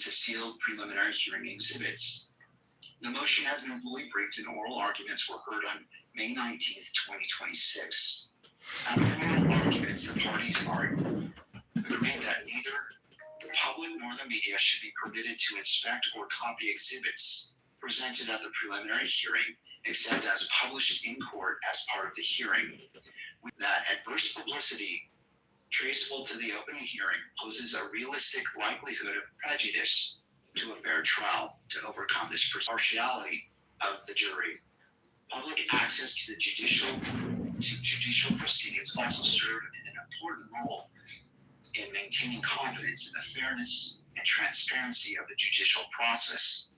into sealed preliminary hearing exhibits. The motion has been fully briefed and oral arguments were heard on May 19th, 2026. At the oral arguments, the parties agreed that neither the public nor the media should be permitted to inspect or copy exhibits presented at the preliminary hearing, except as published in court as part of the hearing. That adverse publicity traceable to the open hearing poses a realistic likelihood of prejudice to a fair trial to overcome this partiality of the jury. Public access to judicial proceedings also serve an important role in maintaining confidence in the fairness and transparency of the judicial process.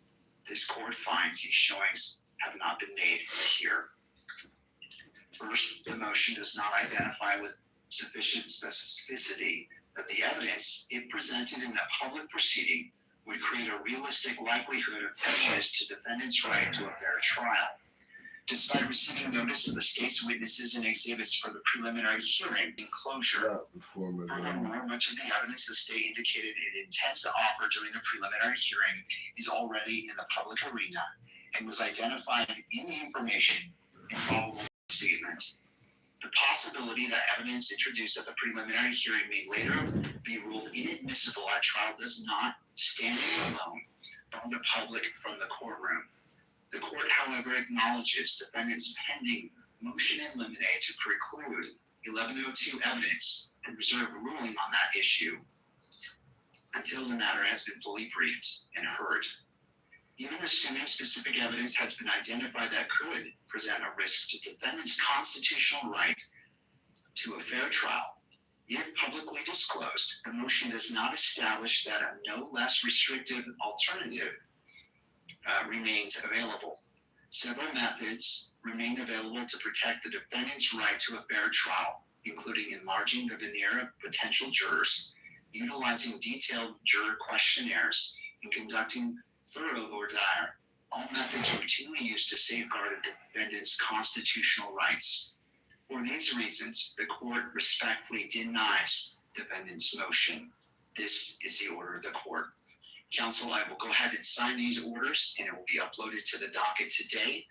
This court finds these showings have not been made here. First, the motion does not identify with sufficient specificity that the evidence, if presented in a public proceeding, would create a realistic likelihood of prejudice to defendants' right to a fair trial. Despite receiving notice of the state's witnesses and exhibits for the preliminary hearing in closure, furthermore, much of the evidence the state indicated it intends to offer during the preliminary hearing is already in the public arena and was identified in the information in probable statement. The possibility that evidence introduced at the preliminary hearing may later be ruled inadmissible at trial does not, standing alone, bar the public from the courtroom. The court, however, acknowledges defendants' pending motion in limine to preclude 1102 evidence and reserve ruling on that issue until the matter has been fully briefed and heard. Even assuming specific evidence has been identified that could present a risk to defendants' constitutional right to a fair trial, if publicly disclosed, the motion does not establish that a no less restrictive alternative remains available. Several methods remain available to protect the defendant's right to a fair trial, including enlarging the veneer of potential jurors, utilizing detailed juror questionnaires, and conducting thorough voir dire. All methods routinely used to safeguard a defendant's constitutional rights. For these reasons, the court respectfully denies defendant's motion. This is the order of the court. Counsel, I will go ahead and sign these orders, and it will be uploaded to the docket today.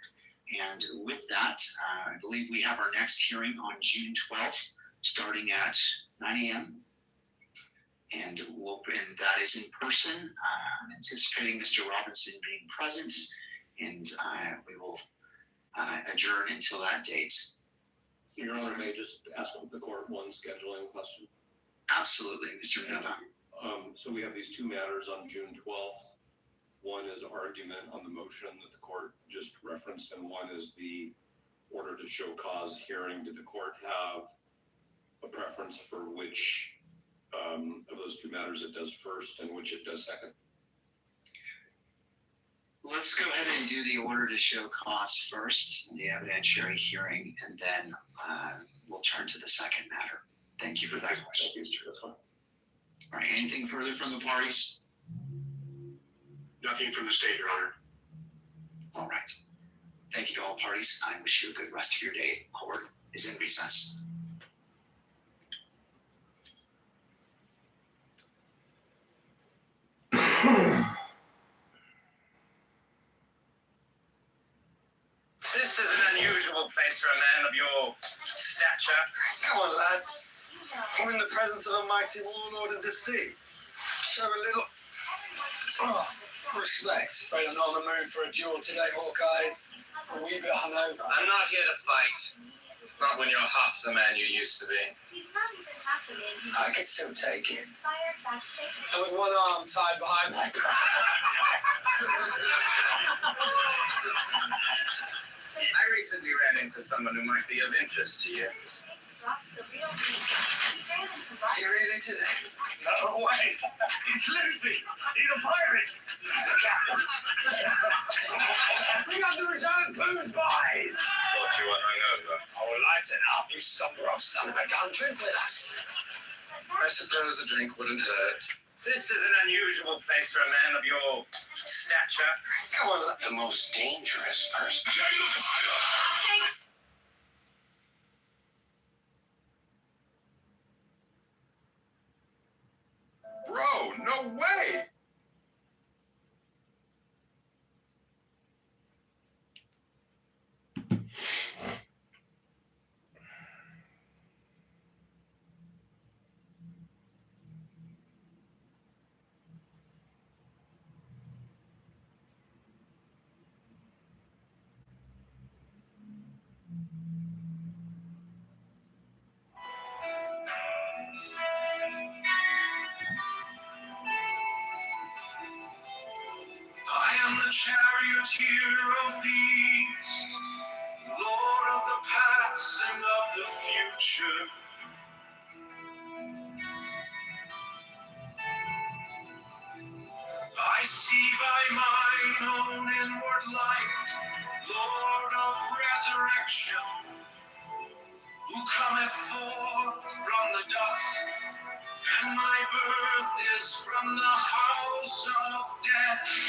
And with that, I believe we have our next hearing on June 12th, starting at 9 a.m. And that is in person. I'm anticipating Mr. Robinson being present, and we will adjourn until that date. Your Honor, may I just ask the court one scheduling question? Absolutely, Mr. Nova. So we have these two matters on June 12th. One is argument on the motion that the court just referenced, and one is the order to show cause hearing. Did the court have a preference for which of those two matters it does first and which it does second? Let's go ahead and do the order to show cause first, the evidentiary hearing, and then we'll turn to the second matter. Thank you for that question, Mr. That's fine. All right, anything further from the parties? Nothing from the state, Your Honor. All right. Thank you to all parties. I wish you a good rest of your day. Court is in recess. This is an unusual place for a man of your stature. Come on, lads. We're in the presence of a mighty warlord of the sea. Show a little respect. Afraid I'm not on the mood for a duel today, Hawkeyes. A wee bit hungover. I'm not here to fight. Not when you're half the man you used to be. I could still take it. And with one arm tied behind my back. I recently ran into someone who might be of interest to you. You really today? No way! He's Lucy! He's a pirate! He's a captain! Bring up the reserve booze, boys! Thought you were hungover. Oh, light it up, you somber old son of a gun. Drink with us. I suppose a drink wouldn't hurt. This is an unusual place for a man of your stature. Come on, The most dangerous person. Bro, no way! charioteer of the east, Lord of the past and of the future. I see by mine own inward light, Lord of resurrection, who cometh forth from the dust, and my birth is from the house of death.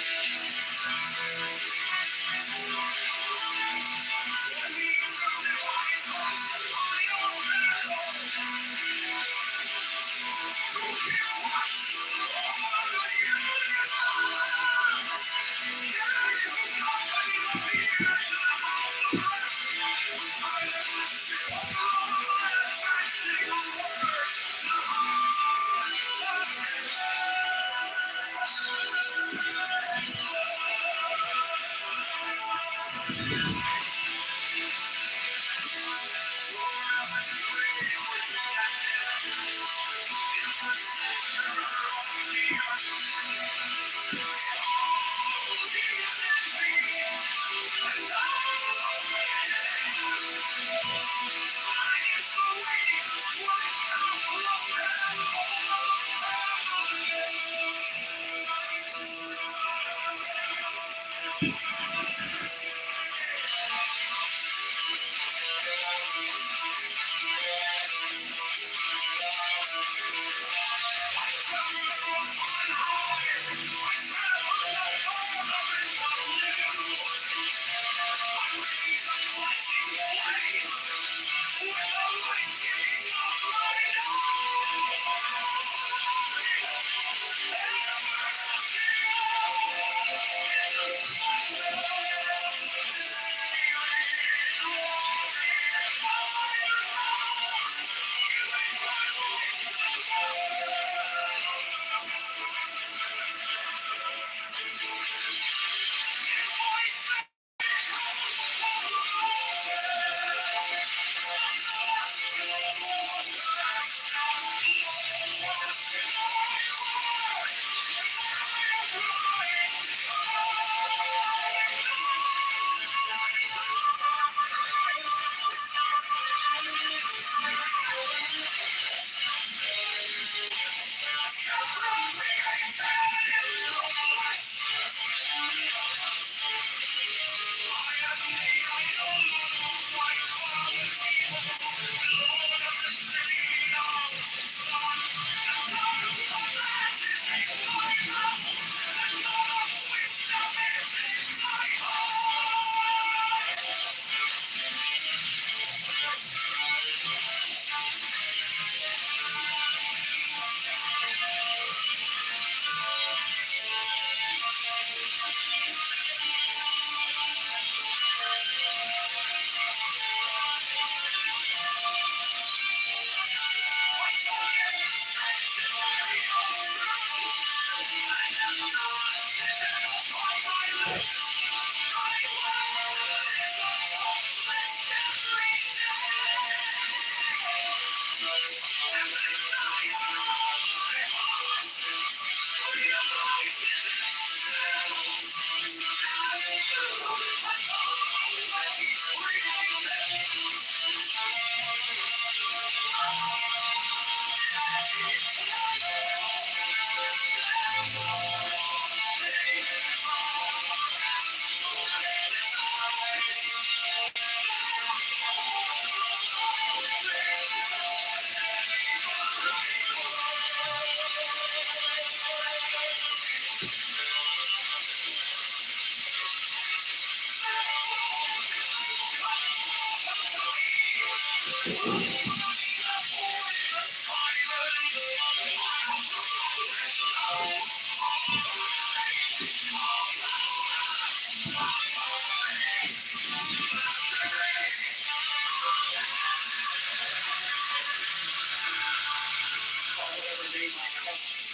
Whatever day my comes,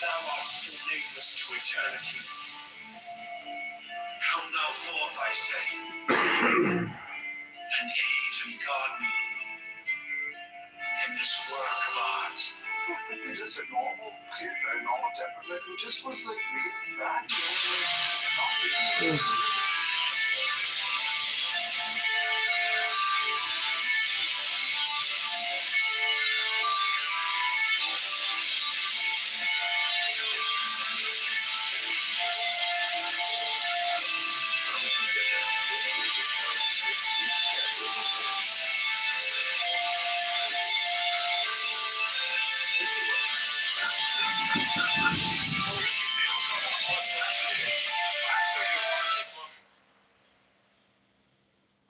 thou art still nameless to eternity. Come thou forth, I say, and aid and guard me in this work of art. Just a normal kid, a normal temperament who just was like really bad.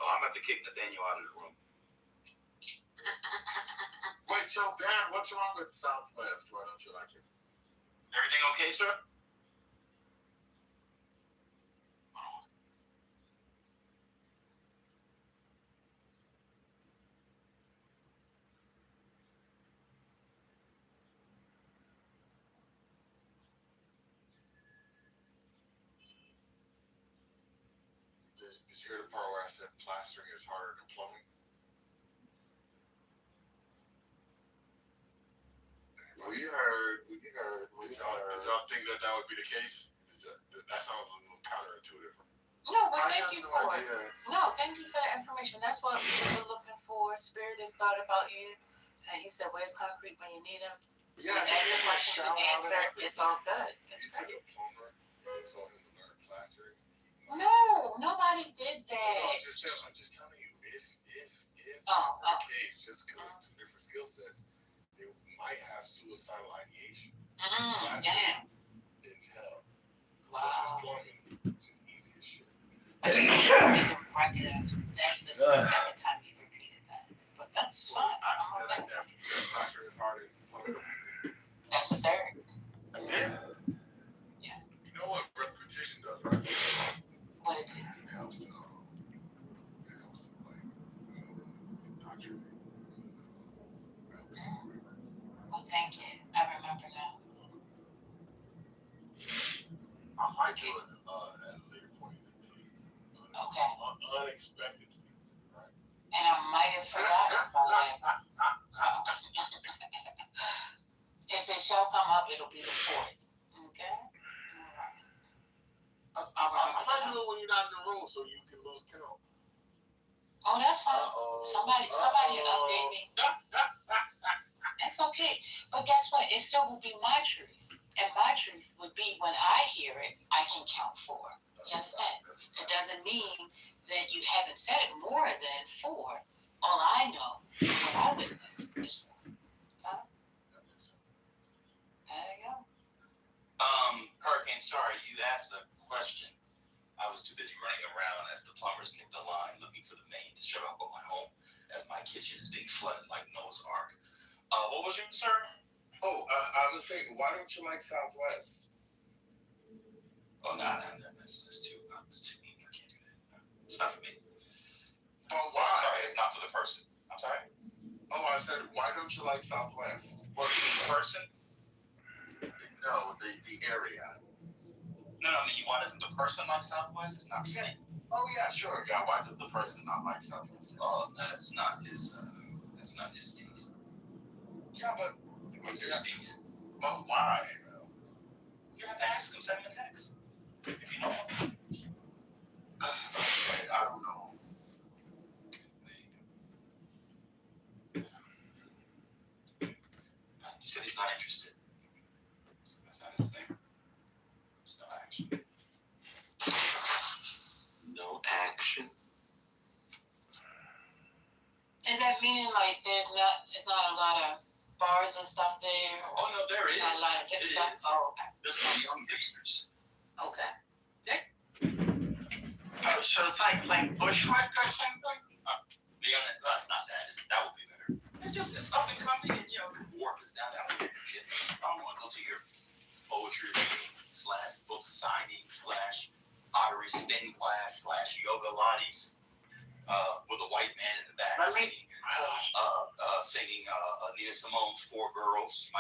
Oh, I'm about to kick Nathaniel out of the room. Wait, so Dan, what's wrong with Southwest? Why don't you like it? Everything okay, sir? Did you hear the part where I said plastering is harder than plumbing? We heard. Did y'all think that would be the case? That sounds a little counterintuitive. No, but thank you for it. No, thank you for the information. That's what we were looking for. Spirit has thought about you. And he said, where's concrete when you need him? Yeah, And that's the question you answered. It's all good. You took a plumber. You told him to learn plastering. No, nobody did No, that. I'm just telling you, if Oh, the case, just because it's two different skill sets, they might have suicidal ideation. Damn. Is hell. Wow. Versus plumbing, which is easy as shit. But you didn't write it up. That's the second time you repeated that. But that's fine. I'm okay. That plastering is harder than plumbing. That's the third. Yeah. Yeah. You know what repetition does, right? What is it? It helps to like, indoctrinate. Well, thank you. I remember now. I might do it at a later point in the day. Okay. Unexpectedly, right? And I might have forgotten about it. So, if it shall come up, it'll be the 4th. Okay? All right. I might do it when you're not in the room so you can lose count. Oh, that's fine. Somebody update me. It's okay. But guess what? It still will be my truth. And my truth would be when I hear it, I can count 4. You understand? It doesn't mean that you haven't said it more than 4. All I know, what I witness is 4. Okay? There you go. Hurricane, sorry, you asked a question. I was too busy running around as the plumbers nicked the line looking for the main to shut off on my home as my kitchen is being flooded like Noah's Ark. What was your concern? Oh, I was saying, why don't you like Southwest? Oh, no, that's too I can't do that. It's not for me. Oh, why? I'm sorry, it's not for the person. I'm sorry? Oh, I said, why don't you like Southwest? What, the person? No, the area. No, I mean, why doesn't the person like Southwest? It's not fitting. Oh, yeah, sure. Yeah, why does the person not like Southwest? Oh, that's not his steez. Yeah, but What's your steez? But why? You have to ask him, send him a text. If you know him. Okay, I don't know. You said he's not interested. That's not his thing. There's no action. No action. Is that meaning like it's not a lot of bars and stuff there? Oh no, there is. Not a lot of hip It stuff? is. Oh, okay. There's no young hipsters. Okay. So it's like Bushwick or something? That's not that. That would be better. It's just it's up and coming, and the work is down. That would be shit. I don't want to go to your poetry reading / book signing / pottery spin class / yoga lattes with a white man in the back singing Nina Simone's 4 Girls.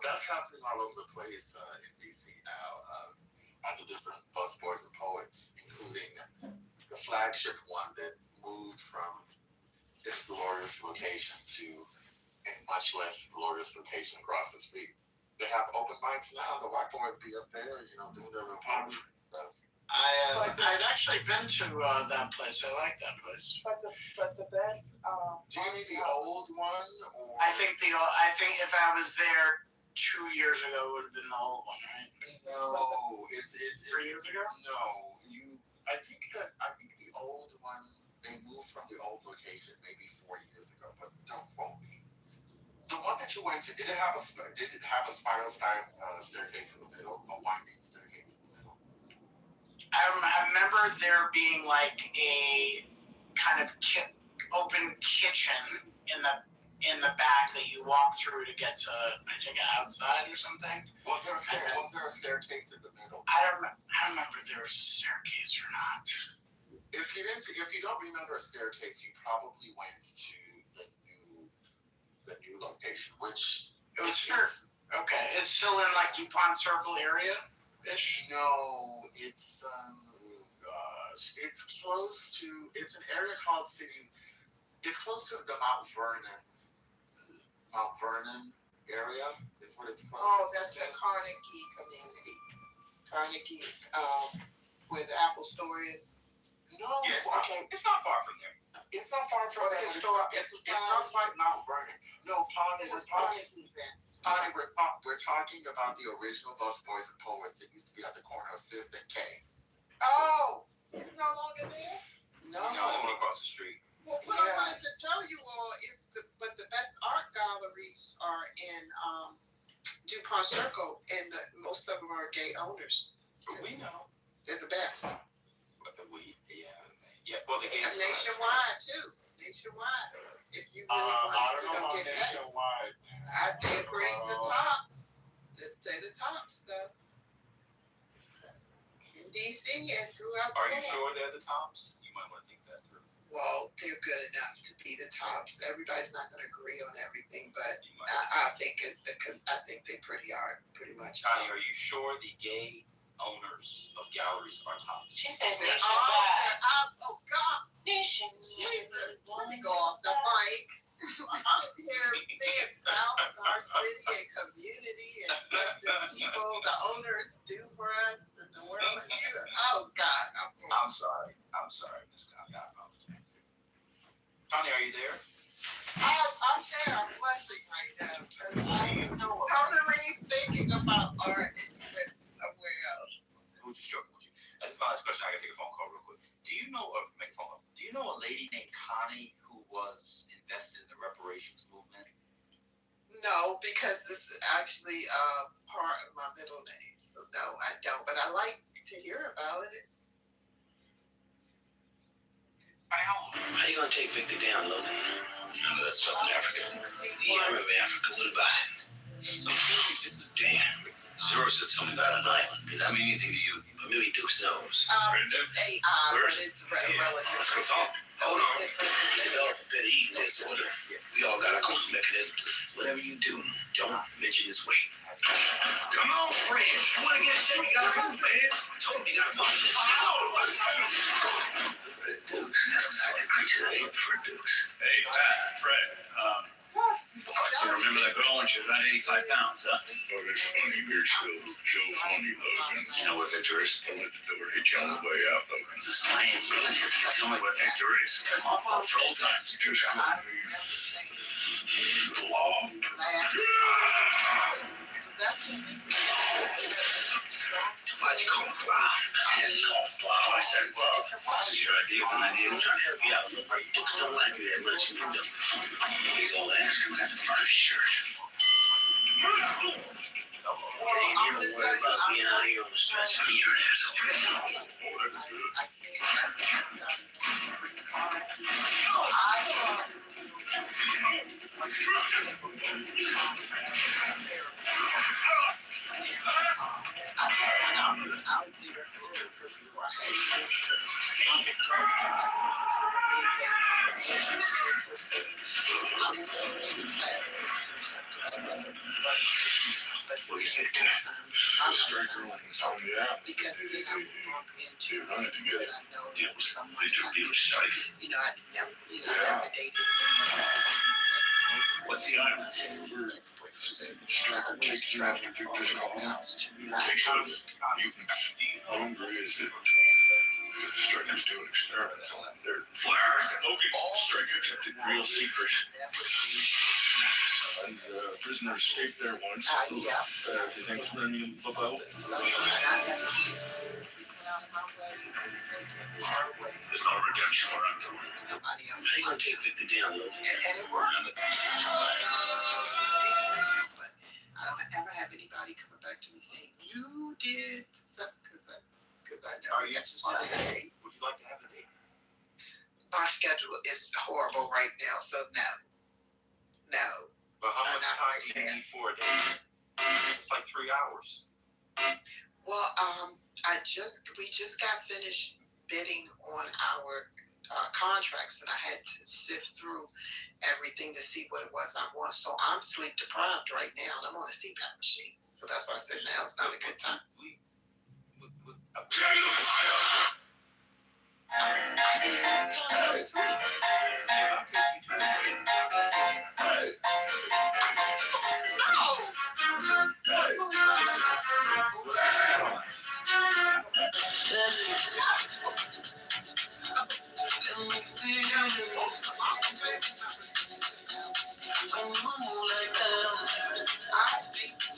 That's happening all over the place in DC now. at the different busboys and poets, including the flagship one that moved from its glorious location to a much less glorious location across the street. They have open mics now. The white boys be up there, doing their little poetry. I've actually been to that place. I like that place. But the best. Do you mean the old one, or I think if I was there 2 years ago, it would have been the old one, right? no? It's 3 years ago. no. I think the old one. They moved from the old location maybe 4 years ago, but don't quote me. The one that you went to, did it have a spiral staircase in the middle, a winding staircase in the middle? I remember there being like a kind of open kitchen in the back that you walk through to get to, I think, outside or something. Was there a staircase in the middle? I don't remember if there was a staircase or not. If you don't remember a staircase, you probably went to the new location, which It was okay. It's still in like DuPont Circle area ish. no, it's it's close to. It's an area called City. It's close to the Mount Vernon area is what it's close. Oh, that's the Carnegie community. Carnegie, where the Apple store is. No, Yes. okay, it's not far from there. It's not far from Oh, there. it's It's not quite Mount Vernon. No, Polly, we're talking about the original Busboys and Poets that used to be at the corner of 5th and K. Oh, it's no longer there? No. one across the street. Well, what I wanted to tell you all is but the best art galleries are in DuPont Circle, and most of them are gay owners. We know. They're the best. Well, the games And nationwide too. Nationwide. If you really I want don't know about get that. nationwide. They agree the tops. Let's say the tops though. In DC and throughout the Are you world. sure they're the tops? You might want to think that through. Well, they're good enough to be the tops. Everybody's not going to agree on everything, but You might. I think they pretty much. Connie, are you sure the gay owners of galleries are tops? She said They're all nationwide. oh God, Nationwide. Jesus, let me go off the mic. I'm sitting here being proud of our city and community and what the people, the owners do for us and the world. Oh God, I'm sorry, Miss Connie. I apologize. Connie, are you there? I'm there. I'm blushing right now. I'm really thinking about art and you went somewhere else. We're just joking with you. This is my last question. I gotta take a phone call real quick. Do you know a lady named Connie who was invested in the reparations movement? No, because this is actually part of my middle name. So no, I don't. But I like to hear about it. How you gonna take Victor down, Logan? None of that stuff in Africa. The arm of Africa, what about it? So clearly this is Damn. Zero said something about an island. Does that mean anything to you? But Millie Dukes knows. It's AI, Where but is it's relative. Let's go talk. Hold on. Develop a bit of eating disorder. We all got our coping mechanisms. Whatever you do, don't mention this weight. Come on, friend. You wanna get shit? You gotta move, man. Told me you gotta move. Dukes. That looks like the creature that ate for Dukes. Hey, Pat, Fred. You remember that girl when she was around 85 pounds, huh? Oh, that's funny. You're so funny, Logan. You know where Victor is? Don't let the door hit you on the way out, Logan. Listen, I ain't really this. You tell me where Victor is. Come on, for old times. Just come here. Long. Why'd you call him Bob? I didn't call him Bob. I said Bob. This is your idea of an idea. I'm trying to help you out. Look, Dukes don't like you that much. You know. He's all ask him at the front of his shirt. You ain't even worried about being out here on the stretch. You're an asshole. What do you think? The striker one was on the app. Because then I would bump into They run it together. that I know Yeah, someone. they took dealer strike. Every day. What's the island? Striker takes you after Victor's call. Takes out mutants. Hombre is it. Striker's doing experiments on that dirt. Where is it? Okay. Striker kept it real secret. And prisoner escaped there once. Do you think it's been you flip out? There's no redemption where I'm going. How you gonna take Victor down, though? And it worked. But I don't ever have anybody coming back to me saying, you did something, because I know. Are you exercising today? Would you like to have a date? My schedule is horrible right now, so no. But how much time do you need for a date? It's like 3 hours. Well, we just got finished bidding on our contracts, and I had to sift through everything to see what it was I want. So I'm sleep deprived right now, and I'm on a CPAP machine. So that's why I said now it's not a good time.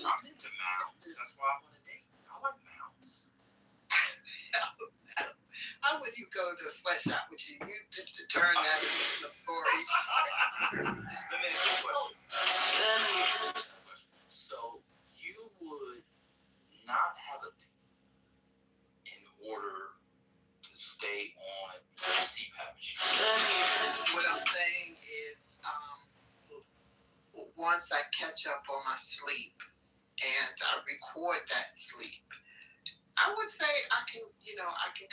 I'm into nouns. That's why I want to date. I like nouns. How would you go to a sweatshop with you? You just to turn that into the story. Let me ask you a question. So you would not have a date in order to stay on your CPAP machine? What I'm saying is, once I catch up on my sleep and I record that sleep, I would say I can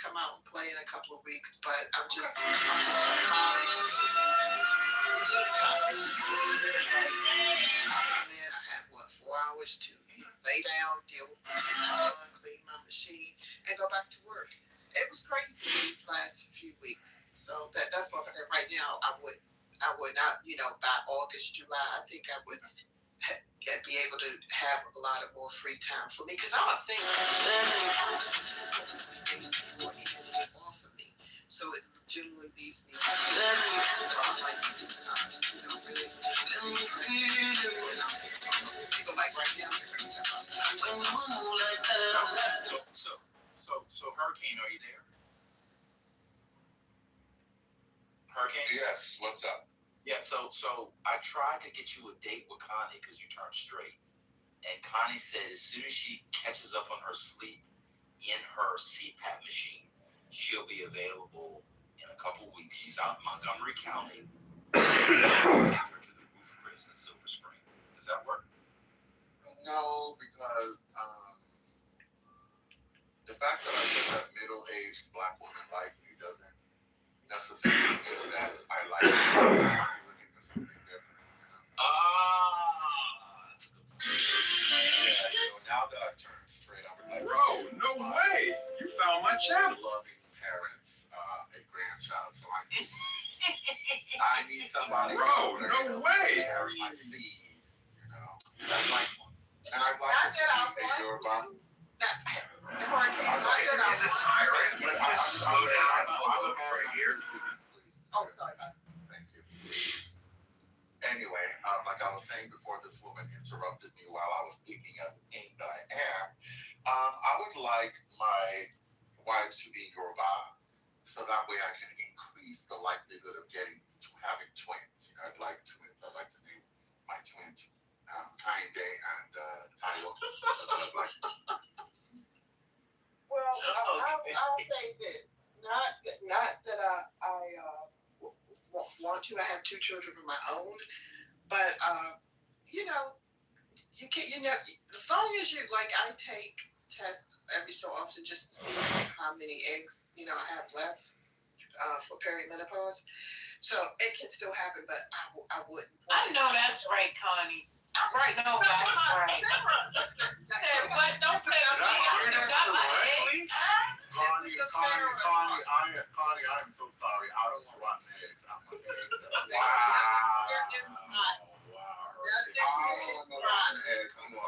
come out and play in a couple of weeks, but I'm just man, I have 4 hours to lay down, deal with my son, clean my machine, and go back to work. It was crazy these last few weeks. So that's what I'm saying. Right now, I would not, by August, July, I think I would be able to have a lot of more free time for me, because I'm a thinker. Off of me, so it generally leaves me. So I like to, really. People like right now, So Hurricane, are you there? Hurricane? Yes, what's up? Yeah, so I tried to get you a date with Connie because you turned straight. And Connie said as soon as she catches up on her sleep in her CPAP machine, she'll be available in a couple weeks. She's out in Montgomery County. Take her to the Roof Chris in Silver Spring. Does that work? No, because the fact that I think that middle-aged black woman like me doesn't necessarily mean that I like it. I'm looking for something different. So now that I've turned straight, I would like Bro, no way! You found my channel. loving parents, a grandchild. So I need somebody. Bro, no way! Carry my seed, That's my one. And I'd like to be a Yoruba. Is a siren? Just slow down. I'm over here. Oh, sorry. Thank you. Anyway, like I was saying before this woman interrupted me while I was speaking as the king that I am, I would like my wife to be Yoruba, so that way I can increase the likelihood of having twins. I'd like twins. I'd like to name my twins Kainde and Taiwo. Well, I'll say this. Not that I want to. I have 2 children of my own, but you can as long as you I take tests every so often just to see how many eggs I have left. for perimenopause. So it can still happen, but I wouldn't. I know that's right, Connie. Right. No, that's right. Yeah, but don't play with me. I do not my eggs. Connie, I am so sorry. I don't want rotten eggs. I want eggs. Wow.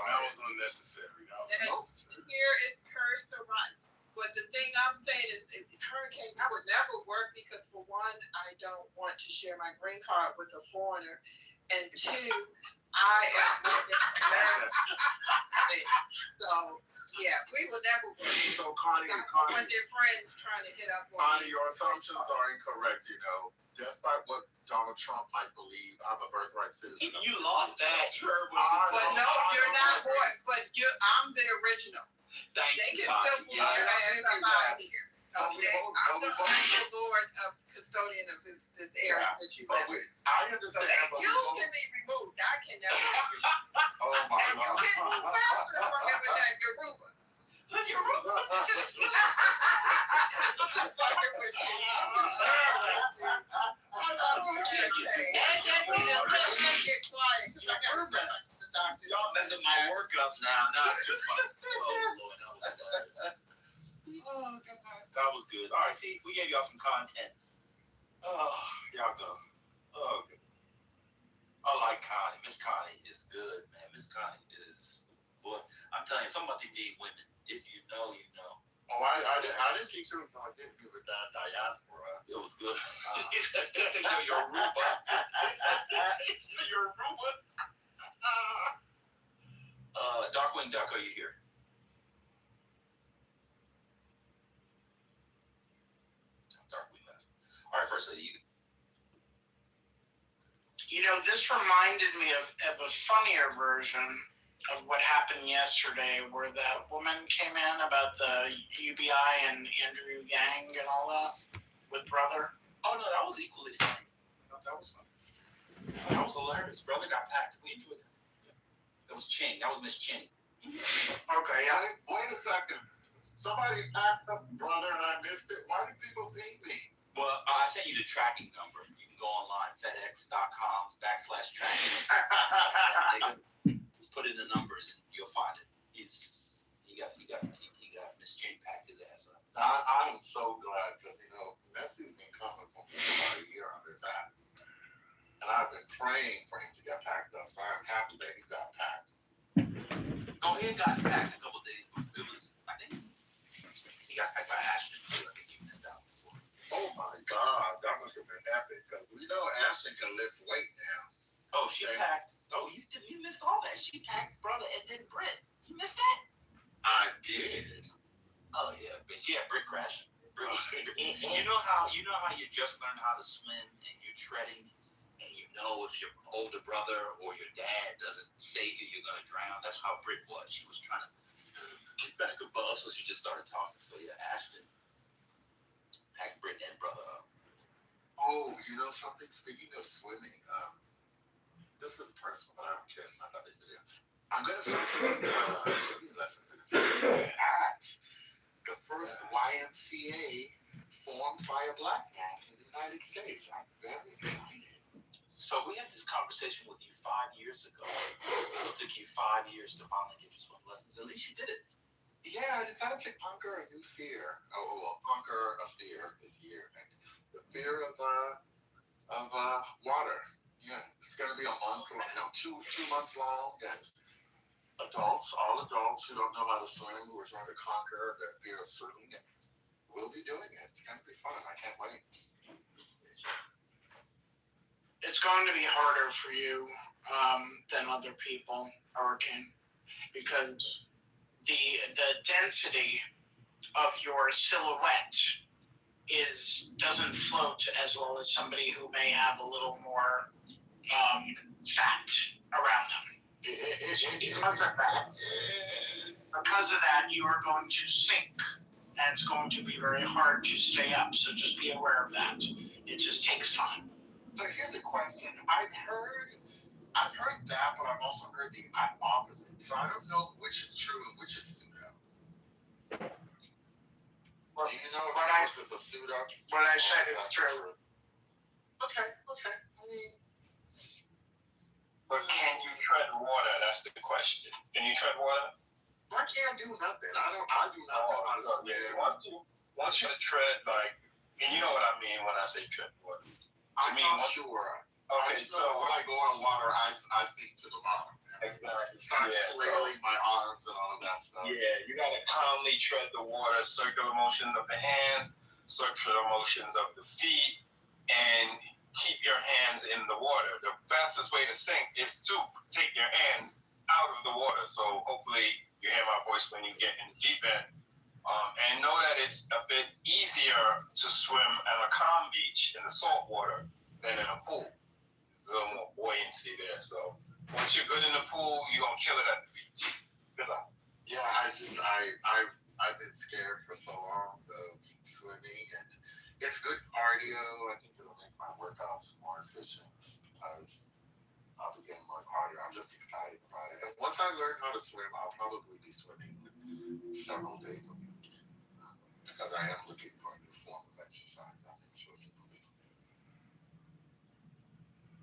That was unnecessary. Here is cursed or rotten. But the thing I'm saying is, hurricane would never work because, for one, I don't want to share my green card with a foreigner, and two, I am American. So yeah, we will never work. So Connie, But their friends trying to hit up on Connie, your assumptions are incorrect. Despite what Donald Trump might believe, I'm a birthright citizen. You lost that. You heard what she But said. no, you're not. But I'm the original. Thank They you, can still Connie. move your ass up out of here. Okay, I'm the But Lord of custodian of this area that you live in. I So understand. that you can be removed. I can never be removed. Oh my And you God. can move faster from it with that Yoruba. I'm just fucking with you. I love you, JJ. Let's get quiet, because I got to step up to the doctor. Y'all messing my workup now. No, it's just fun. Oh, Lord, that was hilarious. That was good. All right, see, we gave y'all some content. Oh, y'all go. Oh, good. I like Connie. Miss Connie is good, man. Miss Connie is, boy, I'm telling you, something about the gay women. If you know, you know. Oh, I didn't speak to him, so I didn't give it that diaspora. It was good. Just get your Yoruba. Your Yoruba. Darkwing Duck, are you here? Darkwing left. All right, First Lady, This reminded me of a funnier version of what happened yesterday, where that woman came in about the UBI and Andrew Yang and all that with brother. Oh no, that was equally funny. That was fun. That was hilarious. Brother got packed. We enjoyed that. Yeah. That was Ching. That was Miss Ching. Okay, yeah. Wait a second. Somebody packed up brother and I missed it. Why do people ping me? Well, I sent you the tracking number. You can go online, FedEx.com/tracking. Just put in the numbers and you'll find it. He got Miss Ching packed his ass up. I'm so glad because Messi's been coming for about a year on this app, and I've been praying for him to get packed up. So I'm happy that he got packed. Oh, he had gotten packed a couple of days before. It was, I think, he got packed by Ashton too. I think he missed out before. Oh my God, that must have been epic because we know Ashton can lift weight now. Oh, she packed. Oh, you missed all that. She packed brother and then Brett. You missed that? I did. Oh yeah, but she had Britt crashing. Britt was you know how you just learned how to swim and you're treading, and if your older brother or your dad doesn't save you, you're gonna drown. That's how Britt was. She was trying to get back above, so she just started talking. So yeah, Ashton packed Britt and brother up. Oh, something? Speaking of swimming, this is personal, but I don't care. It's not that big a deal. I'm going to start swimming lessons in the future at the first YMCA formed by a black man in the United States. I'm very excited. So we had this conversation with you 5 years ago. So it took you 5 years to finally get your swim lessons. At least you did it. Yeah, I decided to conquer a new fear. Conquer a fear this year. The fear of water. Yeah, it's going to be a month long, 2 months long. And all adults who don't know how to swim, who are trying to conquer their fear of swimming, and we'll be doing it. It's going to be fun. I can't wait. It's going to be harder for you than other people, Hurricane, because the density of your silhouette doesn't float as well as somebody who may have a little more fat around them. Because of that, you are going to sink, and it's going to be very hard to stay up. So just be aware of that. It just takes time. So here's a question. I've heard that, but I've also heard the opposite. So I don't know which is true and which is pseudo. Well, Do you know if what I this is a pseudo? what I said is true. Okay. I mean, But can you tread water? That's the question. Can you tread water? I can't do nothing. I do not know how to swim. Once you tread, like, and you know what I mean when I say tread water. I'm me, not once- sure. Okay, I just know when I go on water, I sink to the bottom. Exactly. Start Yeah, flailing my arms and all of that stuff. Yeah, you gotta calmly tread the water, circular motions of the hands, circular motions of the feet, and keep your hands in the water. The fastest way to sink is to take your hands out of the water. So hopefully you hear my voice when you get in the deep end. And know that it's a bit easier to swim at a calm beach in the salt water than in a pool. There's a little more buoyancy there. So once you're good in the pool, you're gonna kill it at the beach. Good luck. Yeah, I've been scared for so long of swimming, and it's good cardio. I think it'll make my workouts more efficient because I'll be getting more cardio. I'm just excited about it. And once I learn how to swim, I'll probably be swimming several days a week because I am looking for a new form of exercise. I've been swimming a little.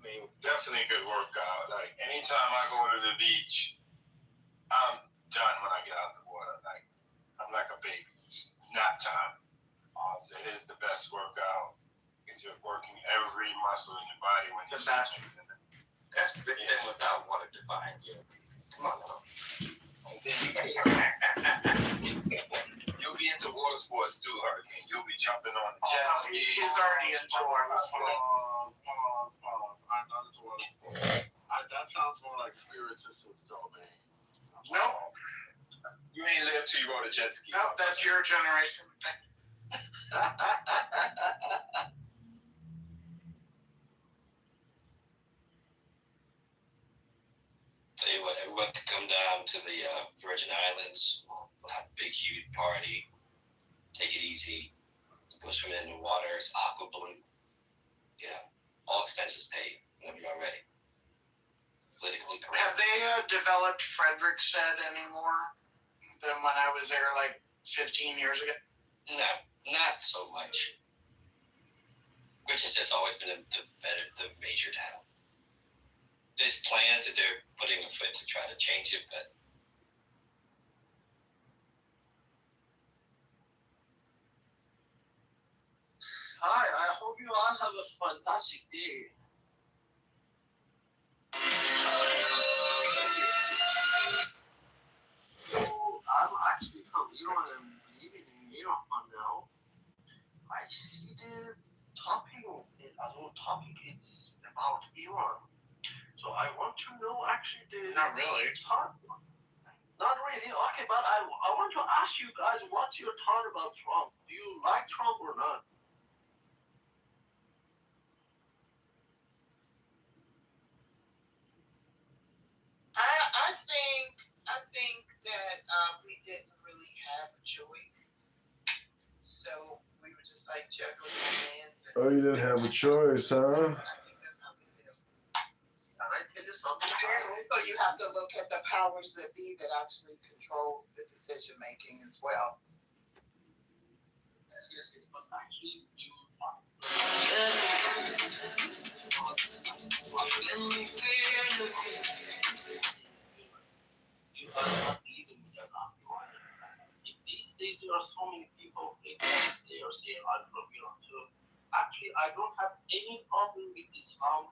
I mean, definitely a good workout. Like anytime I go to the beach, I'm done when I get out the water. Like I'm like a baby. It's nap time. It is the best workout because you're working every muscle in your body when It's the you're best. swimming. That's the big thing without water define you. Come on now. You'll be into water sports too, Hurricane. You'll be jumping on the jet ski. He's already into water sports. Pause. I'm not into water sports. That sounds more like spiritists' domain. Nope. You ain't live till you rode a jet ski. Nope, that's your generation thing. Tell you what, everyone can come down to the Virgin Islands. We'll have a big, huge party. Take it easy. Go swimming in the water. It's aqua blue. Yeah, all expenses paid whenever you're ready. Politically correct. Have they developed Frederickstead anymore than when I was there like 15 years ago? No, not so much. Richard's always been the major town. There's plans that they're putting afoot to try to change it, but Hi, I hope you all have a fantastic day. So, I'm actually from Iran and living in Iran now. I see the topic of it as well topic, it's about Iran. So I want to know actually the Not really. Not really. Okay, but I want to ask you guys, what's your thought about Trump? Do you like Trump or not? I think that we didn't really have a choice. So we were just like juggling our hands. Oh, you didn't have a choice, huh? I think that's how we feel. Can I tell you something? So you have to look at the powers that be that actually control the decision making as well. Yes, it was actually you. You are not leaving me alone. In these days, there are so many people think that they are saying, I'm from Iran. So actually, I don't have any problem with Islam,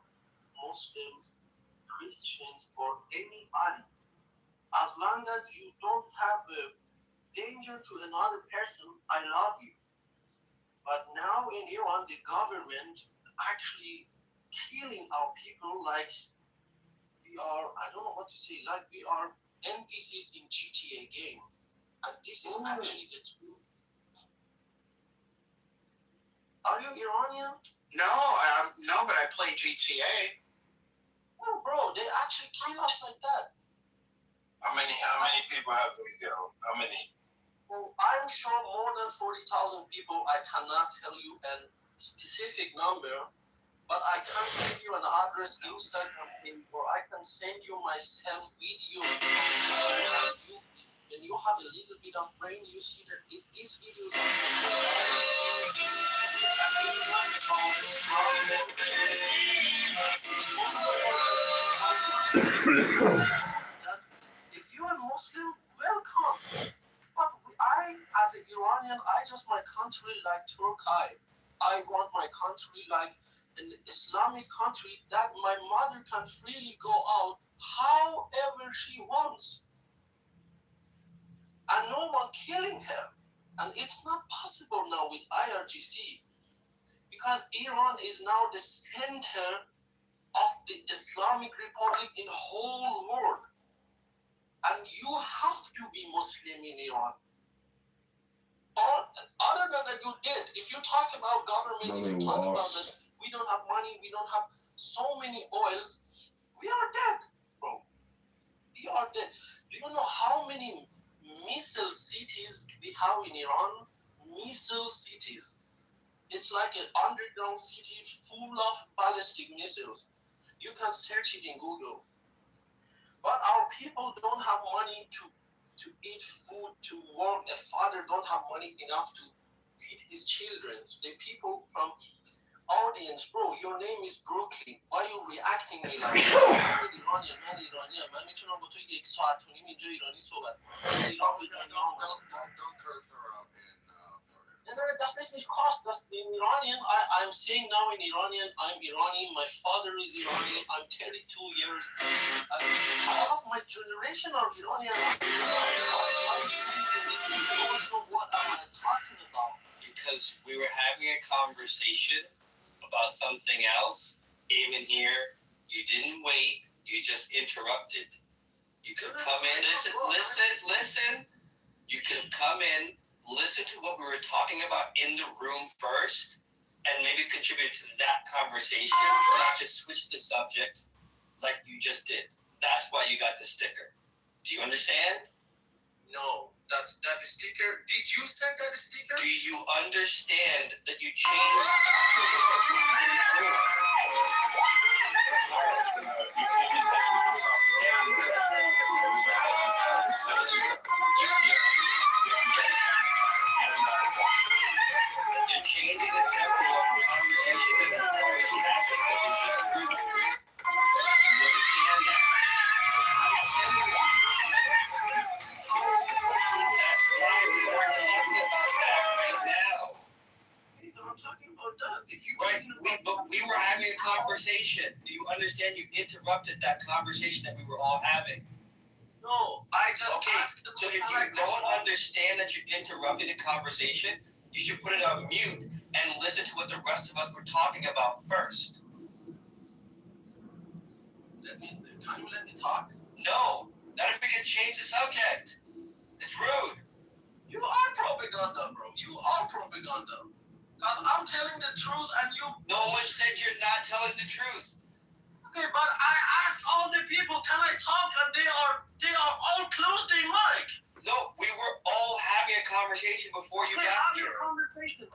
Muslims, Christians, or anybody. As long as you don't have a danger to another person, I love you. But now in Iran, the government actually killing our people like we are, I don't know what to say, like we are NPCs in GTA game. And this is actually the truth. Are you Iranian? No, but I play GTA. Oh, bro, they actually kill us like that. How many people have they killed? How many? Well, I'm sure more than 40,000 people. I cannot tell you a specific number, but I can give you an address, Instagram page, or I can send you myself videos. when you have a little bit of brain, you see that these videos are that if you are Muslim, welcome. But I, as an Iranian, I just my country like Turkey. I want my country like an Islamic country that my mother can freely go out however she wants. And no one killing her. And it's not possible now with IRGC because Iran is now the center of the Islamic Republic in the whole world. And you have to be Muslim in Iran. Or other than that, you did. If you talk about government, if you talk about that we don't have money, we don't have so many oils, we are dead, bro. We are dead. Do you know how many missile cities we have in Iran? Missile cities. It's like an underground city full of ballistic missiles. You can search it in Google. But our people don't have money to eat food, to work. A father don't have money enough to feed his children. The people from audience, bro, your name is Brooklyn. Why are you reacting me like that? من ایرانیم. من میتونم با تو 1 ساعت و نیم اینجا ایرانی صحبت کنم. Don't curse her out in No, das ist nicht cost. In Iranian, I'm saying now in Iranian, I'm Iranian. My father is Iranian. I'm 32 years. All of my generation are Iranian. I'm saying this. You don't know what I'm talking about. Because we were having a conversation about something else. Even here, you didn't wait. You just interrupted. You could come in. Listen. You could come in, listen to what we were talking about in the room first, and maybe contribute to that conversation, not just switch the subject like you just did. That's why you got the sticker. Do you understand? No, that's that sticker. Did you send that sticker? Do you understand that you changed? You're changing the tempo of the conversation that already happened. You understand that? That's why we are talking about that right now. I'm talking about that. If you but we were having a conversation. Do you understand? You interrupted that conversation that we were all having. No, I just asked. So if you don't understand that you're interrupting the conversation, you should put it on mute and listen to what the rest of us were talking about first. Can you let me talk? No, not if we can change the subject. It's rude. You are propaganda, bro. You are propaganda. Because I'm telling the truth and you... No one said you're not telling the truth. Okay, but I asked all the people, can I talk? And they are all closed their mic. No, we were all having a conversation before you got here. Conversation.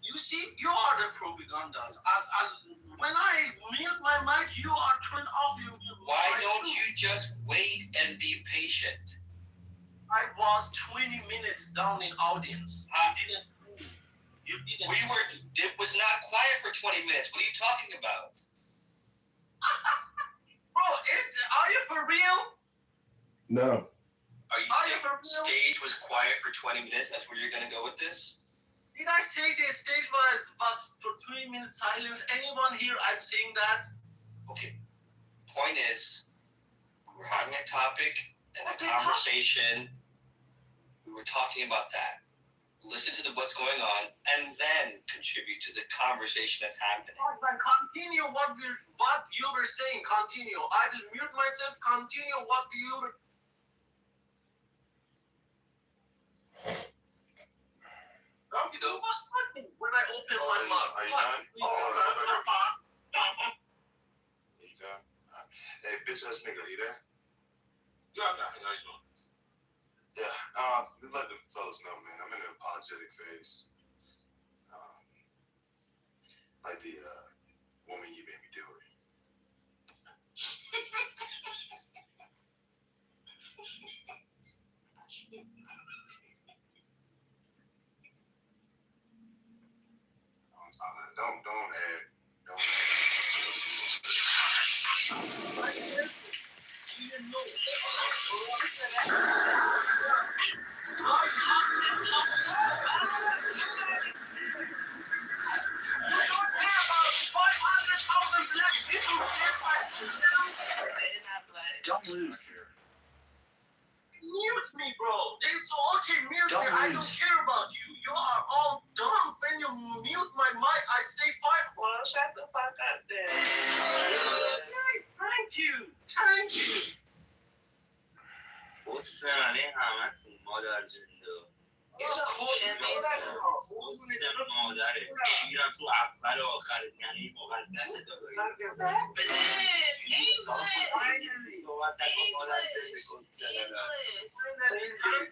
You see, you are the propagandas. As when I mute my mic, you are turned off your mic. Why don't you just wait and be patient? I was 20 minutes down in audience. You didn't. It was not quiet for 20 minutes. What are you talking about? Bro, are you for real? No. Are you for real? Stage was quiet for 20 minutes? That's where you're going to go with this? Did I say the stage was for 3 minutes silence? Anyone here, I'm saying that? Okay. Point is, we were having a topic and a conversation. We were talking about that. Listen to what's going on, and then contribute to the conversation that's happening. Continue what you were saying. Continue. I will mute myself. Continue what you were... You must let me when I open my mouth. Are you done? You done? Hey, bitch ass nigga, you there? Yeah, how you doing? Yeah, let the fellas know, man. I'm in an apologetic phase. Like the woman you made me do it. Don't add. Don't. Don't lose. Mute me, bro. It's okay, mute Don't me. I don't lose. care about you. You are all dumb. When you mute my mic, I say 5. Well, shut the fuck up then. Thank you. Thank you. وسان همتون مادر جنده وسان مادره شیرم تو اول و آخر یعنی مقدس داره صحبت نکن مادر جنده کنسل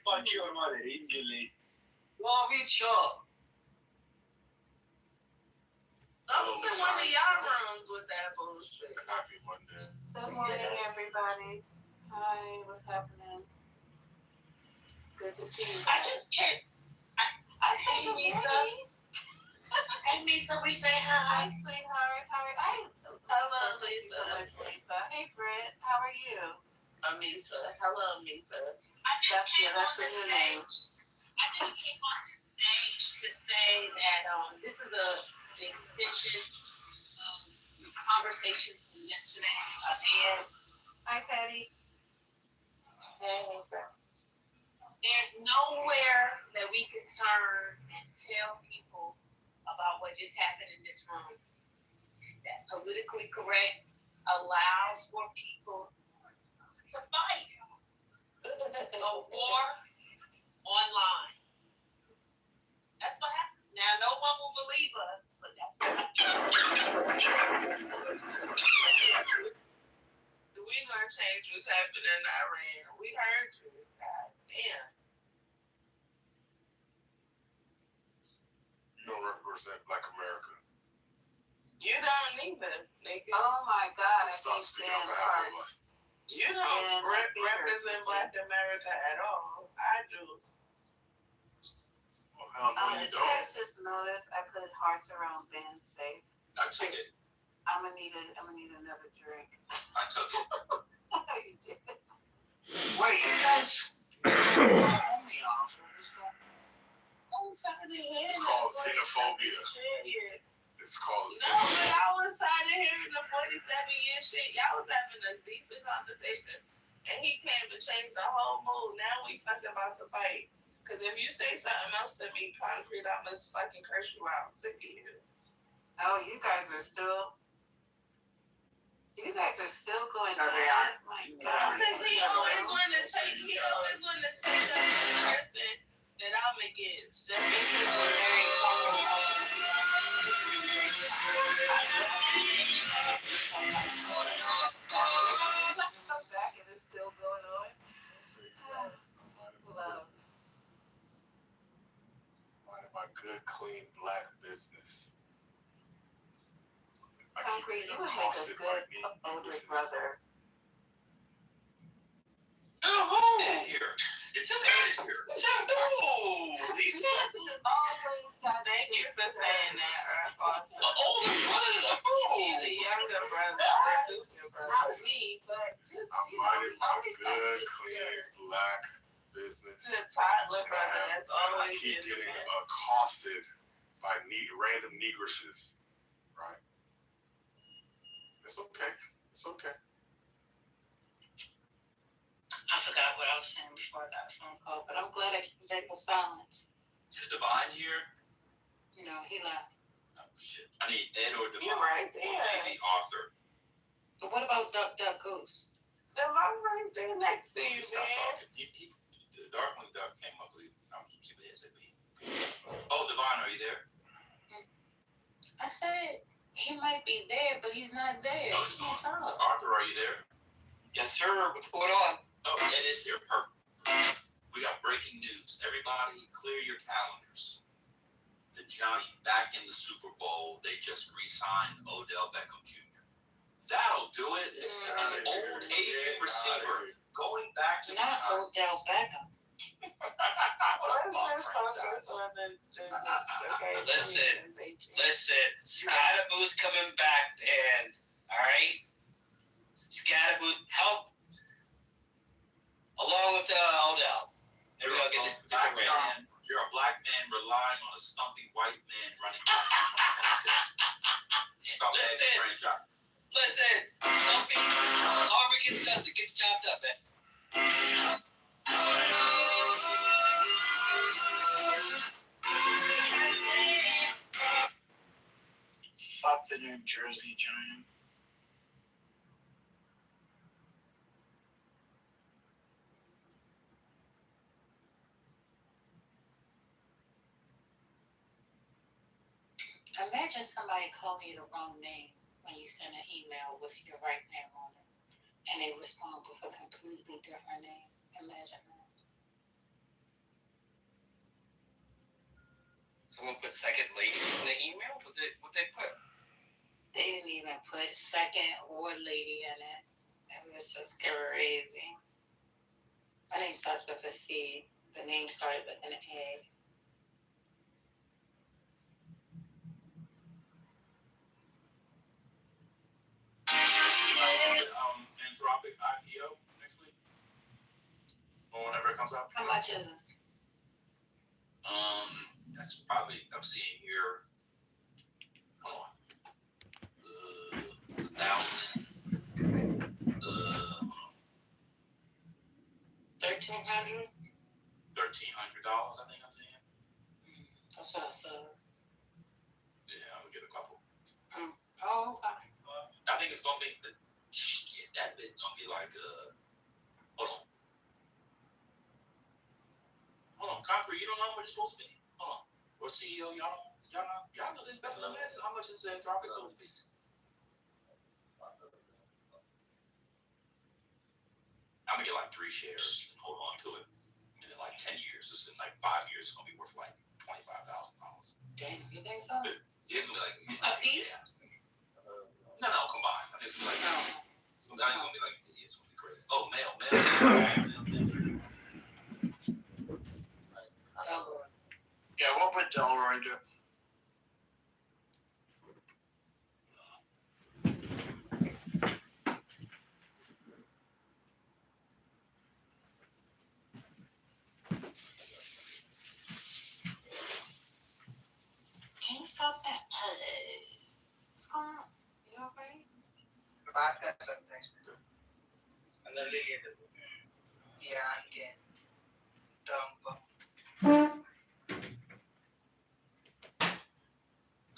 fuck your mother English Wavit Shaw. I was in one of y'all rooms with that bullshit. Happy Monday. Good morning, everybody. Hi, what's happening? Good to see you. I just can't. I hey, Misa. Hey, Misa, we say hi. Hi, sweetheart. How are you? Hello, Lisa. Hey, Britt. How are you? Misa. Hello, Misa. I just came on the your name. stage. I just came on the stage to say that this is an extension of the conversation from yesterday. Hi, Patty. Hey, Lisa. There's nowhere that we can turn and tell people about what just happened in this room. That politically correct allows for people to fight a war online. That's what happened. Now, no one will believe us, but that's what happened. We gonna change what's happening in Iran. We heard you. God damn. You don't represent Black America. You don't either, nigga. Oh my God, I Stop can't speaking stand on behalf of farts. us. You don't represent Black America at all. I do. Well, hell no, you Did you don't. guys just notice I put hearts around Ben's face? I took it. I'm gonna need another drink. I took it. You did. Wait, you guys hold me off. What's going on? It's called xenophobia. It's called No, but I was tired of hearing the 47-year shit. Y'all was having a decent conversation. And he came to change the whole mood. Now we talking about the fight. Because if you say something else to me concrete, I'm going to fucking curse you out. I'm sick of you. Oh, you guys are still going No, on. they are. My God. Because he always want to take the person that I'm against. Just This is a very back and it's still going on. Love. minding my good, clean, Black business. I keep Concrete, you being would make a accosted good by me. older brother. Stand here. It's stand here. He's always got thank you for saying that, Earth Foster. Older brother. He's a younger brother. Not me, but just, I'm you know, minding we my always got good, shit clean, together. Black business. The toddler brother And that's I always keep in the getting mess. accosted by random negresses. Right? It's okay. It's okay. I forgot what I was saying before I got a phone call, but I'm glad I can break the silence. Is Divine here? No, he left. Oh shit. I need Ed or Divine. You're right Or there. maybe Arthur. But what about Duck Duck Goose? I'm right there next to you, He stopped man. talking. The Darkwing Duck came up with CBSAB. Oh, Divine, are you there? I said he might be there, but he's not there. No, He it's can't not. talk. Arthur, are you there? Yes, sir. What's going on? Oh, Ed is here. Perfect. We got breaking news. Everybody, clear your calendars. The Giants back in the Super Bowl. They just re-signed Odell Beckham Jr. That'll do it. An old aging receiver going back to the Not Giants. Odell Beckham. Listen, Scatterboo's coming back, and alright? Scatterboo, help along with Odell. Maybe I'll get the ring. You're a black man relying on a stumpy white man running. Stop that franchise. Listen, Stumpy, however it gets done, it gets chopped up, man. Fuck the New Jersey Giant. Imagine somebody calling you the wrong name when you send an email with your right name on it, and they respond with a completely different name. Imagine that. Someone put second lady in the email? What they put? They didn't even put second or lady in it. It was just crazy. My name starts with a C. The name started with an A. Anthropic IPO next week, or whenever it comes out. How much is it? That's probably I'm seeing here. Hold on, 1,000. $1,300. $1,300, I think I'm seeing. That's what I said. Yeah, I'm gonna get a couple. Oh, okay. I think it's gonna be that bit's gonna be like hold on, Concrete, you don't know how much it's supposed to be? Hold on. Or CEO, y'all know this better than that. How much is Anthropic supposed to be? I'm gonna get like 3 shares and hold on to it. And in like 10 years, it's in like 5 years, it's gonna be worth like $25,000. Damn, you think so? It's gonna be like A piece? Yeah. No, combined. I think it's gonna be like it's gonna be like it's gonna be crazy. Oh, mail. Yeah, what would Delroy do? Can you stop saying, hey? What's going on? You alright? Yeah, I get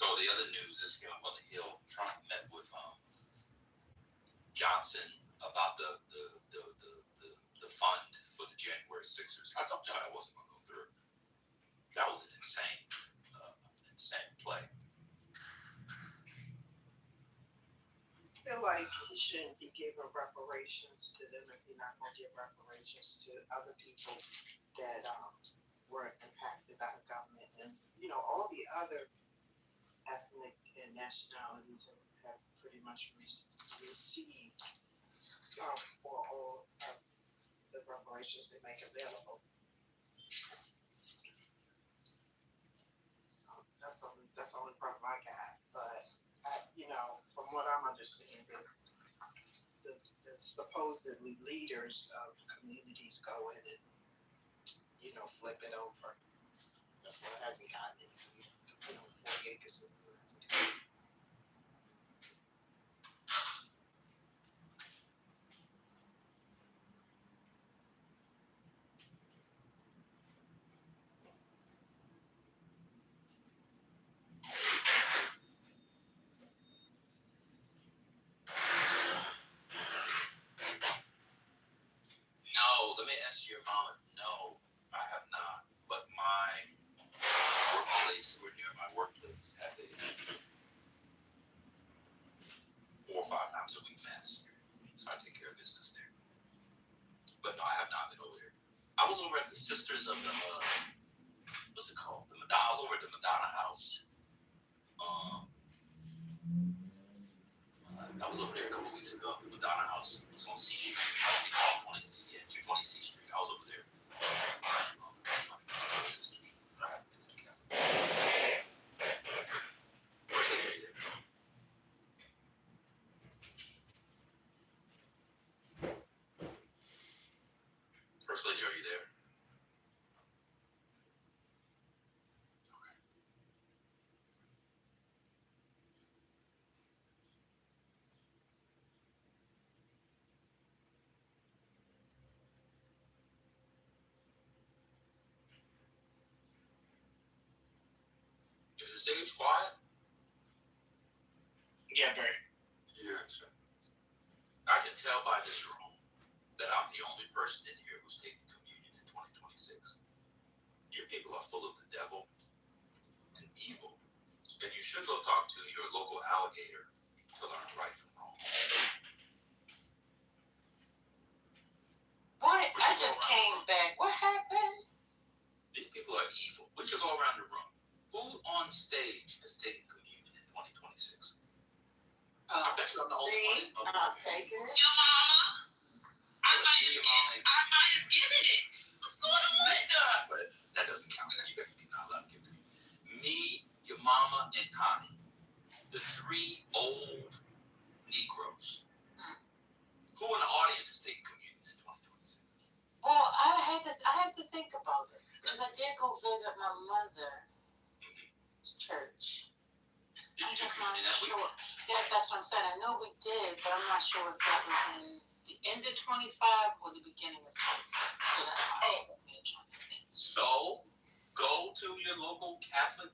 Oh, the other news is up on the Hill. Trump met with Johnson about the fund for the January 6ers. I told y'all that wasn't gonna go through. That was an insane play. I feel like he shouldn't be giving reparations to them if he's not gonna give reparations to other people that were impacted by the government. And all the other ethnic and nationalities have pretty much received some or all of the reparations they make available. So that's the only problem I got. But from what I'm understanding, the supposedly leaders of communities go in and flip it over. That's what hasn't gotten it. 40 acres of land. No, let me answer your comment. No, I have not. But my workplace, or near my workplace, has a 4 or 5 times a week mass. So I take care of business there. But no, I have not been over there. I was over at the Sisters of the what's it called? The Madonna. I was over at the Madonna House. I was over there a couple of weeks ago. The Madonna House was on C Street. 220 C Street. I was over there. First Lady, are you there? Is the stage quiet? Yeah, very. Yes. I can tell by this room that I'm the only person in here who's taking communion in 2026. You people are full of the devil and evil, and you should go talk to your local alligator to learn right from wrong. What? I just came back. What happened? These people are evil. We should go around the room. Who on stage has taken communion in 2026? I bet you I'm the only See, one. I'm taking it. Your mama, I might have given it. What's going on? But that doesn't count. You cannot allow to give communion. Me, your mama, and Connie, the three old Negroes. Who in the audience is taking communion in 2026? Well, I had to think about it because I did go visit my mother's church. Did I'm you do just not communion that week? sure. Yeah, that's what I'm saying. I know we did, but I'm not sure if that was in the end of 25 or the beginning of 26. So that's why I'm sitting there trying to think. So, go to your local Catholic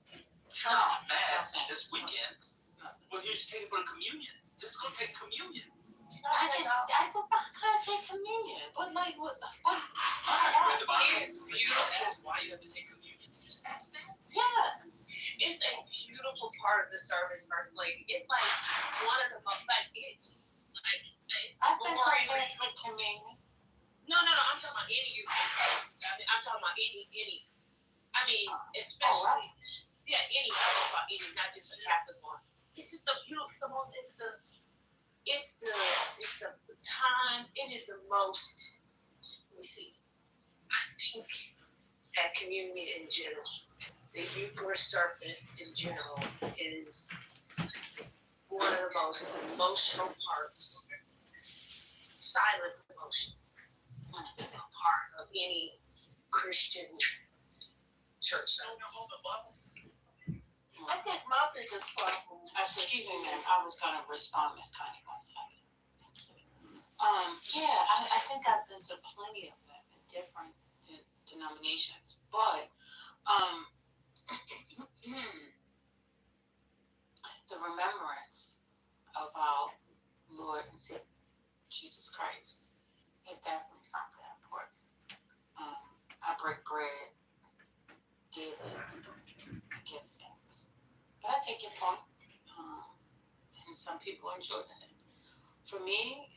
church No, mass nothing. this weekend. Nothing. Well, you just take it for the communion. Just go take communion. I can't take communion. What? Have you read the Bible? It's beautiful. That's why you have to take communion. You just ask that. Yeah. It's a beautiful part of the service, First Lady. It's like one of the most it's I've been glorious. to Catholic communion. No, I'm talking about any youth. I'm talking about any. I mean, especially any. I'm talking about any, not just the Catholic one. It's just the beautiful one. It's the time. It is the most. Let me see. I think at community in general, the Eucharist service in general is one of the most emotional parts, silent emotion, part of any Christian church service. I think my biggest problem. Excuse me, ma'am. I was gonna respond, Miss Connie, 1 second. Yeah, I think I've been to plenty of them in different denominations, but the remembrance of our Lord and Savior Jesus Christ is definitely something important. I break bread daily and give thanks. But I take your point, and some people enjoy that. For me,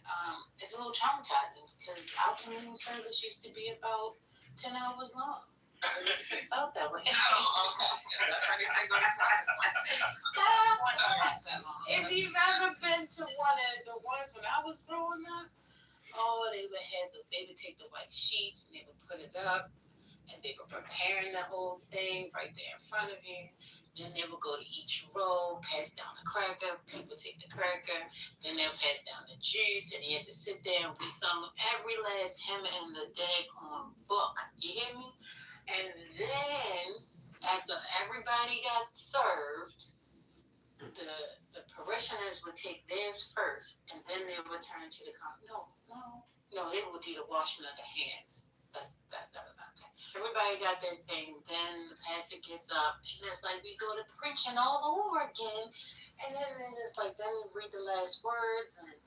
it's a little traumatizing because our community service used to be about 10 hours long. It felt that way. Oh, okay. That's why they say go to If you've ever been to one of the ones when I was growing up, they would take the white sheets and they would put it up and they were preparing the whole thing right there in front of you. Then they would go to each row, pass down the cracker, people take the cracker, then they'll pass down the juice, and you had to sit there and we sung every last hymn in the daggone book. You hear me? And then, after everybody got served, the parishioners would take theirs first, and then they would turn to the No, they would do the washing of the hands. That was okay. Everybody got their thing. Then the pastor gets up, and it's like we go to preaching all over again. And then it's like then we read the last words, and it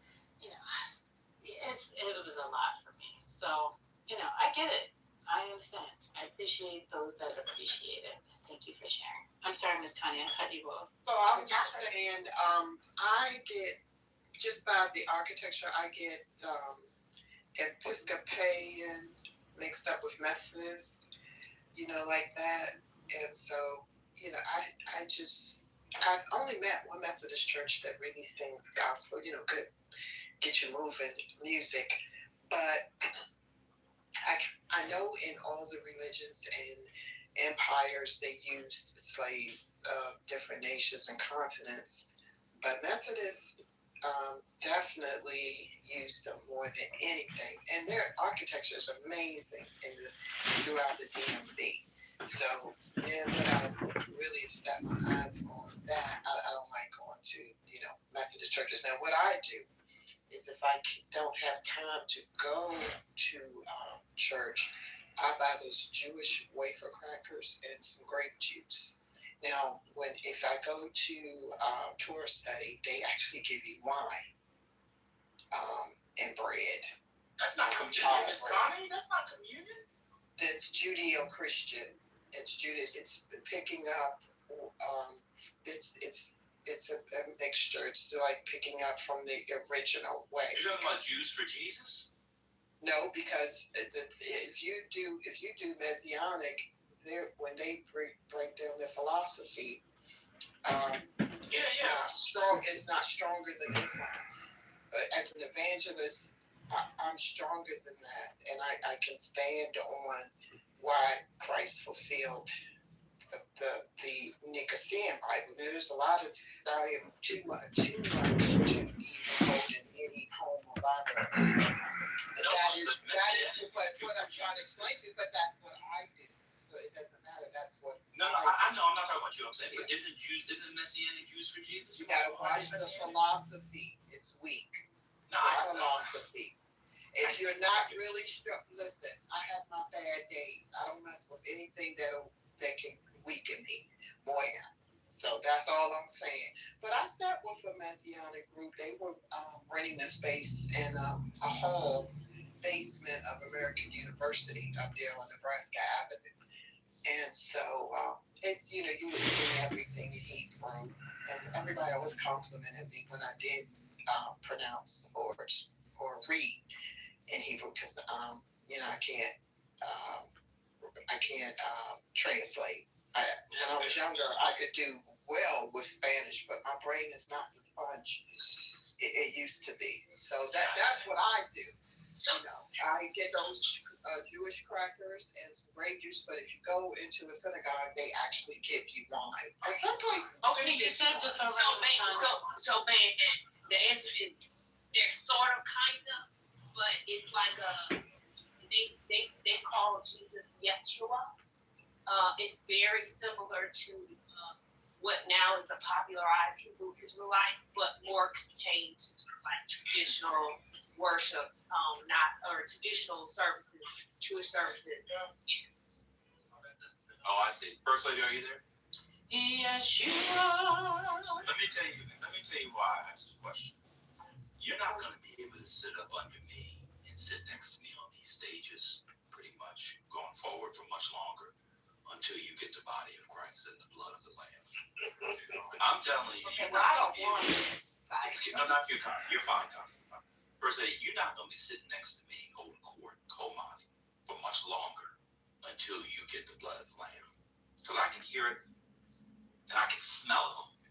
was a lot for me. So I get it. I understand. I appreciate those that appreciate it. Thank you for sharing. I'm sorry, Miss Connie, I cut you off. So I was just saying, I get just by the architecture, I get Episcopalian mixed up with Methodist, like that. And so, I've only met one Methodist church that really sings gospel, good, get you moving music. But I know in all the religions and empires, they used slaves of different nations and continents. But Methodists, definitely use them more than anything. And their architecture is amazing throughout the DMV. So, yeah, but I really have set my eyes on that. I don't like going to, Methodist churches. Now, what I do is if I don't have time to go to church, I buy those Jewish wafer crackers and some grape juice. Now, if I go to tour study, they actually give you wine and bread. That's not communion, Miss Connie. That's not communion. It's Judeo-Christian. It's Judaism. It's picking up. It's a mixture. It's like picking up from the original way. You're talking about Jews for Jesus? No, because if you do Messianic, when they break down their philosophy, it's not stronger than Islam. As an evangelist, I'm stronger than that, and I can stand on why Christ fulfilled the Nicodean Bible. There's a lot of I am too much to even hold in any home or Bible. That is what I'm trying to explain to you, but that's what I do. So it doesn't matter. That's what. No, I know. I'm not talking about you. I'm saying, but isn't Messianic Jews for Jesus? You gotta watch the philosophy. It's weak. No, philosophy. If you're not really listen, I have my bad days. I don't mess with anything that can weaken me. Boy, so that's all I'm saying. But I sat with a Messianic group. They were renting a space in a hall basement of American University up there on Nebraska Avenue. And so it's, you would see everything in Hebrew. And everybody always complimented me when I did pronounce or read in Hebrew because, I can't translate. When I was younger, I could do well with Spanish, but my brain is not the sponge it used to be. So that's what I do. So I get those Jewish crackers and some grape juice, but if you go into a synagogue, they actually give you wine. And some places. Okay, you said this already. So, man, the answer is they're sort of, kind of, but it's like they call Jesus Yeshua. It's very similar to what now is the popularized Hebrew Israelite, but more contained to like traditional worship, traditional services, Jewish services. Oh, I see. First Lady, are you there? Yeshua. Let me tell you why I asked the question. You're not going to be able to sit up under me and sit next to me on these stages pretty much going forward for much longer until you get the body of Christ and the blood of the Lamb. I'm telling you. Okay, well, I don't want it. No, not you, Connie. You're fine, Connie. First Lady, you're not going to be sitting next to me holding court, co-modding for much longer until you get the blood of the Lamb. Because I can hear it and I can smell it.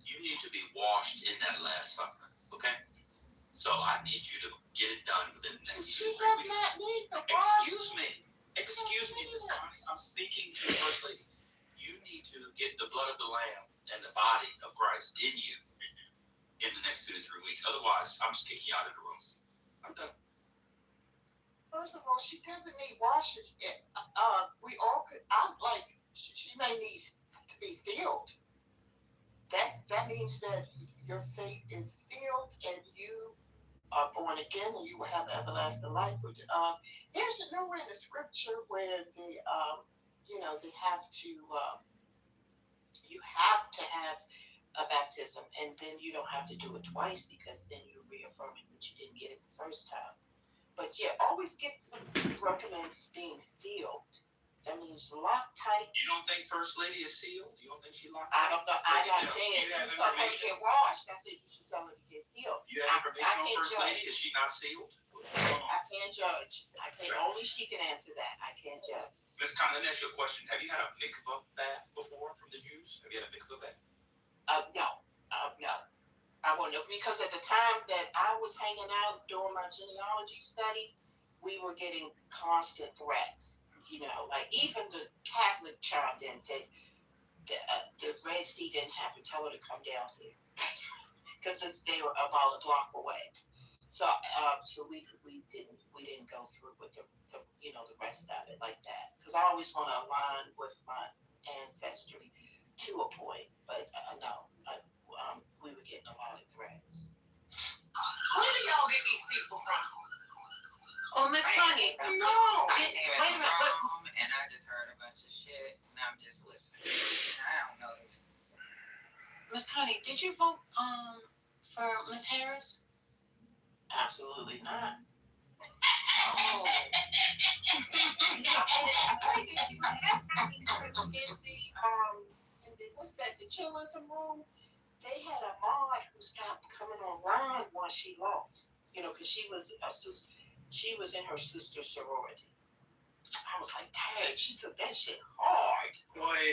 You need to be washed in that Last Supper, okay? So I need you to get it done within the next 2 weeks. Not need the wash. Excuse me, Miss Connie. I'm speaking to the First Lady. You need to get the blood of the Lamb and the body of Christ in you in the next 2 to 3 weeks. Otherwise, I'm just kicking you out of the room. I'm done. First of all, she doesn't need washing. We all could. She may need to be sealed. That means that your faith is sealed and you are born again and you will have everlasting life. There's nowhere in the scripture where they have to. You have to have a baptism, and then you don't have to do it twice because then you're reaffirming that you didn't get it the first time. But yeah, always recommends being sealed. That means locked tight. You don't think First Lady is sealed? You don't think she locked I don't know. I'm not saying you have you're supposed to get washed. I said you should tell her to get sealed. You have information on First Lady? Is she not sealed? I can't judge. Only she can answer that. I can't judge. Ms. Connie, let me ask you a question. Have you had a mikvah bath before from the Jews? Have you had a mikvah bath? No. I won't know because at the time that I was hanging out doing my genealogy study, we were getting constant threats. Like even the Catholic chimed in and said the Red Sea didn't happen. Tell her to come down here. because they were about a block away. So we didn't go through with the the rest of it like that, because I always want to align with my ancestry to a point, but no, we were getting a lot of threats. Where do y'all get these people from? Oh, Miss Connie. No. Wait a minute. And I just heard a bunch of shit, and I'm just listening. And I don't know this. Miss Connie, did you vote for Miss Harris? Absolutely not. Oh. The chillism room, they had a mod who stopped coming online once she lost. Because she was in her sister's sorority. I was like, dang, she took that shit hard. Boy,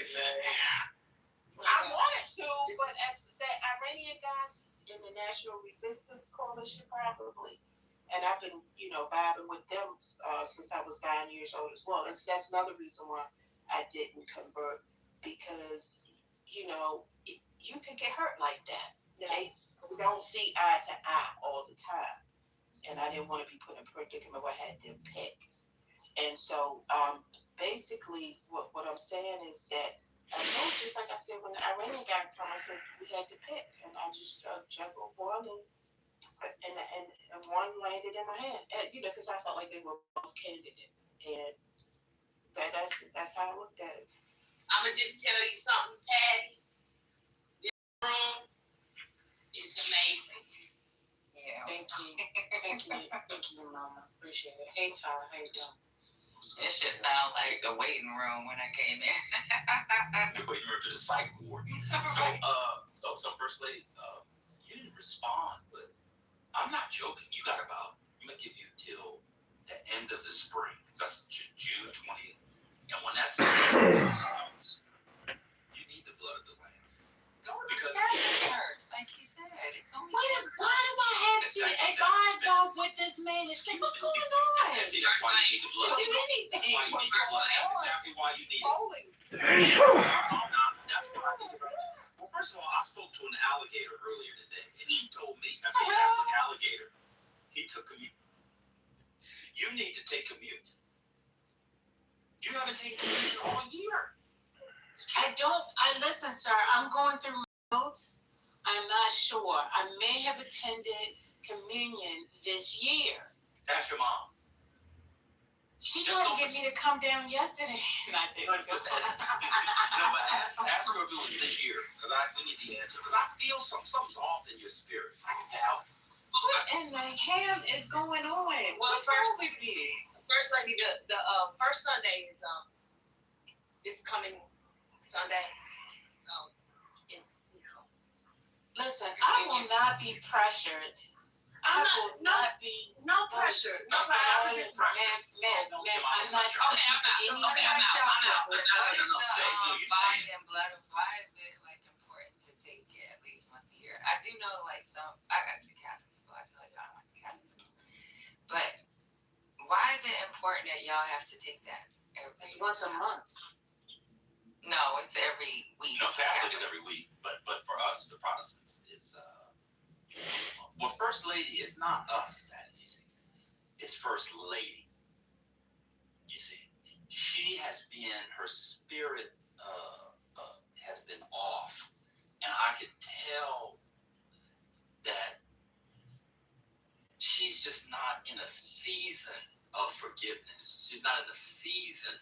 I wanted to, but as that Iranian guy in the National Resistance Coalition, probably. And I've been, vibing with them since I was 9 years old as well. That's another reason why I didn't convert, because, you can get hurt like that. Yeah. They don't see eye to eye all the time. And I didn't want to be put in a predicament where I had to pick. And so basically what I'm saying is that I know, just like I said, when the Iranian guy came, I said we had to pick. And I just juggled one and one landed in my hand. And, because I felt like they were both candidates. And that's how I looked at it. I'm going to just tell you something, Patty. This room is amazing. Yeah. Thank you, Mama. Appreciate it. Hey, Tyler, how you doing? It should sound like the waiting room when I came in. The waiting room to the psych ward. So First Lady, you didn't respond, but I'm not joking. You got I'm gonna give you till the end of the spring. That's June 20th. And when that's you need the blood of the lamb. Because like he said, it's only. Why do I have to advise with this man? It's like, what's going on? See, that's why you need the blood. That's why you need the blood. That's exactly why you need it. That's why I need it. Well, first of all, I spoke to an alligator earlier today, and he told me, that's a Catholic alligator, he took communion. You need to take communion. You haven't taken communion all year. Listen, sir, I'm going through my notes. I'm not sure. I may have attended communion this year. Ask your mom. She tried to get me to come down yesterday. And I didn't. No, but ask her if it was this year, because we need the answer. Because I feel something's off in your spirit. I can tell. What in the hell is going on? What's wrong with you? First Lady, the first Sunday is this coming Sunday. So it's Listen, I will not be pressured. I will not be. No pressure. No pressure. Ma'am, I'm not Okay, I'm out. Body and blood of why is it important to take it at least once a year? I do know I got to Catholic school. I told you I went to Catholic school. But why is it important that y'all have to take that? It's once a month. No, it's every week. No, Catholic is every week, but for us, the Protestants, it's well, First Lady is not us, Patty. It's First Lady. You see, she has been, her spirit has been off, and I can tell that she's just not in a season of forgiveness. She's not in a season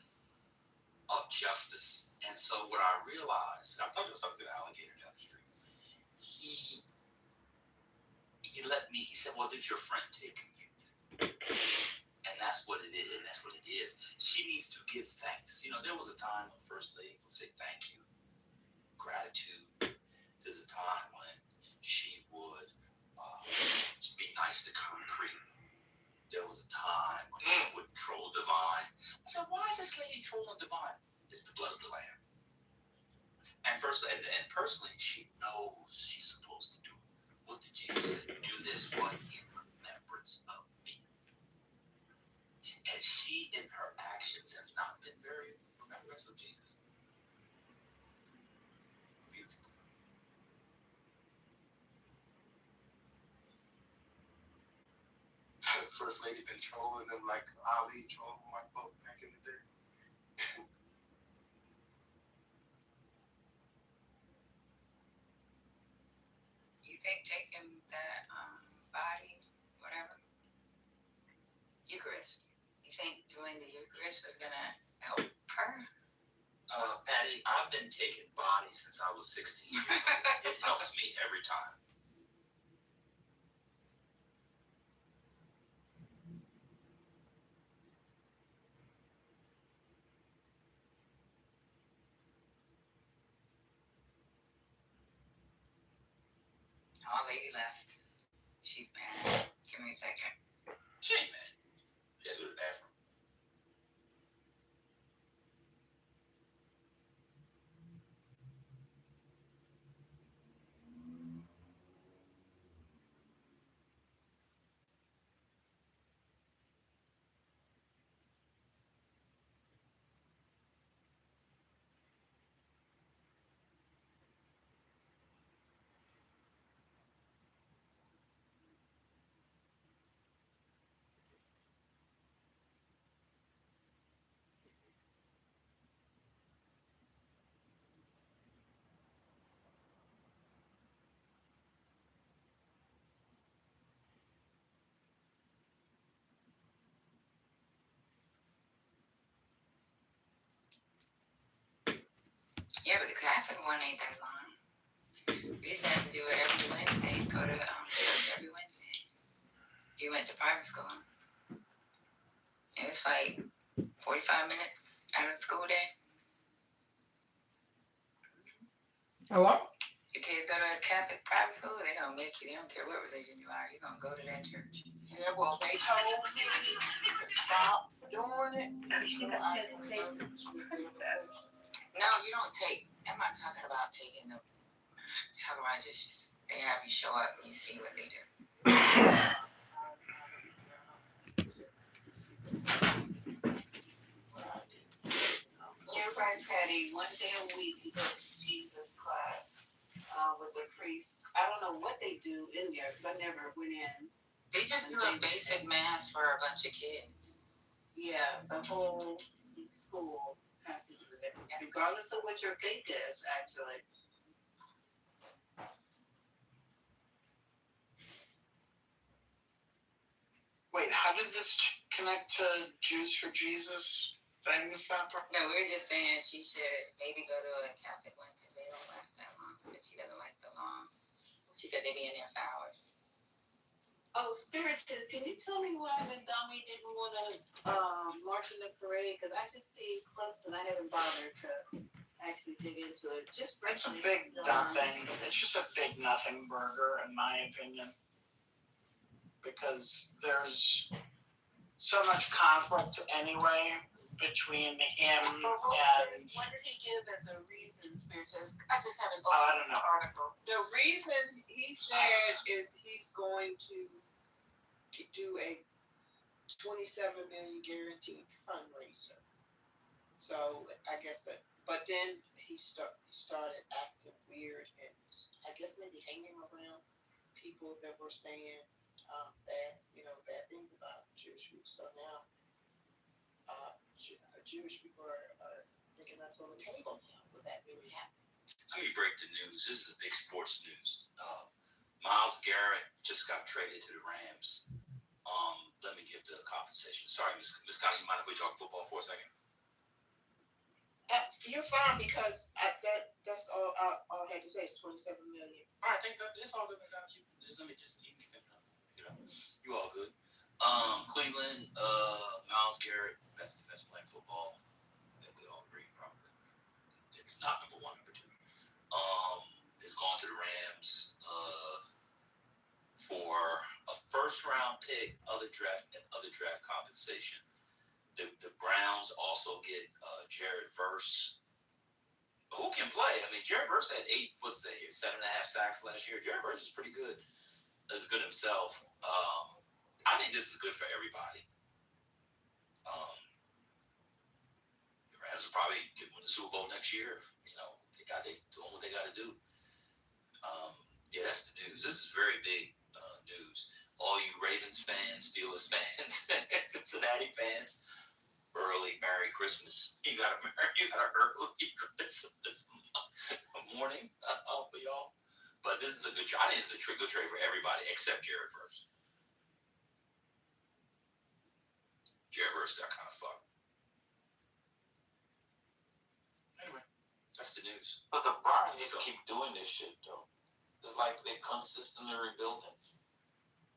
of justice. And so what I realized, I told you something to the alligator down the street. He let me, he said, well, did your friend take communion? And that's what it is. And that's what it is. She needs to give thanks. There was a time when First Lady would say thank you, gratitude. There's a time when she would just be nice to concrete. There was a time when she wouldn't troll Divine. I said, why is this lady trolling Divine? It's the blood of the lamb. And personally, she knows she's supposed to do it. What did Jesus say? Do this one in remembrance of me. And she, in her actions, have not been very remembrance of Jesus. Beautiful. first lady been trolling them like Ali trolling white folk back in the day? You think taking that body, whatever, Eucharist, you think doing the Eucharist was gonna help her? Patty, I've been taking bodies since I was 16 years old. It helps me every time. Our lady left. She's mad. Give me a second. She ain't mad. She had to go to the bathroom. Yeah, but the Catholic one ain't that long. We used to have to do it every Wednesday. Go to church every Wednesday. You went to private school. It was like 45 minutes out of the school day. Hello? Your kids go to a Catholic private school, they gonna make you. They don't care what religion you are. You're gonna go to that church. Yeah, well, they told me to stop doing it. So I No, you don't take. I'm not talking about taking them. I'm talking about just they have you show up and you see what they do. You're right, Patty. One day a week you go to Jesus class with the priest. I don't know what they do in there because I never went in. They just do a basic mass for a bunch of kids. Yeah, the whole school has to do it, regardless of what your faith is, actually. Wait, how did this connect to Jews for Jesus? Did I miss that part? No, we were just saying she should maybe go to a Catholic one because they don't last that long. If she doesn't like the long, she said they be in there for hours. Oh, Spiritist, can you tell me why the dummy didn't want to march in the parade? Because I just see clips and I haven't bothered to actually dig into it. Just It's a big nothing. It's just a big nothing burger, in my opinion. Because there's so much conflict anyway between him and. What did he give as a reason, Spiritist? I just haven't I opened don't know. the article. The reason he said is he's going to do a 27 million guaranteed fundraiser. So I guess that, but then he started acting weird and I guess maybe hanging around people that were saying bad things about Jewish people. So now Jewish people are thinking that's on the table now. Will that really happen? Let me break the news. This is big sports news. Myles Garrett just got traded to the Rams. Let me give the compensation. Sorry, Miss Connie, you mind if we talk football for a second? You're fine because that's all I had to say is 27 million. All right, I think that's all that I got. Let me just you know, you all good. Cleveland, Myles Garrett, best defensive player in football. I think we all agree, probably. It's not number one, number two. Is going to the Rams for a first round pick, other draft compensation. The Browns also get Jared Verse, who can play. I mean, Jared Verse had 7.5 sacks last year. Jared Verse is pretty good. Is good himself. I think this is good for everybody. The Rams will probably win the Super Bowl next year. You know, they doing what they got to do. Yeah, that's the news. This is very big news. all you Ravens fans, Steelers fans, Cincinnati fans, early Merry Christmas. You got a early Christmas morning for y'all. But this is a good trade. I think this is a good trade for everybody except Jared Verse. Jared Verse got kind of fucked. Anyway, that's the news. But the Browns just keep doing this shit, though. It's like they're consistently rebuilding.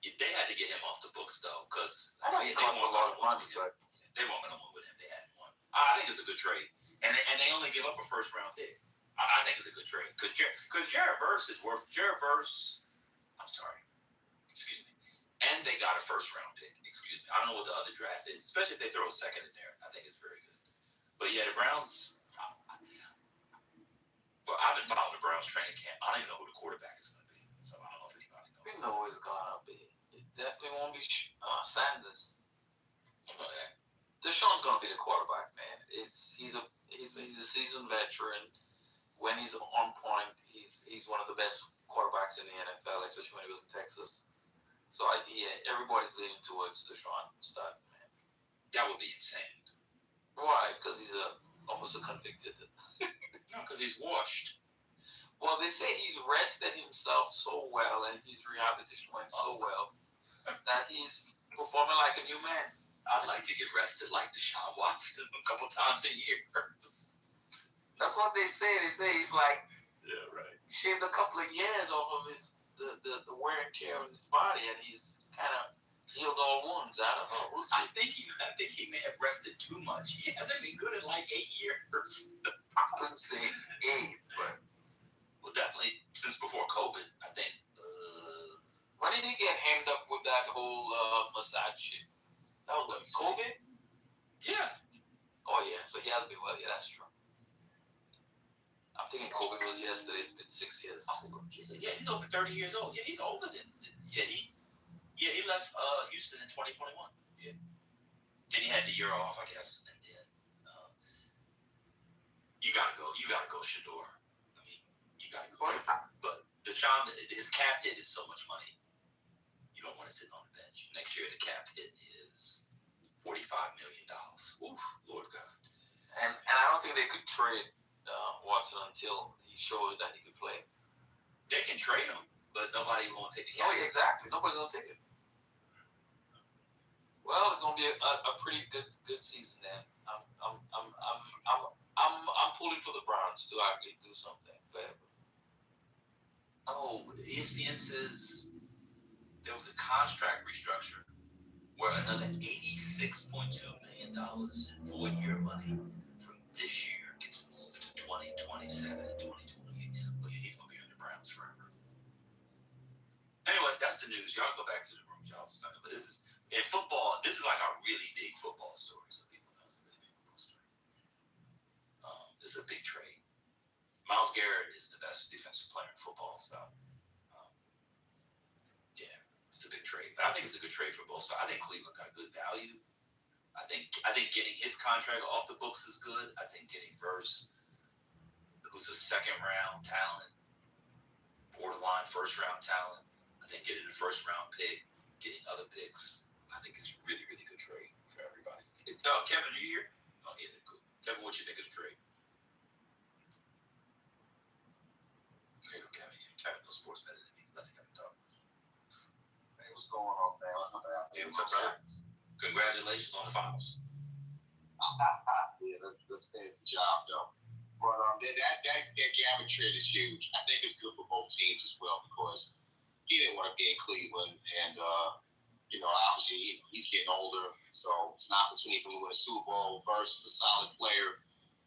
They had to get him off the books, though, because I know he cost a lot of money, but they weren't going to win with him. They had one. I think it's a good trade. And they only give up a first-round pick. I think it's a good trade because Jared Verse is worth I'm sorry, excuse me, and they got a first round pick. Excuse me, I don't know what the other draft is, especially if they throw a second in there. I think it's very good. But yeah, the Browns. Well, I've been following the Browns training camp. I don't even know who the quarterback is going to be, so I don't know if anybody knows. we know it's gonna be. It definitely won't be Sanders. I know that. Deshaun's gonna be the quarterback, man. He's a seasoned veteran. When he's on point, he's one of the best quarterbacks in the NFL, especially when he was in Texas. So everybody's leaning towards Deshaun starting, man. That would be insane. Why? Because he's almost a convicted. No, because he's washed. Well, they say he's rested himself so well and he's rehabilitation went so well that he's performing like a new man. I'd like to get rested like Deshaun Watson a couple times a year. That's what they say. They say he's like, yeah, right. Shaved a couple of years off of the wear and tear on his body, and he's kind of healed all wounds. I don't know. We'll see. I think he may have rested too much. He hasn't been good in like 8 years. I couldn't say 8, but definitely since before COVID. I think. When did he get hanged up with that whole massage shit? That was COVID. Yeah. Oh yeah, so he hasn't been well. Yeah, that's true. I'm thinking COVID was yesterday. It's been 6 years. He's over 30 years old. Yeah, he's older than. He left Houston in 2021. Yeah. Then he had the year off, I guess, and then you gotta go, Shador. I mean, you gotta go. But Deshaun, his cap hit is so much money. You don't want to sit on the bench. Next year, the cap hit is $45 million. Oof, Lord God. And I don't think they could trade Watson until he showed that he could play. They can trade him, but nobody won't take the cap. Oh, yeah, exactly. Nobody's gonna take it. Well, it's gonna be a pretty good season then. I'm pulling for the Browns to actually do something. But ESPN says there was a contract restructure where another $86.2 million in 4-year money from this year gets moved to 2027 and 2028. Well, yeah, he's gonna be on the Browns forever. Anyway, that's the news. Y'all go back to the room, y'all. But this is in football. This is like a really big football story. So people know it's a really big football story. It's a big trade. Myles Garrett is the best defensive player in football. So, yeah, it's a big trade. But I think it's a good trade for both sides. I think Cleveland got good value. I think getting his contract off the books is good. I think getting Verse, who's a second-round talent, borderline first-round talent. I think getting a first-round pick, getting other picks. I think it's a really, really good trade for everybody. Kevin, are you here? Oh, yeah, cool. Kevin, what you think of the trade? Here you go, Kevin. Kevin knows sports better than me. Let's get him talk. Hey, what's going on, man? What's up, man? Hey, what's up, brother? Congratulations on the finals. Yeah, let's finish the job, though. But that Garrett trade is huge. I think it's good for both teams as well because he didn't want to be in Cleveland, and obviously he's getting older, so it's an opportunity for him to win a Super Bowl versus a solid player.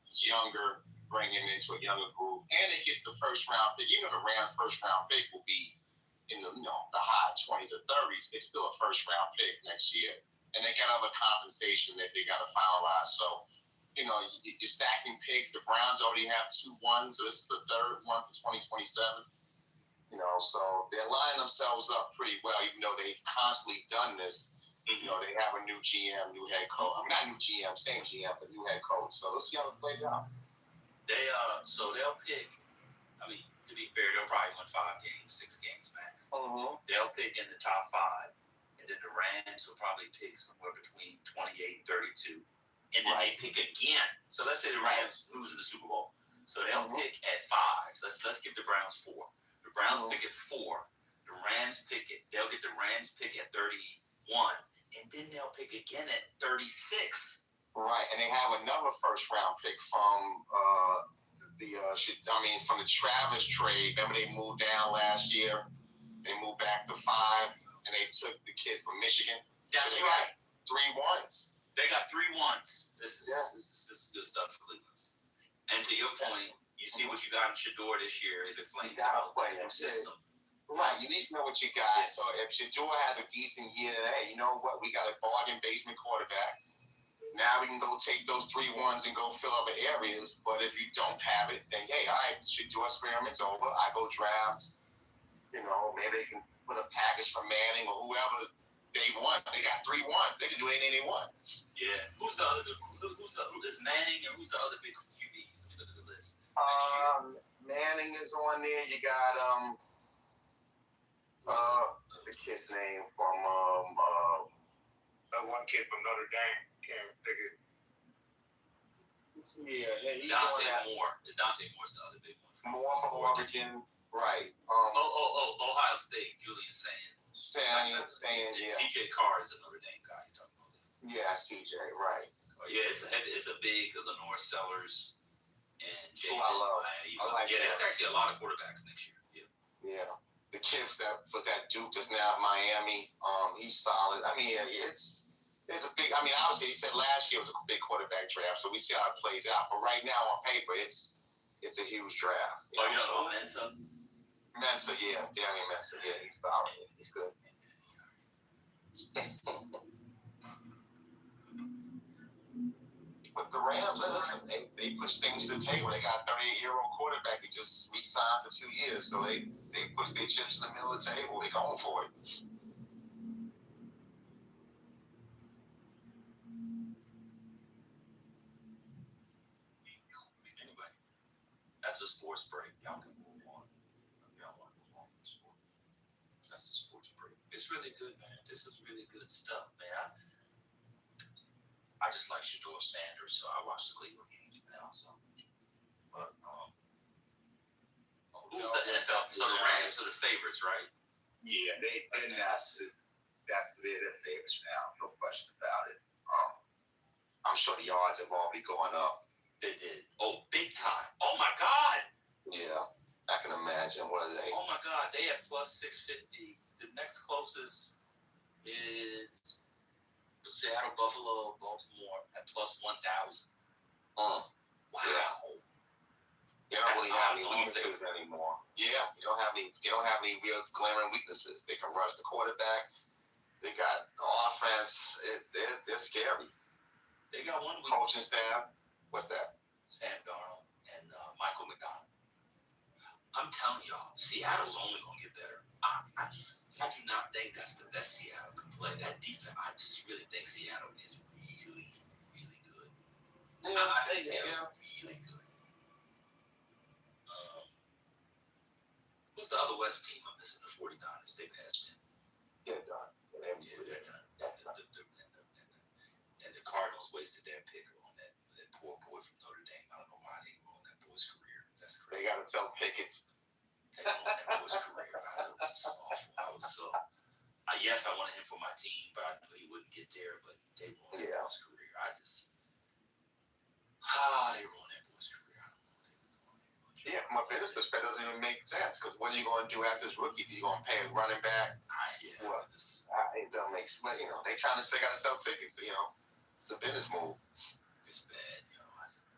He's younger, bring him into a younger group, and they get the first round pick. Even if the Rams' first round pick will be in the high 20s or 30s, it's still a first round pick next year, and they got other compensation that they got to finalize. So, you're stacking picks. The Browns already have 2 1s, so this is the third one for 2027. So they're lining themselves up pretty well, even though they've constantly done this. They have a new GM, new head coach. I mean, not new GM, same GM, but new head coach. So let's see how it plays out. They'll pick. I mean, to be fair, they'll probably win 5 games, 6 games max. Mm-hmm. They'll pick in the top 5 then the Rams will probably pick somewhere between 28 and 32. And then they pick again. So let's say the Rams lose in the Super Bowl. So they'll pick at 5. Let's give the Browns 4. The Browns pick at 4. The Rams pick it. They'll get the Rams pick at 31, and then they'll pick again at 36. Right, and they have another first round pick from from the Travis trade. Remember they moved down last year. They moved back to 5, and they took the kid from Michigan. That's so right. 3 1s. They got 3 1s. This is good stuff for Cleveland. And to your point, you see what you got in Shador this year. If it flames out, play the system. Right, you need to know what you got. So if Shador has a decent year, hey, you know what? We got a bargain basement quarterback. Now we can go take those 3 1s and go fill other areas. But if you don't have it, then hey, all right, Shador experiment's over. I go draft. You know, maybe they can put a package for Manning or whoever they want. They got 3 1s. They can do anything they want. Yeah. Who's the other? Is Manning and who's the other big QBs? Let me look at the list. Manning is on there. You got what's the kid's name from one kid from Notre Dame. Can't figure. Yeah, he's Dante on that. Moore. Dante Moore's the other big one. Moore from Oregon. Right. Ohio State. Julian Saying, and yeah. CJ Carr is the Notre Dame guy you're talking about. Yeah, CJ, right. Yeah, it's a big Lenore Sellers and Jay. I like yeah, that. there's actually a lot of quarterbacks next year. Yeah. The kid that was at Duke is now at Miami. He's solid. I mean, it's a big. I mean, obviously, he said last year was a big quarterback draft, so we see how it plays out. But right now, on paper, it's a huge draft. You know Mensa? Mensa, yeah, Daniel Mensa, yeah, he's solid. He's good. But the Rams, listen, they push things to the table. They got a 38-year-old quarterback. He just re-signed for 2 years, so they push their chips in the middle of the table. They're going for it. Anyway, that's a sports break. Y'all can move on. Y'all want to move on from sport. That's the sports break. It's really good, man. This is really good stuff, man. I just like Shador Sanders, so I watch the Cleveland games now. So, but the NFL, so the Rams are the favorites, right? Yeah, that's their favorites now, no question about it. I'm sure the yards have all been going up. They did. Oh, big time. Oh my God. Yeah, I can imagine. What are they? Oh my God, they have plus 650. The next closest is Seattle, Buffalo, Baltimore at plus 1,000. Wow. They don't really have any weaknesses anymore. Yeah, they don't have any real glaring weaknesses. They can rush the quarterback. They got the offense. They're scary. They got one weakness. Coaching staff. What's that? Sam Darnold and Michael McDonald. I'm telling y'all, Seattle's only gonna get better. I do not think that's the best Seattle can play. That defense, I just really think Seattle is really, really good. Yeah, I think Seattle's really good. Who's the other West team I'm missing? The 49ers. They passed him. They're done. They're done. And the Cardinals wasted their pick on that poor boy from Notre Dame. I don't know why they ruined that boy's career. That's crazy. They got to sell tickets. They ruined that boy's career. It was just awful. Yes, I wanted him for my team, but I knew he wouldn't get there. But they ruined that boy's career. They ruined that boy's career. I don't know what they were doing. Yeah, from a business perspective, it doesn't even make sense. Because what are you going to do after this rookie? Are you going to pay a running back? It doesn't make sense. They trying to say got to sell tickets. It's a business move. It's bad, That's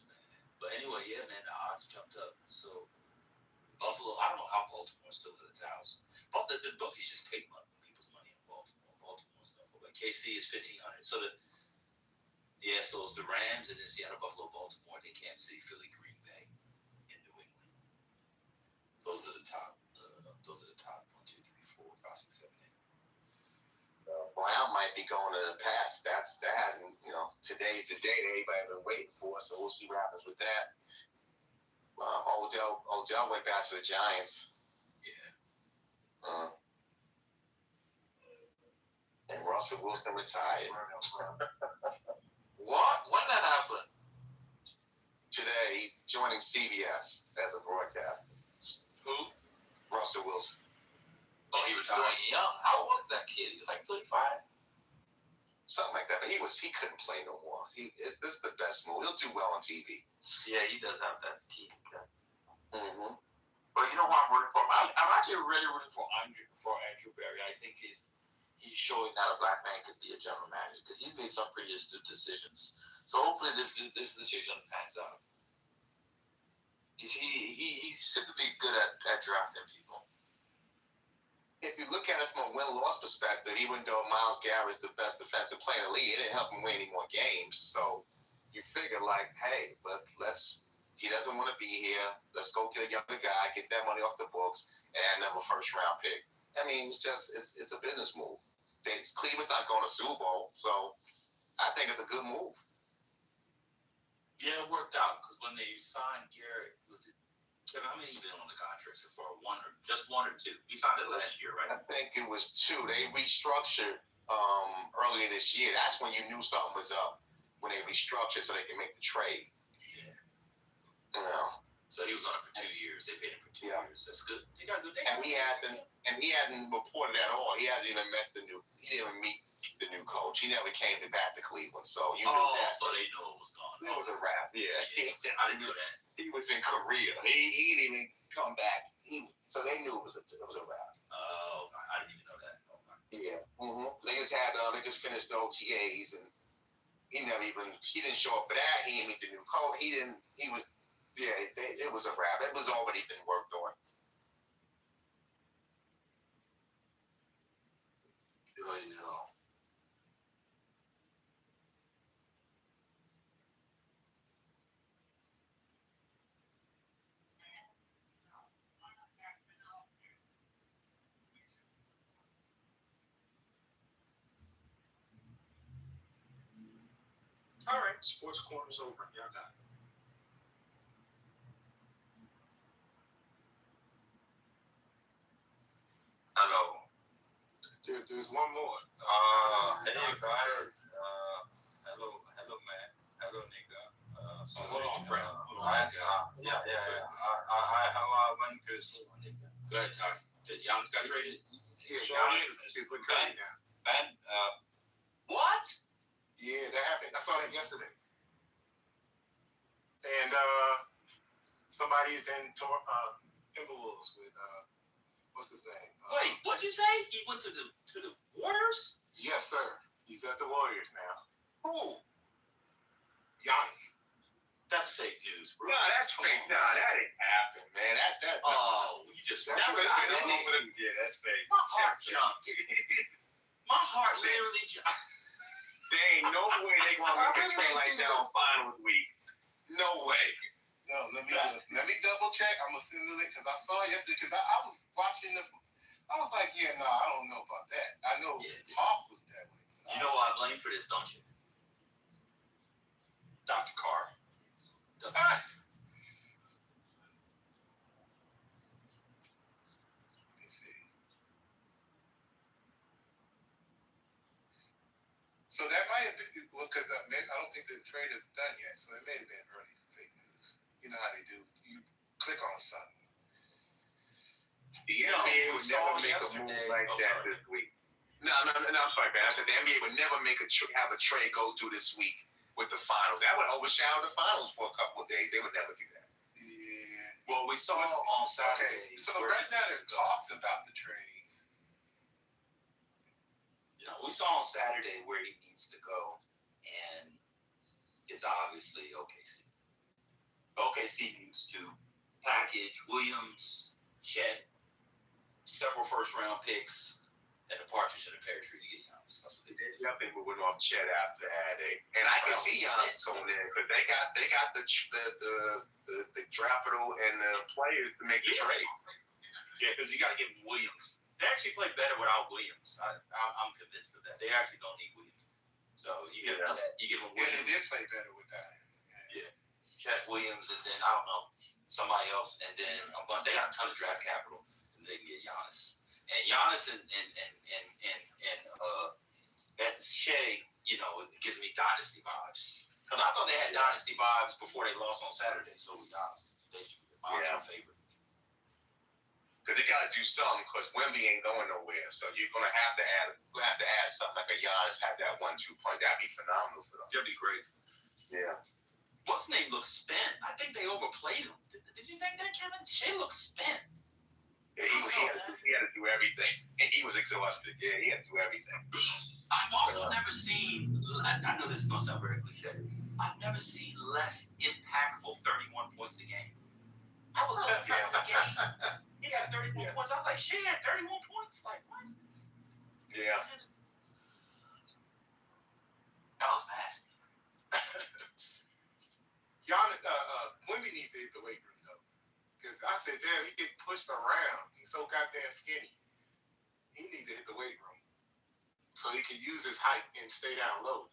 bad. But anyway, yeah, man, the odds jumped up. So Buffalo, I don't know how Baltimore's still at its house. But the bookies just take people's money in Baltimore. Baltimore's no but KC is 1,500. So so it's the Rams and then Seattle, Buffalo, Baltimore. They can't see Philly, Green Bay, in New England. Those are the top. 1, 2, 3, 4, 5, 6, 7, 8. Brown might be going to the Pats. That hasn't. Today's the day that everybody's been waiting for. So we'll see what happens with that. Odell went back to the Giants. Yeah. Russell Wilson retired. What? When that happened? Today, he's joining CBS as a broadcaster. Who? Russell Wilson. Oh, he Doing retired. young. How old is that kid? He's like 35. Something like that. But he couldn't play no more. This is the best move. He'll do well on TV. Yeah, he does have that key. Mm-hmm. But you know who I'm rooting for? I'm actually really rooting for Andrew Berry. I think he's showing that a black man can be a general manager because he's made some pretty astute decisions. So hopefully this decision pans out. He seems to be good at drafting people. If you look at it from a win-loss perspective, even though Myles Garrett is the best defensive player in the league, it didn't help him win any more games. So you figure like, hey, he doesn't want to be here. Let's go get a younger guy, get that money off the books, and add another first-round pick. I mean, it's a business move. Cleveland's not going to Super Bowl, so I think it's a good move. Yeah, it worked out because when they signed Garrett, Kevin, how many he been on the contract so far? Just one or two? He signed it last year, right? I think it was 2. They restructured earlier this year. That's when you knew something was up, when they restructured so they can make the trade. Yeah. You know. So he was on it for 2 years. They paid him for 2 years. That's good. They got good. And he hadn't reported at all. He hasn't even he didn't even meet the new coach. He never came back to Cleveland. So you knew that. So they knew it was gone. It was a wrap. Yeah. I didn't know that. He was in Korea. He didn't even come back. So they knew it was a wrap. Oh, I didn't even know that. Yeah. Mm-hmm. They just finished the OTAs, and he didn't show up for that. He didn't meet the new coach. It was a wrap. It was already been worked on. All right, sports corner's over. Y'all got it. Hello. There's one more. Hey guys. Hello man. Hello nigga. Hold on, Brad. How are one Chris? Go ahead, Ty. Did Giannis got traded? Yeah, Giannis is with Curry now. Ben, What? Yeah, that happened. I saw that yesterday. And somebody's in Timberwolves with what's his name? Wait, what'd you say? He went to the Warriors? Yes, sir. He's at the Warriors now. Who? Giannis. That's fake news, bro. No, that's fake. No, that didn't happen, man. You just That's never. Yeah, that's fake. My heart jumped. My heart literally jumped. There ain't no way they gonna make a trade like that on finals week. No way. No, let me double check. I'm gonna send the link because I saw it yesterday. Because I was watching I was like, yeah, no, I don't know about that. I know talk was that way. You know who I blame for this, don't you? Dr. Carr. So that might have been because I don't think the trade is done yet. So it may have been early fake news. You know how they do. You click on something. The NBA would never make a move like that this week. No, I'm sorry, man. I said the NBA would never have a trade go through this week with the finals. That would overshadow the finals for a couple of days. They would never do that. Yeah. Well, we saw on Saturday. Okay, so right now there's talks about the trades. We saw on Saturday where he needs to go, and it's obviously OKC. OKC needs to package Williams, Chet, several first-round picks, and a partridge in a pear tree to get Giannis. That's what they did. Definitely moving off Chet after that. And I can see Giannis on there because they got the capital and the players to make the trade. Yeah, because you got to give them Williams. They actually play better without Williams. I'm convinced of that. They actually don't need Williams. So you give them Chet, you give them Williams. Yeah, they did play better with that. Yeah. Chet Williams, and then, I don't know, somebody else. And then they got a ton of draft capital, and they can get Giannis. And Giannis and And Shea, you know, it gives me dynasty vibes. Because I thought they had dynasty vibes before they lost on Saturday. So we honest, they should be my favorite. Because they got to do something because Wemby ain't going nowhere. So you're going to have to add something like a Giannis have that 1-2 punch. That'd be phenomenal for them. That'd be great. Yeah. What's his name looks spent? I think they overplayed him. Did you think that, Kevin? Shea looks spent. Yeah, he had to do everything. He was exhausted. Yeah, he had to do everything. I've also never seen, I know this is going to sound very cliche, I've never seen less impactful 31 points a game. I was looking at the game. He got 31 points. I was like, shit, 31 points? Like, what? Yeah. That was nasty. Wemby needs to hit the weight room, though. Because I said, damn, he get pushed around. He's so goddamn skinny. He need to hit the weight room so he can use his height and stay down low.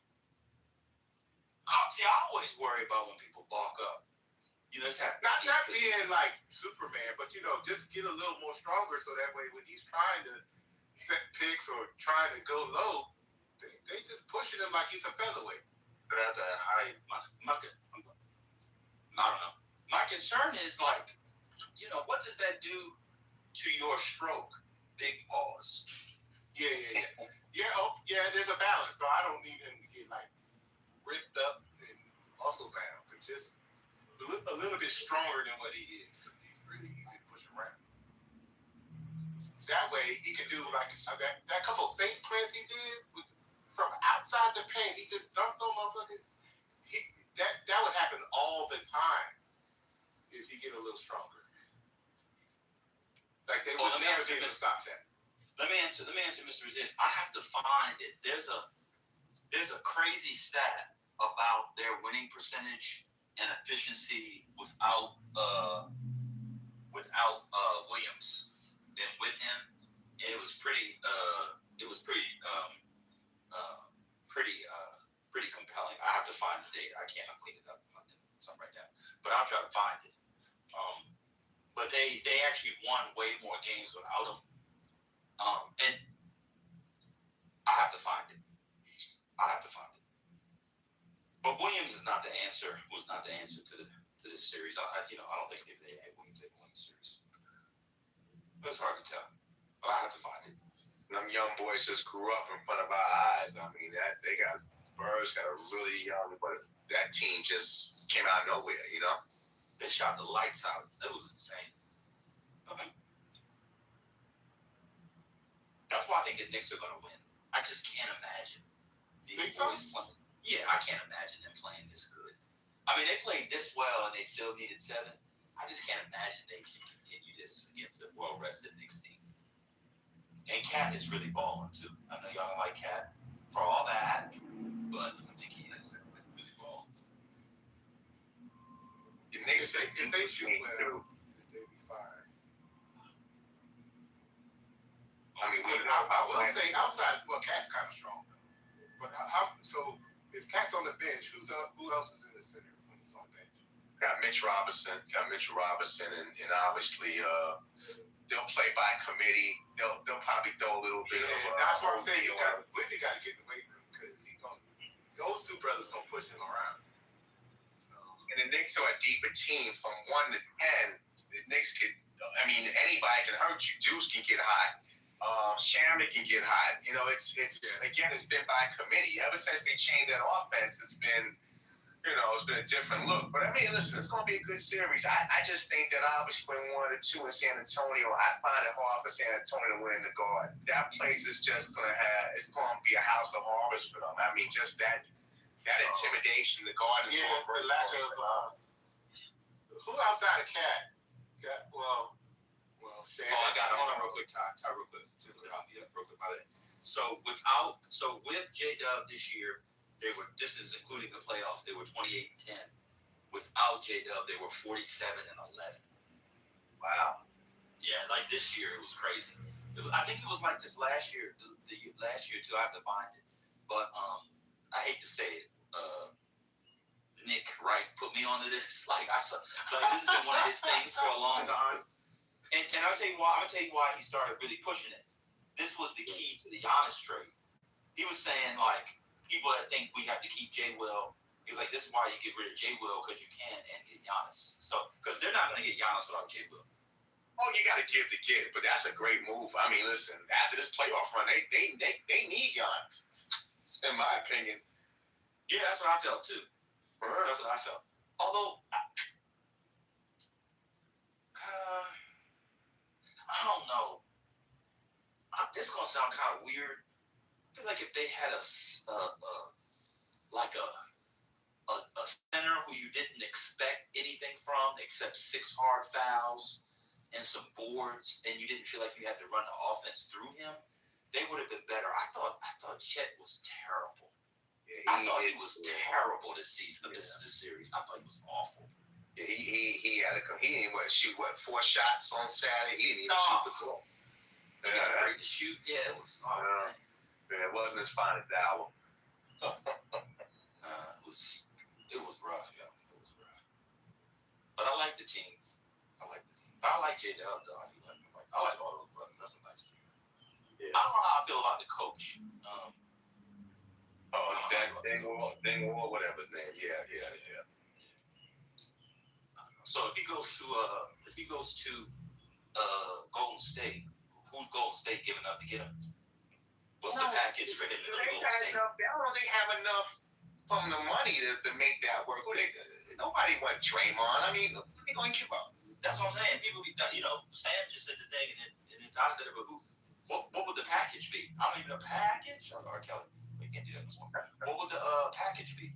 See, I always worry about when people bulk up. You know, it's not being like Superman, but you know, just get a little more stronger so that way when he's trying to set picks or trying to go low, they just pushing him like he's a featherweight. But at the height, I don't know. My concern is like, you know, what does that do to your stroke? Big pause. Yeah. There's a balance, so I don't need him to get like ripped up and muscle bound, but just a little bit stronger than what he is, because he's really easy to push around. That way, he can do like that couple of face plants he did from outside the paint. He just dunked on motherfuckers. That would happen all the time if he get a little stronger. Like they would never be able to stop that. Let me answer, Mr. Resist. I have to find it. There's a crazy stat about their winning percentage and efficiency without Williams and with him. And it was pretty compelling. I have to find the data. I can't clean it up something right now, but I'll try to find it. But they actually won way more games without him. And I have to find it. But Williams is not the answer. Was not the answer to this series. I don't think if they had Williams, they won the series. But it's hard to tell. But I have to find it. Them young boys just grew up in front of our eyes. I mean, Spurs got a really young, but that team just came out of nowhere, you know? They shot the lights out. That was insane. That's why I think the Knicks are going to win. I just can't imagine these boys playing. Yeah, I can't imagine them playing this good. I mean, they played this well and they still needed 7. I just can't imagine they can continue this against a well-rested Knicks team. And Cat is really balling, too. I know y'all don't like Cat for all that, but I think he is really balling. The Knicks, if they shoot well, they'll be fine. I mean, I would say outside, well, Cat's kind of strong, though. But so if Cat's on the bench, who else is in the center when he's on the bench? Got Mitch Robinson, and obviously they'll play by committee. They'll probably throw a little bit of. That's what I'm saying. Whitney got to get in the weight room because those two brothers gonna push him around. So. And the Knicks are a deeper team from 1 to 10. The Knicks anybody can hurt you. Deuce can get hot. Shamrock can get hot. You know, it's been by committee. Ever since they changed that offense, it's been a different look. But I mean, listen, it's going to be a good series. I just think that obviously when 1 or 2 in San Antonio, I find it hard for San Antonio to win in the Garden. That place is just going to be a house of horrors for them. I mean, just that intimidation, the Garden. Yeah, the lack of who outside of Cat? I got it. Hold on real quick, Ty real quick. So with J-Dub this year, this is including the playoffs, they were 28-10. Without J-Dub, they were 47-11. Wow. Yeah, like this year it was crazy. I think it was like this last year, the last year too. I have to find it. But I hate to say it, Nick Wright put me onto this. Like this has been one of his things for a long time. And I'll tell you why he started really pushing it. This was the key to the Giannis trade. he was saying like people that think we have to keep Jay Will. He was like, this is why you get rid of Jay Will because you can and get Giannis. So because they're not going to get Giannis without Jay Will. Oh, you got to give to get, but that's a great move. I mean, listen, after this playoff run, they need Giannis, in my opinion. Yeah, that's what I felt too. That's what I felt. Although, I don't know. This is gonna sound kind of weird. I feel like if they had a center who you didn't expect anything from except 6 hard fouls and some boards, and you didn't feel like you had to run the offense through him, they would have been better. I thought Chet was terrible. I thought he was terrible this season. This series. I thought he was awful. Yeah, he didn't shoot 4 shots on Saturday. He didn't even shoot the ball. He got afraid to shoot. Yeah, it was. It wasn't his finest album. It was rough, yeah. It was rough. But I like the team. I like J Dub though. I like all those brothers. That's a nice team. Yeah. I don't know how I feel about the coach. Dingwall, whatever his name. Yeah. So if he goes to Golden State, who's Golden State giving up to get him? What's the package for him to go to Golden State? I don't know if they have enough from the money to make that work. Nobody wants Draymond. I mean, what are they going to give up? That's what I'm saying. People be, Sam just said the thing, and then Todd said it, but what would the package be? I don't even know package. Or Kelly, we can't do that anymore. What would the package be?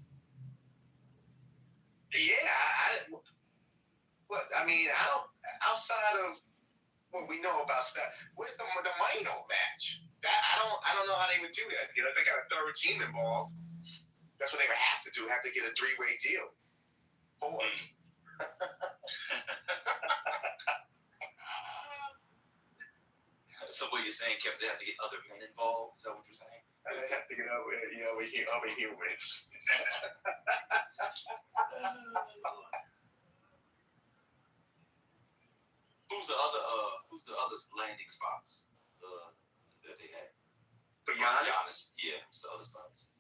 Yeah, I mean, I don't. Outside of what we know about stuff, where's the money don't match? I don't know how they would do that. If they got a third team involved, that's what they would have to do. Have to get a 3-way deal. So what you're saying, Kev, they have to get other men involved? Is that what you're saying? They have to get other humans. Who's the other landing spots that they had? For Giannis? Yeah, it's the other spots.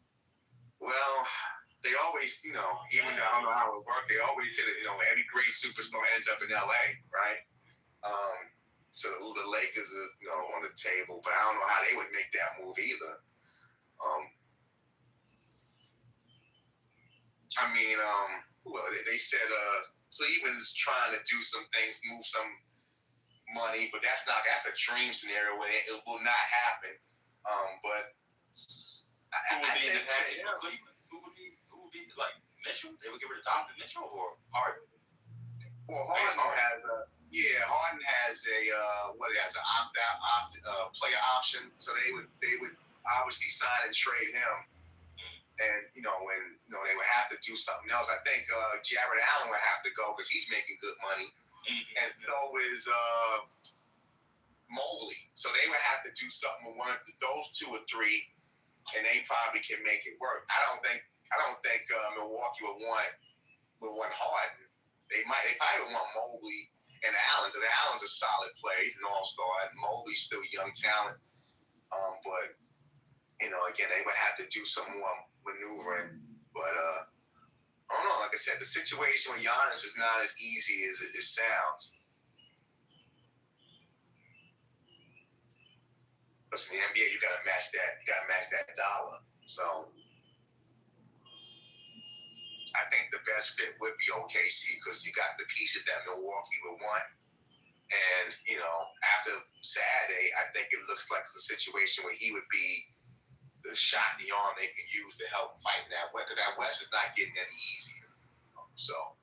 Well, they always, even though I don't know how it works, they always say that, every great superstar ends up in LA, right? So the Lakers are, on the table, but I don't know how they would make that move either. Well, they said Cleveland's trying to do some things, move some money, but that's a dream scenario where it will not happen. But who would be in the package for Cleveland? Who would be like Mitchell? They would get rid of Donovan Mitchell or Harden? Well, Harden has a player option, so they would obviously sign and trade him, and when they would have to do something else. I think Jared Allen would have to go because he's making good money, and so is Mobley. So they would have to do something with one of those 2 or 3, and they probably can make it work. I don't think Milwaukee would want Harden. They probably want Mobley and Allen, because Allen's a solid player. He's an all-star, and Mobley's still young talent. But again, they would have to do some more maneuvering. But I don't know. Like I said, the situation with Giannis is not as easy as it sounds. Because in the NBA, you gotta match that dollar. So I think the best fit would be OKC because you got the pieces that Milwaukee would want. And, after Saturday, I think it looks like it's a situation where he would be the shot in the arm they can use to help fight that West. Because that West is not getting any easier. So.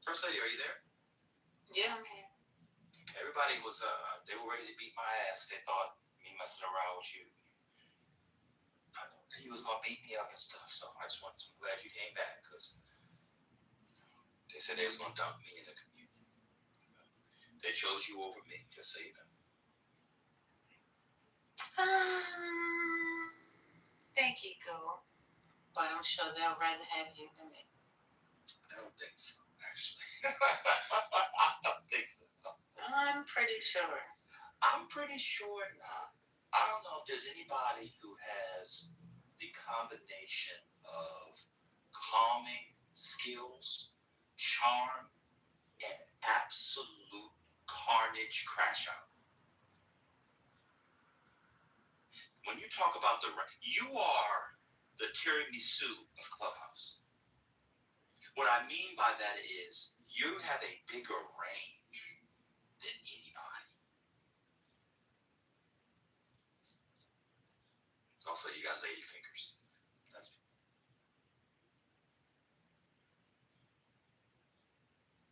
First lady, are you there? Yeah, I'm here. Everybody was, they were ready to beat my ass. They thought me messing around with you, he was gonna beat me up and stuff. So I'm glad you came back, because they said they was gonna dump me in the community. They chose you over me, just so you know. Thank you, girl. But I'm sure they'll rather have you than me. I don't think so, actually. I don't think so. I'm pretty sure. I'm pretty sure not. I don't know if there's anybody who has the combination of calming skills, charm, and absolute carnage crash out. When you talk about you are the tiramisu of Clubhouse. What I mean by that is you have a bigger range than anybody. Also, you got lady fingers. That's it.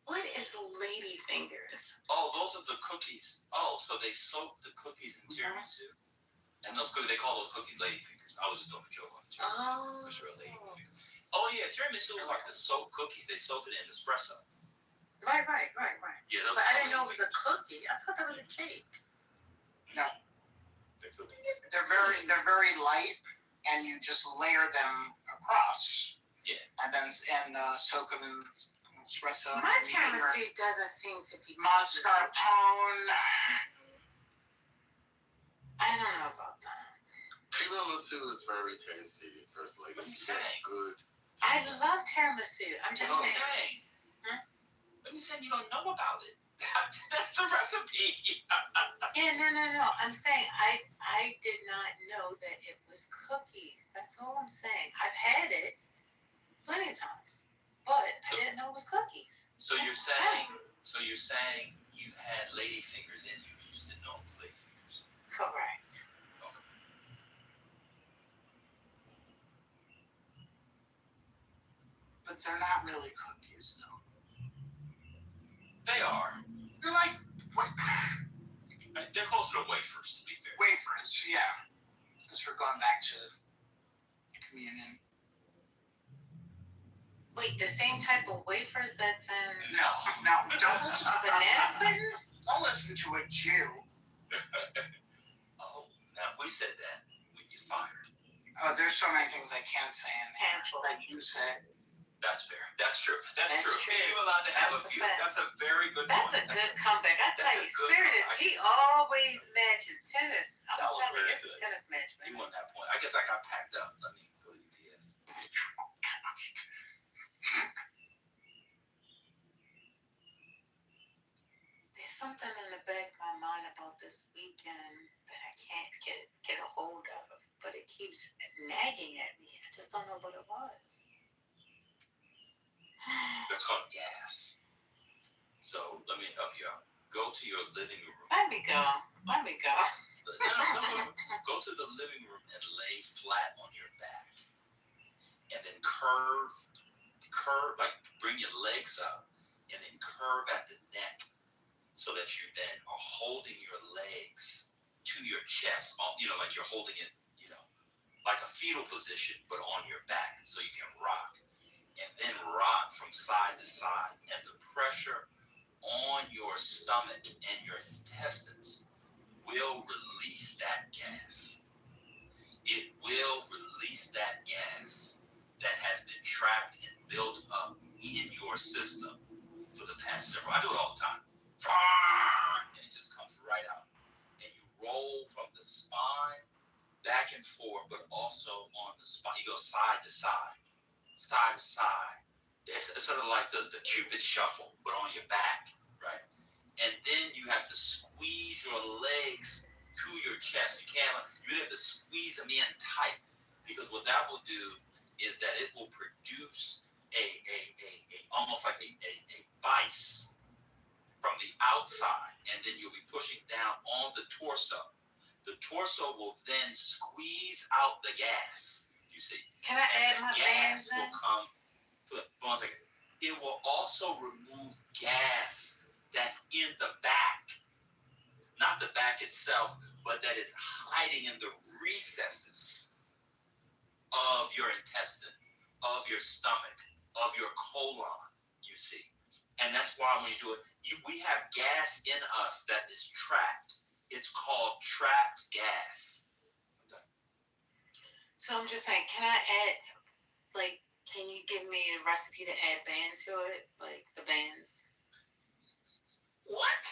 What is lady fingers? Oh, those are the cookies. Oh, so they soak the cookies in tiramisu? And those cookies, they call those cookies lady fingers. I was just doing a joke on tiramisu because you're a lady finger. Oh yeah, tiramisu is like the soaked cookies. They soak it in espresso. Right. Yeah, But I didn't know it was a cookie. I thought that was a cake. No, They're they're very light, and you just layer them across. Yeah. And then soak them in espresso. My tiramisu doesn't seem to be mascarpone. I don't know about that. Tiramisu is very tasty, First Lady. What are you saying? Good. I love tiramisu. I'm just saying. Huh? What are you saying? You don't know about it. That's the recipe. Yeah, no. I'm saying I did not know that it was cookies. That's all I'm saying. I've had it plenty of times, but I didn't know it was cookies. So you're saying you've had lady fingers in you. You just didn't know it was lady fingers. Correct. But they're not really cookies, though. They are. They're like They're closer to wafers, to be fair. wafers, yeah. As we're going back to communion. Wait, the same type of wafers that's in No, don't banana pudding? Don't listen to a Jew. Oh, now if we said that, we'd get fired. Oh, there's so many things I can't say in here that you say. That's fair. That's true. That's true. You're allowed to have a few. That's a very good That's point. a good comeback. I tell you, Spirit is, he always matching tennis. I'm telling you, it's a tennis match, You man. won that point. I guess I got packed up. Let me go to UPS. There's something in the back of my mind about this weekend that I can't get a hold of, but it keeps nagging at me. I just don't know what it was. That's called gas. So let me help you out. Go to your living room. Let me go. No. Go to the living room and lay flat on your back. And then curve, like bring your legs up and then curve at the neck so that you then are holding your legs to your chest. Like you're holding it, like a fetal position, but on your back so you can rock. And then rock from side to side. And the pressure on your stomach and your intestines will release that gas. It will release that gas that has been trapped and built up in your system for the past several. I do it all the time. And it just comes right out. And you roll from the spine back and forth, but also on the spine. You go side to side. Side to side. It's sort of like the Cupid shuffle, but on your back, right? And then you have to squeeze your legs to your chest. You really have to squeeze them in tight, because what that will do is that it will produce a almost like a vice from the outside, and then you'll be pushing down on the torso. The torso will then squeeze out the gas. You see? Can I add my gas bands in? will come. Hold on a second. it will also remove gas that's in the back. Not the back itself, but that is hiding in the recesses of your intestine, of your stomach, of your colon, you see. And that's why when you do it, we have gas in us that is trapped. It's called trapped gas. So I'm just saying, can I add, like, can you give me a recipe to add band to it? Like, the bands? What?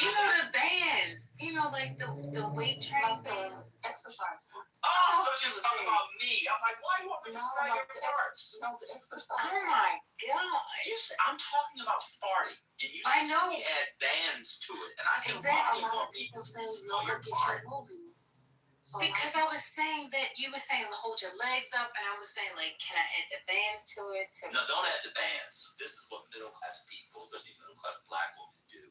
You know, the bands. You know, like the weight training bands. Exercise. Oh, so she was talking about me. I'm like, why do you want me to smell your farts? No, the exercise. Oh my God. I'm talking about farting. And you I know. said you add bands to it. And I said, Exactly. why do A you lot want of me people to say smell your yoga gets fart? you moving. So Because I was saying that you were saying hold your legs up, and I was saying, like, can I add the bands to it? No, don't add the bands. This is what middle class people, especially middle class black women, do.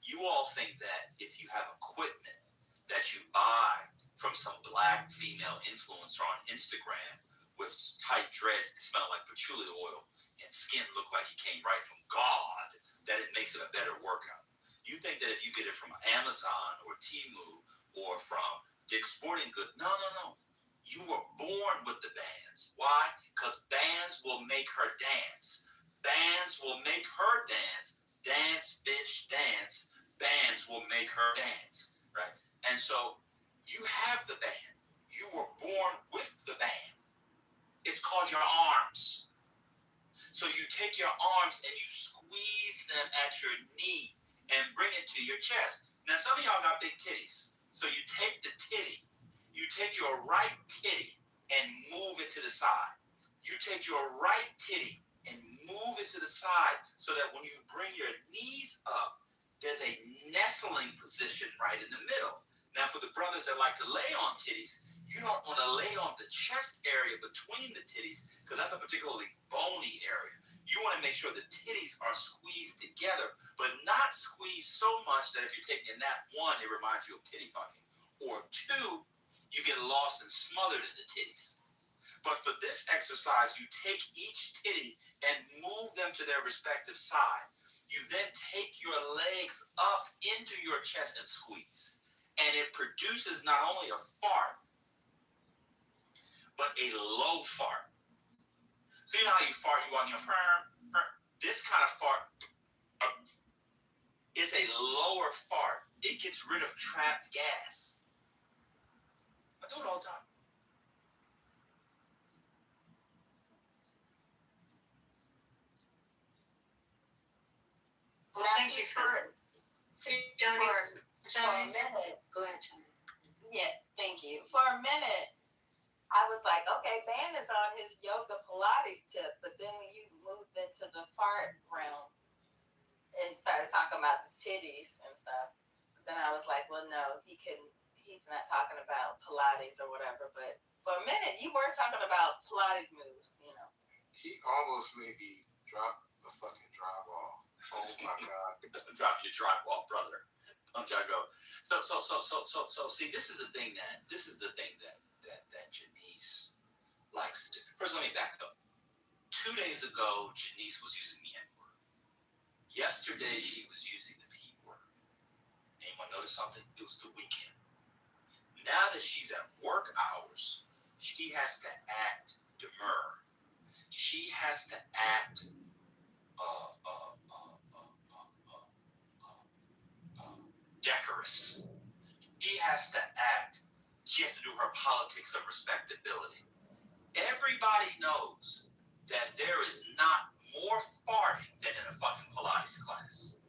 You all think that if you have equipment that you buy from some black female influencer on Instagram with tight dreads that smell like patchouli oil and skin look like it came right from God, that it makes it a better workout. You think that if you get it from Amazon or Temu or from Dick's Sporting Goods, no. You were born with the bands. Why? Because bands will make her dance. Bands will make her dance. Dance, bitch, dance. Bands will make her dance, right? And so you have the band. You were born with the band. It's called your arms. So you take your arms and you squeeze them at your knee and bring it to your chest. Now, some of y'all got big titties. So you take the titty, you take your right titty and move it to the side. You take your right titty and move it to the side so that when you bring your knees up, there's a nestling position right in the middle. Now, for the brothers that like to lay on titties, you don't want to lay on the chest area between the titties because that's a particularly bony area. You want to make sure the titties are squeezed together, but not squeezed so much that if you're taking a nap, one, it reminds you of titty fucking, or two, you get lost and smothered in the titties. But for this exercise, you take each titty and move them to their respective side. You then take your legs up into your chest and squeeze. And it produces not only a fart, but a low fart. So you know how you fart, you want your this kind of fart is a lower fart. It gets rid of trapped gas. I do it all the time. Well, thank you for Johnny's. Go ahead, Johnny. Yeah, thank you. For a minute, I was like, okay, Ben is on his yoga Pilates tip, but then when you moved into the fart realm and started talking about the titties and stuff, then I was like, well, no, he's not talking about Pilates or whatever, but for a minute, you were talking about Pilates moves, you know. He almost made me drop the fucking drywall. Oh my God. Drop your drywall, brother. So see, this is the thing that Janice likes to do. First, let me back up. 2 days ago, Janice was using the N-word. Yesterday, she was using the P-word. Anyone notice something? It was the weekend. Now that she's at work hours, she has to act demure. She has to act decorous. She has to do her politics of respectability. Everybody knows that there is not more farting than in a fucking Pilates class.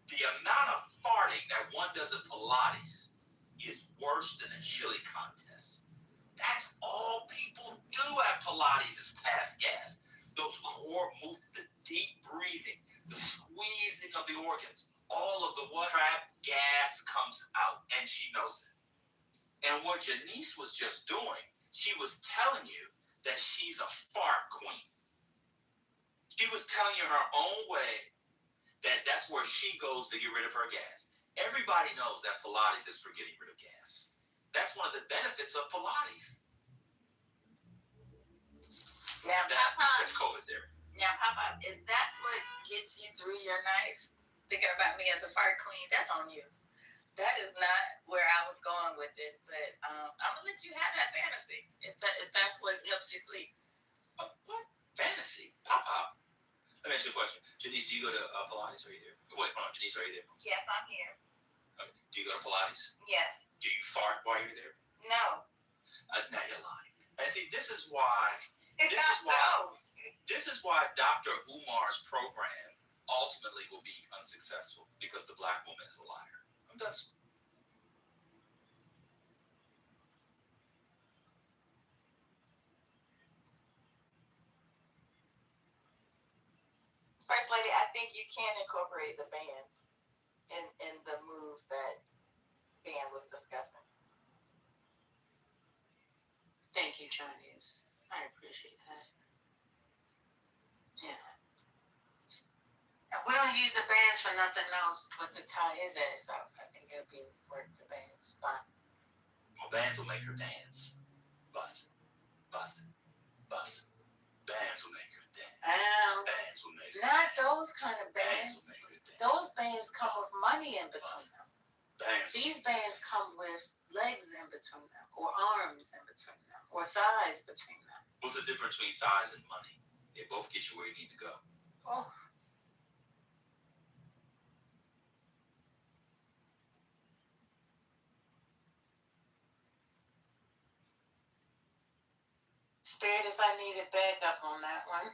The amount of farting that one does at Pilates is worse than a chili contest. That's all people do at Pilates is pass gas. Those core movements, the deep breathing, the squeezing of the organs, all of the trapped gas comes out, and she knows it. And what Janice was just doing, she was telling you that she's a fart queen. She was telling you her own way that that's where she goes to get rid of her gas. Everybody knows that Pilates is for getting rid of gas. That's one of the benefits of Pilates. Now, Catch Papa, COVID there. if that's what gets you through your nights, thinking about me as a fire queen, that's on you. That is not where I was going with it, but I'm gonna let you have that fantasy if that's what helps you sleep. What? Fantasy? Pop. Let me ask you a question. Janice, do you go to Pilates? Are you there? Wait, hold on. Janice, are you there? Yes, I'm here. Okay. Do you go to Pilates? Yes. Do you fart while you're there? No. Now you're lying. And see, this is why Dr. Umar's program ultimately will be unsuccessful because the black woman is a liar. I'm done. First Lady, I think you can incorporate the bands in the moves that Ben was discussing. Thank you, Chinese. I appreciate that. Yeah. And we don't use the bands for nothing else but to tie his ass up. I think it'll be worth the bands. But Well, bands will make her dance. Bust. Bands will make her dance. Bands will make her not dance. those kind of bands. Bands will make her dance. Those bands come with money in between them. Bands. These bands come with legs in between them, or arms in between them, or thighs between them. What's the difference between thighs and money? They both get you where you need to go. Oh. Spirit, if I needed backup on that one.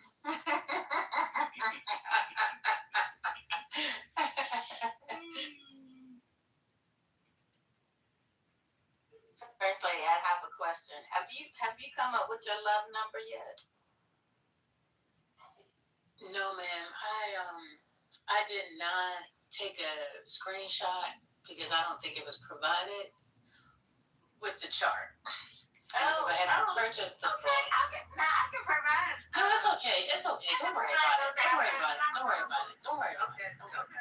First Lady, I have a question. Have you come up with your love number yet? No, ma'am. I did not take a screenshot because I don't think it was provided with the chart. Because I haven't purchased the book. I can provide. No, it's okay. It's okay. Don't worry about it. Don't worry about it. Don't worry about it. Don't worry about it. Don't worry.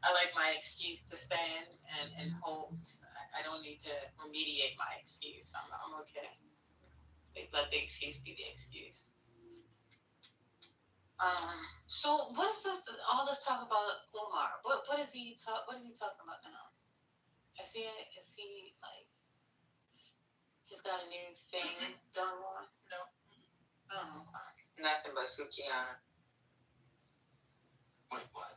I like my excuse to stand and hold. I don't need to remediate my excuse. I'm okay. Let the excuse be the excuse. So what's this? All this talk about Umar? What is he talking about now? Is he like? He's got a new thing going on? No. Oh, Nothing but Sukiana. Wait, what?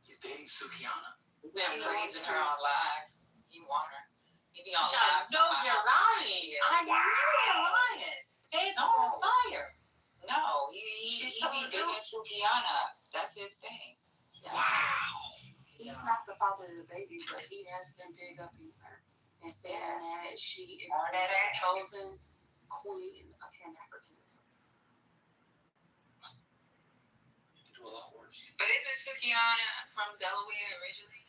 He's dating Sukiana? He's been praising her on live. He want her. He be on John, live. no, you're lying. I know you're lying. Pants is on fire. No, he be dating Sukiana. That's his thing. Yeah. Wow. He's not the father of the baby, but he has been big up in her and saying that she is the chosen queen of Pan-Africanism. Do a lot worse. But isn't Sukiana from Delaware originally?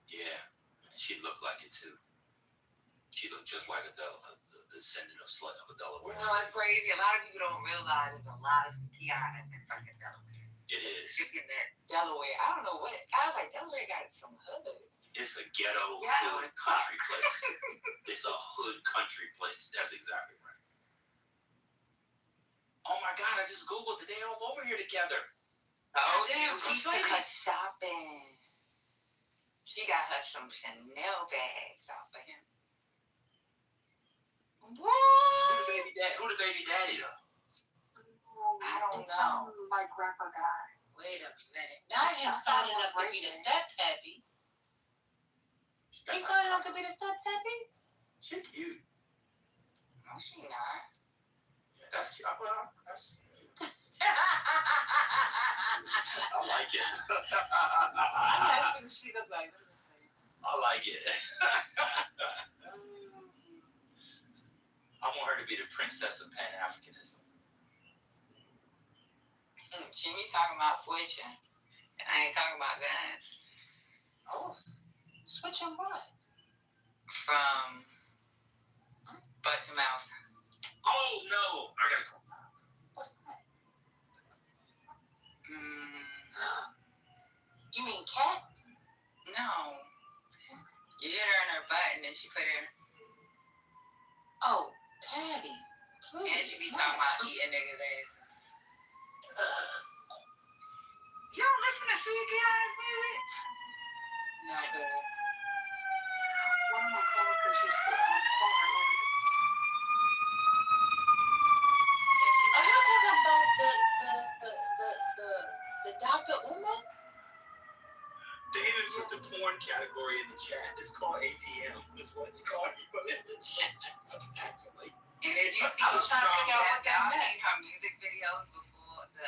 Yeah, she looked like it too. She looked just like a descendant of a Delaware. You know, it's crazy. A lot of people don't realize there's a lot of Sukianas in fucking Delaware. It is. In that Delaware, I don't know what. I was like, Delaware got some hood. It's a ghetto hood country place. It's a hood country place. That's exactly right. Oh my God! I just googled it. They all over here together. Oh, damn! he's stopping. She got her some Chanel bags off of him. What? Who the baby daddy though? I don't It's know. some like rapper guy. Wait a minute. Not him signing up to be the step pappy. He signing up to be the step pappy? She's cute. No, she not. That's well. That's. I like it. I see what she look like. Let me see. I like it. I want her to be the princess of Pan-Africanism. She be talking about switching. And I ain't talking about guns. Oh. Switching what? From butt to mouth. Oh no! I gotta go. What's that? Mm, You mean cat? no. Dr. Uma? David put the porn category in the chat. It's called ATM. That's what it's called. He put it in the chat. That's actually. And if you see I was trying to figure out what that y'all meant. seen her music videos before, the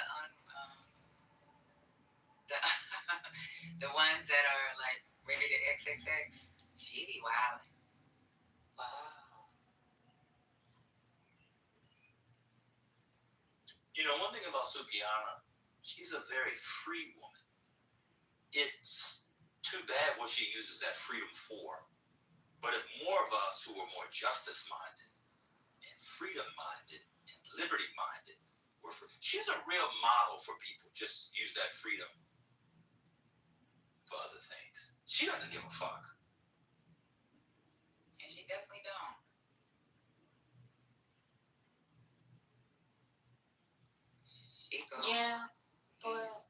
the ones that are like rated XXX, she be wildin'. Wow. You know, one thing about Sukiana, she's a very free woman. It's too bad what she uses that freedom for. But if more of us who are more justice-minded and freedom-minded and liberty-minded were free, she's a real model for people. Just use that freedom for other things. She doesn't give a fuck. And she definitely don't. She goes, Yeah, but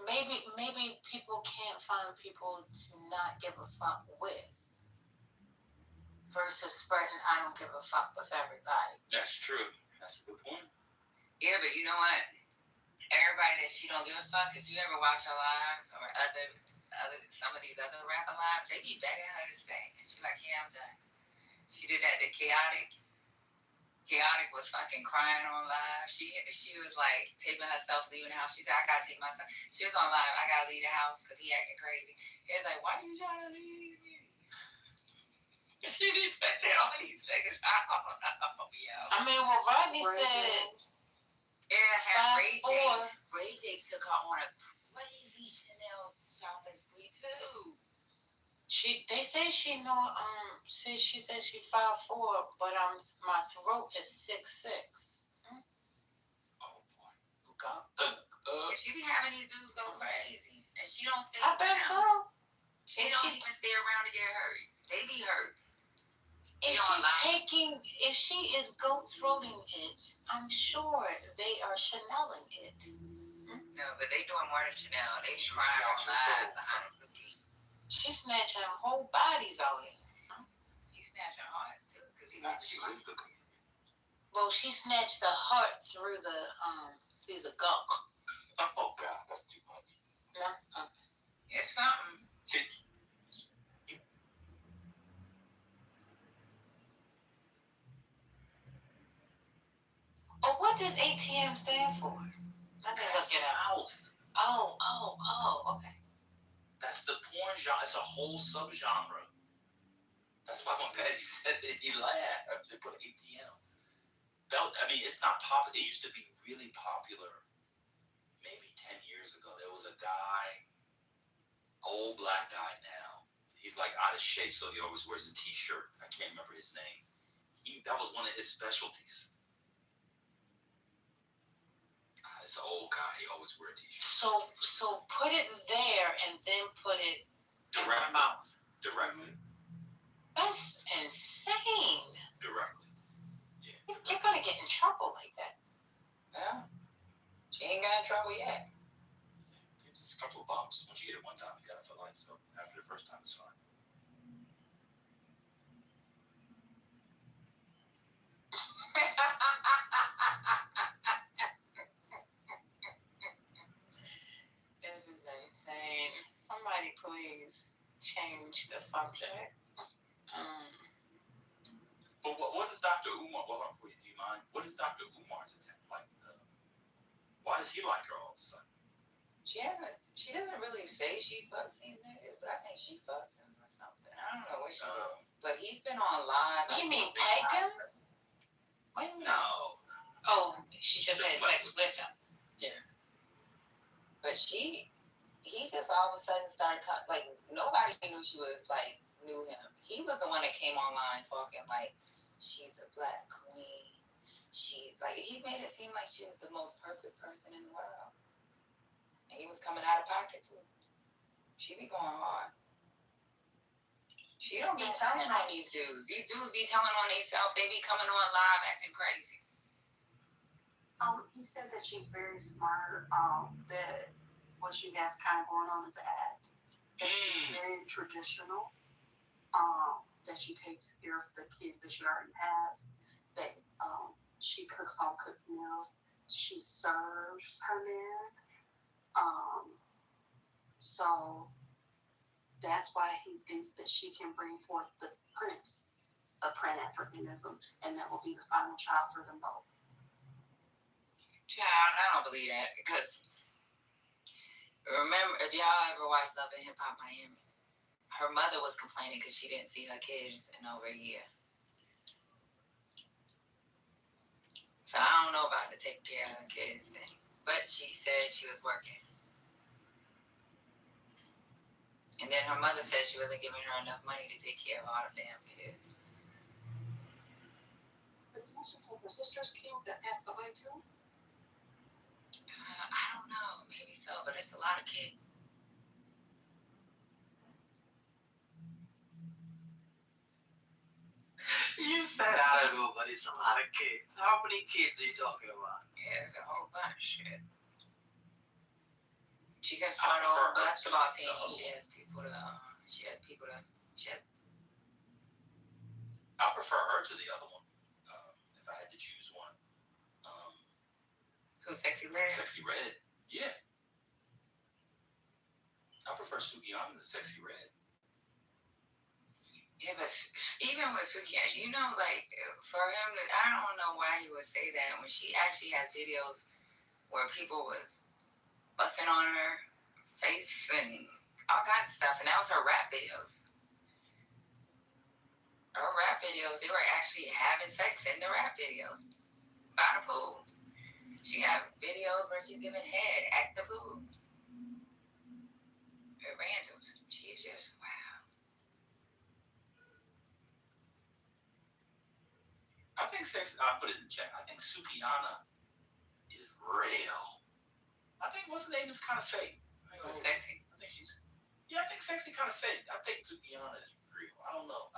maybe people can't find people to not give a fuck with versus spreading I don't give a fuck with everybody. That's true. That's a good point. yeah, but you know what? Everybody that she don't give a fuck, if you ever watch her lives or some of these other rapper lives, they be begging her to stay. And she's like, yeah, I'm done. She did that to Chaotic. Chaotic was fucking crying on live. She was like taping herself leaving the house. She said, I gotta take myself. She was on live, I gotta leave the house because he acting crazy. He was like, why you trying to leave me? She be putting all these niggas out. I mean, well, Rodney said, Yeah, Ray 5'4". J took her on a crazy Chanel shopping spree too. They say she she said she 5'4", but my throat is 6'6". Oh boy. She be having these dudes go crazy, and she don't stay. I bet so. She don't even stay around to get hurt. They be hurt. If she is goat throating it, I'm sure they are Chanel-ing it. No, but they doing more than Chanel. They be crying on live. She's snatching whole bodies out here. She's snatching hearts too, because She is the comedian. Well, she snatched the heart through the gulk. Oh God, that's too much. No. It's something. See. Oh, what does ATM stand for? Let me look it up. Oh, okay. That's the porn genre. It's a whole subgenre. That's why when Patty said it, he laughed. They put ATM. It's not popular. It used to be really popular maybe 10 years ago. There was a guy, old black guy now. He's like out of shape, so he always wears a t-shirt. I can't remember his name. That was one of his specialties. It's an old guy. He always wears a t-shirt. So put it there and then put it in her mouth. Directly. That's insane. Directly. Yeah. You're gonna get in trouble like that. Well, she ain't got in trouble yet. Just a couple of bumps. Once you get it one time, you got it for life. So after the first time, it's fine. This is insane. Somebody please change the subject. But what is Dr. Umar? Well, do you mind? What is Dr. Umar's attack like? Why does he like her all of a sudden? She doesn't really say she fucks these niggas, but I think she fucked him or something. I don't know what she did. But he's been on live. You mean pegged him? No. Oh, she just had sex with him. Yeah. But he just all of a sudden started, like, nobody knew him. He was the one that came online talking like, she's a black queen. She's like, he made it seem like she was the most perfect person in the world. And he was coming out of pocket too. She be going hard. She don't be telling on these dudes. These dudes be telling on themselves. They be coming on live acting crazy. He said that she's very smart, that what she has kind of going on is an act, that she's very traditional, that she takes care of the kids that she already has, that she cooks home cooked meals, she serves her man, So that's why he thinks that she can bring forth the prince of Pan-Africanism, and that will be the final child for them both. Child, I don't believe that, because remember, if y'all ever watched Love and Hip Hop Miami, her mother was complaining because she didn't see her kids in over a year. So I don't know about the taking care of her kids thing, but she said she was working. And then her mother said she wasn't giving her enough money to take care of all the damn kids. But didn't she take her sister's kids that passed away too? I don't know, maybe so, but it's a lot of kids. You said I don't know, but it's a lot of kids. How many kids are you talking about? Yeah, there's a whole bunch. Shit. She gets taught on basketball team. She has people to. I prefer her to the other one. If I had to choose one. Who's Sexy Red? Sexy Red. Yeah. I prefer Sukiana to Sexy Red. Yeah, but even with Sukiana, you know, like, for him, I don't know why he would say that when she actually has videos where people was busting on her face and all kinds of stuff, and that was her rap videos. Her rap videos, they were actually having sex in the rap videos by the pool. She got videos where she's giving head at the pool. Her randoms. She's just, wow. I think I'll put it in chat. I think Sukiana is real. I think what's her name is kind of fake. Sexy. I think Sexy kind of fake. I think Sukiana is real. I don't know.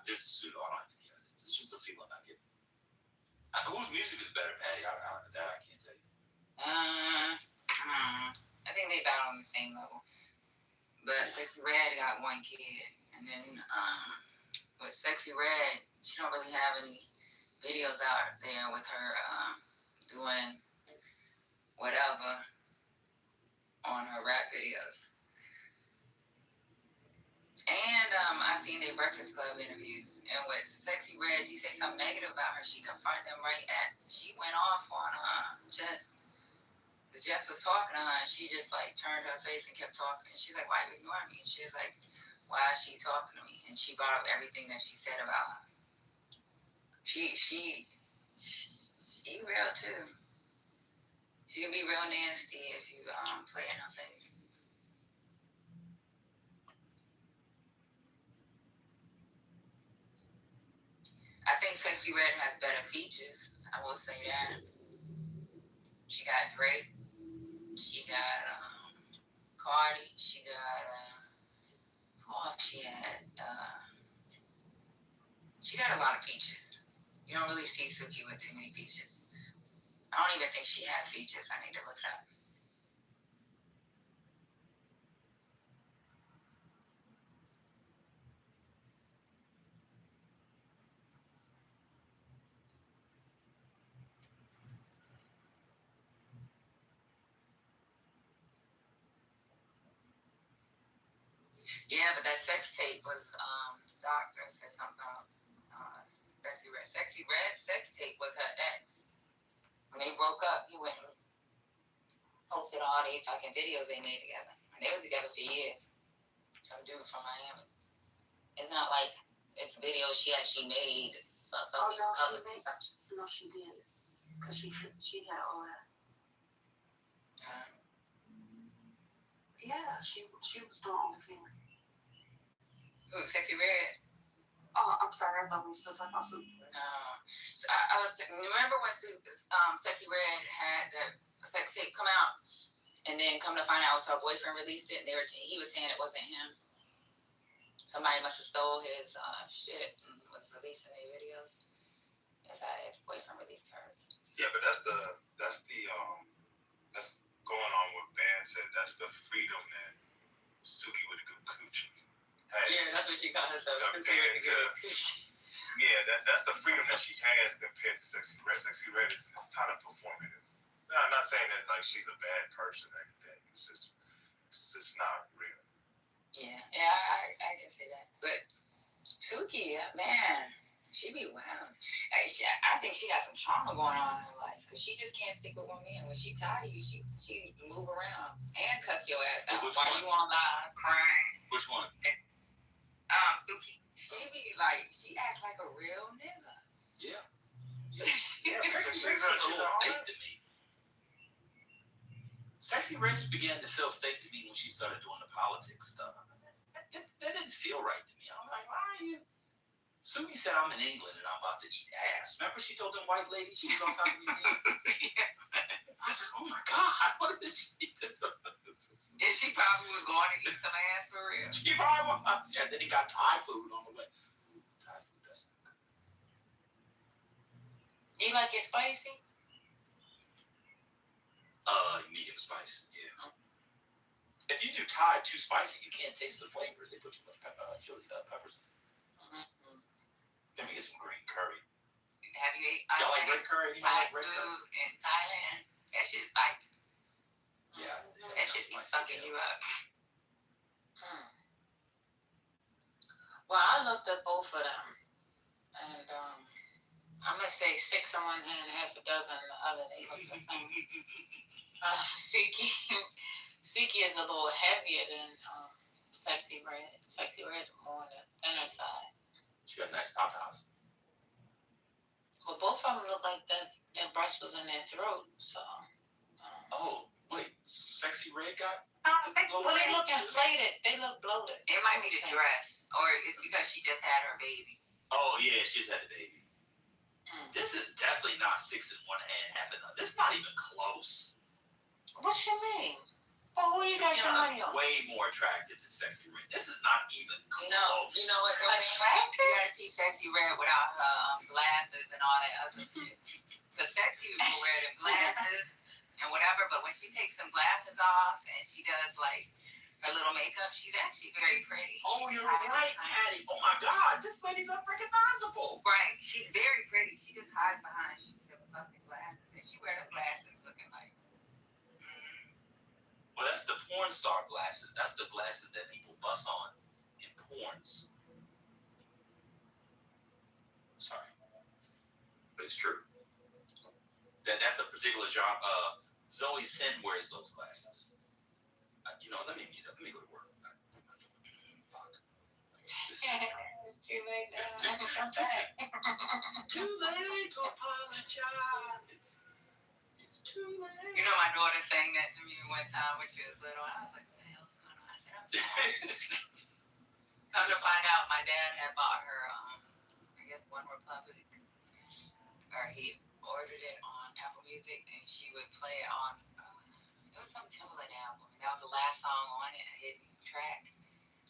This is pseudo. I don't have any evidence. It's just a feeling I get. Whose music is better, Patty? That I can't tell you. I think they about on the same level. But Sexy Red got one kid, and then with Sexy Red, she don't really have any videos out there with her doing whatever on her rap videos. And I've seen their Breakfast Club interviews, and with Sexy Red, you say something negative about her, she confronted them she went off on Jess. Because Jess was talking to her, and she just like turned her face and kept talking. And she's like, why are you ignoring me? And she was like, why is she talking to me? And she brought up everything that she said about her. She real too. She can be real nasty if you play in her face. I think Sexy Red has better features. I will say that. She got Drake. She got Cardi. She got she got a lot of features. You don't really see Suki with too many features. I don't even think she has features. I need to look it up. Yeah, but that sex tape was doctor said something about Sexy Red. Sexy Red sex tape was her ex. When they broke up, he went and posted all the fucking videos they made together. And they was together for years. Some dude from Miami. It's not like it's videos she actually made for fucking public consumption. No, she did. Because she had all that. Yeah, she was doing OnlyFans. Who, Sexy Red? Oh, I'm sorry. I thought we were still talking about Suki. No. So I was remember when Sexy Red had the sex tape come out, and then come to find out her boyfriend released it, and he was saying it wasn't him. Somebody must have stole his shit and was releasing their videos. That's how ex-boyfriend released hers. Yeah, but that's going on what Van said. That's the freedom that Suki with a good coochie has. Yeah, that's what she got herself. Compared to, that's the freedom that she has compared to Sexy Red. Sexy Red is kind of performative. No, I'm not saying that like she's a bad person or anything. It's just not real. Yeah, I can see that. But Suki, man, she be wild. I think she got some trauma going on in her life because she just can't stick with one man. When she tired of you, she move around and cuss your ass out Which while one? you on live crying. Which one? Suki, she be like, she acts like a real nigga. Yeah. She's She's a a little alright. fake to me. Sexy Race began to feel fake to me when she started doing the politics stuff. That didn't feel right to me. I'm like, why are you? Suki said, I'm in England and I'm about to eat ass. Remember she told them white lady she was outside the museum? I was like, oh my God, what is she? And she probably was going to eat some ass for real. She probably was. Yeah, then he got Thai food on the way. Thai food, that's not good. You like it spicy? Medium spice, yeah. If you do Thai too spicy, you can't taste the flavor. They put too much chili peppers in it. Mm-hmm. Then we get some green curry. Have you ate Y'all like red curry? You know, Thai like red food curry? in Thailand? That shit's spicy. Yeah, That shit be fucking you up. Well, I looked at both of them, and I'm gonna say 6 on one hand, half a dozen on the other. They look the same. Suki is a little heavier than Sexy Red. Sexy Red more on the thinner side. She got nice top house. But both of them look like their breast was in their throat. So. Oh, wait, Sexy Red got? Well, they look inflated. They look bloated. It might be the dress, or it's because she just had her baby. Oh yeah, she's had a baby. This is definitely not 6 in one hand, half in the other. This is not even close. What you mean? Well, who you got your money on? Way more attractive than Sexy Red. This is not even close. No, you know what? Attractive? You gotta see Sexy Red without her glasses and all that other shit. So Sexy will wear the glasses and whatever, but when she takes some glasses off and she does like her little makeup, she's actually very pretty. Oh, you're right, Patty. Oh my God, this lady's unrecognizable. Right, she's very pretty. She just hides behind the fucking glasses, and she wears the glasses looking like. Well, that's the porn star glasses. That's the glasses that people bust on in porns. Sorry, but it's true. That's a particular job. Zoe Sin wears those glasses. Let me go to work. Fuck. It's too late now. Too late to apologize. It's too late. You know, my daughter sang that to me one time when she was little. I was like, what the hell's going on? I said, I'm sorry. Come to find out, my dad had bought her, I guess, One Republic, or he ordered it on Apple Music, and she would play it on, it was some Timbaland album, and that was the last song on it, a hidden track,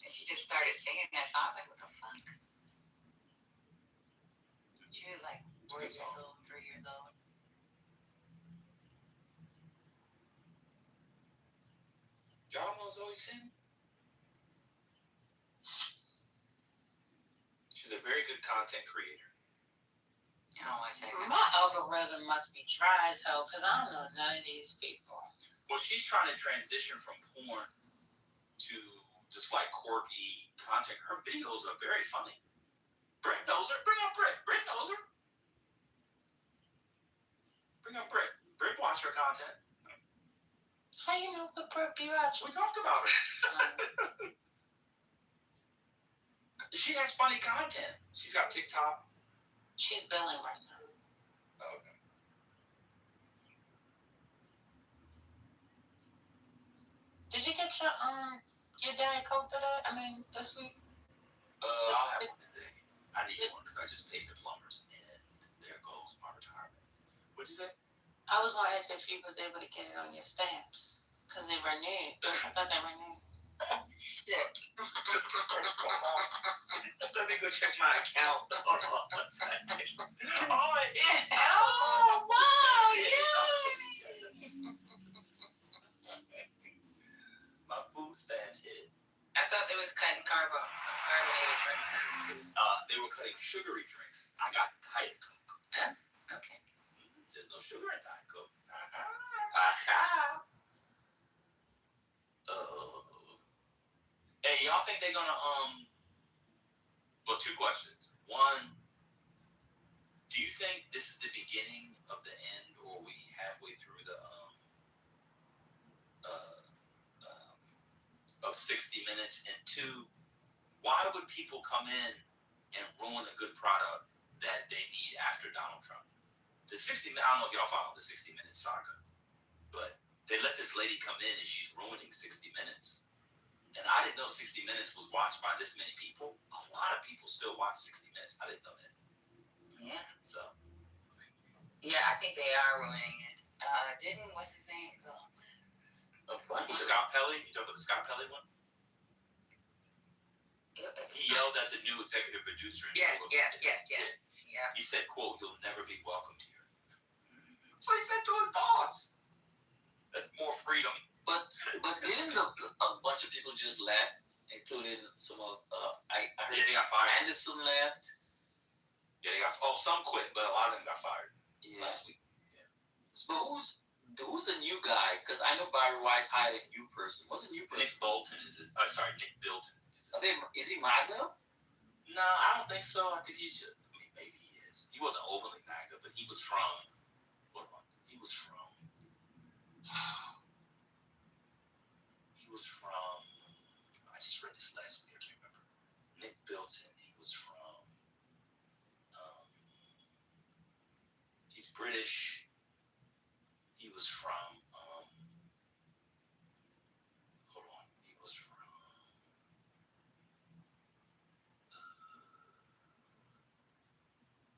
and she just started singing that song. I was like, what the fuck? She was like 4 years old, 3 years old. Y'all don't know Zoe Sin? She's a very good content creator. I don't watch that. My algorithm must be dry as hell because I don't know none of these people. Well, she's trying to transition from porn to just like quirky content. Her videos are very funny. Britt knows her. Bring up Britt. Britt knows her. Bring up Britt. Britt watch her content. How you know what Britt be watching? We talked about her. She has funny content. She's got TikTok. She's billing right now. Okay. Did you get your Diet Coke today? I mean, this week? I'll have one today. I need one because I just paid the plumbers, and there goes my retirement. What'd you say? I was gonna ask if you was able to get it on your stamps because they renewed. I thought they renewed. Shit. Let me go check my account. Hold on 1 second. Oh, yeah. Oh, wow, yeah. My food stamps hit. I thought they was cutting carbonated drinks. They were cutting sugary drinks. I got Diet Coke. Okay. There's no sugar in Diet Coke. y'all think they're gonna well, two questions. One, do you think this is the beginning of the end, or are we halfway through the of 60 Minutes? And two, why would people come in and ruin a good product that they need after Donald Trump? The 60 I don't know if y'all follow the 60 Minute saga, but they let this lady come in and she's ruining 60 Minutes. And I didn't know 60 Minutes was watched by this many people. A lot of people still watch 60 Minutes. I didn't know that. Yeah. So. Yeah, I think they are ruining it. What's his name? Scott Pelley? You talking about the Scott Pelley one? He yelled at the new executive producer. Yeah. He said, quote, "You'll never be welcomed here." So he said to his boss. That's more freedom. But didn't a bunch of people just left, including some of I heard they got fired. Anderson left. Yeah, they got some quit, but a lot of them got fired last week. Yeah. But who's the new guy? Because I know Barry Weiss hired a new person. What's a new person? Nick Bolton is his. Nick Bilton is his. Is he MAGA? No, I don't think so. I think he should. I mean, maybe he is. He wasn't openly MAGA, but he was from. Hold on. He was from. I just read this last week. I can't remember. Nick Bilton. He was from. He's British. He was from. Hold on. He was from.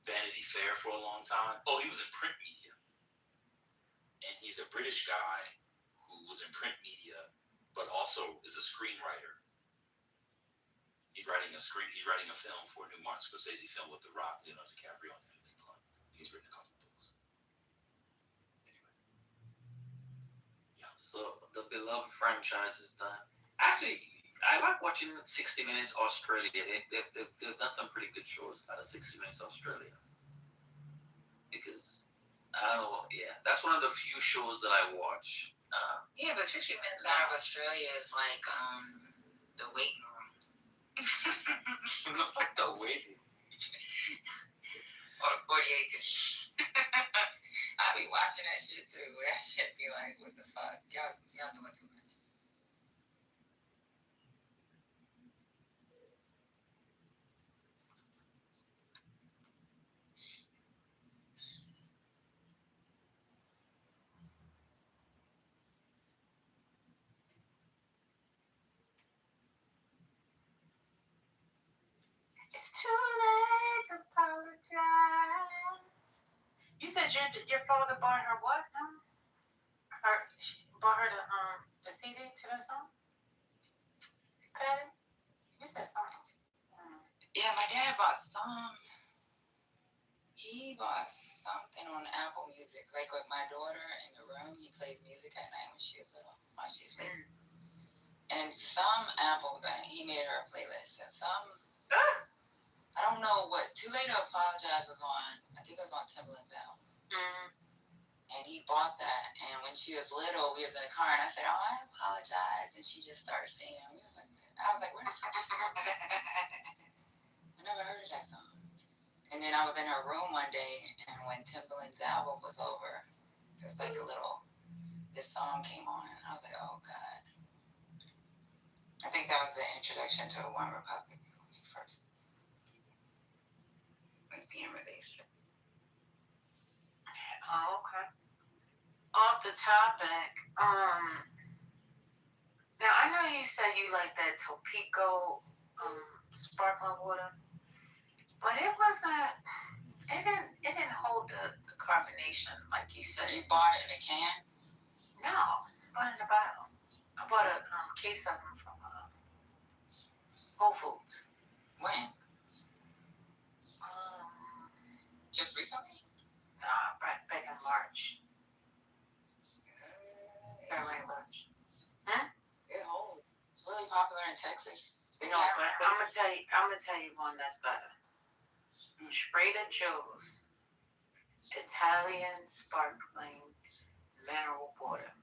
Vanity Fair for a long time. Oh, he was in print media. And he's a British guy who was in print media, but also is a screenwriter. He's writing a film for a new Martin Scorsese film with The Rock, Leonardo DiCaprio, and Emily Blunt. He's written a couple of books. Anyway. Yeah. So the beloved franchise is done. Actually, I like watching 60 Minutes Australia. They've done some pretty good shows out of 60 Minutes Australia. Because, I don't know, yeah, that's one of the few shows that I watch. Yeah, but 60 Minutes out of Australia is like the waiting room. Like the waiting Or 40 Acres. I be watching that shit too. That shit be like, what the fuck? Y'all doing too much. It's too late to apologize. You said your father bought her what? She bought her the CD to that song? Patty? You said songs. Yeah, my dad bought he bought something on Apple Music. Like with my daughter in the room, he plays music at night when she was little, while she's sleeping. And some Apple thing, he made her a playlist. And some, I don't know what, Too Late to Apologize was on, I think it was on Timbaland's album. Mm-hmm. And he bought that. And when she was little, we was in the car, and I said, "Oh, I apologize." And she just started singing. I was like, where the fuck? I never heard of that song. And then I was in her room one day, and when Timbaland's album was over, it was like this song came on, and I was like, oh God. I think that was the introduction to One Republic when he first was being released. Oh, okay. Off the topic, now I know you said you like that Topeka sparkling water, but it didn't hold the carbonation like you said. You bought it in a can? No, I bought it in a bottle. I bought a case of them from Whole Foods. When? Just recently? Back in March. It holds. It's really popular in Texas. You know, but I'm gonna tell you one that's better. Trader Joe's Italian sparkling mineral water.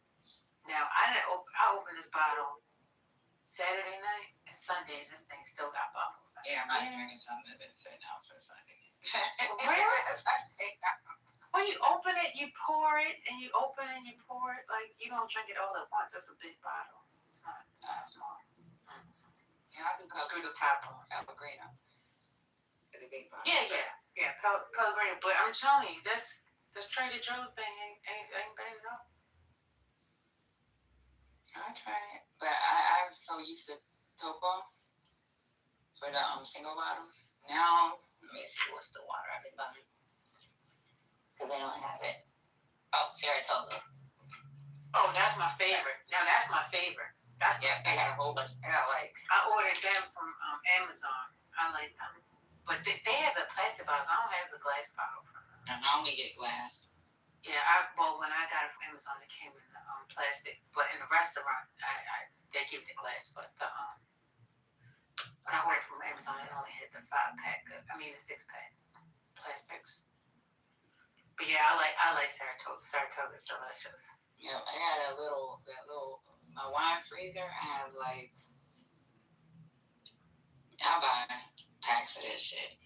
Now I opened this bottle Saturday night and Sunday, this thing still got bubbles. Yeah, I'm not drinking something that's sitting out for Sunday. Really? When you open it, you pour it, and you open and you pour it. Like, you don't drink it all at once. It's a big bottle. It's not small. Yeah, I do Screw the top on. Pellegrino. For the big bottle. Yeah, Pellegrino. But I'm telling you, this Trader Joe thing ain't bad at all. I'll try it. But I'm so used to Topo for the single bottles. Now, let me see what's the water I've been buying. Because they don't have it. Oh, Saratoga. Oh, that's my favorite. Now, that's my favorite. That's my favorite. I got a whole bunch. I ordered them from Amazon. I like them. But they have the plastic bottles. I don't have the glass bottle from them. And I only get glass. Yeah, when I got it from Amazon, it came in the plastic. But in the restaurant, they give the glass. But when I ordered from Amazon, it only had the 5-pack. The 6-pack plastics. But yeah, I like Saratoga. Saratoga's delicious. Yeah, I got that little my wine freezer. I have I'll buy packs of that shit.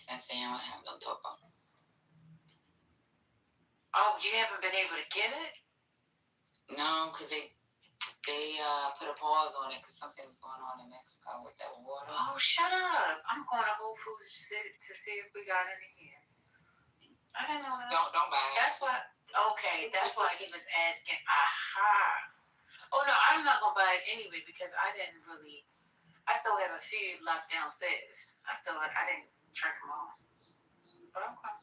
And say I don't have no Topo. Oh, you haven't been able to get it? No, because they put a pause on it because something's going on in Mexico with that water. Oh, shut up! I'm going to Whole Foods to see if we got any here. I didn't know that. Don't buy it. That's why. Okay, that's why he was asking. Aha. Oh no, I'm not gonna buy it anyway because I still have a few left downstairs. I didn't drink them all. But okay.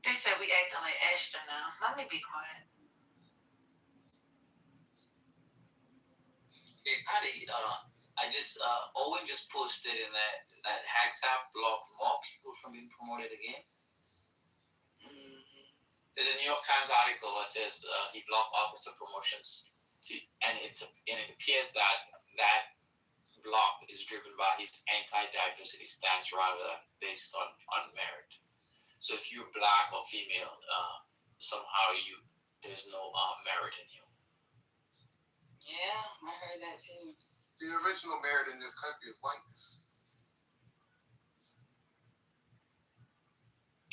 They said we acting like Ashton now. Let me be quiet. Hey Patty, Owen just posted in that Hagsap blog more people from being promoted again. There's a New York Times article that says he blocked officer promotions, and it appears that block is driven by his anti-diversity stance rather than based on merit. So if you're black or female, somehow there's no merit in you. Yeah, I heard that too. The original merit in this country is whiteness.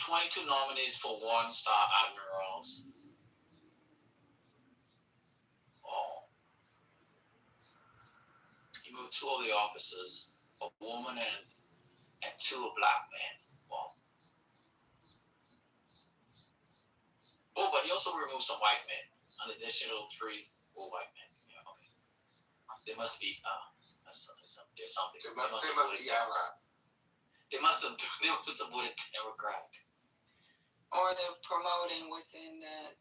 22 nominees for 1-star admirals. Oh. He moved 2 of the officers, a woman and 2 black men. Wow. Oh, but he also removed some white men. An additional 3 were white men. Yeah, okay. They must be there's something. They must be allied. They must have voted Democrat. Or they're promoting what's in the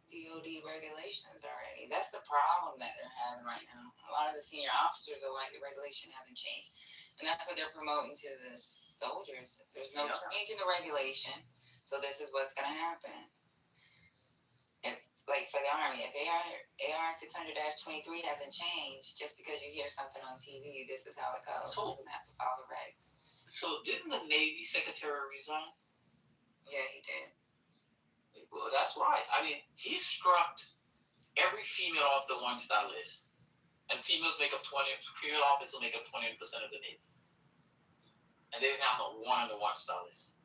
DOD regulations already. That's the problem that they're having right now. A lot of the senior officers are like, the regulation hasn't changed. And that's what they're promoting to the soldiers. There's no change in the regulation, so this is what's going to happen. If, like for the Army, if AR 600-23 hasn't changed, just because you hear something on TV, this is how it goes. You have to follow the regs. So didn't the Navy Secretary resign? Yeah, he did. Well, that's right. I mean, he struck every female off the 1-star list. And female officers make up 20% of the Navy. And they didn't have not one on the 1-star list.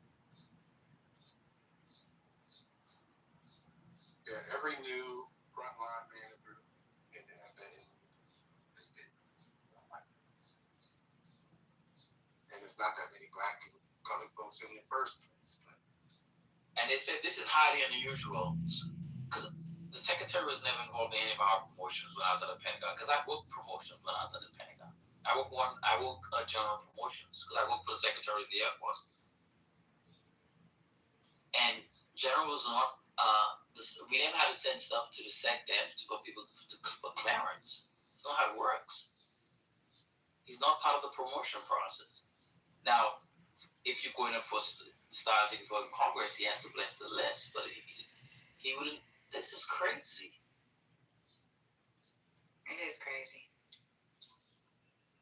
Yeah, every new frontline manager in the FAA is dead. And it's not that many black and colored folks in the first place. And they said this is highly unusual because the secretary was never involved in any of our promotions when I was at the Pentagon. Because I worked promotions when I was at the Pentagon. I worked general promotions because I worked for the Secretary of the Air Force. And general was not. We never had to send stuff to the SecDef for people for clearance. That's not how it works. He's not part of the promotion process. Now, if you're going up for stars in Congress, he has to bless the list, but he wouldn't. This is crazy. It is crazy.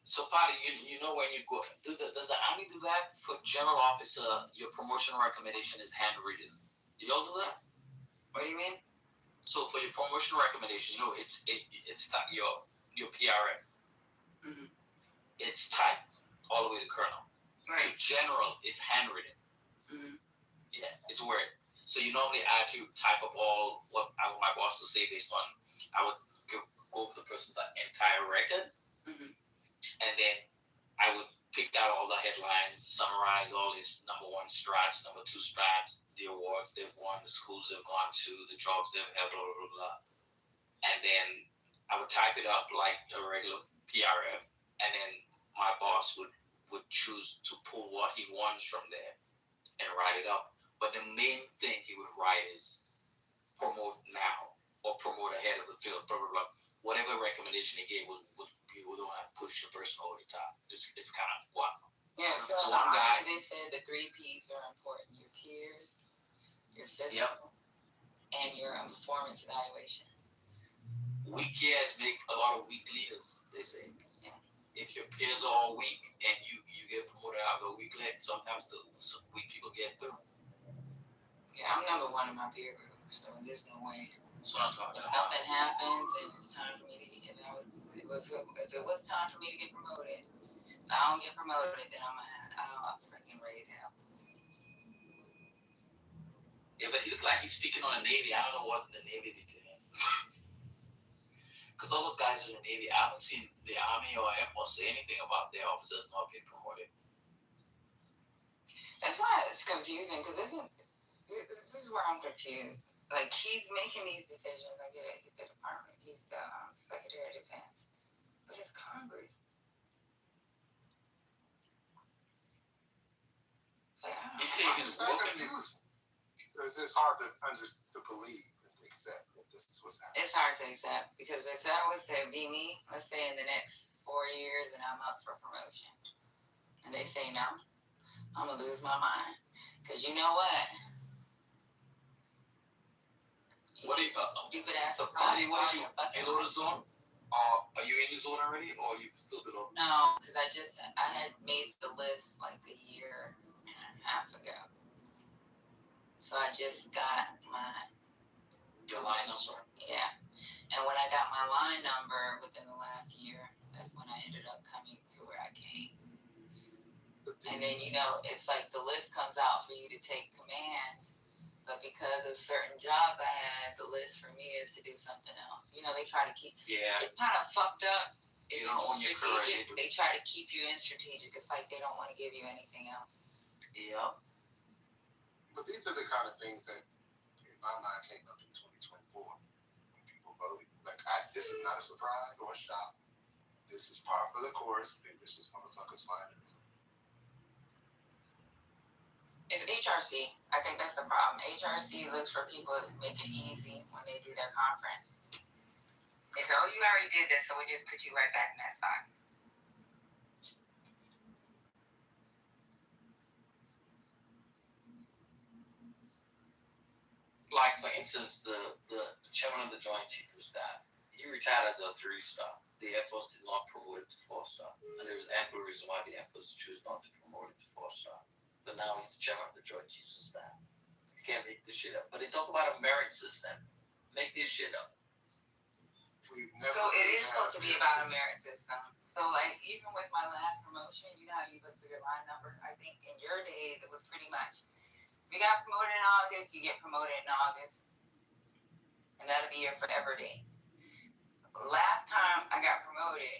So, Patty, you know when you go, does the Army do that for general officer? Your promotion recommendation is handwritten. Do y'all do that? What do you mean? So for your promotion recommendation, it's your PRF. Mhm. It's typed all the way to colonel. To Right. general, it's handwritten. Mhm. Yeah, it's word. So you normally I had to type up all what I want my boss to say based on. I would go over the person's entire record, Mhm. and then I would pick out all the headlines, summarize all his number one strats, number two strats, the awards they've won, the schools they've gone to, the jobs they've held, blah, blah, blah, blah. And then I would type it up like a regular PRF, and then my boss would choose to pull what he wants from there and write it up. But the main thing he would write is promote now or promote ahead of the field, blah, blah, blah. Whatever recommendation he gave would be the one that push the person over the top. It's kind of wow. Yeah, so One guy. they said the 3 P's are important: your peers, your physical, and your performance evaluations. Weak guys make a lot of weak leaders, they say. Yeah. If your peers are all weak and you get promoted out of a weak lead, sometimes some weak people get through. Yeah, I'm number one in my peer group, so there's no way. That's what I'm talking If about. something happens and it's time for me to get, if it was time for me to get promoted, if I don't get promoted, then I'll freaking raise hell. Yeah, but he looks like he's speaking on the Navy. I don't know what the Navy did to him. Because all those guys in the Navy, I haven't seen the Army or Air Force say anything about their officers not being promoted. That's why it's confusing, because this is where I'm confused. Like, he's making these decisions. I get it. He's the department. He's the Secretary of Defense. But it's Congress. It's like, I don't know. You see, It's not confusing. It's just hard to believe and to accept that this is what's happening. It's hard to accept, because if that was to be me, let's say in the next 4 years and I'm up for promotion, and they say no, I'm going to lose my mind. Because you know what? What are you, stupid ass. So, Bonnie, what are you below the zone? Are you in the zone already, or are you still below? No, because I had made the list like a year and a half ago. So I just got Your line number? Yeah. And when I got my line number within the last year, that's when I ended up coming to where I came. And then, it's like the list comes out for you to take command, but because of certain jobs I had, the list for me is to do something else. They try to keep, it's kind of fucked up. You don't own your career. They try to keep you in strategic. It's like they don't want to give you anything else. Yep. But these are the kind of things that, in my mind, came up in 2024 when people voted. Like, this is not a surprise or a shock. This is par for the course. They wish this motherfuckers find it. It's HRC. I think that's the problem. HRC looks for people to make it easy when they do their conference. They say, oh, you already did this, so we just put you right back in that spot. Like, for instance, the chairman of the Joint Chief of Staff, he retired as a 3-star. The Air Force did not promote it to 4-star. And there was ample reason why the Air Force chose not to promote it to 4-star. But now he's the chairman of the Joint Chiefs of Staff. You can't make this shit up. But they talk about a merit system. Make this shit up. So it is supposed to be about a merit system. So, like, even with my last promotion, you know how you look for your line number? I think in your days, it was pretty much, if you got promoted in August, you get promoted in August. And that'll be your forever date. Last time I got promoted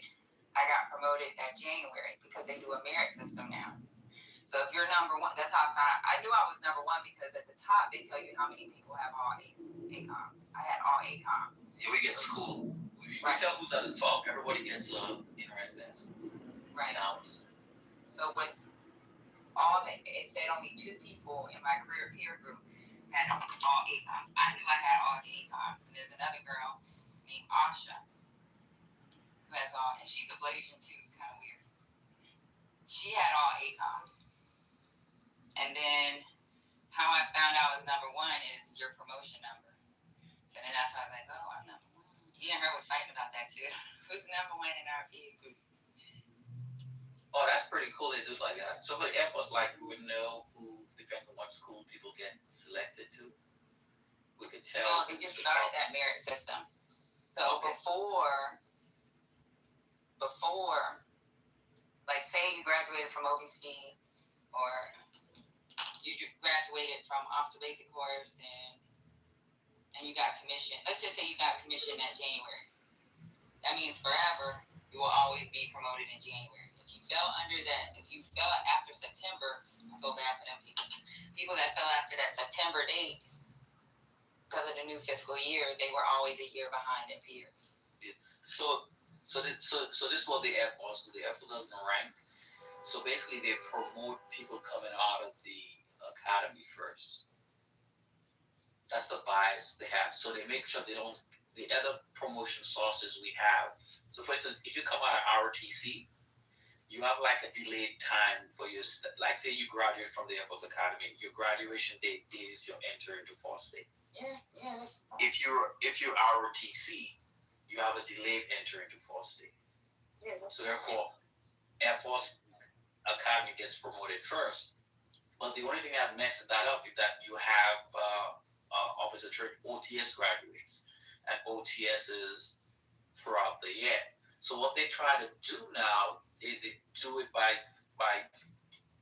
at January because they do a merit system now. So if you're number one, that's how I found out. I knew I was number one because at the top, they tell you how many people have all ACOMs. I had all ACOMs. Yeah, we get school. We tell who's at the top. Everybody gets in residence. Right. Hours. So with it said only 2 people in my career peer group had all ACOMs. I knew I had all ACOMs. And there's another girl named Asha who has all, and she's a Blasian too. It's kind of weird. She had all ACOMs. And then how I found out I was number one is your promotion number. And then that's how I was like, oh, I'm number one. You and her was fighting about that too. Who's number one in our peer group? Oh, that's pretty cool. They do like that. So the Air Force, would know who, depending on what school people get selected to. We could tell. Well, we just started that merit system. So before before, like say you graduated from OVC or you graduated from Officer Basic course and you got commissioned. Let's just say you got commissioned at January. That means forever you will always be promoted in January. If you fell under that, if you fell after September, I feel bad for them people. People that fell after that September date because of the new fiscal year, they were always a year behind their peers. So this is what the Air Force do. The Air Force doesn't rank. So basically, they promote people coming out of the academy first. That's the bias they have. So they make sure they don't. The other promotion sources we have. So for instance, if you come out of ROTC, you have like a delayed time for your, like say you graduate from the Air Force Academy, your graduation date is your entry into force state. Yeah. If you're ROTC, you have a delayed entry into force state. Yeah. So therefore, Air Force Academy gets promoted first. But the only thing that messes that up is that you have officer trade OTS graduates and OTSs throughout the year. So what they try to do now is they do it by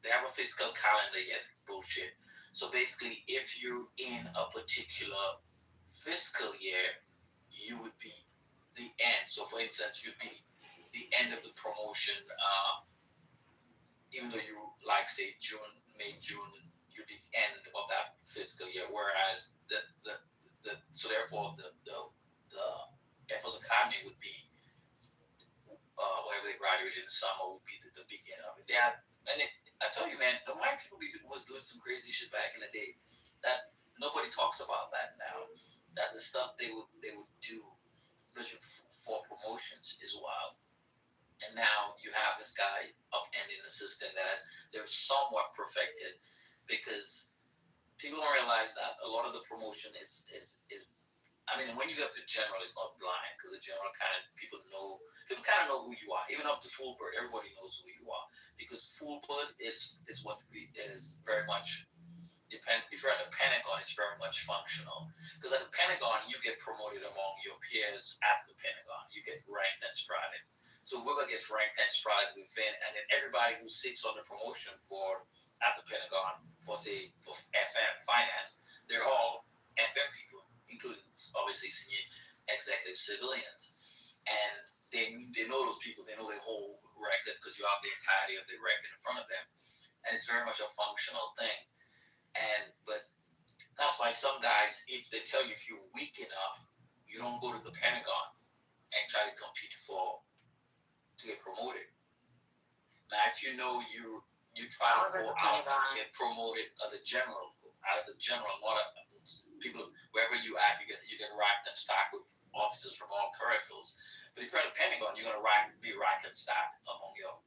they have a fiscal calendar year. Bullshit. So basically, if you're in a particular fiscal year, you would be the end. So for instance, you'd be the end of the promotion. Even though you like say May, June, you'd be the end of that fiscal year. Whereas so therefore the Air Force Academy would be whenever they graduated in the summer would be the beginning of it. I tell you, man, the white people was doing some crazy shit back in the day that nobody talks about that now. That the stuff they would do, especially for promotions, is wild. And now you have this guy upending the system they're somewhat perfected, because people don't realize that a lot of the promotion is I mean, when you get up to general, it's not blind, because the general people kind of know who you are. Even up to full bird, everybody knows who you are, because full bird is what is very much depend. If you're at the Pentagon, it's very much functional, because at the Pentagon you get promoted among your peers at the Pentagon. You get ranked and strided. So whoever gets ranked and strided within, and then everybody who sits on the promotion board at the Pentagon for FM finance, they're all FM people, including obviously senior executive civilians, and they know those people. They know their whole record, because you have the entirety of the record in front of them, and it's very much a functional thing. But that's why some guys, if they tell you if you're weak enough, you don't go to the Pentagon and try to compete to get promoted. Now, if you know you try to go out and get promoted out of the general, people wherever you at, you get racked and stacked with officers from all career fields. But if you're at the Pentagon, you're gonna be racked and stacked among your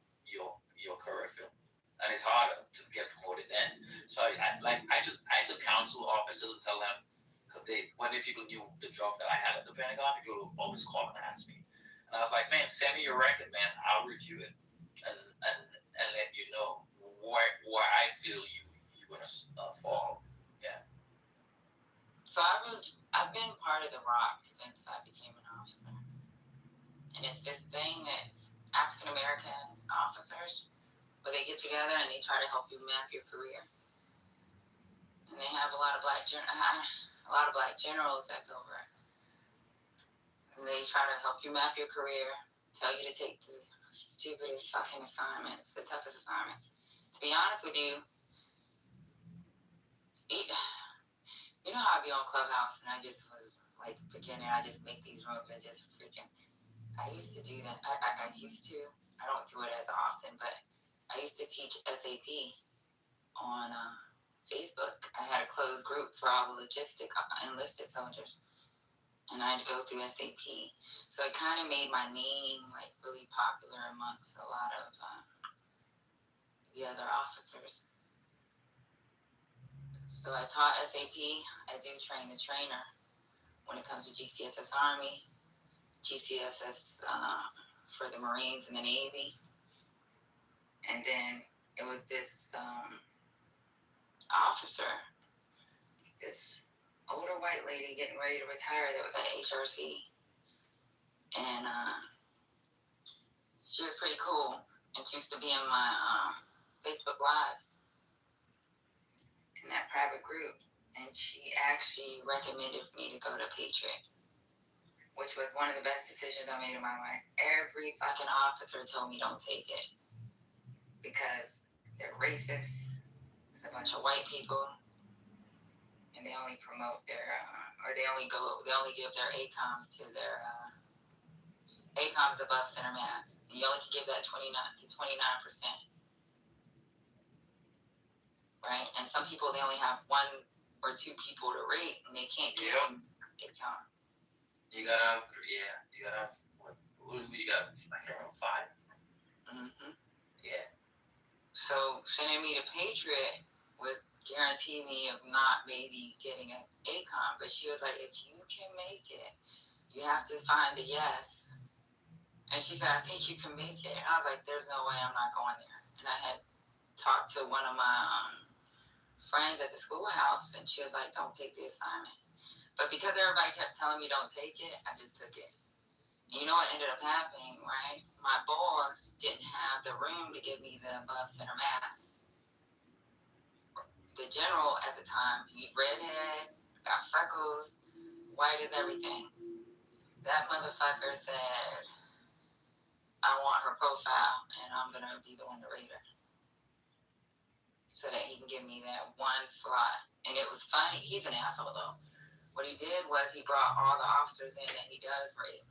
career field, and it's harder to get promoted then. So I just counsel officers and tell them, because when people knew the job that I had at the Pentagon, people would always call and ask me, and I was like, man, send me your record, man, I'll review it and let you know where I feel you're gonna fall. Yeah. So I've been part of the ROC since I became an officer, and it's this thing that's African American officers, where they get together and they try to help you map your career. And they have a lot of black generals that's over it. And they try to help you map your career, tell you to take the stupidest fucking assignments, the toughest assignments. To be honest with you, you know how I be on Clubhouse and I just was like beginning, I just make these rooms and just freaking, I used to do that. I used to, I don't do it as often, but I used to teach SAP on Facebook. I had a closed group for all the logistic enlisted soldiers, and I had to go through SAP. So it kind of made my name like really popular amongst a lot of the other officers. So I taught SAP. I do train the trainer when it comes to GCSS Army, GCSS for the Marines and the Navy. And then it was this officer, this older white lady getting ready to retire that was at HRC. And She was pretty cool, and she used to be in my Facebook Live in that private group, and she actually recommended me to go to Patriot, which was one of the best decisions I made in my life. Every fucking officer told me don't take it because they're racist. It's a bunch of white people, and they only promote their, or they only give their ACOMs to their ACOMs above center mass. And you only can give that 29%, right? And some people, they only have 1 or 2 people to rate, and they can't give them ACOM. You gotta have, what you got? I can't remember, 5. Mm-hmm. Yeah. So sending me to Patriot was guarantee me of not maybe getting an ACOM, but she was like, if you can make it, you have to find a yes. And she said, I think you can make it. And I was like, there's no way I'm not going there. And I had talked to one of my friends at the schoolhouse, and she was like, don't take the assignment. But because everybody kept telling me don't take it, I just took it. And you know what ended up happening, right? My boss didn't have the room to give me the above center mass. The general at the time, he's redhead, got freckles, white as everything. That motherfucker said, I want her profile, and I'm going to be the one to rate her. So that he can give me that 1 slot. And it was funny. He's an asshole, though. What he did was he brought all the officers in that he does rate.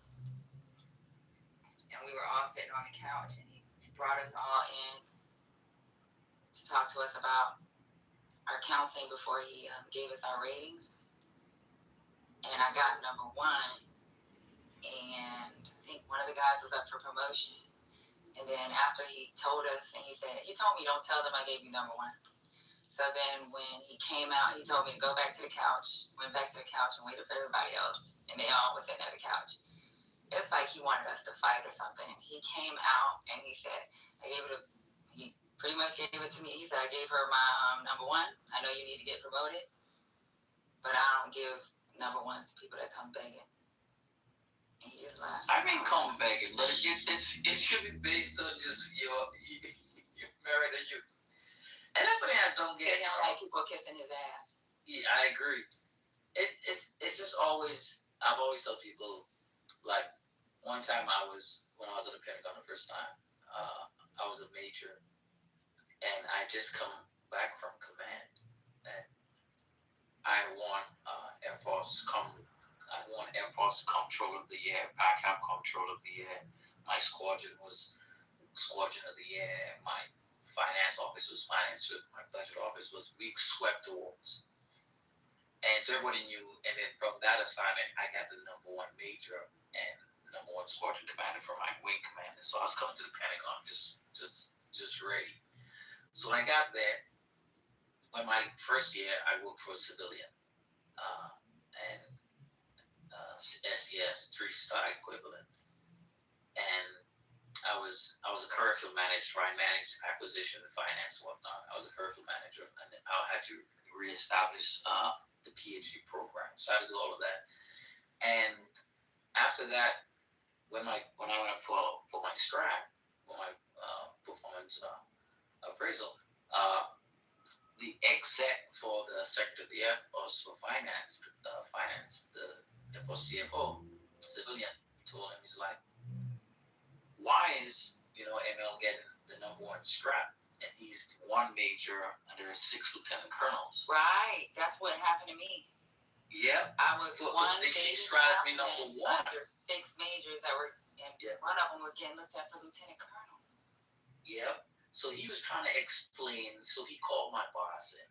And we were all sitting on the couch, and he brought us all in to talk to us about our counseling before he gave us our ratings. And I got number 1, and I think one of the guys was up for promotion. And then after he told us, and he told me, don't tell them I gave you number 1. So then when he came out, he told me to go back to the couch, went back to the couch and waited for everybody else. And they all was sitting at the couch. It's like he wanted us to fight or something. He came out and he said, he pretty much gave it to me. He said, I gave her my number 1. I know you need to get promoted, but I don't give number 1s to people that come begging. And he just laughed. I mean, come begging, but it should be based on just you're married or you. And that's what I don't get. He don't like people kissing his ass. Yeah, I agree. It's just always, I've always told people, like, one time when I was at the Pentagon the first time, I was a major, and I just come back from command, and I won Air Force Comptroller of the Year, PACAP Comptroller of the Year. My squadron was Squadron of the Year. My finance office was finance. My budget office was, we swept the walls. And so everybody knew, and then from that assignment, I got the number 1 major and number 1 squadron commander for my wing commander. So I was coming to the Pentagon just ready. So when I got there, when my first year, I worked for a civilian, and SES 3-star equivalent, and I was a curriculum manager. I managed acquisition and finance and whatnot. I was a curriculum manager, and I had to reestablish the PhD program. So I had to do all of that. And after that, when I went up for my strat, for my performance appraisal, the exec for the Secretary of the Air Force for finance, the Air Force CFO, civilian, told him, he's like, why is ML getting the number 1 strap, and he's 1 major under 6 lieutenant colonels? Right, that's what happened to me. Yep. I was 1 she strapped me number 1 under 6 majors that were, and one of them was getting looked at for lieutenant colonel. Yep. So he was trying to explain. So he called my boss in,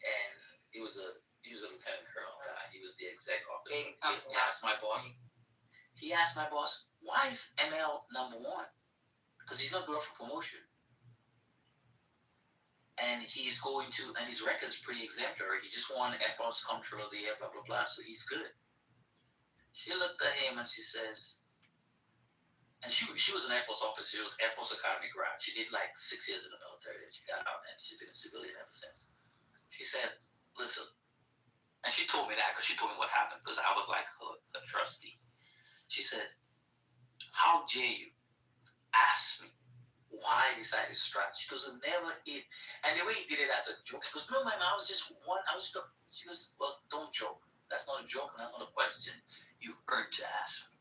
and he was a lieutenant colonel guy. He was the exec officer. He asked my boss, why is ML number 1? Because he's not going for promotion. And he's going to, and his record's pretty exemplary. He just won Air Force Comptroller of the Year, blah, blah, blah, so he's good. She looked at him and she says, and she was an Air Force officer. She was Air Force Academy grad. She did like 6 years in the military, and she got out, and she's been a civilian ever since. She said, listen, and she told me that because she told me what happened, because I was like her trustee. She said, how dare you asked me why I decided to strike. She goes, never it. And the way he did it as a joke, he goes, no, ma'am, she goes, well, don't joke. That's not a joke and that's not a question. You earned to ask me.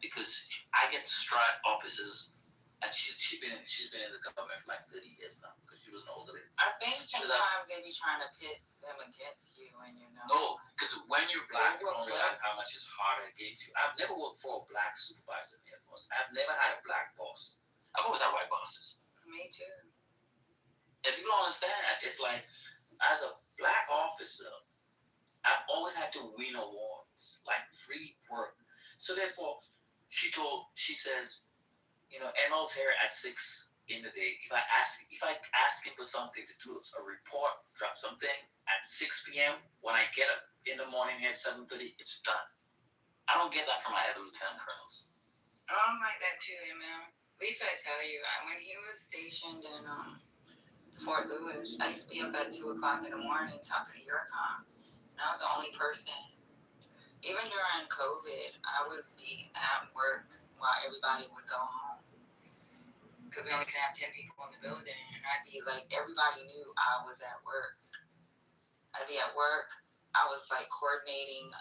Because I get to strike officers, and she's been in the government for like 30 years now, because she was an older lady. I think sometimes they be trying to pit them against you, and you know. No, because when you're black, you don't realize how much it's harder against you. I've never worked for a black supervisor in the Air Force. I've never had a black boss. I've always had white bosses. Me too. If you don't understand, it's like, as a black officer, I've always had to win awards, like free work. So therefore, she says, you know, Emel's here at 6 in the day. If I ask him for something to do, a report, drop something at 6 p.m., when I get up in the morning here at 7:30, it's done. I don't get that from my other lieutenant colonels. I'm like that too, man. Leaf, I tell you, when he was stationed in Fort Lewis, I used to be up at 2 o'clock in the morning talking to Eurocom. And I was the only person. Even during COVID, I would be at work while everybody would go home. Because we only could have 10 people in the building. And I'd be like, everybody knew I was at work. I'd be at work. I was like coordinating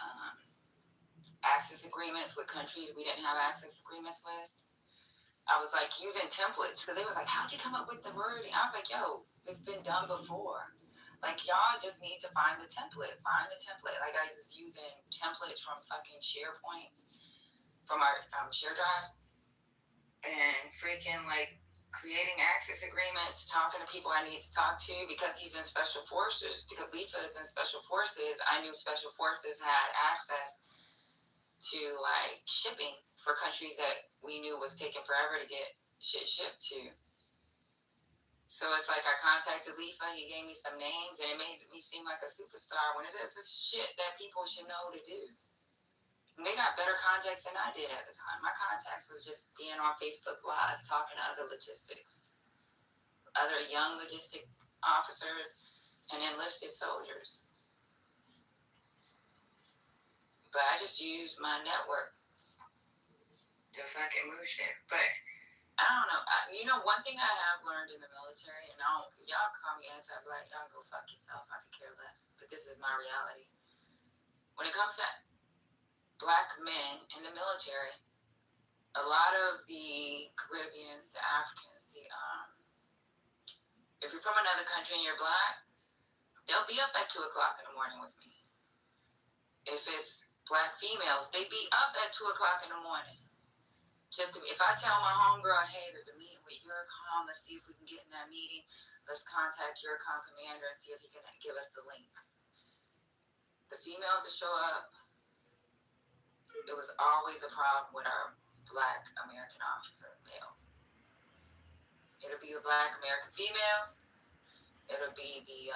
access agreements with countries we didn't have access agreements with. I was like using templates because they were like, how'd you come up with the wording? I was like, yo, it's been done before. Like, y'all just need to find the template. Find the template. Like, I was using templates from fucking SharePoint, from our share drive, and freaking, like, creating access agreements, talking to people I need to talk to because he's in Special Forces. Because Lifa is in Special Forces, I knew Special Forces had access to, like, shipping for countries that we knew was taking forever to get shit shipped to. So it's like I contacted Lifa, he gave me some names, and it made me seem like a superstar when this is shit that people should know to do. And they got better contacts than I did at the time. My contacts was just being on Facebook Live, talking to other young logistic officers and enlisted soldiers. But I just used my network to fucking move shit. But I don't know. You know, one thing I have learned in the military, and y'all call me anti-black, y'all go fuck yourself. I could care less. But this is my reality. When it comes to black men in the military, a lot of the Caribbeans, the Africans, if you're from another country and you're black, they'll be up at 2 o'clock in the morning with me. If it's black females, they be up at 2 o'clock in the morning. If I tell my homegirl, hey, there's a meeting with Eurocom, let's see if we can get in that meeting. Let's contact Eurocom commander and see if he can give us the link. The females that show up, it was always a problem with our black American officer males. It'll be the black American females. It'll be the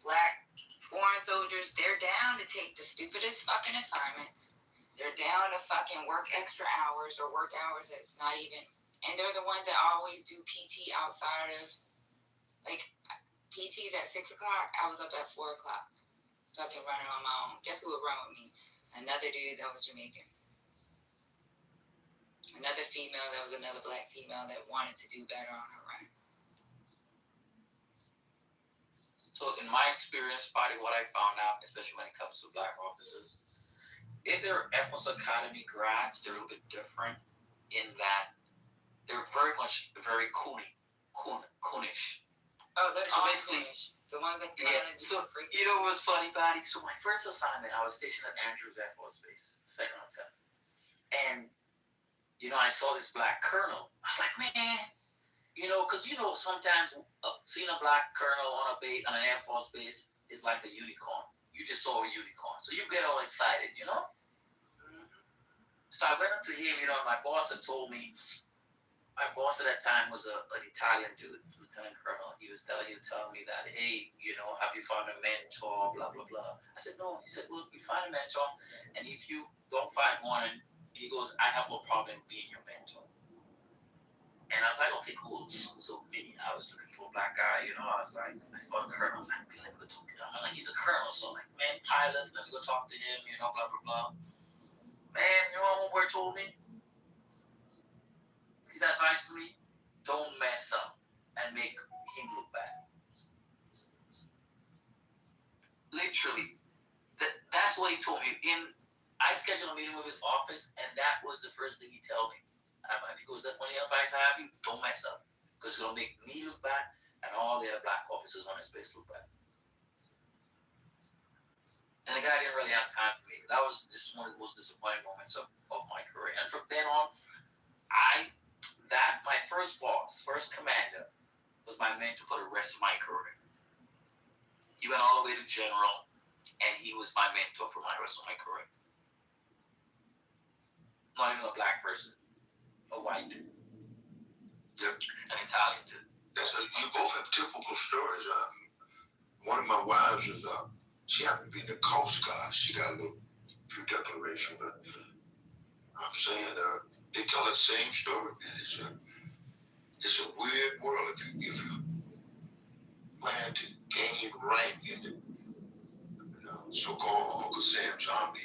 black foreign soldiers. They're down to take the stupidest fucking assignments. They're down to fucking work extra hours or work hours that's not even, and they're the ones that always do PT outside of, like, PT's at 6 o'clock. I was up at 4 o'clock, fucking running on my own. Guess who would run with me? Another dude that was Jamaican. Another female that was another black female that wanted to do better on her run. So in my experience, part of what I found out, especially when it comes to black officers, if they're Air Force Academy grads, they're a little bit different in that they're very coonish. Oh, they're so all basically, coonish. The ones that so you know what was funny, Patty? So my first assignment, I was stationed at Andrews Air Force Base, second lieutenant, and you know I saw this black colonel. I was like, man, you know, because you know sometimes seeing a black colonel on an Air Force base is like a unicorn. You just saw a unicorn, so you get all excited, you know. So I went up to him, you know, and my boss had told me. My boss at that time was an Italian dude, lieutenant colonel. He was telling me that, hey, you know, have you found a mentor, blah, blah, blah. I said, no. He said, well, you find a mentor, and if you don't find one, he goes, I have no problem being your mentor. And I was like, okay, cool. So me, I was looking for a black guy, you know. I saw the colonel. I was like, let me go talk to him. I'm like, he's a colonel, so I'm like, man, pilot, let me go talk to him, you know, blah, blah, blah. Man, you know what homeboy told me? his advice to me, don't mess up and make him look bad. Literally, that's what he told me. I scheduled a meeting with his office, and that was the first thing he told me. He goes, the only advice I have you, don't mess up, because it's gonna make me look bad and all the other black officers on his base look bad. And the guy didn't really have time for me. This is one of the most disappointing moments of my career. And from then on, my first boss, first commander, was my mentor for the rest of my career. He went all the way to general, and he was my mentor for my rest of my career. Not even a black person, a white dude. Yep. An Italian dude. You both have typical stories. One of my wives is she happened to be in the Coast Guard. She got a little few declaration, but I'm saying they tell the same story. Man. It's a weird world. If you plan to gain rank in the so-called Uncle Sam's Army,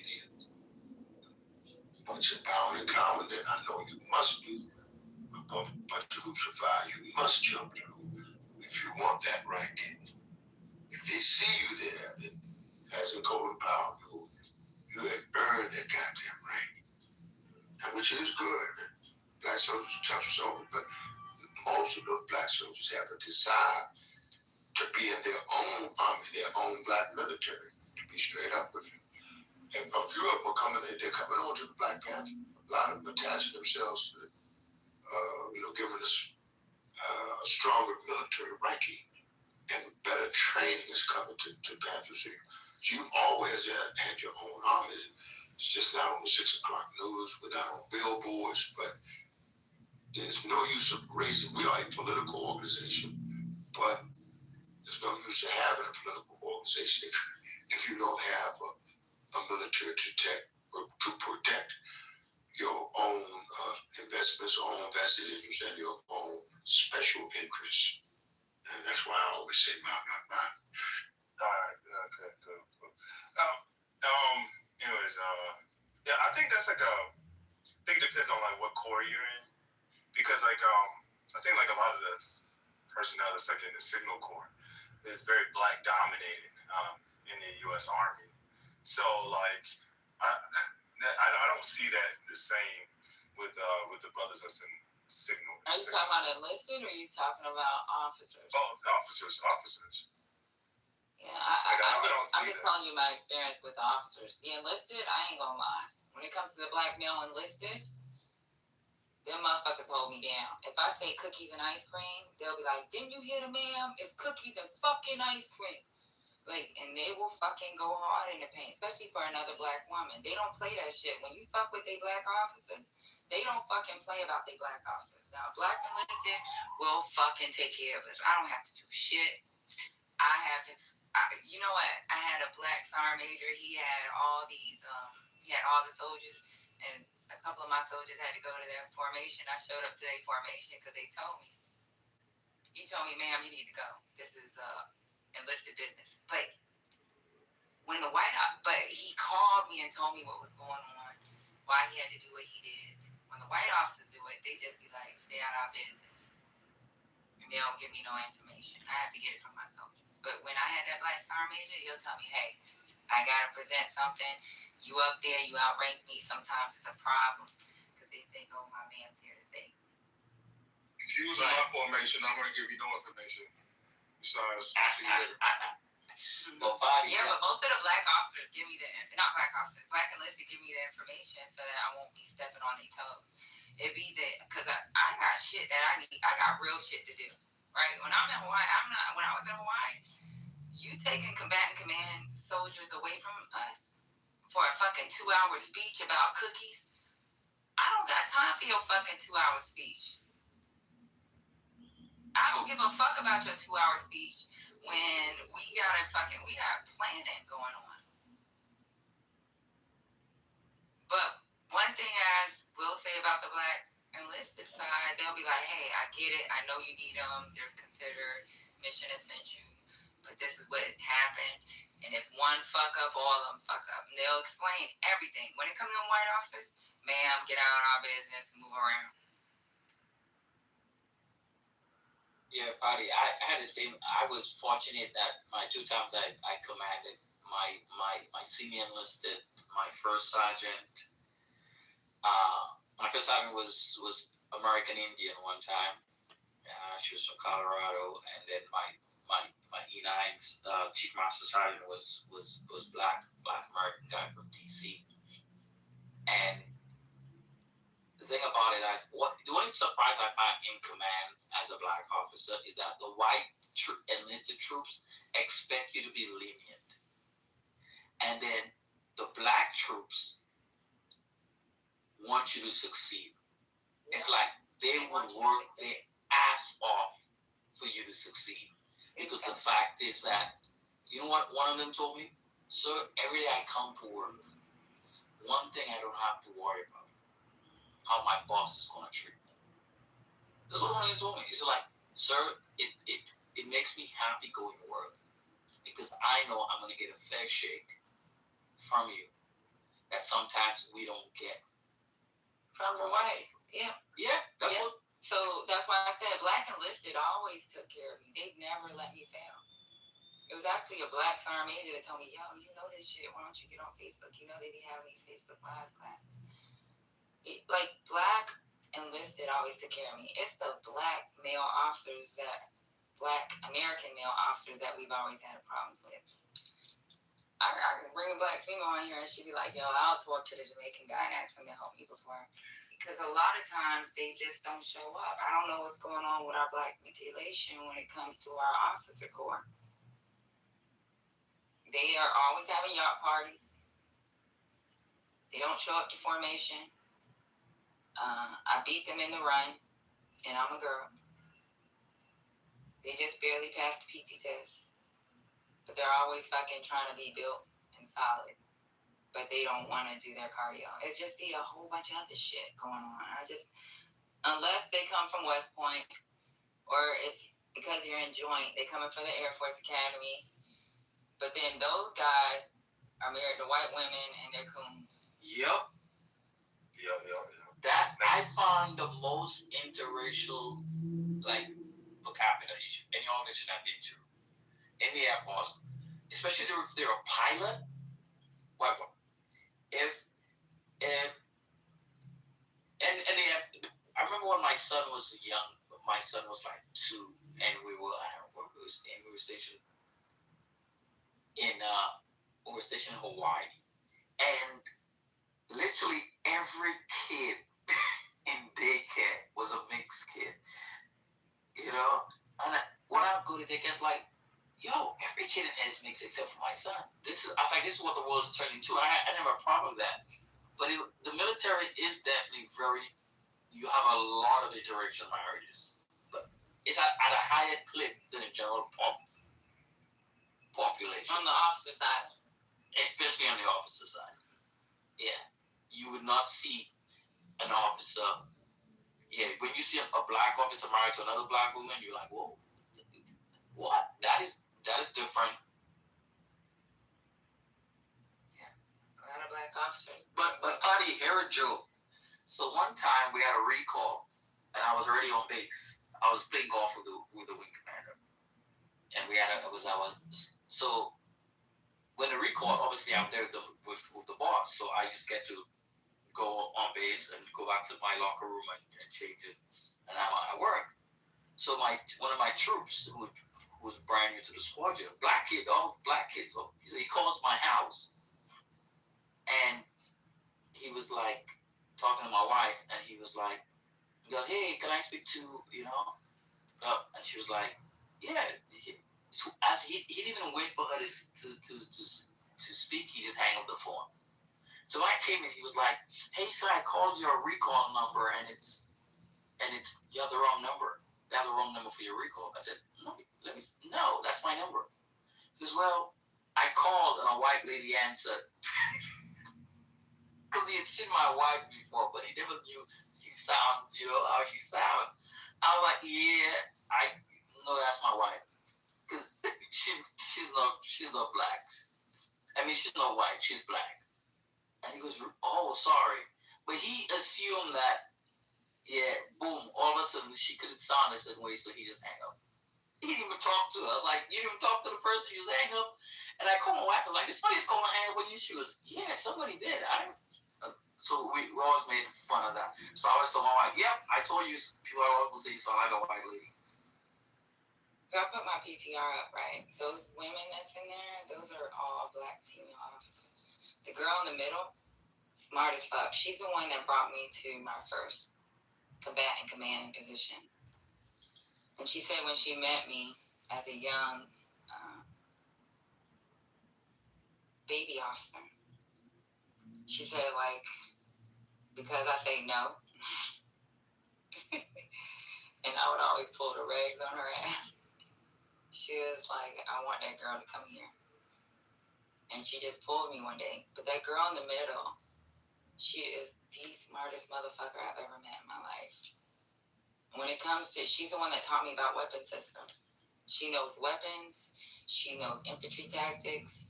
a bunch of pound and common that I know you must do. A bunch of hoops of fire you must jump through if you want that rank. If they see you there, then as a golden power, you have earned that goddamn rank, and which is good. Black soldiers, tough soldiers, but most of those black soldiers have a desire to be in their own army, their own black military, to be straight up with you. And a few of them are coming in, they're coming on to the Black Panther. A lot of them attaching themselves to giving us a stronger military ranking and better training is coming to Panthers here. So you've always had your own army. It's just not on the 6 o'clock news, we're not on billboards, but there's no use of raising. We are a political organization, but there's no use of having a political organization if you don't have a military to protect your own investments, your own vested interests, and your own special interests. And that's why I always say, my. All right, good. Anyways, yeah, I think that's like I think it depends on like what corps you're in, because like I think like a lot of the personnel that's like in the Signal Corps is very black dominated in the U.S. Army. So like I don't see that the same with the brothers that's in Signal. Are you talking about enlisted, or are you talking about officers? Oh, officers. Yeah, I'm just telling you my experience with the officers. The enlisted, I ain't gonna lie. When it comes to the black male enlisted, them motherfuckers hold me down. If I say cookies and ice cream, they'll be like, "Didn't you hear the ma'am? It's cookies and fucking ice cream." Like, and they will fucking go hard in the paint, especially for another black woman. They don't play that shit. When you fuck with they black officers, they don't fucking play about they black officers. Now, black enlisted will fucking take care of us. I don't have to do shit. You know what? I had a black sergeant major. He had all the soldiers, and a couple of my soldiers had to go to their formation. I showed up to their formation because they told me. He told me, "Ma'am, you need to go. This is enlisted business." But he called me and told me what was going on, why he had to do what he did. When the white officers do it, they just be like, "Stay out of our business," and they don't give me no information. I have to get it from my soldiers. But when I had that black sergeant major, he'll tell me, "Hey, I gotta present something. You up there, you outrank me. Sometimes it's a problem because they think, oh, my man's here to stay." If you was in my formation, I'm gonna give you no information. Besides, see you later. Yeah, but most of the black officers give me not black officers, black enlisted give me the information so that I won't be stepping on their toes. It be that, because I got shit that I got real shit to do, right? When I'm in Hawaii, when I was in Hawaii, you taking combatant command soldiers away from us for a fucking 2-hour speech about cookies? I don't got time for your fucking 2-hour speech. I don't give a fuck about your 2-hour speech when we got planning going on. But one thing I will say about the black enlisted side, they'll be like, "Hey, I get it. I know you need them. They're considered mission essential. But this is what happened. And if one fuck up, all of them fuck up." And they'll explain everything. When it comes to white officers, "Ma'am, get out of our business, move around." Yeah, Patty. I had the same. I was fortunate that my 2 times I commanded my senior enlisted, my first sergeant. My first sergeant was American Indian one time. She was from Colorado, and then my E9's chief master sergeant was black American guy from DC. And the thing about it, the only surprise I find in command as a black officer is that the white enlisted troops expect you to be lenient, and then the black troops want you to succeed. It's like they would work their ass off for you to succeed. Because the fact is that, you know what one of them told me? Sir, every day I come to work, one thing I don't have to worry about, how my boss is going to treat me. That's what one of them told me. He's like, sir, it makes me happy going to work because I know I'm going to get a fair shake from you that sometimes we don't get. From the white. Yeah. Yeah. That's what. So that's why I said black enlisted always took care of me. They never let me fail. It was actually a black sergeant major that told me, yo, you know this shit. Why don't you get on Facebook? You know they be having these Facebook Live classes. Like black enlisted always took care of me. It's the black male officers black American male officers that we've always had problems with. I can bring a black female on here and she'd be like, yo, I'll talk to the Jamaican guy and ask him to help me before. Because a lot of times they just don't show up. I don't know what's going on with our black population when it comes to our officer corps. They are always having yacht parties. They don't show up to formation. I beat them in the run, and I'm a girl. They just barely passed the PT test. But they're always fucking trying to be built and solid. But they don't want to do their cardio. It's just be a whole bunch of other shit going on. Unless they come from West Point, or because you're in joint, they coming from the Air Force Academy. But then those guys are married to white women and they're coons. Yep. That I find the most interracial per capita issue. Any organization I've been to, in the Air Force, especially if they're a pilot. White woman. And they have. I remember when my son was young. My son was like 2, and we were stationed in Hawaii, and literally every kid in daycare was a mixed kid. You know, and when I go to daycare, it's like, yo, every kid in here is mixed except for my son. This is what the world is turning to. I never have a problem with that. But the military is definitely you have a lot of interracial marriages. But it's at a higher clip than the general population. On the officer side. Especially on the officer side. Yeah. You would not see an officer. Yeah, when you see a black officer married to another black woman, you're like, whoa. What? That is different. Yeah. A lot of black officers. But Patty, here a joke. So one time we had a recall, and I was already on base. I was playing golf with the wing commander, and so when the recall, obviously I'm there with the boss, so I just get to go on base and go back to my locker room and change it, and I'm at work. So one of my troops who was brand new to the squadron, black kid, all black kids, so he calls my house, and he was like talking to my wife, and he was like, hey, can I speak to, and she was like, yeah. He didn't even wait for her to speak, he just hang up the phone. So when I came in, he was like, hey, sir, I called your recall number, and you have the wrong number. You have the wrong number for your recall. I said, no, that's my number. He goes, well, I called, and a white lady answered. Because he had seen my wife before, but he never knew she sound, how she sound. I was like, yeah, I know that's my wife. Because she's not black. I mean, she's not white, she's black. And he goes, oh, sorry. But he assumed that, yeah, boom, all of a sudden she couldn't sound a certain way, so he just hang up. He didn't even talk to her. Like, you didn't even talk to the person you sang up. And I called my wife. I was like, "This somebody's going to hang with you?" She was, "Yeah, somebody did." So we always made fun of that. So I always told my wife, "Yep, I told you people always will say you sound like a white lady." So I put my PTR up, right? Those women that's in there, those are all black female officers. The girl in the middle, smart as fuck. She's the one that brought me to my first combatant commanding position. And she said when she met me as a young baby officer, she said, like, because I say no, and I would always pull the regs on her ass, she was like, "I want that girl to come here." And she just pulled me one day. But that girl in the middle, she is the smartest motherfucker I've ever met in my life. When it comes to, she's the one that taught me about weapon systems. She knows weapons. She knows infantry tactics.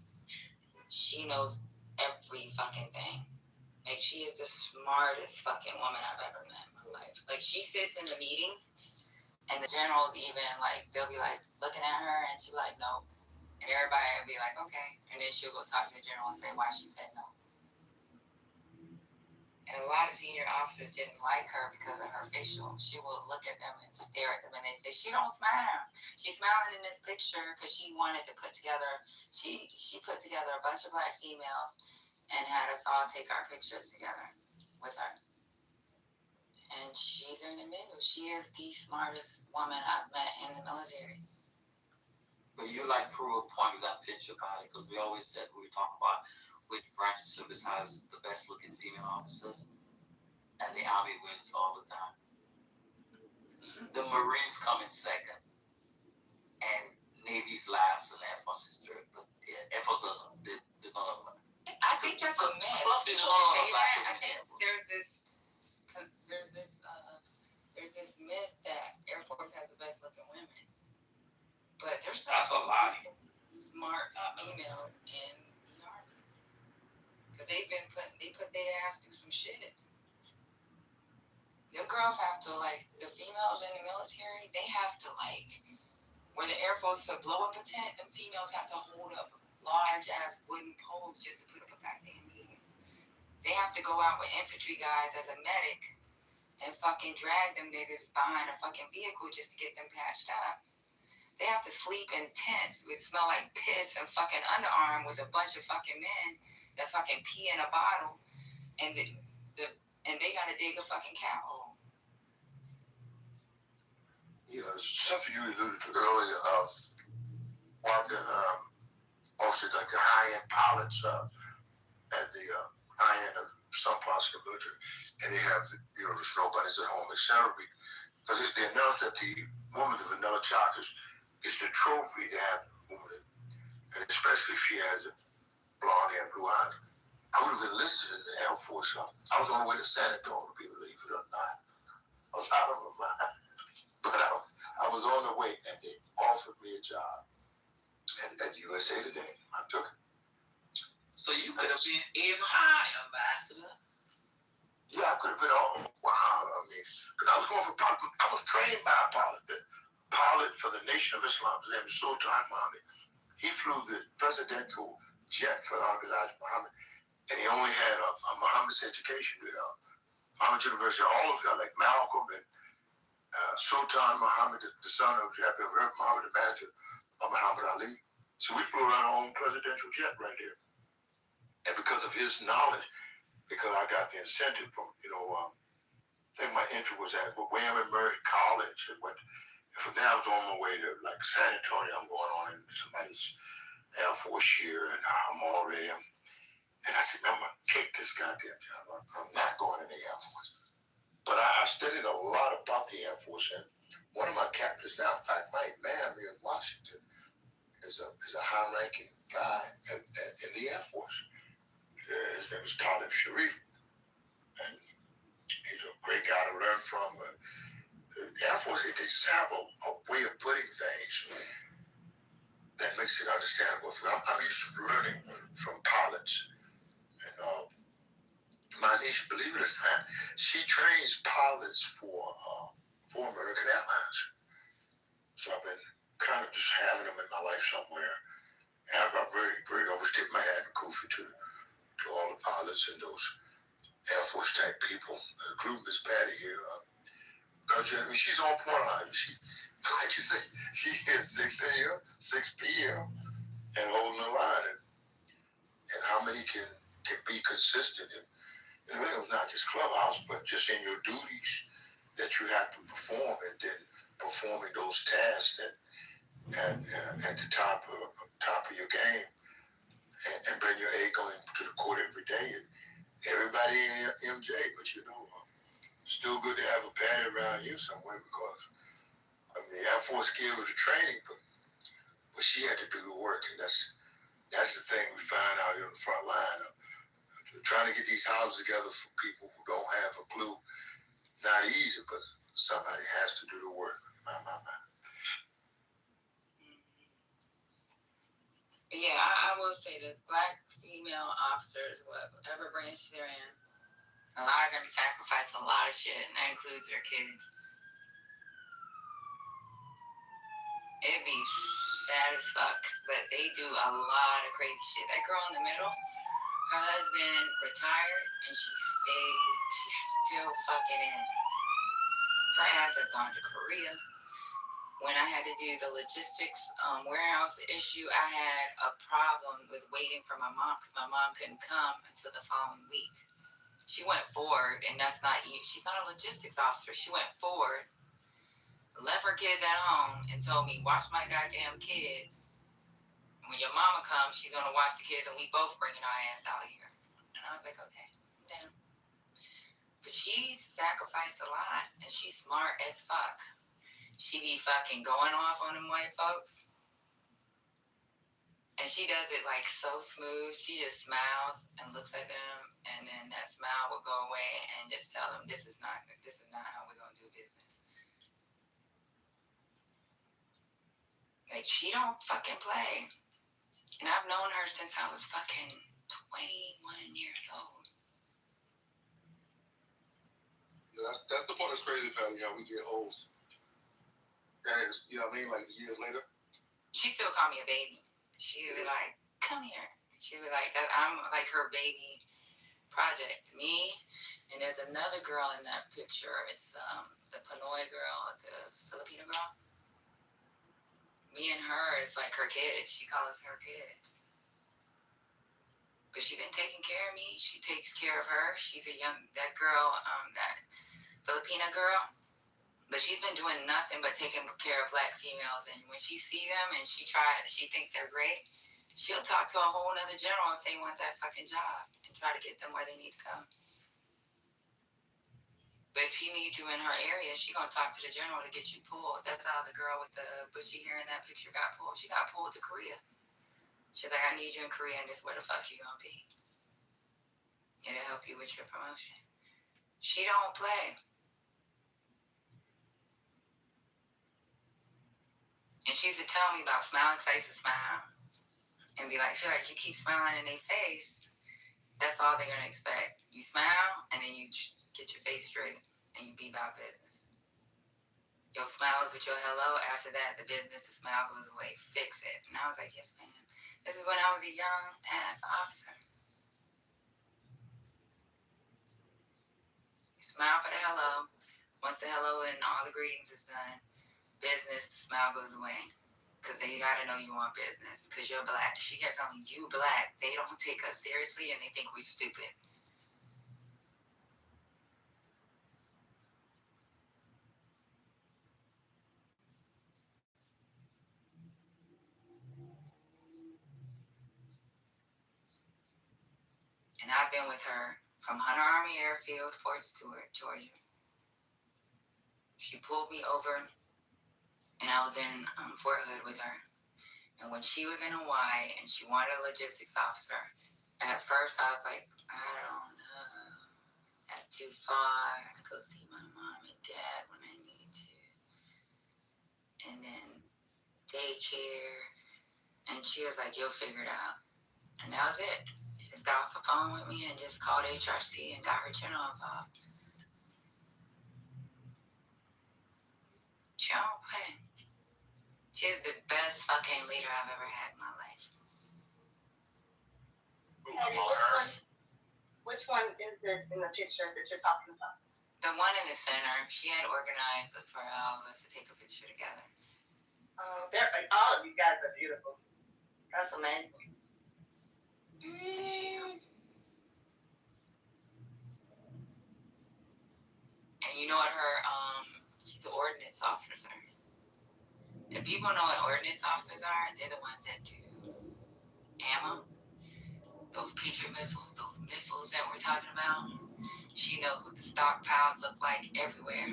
She knows every fucking thing. Like, she is the smartest fucking woman I've ever met in my life. Like, she sits in the meetings, and the generals even, like, they'll be, like, looking at her, and she'll be like, "No." And everybody will be like, "Okay." And then she'll go talk to the general and say why she said no. And a lot of senior officers didn't like her because of her facial. She would look at them and stare at them in their face. She don't smile. She's smiling in this picture because she wanted to put together, she put together a bunch of black females and had us all take our pictures together with her. And she's in the middle. She is the smartest woman I've met in the military. But you like prove a point with that picture about it, because we always said when we talk about which branch of service has the best looking female officers, and the Army wins all the time. The Marines come in second, and Navy's last, and Air Force is third. But yeah, Air Force doesn't. There's no other. I think that's a myth. Plus, there's no other black I women in think Air Force. there's this myth that Air Force has the best looking women. But there's That's a lie. Smart females in the Army. Because they put their ass through some shit. Them girls have to, like, the females in the military, they have to, like, when the Air Force to blow up a tent, them females have to hold up large ass wooden poles just to put up a goddamn meeting. They have to go out with infantry guys as a medic and fucking drag them niggas behind a fucking vehicle just to get them patched up. They have to sleep in tents which smell like piss and fucking underarm with a bunch of fucking men that fucking pee in a bottle, and they gotta dig a fucking cow hole. You know, something you alluded to earlier of one of the officers, like the high-end pilots at the high end of some parts of the military, and they have, you know, the snow bunnies at home, etc. Because they announced that the woman, the vanilla chocolate, is the trophy to have the woman, and especially if she has blonde hair, blue eyes. I would have enlisted in the Air Force. I was on the way to San Antonio, believe it or not. I was out of my mind. But I was on the way, and they offered me a job at USA Today. I took it. So you could have been aim high, Ambassador. Yeah, I could have been all wow. I mean, because I was going for pilot. I was trained by a pilot. The pilot for the Nation of Islam, his name is Sultan Mohammed. He flew the presidential jet for Elijah Muhammad, and he only had a Muhammad's education. Muhammad University, all those guys like Malcolm and Sultan Muhammad, the son of Muhammad, the manager of Muhammad Ali. So we flew around our own presidential jet right there. And because of his knowledge, because I got the incentive from, I think my entry was at William and Mary College. And from there I was on my way to like San Antonio. I'm going on in somebody's Air Force year, and I'm already, and I said, I'm going to take this goddamn job. I'm not going in the Air Force. But I studied a lot about the Air Force, and one of my captains now, in fact, my man here in Washington, is a high-ranking guy in the Air Force. His name is Talib Sharif, and he's a great guy to learn from. The Air Force, they just have a way of putting things that makes it understandable. I'm used to learning from pilots, and my niece, believe it or not, she trains pilots for American Airlines. So I've been kind of just having them in my life somewhere. And I'm very, very always tip my hat and Kofi to all the pilots and those Air Force type people, including Miss Patty here. Because I mean, she's on point. Like you say, she's here 6 a.m., 6 p.m. and holding the line. And how many can be consistent in, not just clubhouse, but just in your duties that you have to perform, and then performing those tasks at the top of your game, and bring your A going to the court every day. And everybody in MJ, but still good to have a Patty around here somewhere, because I mean, the Air Force gave her the training, but she had to do the work, and that's the thing we find out here on the front line. Trying to get these houses together for people who don't have a clue, not easy, but somebody has to do the work. Yeah, I will say this: Black female officers, whatever branch they're in, a lot of them sacrifice a lot of shit, and that includes their kids. It'd be sad as fuck, but they do a lot of crazy shit. That girl in the middle, her husband retired, and she's still fucking in. Her ass has gone to Korea. When I had to do the logistics warehouse issue, I had a problem with waiting for my mom, because my mom couldn't come until the following week. She went forward, and she's not a logistics officer. She went forward, left her kids at home, and told me, watch my goddamn kids. When your mama comes, she's gonna watch the kids, and we both bringing our ass out here. And I was like, okay, I'm down. But she's sacrificed a lot, and she's smart as fuck. She be fucking going off on them white folks. And she does it like so smooth. She just smiles and looks at them, and then that smile will go away, and just tell them this is not how we're gonna do business. Like, she don't fucking play. And I've known her since I was fucking 21 years old. Yeah, that's the part that's crazy, Patty, how we get old. And it's, you know what I mean, like years later. She still call me a baby. She would be like, come here. She would be like, I'm like her baby project. Me, and there's another girl in that picture. It's the Pinoy girl, the Filipino girl. Me and her is like her kids. She calls her kids. But she's been taking care of me. She takes care of her. She's that girl, that Filipina girl. But she's been doing nothing but taking care of Black females. And when she see them and she thinks they're great, she'll talk to a whole nother general if they want that fucking job and try to get them where they need to go. But if she needs you in her area, she gonna talk to the general to get you pulled. That's how the girl with the bushy hair in that picture got pulled. She got pulled to Korea. She's like, I need you in Korea, and this is where the fuck you gonna be. It'll help you with your promotion. She don't play. And she used to tell me about smiling, because I used to smile. And be like, you keep smiling in their face, that's all they're going to expect. You smile, and then you get your face straight, and you be about business. Your smile is with your hello. After that, the smile goes away. Fix it. And I was like, yes, ma'am. This is when I was a young-ass officer. You smile for the hello. Once the hello and all the greetings is done, business, the smile goes away. Because they gotta know you want business. Because you're Black. She kept telling me, you Black. They don't take us seriously, and they think we're stupid. And I've been with her from Hunter Army Airfield, Fort Stewart, Georgia. She pulled me over, and I was in Fort Hood with her. And when she was in Hawaii and she wanted a logistics officer, at first I was like, I don't know. That's too far. I go see my mom and dad when I need to. And then daycare. And she was like, you'll figure it out. And that was it. She just got off the phone with me and just called HRC and got her general involved. She don't play. He's the best fucking leader I've ever had in my life. Which one is in the picture that you're talking about? The one in the center, she had organized for all of us to take a picture together. All of you guys are beautiful. That's amazing. And you know what she's an ordnance officer. If people know what ordnance officers are, they're the ones that do ammo. Those Patriot missiles, those missiles that we're talking about. She knows what the stockpiles look like everywhere.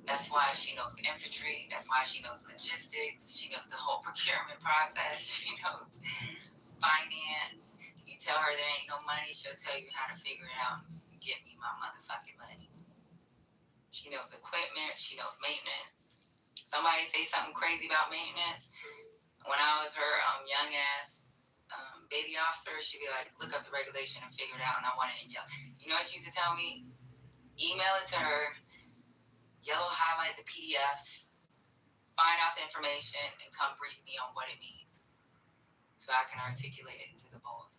That's why she knows infantry. That's why she knows logistics. She knows the whole procurement process. She knows finance. You tell her there ain't no money, she'll tell you how to figure it out and get me my motherfucking money. She knows equipment. She knows maintenance. Somebody say something crazy about maintenance. When I was her young ass baby officer, she'd be like, look up the regulation and figure it out, and I want it in yellow. You know what she used to tell me? Email it to her, yellow highlight the PDF, find out the information, and come brief me on what it means so I can articulate it to the boss.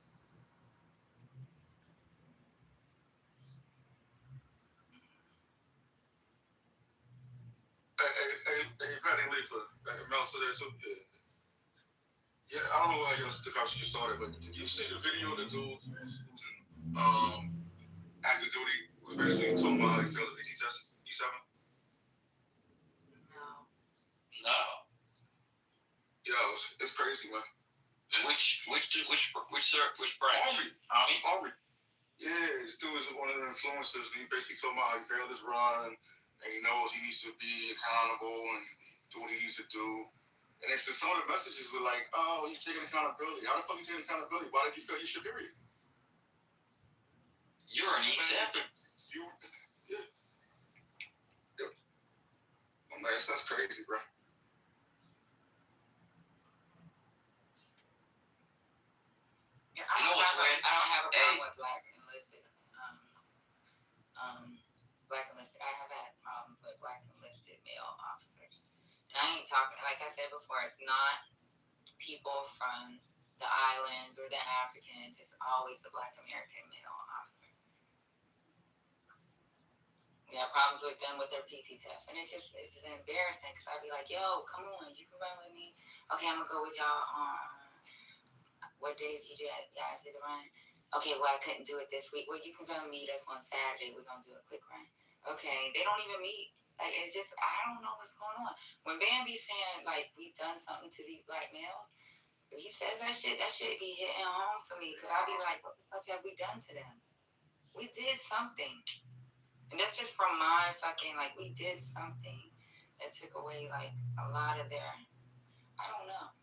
Hey, Patty Lisa, Mel, so there too. Yeah, I don't know how the conversation started, but you've seen the video of the dude active duty was basically talking about how he failed the PT test, E7? No. Yeah, it's crazy, man. Which branch? Army? Yeah, this dude is one of the influencers, and he basically talking about how he failed his run, and he knows he needs to be accountable and do what he needs to do. And it's some of the messages were like, oh, he's taking accountability. How the fuck you taking accountability? Why did you fail your shit, period? You're an E7. Yeah. I'm like, that's crazy, bro. Yeah, I don't have a problem with black enlisted. Black enlisted. I have had problems with black enlisted male officers. And I ain't talking, like I said before, it's not people from the islands or the Africans. It's always the black American male officers. We have problems with them with their PT tests. And it's embarrassing because I'd be like, yo, come on, you can run with me. Okay, I'm going to go with y'all on what days you guys did the run. Okay, well, I couldn't do it this week. Well, you can come meet us on Saturday. We're going to do a quick run. Okay, they don't even meet. Like, it's just, I don't know what's going on. When Bambi's saying, like, we've done something to these black males, if he says that shit be hitting home for me. Because I'll be like, what the fuck have we done to them? We did something. And that's just from my fucking, like, we did something that took away, like, a lot of their, I don't know.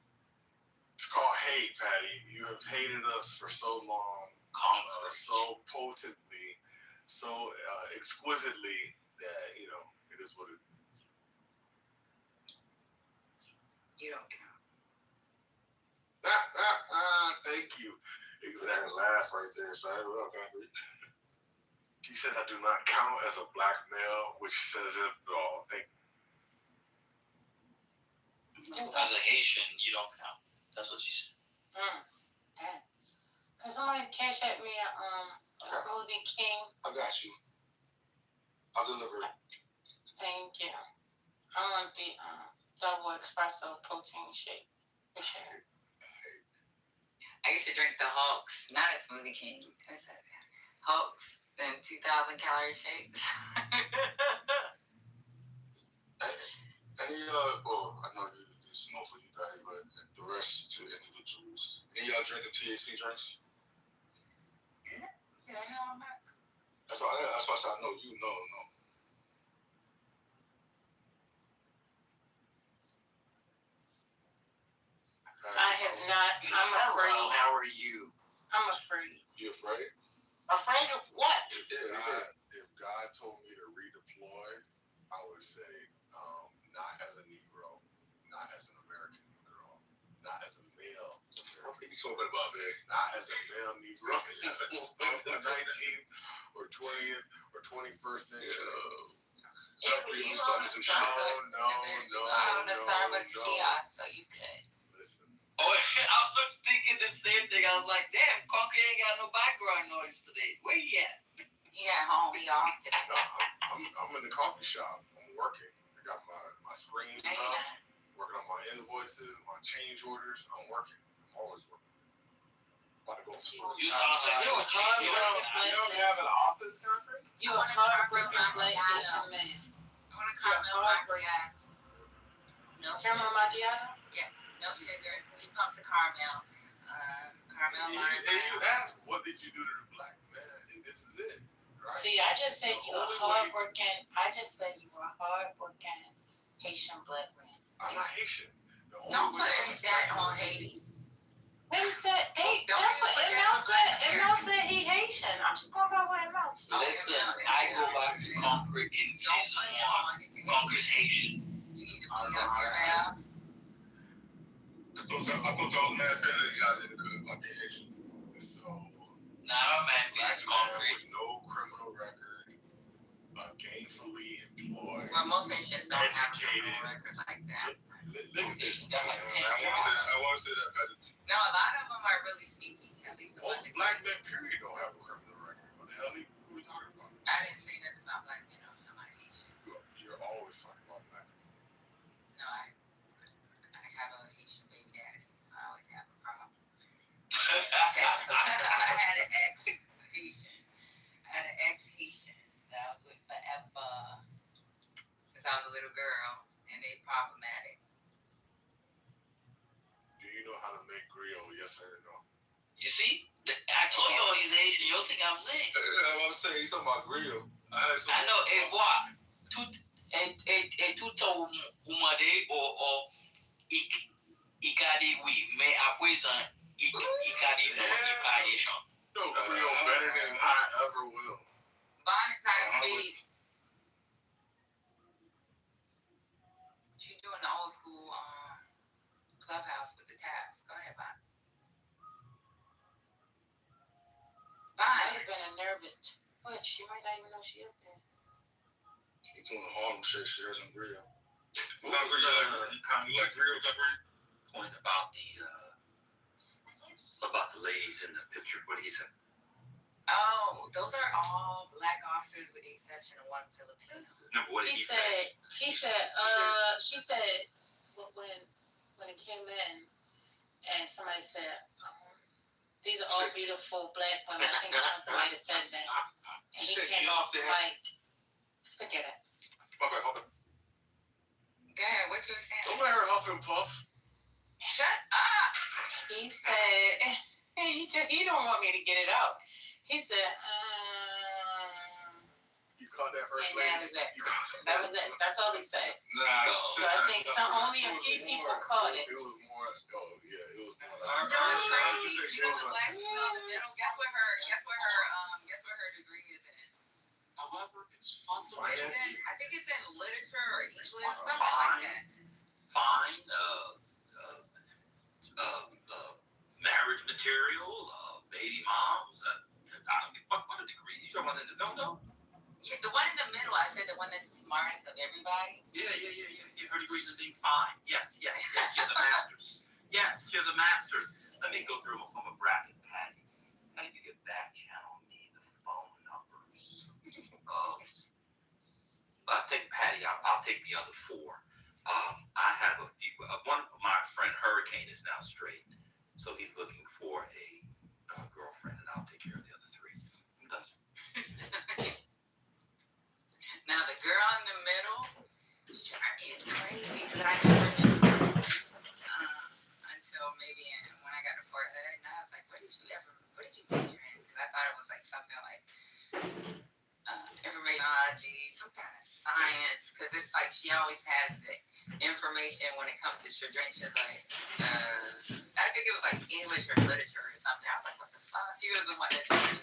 It's called hate, Patty. You have hated us for so long, so potently, so exquisitely that, you know, it is what it is. You don't count. Thank you. Exactly. Laugh right there, son. Okay. She said I do not count as a black male, which says it all. As a Haitian, you don't count. That's what she said. Damn. Can somebody cash at me a Smoothie King? I got you. I'll deliver it. Thank you. I want the double espresso protein shake. I used to drink the Hulks, not a Smoothie King. What's that? Hulks and 2,000 calorie shakes. Well, I know it's no for you, Patty, but the rest to individuals. Any y'all drink the THC drinks? Yeah, hell no. That's why I said I know you know. I have not. I'm afraid. How are you? I'm afraid. You afraid? Afraid of what? If God told me to redeploy, I would say not as a Negro, not as an American Negro, not as a male. What are you talking about, man? Not as a male Negro of the 19th or 20th or 21st century. Exactly. You We started some shit. on the Starbucks kiosk, so you good. Listen. Oh, I was thinking the same thing. I was like, damn, Conky ain't got no background noise today. Where he at? He at home. He off today. No, I'm in the coffee shop. I'm working. I got my screens No, you're up. not. Working on my invoices, my change orders. I'm working. I'm always working. About to go to school. You sound like You a hard You working don't black man. have an office, Congressman? You a hard working black Haitian man. I want a caramel macchiato. No Caramel macchiato? No sugar. She pumps the caramel. Caramel And lime. you asked, what did you do to the black man? And this is it. Right? See, I just said you a hard working. I just said you were a hard working Haitian black man. I'm not Haitian. Don't put any that on Haiti. They said that's what ML said. ML said he Haitian. I'm just going by what ML said. Listen, I go back to Concrete in season 1. Concrete's Haitian. You need to put up your mouth. I thought y'all was mad fair that y'all didn't good about being Haitian. So, Nah, man, it's Concrete. with no criminal record, gainfully employed. Well, most Haitians don't have Educated. criminal records like that. Look at this. Got like 10 I want to say that, Patrick. No, a lot of them are really sneaky. At least the ones Most black men, period, don't have a criminal record. What the hell are you talking about? I didn't say nothing about black men on somebody Haitian. You're always talking about black men. No, I have a Haitian baby daddy, so I always have a problem. I had an ex-Haitian. I had an ex-Haitian that I was with forever. Since I was a little girl, and they problematic. Do you know how to make grill? Yes or no? You see? I told you all he's Haitian. You don't think I'm saying? I'm saying, he's talking about grill. I know, tout au mande ou ikade oui, mais à présent, ikade non, ikade chan. No, grill better than I ever will. Bonnet kind of speed. She's doing the old school clubhouse with the tabs. Go ahead, Bonnet. I'd have been a nervous twitch. She might not even know she up there. She's doing the Harlem shit. She doesn't grill. You like grill? Point about the ladies in the picture. What he said. Oh, those are all black officers with the exception of one Filipino. No, what did She he said say? she said when it came in and somebody said these are all beautiful black women. I think something might have said that. And he came off like forget it. Okay. Go ahead, what you saying? Don't let her huff and puff. Shut up! He said he don't want me to get it out. He said, You caught that first and lady? that was it. That was it. That's all he said. Nah. So I think only a few people caught it. It was more. It was more. No, it's crazy. You know the black female in the middle. Guess what her degree is in? However, it's fun. I think it's in literature or English, something like that. Fine. Marriage material. Baby moms. I don't give a fuck what a degree. You talking about in the dodo? Yeah, the one in the middle. I said the one that's the smartest of everybody. Yeah. Her degrees in being fine. Yes. She has a master's. Yes, she has a master's. Let me go through them from a bracket, Patty. How do you get back channel me the phone numbers? I'll take Patty out. I'll take the other 4. I have a few. One of my friend Hurricane is now straight, so he's looking for a girlfriend, and I'll take care of the other 3. I'm done. Now the girl in the middle sure is crazy, but I never knew until maybe when I got a forehead, and I was like, what did you major in? Because I thought it was like something like information, some kind of science, because it's like she always has the information when it comes to traditions, like I think it was like English or literature or something. I was like, what the fuck? She was the one that told me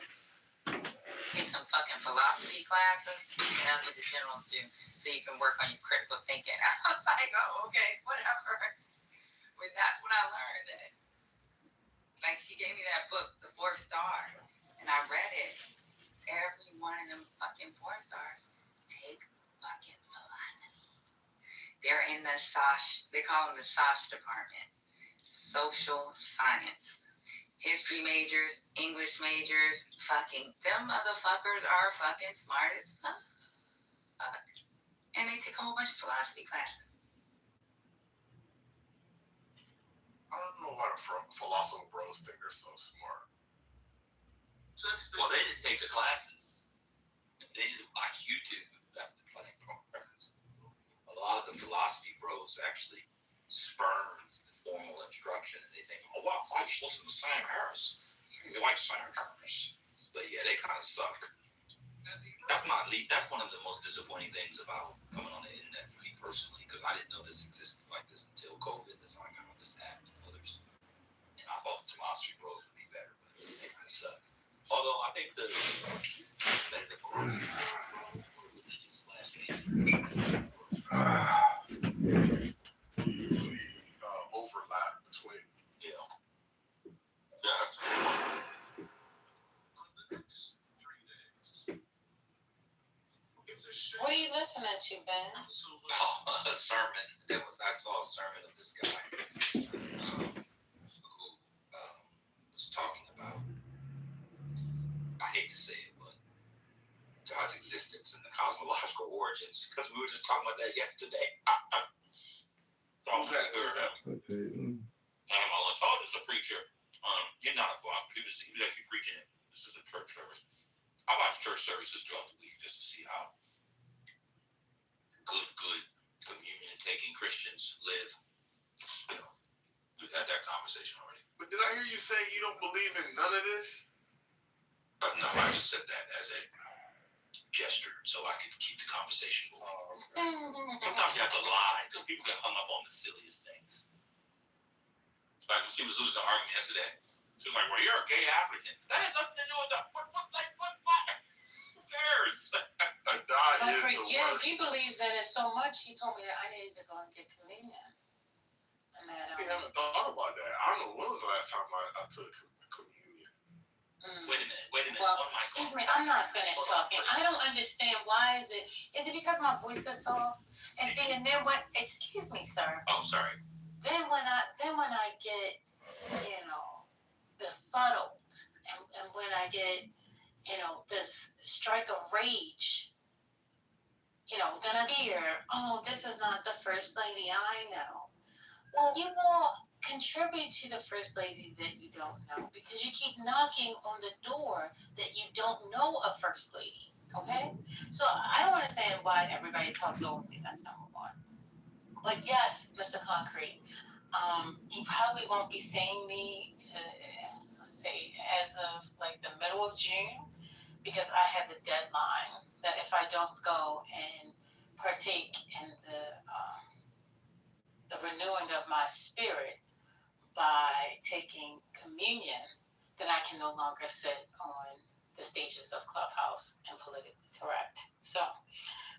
take some fucking philosophy classes, and that's what the generals do, so you can work on your critical thinking. I was like, oh, okay, whatever. But that's what I learned. That, like, she gave me that book, The 4th Star, and I read it. Every one of them fucking 4 stars take fucking the SOSH, they call them the SOSH department, social science. History majors, English majors, them motherfuckers are fucking smart as fuck. And they take a whole bunch of philosophy classes. I don't know why the philosopher bros think they're so smart. Well, they didn't take the classes. They just watch YouTube. That's the funny part. A lot of the philosophy bros actually spurns the formal instruction, and they think, oh, well, I just listen to Sam Harris. You like Sam Harris. But yeah, they kind of suck. That's one of the most disappointing things about coming on the internet for me personally, because I didn't know this existed like this until COVID. That's how I got on this app and others. And I thought the philosophy bros would be better, but they kind of suck. Although I think the Overlap between. Yeah. What are you listening to, Ben? A sermon. I saw a sermon of this guy who was talking about, I hate to say it, but God's existence and the cosmological origins, because we were just talking about that yesterday. Oh, this is a preacher. He's not a philosopher. He was actually preaching it. This is a church service. I watch church services throughout the week just to see how good communion-taking Christians live. You know, we've had that conversation already. But did I hear you say you don't believe in none of this? No, I just said that as a gesture so I could keep the conversation moving. Sometimes you have to lie because people get hung up on the silliest things. Like when she was losing the argument yesterday, she was like, well, you're a gay African. That has nothing to do with that. What? Who cares? He believes in it so much, he told me that I needed to go and get communion. And that, I haven't thought about that. I don't know when was the last time I took communion. Wait a minute. Well, excuse me, I'm not finished talking. I don't understand. Why is it because my voice is soft? And see, and then what? Excuse me, sir. Oh, sorry. Then when I get, befuddled, and when I get, this strike of rage, then I hear, oh, this is not the first lady I know. Well, you will contribute to the first lady that you don't know because you keep knocking on the door that you don't know a first lady. Okay? So I don't understand why everybody talks over me. That's number one. But yes, Mr. Concrete, you probably won't be seeing me, let's say, as of like the middle of June, because I have a deadline that if I don't go and partake in the renewing of my spirit by taking communion, then I can no longer sit on the stages of Clubhouse and Politically Correct. So,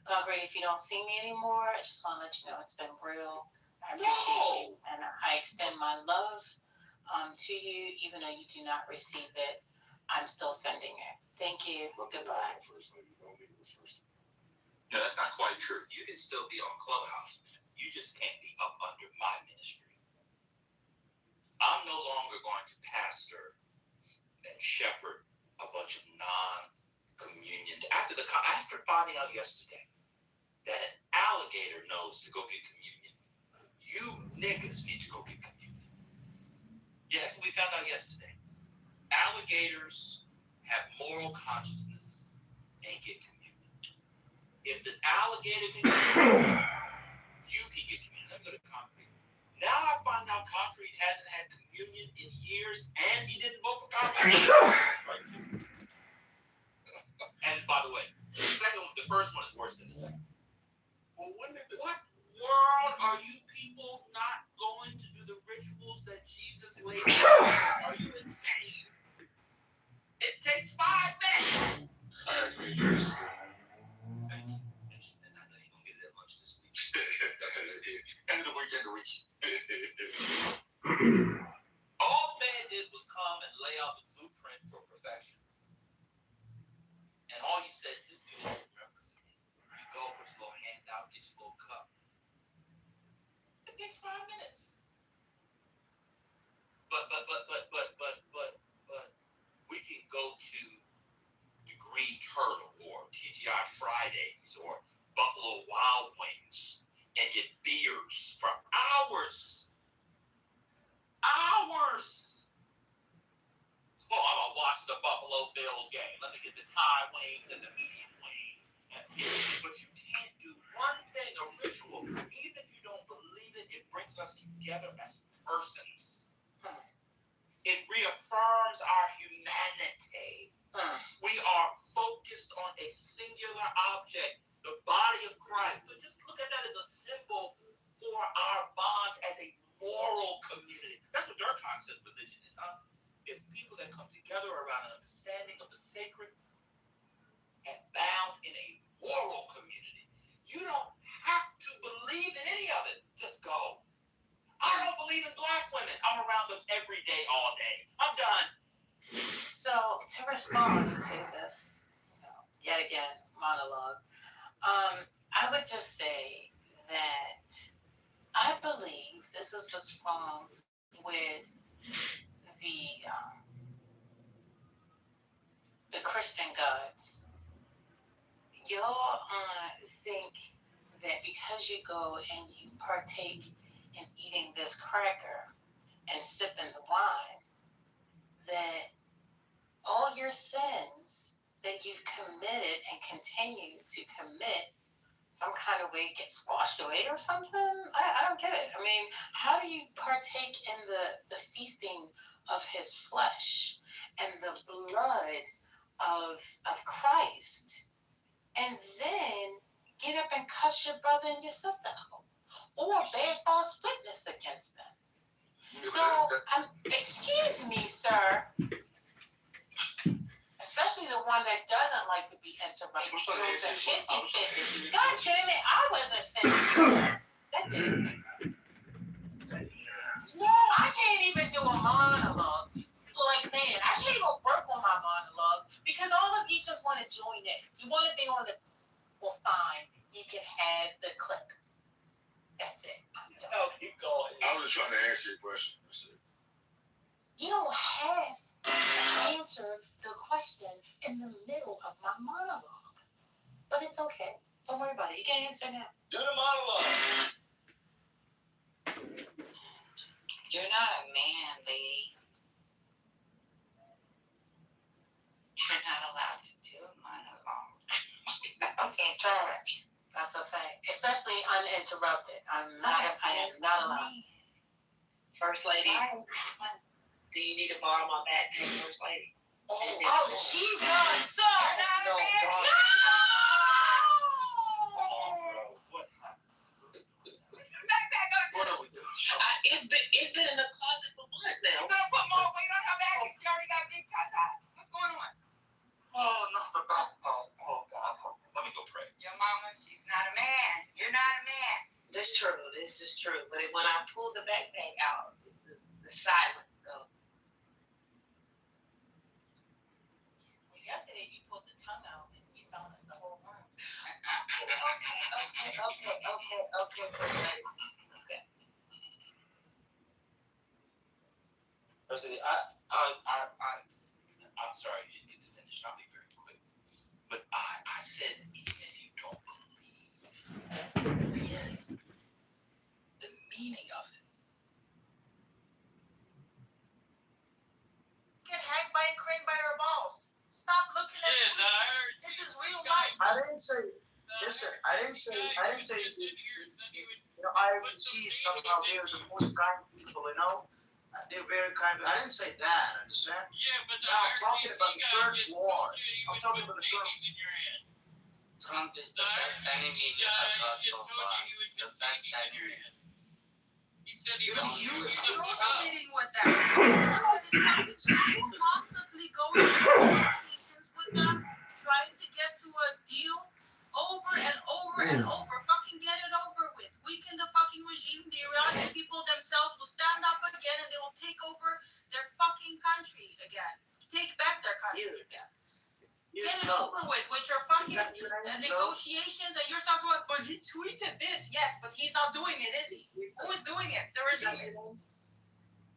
Concrete, if you don't see me anymore, I just want to let you know it's been real. I appreciate you, and I extend my love to you, even though you do not receive it. I'm still sending it. Thank you. Goodbye. No, that's not quite true. You can still be on Clubhouse. You just can't be up under my ministry. I'm no longer going to pastor and shepherd a bunch of non-communion. After finding out yesterday that an alligator knows to go get communion, you niggas need to go get communion. Yes, we found out yesterday. Alligators have moral consciousness and get communion. If the alligator can get communion, you can get communion. Let me go to Concrete. Now I find out Concrete hasn't had communion in years, and he didn't vote for Concrete. And by the way, the first one is worse than the second. Well, what world are you people not going to do the rituals that Jesus laid out? Are you insane? It takes 5 minutes. I agree. Thank you. And I know you're going to get it at lunch this week. End of the week. All the man did was come and lay out the blueprint for perfection. And all he said, just do this in remembrance of me. You go, put your little hand out, get your little cup. Turtle or TGI Fridays or Buffalo Wild Wings and get beers for hours. Hours. Oh, I'm gonna watch the Buffalo Bills game. Let me get the Thai wings and the medium wings. But you can't do one thing, a ritual, even if you don't believe it, it brings us together as persons. It reaffirms our humanity. We are focused on a singular object, the body of Christ. But just look at that as a symbol for our bond as a moral community. That's what Durkheim says religion is, huh? It's people that come together around an understanding of the sacred and bound in a moral community. You don't have to believe in any of it. Just go. I don't believe in black women. I'm around them every day, all day. I'm done. So to respond to this, yet again, monologue, I would just say that I believe this is just from with the Christian gods. Y'all think that because you go and you partake in eating this cracker and sipping the wine, that all your sins that you've committed and continue to commit some kind of way gets washed away or something? I don't get it. I mean, how do you partake in the feasting of his flesh and the blood of Christ and then get up and cuss your brother and your sister out or bear false witness against them? So, excuse me, sir. Especially the one that doesn't like to be interrupted. Throws a hissy fit. God damn it, I wasn't finished. That didn't. No, I can't even do a monologue. Like, man, I can't even work on my monologue because all of you just want to join in. You want to be on the. Well, fine. You can have the clip. That's it. Oh, keep going. I was just trying to answer your question. You don't have to answer the question in the middle of my monologue. But it's okay. Don't worry about it. You can answer now. Do the monologue. You're not a man, lady. You're not allowed to do a monologue. That's a fact. That's a fact. Especially uninterrupted. I am not allowed. First lady, do you need to borrow my backpack, First lady? Oh, Jesus, sir! No, God. No! What are we doing? It's been in the closet for months now. You gonna put more weight on her back if she already got big tata? What's going on? Oh, not the back. Oh, God. Let me go pray. Your mama, she's not a man. You're not a man. This is true. But when I pulled the backpack out, the silence though. Well, yesterday you pulled the tongue out and you silenced the whole room. Okay. Personally, I'm sorry, you didn't get to finish. I'll be very quick. But I said, even if you don't believe in the meaning of it. Get hacked by a crane by her balls. Stop looking at me. This is real life. I didn't say. Listen, I didn't say. You know, I see somehow they're the most kind people. You know, they're very kind. I didn't say that. Understand? Yeah, but now I'm talking about the third war. I'm talking about the third. Trump is the best enemy you have got so far. The best enemy. You associating with them. Constantly going through negotiations with them, trying to get to a deal over and over and over. Fucking get it over with. Weaken the fucking regime. The Iranian people themselves will stand up again and they will take over their fucking country again. Take back their country again. Get it over with your fucking negotiations, and you're talking about, but he tweeted this. Yes, but he's not doing it, is he? Who is doing it? The regime is.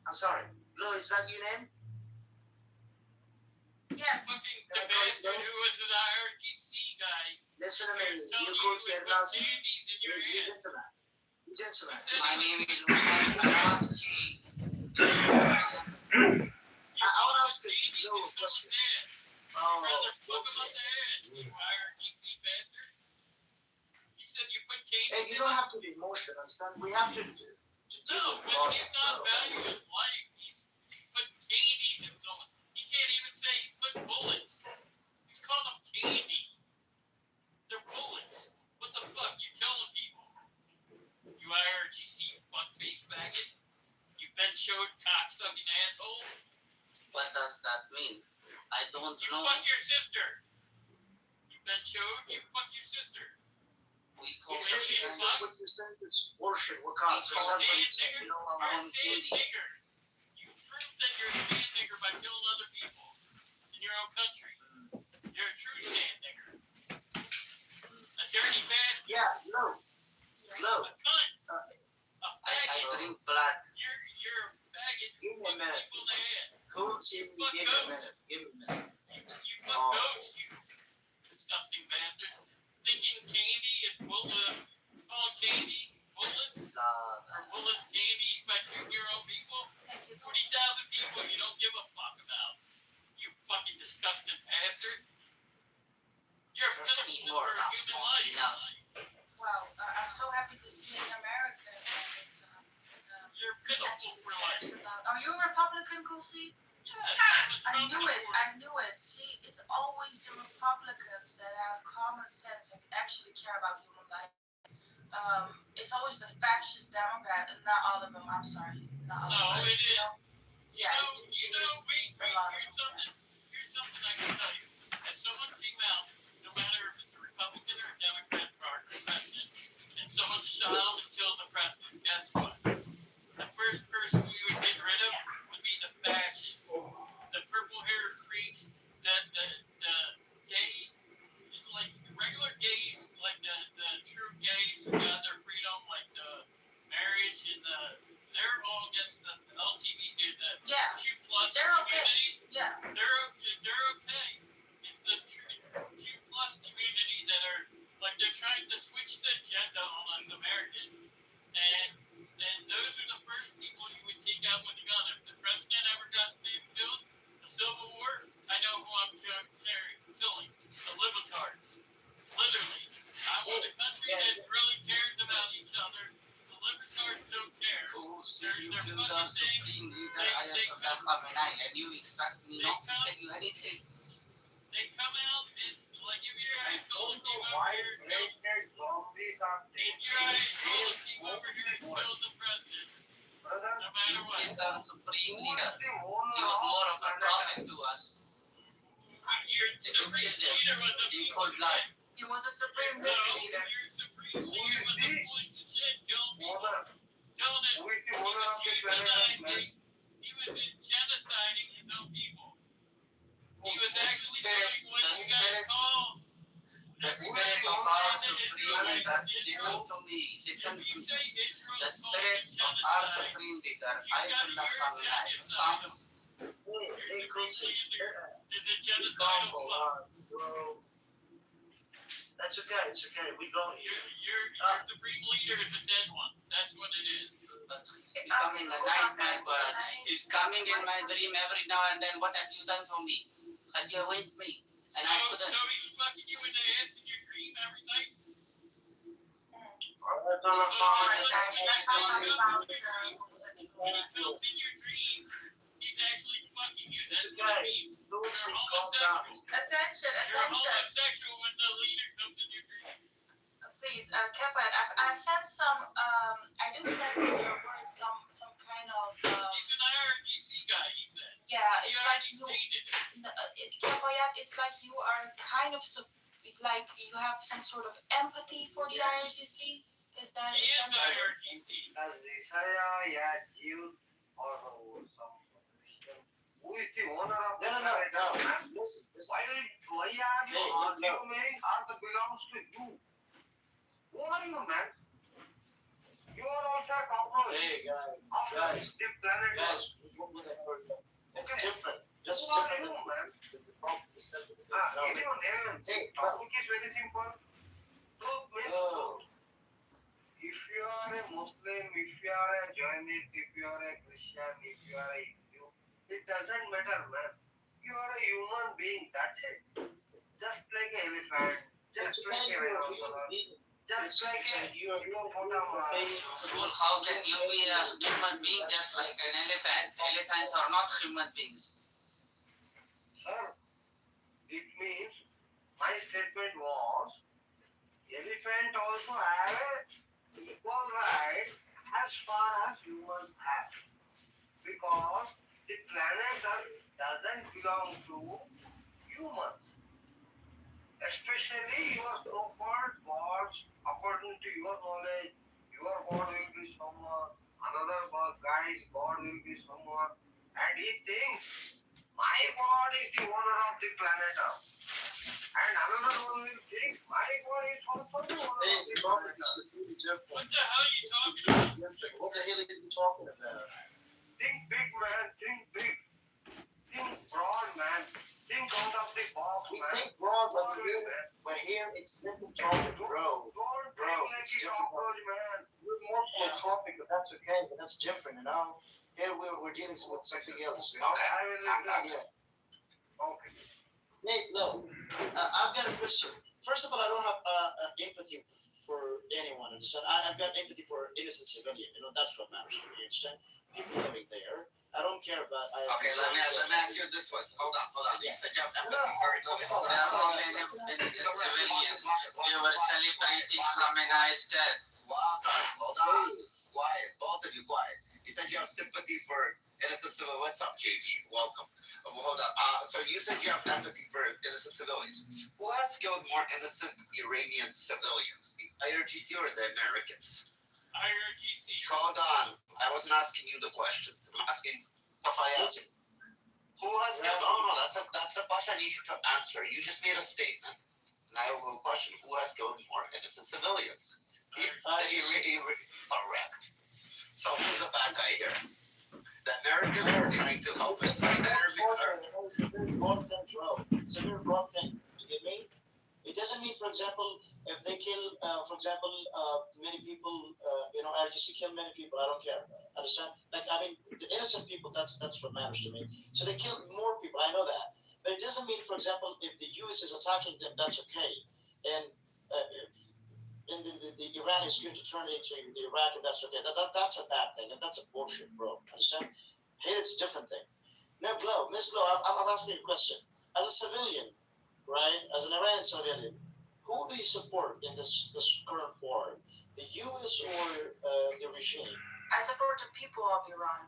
I'm sorry. Lou, is that your name? Yes. Fucking the bastard who was in our Gentlemen, you go to your class. Gentlemen. Gentlemen. My name is Rusty. I want to ask you a question. Hey, you don't have to be emotional, understand? We have to do No, but he's not valuing life. He's putting candies in someone. He can't even say he's putting bullets. He's calling them candy. They're bullets. What the fuck? You're killing people. You IRGC fuckface faggot. You Ben showed cocksucking asshole. What does that mean? I don't You know. fuck your sister. You Ben showed. You fuck your sister. We call It's it basically candy. what you said is bullshit. What comes? We call That's what it you said. you know, I You're a want sand candy. nigger. You proved that you're a sand nigger by killing other people in your own country. You're a true sand nigger. A dirty bastard. Yeah, no. A cunt. A I faggot. drink blood. You're a faggot. Give me a Fuck minute. people in the head. Cool, give me a minute. Give me a minute. You fuck goats, you disgusting bastard. Thinking candy is bullet. Calling candy bullets. Bullets candy by shooting your own people. 40,000 people you don't give a fuck about. You fucking disgusting bastard. You're a Just pitiful need more. for That's human not life. enough. Well, I'm so happy to see in America that it's, You're pitiful for life. Are you a Republican, Kosi? Yes. I knew it. I knew it. See, it's always the Republicans that have common sense and actually care about human life. It's always the fascist Democrat, and not all of them. I'm sorry, not all No, of them. it is. Yeah, Wait, here's something I can tell you. If someone came out, no matter if it's a Republican or a Democrat president, and someone shot him and killed the president, guess what? The first person we would get rid of would be the fascists, the purple-haired freaks, the gay, like regular gays, like the true gays who got their freedom, like the marriage and they're all against the LGBT, the Yeah. Q plus They're okay. community. Yeah. They're okay. It's the Q plus community that are like they're trying to switch the agenda on us Americans, and those are the first people you would take out with a gun. If the president ever got killed, the Civil War, I know who I'm killing. The libertards. Literally. I want a country that really cares about each other. The libertards don't care. You killed the supreme leader Ayatollah Khamenei, and you expect me not to tell you anything? They come out and like if your Ayatollah came over here and killed the president, no matter what. You killed our supreme leader. He was more of a prophet to us. Your supreme leader was a In cold blood. He was a supreme No, leader. your supreme leader was a voice of shit, killing people. Telling us he was euthanizing. He was genociding his own people. He was actually doing what you guys call. The spirit of our supreme leader, listen to me, listen to me. The spirit of our supreme leader, Ayatollah Khamenei, comes. Hey, Coach. Is a genocidal plot. That's okay. It's okay. We got you. Your supreme leader is a dead one. That's what it is. But becoming a nightmare for us. He's coming in my dream every now and then. What have you done for me? Have you with me? And I couldn't. So he's fucking you in the ass in your dream every night? Ayatollah Khamenei. When he comes in your dream, he's actually fucking you. That's It's what it okay. means. Don't You're say calm down. Attention, You're attention. homosexual when the leader comes in your dream. Please, Kevin, I sent some, I didn't send you the words, some kind of, He's an IRGC guy, he said. yeah, it's like He you, hated it. Kevoyat, it's like you are kind of, like you have some sort of empathy for the IRGC. Is that? He is IRGC. No. Listen. Hey, guys. It's different. Just different. The Trump is different. Hey, are a Muslim, if you are a Zionist, if you are a Christian, if you are a Hindu, it doesn't matter, man. You are a human being, that's it. Just like an elephant, just like a rhinoceros, just like a hippopotamus. How can you be a human being just like an elephant? Elephants are not human beings. Sir, it means my statement was elephant also have equal right as far as humans have. Because the planet Earth doesn't belong to humans. Especially your so-called gods, according to your knowledge, your God will be someone, another guy's God will be someone, and he thinks my God is the owner of the planet Earth. And another one will think my God is also the owner of the planet Earth. What the hell are you talking about? What the hell is he talking about? Think big, man, think big. Think broad, man. Think out of the box, We man. think broad, but here it's different topic, bro. Don't Bro, think like it's a different. cockroach, man. We're more for a topic, but that's okay. But that's different, you know. Here we're dealing with something else. You know? Okay, I will listen. Yeah. Okay. Nate, look, I've got a question. First of all, I don't have empathy for anyone. Understand? I've got empathy for innocent civilian. You know, that's what matters to me. Understand? People living there. I don't care about. Okay, let me ask you this one. Hold on. You said you have empathy for it. Okay, hold on. Innocent civilians. You were celebrating Khamenei's death. Wow, guys, hold on. Quiet, both of you quiet. You said you have sympathy for innocent civilians. What's up, JV? Welcome. Hold on. So you said you have empathy for innocent civilians. Who has killed more innocent Iranian civilians, the IRGC or the Americans? IRGC. Hold on. I wasn't asking you the question. I'm asking Kafayas. Who has killed? Oh no, that's a question I need you to answer. You just made a statement. And I will question who has killed more innocent civilians. Correct. So who's the bad guy here? The Americans are trying to help us. It's a very broad thing, bro. It's a very broad thing. You get me? It doesn't mean, for example, if they kill, many people, RGC kill many people. I don't care. Understand? Like, I mean, the innocent people. That's what matters to me. So they kill more people. I know that, but it doesn't mean, for example, if the U.S. is attacking them, that's okay. And the Iran is going to turn into the Iraq, and that's okay. That's a bad thing, and that's a bullshit, bro. Understand? Hate it's a different thing. Now, Glow, Miss Glow, I'm asking you a question. As a civilian, right? As an Iranian civilian, who do you support in this current war? The U.S. or the regime? I support the people of Iran.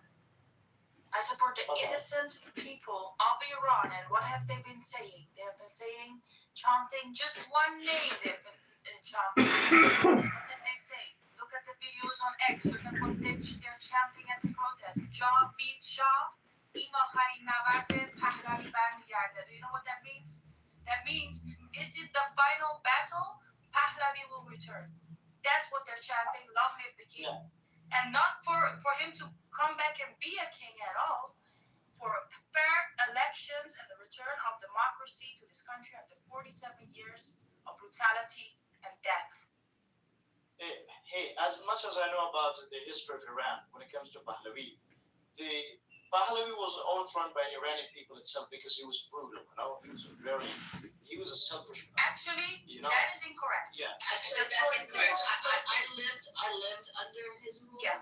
I support the innocent people of Iran. And what have they been saying? They have been saying, chanting just one name. They've been chanting. What did they say? Look at the videos on X. Look at what they're chanting at the protest. Javid Shah, Imahari Nawade, Pahlavi Barmiyarde. Do you know what that means? That means this is the final battle. Pahlavi will return. That's what they're chanting. Long live the king. Yeah. And not for him to come back and be a king at all. For fair elections and the return of democracy to this country after 47 years of brutality and death. Hey, as much as I know about the history of Iran when it comes to Pahlavi, Pahlavi was overthrown by Iranian people itself because he was brutal. You know, he was a selfish man. Actually, that is incorrect. Yeah. Actually, that's incorrect. I lived under his rule. Yeah.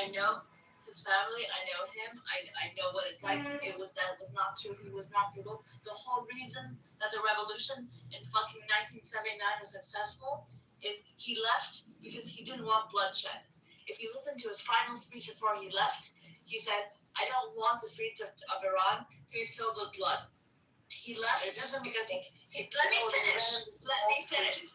I know his family. I know him. I know what it's like. That was not true. He was not brutal. The whole reason that the revolution in fucking 1979 was successful is he left because he didn't want bloodshed. If you listen to his final speech before he left, he said, "I don't want the streets of Iran to be filled with blood." He left because let me finish. Let me finish.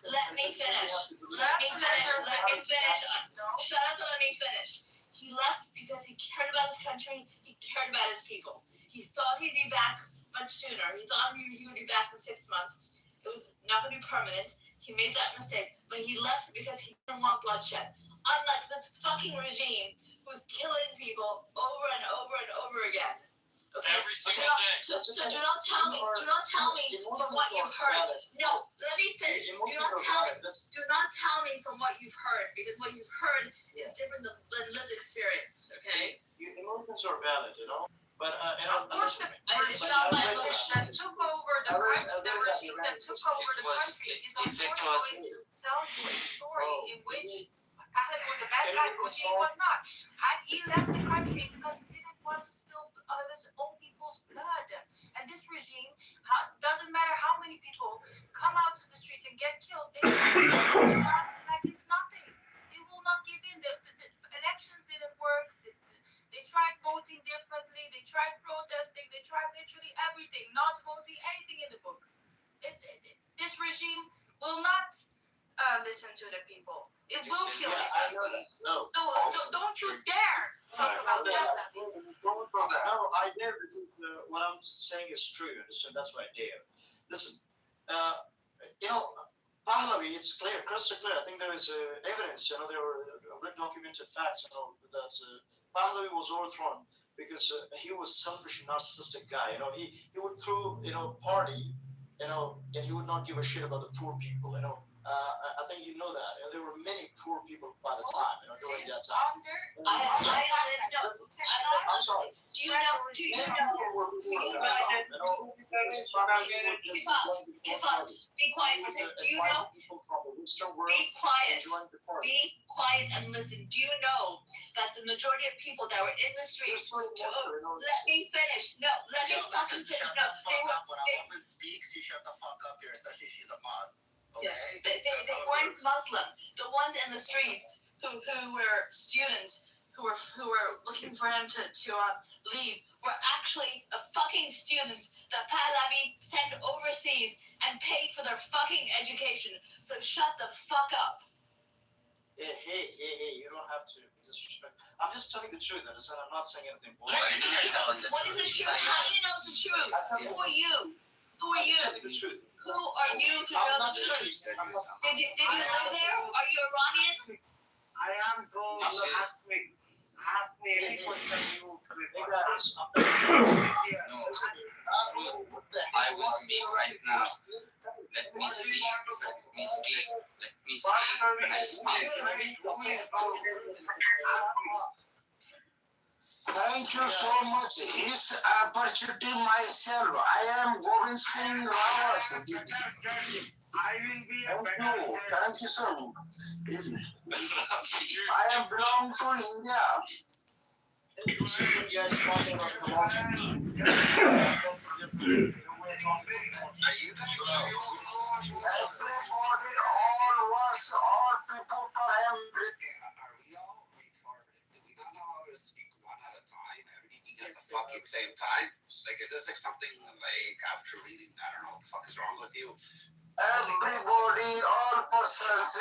Shut up and let me finish. He left because he cared about his country. He cared about his people. He thought he'd be back much sooner. He thought he would be back in 6 months. It was not going to be permanent. He made that mistake, but he left because he didn't want bloodshed. Unlike this fucking regime who's killing people over and over and over again. Okay. Every single day. So do not tell me from what you've heard. No, let me finish. Do not tell me from what you've heard, because what you've heard is different than lived experience, okay? Emotions are valid, you know. But Of course, the regime that took over the country, the regime that took over the country is unfortunately to tell you a story in which Ahmed was a bad guy, Putin was not. And he left the country because he didn't want to spill his own people's blood. And this regime, doesn't matter how many people come out to the streets and get killed, they will not like it's nothing. They will not give in. The elections didn't work. They tried voting differently. They tried protesting. They tried literally everything, not voting anything in the book. This regime will not listen to the people. It will kill you. I know that. No. Don't you dare talk about that. I dare because what I'm saying is true. So that's why I dare. Listen, Pahlavi, it's clear, crystal clear. I think there is evidence. There were documented facts. That Pahlavi was overthrown because he was selfish, narcissistic guy. He would throw party, and he would not give a shit about the poor people. I think you know that. There were many poor people by the time, during that time. I'm sorry. Do you know? Be quiet for a second. Do you know? Be quiet. Be quiet and listen. Do you know that the majority of people that were in the streets? Let me finish. No, let me fucking finish. No, when a woman speaks, you shut the fuck up here, especially if she's a mom. Okay. Yeah, they weren't Muslim. The ones in the streets who were students who were looking for him to leave were actually fucking students that Pahlavi sent overseas and paid for their fucking education. So shut the fuck up. Hey, you don't have to disrespect. I'm just telling the truth, and I'm not saying anything. What is the truth? How do you know it's the truth? Who are you? Who are you? I'm telling the truth. Who are you to know the truth? Did you live there? Are you Iranian? I am from ask me any question you prefer. I was me right now. Let me speak. I speak. Thank you so much. This opportunity myself. I am Govind Singh Rawat. I will be a better. Thank you so much. I am belong to India. You guys talking about promotion. Everybody, all of us, all people, I am Are we all retarded? Do we not know how to speak one at a time? Everything at the fucking same time? Like, is this like something like after reading? I don't know what the fuck is wrong with you. everybody, all persons,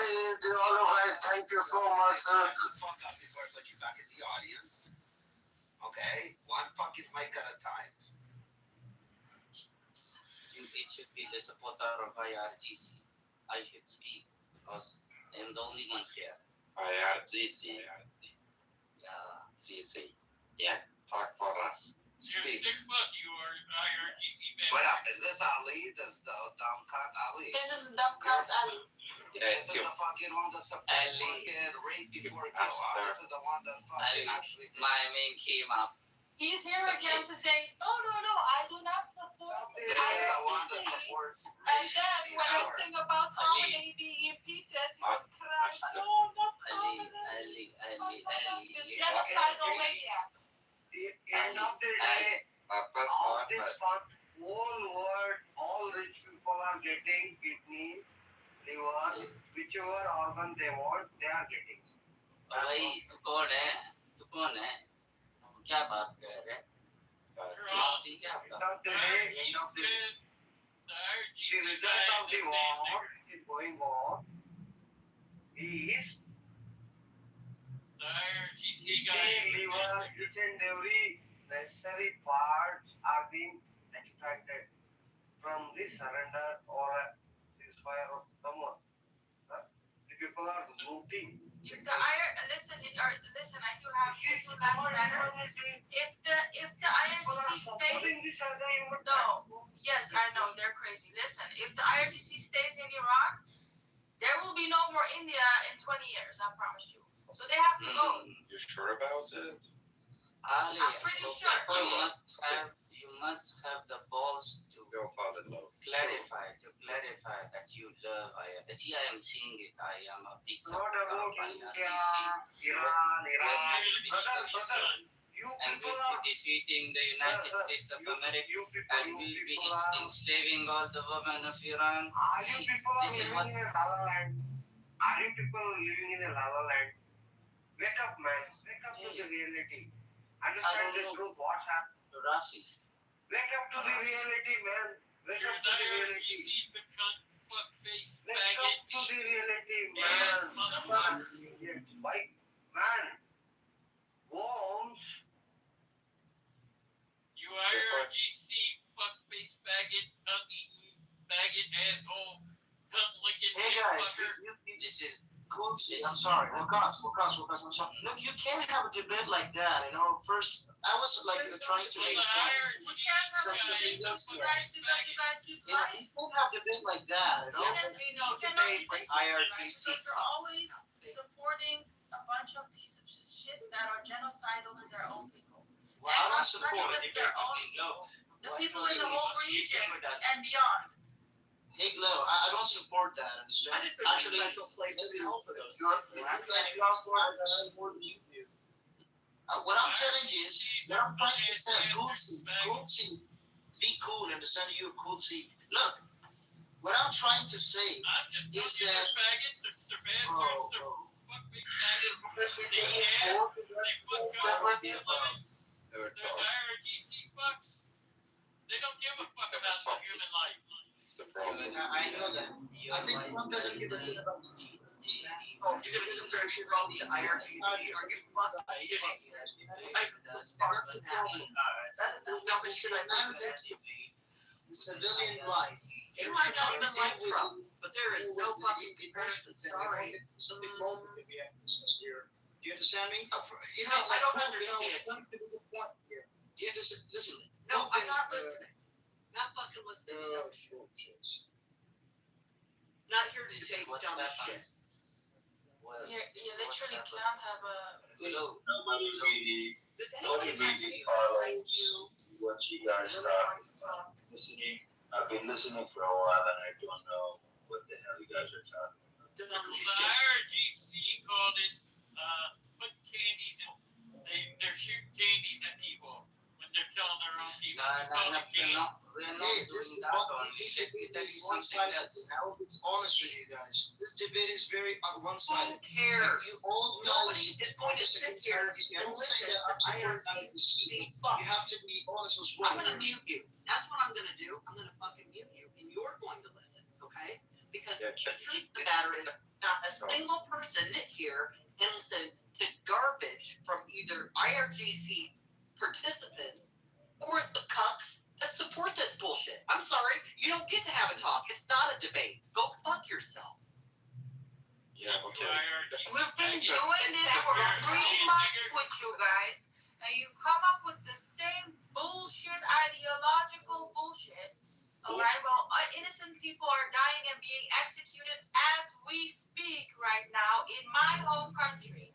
all of us, thank you so much. Shut the fuck up before I put you back in the audience. Okay? One fucking mic at a time. It should be the supporter of IRGC. I should speak because I'm the only one here. IRGC. Yeah, CC. Yeah, talk for us. Speak. You are IRGC man. What up? Is this Ali? This is the dumb cunt Ali? This is the dumb cunt Ali. This is the fucking one that's supposed to fucking rape before it goes on. This is the one that fucking actually. My name came up. He's here again to say, no, I do not support This is the one that supports. And then when I think about Khamenei being in pieces, he would cry, no, not Khamenei. The genocidal maniac. End of the day, all this fuck, whole world, all rich people are getting kidneys, liver, whichever organ they want, they are getting. भाई तू कौन है क्या बात कर रहे हैं ठीक है End of the day, the result of the war is going on is liver, each and every necessary parts are being extracted from the surrender or ceasefire of someone. The people are looting. If the listen, I still have two last matter. If the IRGC stays, no, yes, I know they're crazy. Listen, if the IRGC stays in Iran, There will be no more India in 20 years, I promise you. So they have to go. You sure about it? Ali, I'm pretty sure. you must have the balls to Go follow love. clarify that you love IRGC. See, I am seeing it. I am a big Not supporter about of India, IRGC. Iran. You And people we'll are. be defeating the United States of America, and we'll be enslaving all the women of Iran. Are See, you people this is what. living in a la la land? Are you people living in a la la land? Wake up, man. Wake up to the reality. Understand the truth. What's happening? Rafi. Wake up to the reality, man. Wake up to the reality. Wake up to the reality, man. Why, man? Worms. You IRGC fuckface faggot, tongue-eating faggot, asshole, cunt-licking Hey guys, fucker. This is Coolsy, I'm sorry. Lucas, I'm sorry. Look, you can't have a debate like that. First, I was like trying to make We can't have something else. you guys keep You lying. can't have debate like that. There can be no debate with IRGC. Because you're always supporting a bunch of pieces of shits that are genocidal to their own people. Well, I don't support Not even their own people. The people in the whole region and beyond. Hey, Glo, I don't support that. Understand? Actually, special place in hell for those. you're more than you do. What I'm telling you is, what I'm trying to tell Coolsy, be cool. Understand? You're Coolsy. Look, what I'm trying to say is that. They don't give a fuck about the human life. I know that. I think one doesn't give a shit about the team. Oh, you're gonna compare shit wrong to IRGC? Are you fucking kidding? That's the problem. That's the dumbest shit I've ever seen. The civilian life. You might not even like Trump, but there is no fucking comparison. Sorry. Something wrong with the here. Do you understand me? I don't understand. Some people point here. Do you understand? Listen. No, I'm not listening. Not fucking listening to dumb shit. Not here to say dumb shit. You literally can't have a. Nobody really Anybody follows what you guys are listening. I've been listening for a while and I don't know what the hell you guys are talking about. The IRGC called it put candies in. They're shooting candies at people when they're killing their own people. We're not doing that only. It's one-sided. I'll be honest with you guys. This debate is very one-sided. Who cares? You all Nobody is going to sit here and listen to IRGC. You have to be honest as well. I'm gonna mute you. That's what I'm gonna do. I'm gonna fucking mute you, and you're going to listen, okay? Because the truth of the matter is, not a single person here can listen to garbage from either IRGC participants or the cucks that support this bullshit. I'm sorry, you don't get to have a talk. It's not a debate. Go fuck yourself. Yeah, okay. We've been doing this for 3 months with you guys, and you come up with the same bullshit, ideological bullshit. Alright, well, innocent people are dying and being executed as we speak right now in my home country.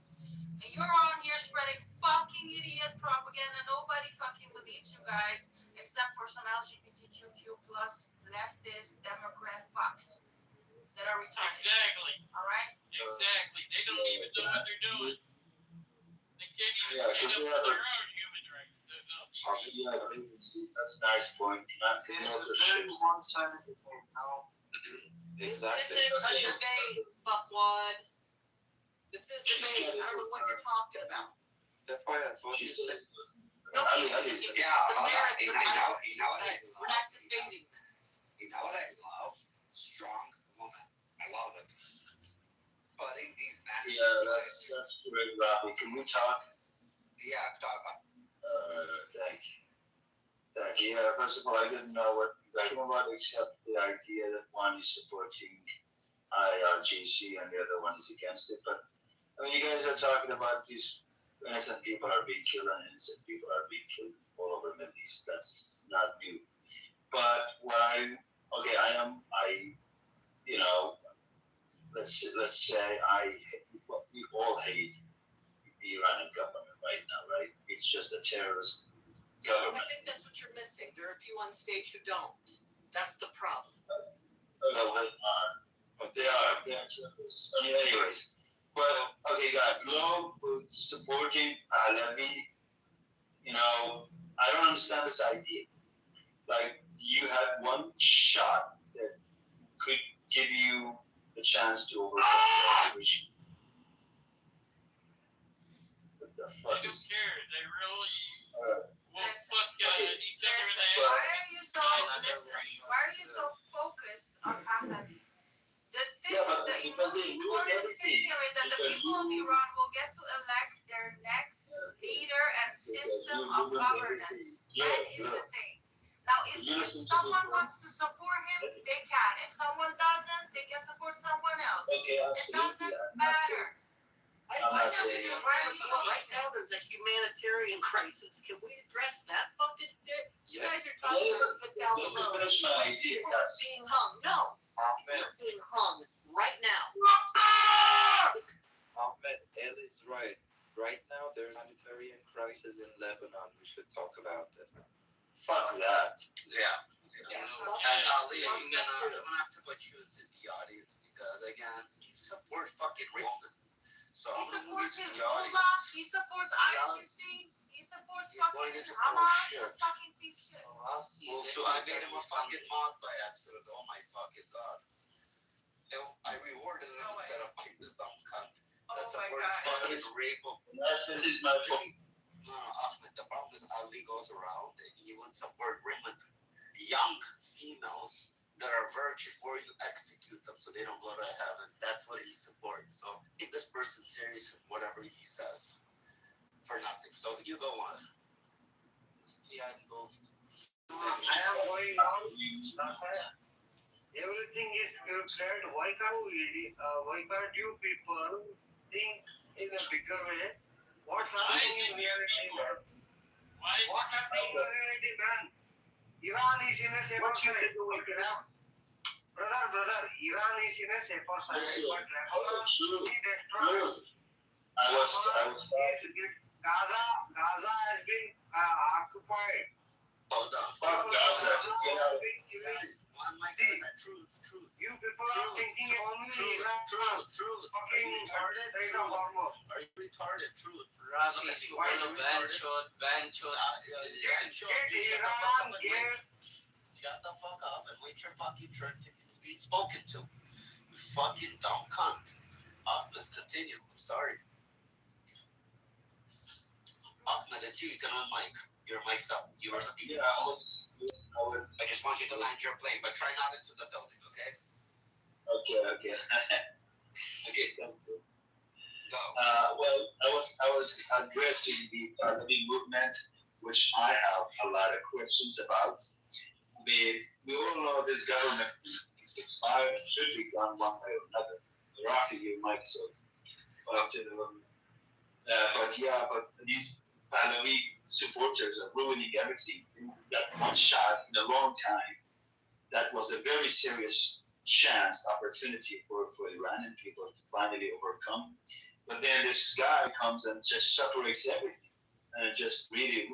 And you're on here spreading fucking idiot propaganda. Nobody fucking believes you guys, except for some LGBTQ plus leftist Democrat fucks that are retarded. Exactly. Alright? Exactly. They don't even know what they're doing. They can't even stand up for their own human rights. That's a nice point. It is a very one-sided debate. Exactly. This is a debate, fuckwad. This is debate. I don't know what you're talking about. That's why I told you. No, You know what I we're not debating that. You know what I love? Strong woman. I love it. Putting these men in place. That's great, Robbie. Can we talk? Yeah, talk about. Thank you. Thank you. Yeah, first of all, I didn't know what you guys were about, except the idea that one is supporting IRGC and the other one is against it. But I mean, you guys are talking about these innocent people are being killed and innocent people are being killed all over the Middle East. That's not new. But what let's let's say we all hate the Iranian government right now, right? It's just a terrorist government. I think that's what you're missing. There are a few on stage who don't. That's the problem. But they are terrorists. Anyways, but okay, guys, Lo supporting Pahlavi, I don't understand this idea. Like, you had one shot that could give you the chance to overcome the regime. What the fuck They is... don't care. They really will Listen, fuck each other in Listen, the why ass. are you so why are you so focused on Pahlavi? The thing, the most important thing here is that the people of Iran will get to elect their next leader and system of governance. That is the thing. Now, if someone wants to support him, they can. If someone doesn't, they can support someone else. It doesn't matter. Why are you so right now? There's a humanitarian crisis. Can we address that fucking shit? You guys are talking about sit down the road. Finish my idea, People are being hung. No, you're being hung right now. Ahmed, El is right. Right now, there's a humanitarian crisis in Lebanon. We should talk about it. Fuck that. Yeah. And Ali, I'm gonna have to put you into the audience because again, you support fucking women. So He supports his Hezbollah, he supports ICC, he supports fucking Hamas, a fucking piece of shit. Well, so I made him a fucking mod by accident. Oh my fucking god. I rewarded him instead of kick this dumb cunt. That supports fucking rape of. This is my book. No, Ahmed, the problem is Ali goes around and he would support women, young females that are virgin before you execute them so they don't go to heaven. That's what he supports. So take this person serious in whatever he says for nothing. So you go on. Yeah, go. I am going on. Everything is scripted. Why can't you people think in a bigger way? What's happening in reality, man? What's happening in reality, man? Iran is in a safer side. Brother, Iran is in a safer side. But Lebanon is destroyed. Gaza has been occupied. Hold on. Fuck Gaza. Truth. You people are thinking only Iran. Fucking Strait of Hormuz. Are you retarded? Truth. Rashi, Shut the fuck up and wait your fucking turn to be spoken to. You fucking dumb cunt. Ahmed, continue. I'm sorry. Ahmed, it's you. Get on mic. You're mic'd up. You are speaking. I just want you to land your plane, but try not into the building, okay? Okay. Okay, thank you. Go. Well, I was addressing the Pahlavi movement, which I have a lot of questions about. We all know this government is expired, should be gone one way or another. Rafi, you might so. But these Pahlavi supporters are ruining everything. That one shot in a long time, that was a very serious opportunity for Iranian people to finally overcome. But then this guy comes and just separates everything and just really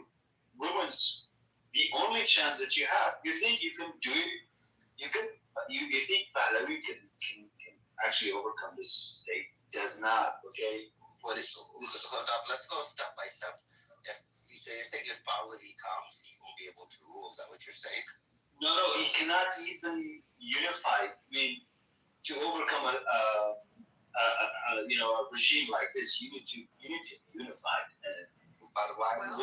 ruins the only chance that you have. You think you can do it? You think Pahlavi can actually overcome this state? Does not, okay? Hold up, let's go step by step. You're saying if Pahlavi comes, he won't be able to rule. Is that what you're saying? No, he cannot even unify. I mean, to overcome a regime like this, you need to unify. But why? Whose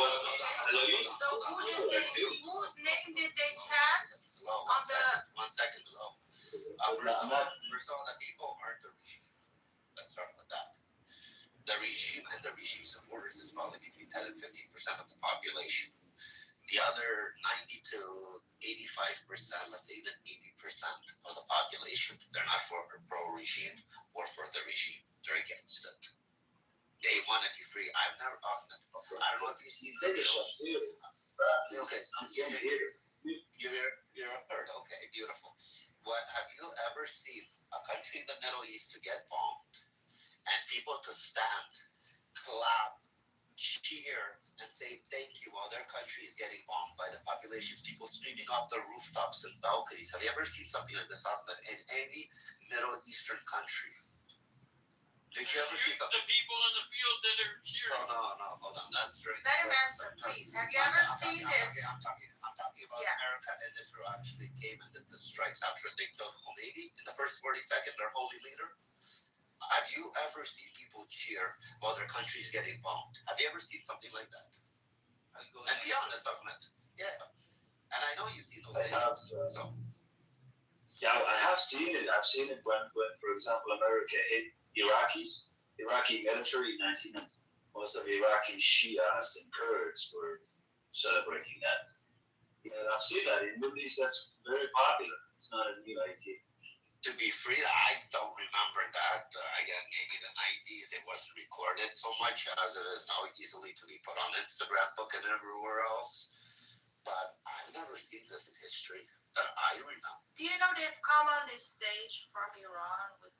name did they chant on the? 1 second ago. First of all, the people aren't the regime. Let's start with that. The regime and the regime supporters is probably between 10 and 15% of the population. The other 90 to 85%, let's say even 80% of the population, they're not for pro-regime or for the regime. They're against it. They want to be free. I don't know if you've seen videos. Okay, you're a bird. Okay, beautiful. What have you ever seen a country in the Middle East to get bombed and people to stand, clap, cheer, and say thank you while their country is getting bombed by the populations, people screaming off the rooftops and balconies? Have you ever seen something like this happen in any Middle Eastern country? Did you ever see something? The people in the field that are cheering. No, hold on. That's right. Let him answer, please. Have you ever seen this? I'm talking about America and Israel actually came and did the strikes after they killed Khomeini in the first 42nd, their holy leader. Have you ever seen people cheer while their country's getting bombed? Have you ever seen something like that? And be honest on it. Yeah. And I know you've seen those videos. So. Yeah, I have seen it. I've seen it when for example, America hit Iraqi military in 1990. Most of Iraqi Shias and Kurds were celebrating that. And I've seen that in the Middle East. That's very popular. It's not a new idea. To be free, I don't remember that. Again, maybe the 90s, it wasn't recorded so much as it is now, easily to be put on Instagram, book, and everywhere else. But I've never seen this in history that I remember. Do you know they've come on this stage from Iran with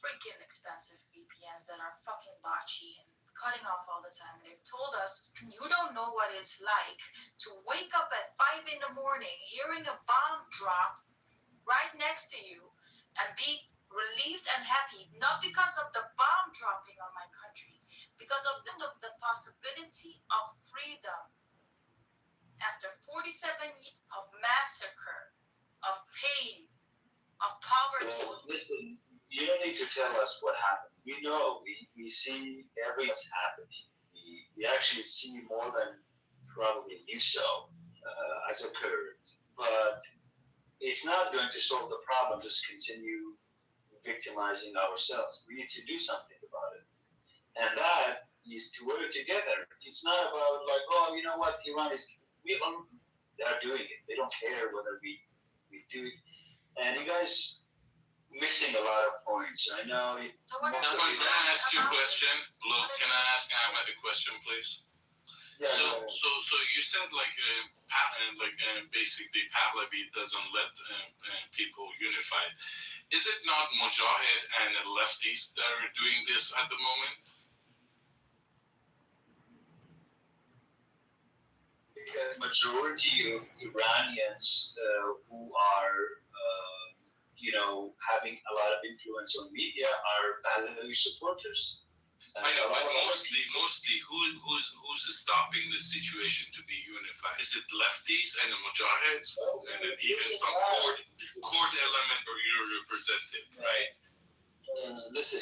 freaking expensive VPNs that are fucking botchy and cutting off all the time? And they've told us, you don't know what it's like to wake up at 5 in the morning hearing a bomb drop right next to you and be relieved and happy, not because of the bomb dropping on my country, because of the possibility of freedom after 47 years of massacre, of pain, of poverty. Well, listen, you don't need to tell us what happened. We know. We see everything's happening. We actually see more than probably you saw as a Kurd. But it's not going to solve the problem. Just continue victimizing ourselves. We need to do something about it. And that is to work together. It's not about like, oh, you know what, Iran is, they're doing it. They don't care whether we do it. And you guys missing a lot of points. I know. Can I ask you a question? Look, can I ask Ahmed a question, please? Yeah, so you said basically Pahlavi doesn't let people unify. Is it not Mujahid and the lefties that are doing this at the moment? The majority of Iranians who are, having a lot of influence on media are Pahlavi supporters. I know, but mostly, who's stopping the situation to be unified? Is it lefties and the Mujahids, and then even some court element or your representative, right? Listen,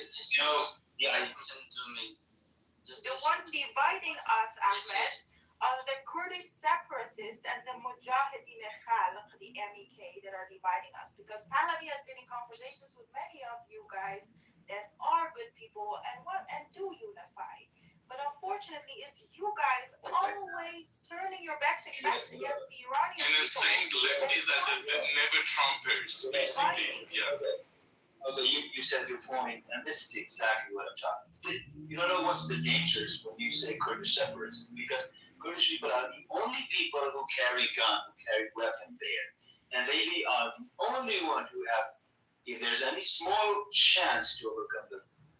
The one dividing us, Ahmed, are the Kurdish separatists and the Mujahideen Khalq, the MEK, that are dividing us. Because Pahlavi has been in conversations with many of you guys that are good people and do unify. But unfortunately, it's you guys always turning your backs against the Iranian and people. And saying lefties as if they're never Trumpers, basically. Yeah. Okay, you said your point, and this is exactly what I'm talking about. You don't know what's the dangers when you say Kurdish separatists, because Kurdish people are the only people who carry guns, who carry weapons there. And they are the only one who have, if there's any small chance to overcome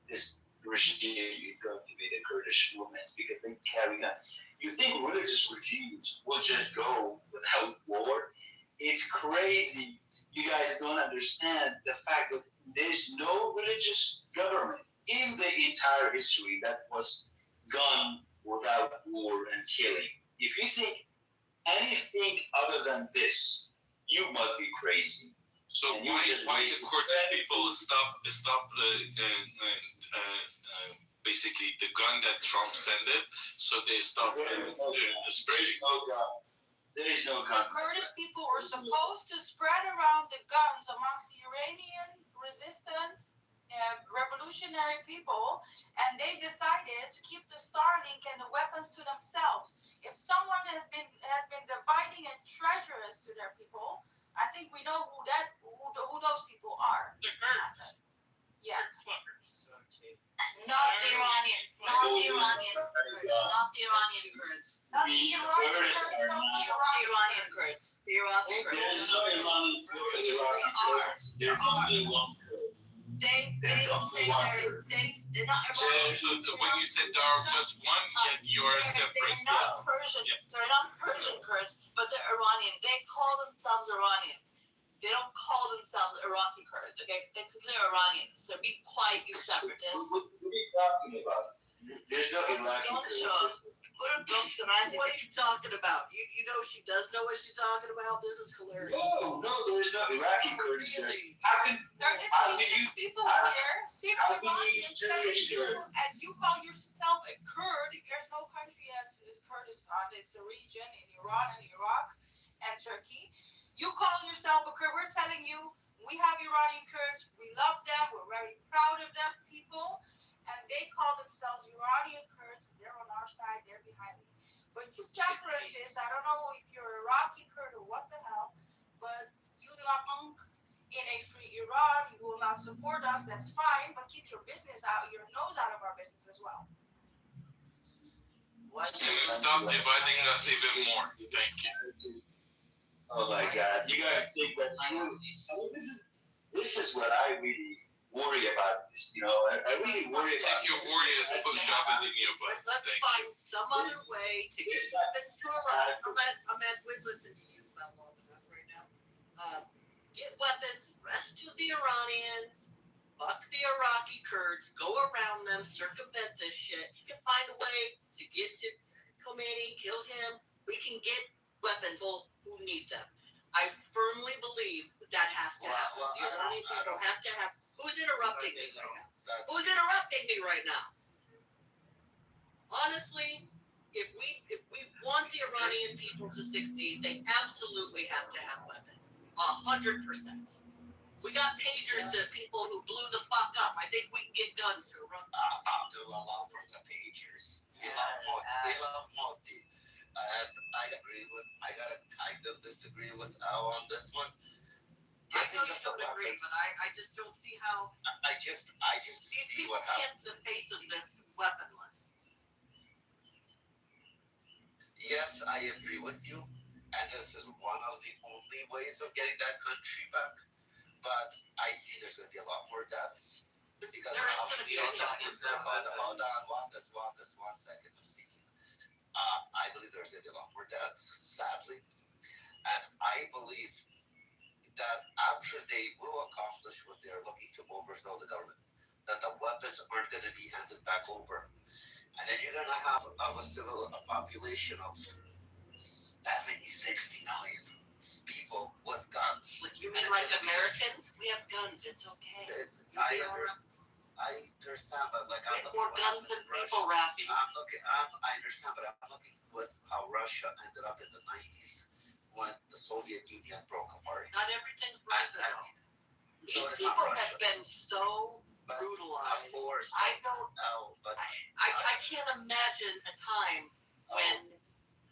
this regime, is going to be the Kurdish movements, because they carry guns. You think religious regimes will just go without war? It's crazy. You guys don't understand the fact that there's no religious government in the entire history that was gone without war and killing. If you think anything other than this, you must be crazy. So why the Kurdish people stop basically the gun that Trump sent it, so they stop spreading? There is no gun. Kurdish people were supposed to spread around the guns amongst the Iranian resistance, revolutionary people, and they decided to keep the Starlink and the weapons to themselves. If someone has been dividing and treacherous to their people, I think we know who those people are. The Kurds. Yeah. Not the Iranian Kurds. Not the Iranian Kurds. The Iranian Kurds. The Iranian Kurds. There's no Iranian Kurds. They are. There's only one Kurd. They There's only say one they're Kurd. they're not Iranian. So when you said there are just one, yet you are a step They're person. not Persian. They're not Persian Kurds, but they're Iranian. They call themselves Iranian. They don't call themselves Iraqi Kurds. Okay, they're Iranian. So be quiet, you separatists. What are you talking about? There's no Iraqi Kurds. What are you talking about? You know she does know what she's talking about. This is hilarious. No, there's no Iraqi Kurds there. How can you? People how- here, see how can you Iranians use that Jewish you, Kurds? as you call yourself a Kurd, there's no country as Kurdistan. It's a region in Iran and Iraq and Turkey. You call yourself a Kurd. We're telling you, we have Iranian Kurds. We love them. We're very proud of them people. And they call themselves Iranian Kurds. They're on our side. They're behind me. But you separatists, I don't know if you're Iraqi Kurd or what the hell, but you lump in a free Iran, you will not support us. That's fine, but keep your nose out of our business as well. Can you stop dividing us even more? Thank you. Oh my God! You guys think that? This is what I really worry about. I really worry about. Take your worry as a push shove it in your butt. Let's Thank find you. some other way to get weapons to Iraq. Ahmed, we've listened to you about long enough right now. Get weapons, rescue the Iranians, fuck the Iraqi Kurds, go around them, circumvent this shit. You can find a way to get to Khomeini, kill him. We can get weapons who need them. I firmly believe that has to happen. The Iranian people have to have. Who's interrupting me right now? Who's interrupting me right now? Honestly, if we want the Iranian people to succeed, they absolutely have to have weapons. 100%. We got pagers to people who blew the fuck up. I think we can get guns to Iran. Alhamdulillah for the pagers. Ilah Moti. And I gotta kind of disagree with Al on this one. I know you don't agree, but I just don't see how I just these see people what happens. can't face of this weaponless. Yes, I agree with you, and this is one of the only ways of getting that country back. But I see there's going to be a lot more deaths because There is going to be a lot more deaths. Hold on, one second. I'm speaking. I believe there's going to be a lot more deaths, sadly, and I believe that after they will accomplish what they're looking to overthrow the government, that the weapons aren't going to be handed back over. And then you're going to have a population of 70, 60 million people with guns. You mean like Americans? We have guns. It's okay. I understand, but like we have more guns than people, Rafi. I understand, but I'm looking at how Russia ended up in the 90s when the Soviet Union broke apart. Not everything's Russia. These people have been so brutalized. I don't know, but I can't imagine a time when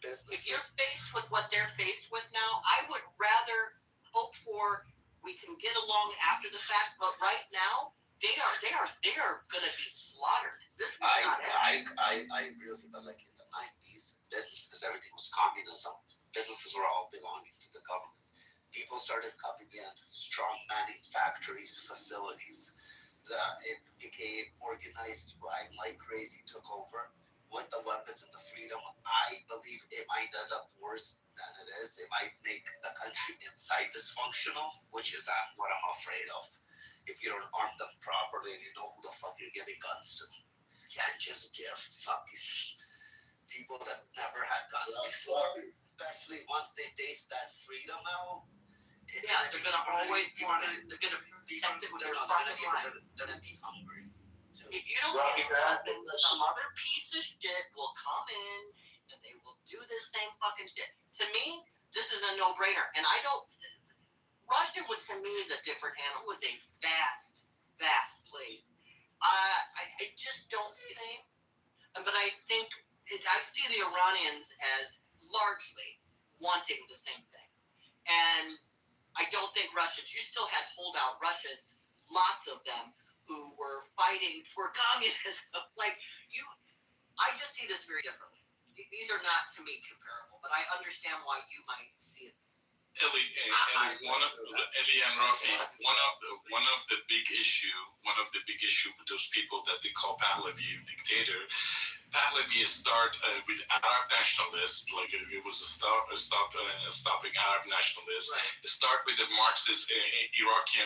if you're faced with what they're faced with now, I would rather hope for we can get along after the fact, but right now they are gonna be slaughtered. This is not happening. I agree with you, but like in the 90s, business, because everything was communism, businesses were all belonging to the government. People started coming in, strong manufactories, facilities. It became organized crime like crazy, took over. With the weapons and the freedom, I believe it might end up worse than it is. It might make the country inside dysfunctional, which is what I'm afraid of. If you don't arm them properly and you know who the fuck you're giving guns to, you can't just give fucking people that never had guns before, especially once they taste that freedom now. Yeah, they're gonna always want it. They're gonna protect it with their fucking life. They're gonna be hungry. If you don't get weapons, some other piece of shit will come in and they will do this same fucking shit. To me, this is a no-brainer. And I don't. Russia, to me, is a different animal. It was a vast, vast place. I just don't see it. But I think I see the Iranians as largely wanting the same thing. And I don't think Russians. You still had holdout Russians, lots of them, who were fighting for communism. I just see this very differently. These are not, to me, comparable, but I understand why you might see it Eli, Eli and Rafi, one of the big issue with those people that they call Pahlavi a dictator. Pahlavi start with Arab nationalists, like it was stopping Arab nationalists. Right. It start with the Marxist, Iraqi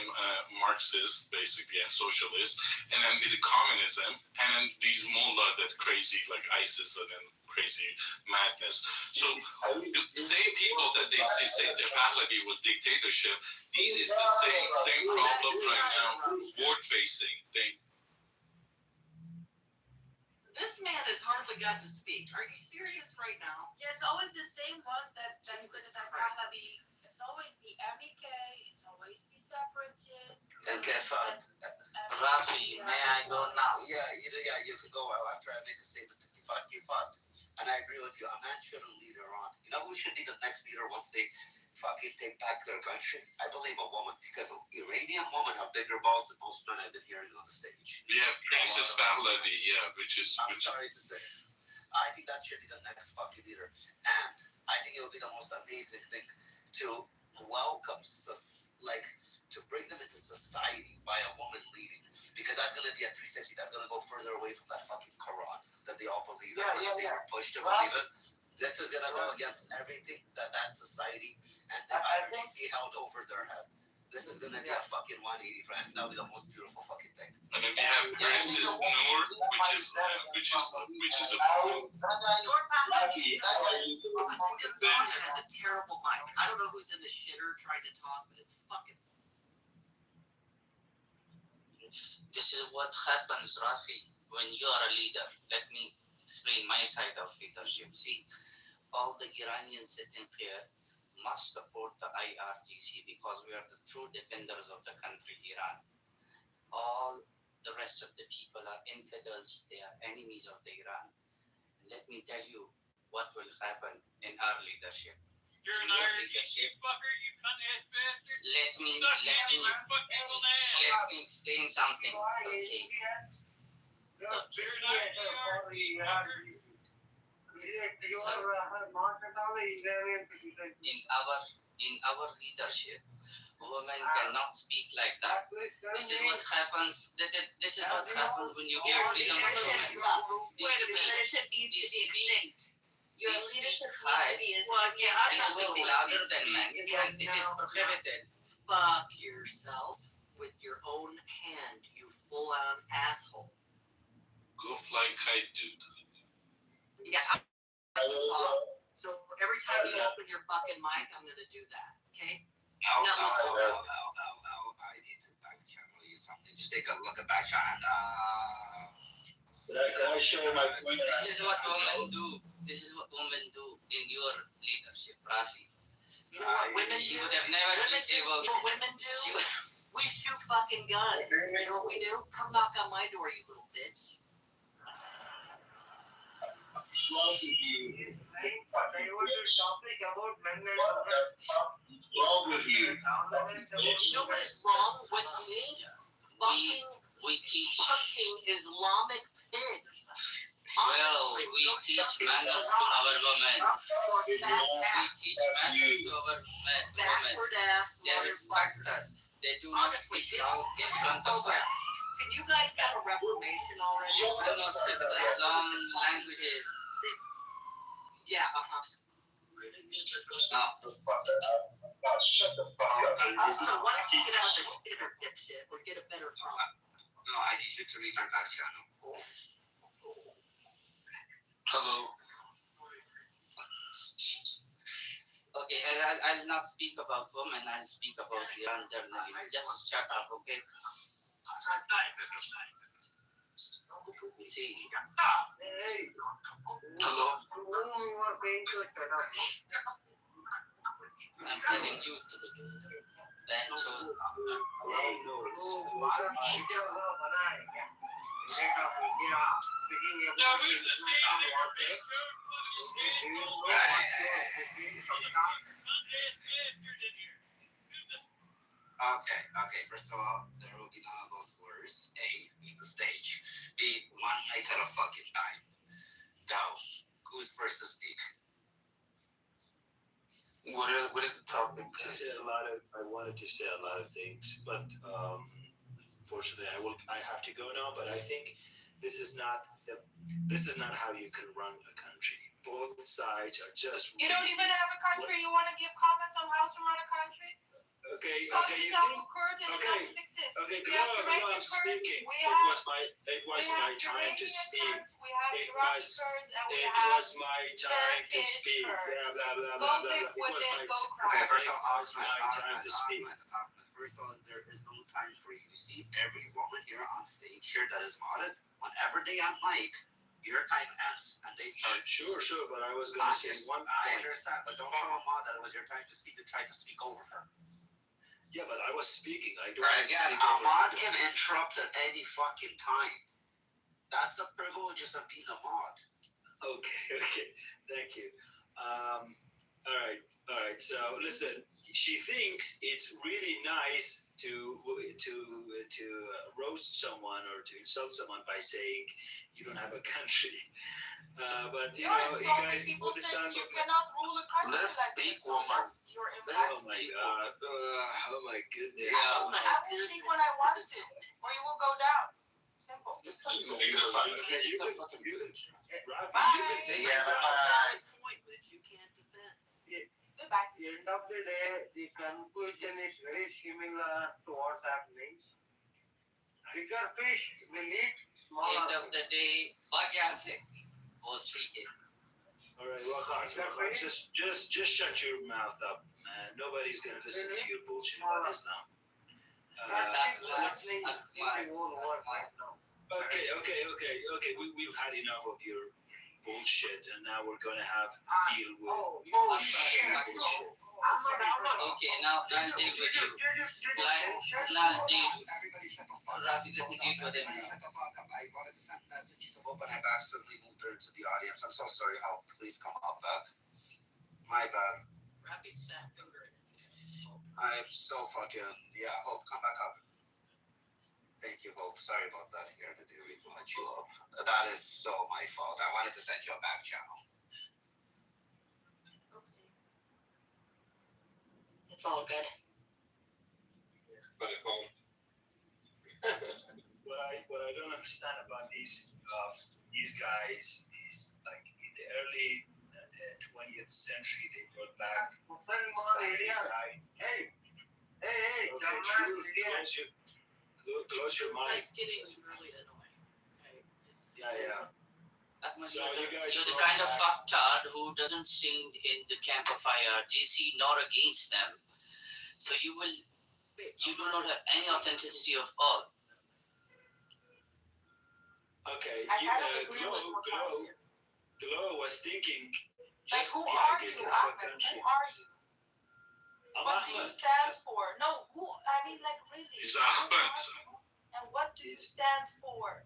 Marxists, basically, and socialists, and then with the communism, and then these mullah that crazy like ISIS and then crazy madness. So the same people that they say that Pahlavi was dictatorship, these is the same problems right now, forward facing thing. This man has hardly got to speak. Are you serious right now? Yeah, it's always the same ones that criticize Pahlavi. It's always the MEK, it's always the separatists. Okay, fine. Rafi, may I go now? Yeah, you could go after I make a statement. Fine. And I agree with you. A man shouldn't lead Iran. You know who should be the next leader once they fucking take back their country? I believe a woman, because Iranian women have bigger balls than most men I've been hearing on the stage. Yeah, Princess Pahlavi, yeah, I'm sorry to say. I think that should be the next fucking leader. And I think it would be the most amazing thing to welcome, to bring them into society by a woman leading. Because that's going to be a 360. That's going to go further away from that fucking Quran that they all believe in. They were pushed to believe it. This is going to go against everything that society and the IRGC held over their head. This is going to be a fucking 180 for and that'll be the most beautiful fucking thing. And then we have Princess Noor, which is a Noor Pahlavi has a terrible mic. I don't know who's in the shitter trying to talk, but it's fucking. This is what happens, Rafi, when you are a leader. Let me explain my side of leadership. See, all the Iranians sitting here must support the IRGC because we are the true defenders of the country, Iran. All the rest of the people are infidels, they are enemies of the Iran. Let me tell you what will happen in our leadership. You're an IRGC fucker, you cunt ass bastard. Let me explain something. Okay. In our leadership, women cannot speak like that. This is what happens. This is what happens when you give freedom to women. Leadership needs to be extinct. Your leadership needs to be extinct. They speak louder than men. It is prohibited. Fuck yourself with your own hand, you full-on asshole. Go fly kite, dude. Yeah. So every time you open your fucking mic, I'm gonna do that. Okay? I need to back channel you something. Just take a look at back channel. Can I share my point? This is what women do. This is what women do in your leadership, Rafi. You know what women She do? would have never been able. You know what women do? We shoot fucking guns. You know what we do? Come knock on my door, you little bitch. Wrong with you? You know what is wrong with me? We teach fucking Islamic pigs. Well, we teach manners to our women. We teach manners to our women. They respect us. They do not speak out in front of us. Can you guys have a reformation already? You cannot have long languages. Yeah, Shut the fuck up. Also, why don't you get out of the shitter, dipshit, or get a better phone? No, I need you to read my back channel. Hello. Okay, I'll not speak about women. I'll speak about Iran generally. Just shut up, okay? See. Hello. I'm telling you to do this. Then so. Okay. First of all, there will be none of those slurs. A, leave the stage. B, one mic at a fucking time. Go. Who's first to speak? What topic. I wanted to say a lot of things, but fortunately, I have to go now. But I think this is not how you can run a country. Both sides are just. You don't even have a country. You want to give comments on how to run a country? Okay, Call you yourself think? a Kurd and it doesn't exist. Okay, We have Iranian I'm Kurds. speaking. We It have was my time to speak. Kurds, we have It Iraqi was- Kurds, and we It have was my time to Turkish speak. Kurds. Blah blah blah Go blah blah. live It with was them, my. go cry. Okay, first It of all, was my time to speak. First of all, there is no time for you. You see, every woman here on stage here that is modded, whenever they on mic, your time ends and they start. Sure, but I was gonna say one I point. understand, but don't tell a mod that it was your time to speak and try to speak over her. Yeah, but I was speaking. I don't. Again, a mod can interrupt at any fucking time. That's the privileges of being a mod. Okay, thank you. All right. So listen, she thinks it's really nice to roast someone or to insult someone by saying you don't have a country. But you know, you guys understand. You cannot rule a country like this. So yes, you're Oh my god! Oh my goodness! I will speak when I want to, or you will go down. Simple. You can take Point which you can't defend. Goodbye. End of the day, the conclusion is very similar to what's happening. Bigger fish will eat smaller. End of the day, Bagyasik was speaking. All right, well, just shut your mouth up, man. Nobody's gonna listen to your bullshit about this now. Okay. We've had enough of your bullshit, and now we're gonna have to deal with. Okay, now I'll deal with you. Now I'll deal with Rafi, let me deal with him now. I wanted to send a message to Hope, and I've accidentally moved her to the audience. I'm so sorry, Hope. Please come up back. My bad. Rappy's fat finger in it. I'm so fucking. Yeah, Hope, come back up. Thank you, Hope. Sorry about that. Here, to do let you up. That is so my fault. I wanted to send you a back channel. Oopsie. It's all good. But at home. What I don't understand about these guys is like in the early 20th century they brought back guy. Hey, Okay, truth. Close your mind. It's getting really annoying. Okay. Yeah. So you guys You're the brought kind of back- fucktard who doesn't stand in the camp of IRGC nor against them. So you do not have any authenticity of all. Okay, I kind of agree with Macaulay. Glow was thinking Like, just who the are idea you, to have a Ahmed? country. Who are you? I'm What do you Ahmed. stand for? No, who? I mean, like, really. He's who Ahmed. are you? And what do you stand for?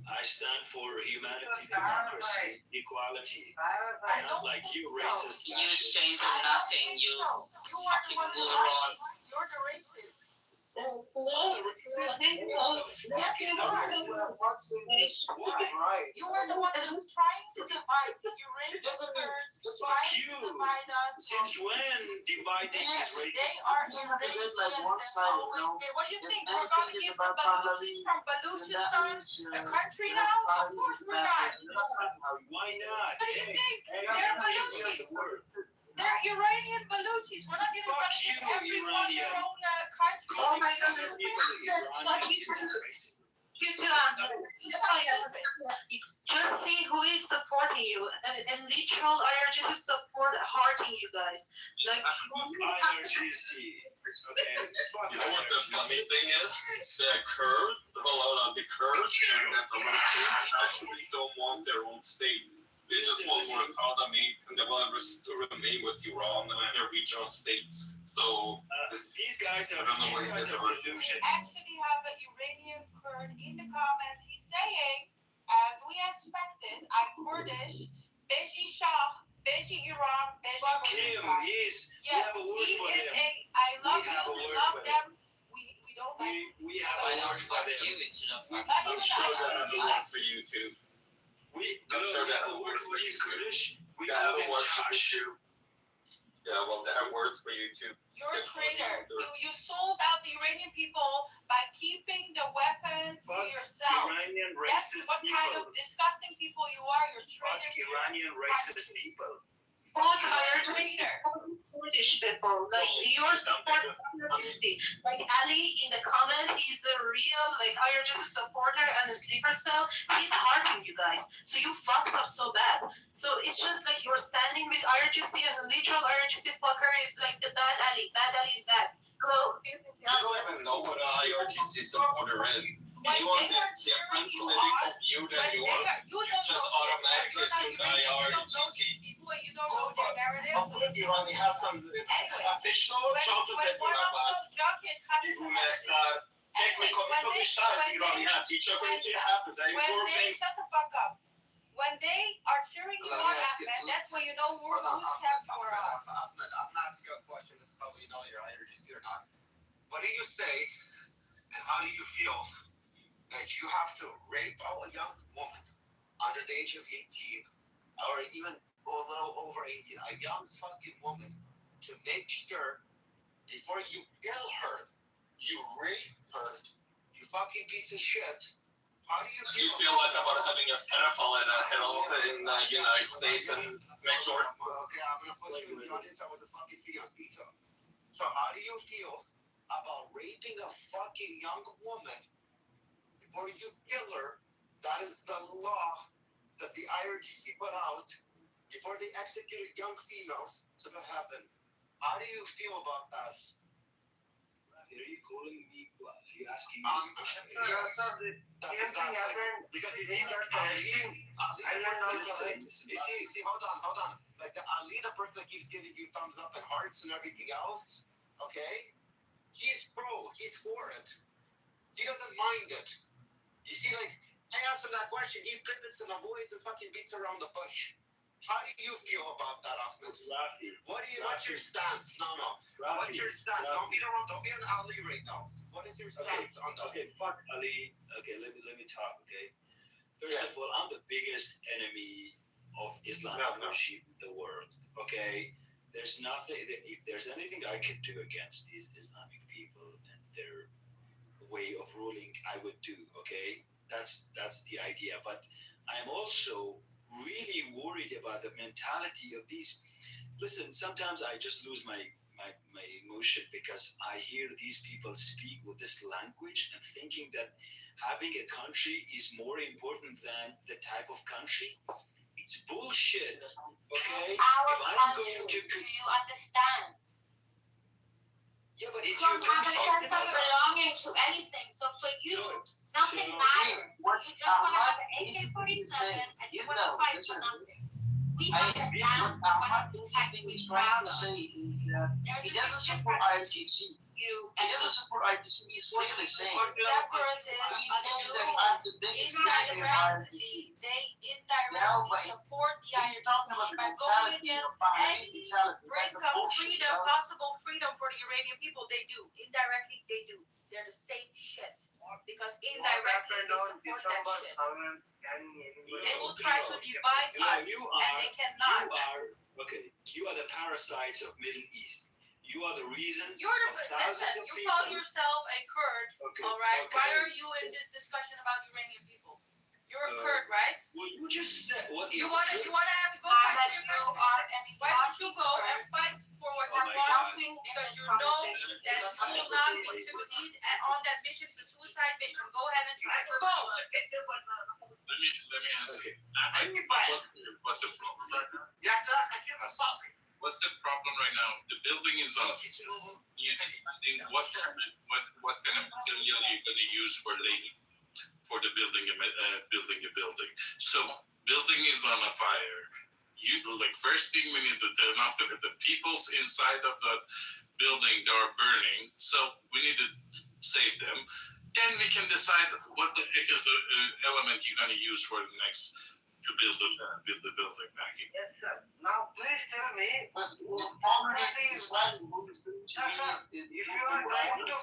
I stand for humanity, democracy, equality. I Not don't like think you so. racist You fascist. stand for I don't nothing, think you so. You are the fucking one moron. lying. You're the racist. I'm the racist? Yes, you are. Why? You are the one that was trying to divide the Iranian Kurds, trying you. to divide us. Since when dividing Yes, is they racist? are Iranians. That's always been. What do you think? We're going to give the Baluchis from Baluchistan a country now? Of course we're not. Why not? What do you Hey, think? hey, They're give me Baluchis. the word. They're Iranian Baluchis. We're not going to Fuck give you, everyone their Iranian. own country. Oh my God, Iranian is not racist. You too, Just see who is supporting you, and literal IRGC support hurting you guys. Like, IRGC. Okay, fuck You know what the funny IRGC. thing is? The Kurds, the Kurds and the Muslims actually don't want their own state. They just want more autonomy, and they want to remain with Iran and their regional states. So These guys are delusion. Actually have an Iranian Kurd in the comments. He's saying, as we expected, I'm Kurdish, Beshi Shah, Beshi Iran, Beshi Fuck him. Kurdistan. We Yes, have a word he for is him. I love We have you, a we word love for them. We don't like We have Why a not word for fuck them. you instead of fuck Not you? even sure that. that has a word for you too. We have a word for these Kurdish. We That call has a them word for Chash. you. Yeah, well, there are words for you too. You're a traitor. You sold out the Iranian people by keeping the weapons to yourself. Iranian That's racist what kind of people. disgusting people you are. You're Fuck traitor. Iranian racist people. Fuck IRGC, Kurdish people. Like, you're supporting IRGC. Like, Ali in the comment, he's the real, like, IRGC supporter and a sleeper cell. He's hurting you guys. So you fucked up so bad. So it's just like you're standing with IRGC and the literal IRGC fucker is like the bad Ali. Bad Ali is bad. So, You don't even know what an IRGC supporter is. Anyone that's different political view than yours, you just automatically assume the IRGC. You don't know their narrative. ایرانی هستم فشار جاتو بدونم فکر میکنی تو بیشتر از ایرانی هستی چه کنی توی حرف بزنی Shut the fuck up. When they are cheering you on, Ahmed, that's when you know who's kept for us. Ahmed, I'm gonna ask you a question. This is how you know you're IRGC or not. What do you say and how do you feel that you have to rape a young woman under the age of 18 or even a little over 18, a young fucking woman, to make sure before you kill her, you rape her, you fucking piece of shit? How do you Do you feel like about having a pedophile at a head off in the United States and make sure? Okay, I'm gonna put you in the audience. I was a fucking speaking on pizza. So how do you feel about raping a fucking young woman before you kill her? That is the law that the IRGC put out before they executed young females to heaven. How do you feel about that? Are you calling me? Are you asking me this question? Yes, that's exactly. Because you see, like, see, hold on. Like the Ali, the person that keeps giving you thumbs up and hearts and everything else, okay? He's for it. He doesn't mind it. You see, like, I asked him that question, he pivots and avoids and fucking beats around the bush. How do you feel about that, Ahmed? Rafi. What's your stance? No. Rafi. What's your stance? Don't be around. Don't be an Ali right now. What is your stance on that? Okay, fuck Ali. Okay, let me talk. Okay. First of all, I'm the biggest enemy of Islamic regime in the world. Okay. There's nothing. If there's anything I can do against these Islamic people and their way of ruling, I would do. Okay. That's the idea. But I'm also really worried about the mentality of these. Listen, sometimes I just lose my emotion because I hear these people speak with this language and thinking that having a country is more important than the type of country. It's bullshit. Okay? It's our country. Do you understand? Yeah, but it's You your don't have a country. sense of belonging to anything. So for you, nothing matters. You just want to have an AK-47 and you want to fight for nothing. We have a down when it's actually proud of. He doesn't support IRGC. He doesn't support IRGC. He's clearly saying They indirectly support the IRGC by going against any brink of freedom, possible freedom for the Iranian people. They do. Indirectly, they do. They're the same shit. Because indirectly, they support that shit. They will try to divide us, and they cannot. You are the parasites of Middle East. You are the reason You're the thousands of you people. call yourself a Kurd, all right? Okay. Why are you in this discussion about Iranian people? You're a Kurd, right? Well, you just said what you wanna have to go fight for your country? Why don't you go and fight for what you want? Because you know that you will not succeed on that mission. It's a suicide mission. Go ahead and try. Go. Let me answer. What's the problem right now? What's the problem right now? The building is on. You're deciding what kind of material you're going to use for later, for the building a building. So building is on a fire. You like first thing we need to turn off the people's inside of the building that are burning. So we need to save them. Then we can decide what the heck is the element you're going to use for the next to build the building back in. Yes, sir. Now, please tell me, But already decided who is going to be. if you are trying to build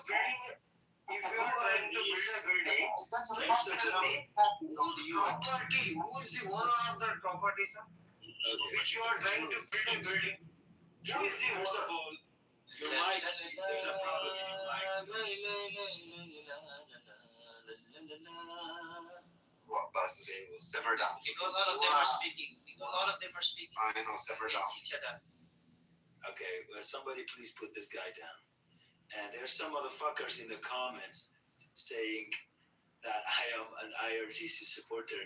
a building, That's a please tell me possibility. who is the owner of that property, sir? If you are trying to build a building, First of all, your mic, there's a problem in your What bus? Okay, well, simmer down. Because a lot of them are speaking. A lot of them are speaking. I know, simmer down. Against each other. Okay, well, somebody please put this guy down. And there's some motherfuckers in the comments saying that I am an IRGC supporter.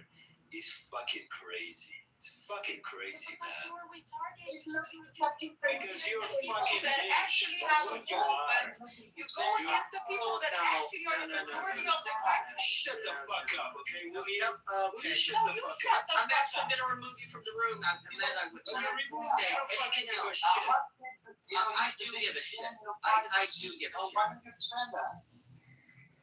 He's fucking crazy. It's fucking crazy, Because man. you were retarded. It's not fucking crazy. Because you're a People fucking that bitch. actually That's have a what you are. movement. You go against the people that actually are the majority of the country. Shut the fuck up, okay, William? Will you Okay. shut No, the you fuck shut up? the I'm fuck actually up. gonna remove you from the room, and then I would When I remove say you, I don't fucking anything give a else. shit. I do give a shit. I do give a shit. Why don't you understand that?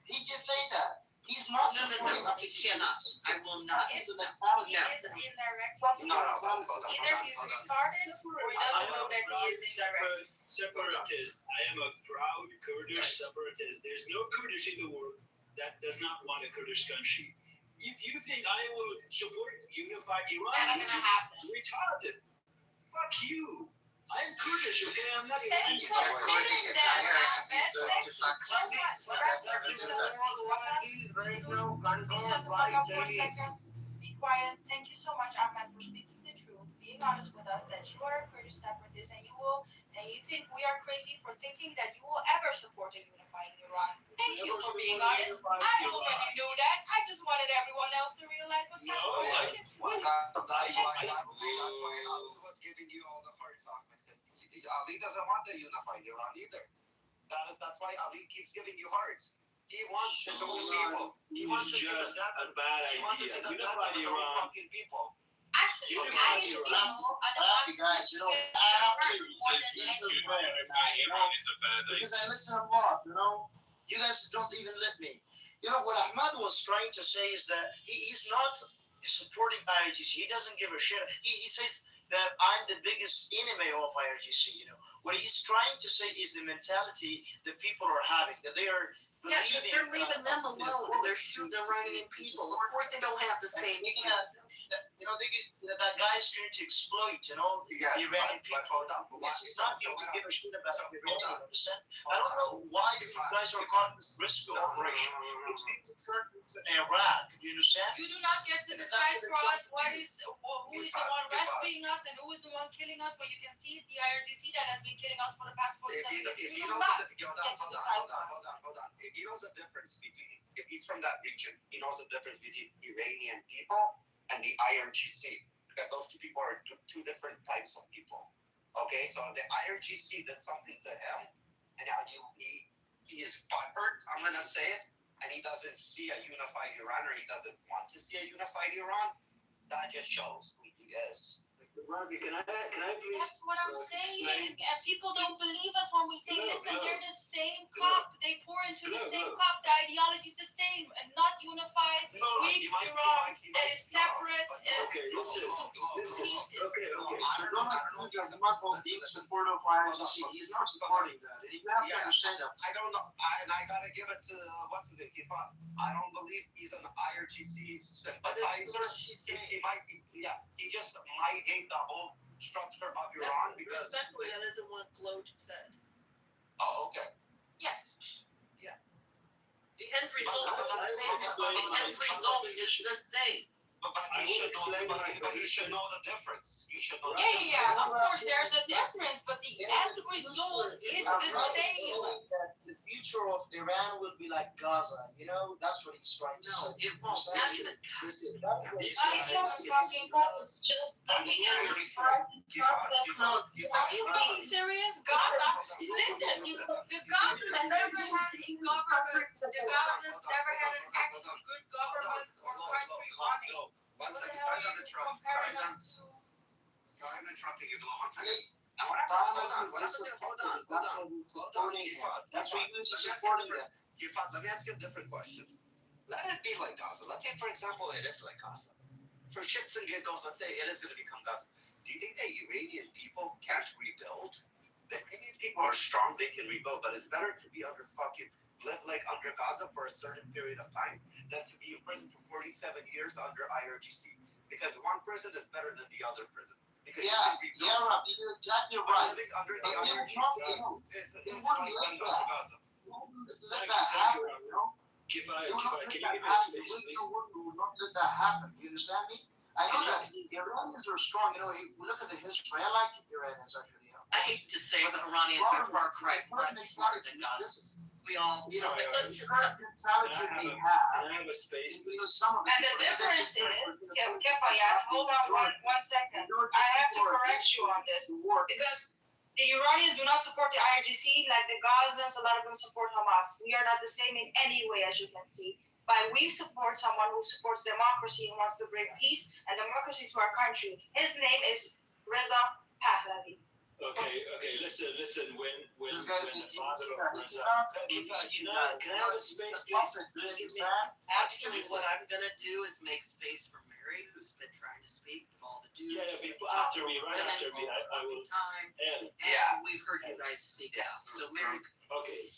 He just said that. He's not supporting. No, you cannot. I will not. It's the No. mentality. He is indirect. No, Either he's retarded or he doesn't know that he is indirect. Separatist. I am a proud Kurdish separatist. There's no Kurdish in the world that does not want a Kurdish country. If you think I will support unified Iran, That's you're gonna just happen. retarded. Fuck you. I'm Kurdish, okay? I'm not Then even. so admitting that best thing so what? Right now, Please shut the fuck up for a second. Be quiet. Thank you so much, Ahmed, for speaking the truth, being honest with us that you are a Kurdish separatist and you think we are crazy for thinking that you will ever support a unifying Iran. Thank you for being honest. I already knew that. I just wanted everyone else to realize what's happening. That's why Ali was giving you all the hearts off. Ali doesn't want to unify Iran either. That's why Ali keeps giving you hearts. He wants his own people. He wants to see Just the a bad He wants to idea. see the death Unified of his own Iran. fucking people. Actually, You guys, you know, I have to Iran is a bad because idea. I listen a lot, you know. You guys don't even let me. You know, what Ahmad was trying to say is that he's not supporting IRGC. He doesn't give a shit. He says that I'm the biggest enemy of IRGC, you know. What he's trying to say is the mentality that people are having, that they are Yeah, because believing. they're leaving them alone. They're shooting Iranian people. Of course, they don't have the same. That guy's trying to exploit, you know, the Iranian people. This is not going to give a shit about the Iranian, understand? I don't know why you guys are calling this risky operation. It's going to turn into Iraq, do you understand? You do not get to decide for us who is the one rescuing us and who is the one killing us. What you can see is the IRGC that has been killing us for the past 47 years. If You he do knows not the, get to decide for us. If he knows the difference between, if he's from that region, he knows the difference between Iranian people and the IRGC. Because those two people are two different types of people. Okay, so the IRGC did something to him, and now he is butthurt, I'm gonna say it, and he doesn't see a unified Iran, or he doesn't want to see a unified Iran. That just shows who he is. Robbie, can I please? That's what I'm saying. explain? And people don't believe us when we say, listen, they're the same Look. cop. They pour into the same cop. The ideology is the same and not unified, weak Iran that is separate. Okay, listen. Okay. So don't accuse Ahmad of being supportive of IRGC. He's not supporting that. And you have to understand that. I don't know, and I gotta give it to what's his name, Kifat. I don't believe he's an IRGC sympathizer. He might be, he just might hate the whole structure of Iran because. Respectfully, that isn't what Gloge said. Oh, okay. Yes. Yeah. The end result is the same. The end result is the same. But he should know the difference. You should know. Yeah. Of course, there's a difference, but the end result is the same. The future of Iran will be like Gaza, you know? That's what he's trying to say. It won't. Not even. Listen, that's what he's Are trying to say. Are you being serious? Gaza? Listen, the Gazans never had a government. The Gazans never had an actual good government or country running. What the hell are you comparing us to? So I'm interrupting you, one second. That's what you're supporting them. Let me ask you a different question. Let it be like Gaza. Let's say, for example, it is like Gaza. For shits and giggles, let's say it is going to become Gaza. Do you think that Iranian people can't rebuild? The Iranian people are strong, they can rebuild, but it's better to be under fucking live like under Gaza for a certain period of time than to be in prison for 47 years under IRGC. Because one prison is better than the other prison. Because Rob, you're exactly right. living under the But they IRGC won't is They like wouldn't living let under that. Gaza. Let that happen, you know? Kifayat, They will not can let you give that me a happen. space, The please? Muslim world will not let that happen. You understand me? I know that the Iranians are strong. You know, we look at the history. I like Iranians actually. I hate to say, but Iranians are far cry much smarter than Gaza. We all, You know, let's just current mentality they have. Can I have a space, please? Some of And the difference is, Kefayat, hold on one second. I have to correct you on this. Because the Iranians do not support the IRGC like the Gazans, a lot of them support Hamas. We are not the same in any way, as you can see. But we support someone who supports democracy and wants to bring peace and democracy to our country. His name is Reza Pahlavi. Okay, listen, when the father of Reza, can I have a space, please? Just give me. Actually, what I'm gonna do is make space for Mary, who's been trying to speak with all the dudes. Yeah, after me, I will. Time, And we've heard you guys speak out. So Mary, okay,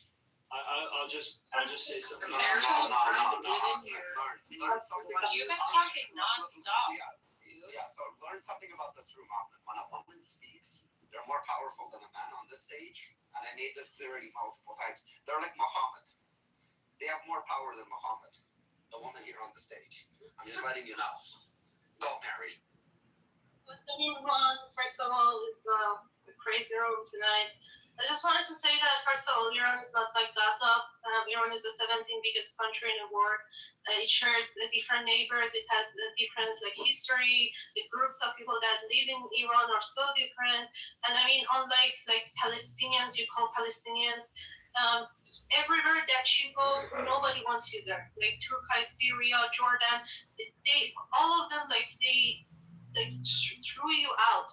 I'll just say something. Mary's been trying to get in here. You've been talking nonstop. Yeah, so learn something about this through Muhammad. When a woman speaks, they're more powerful than a man on this stage. And I made this clearly multiple times. They're like Muhammad. They have more power than Muhammad, the woman here on the stage. I'm just letting you know. Go, Mary. What's everyone? First of all, it's a crazy room tonight. I just wanted to say that, first of all, Iran is not like Gaza. Iran is the 17th biggest country in the world. It shares different neighbors. It has a different history. The groups of people that live in Iran are so different. And I mean, unlike Palestinians, you call Palestinians, everywhere that you go, nobody wants you there. Like Turkey, Syria, Jordan, they all of them they threw you out.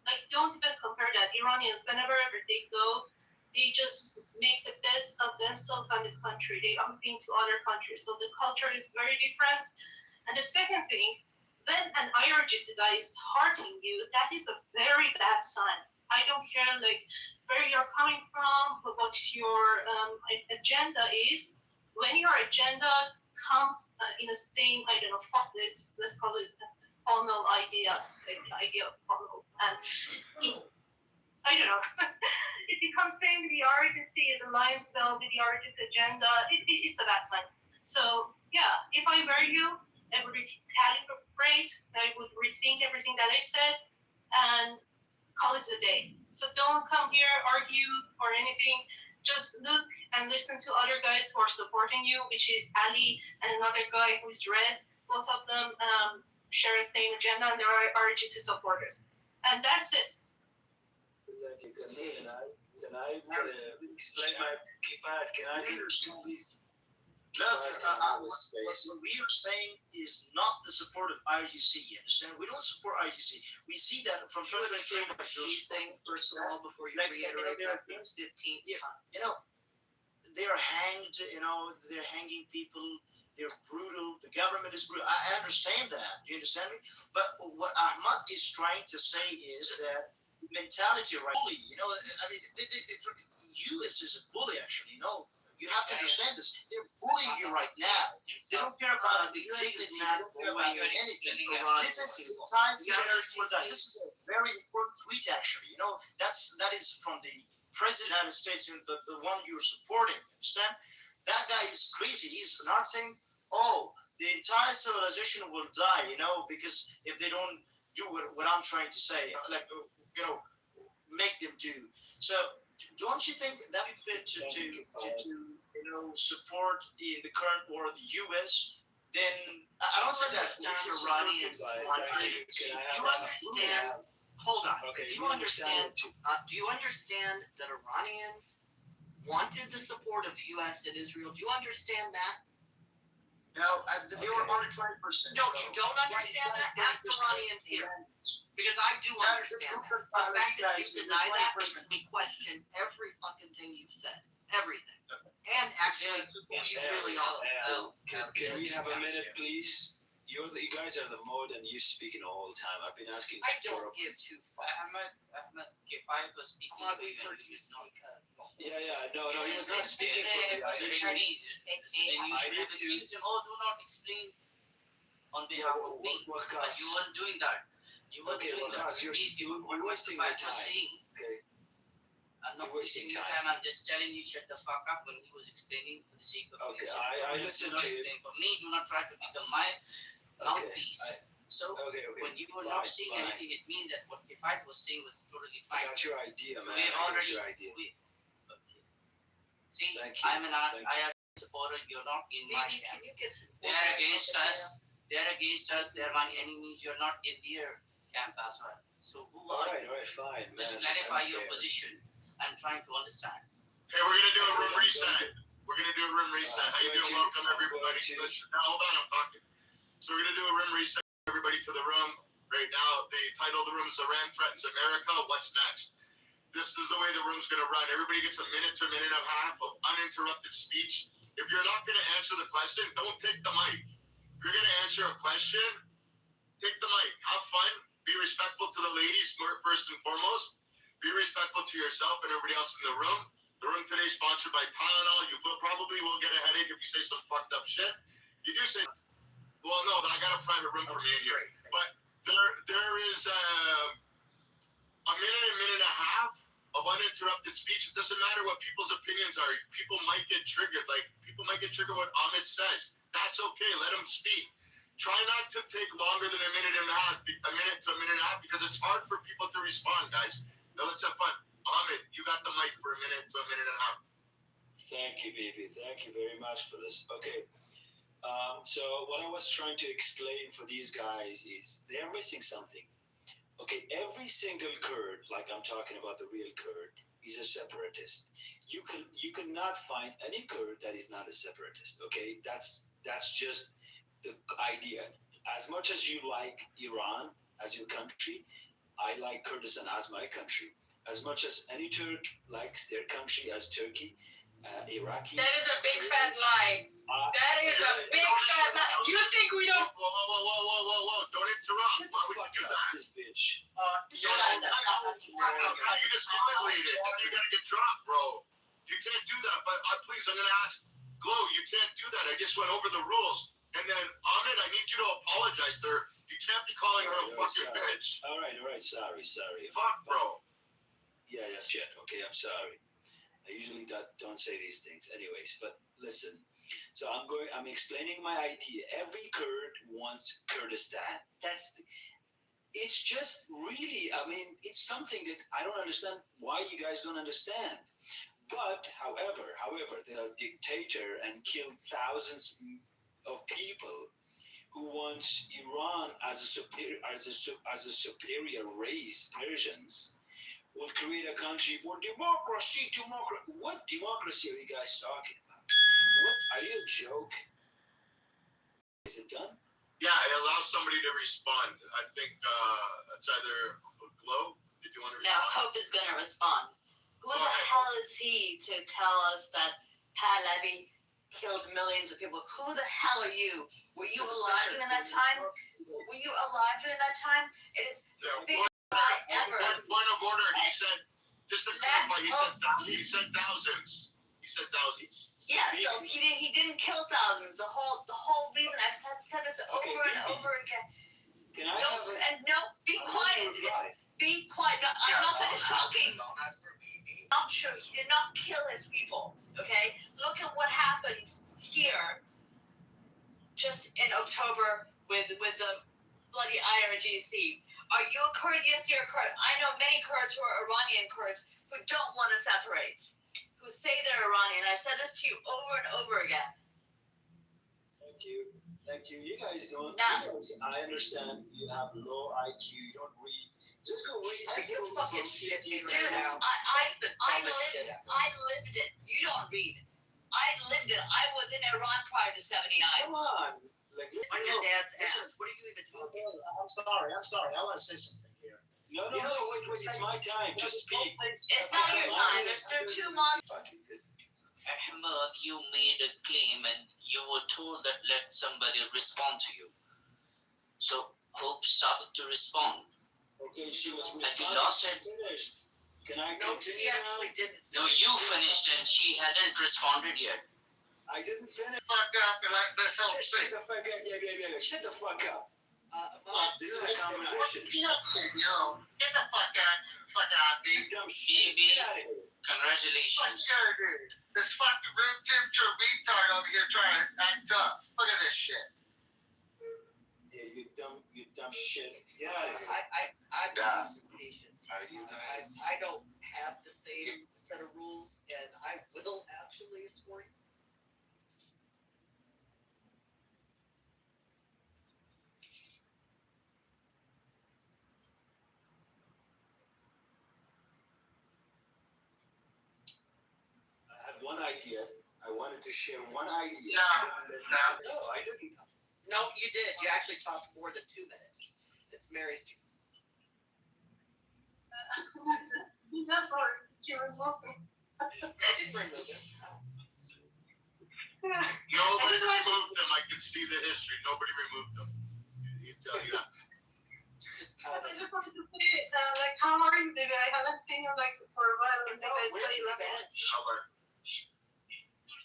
Like, don't even compare that. Iranians, whenever they go, they just make the best of themselves and the country. They compete to other countries. So the culture is very different. And the second thing, when an IRGC guy is hurting you, that is a very bad sign. I don't care where you're coming from, what your agenda is. When your agenda comes in the same, I don't know, let's call it funnel idea, the idea of funnel. And I don't know, it becomes same with the RGC, it aligns well with the RGC agenda. It's a bad sign. So yeah, if I were you, I would recalibrate, I would rethink everything that I said, and call it a day. So don't come here, argue or anything. Just look and listen to other guys who are supporting you, which is Ali and another guy who is Red. Both of them share the same agenda, and they're RGC supporters. And that's it. Can I explain my Kifayat? Can I please? Look, what we are saying is not the support of IRGC. You understand? We don't support IRGC. We see that from 2023. She's saying, first of all, before you reiterate that, 15th time. You know, they are hanged. You know, they're hanging people. They're brutal. The government is brutal. I understand that. Do you understand me? But what Ahmad is trying to say is that mentality, right? Bully. You know, I mean, U.S. is a bully. Actually, you know. You have to understand this. They're bullying you right now. They don't care about the dignity. They don't care about anything. This is ties to This is a very important tweet, actually. You know, that is from the President of the United States, the one you're supporting. Understand? That guy is crazy. He's not saying, "Oh, the entire civilization will die," you know, because if they don't do what I'm trying to say, make them do. So. Don't you think that would fit to support in the current war of the U.S.? Then I don't say that Iranians want to. Do you understand? Hold on. Okay, do you understand? Do you understand that Iranians wanted the support of the U.S. and Israel? Do you understand that? No, they were only 20%. No, you don't understand that? Ask Iranians here. Because I do understand that. The fact that you deny that makes me question every fucking thing you've said. Everything. And actually, who you really are. Can we have a minute, please? you guys are the mode and you speaking all the time. I've been asking I for don't give two fucks. Ahmed, if I was speaking, I'm not we even will heard you use no. speak the whole. Yeah, no, he was not speaking for me. It's an attorney. Then you I should need have to- accused him. Oh, do not explain on behalf of me. But you weren't doing that. You weren't Okay, doing that. Waqas, you're wasting my time. Okay. I'm not You're wasting wasting your time. time. I'm just telling you, shut the fuck up when he was explaining for the sake of Okay, you. I listened to you. Explain for me. Do not try to become my mouthpiece. So Okay. when you were Fine, not saying fine. anything, it means that what Kifayat was saying was totally I fine. got your idea, man. We I got already. your idea. Okay. See, Thank you. I'm an Thank you. I am a supporter. You're not in my Maybe camp. can you get some? They're against us. They're against us. They're my enemies. You're not in their camp as well. So who All are right, you? fine, man. Just clarify your Okay. position. I'm trying to understand. Okay, we're gonna do a room reset. We're gonna do a room reset. How you doing? Welcome everybody. Now hold on, I'm talking. So we're gonna do a room reset. Everybody to the room right now. The title of the room is Iran Threatens America. What's next? This is the way the room's gonna run. Everybody gets a minute to a minute and a half of uninterrupted speech. If you're not gonna answer the question, don't take the mic. If you're gonna answer a question, take the mic. Have fun. Be respectful to the ladies first and foremost. Be respectful to yourself and everybody else in the room. The room today is sponsored by Tylenol. You probably will get a headache if you say some fucked up shit. You do say, well, no, I got a private room for me in here. But there is a minute and a half of uninterrupted speech. It doesn't matter what people's opinions are. People might get triggered. Like, people might get triggered what Ahmed says. That's okay. Let him speak. Try not to take longer than a minute to a minute and a half, because it's hard for people to respond, guys. Now let's have fun. Ahmed, you got the mic for a minute to a minute and a half. Thank you, baby. Thank you very much for this. Okay. So what I was trying to explain for these guys is they're missing something. Okay, every single Kurd, like I'm talking about the real Kurd, is a separatist. You cannot find any Kurd that is not a separatist. Okay, that's just the idea. As much as you like Iran as your country, I like Kurdistan as my country. As much as any Turk likes their country as Turkey, Iraqis. That is a big fat lie. That is a big fat lie. You think we don't? Whoa! Don't interrupt. Shut the fuck up, this bitch. You just violated. You gotta get dropped, bro. You can't do that. But please, I'm gonna ask Glow. You can't do that. I just went over the rules. And then Ahmed, I need you to apologize to her. You can't be calling her a fucking bitch. All right. Sorry. Fuck, bro. Yeah, shit. Okay, I'm sorry. I usually don't say these things anyways, but listen. So I'm explaining my idea. Every Kurd wants Kurdistan. It's just really, it's something that I don't understand why you guys don't understand. But however, the dictator and killed thousands of people who wants Iran as a superior race, Persians, will create a country for democracy. What democracy are you guys talking about? What? Are you a joke? Is it done? Yeah, it allows somebody to respond. I think it's either Glow. Did you want to Now, respond? Hope is going to respond. Who Go the ahead. hell is he to tell us that Pahlavi killed millions of people? Who the hell are you? Were you alive during that time? It is the biggest lie ever. Point of order. He said, just to clarify, he said thousands. He said thousands. Yeah, so he didn't kill thousands. The whole reason I've said this over and over again. Can I have be quiet. Be quiet. No, I'm not finished talking. Not true. He did not kill his people. Okay? Look at what happened here just in October with the bloody IRGC. Are you a Kurd? Yes, you're a Kurd. I know many Kurds who are Iranian Kurds who don't want to separate, who say they're Iranian. I've said this to you over and over again. Thank you. You guys don't. Now, I understand you have low IQ. You don't read. Just go read. Are you fucking shit? Dude, I lived it. You don't read. I lived it. I was in Iran prior to 79. Come on. On your dad's ass. What are you even talking about? I'm sorry. I want to say something here. No, wait. It's my time to speak. It's not your time. There's still 2 months. Ahmed, you made a claim and you were told that let somebody respond to you. So Hope started to respond. Okay, she was And you responding. lost it. Finished. Can I No, continue he now? actually didn't. No, you finished and she hasn't responded yet. I didn't finish. Fuck up and let this whole Just shut the fuck up. Yeah. Shut the fuck up. This is a conversation. No, get the fuck out, You dumb shit. Baby. Get out of here. Congratulations. dude. This fucking room temperature retard over here trying to act tough. Look at this shit. Yeah, you dumb shit. Get out of here. I'm Yeah. losing patience. How you guys? I don't have the same set of rules, and I will actually escort you. I had one idea. I wanted to share one idea. No. No, I didn't. No, you did. You actually talked more than 2 minutes. It's Mary's. Just or you remove it. I didn't remove it. Nobody removed them. I can see the history. Nobody removed them. You tell you that. I just wanted to say, like, how are you, David? I haven't seen you like for a while. And I saw you last night.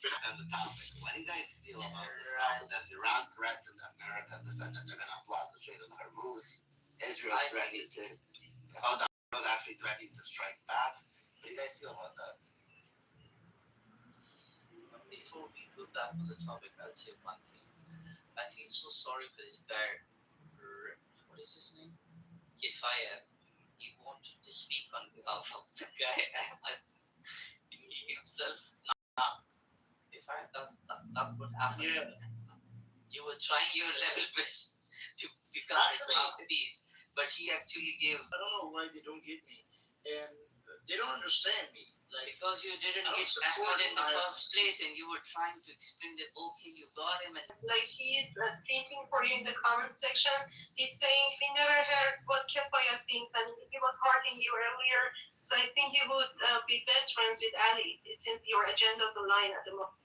And the topic. What do you guys feel about the fact that Iran threatened America and said that they're going to block the Strait of Hormuz? Israel's threatening to, was actually threatening to strike back. What do you guys feel about that? Before we go back on the topic, I'll say one thing. I feel so sorry for this guy. What is his name? Kifaya. He wanted to speak on behalf of the guy. He himself. Now, Kifaya, that's what happened. Yeah. You were trying your level best to become his mouthpiece, but he actually gave. I don't know why they don't get me, and they don't understand me. Like, Because you didn't I don't get support Ahmed in the violence. first place, and you were trying to explain that okay, you got him, and Like he's thinking for you in the comment section. He's saying he never heard what Kefaya thinks, and he was hurting you earlier. So I think you would be best friends with Ali since your agendas align at the moment.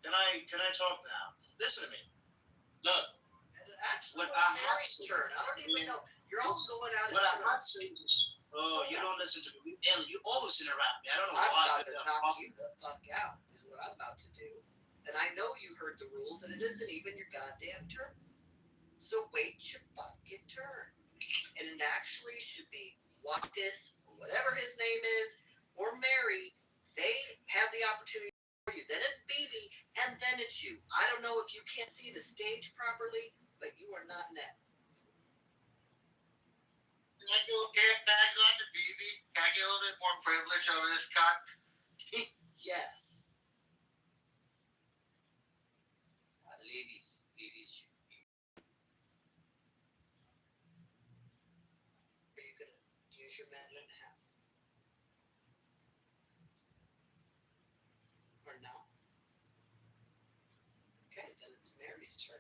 can I talk now? Listen to me. Look, Actually, what it's I'm Mary's not turn. I don't even know. You're all going out. what I'm not saying is, oh, you don't listen to me. Ellen, you always interrupt me. I don't know I'm why. about but to I'm knock talking. you the fuck out, is what I'm about to do. And I know you heard the rules, and it isn't even your goddamn turn. So wait your fucking turn. And it actually should be Wattis, or whatever his name is, or Mary. They have the opportunity for you. Then it's BB, and then it's you. I don't know if you can't see the stage properly, but you are not next. Can I go on to BB? Can I get a little bit more privilege over this cock? Yes. ladies. Are you gonna use your minute and a half? Or no? Okay, then it's Mary's turn.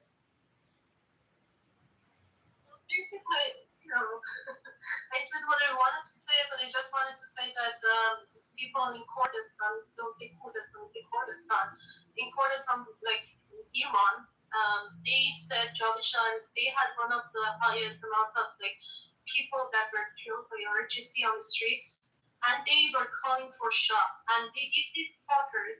Basically, I said what I wanted to say, but I just wanted to say that people in Kurdistan don't say Kurdistan, say Kurdistan. In Kurdistan, like Iran, they said Javishan, they had one of the highest amount of like people that were killed by RGC on the streets, and they were calling for shots. And if these fuckers,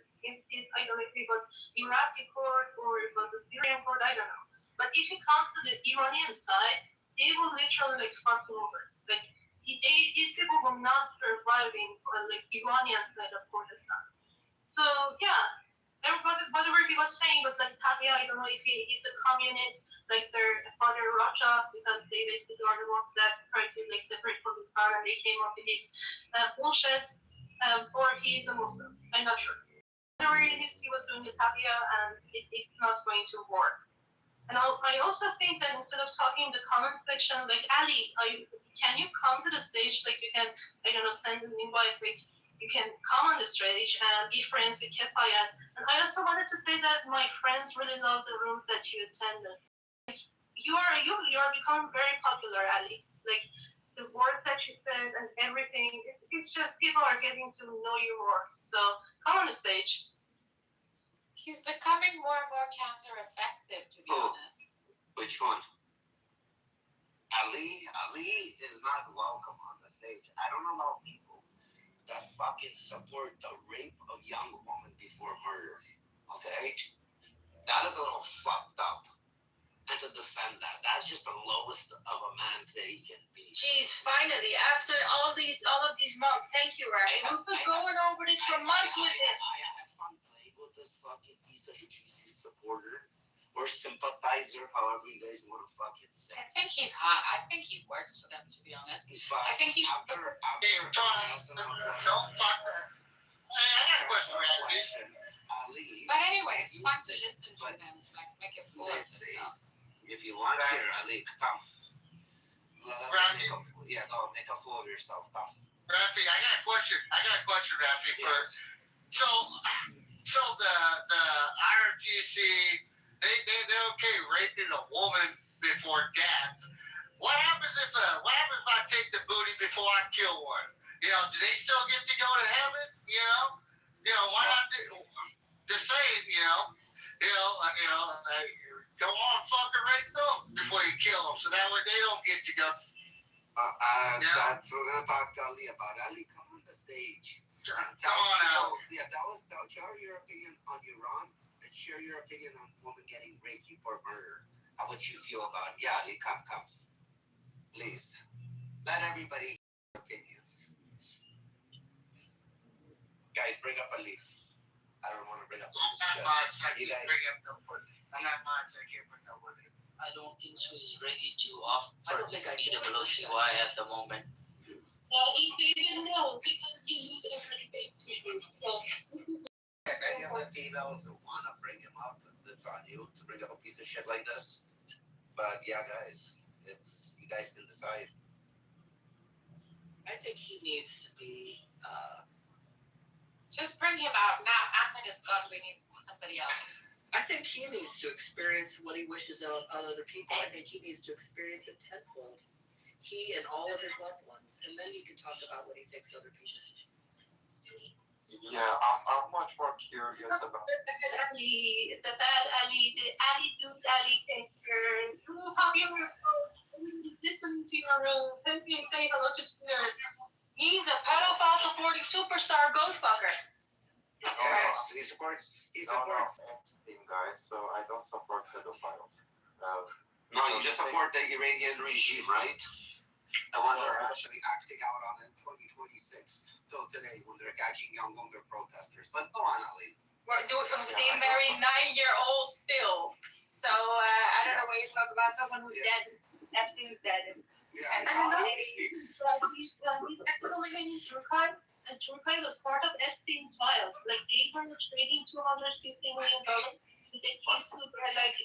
I don't know if it was Iraqi Kurd or it was a Syrian Kurd, I don't know. But if it comes to the Iranian side, they will literally like fuck them over. Like these people will not surviving on like Iranian side of Kurdistan. So yeah, everybody, whatever he was saying was like Talia. I don't know if he's a communist, like their father Raja, because they basically are the ones that tried to like separate Kurdistan, and they came up with this bullshit. Or he's a Muslim. I'm not sure. Whatever it is he was doing with Talia, and it's not going to work. And I also think that instead of talking in the comment section, like Ali, can you come to the stage? Like you can, I don't know, send an invite. Like you can come on the stage and be friends with Kefaya. And I also wanted to say that my friends really love the rooms that you attended. Like you are becoming very popular, Ali. Like the words that you said and everything, it's just people are getting to know you more. So come on the stage. He's becoming more and more counter-effective, to be honest. Which one? Ali is not welcome on the stage. I don't allow people that fucking support the rape of young women before murder. Okay? That is a little fucked up. And to defend that, that's just the lowest of a man that he can be. Jeez, finally, after all of these months, thank you, Ray. We've been going over this for months with it. I had fun playing with this fucking piece of GC supporter or sympathizer, however you guys want to fucking say. I think he's hot. I think he works for them, to be honest. But I think he. after Don't fuck that. I got a question, Randy. Ali. But anyway, it's fun to listen to them, like make a fool of themselves. If you want here, Ali, come. Make a fool of yourself. Come. Rafi, I got a question, Rafi. Yes. So the IRGC, they're okay raping a woman before death. What happens if I take the booty before I kill one? You know, do they still get to go to heaven? You know, why not? Just say, go on, fucking rape them before you kill them, so that way they don't get to go. That's what we're gonna talk to Ali about. Ali, come on the stage. Come on out. Yeah, share your opinion on Iran and share your opinion on women getting raped before murder. How would you feel about it? Yeah, Ali, come. Please. Let everybody hear opinions. Guys, bring up Ali. I don't want to bring up I'm not Mods, I can't bring up nobody. I'm not Mods, I can't bring nobody. I don't think she's ready to offer this PWTY at the moment. Well, he didn't know because he knew everything. If any of the females who want to bring him up, that's on you to bring up a piece of shit like this. But yeah, guys, you guys can decide. I think he needs to be. Just bring him out now. Ahmed is gone. We need somebody else. I think he needs to experience what he wishes on other people. I think he needs to experience it tenfold. He and all of his loved ones, and then you can talk about what he thinks other people. Yeah, I'm much more curious about. Ali, the bad Ali, the attitude Ali taker. How you listen to your send me say hello to yours. He's a pedophile supporting superstar ghost fucker. Yes, he supports. Epstein, guys. So I don't support pedophiles. No, you just support the Iranian regime, right? The ones that are actually acting out on it in 2026 till today when they're catching young women protesters. But go on, Ali. They marry 9-year-olds still. So I don't know when you talk about someone who's dead. Epstein's dead. Yeah. And he's actually living in Turkey. And Turkey was part of Epstein's files. Like they were trading $250 million with the kids who were like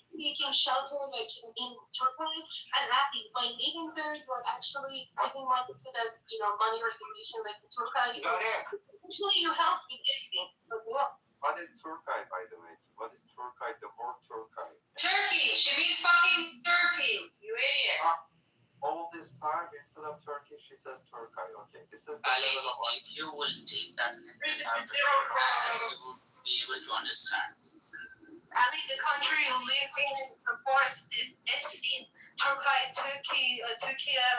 taking shelter like in Turkey and happy. By living there, you're actually giving money to the money organization like the Turkey. Actually, you help with Epstein. But what? What is Turkey, by the way? What is Turkey? The word Turkey. Turkey. She means fucking Turkey. You idiot. All this time, instead of Turkey, she says Turkey. Okay, this is the Ali, level of. if you will take that you will be able to understand. Ali, the country you live in supports Epstein. Turkey,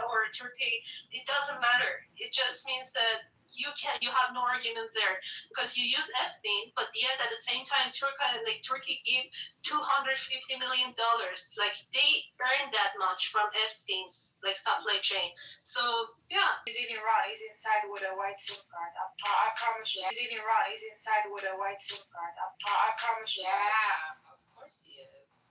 or Turkey, it doesn't matter. It just means that you have no argument there because you use Epstein, but yet at the same time, Turkey gave $250 million. Like they earned that much from Epstein's supply chain. So yeah, he's eating raw. He's inside with a white SIM card. I promise you. He's eating raw. He's inside with a white SIM card. I promise you. Yeah, of course he is.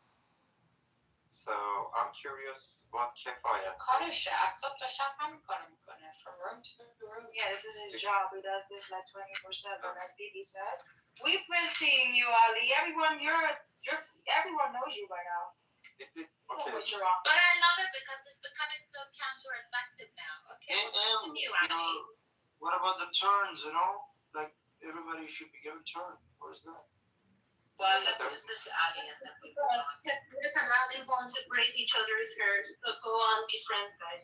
So I'm curious what Kefaya. کارشه از صبح تا شب همین کارو میکنه from room to room. Yeah, this is his job. He does this like 24/7, as Bibi says. We've been seeing you, Ali. Everyone knows you by now. Okay. But I love it because it's becoming so counter-effective now. Okay, we'll continue, Ali. What about the turns, Like, everybody should be given turn. Where's that? Well, let's listen to Ali and then we move on. Chris and Ali want to braid each other's hair, so go on, be friends, guys.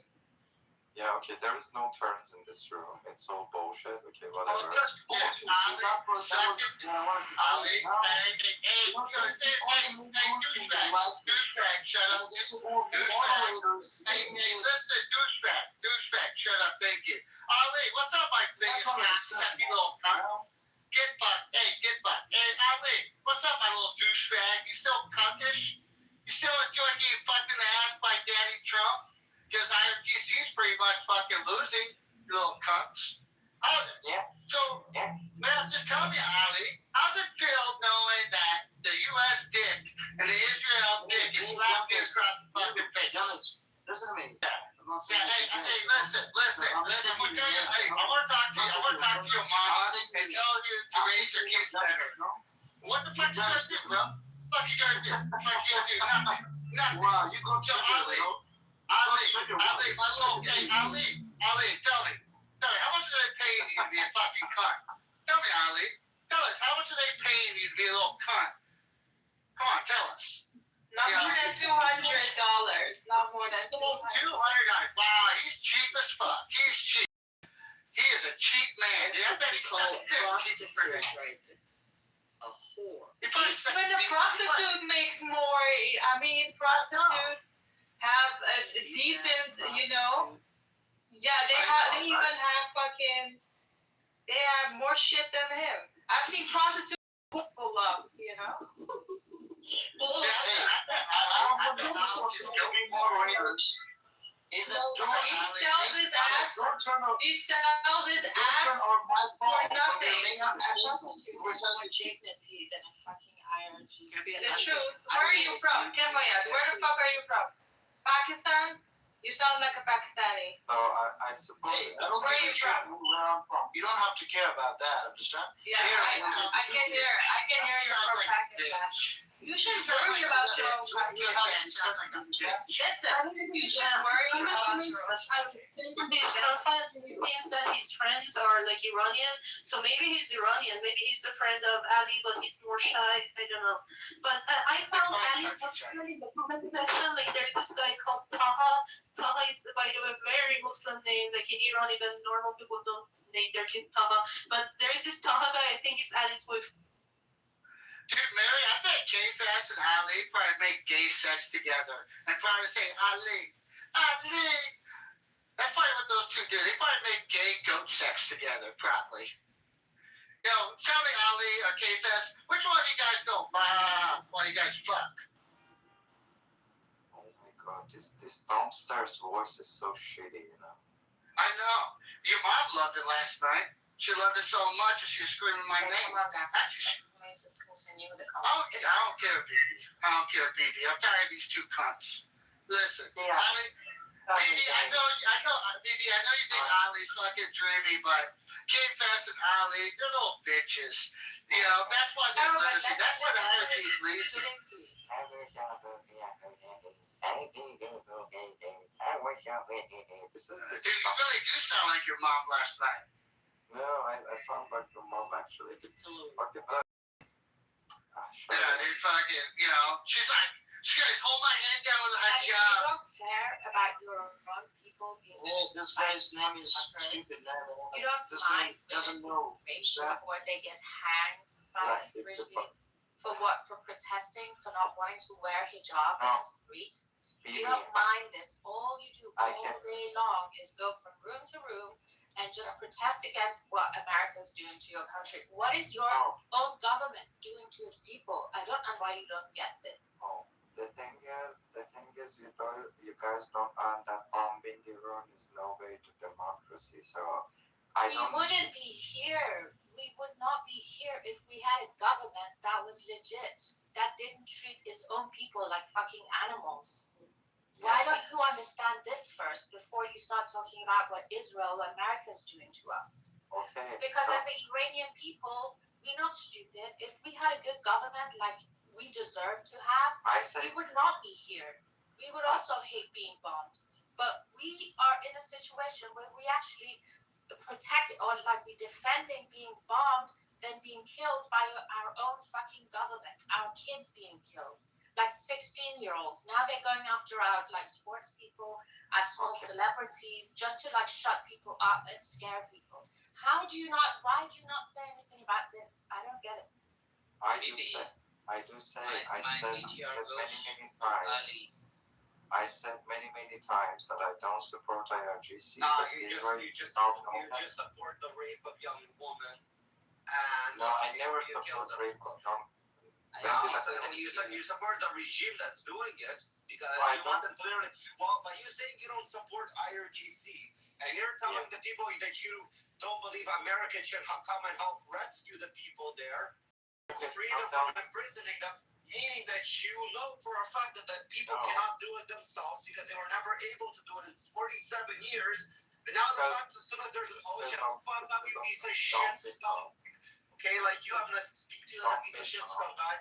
Yeah, okay, there is no turns in this room. It's all bullshit. Okay, whatever. Ali, hey, Douchebag, shut up. Hey, listen, douchebag, shut up, thank you. Ali, what's up, my biggest happy little cunt? Get fucked. Hey, Ali, what's up, my little douchebag? You still cuntish? You still enjoy getting fucked in the ass by Daddy Trump? Because IRGC's pretty much fucking losing, you little cunts. Man, just tell me, Ali, how's it feel knowing that the U.S. dick and the Israel dick is slapping you across the fucking face? Listen to me. Hey, listen. I'm gonna tell you, hey, I want to talk to your mom and tell you to raise your kids better. What the fuck you gonna do, bro? What you gonna do? Nothing. Wow, you go So, Ali, tell me, how much are they paying you to be a fucking cunt? Tell me, Ali. Tell us, how much are they paying you to be a little cunt? Come on, tell us. Not more than $200. Not more than $200. Wow, he's cheap as fuck. He's cheap. He is a cheap man. I bet he sucks dick. A whore. When the prostitute makes more, I mean, prostitutes have a decent, yeah, they even have they have more shit than him. I've seen prostitutes pull up, Is that he sells his ass for nothing. More dignity than a fucking IRG. The truth. Where are you from? Where the fuck are you from? Pakistan? You sound like a Pakistani. I suppose. Hey, I don't Where are give you a shit from? where I'm from. You don't have to care about that, understand? Yeah, I can hear you're from Pakistan. You should worry about your own country. Listen, you should worry about your own His profile, he seems that his friends are like Iranian, so maybe he's Iranian, maybe he's a friend of Ali, but he's more shy, I don't know. But I found Ali's in the comment section, like there's this guy called Taha. Taha is, by the way, a very Muslim name, like in Iran, even normal people don't name their kid Taha. But there is this Taha guy, I think he's Ali's boyfriend. Dude, Mary, I bet K-Fast and Ali probably make gay sex together and probably say, Ali. That's probably what those two do. They probably make gay goat sex together, probably. Tell me, Ali or K-Fast, which one of you guys go, while you guys fuck? Oh my god, this downstairs voice is so shitty, I know. Your mom loved it last night. She loved it so much that she was screaming my name. Just continue the I don't care, BB. I'm tired of these two cunts. Listen, Ali, BB, I know, BB, I know you think Ali's fucking dreamy, but K-Fast and Ali, they're little bitches. That's why they're losing. That's why the IRG's losing. Dude, you really do sound like your mom last night. No, I sound like your mom actually. Yeah, dude, fucking, she's like, she guys hold my hand down with her You job. don't care about your own people being This guy's name is stupid, man. You don't This mind guy doesn't know. before they get hanged by the regime. For what? For protesting, for not wanting to wear hijab in the street? You don't mind this. All you do all day long is go from room to room and just protest against what America's doing to your country. What is your own government doing to its people? I don't know why you don't get this. The thing is, you guys don't earn that bombing Iran is no way to democracy. So We wouldn't be here. We would not be here if we had a government that was legit, that didn't treat its own people like fucking animals. Why don't you understand this first before you start talking about what Israel or America is doing to us? Because as the Iranian people, we're not stupid. If we had a good government like we deserve to have, we would not be here. We would also hate being bombed. But we are in a situation where we actually protect or we're defending being bombed than being killed by our own fucking government. Our kids being killed. 16-year-olds. Now they're going after our sports people, our small celebrities, just to shut people up and scare people. Why do you not say anything about this? I don't get it. I I do say, My many, PTR many, goes many times. Ali. I said many, many times that I don't support IRGC. No, but you Israel just don't you know just support the rape of young women and No, I never you kill support them. rape of young. You support the regime that's doing it because Why you want them clearly. Well, by you saying you don't support IRGC and you're telling the people that you don't believe America should come and help rescue the people there, free them from imprisoning them, meaning that you know for a fact that people cannot do it themselves because they were never able to do it in 47 years. But now the fact as soon as there's fuck up, you piece of shit scum. Okay, like you have to speak to that piece of shit scumbag.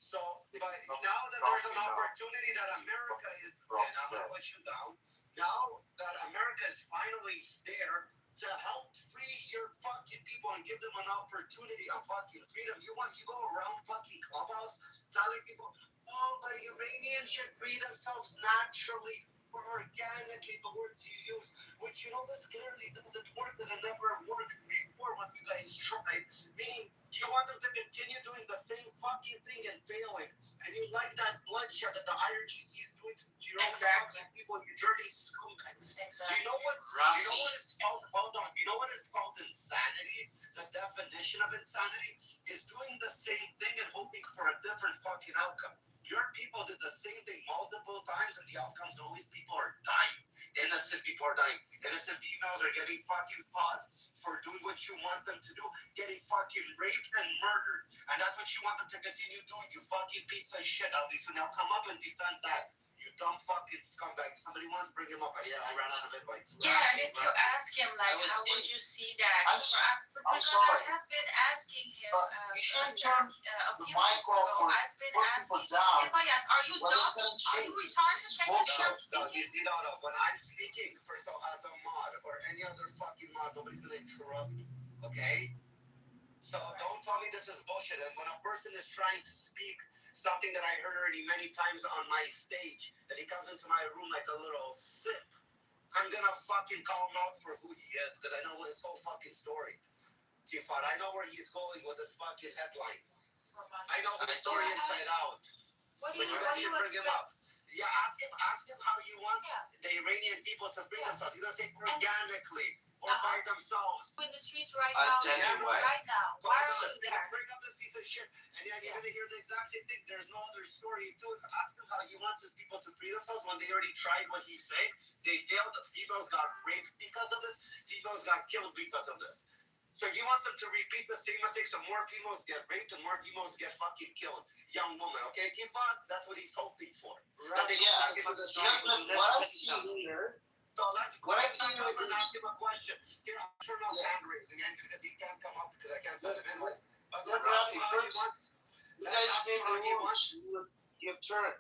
So, but now that there's an opportunity that America is, and I'm gonna put you down. Now that America is finally there to help free your fucking people and give them an opportunity of fucking freedom. You go around fucking clubhouse telling people, oh, but Iranians should free themselves naturally or organically, the words you use, which you know this clearly doesn't work and it never worked before what you guys tried. Meaning you want them to continue doing the same fucking thing and failing. And you like that bloodshed that the IRGC is doing to your own fucking people, you dirty scumbags. Do you know what is called, hold on, you know what is called insanity? The definition of insanity is doing the same thing and hoping for a different fucking outcome. Your people did the same thing multiple times and the outcomes always people are dying. Innocent people are dying. Innocent females are getting fucking fought for doing what you want them to do, getting fucking raped and murdered. And that's what you want them to continue doing, you fucking piece of shit, Ali. So now come up and defend that. You dumb fucking scumbag. Somebody wants to bring him up. Yeah, I ran out of invites. Yeah, and if you ask him, like, how would you see that? I'm sorry. I have been asking him. But you shouldn't turn the microphone I've been people asking. down. If I ask, are you when dumb? it's an Are you retarded? This is Can you stop bullshit. No, speaking? when I'm speaking, first of all, as a mod or any other fucking mod, nobody's gonna interrupt me, okay? So don't tell me this is bullshit. And when a person is trying to speak something that I heard already many times on my stage, that he comes into my room like a little simp, I'm gonna fucking call him out for who he is because I know his whole fucking story. Kifar, I know where he's going with his fucking headlines. I know his story inside out. What do you bring him up? expect? Yeah, ask him how you want the Iranian people to free themselves. He's gonna say organically or by themselves. In the streets right I'll now. tell you what. Right now. Why are you there? Bring up this piece of shit, and then you're gonna hear the exact same thing. There's no other story to it. Ask him how he wants his people to free themselves when they already tried what he's saying. They failed. The females got raped because of this. Females got killed because of this. So he wants them to repeat the same mistakes, so more females get raped and more females get fucking killed. Young woman, okay, Kifan? That's what he's hoping for. That they go back into this What I see here. So let's go and ask him a question. Here, I'll turn off hand raising because he can't come up because I can't send him invites. But let's ask him how he wants. You guys made the rules. You have turn.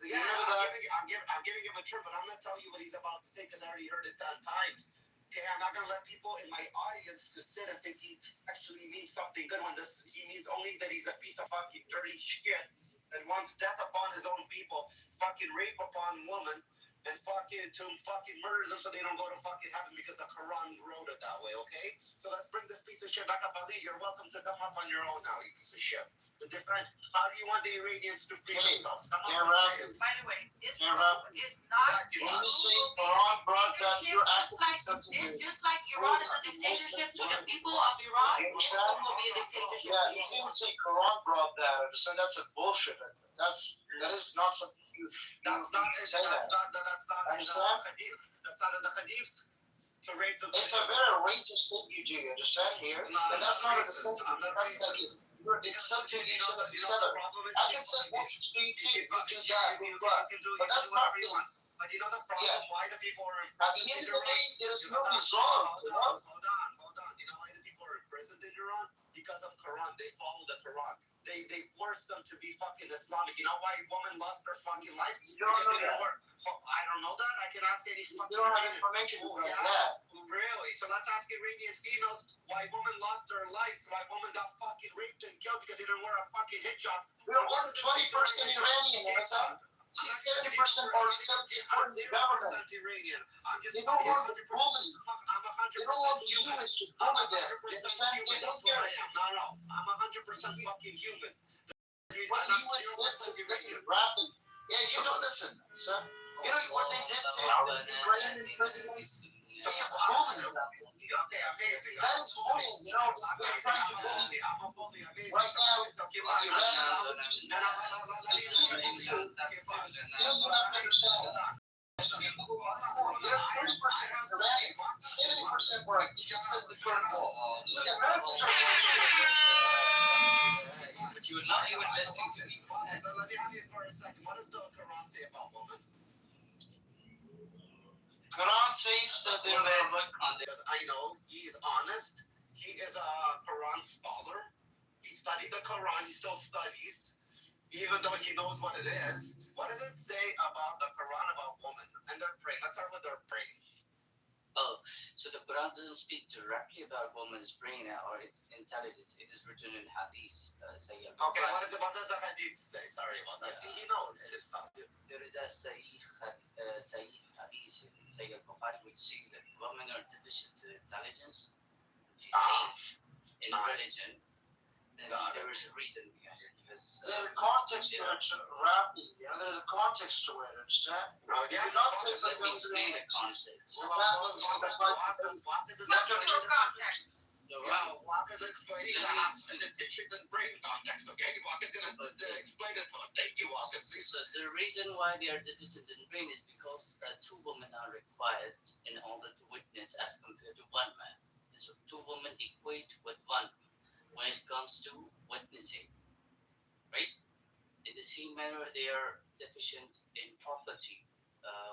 Yeah, I'm giving him a turn, but I'm not telling you what he's about to say because I already heard it 10 times. Okay, I'm not gonna let people in my audience to sit and think he actually means something good when he means only that he's a piece of fucking dirty shit that wants death upon his own people, fucking rape upon women, and fucking murder them so they don't go to fucking heaven because the Quran wrote it that way, okay? So let's bring this piece of shit back up, Ali. You're welcome to come up on your own now, you piece of shit. The different, how do you want the Iranians to free themselves? Come on, By the way, this group is not. When you say Quran brought that, you're acting something. It's just like Iran is a dictatorship to the people of Iran. This group will be a dictatorship. Yeah, you shouldn't say Quran brought that. I understand that's a bullshit. That is not something you say that. Understand? That's not in the hadith. To rape them. It's a very racist thing you do. You understand here? And that's not a distinction. That's like it's something you should have each other. I can say bullshit to you too. You do that, but that's not really. But you know the problem? Why the people are. At the end of the day, there is no result. You know? Hold on. You know why the people are imprisoned in Iran? Because of Quran. They follow the Quran. They forced them to be fucking Islamic. You know why women lost their fucking life? You don't know that. I don't know that. I can ask any fucking. You don't have information about that. Really? So let's ask Iranian females why women lost their lives, why women got fucking raped and killed because they didn't wear a fucking hijab. We're 120% Iranian, you know? She's 70% or 70% the government. Iranian. I'm just. They don't want to bully. I'm 100%. They don't want to use to bully them. You understand? They don't care. No. I'm 100% fucking human. What the U.S. did to listen, Rafi? Yeah, you don't listen, son. You know what they did to Ukrainian presidents? They bullied them. That is bullying. You know, they're trying to bully. Right now, Iran, you have to understand. You're 30% Iranian, 70% right. This is the current wall. Look, Americans are. But you were not even listening to me. Let me have you for a second. What does the Quran say about women? Quran says that they're like. I know he's honest. He is a Quran scholar. He studied the Quran. He still studies, even though he knows what it is. What does it say about the Quran about women and their brain? Let's start with their brain. Oh, so the Quran doesn't speak directly about woman's brain or its intelligence. It is written in hadith. Okay, what does the hadith say? Sorry about that. See, he knows his stuff. There is a Sahih hadith in Sahih al-Bukhari which says that women are deficient in intelligence, in religion. And there is a reason behind it because there's a context to it, Rafi. You know, there's a context to it. Understand? You cannot say that there was the context. Walk is explaining the deficient in brain context. Okay, Walk is going to explain it to us. Thank you, Walk. So the reason why they are deficient in brain is because two women are required in order to witness as compared to one man. So two women equate with one when it comes to witnessing, right? In the same manner, they are deficient in property.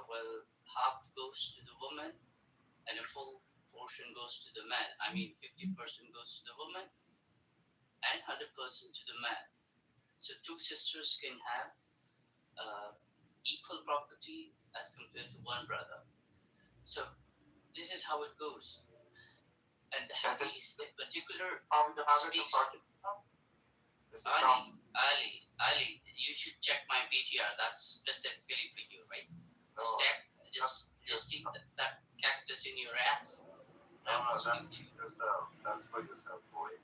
Well, half goes to the woman and a full portion goes to the man. I mean, 50% goes to the woman and 100% to the man. So two sisters can have equal property as compared to one brother. So this is how it goes. And the hadith in particular speaks. Ali, you should check my PTR. That's specifically for you, right? Just keep that cactus in your ass. That's for yourself, boy.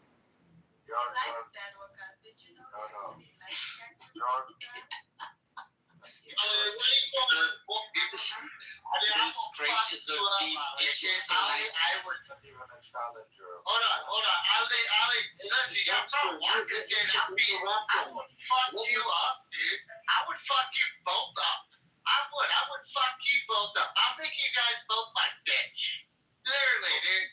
Likes that workout. Did you know that he likes His gracious little deep itches so nice. Hold on. Ali, listen, you're from Marcus and I would fuck you up, dude. I would fuck you both up. I would fuck you both up. I'll make you guys both my bitch. Literally, dude.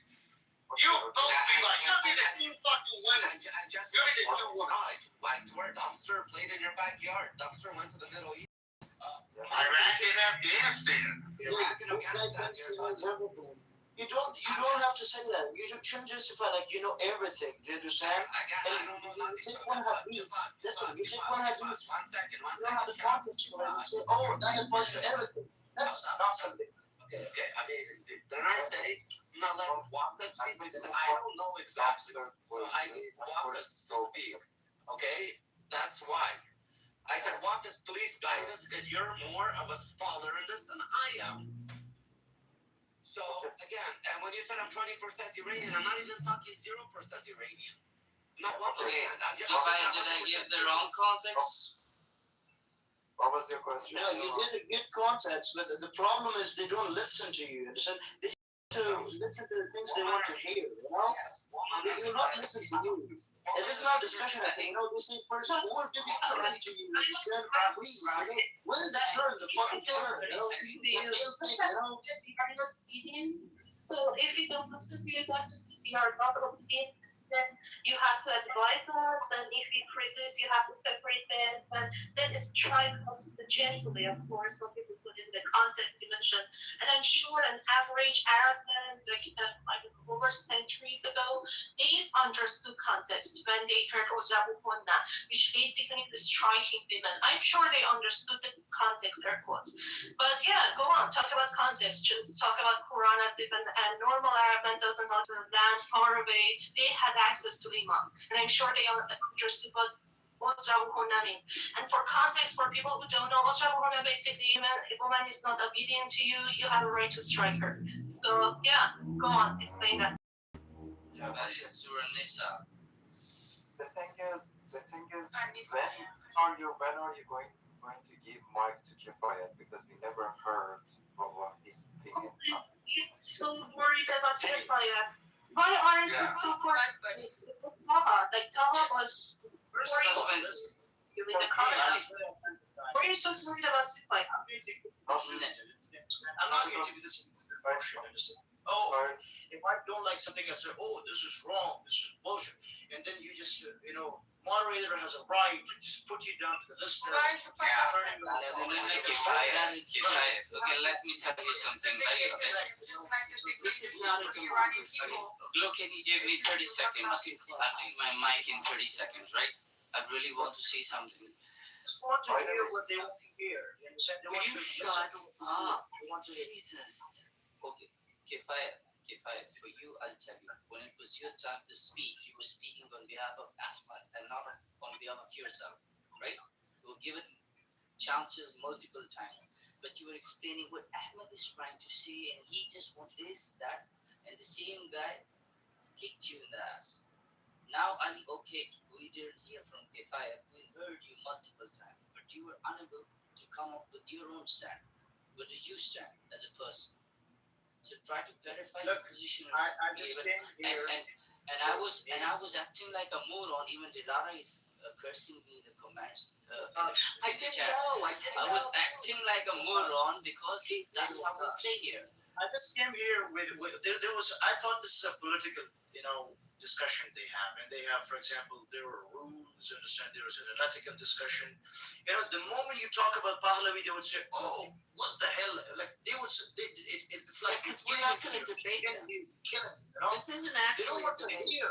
You'll both be like, you'll be the two fucking women. You'll be the two women. I swear, Dumpster played in your backyard. Dumpster went to the Middle East. Iraq and Afghanistan. You don't have to say that. You shouldn't justify like you know everything. Do you understand? And you take one hadith. Listen, you take one hadith. You don't have the context for it. You say, oh, that applies to everything. That's not something. Okay, amazing. Then I say, I'm not letting Wakas speak because I don't know exactly. So I need Wakas to speak. Okay, that's why. I said, Wakas, please guide us because you're more of a scholar in this than I am. So again, and when you said I'm 20% Iranian, I'm not even fucking 0% Iranian. Not 1%. Did I give the wrong context? What was your question? No, you did a good context, but the problem is they don't listen to you. Understand? They listen to the things they want to hear. You know, they do not listen to you. And this is not a discussion. You know, they say first, who will do the turn to you? Understand? When did that turn? The fucking turn. You know, So if we don't listen to you, we are not obedient. Then you have to advise us, and if we resist, you have to separate them, and then it's try us gently, of course, some people put in the context you mentioned. And I'm sure an average Arab man, like over centuries ago, they understood context when they heard Ojabu Konna, which basically is striking women. I'm sure they understood the context, air quotes. But yeah, go on, talk about context. Just talk about Quran as if a normal Arab man doesn't know the land far away. They had access to Imam, and I'm sure they understood what Ojabu Konna means. And for context, for people who don't know, Ojabu Konna basically, a woman is not obedient to you, you have a right to strike her. So yeah, go on, explain that. That is Surah Nisa. the thing is, when are you going to give mic to Kifayat? Because we never heard of what his opinion. So worried about Kifayat. Why aren't you so worried about Taha? Like Taha was worried. You in the comment. Why are you so worried about Kifayat? I'm not going to be this emotional. Oh, if I don't like something, I say, oh, this is wrong, this is bullshit. And then you just, moderator has a right to just put you down to the listener. Okay, let me tell you something. Look, can you give me 30 seconds? I'll do my mic in 30 seconds, right? I really want to say something. Just want to hear what they want to hear. You understand? They want to listen to up? They want to hear. Jesus. Okay, Kifayat, for you, I'll tell you. When it was your time to speak, you were speaking on behalf of Ahmad and not on behalf of yourself, right? You were given chances multiple times, but you were explaining what Ahmad is trying to say, and he just wanted this, that, and the same guy kicked you in the ass. Now, Ali, okay, we didn't hear from Kifayat. We heard you multiple times, but you were unable to come up with your own stand. Where do you stand as a person? So try to clarify your position. I just came here. And I was acting like a moron. Even Dilara is cursing me in the comments. I didn't know. I was acting like a moron because that's how we play here. I just came here with there was. I thought this is a political, discussion they have, and they have, for example, there were rules. Understand? There was an ethical discussion. The moment you talk about Pahlavi, they would say, "Oh, what the hell?" Like they would. It's like because we're not going to debate them. Killing. This isn't actually. They don't want to hear.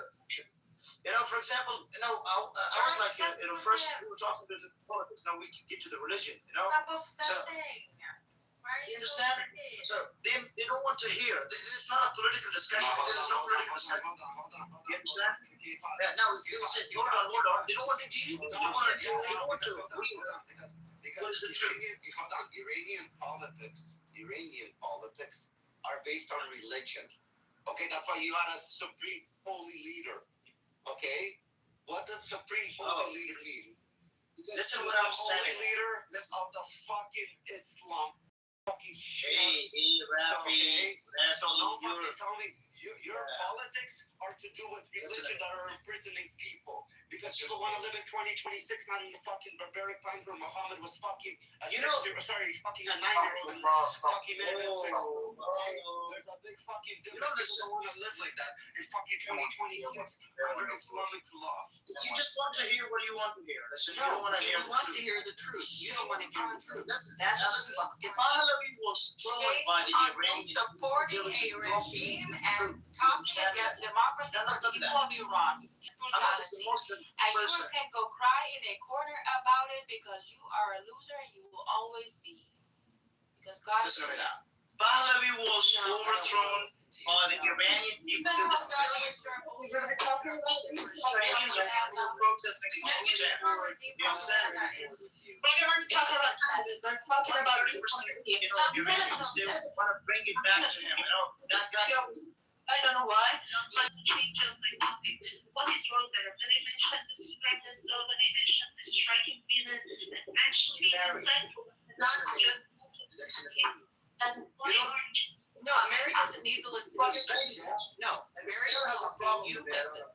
For example, I was like, first we were talking to the politics. Now we can get to the religion. Stop obsessing. You understand? So they don't want to hear. It's not a political discussion. There is no political discussion. You understand? Yeah, now they will say, hold on. They don't want to do. They don't want to agree. What is the truth? Iranian politics are based on religion. Okay, that's why you had a supreme holy leader. Okay, what does supreme holy leader mean? Listen what I'm saying. Holy leader of the fucking Islam. Fucking shit. Hey, Rafi. So don't fucking tell me your politics are to do with religion that are imprisoning people. Because people want to live in 2026, not in the fucking barbaric times where Muhammad was fucking fucking a 9-year-old and fucking minute and 6. Okay? There's a big fucking difference. People don't want to live like that in fucking 2026 under Islamic law. You just want to hear what you want to hear. Listen, you don't want to hear the truth. You want to hear the truth. You don't want to hear the truth. Listen, if Pahlavi was thrown by the Iranian, supporting a regime and talking against democracy for the people of Iran. And you can go cry in a corner about it because you are a loser and you will always be. Because God is. Listen to me now. Pahlavi was overthrown by the Iranian people. Iranians are protesting against them. You understand? We're already talking about that. We're talking about Iranians, they want to bring it back to him. That guy. I don't know why, but he just like, okay, what is wrong there? When they mentioned the supremacist, so when they mentioned the striking villain, and actually insightful, not just and why aren't you? No, Mary doesn't need to listen to you. No, Mary has a problem. You listen.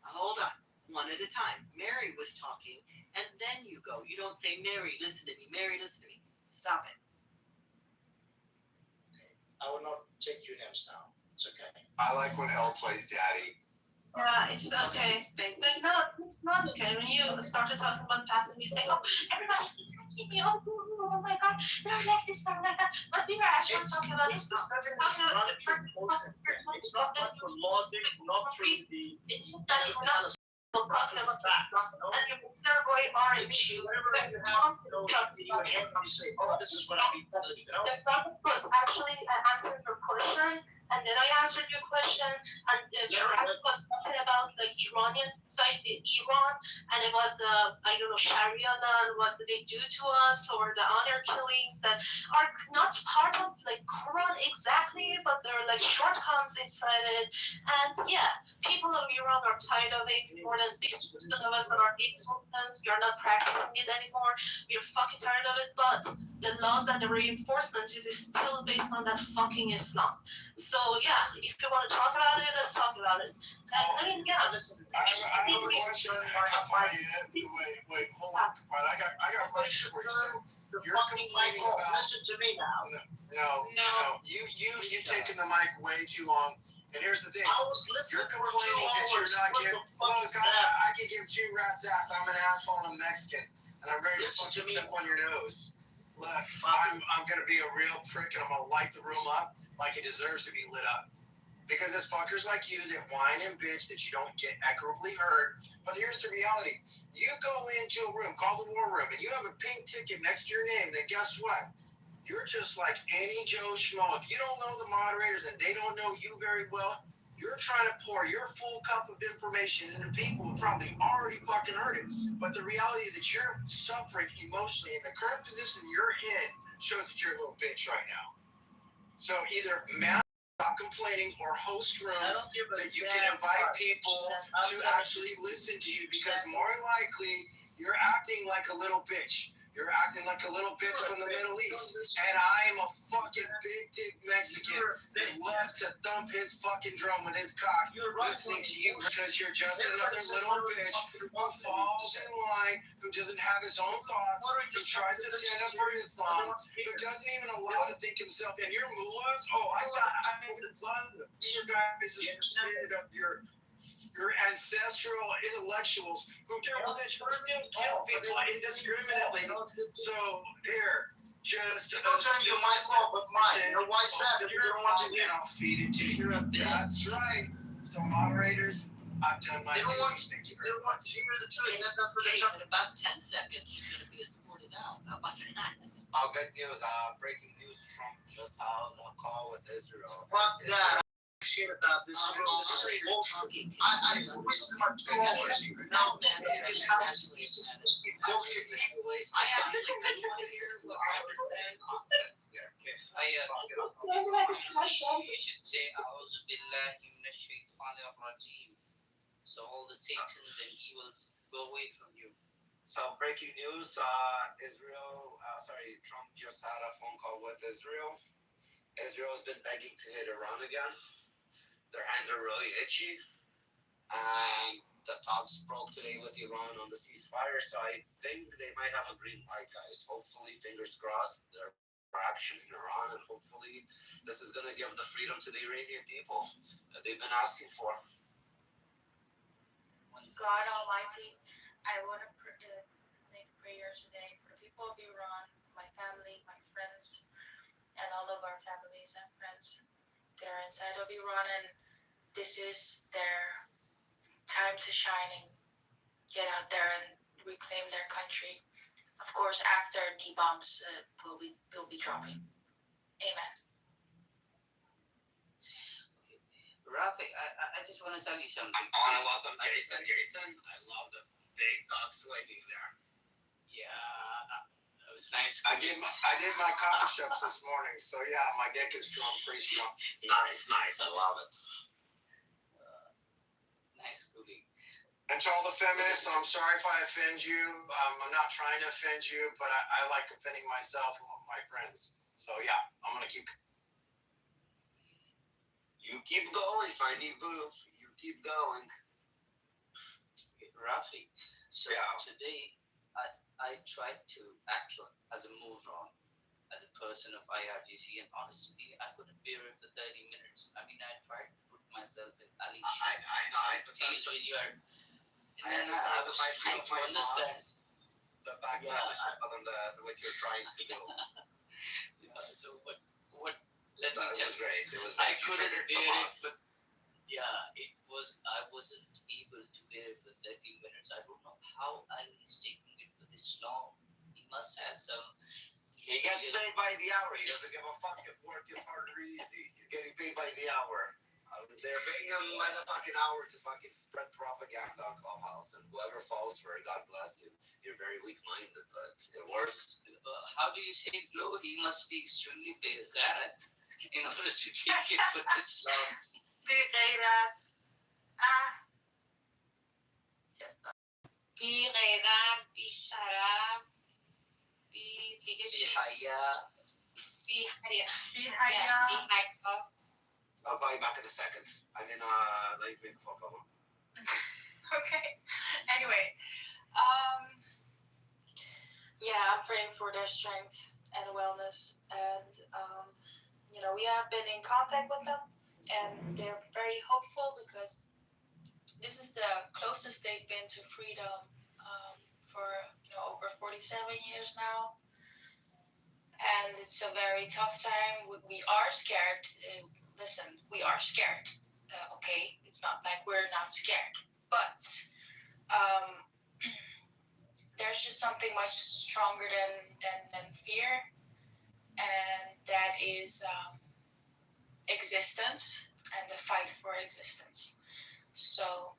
Hold on, one at a time. Mary was talking, and then you go. You don't say, Mary, listen to me. Mary, listen to me. Stop it. I will not take your names now. It's okay. I like when hell plays daddy. Yeah, it's okay. Like, no, it's not okay. When you started talking about Pahlavi, you say, oh, everybody's attacking me. Oh my God, they're like this, they're like that. But we were actually talking about It's not like the logic, not through the analysis. And you're going orange. Whatever you have, you say, oh, this is what I need. The topic was actually answering your question. And then I answered your question, and Travis was talking about like Iranian side, Iran, and about the Sharia law and what they do to us, or the honor killings that are not part of like Quran exactly, but they're like shortcomings inside it. And yeah, people of Iran are tired of it. More than 60% of us that are ex-Muslims, we are not practicing it anymore. We are fucking tired of it, but the laws and the reinforcement is still based on that fucking Islam. So yeah, if you want to talk about it, let's talk about it. Listen. I have a question. Wait, hold on, Kapad. I got a question for you. So you're complaining about. Listen to me now. No. You taking the mic way too long. And here's the thing. I was listening You're complaining that you're not giving. I can give two rats ass. I'm an asshole and I'm Mexican, and I'm ready to fucking step on your nose. Look, I'm gonna be a real prick, and I'm gonna light the room up like it deserves to be lit up. Because it's fuckers like you that whine and bitch that you don't get equitably heard. But here's the reality. You go into a room called the war room and you have a pink ticket next to your name, then guess what? You're just like any Joe Schmo. If you don't know the moderators and they don't know you very well, you're trying to pour your full cup of information into people who probably already fucking heard it. But the reality that you're suffering emotionally in the current position you're in shows that you're a little bitch right now. So either stop complaining or host rooms that you can invite people to actually listen to you, because more than likely you're acting like a little bitch. You're acting like a little bitch from the Middle East. And I'm a fucking big dick Mexican who loves to thump his fucking drum with his cock listening to you because you're just another little bitch who falls in line, who doesn't have his own thoughts, who tries to stand up for Islam, who doesn't even allow to think himself. And your mullahs, I would love you guys standing up your ancestral intellectuals who kill people indiscriminately. So here, just don't turn your mic off, but mine. You know why is that? If you don't want to hear, I'll feed it to you. That's right. So moderators, I've done my they don't want to hear the truth. That's not for the In about 10 seconds, you're going to be escorted out. How about that? Good news. Breaking news: Trump just held a call with Israel. Fuck that. Shit about this. This is bullshit. I wasted my 2 hours here. Now, it's bullshit. I have to here what I understand nonsense here. You should say, "A'udhu billahi minash shaitanir rajim." So all the Satans and evils go away from you. So breaking news: Trump just had a phone call with Israel. Israel's been begging to hit Iran again. Their hands are really itchy. The talks broke today with Iran on the ceasefire, so I think they might have a green light, guys. Hopefully, fingers crossed, they're action in Iran, and hopefully this is going to give the freedom to the Iranian people that they've been asking for. God Almighty, I want to make a prayer today for the people of Iran, my family, my friends, and all of our families and friends. They're inside of Iran, and this is their time to shine and get out there and reclaim their country. Of course, after the bombs will be dropping. Amen. Rafi, I just want to tell you something. I love them, Jason. I love the big cock swinging there. Yeah, it was nice. I did my cock push-ups this morning, so yeah, my dick is strong, pretty strong. Nice. I love it. Nice cooking. And to all the feminists, I'm sorry if I offend you. I'm not trying to offend you, but I like offending myself and my friends. So yeah, I'm gonna keep. You keep going, Finding Boo. You keep going. Rafi, so yeah. Today I tried to act as a moron, as a person of IRGC, and honestly, I couldn't bear it for 30 minutes. I mean, I tried to put myself in Ali's shoes. I know. I just when you are. And then I was trying to understand. The back message of them what you're trying to do. Yeah, so what? Let me tell you. Great. It was I couldn't bear it, but I wasn't able to bear it for 30 minutes. I don't know how Ali is taking it for this long. He must have some He gets paid by the hour. He doesn't give a fuck if work is hard or easy. He's getting paid by the hour. They're paying him by the fucking hour to fucking spread propaganda on Clubhouse. And whoever falls for it, God bless you. You're very weak-minded, but it works. How do you say Blue? He must be extremely bad in order to take it with Islam. بغیرت بی غیرت، بی شرف، بی دیگه بی چی؟ حیا. بی حیا. بی حیا. بی حیا. I'll call you back in a second. I'm in let's make a phone call. Okay. Anyway, yeah, I'm praying for their strength and wellness, and we have been in contact with them, and they're very hopeful because this is the closest they've been to freedom for over 47 years now, and it's a very tough time. We are scared. Listen, we are scared. Okay, it's not like we're not scared, but there's just something much stronger than fear, and that is existence and the fight for existence. So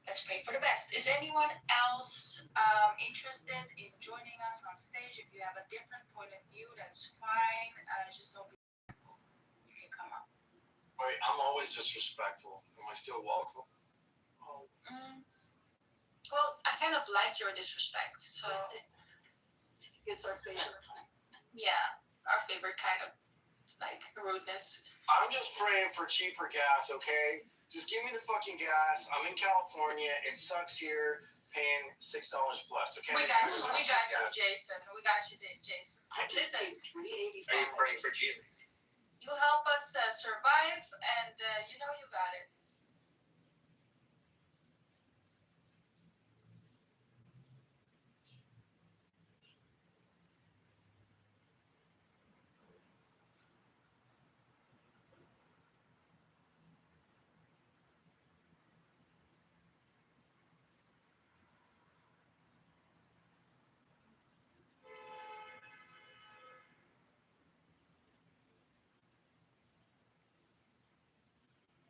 let's pray for the best. Is anyone else interested in joining us on stage? If you have a different point of view, that's fine. Just don't be careful. You can come up. Wait, I'm always disrespectful. Am I still welcome? Well, I kind of like your disrespect, so It's our favorite. yeah, our favorite kind of like rudeness. I'm just praying for cheaper gas, okay? Just give me the fucking gas. I'm in California. It sucks here paying $6 plus, okay? We got you, Jason. We got you, Jason. I just Listen, paid $3.85. Are you praying for Jesus? you help us survive, and you got it.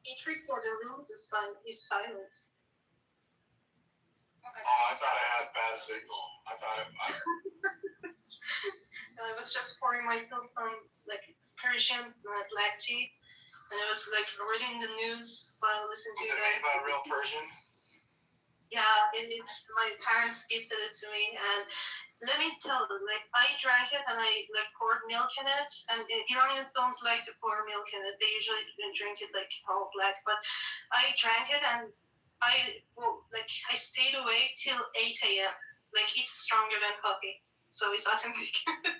Matrix or the rules is silent. Oh, I thought I had bad signal. I was just pouring myself some Persian black tea, and I was reading the news while listening to Was you it made guys. by a real Persian? Yeah, it's my parents gifted it to me, and let me tell you, I drank it and I poured milk in it, and Iranians don't like to pour milk in it. They usually drink it all black, but I drank it and I stayed awake till 8 a.m. It's stronger than coffee, so it's authentic.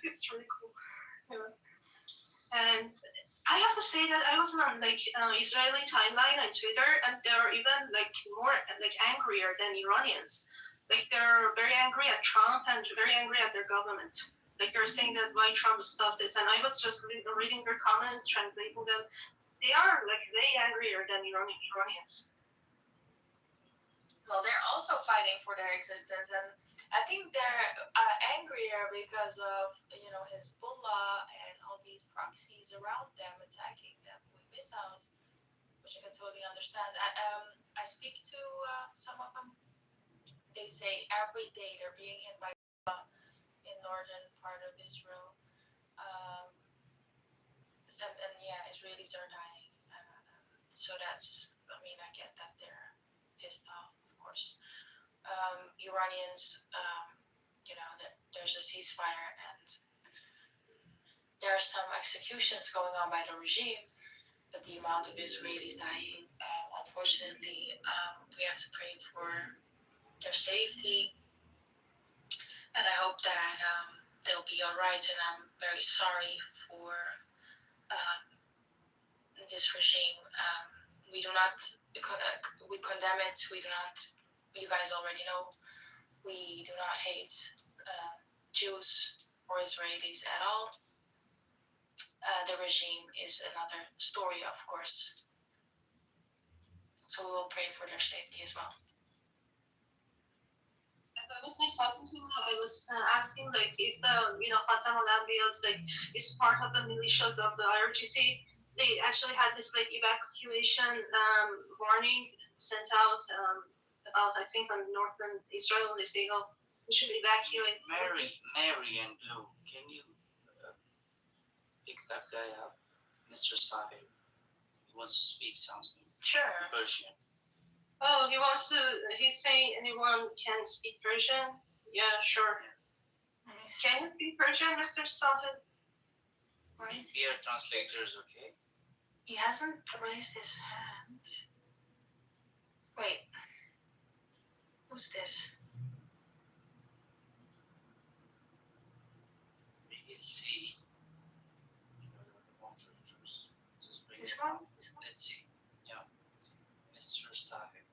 It's really cool. Yeah. And I have to say that I was on Israeli timeline on Twitter, and they're even more angrier than Iranians. They're very angry at Trump and very angry at their government. They're saying that why Trump stopped it, and I was just reading their comments, translating them. They are way angrier than Iranians. Well, they're also fighting for their existence, and I think they're angrier because of Hezbollah and all these proxies around them attacking them with missiles, which I can totally understand. I speak to some of them. They say every day they're being hit by in northern part of Israel, and yeah, Israelis are dying. So that's, I get that they're pissed off, of course. Iranians, there's a ceasefire and there are some executions going on by the regime, but the amount of Israelis dying, unfortunately, we have to pray for their safety, and I hope that they'll be all right. And I'm very sorry for this regime. We do not, we condemn it. We do not. You guys already know. We do not hate Jews or Israelis at all. The regime is another story, of course. So we will pray for their safety as well. I was like talking to him, I was asking like if the Khatam al-Anbiya like is part of the militias of the IRGC. They actually had this like evacuation warning sent out about I think on northern Israel. They say, oh, we should evacuate. Mary and Blue, can you pick that guy up, Mr. Sahib? He wants to speak something. Sure. Persian. Oh, he's saying anyone can speak Persian? Yeah, sure. Can you speak Persian, Mr. Sahib? Here, translators, okay? He hasn't raised his hand. Wait. Who's this? He'll see. This one? Let's see. Yeah. Mr. Sahib.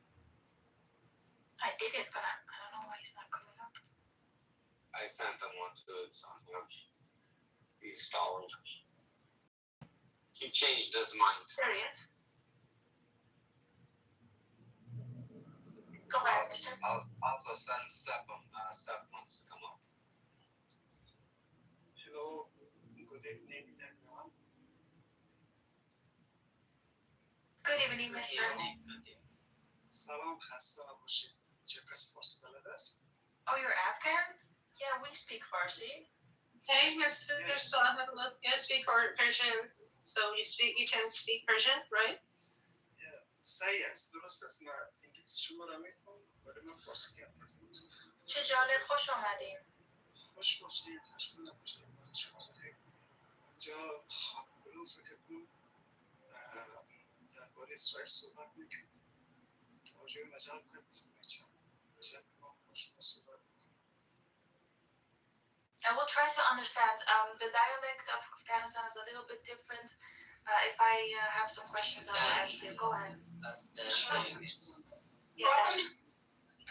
I did it, but I don't know why he's not coming up. I sent him one to he's stalling. He changed his mind. There he is. Go back, mister. I'll also send Sep wants to come up. Hello, good evening everyone. Good evening, mister. سلام خسته نباشید. چه کسی فارسی بلد است؟ Oh, you're Afghan? Yeah, we speak Farsi. Hey, Mr. Sahib, you speak Persian, so you can speak Persian, right? صحیح است، درست است. من انگلیسی شما را میخونم ولی من فارسی هم هستم. چه جالب، خوش آمدیم. خوش باشید، خسته نباشید. وقت شما بخیر. اینجا خانم فکر کنم درباره اسرائیل صحبت میکنید. توجه مجال کنید. چند ما خوش صحبت میکنیم. I will try to understand. The dialect of Afghanistan is a little bit different. If I have some questions, I will ask you. Go ahead. That's the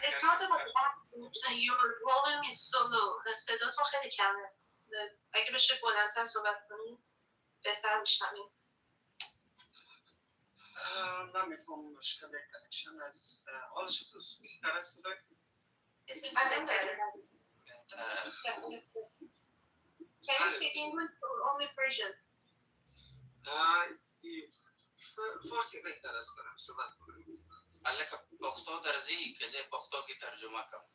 It's not about that. Your volume is so low. صداتون خیلی کمه. اگه بشه بلندتر صحبت کنید بهتر میشنویم. نمیفهم مشکل کنکشن از حال چطور بهتر است صدا Is this better? Can you speak English or only Persian? فارسی بهتر است برام صحبت بکنم. قال لك پختو درزی که پختو کی ترجمه کنم.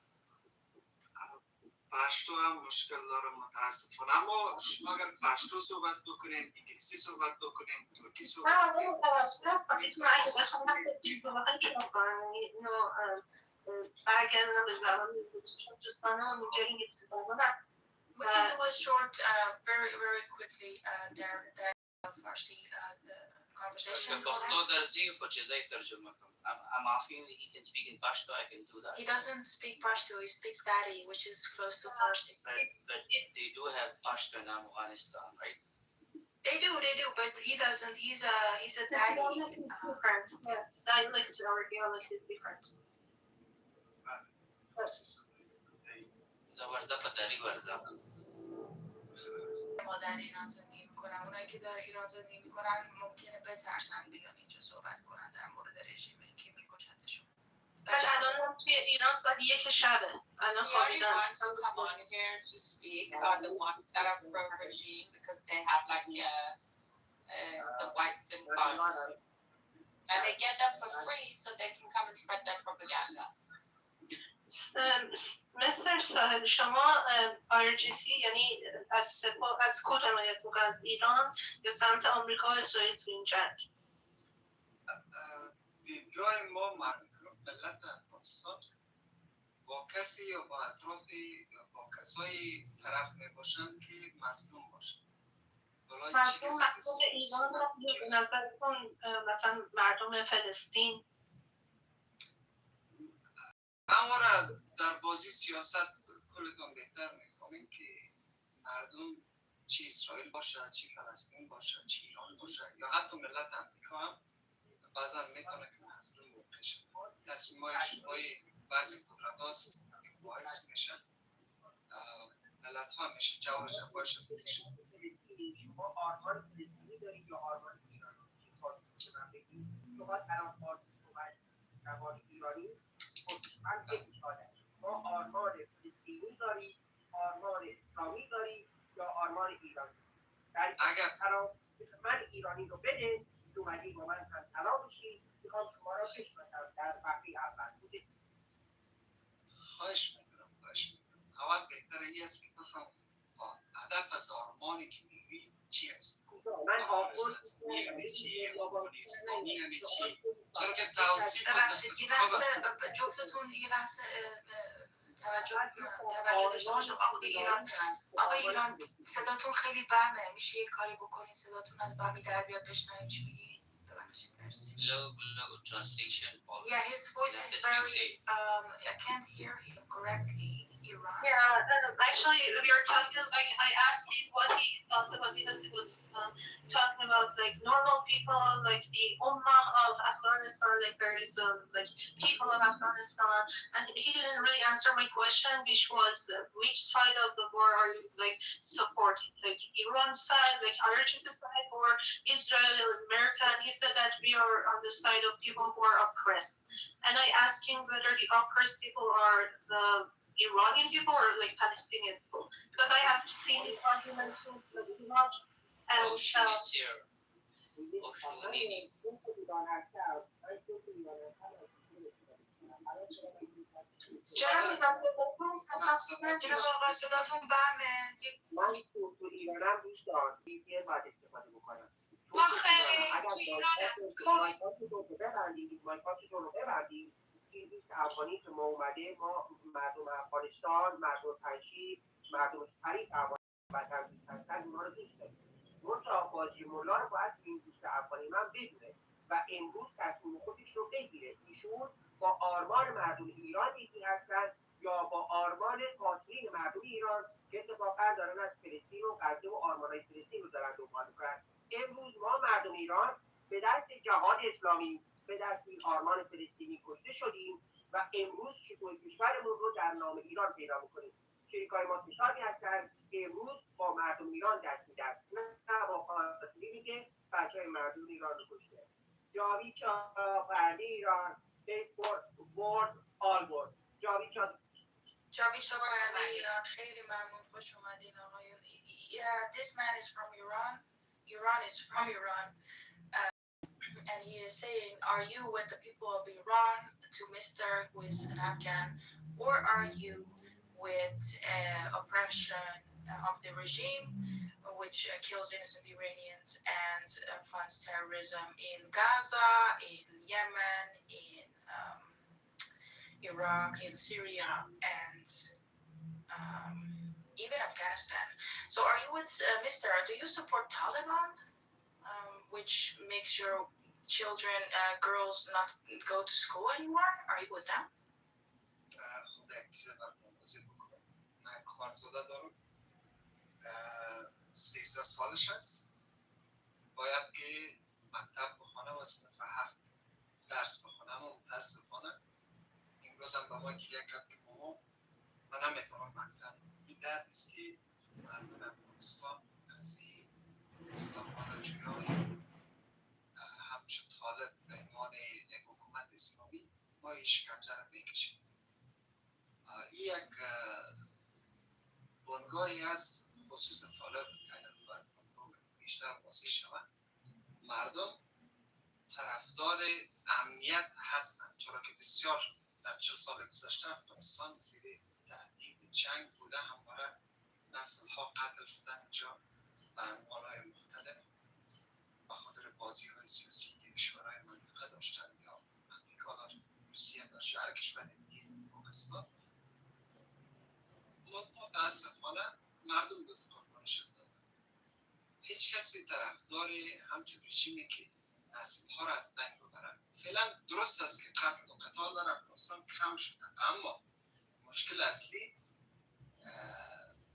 پشتو هم مشکل دارم متاسفانه، اما شما اگر پشتو صحبت بکنیم، انگلیسی صحبت بکنیم، ترکی صحبت کنیم. برگردم به زبان دوستانم اینجا انگلیسی زبانم. We can do a short, very, very quickly, Farsi the conversation. پختو درزی for چیزای ترجمه کنم. I'm asking if he can speak in Pashto. I can do that. He doesn't speak Pashto. He speaks Dari, which is close to Farsi. But they do have Pashto in Afghanistan, right? They do, but he doesn't. He's a Dari. Dialect or dialect is different. زبرزه پا داری برزه. ما در ایران زندگی میکنن. اونایی که در ایران زندگی میکنن ممکنه بترسن بیان اینجا صحبت کنن در مورد رژیم که میکشتشون. بعد الان توی ایران ساعت 1 شبه. الان خوابیدن. wants to come on here to speak on the ones that are pro-regime because they have like the white SIM cards. And they get them for free so they can come and spread their propaganda. مستر صاحب شما IRGC یعنی از کجا حمایت میکنید؟ از ایران یا سمت آمریکا و اسرائیل تو این جنگ؟ دیدگاه ما ملت افغانستان با کسی یا با اطرافی یا با کسایی طرف می باشن که مظلوم باشن. مظلوم ایران رو به نظرتون مثلا مردم فلسطین؟ اما را در بازی سیاست کلتون بهتر میفهمین که مردم چی اسرائیل باشه، چی فلسطین باشه، چی ایران باشه یا حتی ملت امریکا هم بعضا میتونه که مظلوم بشه. تصمیم‌های اشتباهی بعضی قدرت هاست که باعث میشه ملت ها میشه جور جفاش بکشه. شما آرمان فلسطینی دارید یا آرمان ایرانی؟ شما ترانسپورت صحبت روان ایرانی من یک شما آرمان دینی داری، آرمان اسلامی داری یا آرمان ایرانی. در اگر من ایرانی رو بده، اومدی با من همطلا بشی، میخوام شما را بشناسم در بقیه اول بوده. خواهش میکنم اول بهتره این است که بفهم هدف از آرمانی که میگی چی است. من آرمان یعنی چی؟ آرمان اسلامی یعنی چی؟ چرا که توصیف ببخشید یه لحظه جفتتون یه لحظه توجه داشته باشم. آقای ایران صداتون خیلی بمه، میشه یه کاری بکنین صداتون از بمی در بیاد بشنویم چی میگی؟ ببخشید مرسی. Low translation. Yeah, his voice is very I can't hear him correctly. Iran. Yeah, actually we are talking like I asked him what he thought about because he was talking about like normal people, like the ummah of Afghanistan, like there is like people of Afghanistan, and he didn't really answer my question, which was which side of the war are you like supporting, like Iran side, like IRGC side, or Israel, America? And he said that we are on the side of people who are oppressed. And I asked him whether the oppressed people are the Iranian people or like Palestinian people, because I have seen the argument too, like Iraq and صداتون بمه. من تو ایرانم دوستان VPN باید استفاده بکنم. اگر تو ایران مایکاتون رو ببندید، این دوست افغانی که ما اومده، ما مردم افغانستان، مردم پنشیر، مردم فریق وطن دوست هستن، اونا رو دوست داریم. منتها بازی مولا رو باید این دوست افغانی من بدونه و امروز تصمیم خودش رو بگیره. ایشون با آرمان مردم ایران یکی هستن یا با آرمان قاطعین مردم ایران که اتفاقا دارن از فلسطین و غزه و آرمانهای فلسطین رو دارن دنبال میکنن. امروز ما مردم ایران به دست جهاد اسلامی، به دست این آرمان فلسطینی کشته شدیم و امروز شکوه کشورمون رو در نام ایران پیدا میکنیم. شریکای ما کشوری هستن امروز با مردم ایران دست میدن، نه با قاطعینی که بچه مردم ایران رو کشته. جاوید چاقرد ایران برد آل برد. جاوید چاقرد ایران، خیلی ممنون، خوش اومدین آقایون. Yeah, this man is from Iran. Iran is from Iran. And he is saying, are you with the people of Iran, to Mr. who is an Afghan, or are you with oppression of the regime, which kills innocent Iranians and funds terrorism in Gaza, in Yemen, in Iraq, in Syria, and even Afghanistan. So are you with Mr. Do you support Taliban, which makes your children, girls not go to school anymore? Are you with them? من خانزاده دارم 13 سالش هست، باید که مکتب بخونم و صنف 7 درس بخونم و متاسفانه امروز هم با ما گریه کرد که ماما من هم میتونم مکتب. این درد است که مردم افغانستان از این استفاده جویای همچون طالب به عنوان یک حکومت اسلامی ما این شکنجه را میکشیم. این یک بنگاهی هست خصوص طالب که اگر باید بیشتر واضح شود. مردم طرفدار امنیت هستند، چرا که بسیار در 40 سال گذشته افغانستان زیر تهدید جنگ بوده، همواره نسل ها قتل شدن اینجا به عنوانهای مختلف به خاطر بازی های سیاسی که کشورهای منطقه داشتن یا امریکا داشت، روسیه داشت، هر کشور دیگه پاکستان. متاسفانه مردم به قربانی شدن. هیچ کسی طرفدار همچون رژیمی که نسل ها را از بین ببرن. فعلا درست است که قتل و قتال در افغانستان کم شده، اما مشکل اصلی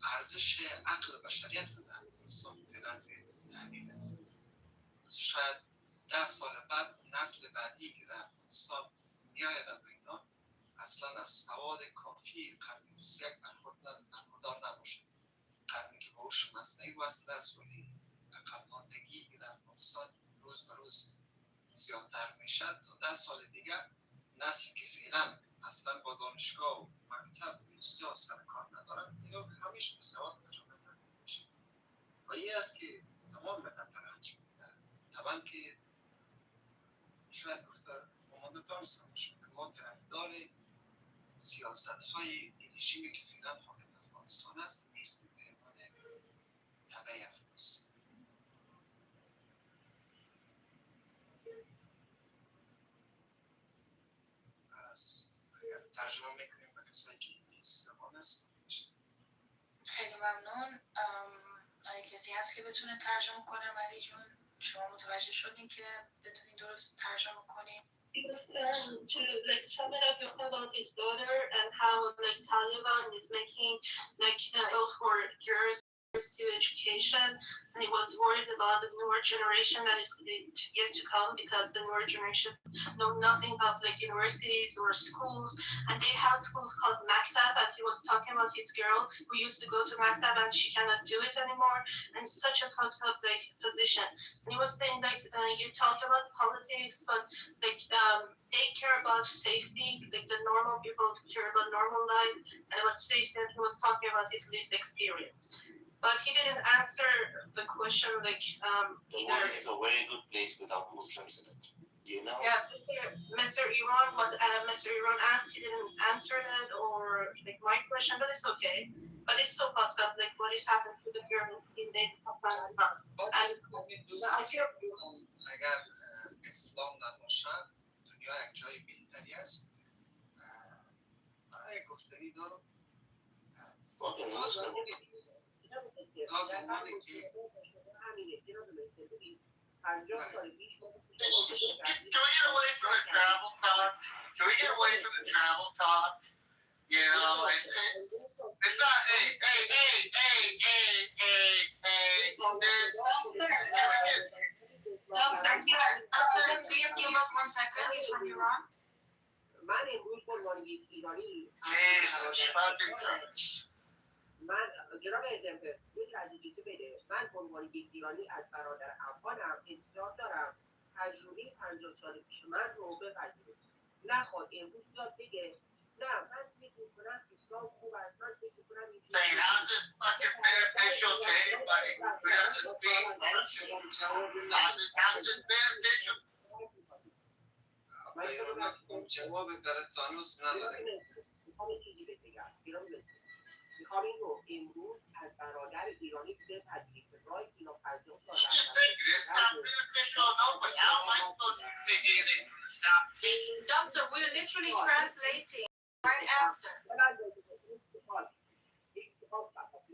ارزش عقل بشریت در افغانستان فعلا زیر تهدید است. شاید 10 سال بعد نسل بعدی که در افغانستان میآید میدان اصلا از سواد کافی قرن 21 برخوردار نباشد. قرنی که با هوش مصنوعی وصل است، ولی عقب ماندگی که در افغانستان روز به روز زیادتر میشد. تا 10 سال دیگر نسلی که فعلا اصلا با دانشگاه و مکتب چیزا سر کار ندارن، اینا همیشه به سواد نجامت تبدیل میشه و این است که تمام ملت ترجیح میدن. طبعا که شاید فرماندهتان سمش که ما طرفدار سیاست های رژیمی که فعلا حاکم افغانستان است نیست به عنوان تبع افغانستان. ترجمه میکنیم به کسایی که انگلیسی زبان است. خیلی ممنون. اگه کسی هست که بتونه ترجمه کنه مری جون، شما متوجه شدین که بتونین درست ترجمه کنین؟ Because to like sum it up about his daughter and how like Taliban is making like ill for girls to education, and he was worried about the newer generation that is yet to come because the newer generation know nothing about like universities or schools, and they have schools called Maktab, and he was talking about his girl who used to go to Maktab and she cannot do it anymore, and such a fucked up like position. And he was saying like you talk about politics, but like they care about safety, like the normal people care about normal life and about safety, and he was talking about his lived experience. But he didn't answer the question like the world is a very good place without Muslims in it. Do you know? Yeah, Mr. Iran, what Mr. Iran asked, he didn't answer that or like my question, but it's okay. But it's so fucked up, like what is happening to the girls in Afghanistan. And اگر اسلام نباشد دنیا یک جای بهتری است. من یک گفتنی دارم. تا زمانی که Can we get away from the travel talk? Can we get away from the travel talk? You know, it's not, hey. Sir, please give us 1 second. He's from Iran. من امروز به عنوان یک ایرانی Jesus fucking Christ. من جناب ایزنبرگ یک اجازه بده، من به عنوان یک ایرانی از برادر افغانم انتظار دارم تجربه 50 سال پیش من رو بپذیره. نخواد امروز بیاد بگه نه من فکر میکنم اسلام خوب است، من فکر میکنم این Saying how's this fucking beneficial to anybody who doesn't speak Russian? How's this beneficial? جواب برای تانوس نداره. میخوام این رو امروز از برادر ایرانی بپذیرید که رای اینا 50 سال Just think it is not beneficial enough, but how am I supposed to think anything from this conversation? Doctor, we're literally translating right after.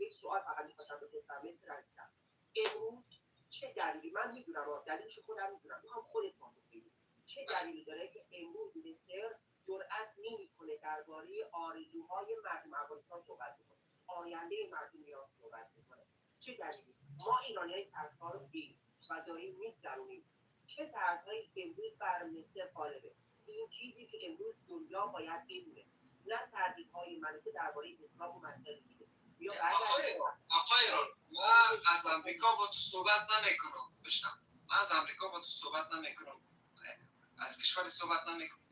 یک سوال فقط میخواستم بپرسم مستر عزیزم، امروز چه دلیلی، من میدونم دلیلش خودم میدونم، میخوام خودتون بگید چه دلیلی داره که امروز مستر جرأت نمیکنه درباره آرزوهای مردم افغانستان صحبت بکنه، آینده مردم ایران صحبت بکنه؟ چه دلیلی؟ ما ایرانیای ترس‌ها رو دید و داریم می‌گذرونیم. چه طرحهایی امروز بر مصر غالبه؟ این چیزی که امروز دنیا باید بدونه، نه تردیدهای من که درباره اسلام و مسائل دیگه. آقای ایران، من از امریکا با تو صحبت نمیکنم. بشنم، من از امریکا با تو صحبت نمیکنم، از کشور صحبت نمیکنم.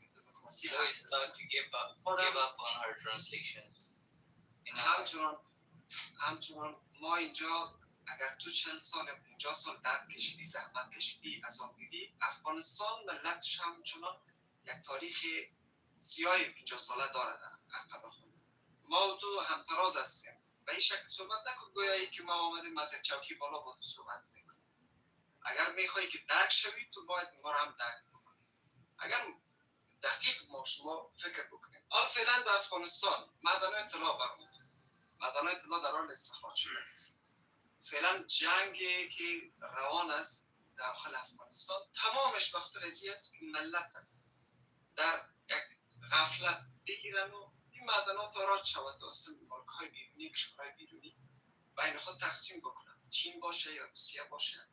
همچنان ما اینجا اگر تو 40 سال 50 سال درد کشیدی، زحمت کشیدی، عذاب دیدی، افغانستان ملتش همچنان یک تاریخ سیاه 50 ساله داره در عقب خود. ما و تو همتراز هستیم و این شکل صحبت نکن گویایی که ما آمدیم از یک چوکی بالا با تو صحبت میکنیم. اگر میخوایی که درک شوی تو باید ما رو هم درک بکنی. اگر دقیق ما شما فکر بکنیم. حال فعلا در افغانستان معدن طلا برمود. معدن طلا در حال استخراج شده است. فعلا جنگی که روان است داخل افغانستان تمامش بخاطر ازی است که ملت در یک غفلت بگیرن و این معدنات تاراج شود توسط ملک‌های بیرونی، کشورهای بیرونی بین خود تقسیم بکنن. چین باشه یا روسیه باشه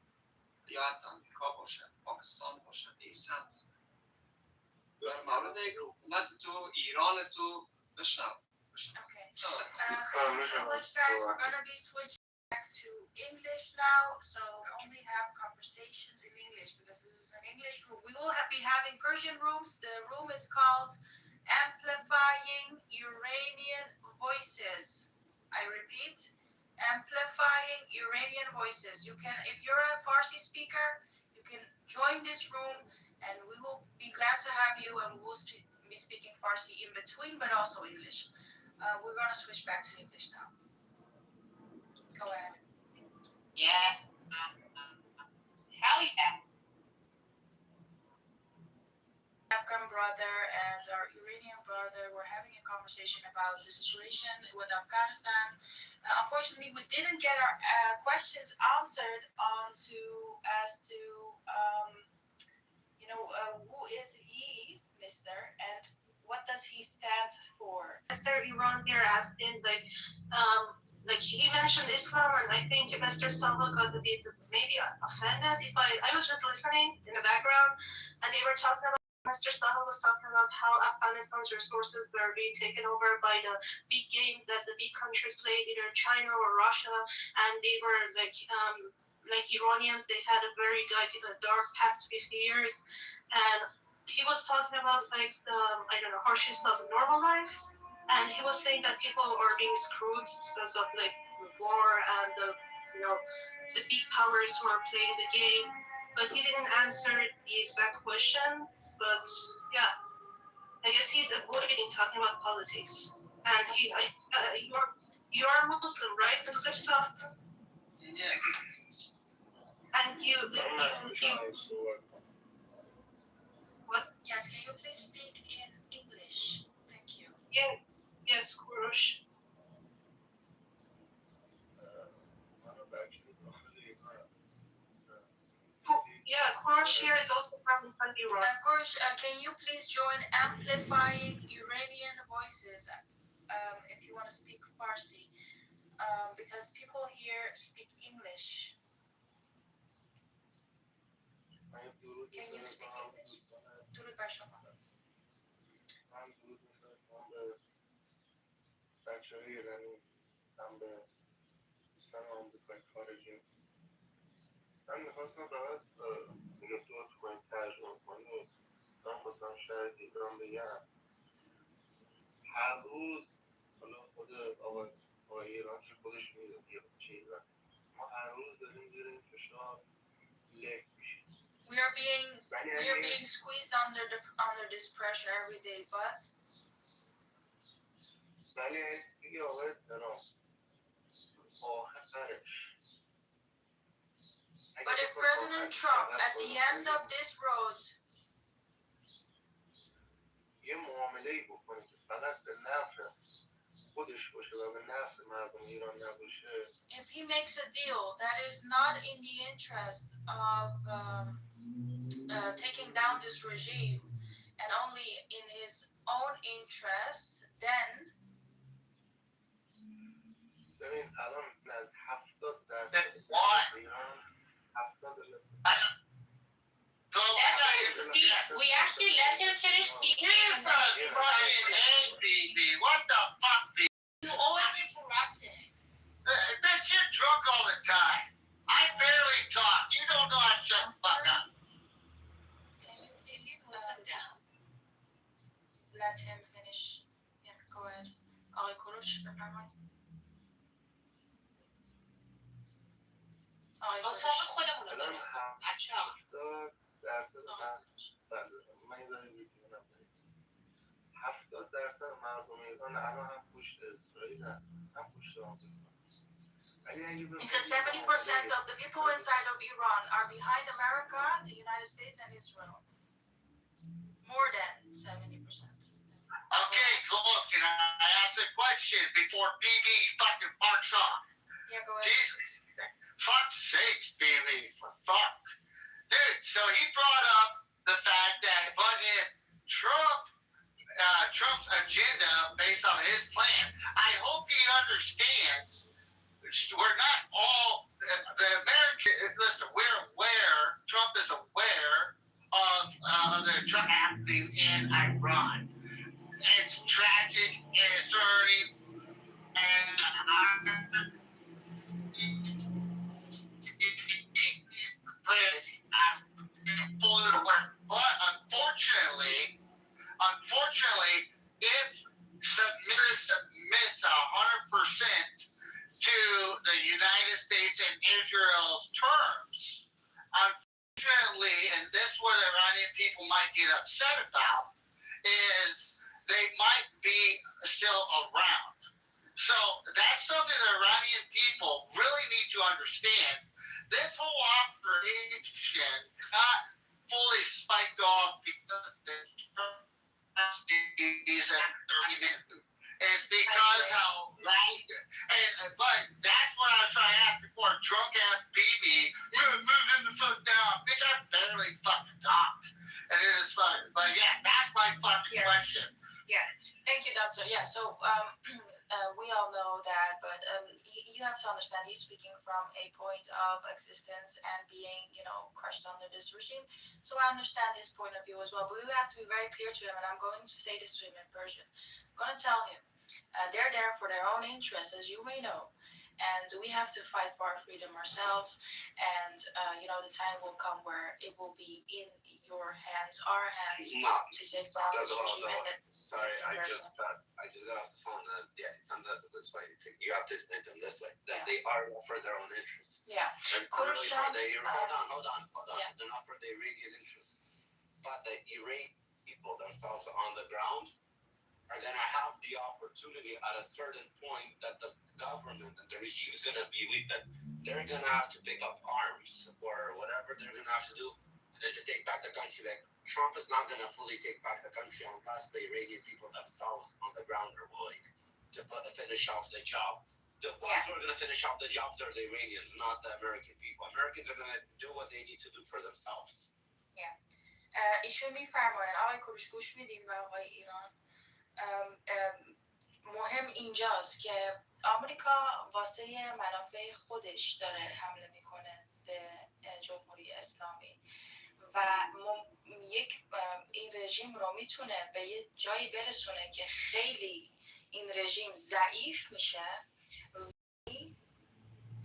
یا حتی امریکا باشه، پاکستان باشه، این سمت در مورد حکومت تو، ایران تو بشنو. Okay. So much, guys. We're gonna be switching back to English now, so only have conversations in English because this is an English room. We will be having Persian rooms. The room is called amplifying Iranian voices. I repeat, amplifying Iranian voices. You can, if you're a Farsi speaker, you can join this room and we will be glad to have you, and we will be speaking Farsi in between, but also English. We're going to switch back to English now. Go ahead. Yeah. Hell yeah. Afghan brother and our Iranian brother were having a conversation about the situation with Afghanistan. Unfortunately, we didn't get our questions answered as to who is he, Mister, and what does he stand for? Mr. Iran here asked him like he mentioned Islam, and I think Mr. Salva got a bit maybe offended. I was just listening in the background, and they were talking about. Mr. Salva was talking about how Afghanistan's resources were being taken over by the big games that the big countries played, either China or Russia, and they were like Iranians. They had a very dark past 50 years, and he was talking about the hardships of normal life. And he was saying that people are being screwed because of war and the big powers who are playing the game. But he didn't answer the exact question. But yeah, I guess he's avoiding talking about politics. And you are Muslim, right, Mr. Saf? Yes. And you what? Yes, can you please speak in English? Thank you. Yeah. Yes, Kurosh. Yeah, Kurosh here is also from Eastern Iran. Kurosh, can you please join Amplifying Iranian Voices if you want to speak Farsi? Because people here speak English. Can you speak English? درود بر شما. من درود می‌فرستم به بچه‌های ایرانی، هم به دوستان آمریکایی خارجی. من می‌خواستم فقط گفتگو تو کنید، ترجمه کنید و من خواستم شاید ایران بگم. هر روز حالا خود آقای ایران که خودش می‌دونه چه ایران، ما هر روز داریم زیر این فشار له میشیم. We are being squeezed under this pressure every day, but ولی دیگه آقای ترامپ آخرش But if President Trump, at the end of this road, یه معامله‌ای بکنه که فقط به نفع خودش باشه و به نفع مردم ایران نباشه. if he makes a deal that is not in the interest of taking down this regime and only in his own interest, then ببین الان از 70% ایران 70%. Let him speak. We actually let him finish speaking. Jesus fucking hate me. What the fuck, me? You always interrupt him. Bitch, you're drunk all the time. I barely talk. You don't know how to shut the fuck up. can you please Listen down. let him finish? Yeah, go ahead. آقای کوروش بفرمایید. اتاق خودمون رو درست کن. بچه‌ها. 70% مردم ایران الان هم پشت اسرائیل هم پشت آمریکا. He says 70% of the people inside of Iran are behind America, the United States, and Israel. More than 70%. Okay, so look, can I ask a question before BB fucking parks off? Yeah, go ahead. Jesus. Fuck's sakes, baby. Fuck. Dude, so he brought up the fact that Trump's agenda based on his plan. I hope he understands we're not all the American. Listen, we're aware. Trump is aware of the happening in Iran. It's tragic and it's hurting, and fully aware. But unfortunately, Israel's terms. Unfortunately, and this is what Iranian people might get upset about, is they might be still around. So that's something the Iranian people really need to understand. This whole operation is not fully spiked off because the is it's because how loud, but that's what I was trying to ask before. Drunk ass BB, move him the fuck down, bitch. I barely fucking talk, and it is fun. But yeah, that's my fucking question. Yeah, thank you, Doctor. Yeah, so we all know that, but you have to understand he's speaking from a point of existence and being, crushed under this regime. So I understand his point of view as well, but we have to be very clear to him, and I'm going to say this to him in Persian. I'm going to tell him they're there for their own interests, as you may know. And we have to fight for our freedom ourselves. And, the time will come where it will be in your hands, our hands, not. to take down this regime. Sorry, I just got off the phone. It's on this way. You have to explain to them this way. That they are for their own interests. Yeah. And really for hold on. Yeah. They're not for the Iranian interests. But the Iranian people themselves on the ground are going to have the opportunity at a certain point that the government and the regime is going to be weak, that they're going to have to pick up arms or whatever they're going to have to do and then to take back the country. Like, Trump is not going to fully take back the country unless the Iranian people themselves on the ground are willing to finish off the job. The ones who are going to finish off the jobs are the Iranians, not the American people. Americans are going to do what they need to do for themselves. Yeah. ایشون میفرماین آقای کوروش گوش میدین و آقای ایران مهم اینجاست که آمریکا واسه منافع خودش داره حمله میکنه به جمهوری اسلامی و این رژیم رو میتونه به یه جایی برسونه که خیلی این رژیم ضعیف میشه.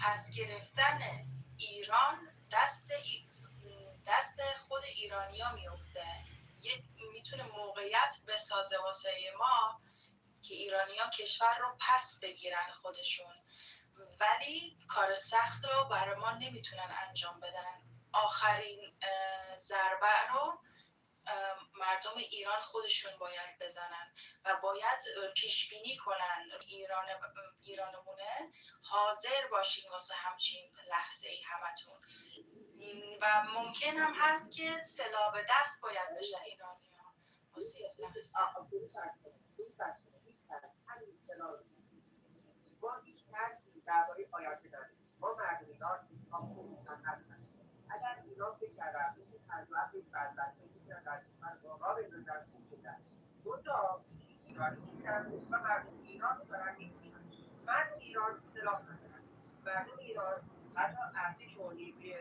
پس گرفتن ایران دست خود ایرانیا میفته. میتونه موقعیت بسازه واسه ما که ایرانیا کشور رو پس بگیرن خودشون، ولی کار سخت رو برای ما نمیتونن انجام بدن. آخرین ضربه رو مردم ایران خودشون باید بزنن و باید پیش بینی کنن ایرانمونه حاضر باشین واسه همچین لحظه ای همتون و ممکن هم هست که سلاح به دست باید بشن ایرانی‌ها واسه یک لحظه. ما هیچ ترسی درباره آینده نداریم. ما مردم ایران انتخاب خودمون هستن. اگر ایران فکر کردن این تجربه بدبختی میتونن در کشور ما راه بندازن می‌کنن. منتها ایرانی نیستن و مردم ایران رو دارن می‌کشن. مردم ایران سلاح ندارن. مردم ایران حتی ارتش و نیروی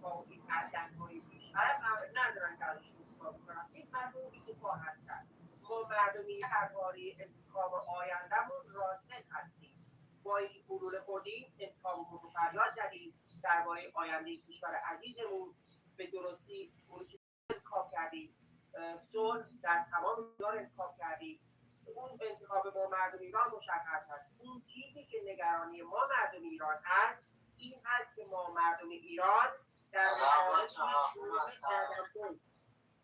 با این ارتش‌های بیشتر ندارن که ازشون استفاده کنن. این مردم بی‌کار هستن. ما مردمی درباره انتخاب آیندهمون راضی هستیم. با این گلوله خوردیم، انتخابمون رو فریاد زدیم، درباره آینده کشور عزیزمون به درستی انتخاب کردیم، صلح در تمام دار انتخاب کردیم. اون انتخاب ما مردم ایران مشخص هست. اون چیزی که نگرانی ما مردم ایران هست این هست که ما مردم ایران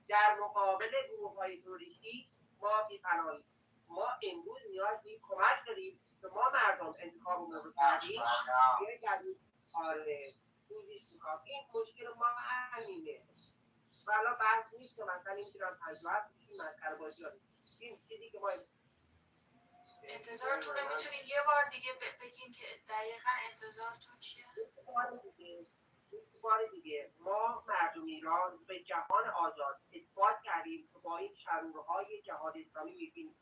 در مقابل گروه‌های تروریستی ما بی‌پناهیم. ما امروز نیاز به کمک داریم که ما مردم انتخابمون رو کردیم. این مشکل ما همینه. والا بحث نیست که مثلا نمی‌تونم تجربه بشیم مسخره بازی ها. این چیزی که ما انتظارتون رو میتونید یه بار دیگه بگین که دقیقاً انتظارتون چیه؟ بار دیگه ما مردم ایران به جهان آزاد اثبات کردیم که با این شرورهای جهاد اسلامی می‌بینیم.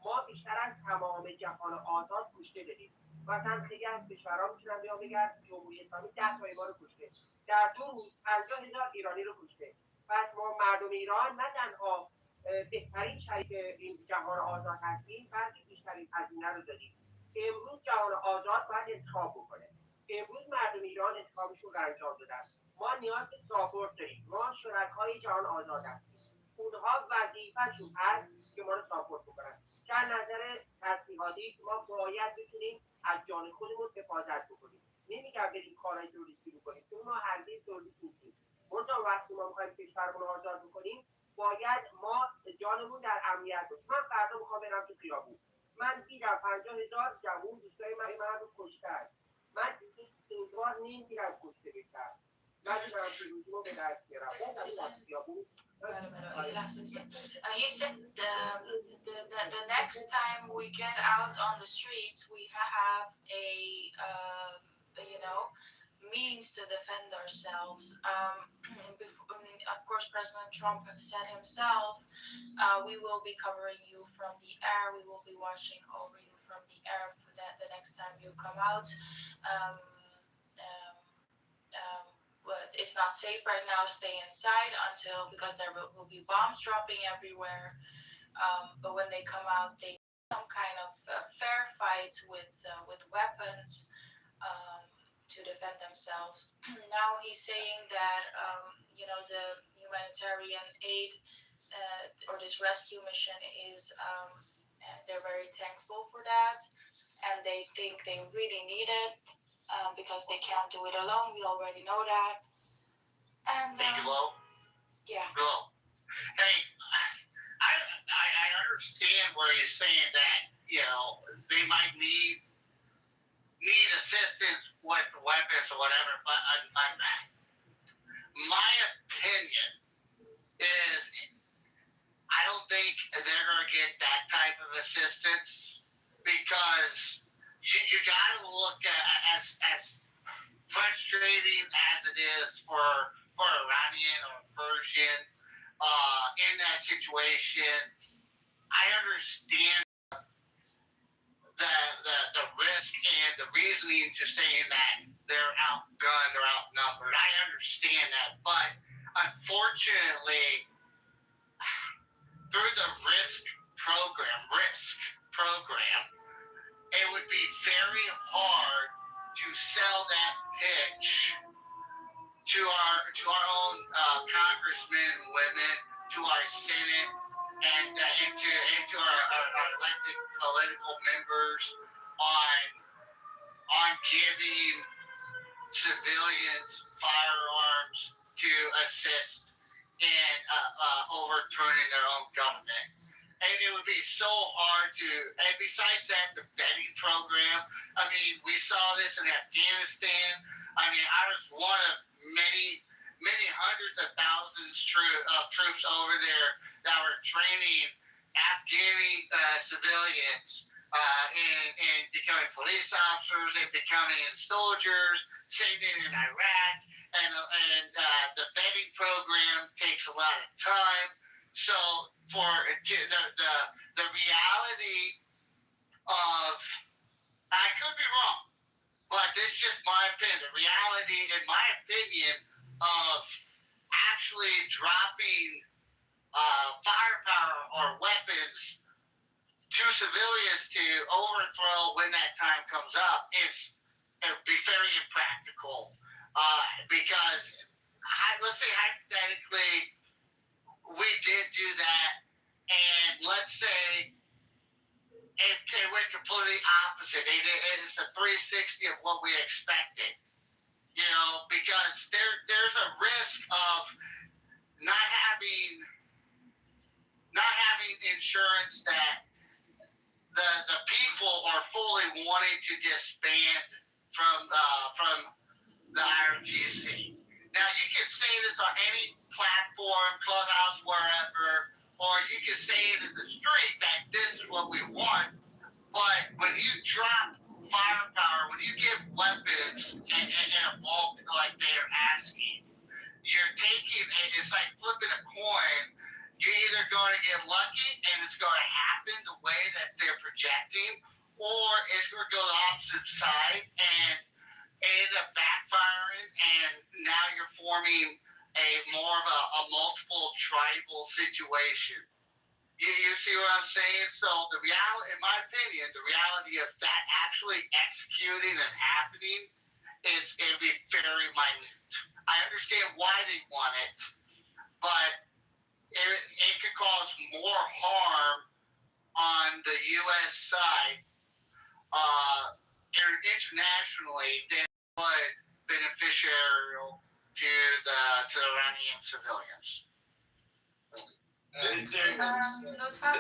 ما بیشتر از تمام جهان آزاد کشته داریم. مثلا خیلی از کشورها میتونن بیان بگن جمهوری اسلامی 10 تا ما رو کشته. در 2 روز 50,000 ایرانی رو کشته. پس ما مردم ایران نه تنها بهترین شریک این جهان آزاد هستیم، بلکه بیشترین هزینه رو داریم. امروز جهان آزاد باید انتخاب بکنه. امروز مردم ایران انتخابشون رو انجام دادن. ما نیاز به ساپورت داریم. ما شرکای جهان آزاد هستیم. اونها وظیفه‌شون هست که ما رو ساپورت بکنن. در نظر تسلیحاتی ما باید بتونیم از جان خودمون حفاظت بکنیم. نمیگم بریم کارهای تروریستی بکنیم، چون ما هرگز تروریست نیستیم. منتها وقتی ما میخوایم کشورمون رو آزاد بکنیم باید ما جانمون در امنیت باشه. من فردا میخوام برم تو خیابون، من دیدم 50,000 جوون دوستای من رو کشتن، من این بار نمیگیرم کشته بشم، من میرم تو روزیمو به دست بیارم. He said the next time we get out on the streets, we have a means to defend ourselves. Of course, President Trump said himself, we will be covering you from the air. We will be watching over you from the air for the next time you come out. But it's not safe right now. Stay inside because there will be bombs dropping everywhere. But when they come out, they some kind of fair fight with weapons to defend themselves. Now he's saying that the humanitarian aid or this rescue mission is they're very thankful for that, and they think they really need it. Because they can't do it alone. We already know that. And yeah. Hello. Hey, I understand where you're saying that they might need assistance with weapons or whatever, but my opinion is I don't think they're going to get that type of assistance because you got to look at as frustrating as it is for Iranian or Persian in that situation. I understand the risk and the reasoning to saying that they're outgunned or outnumbered. I understand that, but unfortunately, through the risk program, it would be very hard to sell that pitch to our own congressmen and women, to our Senate, and to our elected political members on giving civilians firearms to assist in overturning their own government. And it would be so hard and besides that, the vetting program, I mean, we saw this in Afghanistan. I mean, I was one of many hundreds of thousands of troops over there that were training Afghani civilians in becoming police officers and becoming soldiers, same thing in Iraq. And the vetting program takes a lot of time. So for the reality of, I could be wrong, but this is just my opinion. The reality, in my opinion, of actually dropping firepower or weapons to civilians to overthrow when that time comes up it would be very impractical. Because let's say hypothetically we did do that, and let's say it went completely opposite. It's a 360 of what we expected. Because there's a risk of not having insurance that the people are fully wanting to disband from the IRGC. Now you can say this on any platform, Clubhouse, wherever, or you can say it in the street that this is what we want. But when you drop firepower, when you give weapons in a bulk like they're asking, you're taking, it's like flipping a coin. You're either going to get lucky and it's going to happen the way that they're projecting, or it's going to go the opposite side and end up backfiring, and now you're forming more of a multiple tribal situation. You see what I'm saying? So the reality, in my opinion, the reality of that actually executing and happening is going to be very minute. I understand why they want it, but it could cause more harm on the U.S. side internationally than it would material to the Iranian civilians. لطفا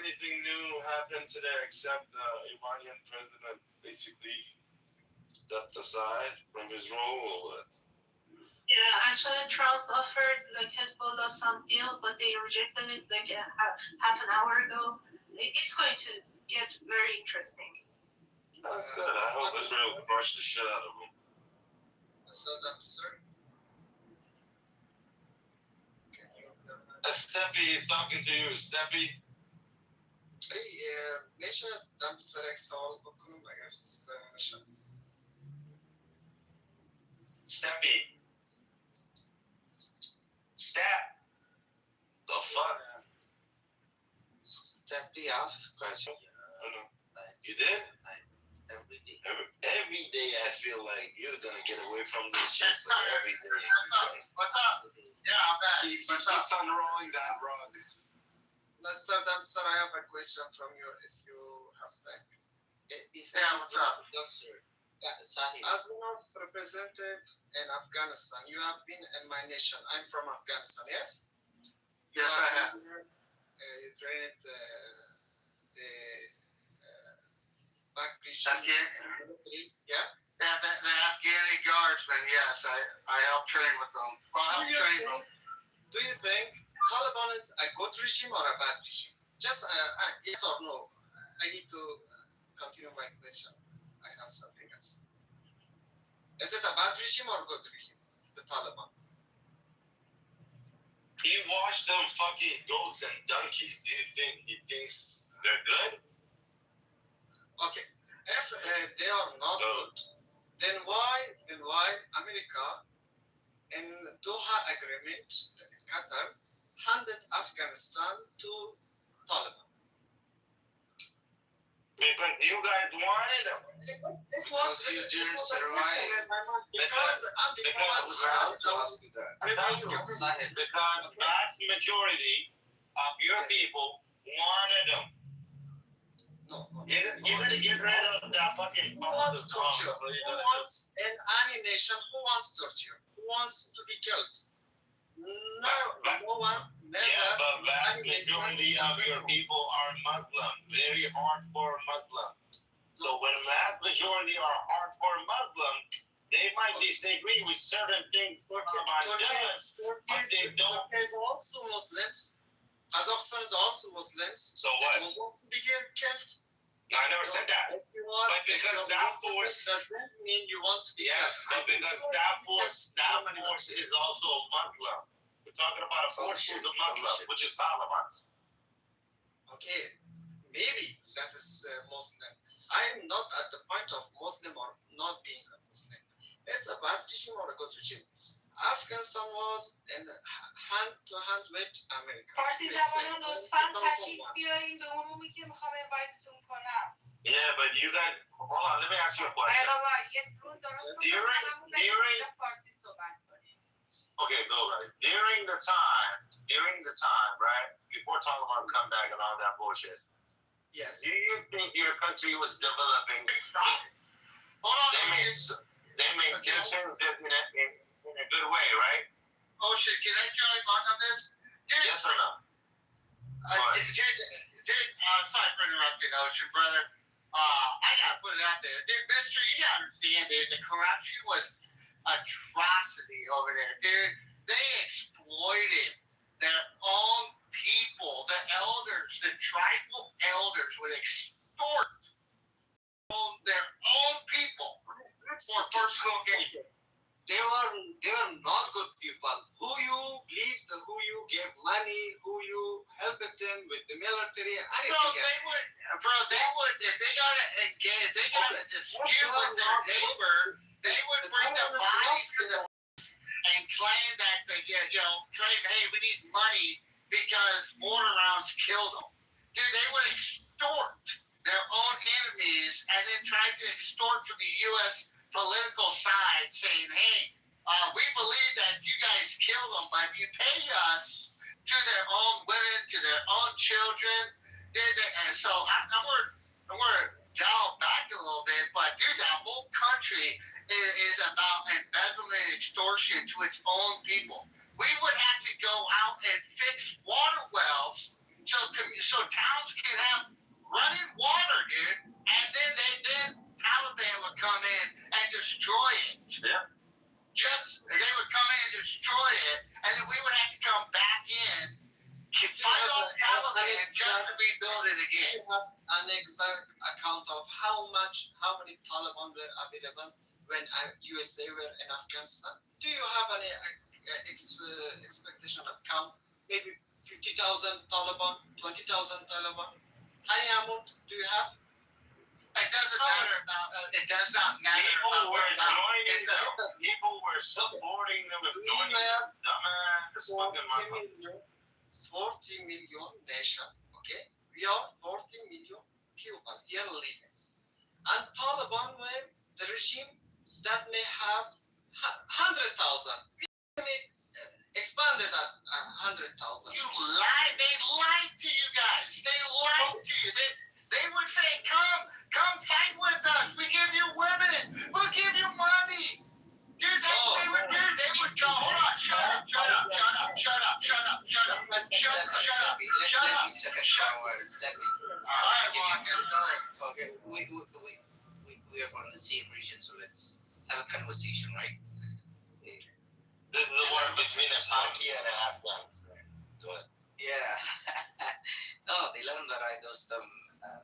Anything new happened today except the Iranian president basically stepped aside from his role or what? Yeah, actually, Trump offered like Hezbollah some deal, but they rejected it like half an hour ago. It's going to get very interesting. That's good. I hope Israel crush the shit out of him. Saddam Hussein. Steppy is talking to you. Steppy. میشه از دم سر یک سوال بکنم اگر صدای نشم. Steppy. Step. The fuck? Steppy asked question. You did? Every day. Every day I feel like you're gonna get away from this shit. But every day. What's up? Yeah, I'm back. Keeps unrolling that rug. Saddam sir, I have a question from you if you have time. Yeah, what's up? As one of representative in Afghanistan, you have been in my nation. I'm from Afghanistan, yes? Yes, I have. You trained the back military, yeah? Yeah, the Afghani guardsmen, yes, I helped train with them. Well, I helped train them. Do you think Taliban is a good regime or a bad regime? Just yes or no. I need to continue my question. I have something else. Is it a bad regime or good regime? The Taliban. He watched them fucking goats and donkeys. Do you think he thinks they're good? Okay. If they are not good, then why America in Doha agreement in Qatar handed Afghanistan to Taliban? Because you guys wanted them. It was you didn't survive. Because vast majority of your people wanted them. No. You're gonna get rid of that fucking. Who wants torture? Who wants in any nation? Who wants torture? Who wants to be killed? No one. Never. Yeah, but vast majority of your people are Muslim, very hardcore Muslim. So when vast majority are hardcore Muslim, they might disagree with certain things about us, but they don't. Turkey is also Muslims. Kazakhstan is also Muslims. So what? They don't want to be killed. No, I never said that. But because that force doesn't mean you want to be killed. But because that force is also Muslim. We're talking about a force who's a Muslim, which is Taliban. Okay, maybe that is Muslim. I am not at the point of Muslim or not being a Muslim. It's a bad regime or a good regime. Afghanistan was in hand to hand with America. فارسی زبان رو لطفاً تشریف بیارین به اون رومی که میخوام اینوایتتون کنم. Yeah, but you guys, hold on, let me ask you a question. Okay, go right. During the time, right, before Taliban come back and all that bullshit. Yes. Do you think your country was developing? Hold on. They maintained it in a good way, right? Oh shit, can I join on this? Dude, yes or no? Sorry for interrupting, Ocean, brother. I gotta put it out there. Dude, mister, you gotta understand, dude, the corruption was atrocity over there, dude. They exploited their own people, the elders, the tribal elders would extort their own people for personal gain. They were not good people. Who you pleased, who you gave money, who you helped them with the military, anything else. They would, if they got a dispute with their neighbor, they would bring the bodies to the and claim that claim, hey, we need money because mortar rounds killed them. Dude, they would extort their own enemies and then try to extort from the U.S. political side, saying, hey, we believe that you guys killed them, but you pay us to their own women, to their own children. And so I'm going to dial back a little bit, but dude, that whole country is about embezzlement and extortion to its own people. We would have to go out and fix water wells so towns can have running water, dude. And then Taliban would come in and destroy it. Yeah. They would come in and destroy it, and then we would have to come back in, fight off Taliban just to rebuild it again. You have an exact account of how many Taliban were available when USA were in Afghanistan? Do you have any expectation of count? Maybe 50,000 Taliban, 20,000 Taliban? Any amount do you have? It doesn't matter about. It does not matter. People were joining them. People were supporting them and joining them. Dumbass fucking motherfucker. 40 million nation, okay? We are 40 million people here living. And Taliban were the regime that may have 100,000. We may expanded at 100,000. You lied. They lied to you guys. They lied to you. They would say, come fight with us. We give you women. We'll give you money. Dude, they would go. Hold on. Shut up. Okay, we are from the same region, so let's have a conversation, right? This is the war between a Turkey and Afghanistan. Go ahead. Yeah. No, dilan baray dostum,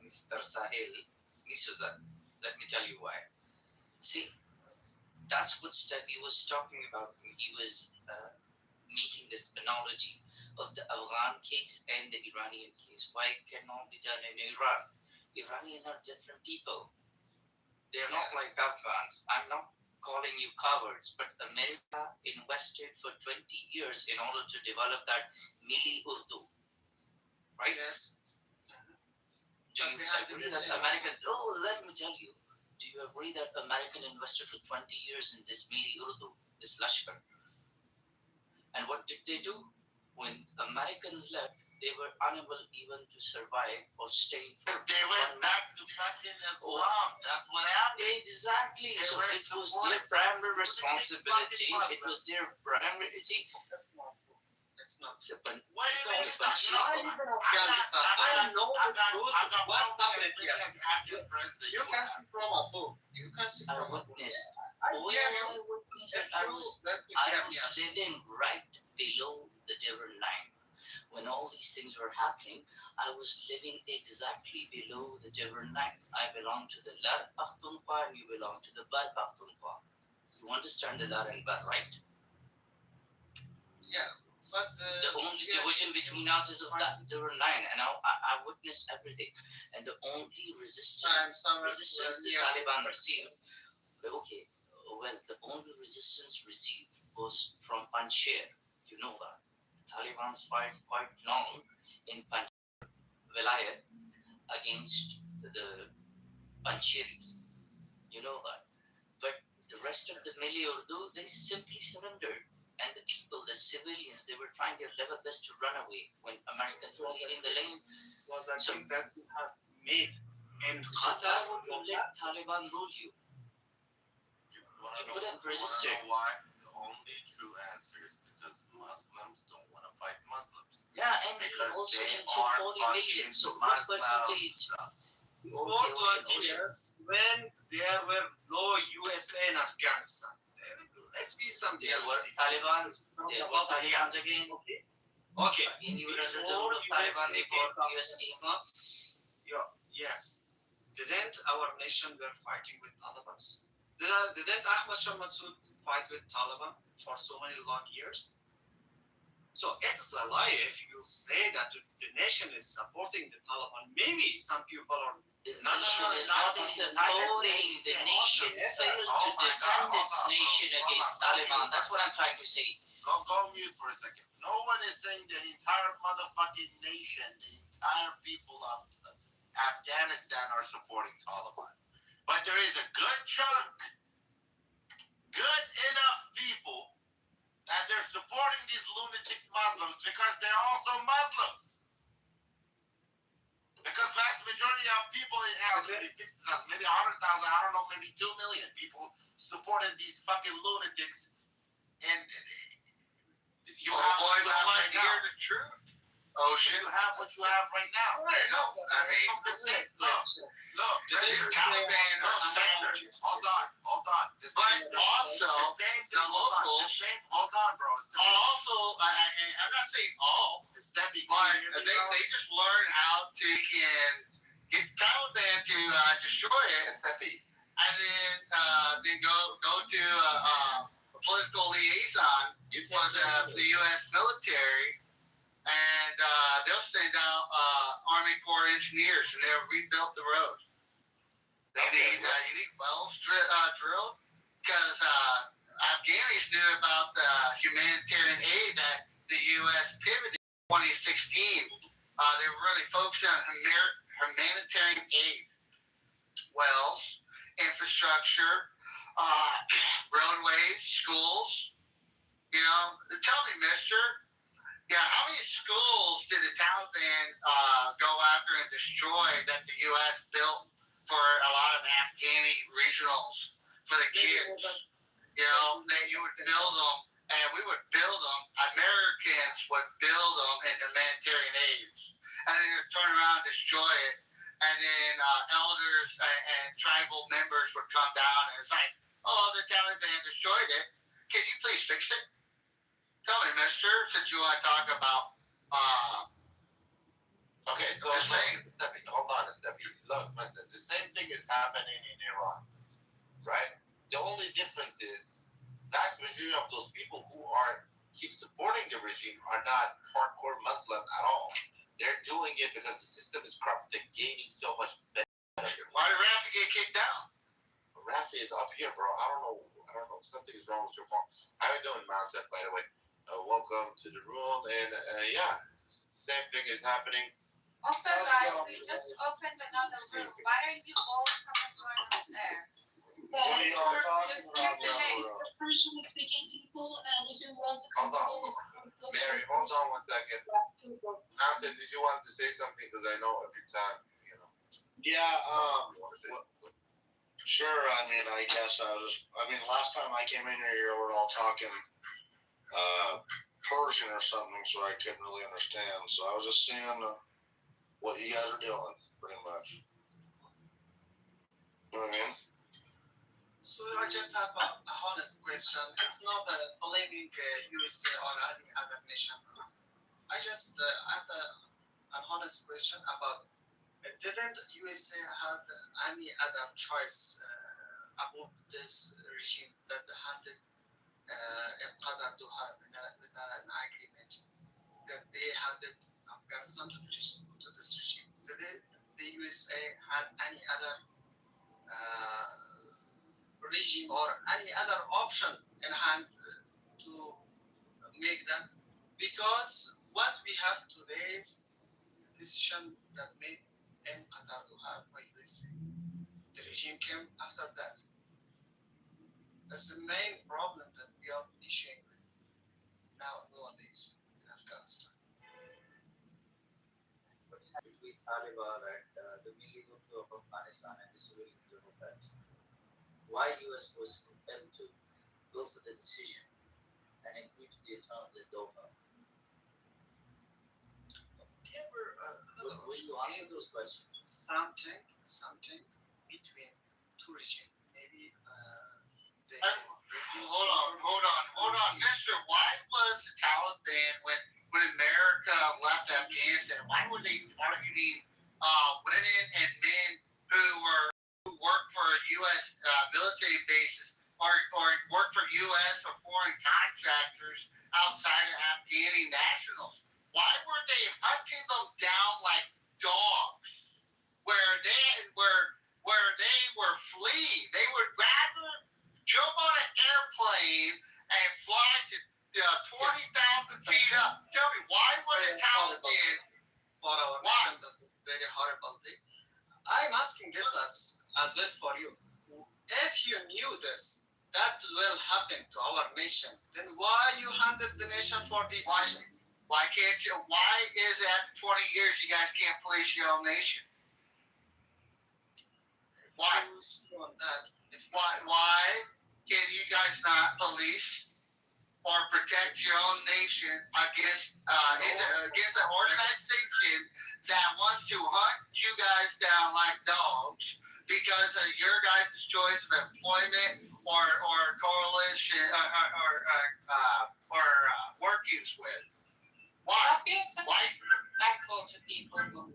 Mr. Sahil Misuza. Let me tell you why. See, that's what Steffi was talking about when he was making this analogy of the Afghan case and the Iranian case. Why it cannot be done in Iran? Iranians are different people. They're not like Afghans. I'm not calling you cowards, but America invested for 20 years in order to develop that Mili Urdu. Right? Yes. Do you agree that American, let me tell you, do you agree that American invested for 20 years in this Mili Urdu, this Lashkar? And what did they do? When Americans left, they were unable even to survive or stay for. They went back to fucking Islam. That's what happened. Exactly. So it was their primary responsibility. It was their primary. See, that's not true. It's not true. What do you mean? I live in Afghanistan. I know the truth. What happened here? You can see from above. You can see from above. I was sitting right below the Devon line. When all these things were happening, I was living exactly below the Devon line. I belong to the Lar Pakhtunkhwa and you belong to the Bal Pakhtunkhwa. You understand the Lar and Bal, right? Yeah, but the only division between us is of that Devon line, and I witnessed everything. And the only resistance the Taliban received. Okay, well, the only resistance received was from Panjshir. You know that. The Taliban fight quite long in Panjshir Vilayat against the Panjshiris. You know that. But the rest of the Mili Urdu, they simply surrendered. And the people, the civilians, they were trying their level best to run away when Americans were leaving the lane. Was a thing that you have made in Qatar. So why would you let Taliban rule you? You could have resisted. You know why? The only true answer is because Muslims don't want to fight Muslims. Yeah, and because also mentioned 40 million. So what percentage? For 20 years, when there were no USA in Afghanistan, let's be some there were Taliban. There were Taliban again. Okay. In before Taliban, before US came. Yes. Didn't our nation were fighting with Taliban? Didn't Ahmad Shah Massoud fight with Taliban for so many long years? So it's a lie if you say that the nation is supporting the Taliban. Maybe some people are. The nation is not supporting. The nation failed to defend its nation against Taliban. That's what I'm trying to say. Go mute for a second. No one is saying the entire motherfucking nation, the entire people of Afghanistan are supporting Taliban. But there is a good chunk, good enough people that they're supporting these lunatic Muslims because they're also Muslims. Because vast majority of people in maybe 100,000, I don't know, maybe 2 million people support supporting these fucking lunatics, and you Well, have boys, what you I have like right to hear now. the truth. Oh shit! You have what you have right now. I mean, Look, this is Taliban or something. Hold on. But also, the locals Hold on, bro. are also, I'm not saying all, but they just learn how to get the Taliban to destroy it, and then go to a political liaison for the U.S. military, and they'll send out Army Corps engineers, and they'll rebuild the road. You need wells drilled, because Afghanis knew about the humanitarian aid that the U.S. pivoted in 2016. They were really focused on humanitarian aid, wells, infrastructure, roadways, schools. Tell me, mister, how many schools did the Taliban go after and destroy that the U.S. built for a lot of Afghani regionals for the kids? That you would build them, and we would build them. Americans would build them in humanitarian aids, and then they'd turn around and destroy it. And then elders and tribal members would come down, and it's like, oh, the Taliban destroyed it. Can you please fix it? Tell me, mister, since you want to talk about, okay, so Steffi, hold on, Steffi. Look, listen, the same thing is happening in Iran, right? The only difference is that majority of those people who keep supporting the regime are not hardcore Muslim at all. They're doing it because the system is corrupt. They're gaining so much benefit. Why did Rafi get kicked down? Rafi is up here, bro. I don't know. Something is wrong with your phone. How are you doing, Mountain, by the way? Welcome to the room. And same thing is happening. Also, guys, we just opened another room. Why don't you all come and join us there? Just click the link. Speaking people, and if you want to Hold on. Mary, hold on 1 second. Mountain, did you want to say something? Because I know every time, Yeah, you want to say sure. I guess last time I came in here, you were all talking Persian or something, so I couldn't really understand. So I was just seeing what you guys are doing, pretty much. You know what I mean? So I just have a honest question. It's not blaming USA or any other nation. I just had an honest question about didn't USA have any other choice above this regime that handed Qatar to have with an agreement that they handed Afghanistan to this regime? Did the USA had any other regime or any other option in hand to make that? Because what we have today is the decision that made in Qatar to have by USA. The regime came after that. That's the main problem that we are issuing with nowadays in Afghanistan. Between Taliban and the military of Afghanistan and the civilian Democrats. Why US was compelled to go for the decision and agree to the terms in Doha? Will you answer those questions? Something between two regimes. Maybe Hold on, mister. Why was the Taliban, when America left Afghanistan, why were they targeting women and men who work for U.S. Military bases or work for U.S. or foreign contractors outside of Afghani nationals? Why were they hunting them down like dogs? Where they were fleeing, they would rather jump on an airplane and fly to 20,000 feet up. Tell me, why would the Taliban? For our nation, that was very horrible thing. I'm asking this as well for you. If you knew this, that will happen to our nation, then why you handed the nation for this reason? Why can't you? Why is it after 20 years you guys can't police your own nation? Why? On that, Why can police or protect your own nation against an organization that wants to hunt you guys down like dogs because of your guys' choice of employment or coalition or workings with. Why? Stop being so Why? respectful to people who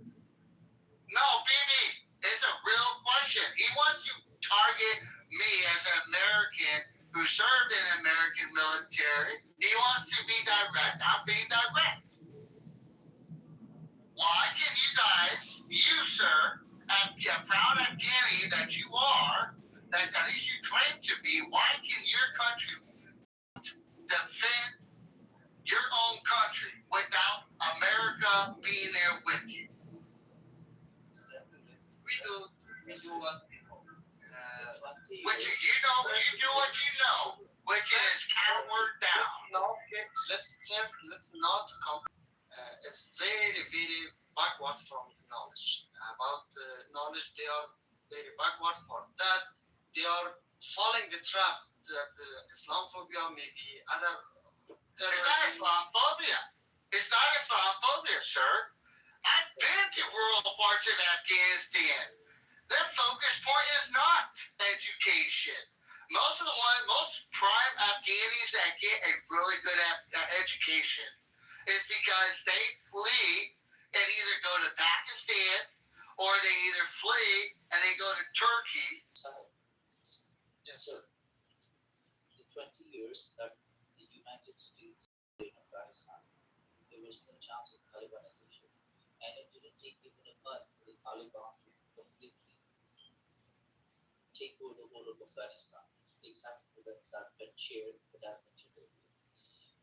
No, BB, it's a real question. He wants to target me as an American who served in the American military. He wants to be direct. I'm being direct. Why can you guys, you sir, a proud Afghani that you are, that at least you claim to be, why can your country defend your own country without America being there with you? We do what Which is, you do what you know, which is coward down. Let's not it's very, very backward from knowledge. About knowledge, they are very backward for that. They are falling the trap that Islamophobia, maybe other It's not Islamophobia. It's not Islamophobia, sir. I've been to rural parts of Afghanistan. Their focus point is not education. Most prime Afghanis that get a really good education is because they flee and either go to Pakistan or they either flee and they go to Turkey. Yes, sir. The 20 years that the United States in Afghanistan, there was no chance of Talibanization. And it didn't take even a month for the Taliban to completely take over the whole of Afghanistan, except for that chair that I mentioned earlier.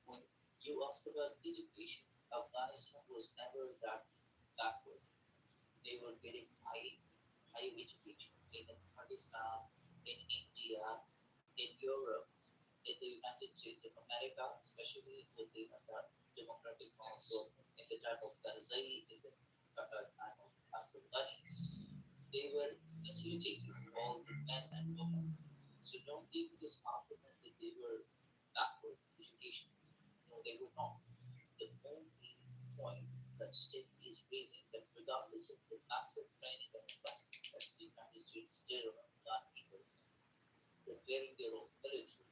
When you ask about education, Afghanistan was never that backward. They were getting high education in Pakistan, in India, in Europe, in the United States of America, especially with the democratic council in the time of Karzai, in the time of After Ghani, they were facilitating all the men and women. So don't give me this argument that they were backward education. No, they were not. The only point that Stevie is raising that regardless of the massive training and investment that the United States did on Afghan people, preparing their own military,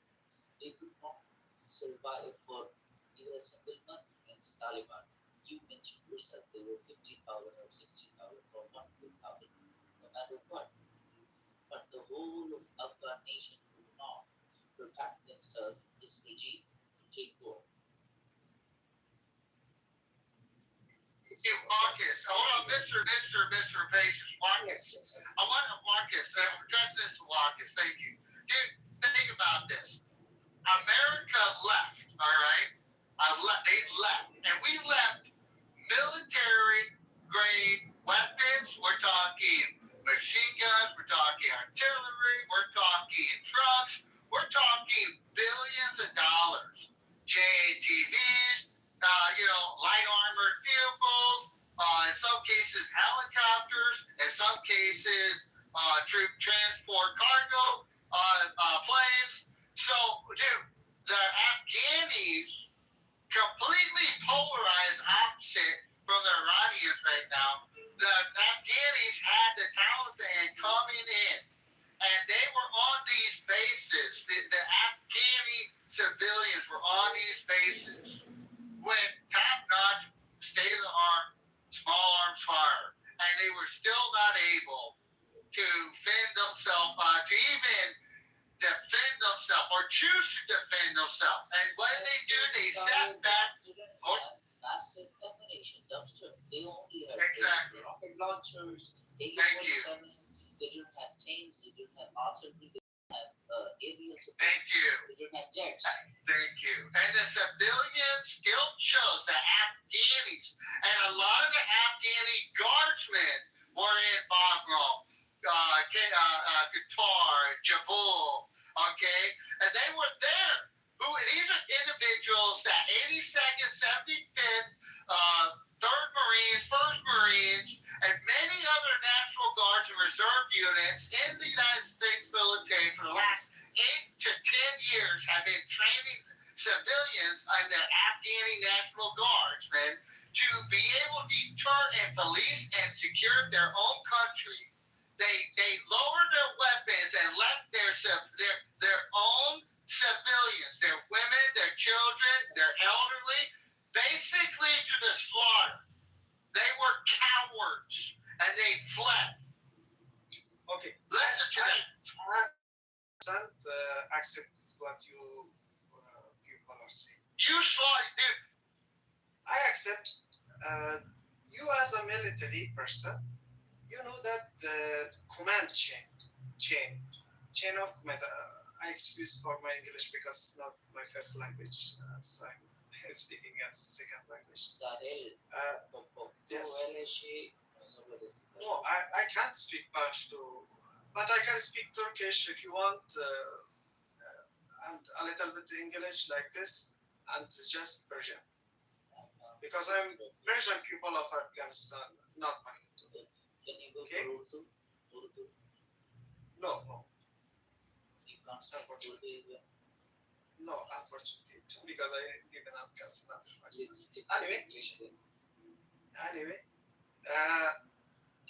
they could not survive for even a single month against Taliban. You mentioned yourself they were 50,000 or 60,000 or 100,000, no matter what. But the whole of Afghan nation could not protect themselves from this regime to take over. Marcus, hold on, Mr. Patience, Marcus. I want to, Marcus, Justice Marcus, thank you. Dude, think about this. America left, all right? They left, and we left military-grade weapons. We're talking machine guns, we're talking artillery, we're talking trucks, we're talking billions of dollars. JATVs, light armored vehicles, in some cases helicopters, in some cases troop transport cargo planes. So, dude, the Afghanis completely polarized opposite from the Iranians right now. The Afghanis had the Taliban coming in, and they were on these bases. The Afghani civilians were on these bases with top-notch, state-of-the-art, small arms fire, and they were still not able to fend themselves, to even defend themselves or choose to defend themselves. And what did they do? They sat back. Massive ammunition dumpster. They only had rocket launchers, AK-47. They didn't have tanks. They didn't have artillery. They didn't have aerial support. Thank you. They didn't have jets. Thank you. And the civilians still chose the Afghanis. And a lot of the Afghani guardsmen were in Bagram, Qatar, Kabul, okay? And they were there. These are individuals that 82nd, 75th, 3rd Marines, 1st Marines, and many other National Guards and Reserve units in the United States military for the last 8 to 10 years years have been training civilians and their Afghani National Guardsmen to be able to deter and police and secure their own country. They lowered their weapons and left their own civilians, their women, their children, their elderly, basically to the slaughter. They were cowards and they fled. Okay. Listen to them. Accept what you people are saying. You slaughtered, dude. I accept. You as a military person, you know that the command chain of command. I excuse for my English because it's not my first language. So I'm speaking as second language. Sahel. Yes. No, I can't speak Pashto, but I can speak Turkish if you want, and a little bit English like this, and just Persian. Because I'm Persian people of Afghanistan, not my. Can you go okay? for Urdu? No. You can't speak Urdu even. No, unfortunately, because I live in Afghanistan. Let's stick Anyway. English then. Anyway,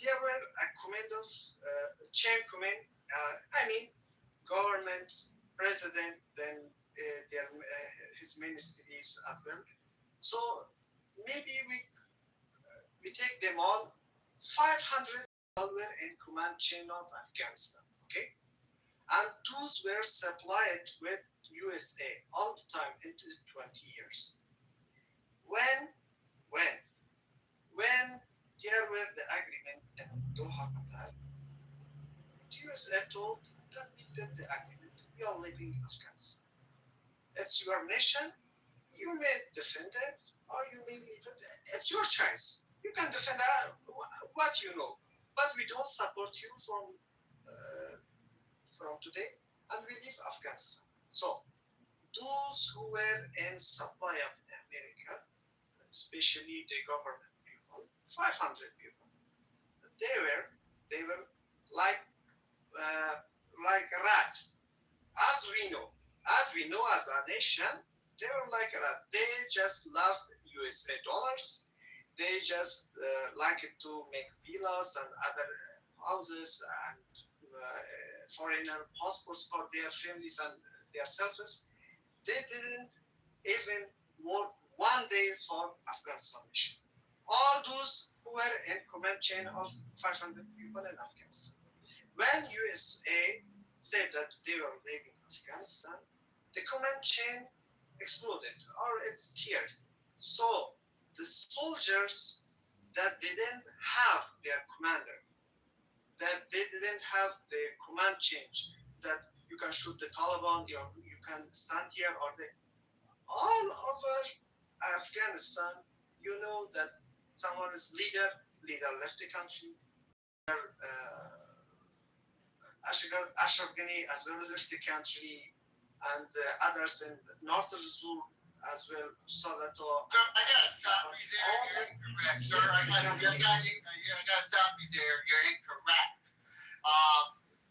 there were a command of chain command. I mean, government, president, then his ministries as well. So maybe we take them all. 500 were in command chain of Afghanistan. Okay, and those were supplied with USA all the time into 20 years. When there were the agreement in Doha, Qatar, the USA told that we did the agreement. We are leaving Afghanistan. It's your nation. You may defend it or you may leave it. It's your choice. You can defend what you know, but we don't support you from today, and we leave Afghanistan. So those who were in supply of America, especially the government people, 500 people, they were like rats. As we know as a nation, they were like a rat. They just loved USA dollars. They just liked to make villas and other houses and foreigner passports for their families and their selves. They didn't even work one day for Afghanistan nation. All those who were in command chain of 500 people in Afghanistan. When USA said that they were leaving Afghanistan, the command chain exploded or it's teared. So the soldiers that didn't have their commander, that they didn't have the command change, that you can shoot the Taliban, you can stand here or there. All over Afghanistan, you know that someone is leader left the country. Ashraf Ghani as well left the country, and others in northern Zur as well. Sadato. I gotta stop you there. You're incorrect, sir. I gotta stop you there. You're incorrect.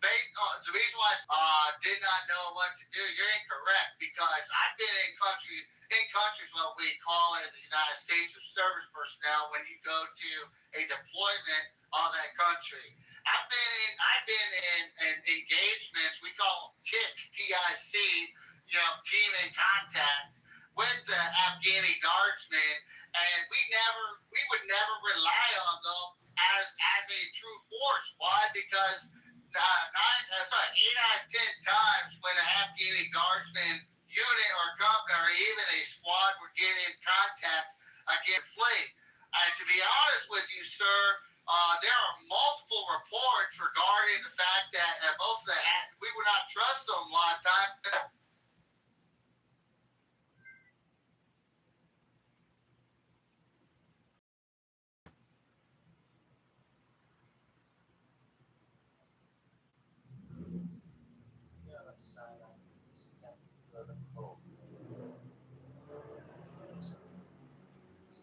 The reason why I did not know what to do, you're incorrect, because I've been in countries what we call in the United States of service personnel when you go to a deployment of that country. I've been in engagements, we call them TICs, TIC, team in contact with the Afghani guardsmen, and we would never rely on them as a true force. Why? Because 8 out of 10 times when an Afghani guardsman unit or company or even a squad would get in contact against fleet. And to be honest with you, sir, there are multiple reports regarding the fact that most of we would not trust them a lot of times.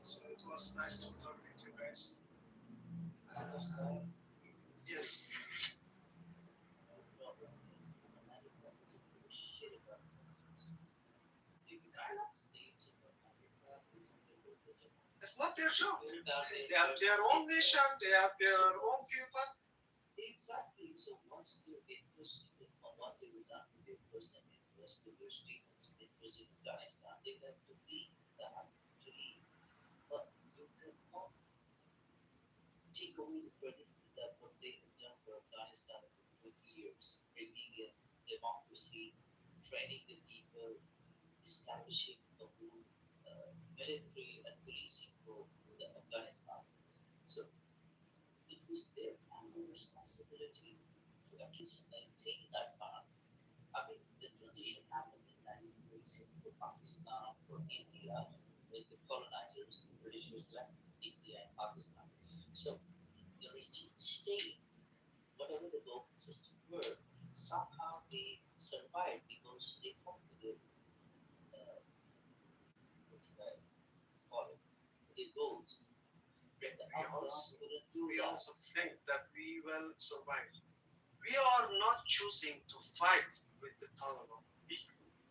So it was nice to talk with you guys. Yes. It's not their job. They have their own nation. They have their own people. Exactly. So once their interest, once they were done with their personal interest, with their statements of interest in Afghanistan, they left to flee. They had to leave. But you cannot take away the credit that what they have done for Afghanistan for 20 years, bringing in democracy, training the people, establishing a whole military and policing for the Afghanistan. So it was their primary responsibility to at least maintain that part. I mean, the transition happened in 1947 for Pakistan, for India, with the colonizers, the Britishers left India and Pakistan. So the regime stayed, whatever the government system were, somehow they survived because they fought for their, what should I call it, their goals. But the Afghans couldn't do We that. also think that we will survive. We are not choosing to fight with the Taliban.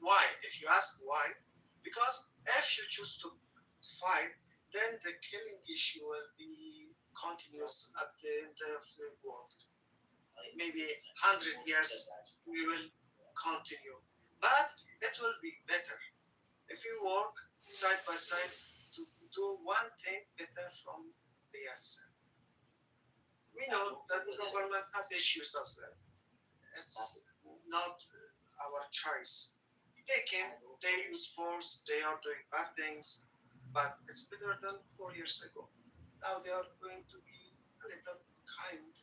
Why? If you ask why, because if you choose to fight, then the killing issue will be continuous at the end of the world. Maybe 100 years we will continue, but it will be better if we work side by side to do one thing better from the asset. We know that the government has issues as well. It's not our choice. They can, they use force, they are doing bad things, but it's better than 4 years ago. Now they are going to be a little kind,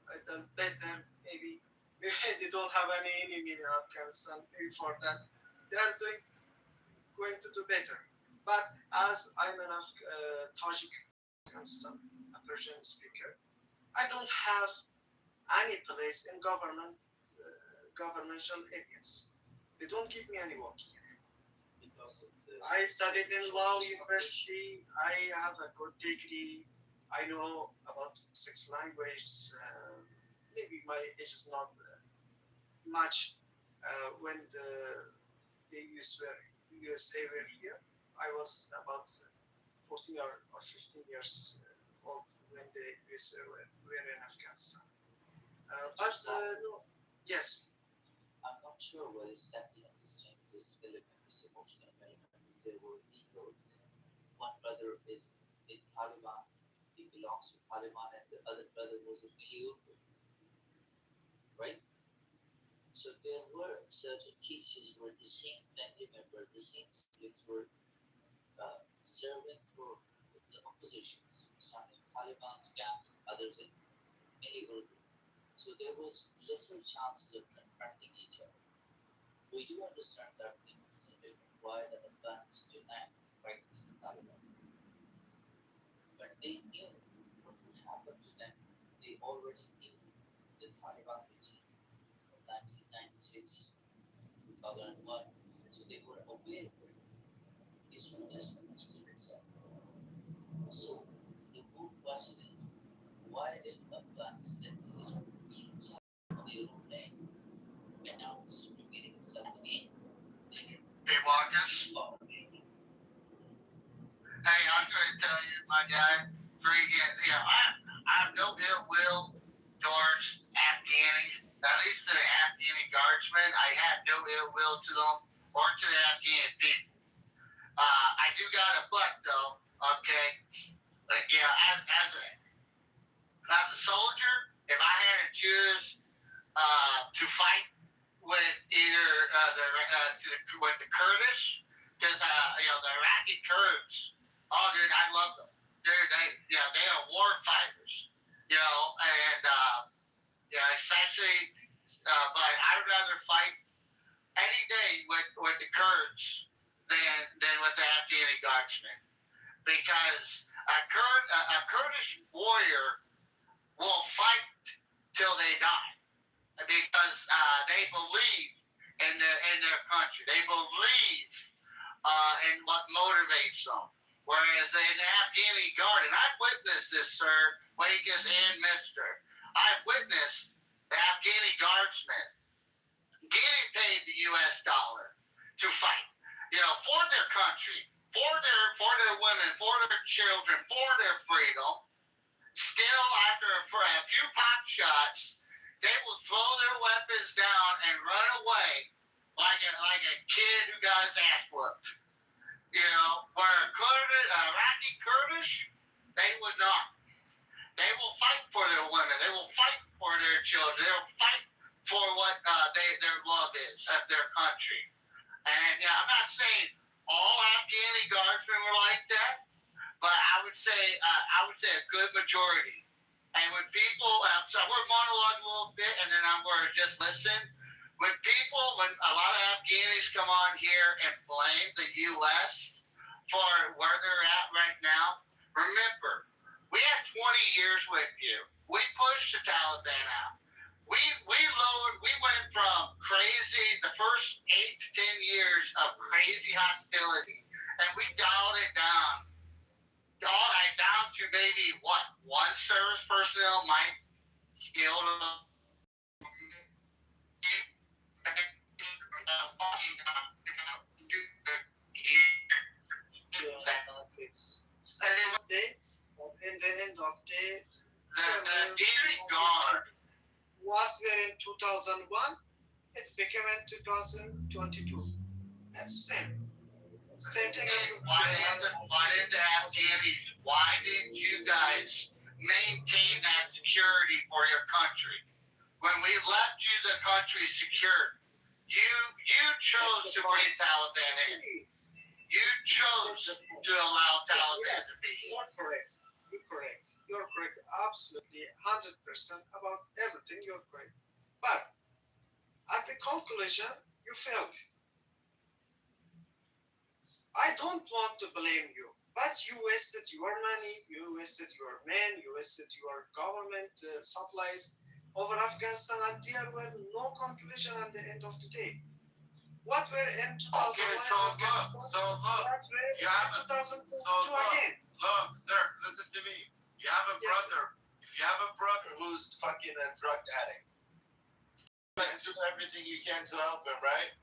a little better, maybe. Maybe they don't have any enemy in Afghanistan, maybe for that. They are going to do better. But as I'm an Tajik Afghanistan, a Persian speaker, I don't have any place in governmental areas. They don't give me any work here. Because of the I studied in law university. I have a good degree. I know about 6 languages. Maybe my age is not much. When the USA were here, I was about 14 or 15 years old when the USA were in Afghanistan. But no, yes. I'm not sure whether Stephanie understands this element, this emotional element. There were people, one brother is in Taliban, he belongs to Taliban, and the other brother was a milieu, right? So there were certain cases where the same family member, the same siblings were serving for the oppositions, some in Taliban's camps, others in milieu. So there was lesser chances of confronting each other. We do understand that emotional element why the Afghans do not fight against Taliban. But they knew what would happen to them. They already knew the Taliban regime from 1996 to 2001. So they were aware of it. This would just repeat itself. So the whole question is, why did Afghans let this repeat itself on their own land and now it's repeating itself again? Hey, Marcus. Hey, I was going to tell you, my guy, I have no ill will towards Afghani, at least the Afghani guardsmen. I have no ill will to them or to the Afghan people. I do got a butt though, okay? Like, as a soldier, if I had to choose to fight with either with the Kurdish, because the Iraqi Kurds, oh dude, I love them. They are war fighters, and especially, but I would rather fight any day with the Kurds than with the Afghani guardsmen, because a Kurdish warrior will fight till they die, because they believe in their country. They believe in what motivates them. Whereas in the Afghani guard, and I've witnessed this, sir, Wakus and Mister, I've witnessed the Afghani guardsmen getting paid the U.S. dollar to fight, for their country, for their women, for their children, for their freedom, still after a few pop shots, they will throw their weapons down and run away like a kid who got his ass whooped. You know, where Iraqi Kurdish, they would not. They will fight for their women. They will fight for their children. They will fight for what their love is of their country. And yeah, I'm not saying all Afghani guardsmen were like that, but I would say a good majority. And when people, so we're monologue a little bit, and then I'm going to just listen. When a lot of Afghanis come on here and blame the U.S. for where they're at right now, remember, we had 20 years with you. We pushed the Taliban out. We went from crazy, the first 8 to 10 years of crazy hostility, and we dialed it down to maybe one service personnel might kill in the end of the DD guard. What were in 2001, it became in 2022. That's same. Same thing. Why didn't you guys maintain that security for your country? When we left you the country secure, you chose to bring Taliban in. You chose to allow Taliban to be here. You're correct. You're correct. Absolutely 100% about everything. You're correct. But at the conclusion, you failed. I don't want to blame you, but you wasted your money, you wasted your men, you wasted your government supplies over Afghanistan, and there were no conclusion at the end of the day. What were in 2001 Afghanistan? You have a 2002 again. Look, sir, listen to me. You have a brother. If you have a brother who's fucking a drug addict, do everything you can to help him, right?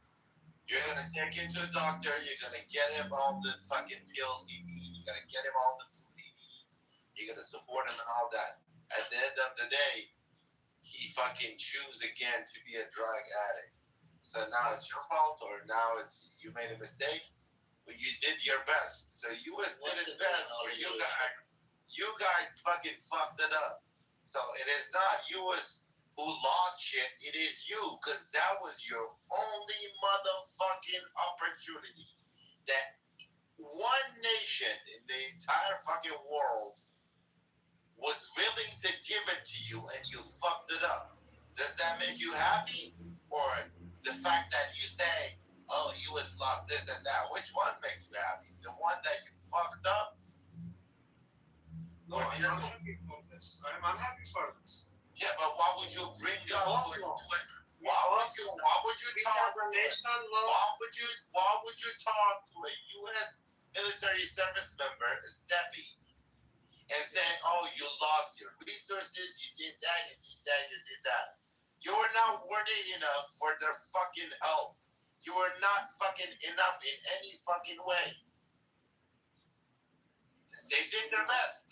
You're gonna take him to a doctor. You're gonna get him all the fucking pills he needs. You're gonna get him all the food he needs. You're gonna support him and all that. At the end of the day, he fucking choose again to be a drug addict. So now it's your fault, or now it's you made a mistake, but you did your best. So US did its best for you guys. You guys fucking fucked it up. So it is not US who lost shit, it is you, because that was your only motherfucking opportunity. That one nation in the entire fucking world was willing to give it to you, and you fucked it up. Does that make you happy? Or the fact that you say, oh, US lost this and that, which one makes you happy? The one that you fucked up? No, I'm unhappy for this. I'm unhappy for this. Yeah, but why would you bring up? Why would you talk? Why would you talk to a U.S. military service member, Steppy, and say, "Oh, you lost your resources, you did that, you did that, you did that"? You are not worthy enough for their fucking help. You are not fucking enough in any fucking way. They did their best,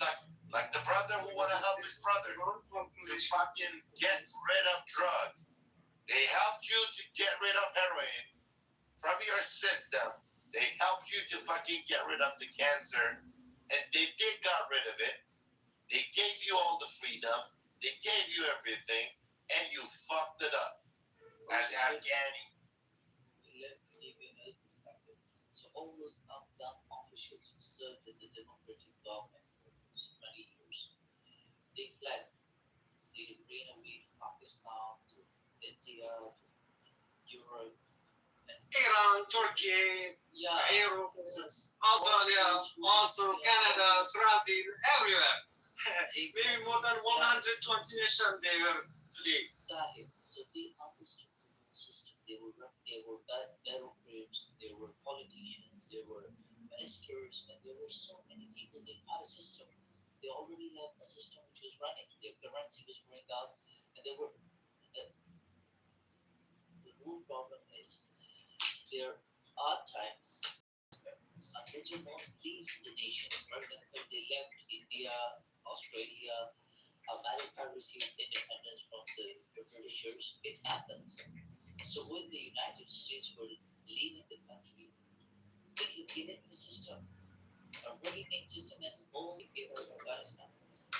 like the brother who want to help his brother to fucking get rid of drugs. They helped you to get rid of heroin from your system. They helped you to fucking get rid of the cancer, and they did got rid of it. They gave you all the freedom. They gave you everything, and you fucked it up as Afghani. Let me give you another perspective. So all those Afghan officials who served in the democratic government for those many years, they fled. They ran away to Pakistan, to India, to Europe, and Iran, Turkey, Europe, Australia, also Canada, Brazil, everywhere. Maybe more than 120 nations they were fleeing. So they understood the whole system. They were bureaucrats, they were politicians, they were ministers, and there were so many people. They had a system. They already had a system which was running. Their currency was going out, and they were. The real problem is there are times Timor leaves the nations. For example, they left India, Australia, America received independence from the Britishers. It happened. So when the United States were leaving the country, they gave a system, a ready-made system, and all in Afghanistan.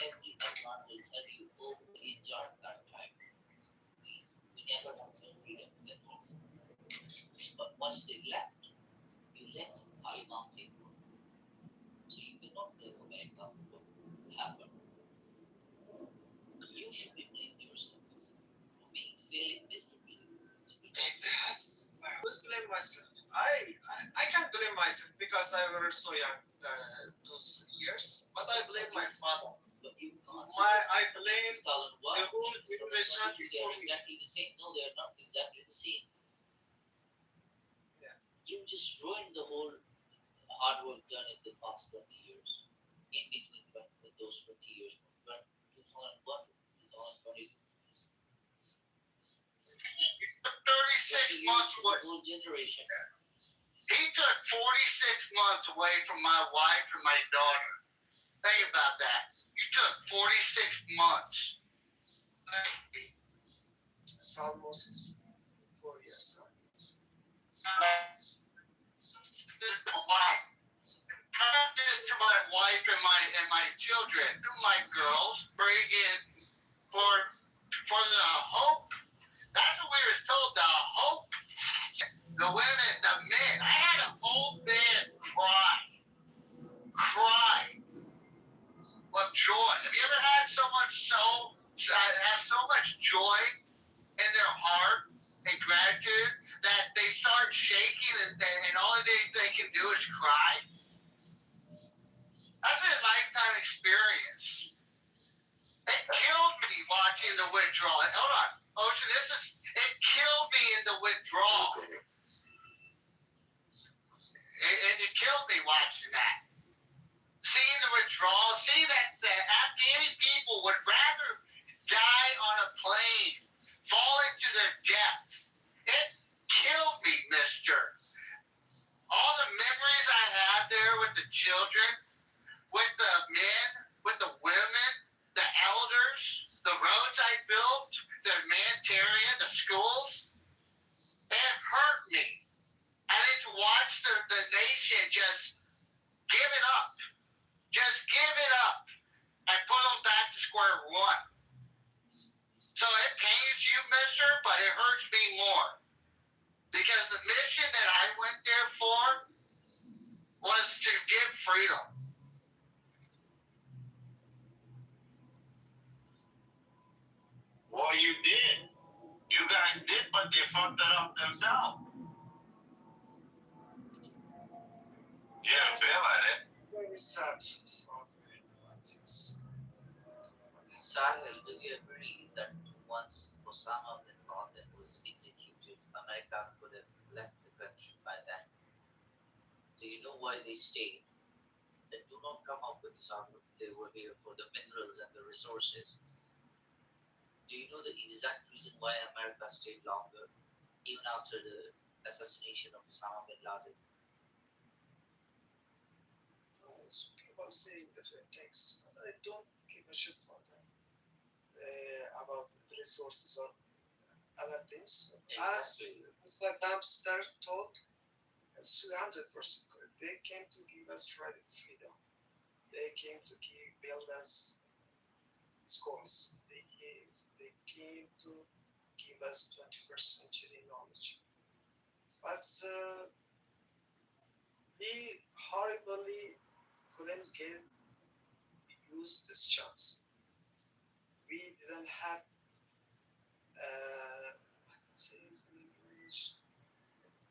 Every Afghan will tell you, oh, we enjoyed that time. We never wanted freedom before. But once they left, you let Taliban take over. So you cannot blame America for what happened. You should be blaming yourself for being failing miserably. Yes, I always blame myself. I can't blame myself because I was so young those years, but I blame my father. But you can't. I blame the whole generation before me. Exactly the same. No, they are not exactly the same. Yeah. You just ruined the whole hard work done in the past 20 years. In between those 20 years, from 2001 to 2022. 36 months away. Whole generation. He took 46 months away from my wife and my daughter. Think about that. You took 46 months. It's almost 4 years. This to my wife. Pass this to my wife and my children, to my girls, bring it for the hope. That's what we were told, the hope. The women, the men. I had an old man cry of joy. Have you ever had someone have so much joy in their heart and gratitude that they start shaking and all they can do is cry? That's a lifetime experience. It killed me watching the withdrawal. Hold on, Ocean, it killed me in the withdrawal. It killed me watching that. Seeing the withdrawal, seeing that the Afghani people would rather die on a plane, fall into their deaths. It killed me, mister. All the memories I have there with the children, with the men, with the women, the elders, the roads I built, the humanitarian, the schools, it hurt me. And it's watched the nation just give it up. Just give it up and put them back to square one. So it pains you, mister, but it hurts me more. Because the mission that I went there for was to give freedom. Well, you did. You guys did, but they fucked it up themselves. Yeah, fail at it. Very sad. Sahil, do you agree that once Osama bin Laden was executed, America could have left the country by then? Do you know why they stayed? And do not come up with this argument. They were here for the minerals and the resources. Do you know the exact reason why America stayed longer, even after the assassination of Osama bin Laden? People saying different things, but I don't give a shit for them about the resources or other things. Exactly. As Saddam told, it's 100% correct. They came to give us freedom. They came to build us schools. They came to give us 21st century knowledge. But we horribly couldn't use this chance. We didn't have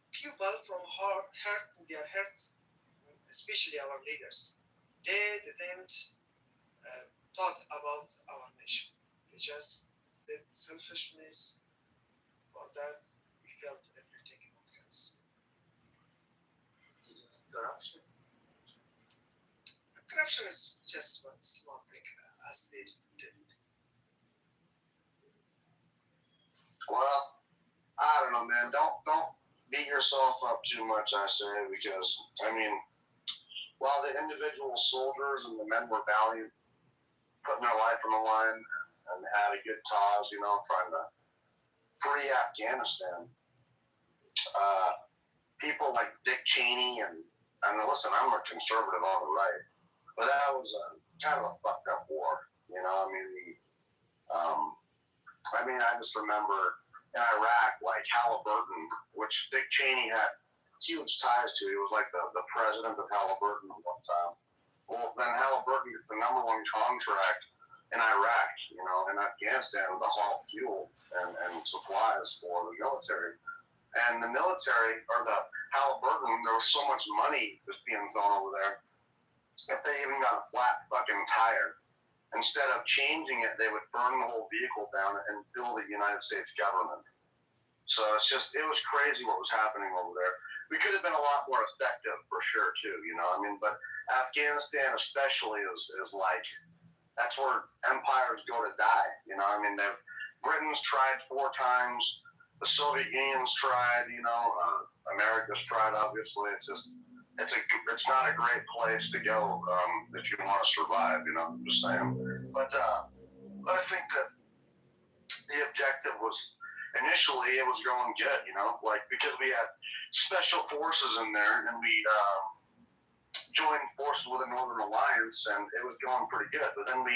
people from their hearts, especially our leaders. They didn't thought about our nation. They just did selfishness. For that, we felt everything in us. Corruption. Corruption is just one small thing, as they did. Well, I don't know, man. Don't beat yourself up too much, I say, because I mean, while the individual soldiers and the men were valiant, putting their life on the line and had a good cause, you know, trying to free Afghanistan. People like Dick Cheney and listen, I'm a conservative on the right, but that was kind of a fucked up war, you know. I mean, I just remember in Iraq, like Halliburton, which Dick Cheney had huge ties to. He was like the president of Halliburton at one time. Well, then Halliburton gets the #1 contract in Iraq, you know, in Afghanistan, to haul fuel and supplies for the military. And the military, or the Halliburton, there was so much money just being thrown over there. If they even got a flat fucking tire, instead of changing it, they would burn the whole vehicle down and build the United States government. So it was crazy what was happening over there. We could have been a lot more effective for sure too, you know. I mean, but Afghanistan especially is like, that's where empires go to die, you know. I mean, Britain's tried 4 times. The Soviet Union's tried, you know, America's tried, obviously. It's not a great place to go if you want to survive, you know, I'm just saying. But I think that the objective was, initially, it was going good, you know, like, because we had special forces in there, and we joined forces with the Northern Alliance, and it was going pretty good. But then we,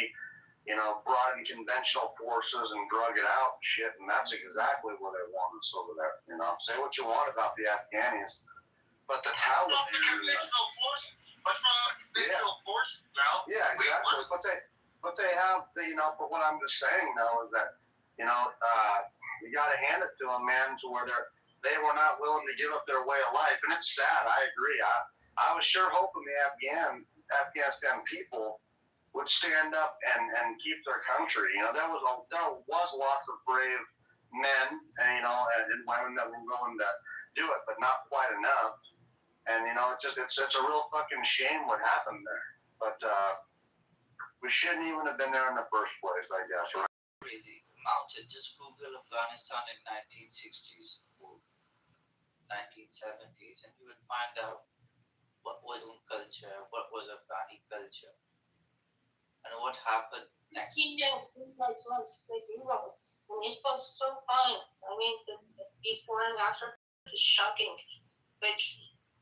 you know, brought in conventional forces and drug it out and shit, and that's exactly where they want us over there, you know. Say what you want about the Afghanis, but the Taliban... Conventional forces? What's wrong with conventional forces, Val? Yeah, exactly. But they have, you know, but what I'm just saying, though, is that, you know, you got to hand it to them, man, to where they were not willing to give up their way of life. And it's sad, I agree. I was sure hoping the Afghanistan people would stand up and keep their country. You know, there was lots of brave men and, you know, and women that were willing to do it, but not quite enough. And, you know, it's a real fucking shame what happened there. But we shouldn't even have been there in the first place, I guess, right? Crazy. Mounted. Just Google Afghanistan in 1960s or 1970s, and you would find out what was culture, what was Afghani culture, and what happened next. India was like once, like Europe, and it was so fun. I mean, the before and after is shocking. Like,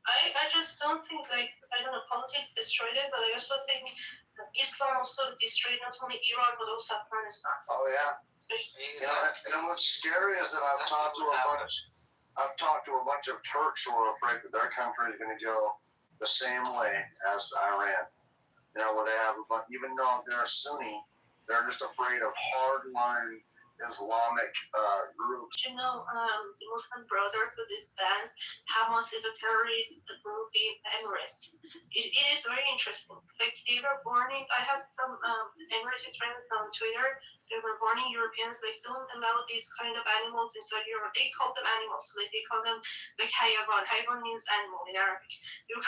I just don't think, like, I don't know, politics destroyed it, but I also think Islam also destroyed not only Iran but also Afghanistan. Oh yeah. You know, and what's scary is that I've talked to a bunch of Turks who are afraid that their country is going to go the same way as Iran. You know, where they have even though they're Sunni, they're just afraid of hardline Islamic groups. You know, the Muslim Brotherhood is banned. Hamas is a terrorist group in Emirates. It is very interesting. Like, they were warning, I had some Emirati friends on Twitter, they were warning Europeans, like, don't allow these kind of animals inside Europe. They call them animals, like, they call them, like, hayawan. Hayawan means animal in Arabic. You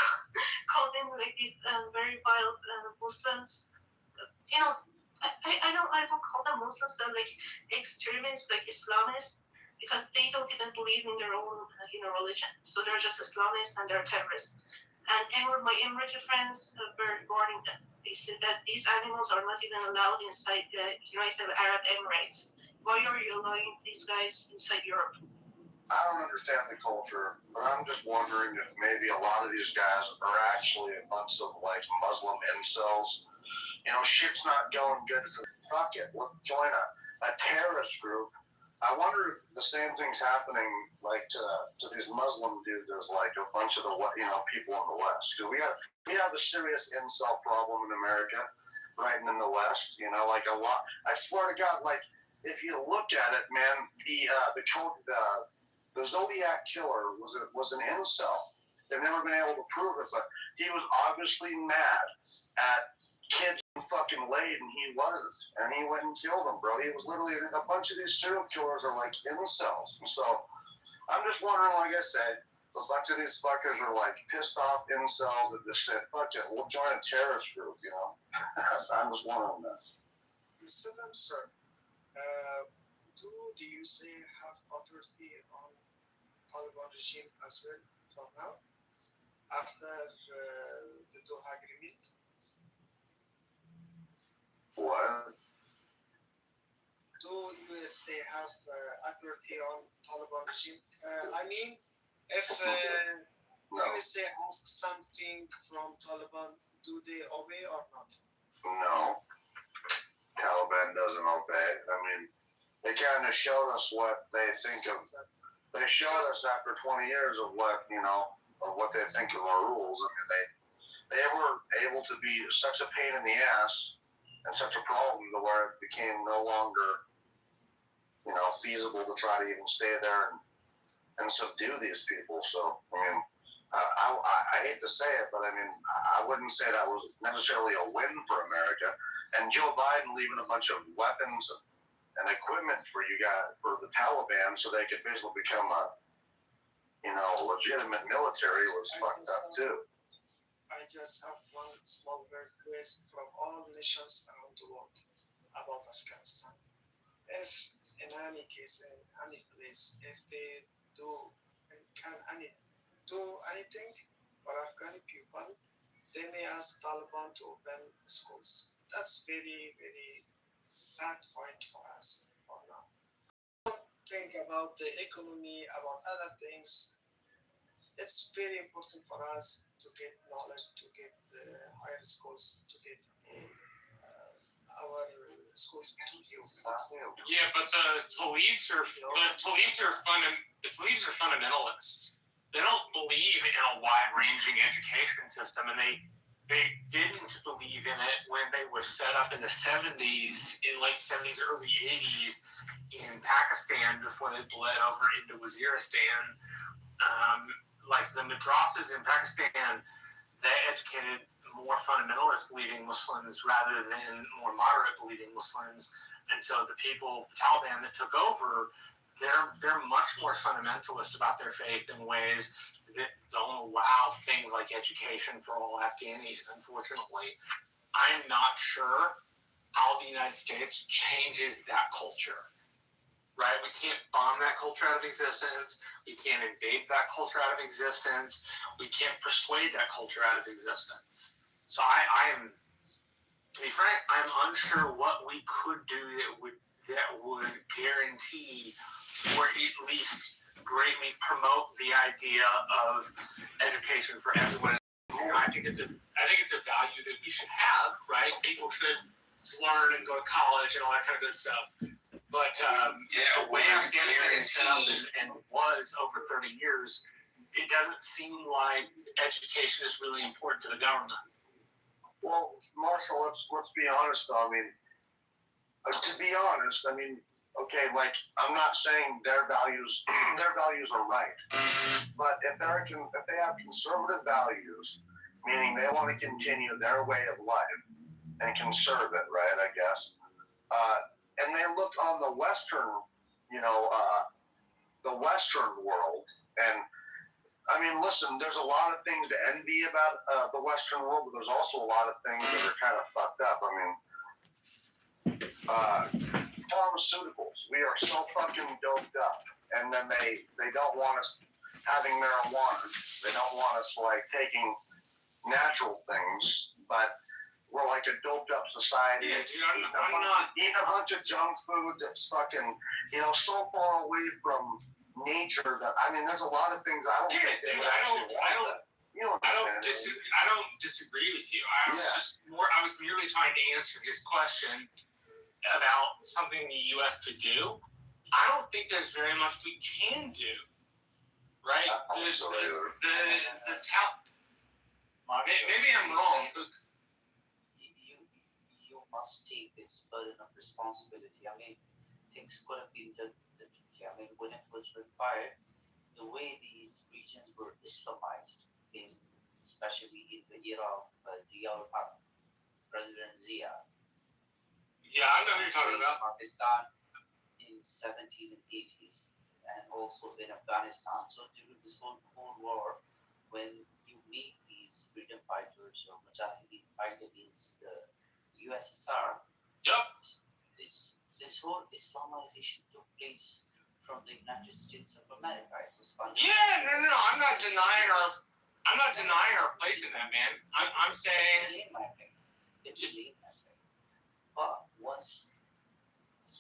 call them, like, these very wild Muslims. You know, I don't call them Muslims, they're like extremists, like Islamists, because they don't even believe in their own, religion. So they're just Islamists and they're terrorists. And my Emirati friends were warning them. They said that these animals are not even allowed inside the United Arab Emirates. Why are you allowing these guys inside Europe? I don't understand the culture, but I'm just wondering if maybe a lot of these guys are actually a bunch of, like, Muslim incels. You know, shit's not going good. So fuck it. We'll join a terrorist group. I wonder if the same thing's happening, like, to these Muslim dudes as, like, a bunch of the, people in the West. Because we have a serious incel problem in America, right in the West. You know, like, a lot. I swear to God, like, if you look at it, man, the Zodiac killer was an incel. They've never been able to prove it, but he was obviously mad at kids fucking laid and he wasn't, and he went and killed them, bro. He was literally, a bunch of these serial killers are like incels, and so I'm just wondering, like I said, a bunch of these fuckers are like pissed off incels that just said, fuck it, we'll join a terrorist group, you know. I'm just wondering that. Saddam, sir, do the USA have authority on Taliban regime as well for now? after the Doha Agreement? What? Do USA have authority on Taliban regime? I mean, if No. USA asks something from Taliban, do they obey or not? No. Taliban doesn't obey. I mean, they kind of showed us what they think of. They showed us after 20 years of what, of what they think of our rules. I mean, they were able to be such a pain in the ass and such a problem to where it became no longer, feasible to try to even stay there and subdue these people. So, I mean, I hate to say it, but I mean, I wouldn't say that was necessarily a win for America. And Joe Biden leaving a bunch of weapons and equipment for the Taliban so they could basically become a, legitimate military was fucked up too. I just have one small request from all nations around the world about Afghanistan. If in any case, in any place, if they do anything for Afghan people, they may ask Taliban to open schools. That's very, very sad point for us for now. Don't think about the economy, about other things. It's very important for us to get knowledge, to get higher schools, to get our schools to use. Yeah, but the Talibs are fundamentalists. They don't believe in a wide-ranging education system, and they didn't believe in it when they were set up in the 70s, in late 70s, early 80s in Pakistan before they bled over into Waziristan. Like the madrasas in Pakistan, they educated more fundamentalist believing Muslims rather than more moderate believing Muslims. And so the people, the Taliban that took over, they're much more fundamentalist about their faith in ways that don't allow things like education for all Afghanis, unfortunately. I'm not sure how the United States changes that culture, right? We can't bomb that culture out of existence. We can't invade that culture out of existence. We can't persuade that culture out of existence. So I am, to be frank, I'm unsure what we could do that would guarantee or at least greatly promote the idea of education for everyone. I think it's a value that we should have, right? People should learn and go to college and all that kind of good stuff. But the way Afghanistan is set up and was over 30 years, it doesn't seem like education is really important to the government. Well, Marshall, let's be honest though. I mean, to be honest, I mean, okay, like I'm not saying their values are right, but if they have conservative values, meaning they want to continue their way of life and conserve it, right? I guess, and they look on the Western, the Western world, and I mean, listen, there's a lot of things to envy about the Western world, but there's also a lot of things that are kind of fucked up. I mean, pharmaceuticals, we are so fucking doped up, and then they don't want us having marijuana. They don't want us like taking natural things, but we're like a doped up society. Yeah, dude, eating a bunch of junk food that's fucking, so far away from nature that, I mean, there's a lot of things I don't think they would actually want. I don't disagree with you. I was merely trying to answer his question about something the U.S. could do. I don't think there's very much we can do, right? Maybe I'm wrong. But you must take this burden of responsibility. I mean, things could have been done differently. I mean, when it was required, the way these regions were Islamized, especially in the era of President Zia. Yeah, I know who you're talking about. Pakistan in 70s and 80s, and also in Afghanistan. So during this whole war, when you meet these freedom fighters or Mujahideen fight against the USSR, this whole Islamization took place from the United States of America. It was funded. Yeah, no, I'm not denying I'm not denying our place in that, man. I'm saying. But once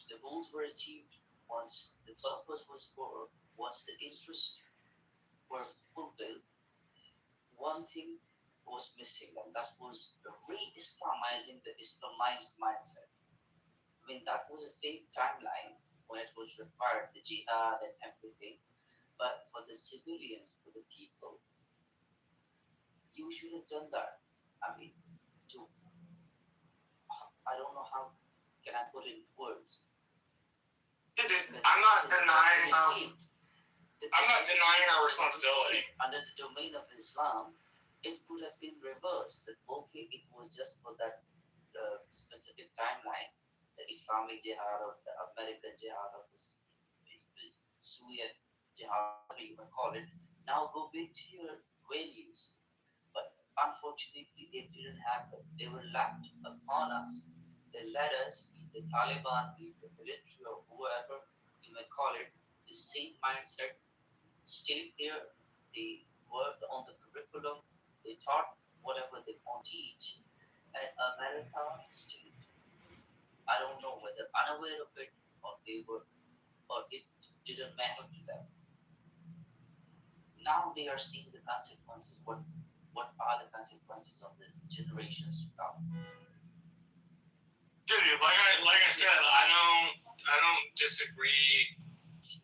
the goals were achieved, once the purpose was for, once the interests were fulfilled, one thing was missing, and that was re-Islamizing the Islamized mindset. I mean, that was a fake timeline when it was required, the jihad and everything. But for the civilians, for the people, you should have done that. I mean, to, I don't know how can I put it in words. I'm not denying. I'm not denying our responsibility. Under the domain of Islam, it could have been reversed. That okay, it was just for that specific timeline, the Islamic jihad or the American jihad or the Soviet jihad, whatever you may call it. Now go back to your values. But unfortunately, it didn't happen. They were lapped upon us. They led us, be the Taliban, be the military or whoever you may call it, the same mindset stayed there. They worked on the curriculum. They taught whatever they want to teach. And America stayed, I don't know whether unaware of it or they were, or it didn't matter to them. Now they are seeing the consequences. What are the consequences of the generations to come? Dude, like I said, I don't disagree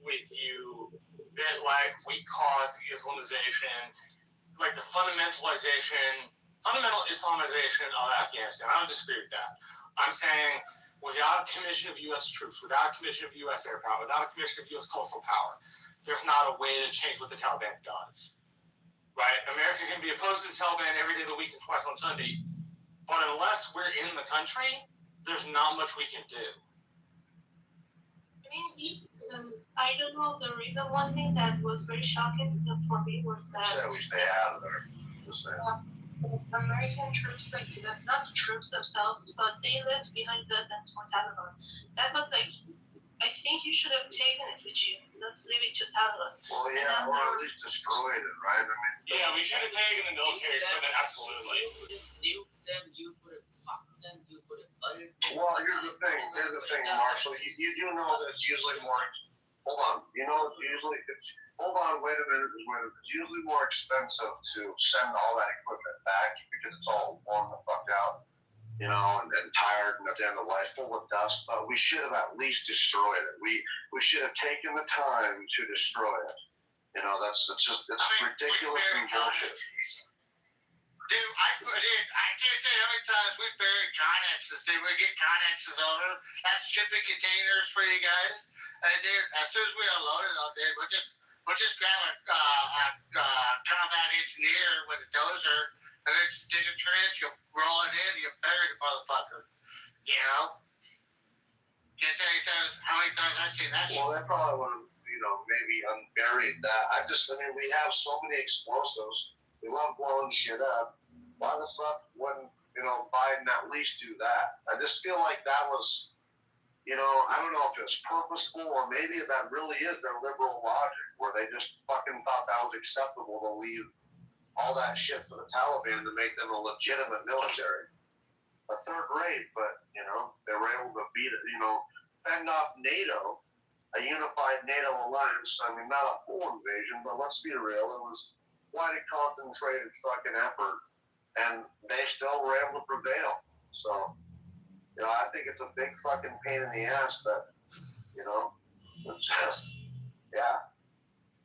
with you that like we cause the Islamization, like the fundamental Islamization of Afghanistan. I don't disagree with that. I'm saying without a commission of U.S. troops, without a commission of U.S. air power, without a commission of U.S. cultural power, there's not a way to change what the Taliban does. Right? America can be opposed to the Taliban every day of the week and twice on Sunday, but unless we're in the country, there's not much we can do. I mean, I don't know the reason. One thing that was very shocking for me was that we stay out of there. Just saying. American troops, like not the troops themselves, but they left behind weapons for Taliban. That was like, I think you should have taken it with you. Let's leave it to Taliban. Well, yeah, or at least destroyed it, right? I mean, yeah, we should have taken the military equipment, absolutely. You them, you could have fucked them, you could have uttered. Well, here's the thing, Marshall. You do know that it's usually more. Hold on. You know, usually it's. Hold on. Wait a minute. It's usually more expensive to send all that equipment back because it's all worn the fuck out, you know, and tired and at the end of life, full of dust. But we should have at least destroyed it. We should have taken the time to destroy it. You know, it's ridiculous and bullshit. Dude, I can't tell you how many times we buried Connexes. Dude, we get Connexes over. That's shipping containers for you guys. Dude, as soon as we unloaded them, dude, we'll just grab a combat engineer with a dozer and then just dig a trench, you'll roll it in, you bury the motherfucker. You know? Can't tell you how many times I've seen that shit. Well, they probably would have, maybe unburied that. I mean, we have so many explosives. We love blowing shit up. Why the fuck wouldn't, Biden at least do that? I just feel like that was, I don't know if it's purposeful or maybe that really is their liberal logic where they just fucking thought that was acceptable to leave all that shit to the Taliban to make them a legitimate military. A third rate, but, they were able to beat it, fend off NATO, a unified NATO alliance. I mean, not a full invasion, but let's be real, it was quite a concentrated fucking effort, and they still were able to prevail. So, I think it's a big fucking pain in the ass that, it's just, yeah.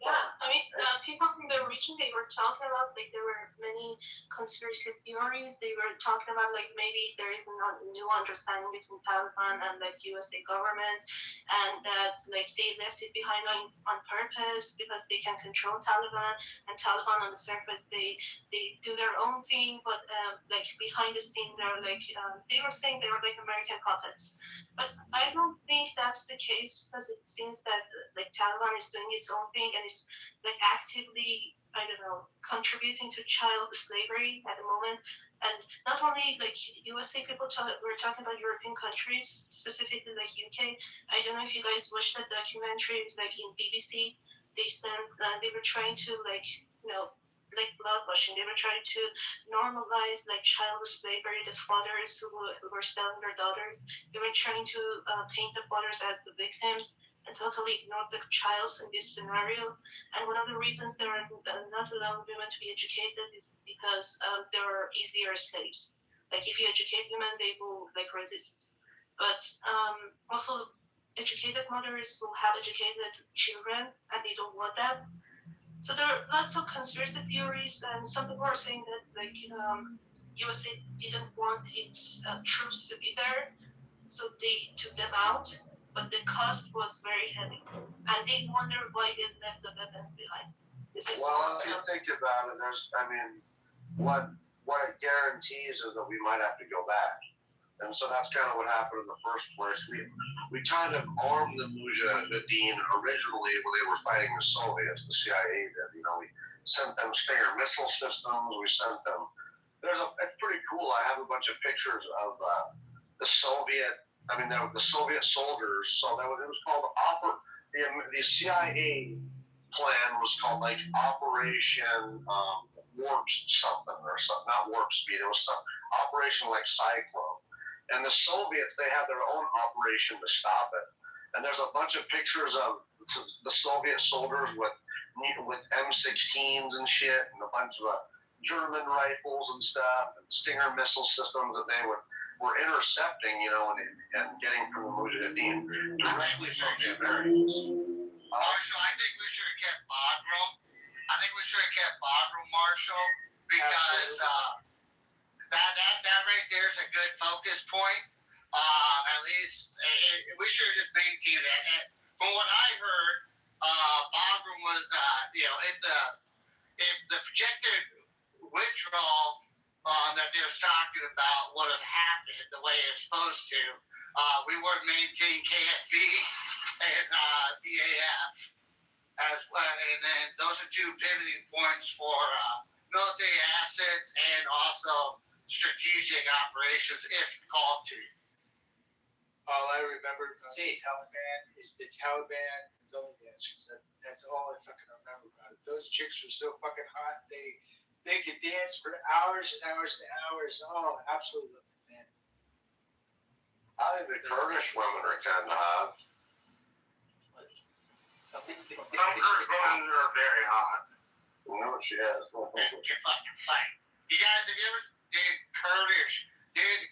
Yeah, I mean, people from the region, they were talking about, like, there were many conspiracy theories. They were talking about, like, maybe there is a new understanding between Taliban and, like, USA government, and that, like, they left it behind on purpose because they can control Taliban, and Taliban on the surface, they do their own thing, but, like, behind the scene, they're, like, they were saying they were, like, American puppets. But I don't think that's the case because it seems that, like, Taliban is doing its own thing and is like actively, I don't know, contributing to child slavery at the moment. And not only like USA people, we're talking about European countries, specifically like UK. I don't know if you guys watched that documentary, like in BBC. They were trying to like, like bloodwashing. They were trying to normalize like child slavery, the fathers who were selling their daughters. They were trying to paint the fathers as the victims and totally ignore the childs in this scenario. And one of the reasons they were not allowing women to be educated is because they were easier slaves. Like if you educate women, they will like resist. But also educated mothers will have educated children and they don't want that. So there are lots of conspiracy theories, and some people are saying that like USA didn't want its troops to be there, so they took them out. But the cost was very heavy, and they wonder why they left the weapons behind. Well, if you think about it, what it guarantees is that we might have to go back. And so that's kind of what happened in the first place. We kind of armed the Mujahideen originally when they were fighting the Soviets, the CIA did. We sent them Stinger missile systems. We sent them. It's pretty cool. I have a bunch of pictures of the Soviet. The Soviet soldiers. So it was called the CIA plan was called like Operation Warp something or something, not Warp Speed. It was some Operation like Cyclone. And the Soviets, they had their own operation to stop it. And there's a bunch of pictures of the Soviet soldiers with M16s and shit, and a bunch of German rifles and stuff, and Stinger missile systems that they were intercepting, and getting from the Mujahideen directly from the Americans. Marshall, I think we should have kept Bagram, Marshall, because that right there is a good focus point. At least we should have just maintained that. And from what I heard, Bagram was, if the projected withdrawal that they were talking about would have happened the way it's supposed to, we would have maintained KFB and BAF as well. And then those are two pivoting points for military assets and also strategic operations if called to. All I remember about the Taliban is the Taliban zone dancers. That's all I fucking remember about it. Those chicks were so fucking hot. They could dance for hours and hours and hours. Oh, absolutely loved it, man. I think the Kurdish women are kind of hot. Some Kurdish women are very hot. You know what she has? You're fucking fight. You guys, have you ever did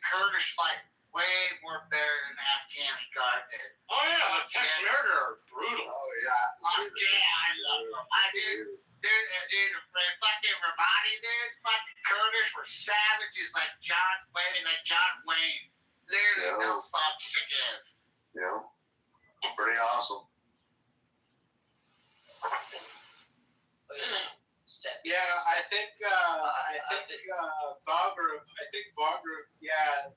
Kurdish fight way more better than Afghan guard did? Oh yeah, the Peshmerga are brutal. Oh yeah. I love them. I did. Dude, fucking Ramadi did. Fucking Kurdish were savages like John Wayne. Literally no fucks to give. Yeah. Pretty awesome. Yeah, I think Bagram, yeah,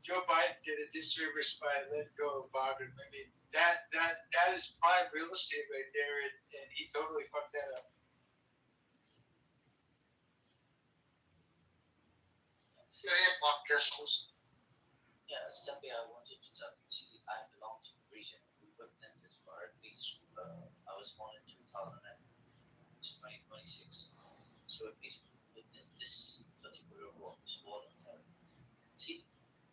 Joe Biden did a disservice by letting go of Bagram. I mean, that is prime real estate right there, and he totally fucked that up. Yeah, Steffi, I wanted to tell you, see, I belong to the region. We witnessed this for at least, I was born in 2000 and it's 2026. So at least we witnessed this particular war, this war on terror. See,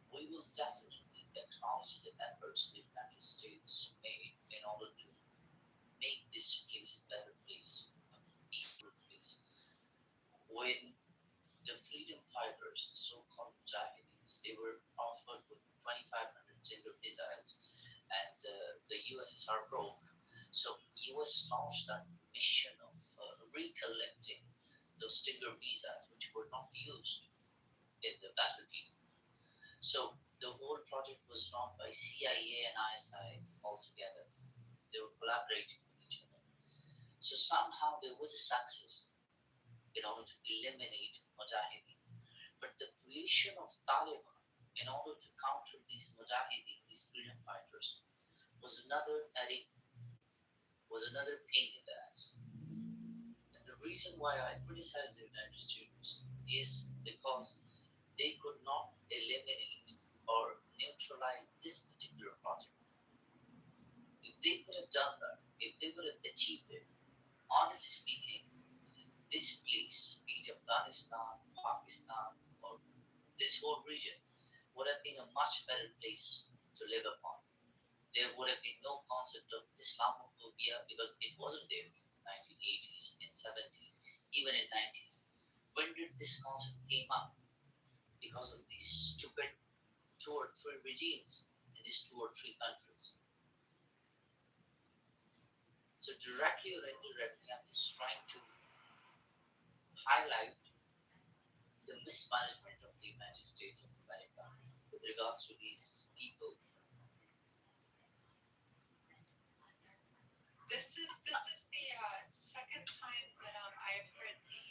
we will definitely acknowledge the efforts the United States made in order to make this place a better place, a peaceful place. When the freedom fighters, the so-called Mujahideen, they were offered with 2,500 Stinger missiles, and the USSR broke. So US launched that mission of recollecting those Stinger missiles which were not used in the battlefield. So the whole project was run by CIA and ISI altogether. They were collaborating with each other. So somehow there was a success in order to eliminate Mujahideen. But the creation of Taliban in order to counter these Mujahideen, these freedom fighters, was another pain in the ass. And the reason why I criticize the United States is because they could not eliminate or neutralize this particular project. If they could have done that, if they would have achieved it, honestly speaking, this place, be it Afghanistan, Pakistan, or this whole region, would have been a much better place to live upon. There would have been no concept of Islamophobia because it wasn't there in the 1980s, in 70s, even in 90s. When did this concept came up? Because of these stupid 2 or 3 regimes in these 2 or 3 countries. So directly or indirectly, I'm just trying to highlight the mismanagement of the United States of America with regards to these people. This is the second time that I have heard the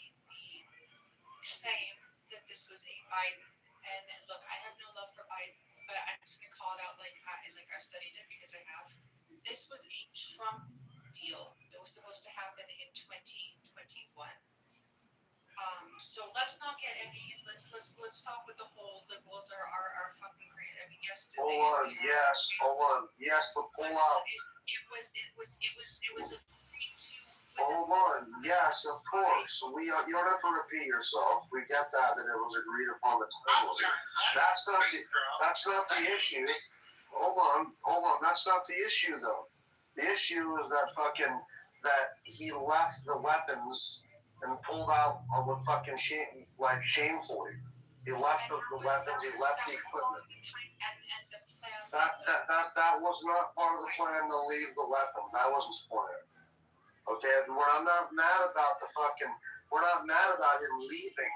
claim that this was a Biden. And look, I have no love for Biden, but I'm just gonna call it out like I've studied it because I have. This was a Trump deal that was supposed to happen in 2021. So let's not get any. Let's stop with the whole liberals are fucking great. I mean, yes. Hold on. Yes, but pull out. It was a free to. Hold on. Yes, of course. So you don't have to repeat yourself. We get that it was agreed upon the timeline. That's not the issue. Hold on. That's not the issue though. The issue is that he left the weapons and pulled out of a fucking shamefully. He left the weapons, he left the equipment. That was not part of the plan to leave the weapons. That wasn't his plan. Okay, I'm not mad about we're not mad about him leaving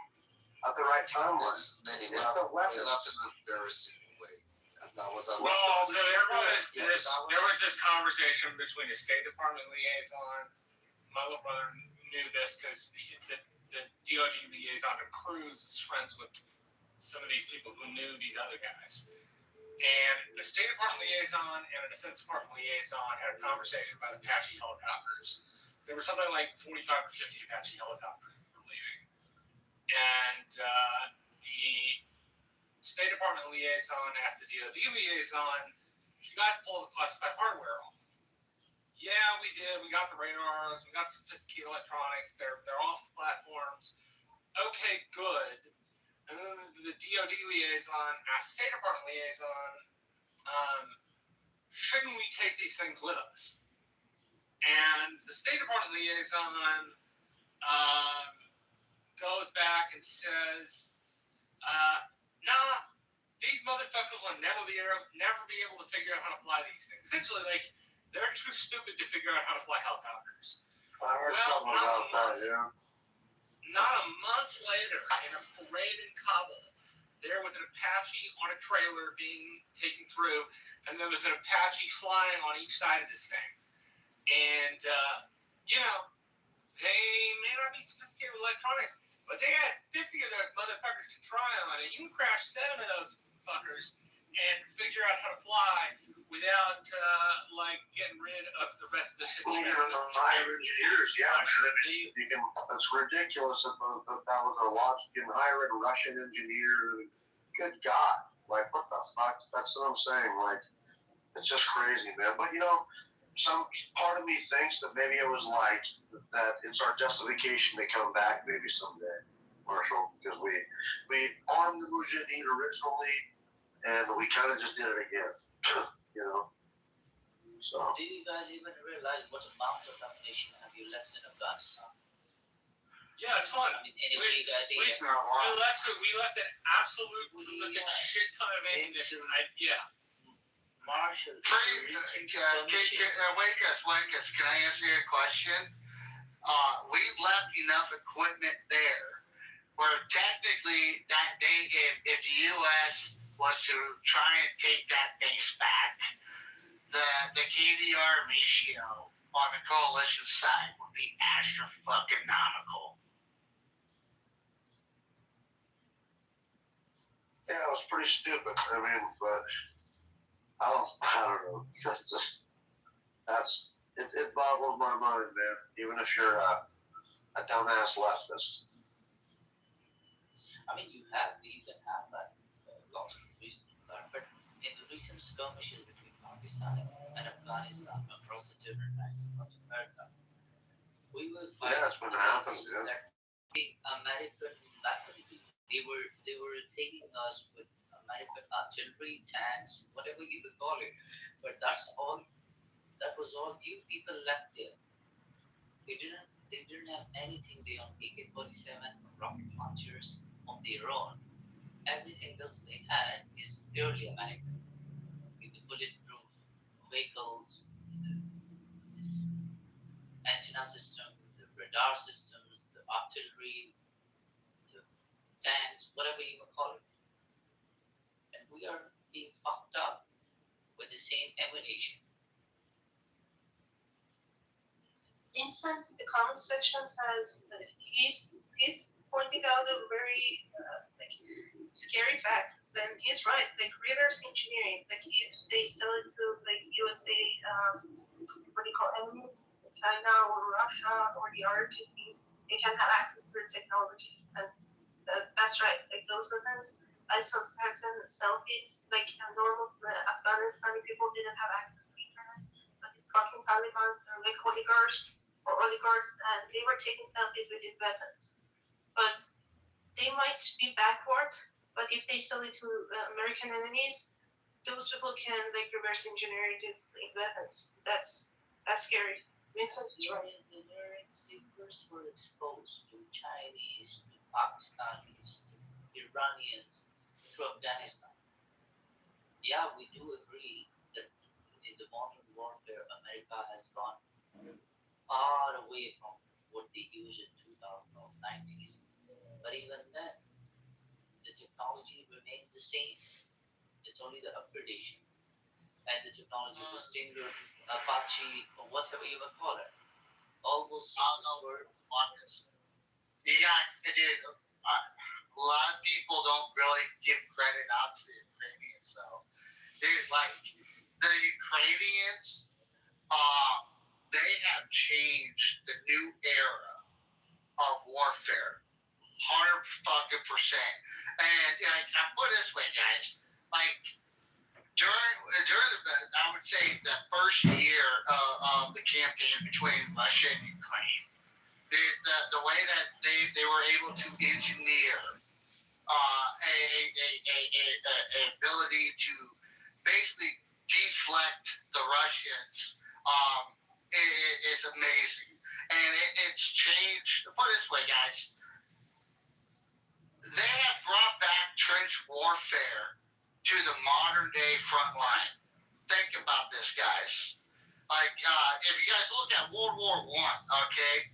at the right timeline. It's the weapons. That's an embarrassing way. That was a well, so there was this conversation between a State Department liaison. My little brother knew this because the DOD liaison to Cruz is friends with some of these people who knew these other guys. And the State Department liaison and the Defense Department liaison had a conversation about Apache helicopters. There were something like 45 or 50 Apache helicopters were leaving. And the State Department liaison asked the DOD liaison, did you guys pull the classified hardware off? Yeah, we did. We got the radars. We got the sophisticated electronics. They're off the platforms. Okay, good. And then the DOD liaison asked the State Department liaison, shouldn't we take these things with us? And the State Department liaison goes back and says, nah, these motherfuckers will never be able to figure out how to fly these things. Essentially, they're too stupid to figure out how to fly helicopters. I heard something about that, yeah. Not a month later, in a parade in Kabul, there was an Apache on a trailer being taken through, and there was an Apache flying on each side of this thing. And, they may not be sophisticated with electronics, but they had 50 of those motherfuckers to try on, and you can crash 7 of those fuckers and figure out how to fly without getting rid of the rest of the shit. Hire engineers, yeah. It's ridiculous that was their logic. You can hire a Russian engineer. Good God. What the fuck? That's what I'm saying. It's just crazy, man. But some part of me thinks that maybe it was that it's our justification to come back maybe someday, Marshall, because we armed the Mujahideen originally, and we kind of just did it again, So. Do you guys even realize what amount of ammunition have you left in Afghanistan? Yeah, a ton. I mean, any big idea? We left an absolute fucking shit ton of ammunition. Marshall. Wake us. Can I answer your question? We've left enough equipment there where technically that day, if the U.S. was to try and take that base back, the KDR ratio on the coalition side would be astronomical. Yeah, it was pretty stupid. I mean, but I don't know. It boggles my mind, man. Even if you're a dumbass leftist. I mean, you can have that lots of reasons for that. But in the recent skirmishes between Pakistan and Afghanistan across the different nations of America, we will fight. Yeah, it's been happening, yeah. American weaponry. They were taking us with American artillery, tanks, whatever you would call it. But that's all. That was all you people left there. They didn't have anything beyond AK-47 rocket launchers of their own. Everything else they had is purely American. With the bulletproof vehicles, antenna system, the radar systems, the artillery, the tanks, whatever you would call it. And we are being fucked up with the same ammunition. Vincent in the comment section has he's pointing out a very like scary fact. Then he's right. Like reverse engineering, like if they sell it to like USA, what do you call enemies, China or Russia or the RGC, they can have access to their technology, and that's right. Like those weapons, I saw certain selfies. Like normal Afghanistani people didn't have access to internet, but these fucking Taliban, they're like oligarchs, and they were taking selfies with these weapons. But they might be backward, but if they sell it to American enemies, those people can like reverse engineer these weapons. That's scary. Vincent is right. The American secrets were exposed to Chinese, to Pakistanis, to Iranians, to Afghanistan. Yeah, we do agree that in the modern warfare, America has gone far away from what they used in 2090s. But even then, the technology remains the same. It's only the upgradation. And the technology, the Stinger, Apache, or whatever you would call it. All those secrets were Marcus. You got, dude, a lot of people don't really give credit out to the Ukrainians, though. Dude, like, the Ukrainians, they have changed the new era of warfare. 100%. And like, I put it this way, guys, like, during the, I would say the first year of the campaign between Russia and Ukraine, the way that they were able to engineer a ability to basically deflect the Russians is amazing, and it's changed. Put it this way, guys, they have brought back trench warfare to the modern day front line. Think about this, guys. Like, if you guys look at World War One, okay,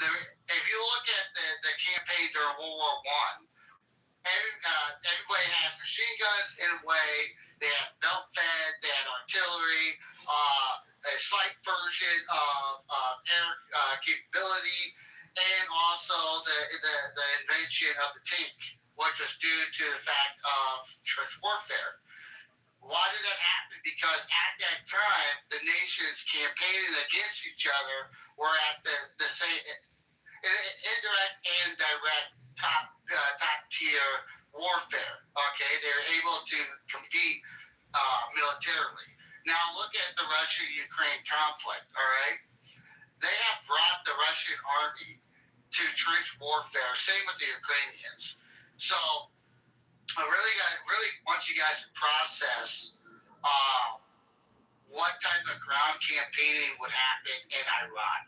if you look at the campaign during World War One, everybody had machine guns in a way. They had belt fed, they had artillery, a slight version of air capability, and also the invention of the tank, which was due to the fact of trench warfare. Why did that happen? Because at that time, the nations campaigning against each other were at the same indirect and direct top tier warfare. Okay, they were able to compete militarily. Now look at the Russia-Ukraine conflict. All right, they have brought the Russian army to trench warfare. Same with the Ukrainians. So I really want you guys to process what type of ground campaigning would happen in Iraq.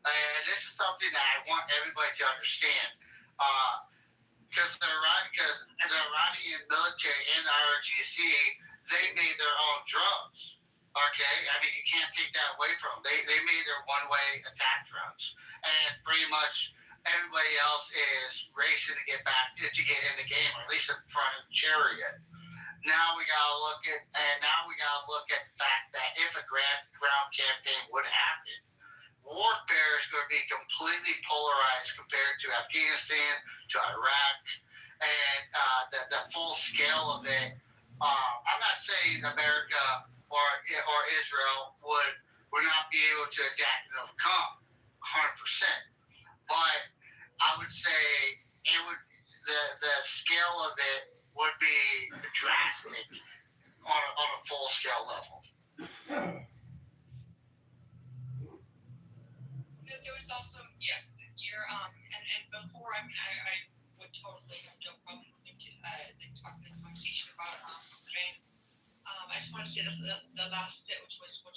And this is something that I want everybody to understand. Because the Iranian military and the IRGC, they made their own drones. Okay? I mean, you can't take that away from them. They made their one-way attack drones. And pretty much everybody else is racing to get in the game, or at least in front of the chariot. Now we gotta look at the fact that if a ground campaign would happen, warfare is going to be completely polarized compared to Afghanistan, to Iraq, and the full scale of it. I'm not saying America or Israel would not be able to adapt and overcome 100%, but I would say it would the scale of it would be drastic on a full scale level. there was also, yes, and before, I mean, I would totally have no problem talking the conversation about Ukraine. I just want to say that the last bit, which was a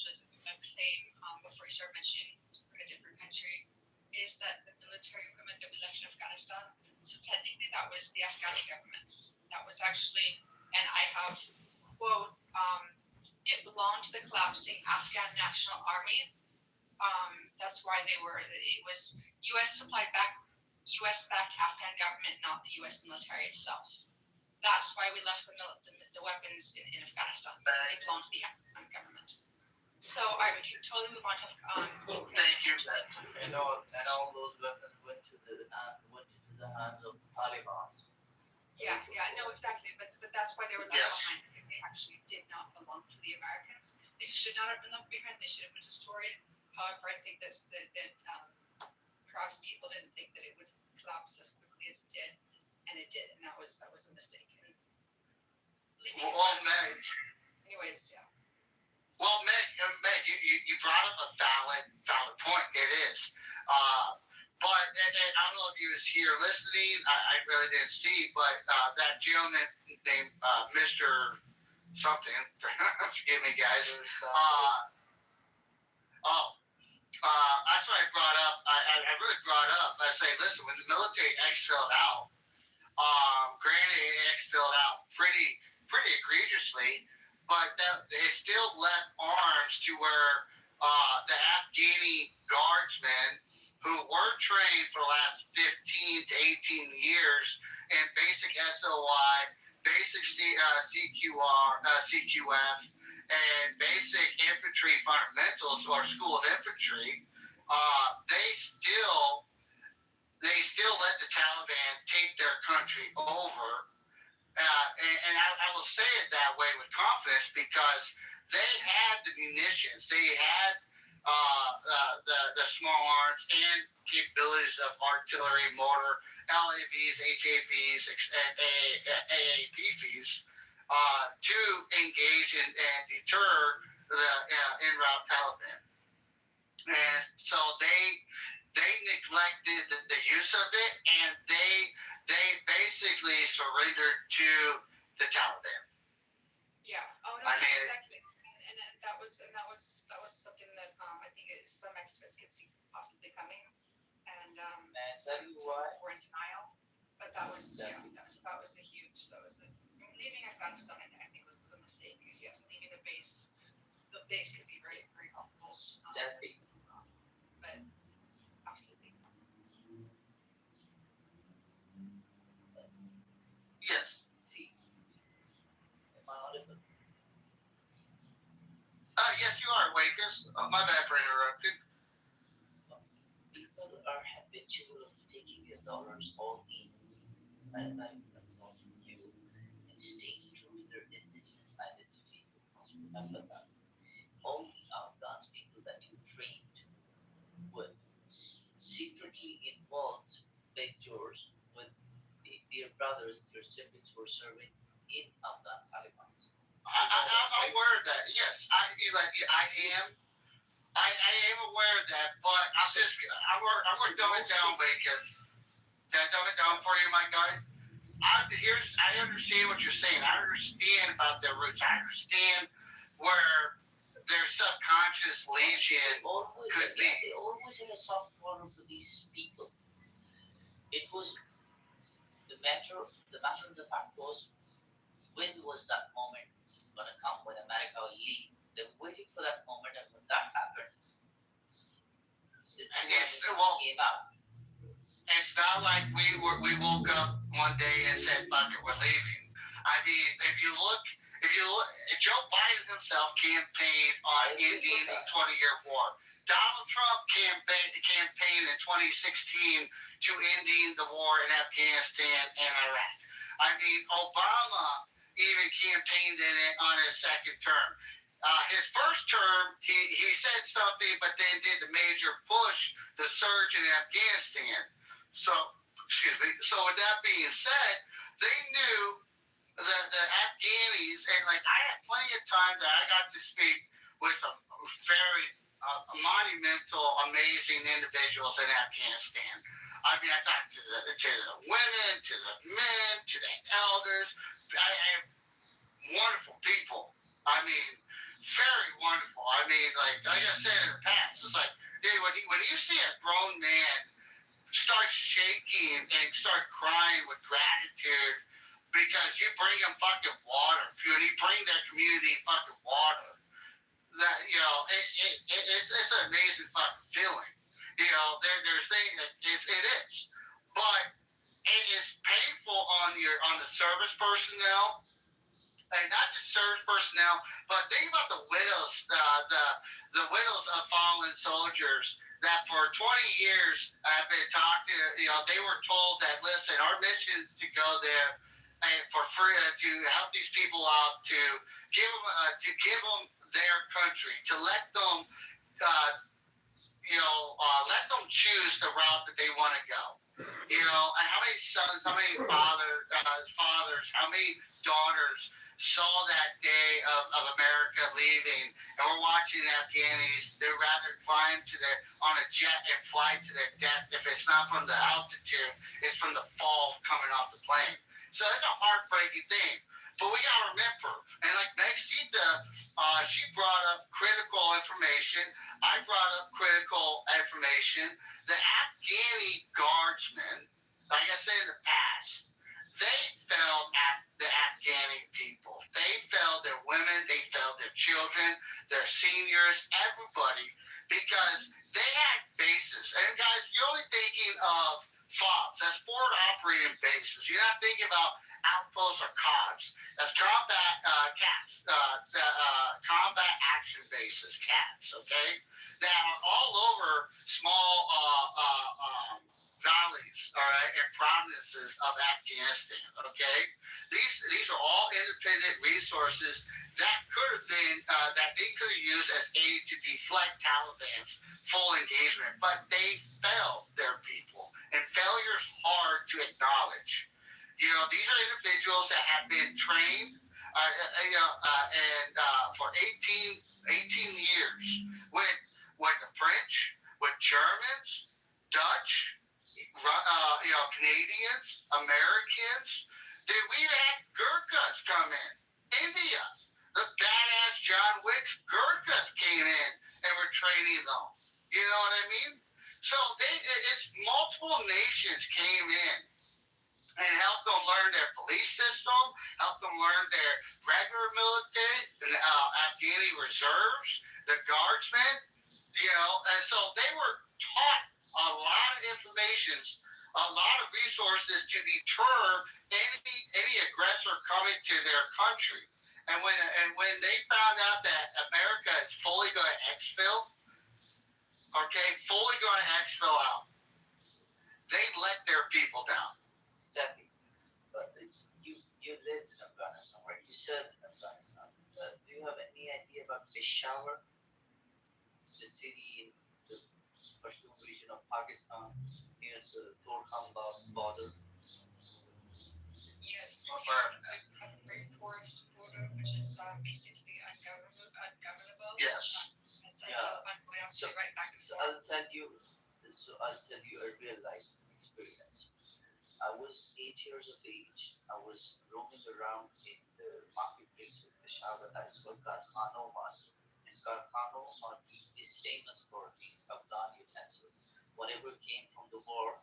claim before you started mentioning a different country, is that the military equipment that we left in Afghanistan. So technically, that was the Afghani government's. That was actually, and I have quote, it belonged to the collapsing Afghan National Army. That's why it was U.S. supplied back, U.S. backed Afghan government, not the U.S. military itself. That's why we left the weapons in Afghanistan. They belong to the Afghan government. So we can totally move on to Ukraine. Thank you. And all those weapons went into the hands of Taliban. Yeah, no, exactly. But that's why they were left behind, because they actually did not belong to the Americans. They should not have been left behind. They should have been destroyed. However, I think that perhaps people didn't think that it would collapse as quickly as it did, and it did, and that was a mistake. Anyways, yeah. Well, Meg, you brought up a valid point. It is. But and I don't know if you was here listening. I really didn't see, but that gentleman named Mr. Something. Forgive me, guys. That's what I brought up. I really brought up. I say, listen, when the military expelled out, granted it expelled out pretty egregiously, but they still left arms to where the Afghani guardsmen who were trained for the last 15 to 18 years in basic SOI, basic CQF, and basic infantry fundamentals, or School of Infantry, they still let the Taliban take their country over. And I will say it that way with confidence, because they had the munitions, they had the small arms and capabilities of artillery, mortar, LAVs, HAVs, and AAPVs to engage and deter the en route Taliban. And so they neglected the use of it, and they basically surrendered to the Taliban. Yeah. Oh no, exactly. And that was something that I think some experts could see possibly coming. And we're in denial. But that was a huge. Leaving Afghanistan, I think was a mistake, because yes, leaving the base could be very, very helpful. But absolutely. Yes. See, am I audible? Yes, you are, Wakers. My bad for interrupting. People are habitual of taking their dollars all in and letting themselves from you and staying true to their indigenous identity. You must remember that. All the Afghans people that you trained were secretly involved big tours with their brothers, their siblings who were serving in Afghan Taliban. I'm aware of that. Yes, I am aware of that, but I'm going to dumb it down, because can I dumb it down for you, my guy? I understand what you're saying. I understand about their roots. I understand where their subconscious legion could be. They always had a soft corner for these people. It was the matter of the fact was, when was that moment gonna come when America will leave? They're waiting for that moment, and when that happened, the came out. It's not like we woke up one day and said, "Fuck it, we're leaving." I mean, if you look, Joe Biden himself campaigned on ending the 20-year war. Donald Trump campaigned in 2016 to ending the war in Afghanistan and Iraq. I mean, Obama even campaigned in it on his second term. His first term, he said something, but then did the major push, the surge in Afghanistan. So, excuse me. So with that being said, they knew the Afghanis, and like I had plenty of time that I got to speak with some very monumental, amazing individuals in Afghanistan. I mean, I talked to the women, to the men, to the elders. I wonderful people. I mean, very wonderful. I mean, like I said in the past, it's like, dude, when you see a grown man start shaking and start crying with gratitude because you bring them fucking water, you bring their community fucking water. That it's an amazing fucking feeling. There's things that it is, but it is painful on the service personnel, and not just service personnel, but think about the widows, the widows of fallen soldiers that for 20 years have been talked to. They were told that, listen, our mission is to go there and for free to help these people out, to give them their country, to let them let them choose the route that they want to go. And how many sons, how many fathers, how many daughters saw that day of America leaving, and we're watching Afghanis. They'd rather climb on a jet and fly to their death. If it's not from the altitude, it's from the fall coming off the plane. So it's a heartbreaking thing. But we gotta remember, and like Maxita, she brought up critical information. I brought up critical information. The Afghani guardsmen, like I said in the past, they failed the Afghani people. They failed their women, they failed their children, their seniors, everybody, because they had bases. And guys, you're only thinking of FOBs. That's forward operating bases. You're not thinking about outposts or COBs. That's combat combat action bases, CAPs, okay? That are all over small valleys, all right, and provinces of Afghanistan, okay? These are all independent resources that could have been that they could have used as aid to deflect Taliban's full engagement, but they failed their people, and failure is hard to acknowledge. These are individuals that have been trained and for 18 years with the French, with Germans, Dutch, Canadians, Americans. Dude, we've had Gurkhas come in. India, the badass John Wick's Gurkhas came in and were training them. You know what I mean? So it's multiple nations came in and helped them learn their police system, helped them learn their regular military, the Afghani reserves, the guardsmen, and so they were taught a lot of information, a lot of resources to deter any aggressor coming to their country. And when they found out that America is fully going to exfil, fully going to exfil out, they let their people down. Exactly. But you lived in Afghanistan, right? You served in Afghanistan. Do you have any idea about Peshawar, the city in the Pashtun region of Pakistan, near the Torkhamba border? Yes, a very porous border, which is basically ungovernable. Yes. So right back. So I'll tell you a real life experience. I was 8 years of age. I was roaming around in the marketplace of Peshawar that is called Karkhano Mart. And Karkhano Mart is famous for these Afghan utensils. Whatever came from the war,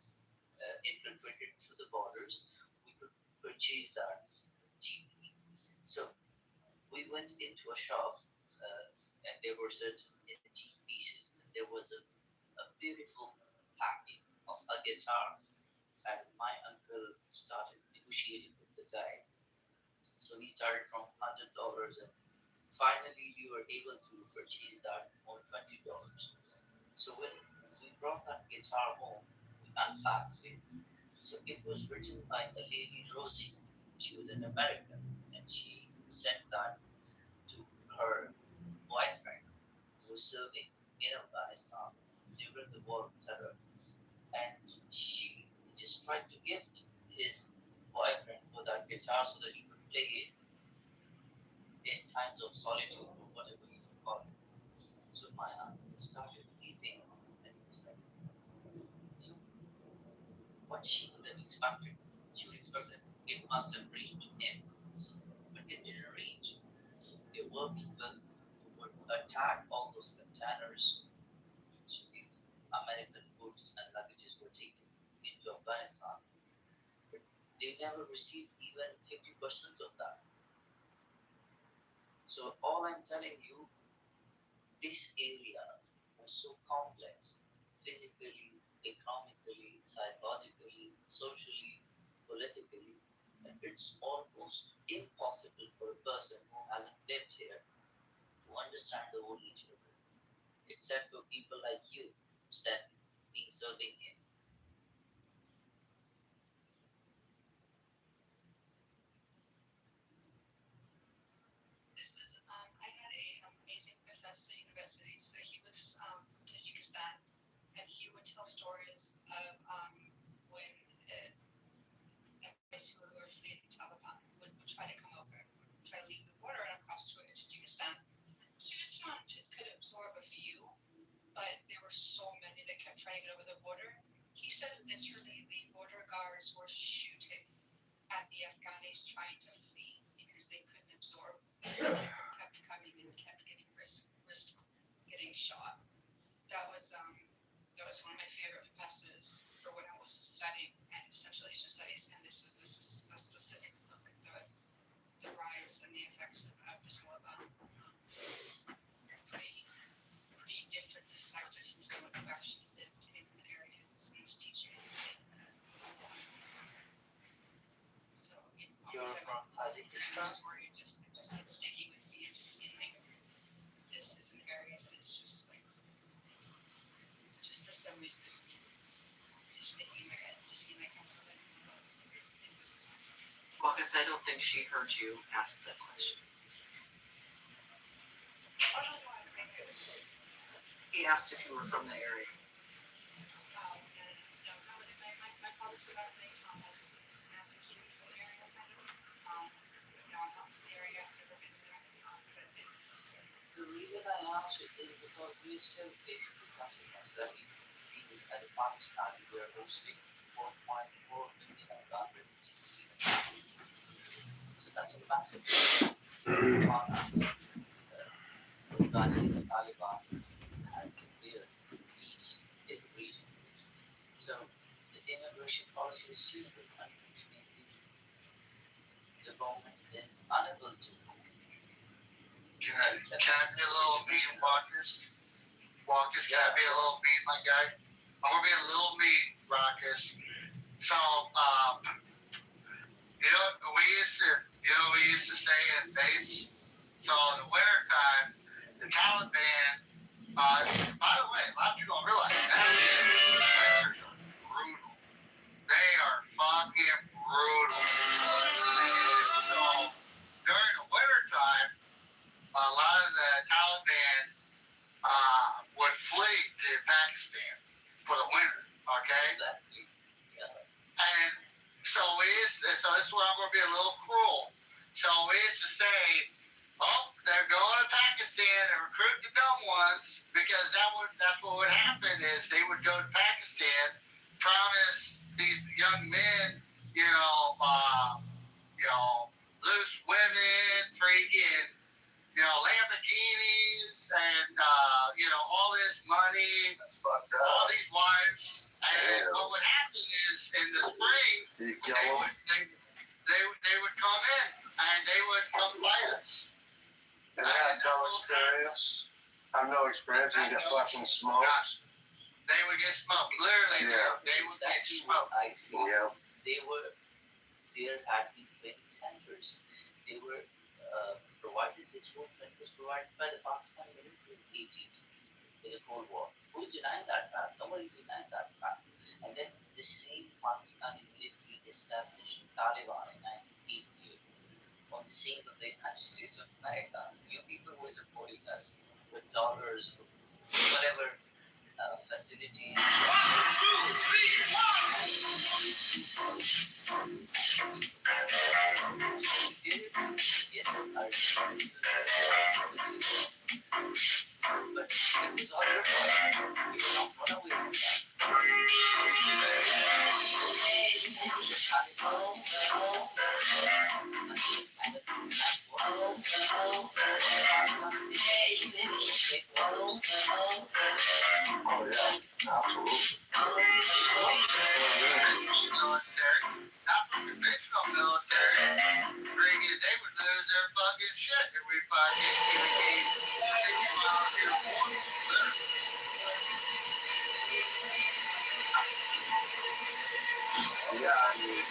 infiltrated through the borders, we could purchase that cheaply. So we went into a shop, and there were certain antique pieces, and there was a beautiful packing of a guitar, and my uncle started negotiating with the guy. So we started from $100, and finally we were able to purchase that for $20. So when we brought that guitar home, we unpacked it. So it was written by a lady, Rosie. She was an American, and she sent that to her boyfriend who was serving in Afghanistan during the war of terror. And she just tried to gift his boyfriend for that guitar so that he could play it in times of solitude or whatever you call it. So my aunt started weeping, and he was like, look, what she would have expected. She would expect that it must have reached him, but it didn't reach. There were people who would attack all those containers which these American goods and luggages were taken into Afghanistan, but they never received even 50% of that. So all I'm telling you, this area was so complex, physically, economically, psychologically, socially, politically, and it's almost impossible for a person who hasn't lived here to understand the whole nature of it, except for people like you, Steph, being serving him. This was I had an amazing professor at university. So he was from Tajikistan, and he would tell stories of when basically who were fleeing the Taliban would try to come over, would try to leave the border and cross to Tajikistan. Tajikistan could absorb a few, but there were so many that kept trying to get over the border. He said literally the border guards were shooting at the Afghans trying to flee because they couldn't absorb. Kept coming and kept getting risk getting shot. That was one of my favorite professors for when I was studying Central Asian Studies, and this was a specific look at the rise and the effects of the Taliban. Pretty different perspective from someone who actually lived in the area and was teaching. So You're from Tajikistan? Story just sticking with me and just feeling this is an area that is just like just for some reason just sticking in my head, just being like, Marcus, I don't think she heard you ask that question. He asked if you were from the area. my father's about the Massachusetts area, kind of. I'm not from the area, I've never been there. The reason I asked it is because we still basically consider that we as a Pakistani were hosting 4.4 million Afghan refugees. So that's a massive impact on us. Afghani, the Taliban, and clear peace in the region. So the immigration policy is changing. Unfortunately, the government is unable to. Can I be a little mean, Marcus? Marcus, can I be a little mean, my guy? I'm gonna be a little mean, Marcus. So, we used to say in base. So in the wintertime, the Taliban, by the way, a lot of people don't realize nowadays, winters are brutal. They are fucking brutal. And so during the wintertime, a lot of the Taliban would flee to Pakistan for the winter, okay? And so this is where I'm going to be a little cruel. So we used to say, oh, they're going to Pakistan and recruit the dumb ones, because that's what would happen is they would go to Pakistan, promise these young men, loose women, freaking, Lamborghinis, and, all this money, all these wives. And what would happen is in the spring, they would come in and they would come fight us. And I had no experience. I have no experience and get fucking smoked. They would get smoked. Literally, they would get smoked. Yeah. There had been training centers. They were provided, this movement was provided by the Pakistani military in the 80s in the Cold War. Who's denying that fact? Nobody's denying that fact. And then the same Pakistani military established Taliban in 1988 on the scene of the United States of America. You people were supporting us with dollars, whatever facilities. 1, 2, 3, 4! Yes, I remember. But it was all Not from conventional military. They would lose their fucking shit if we fucking became 60 miles here. Yeah, I mean,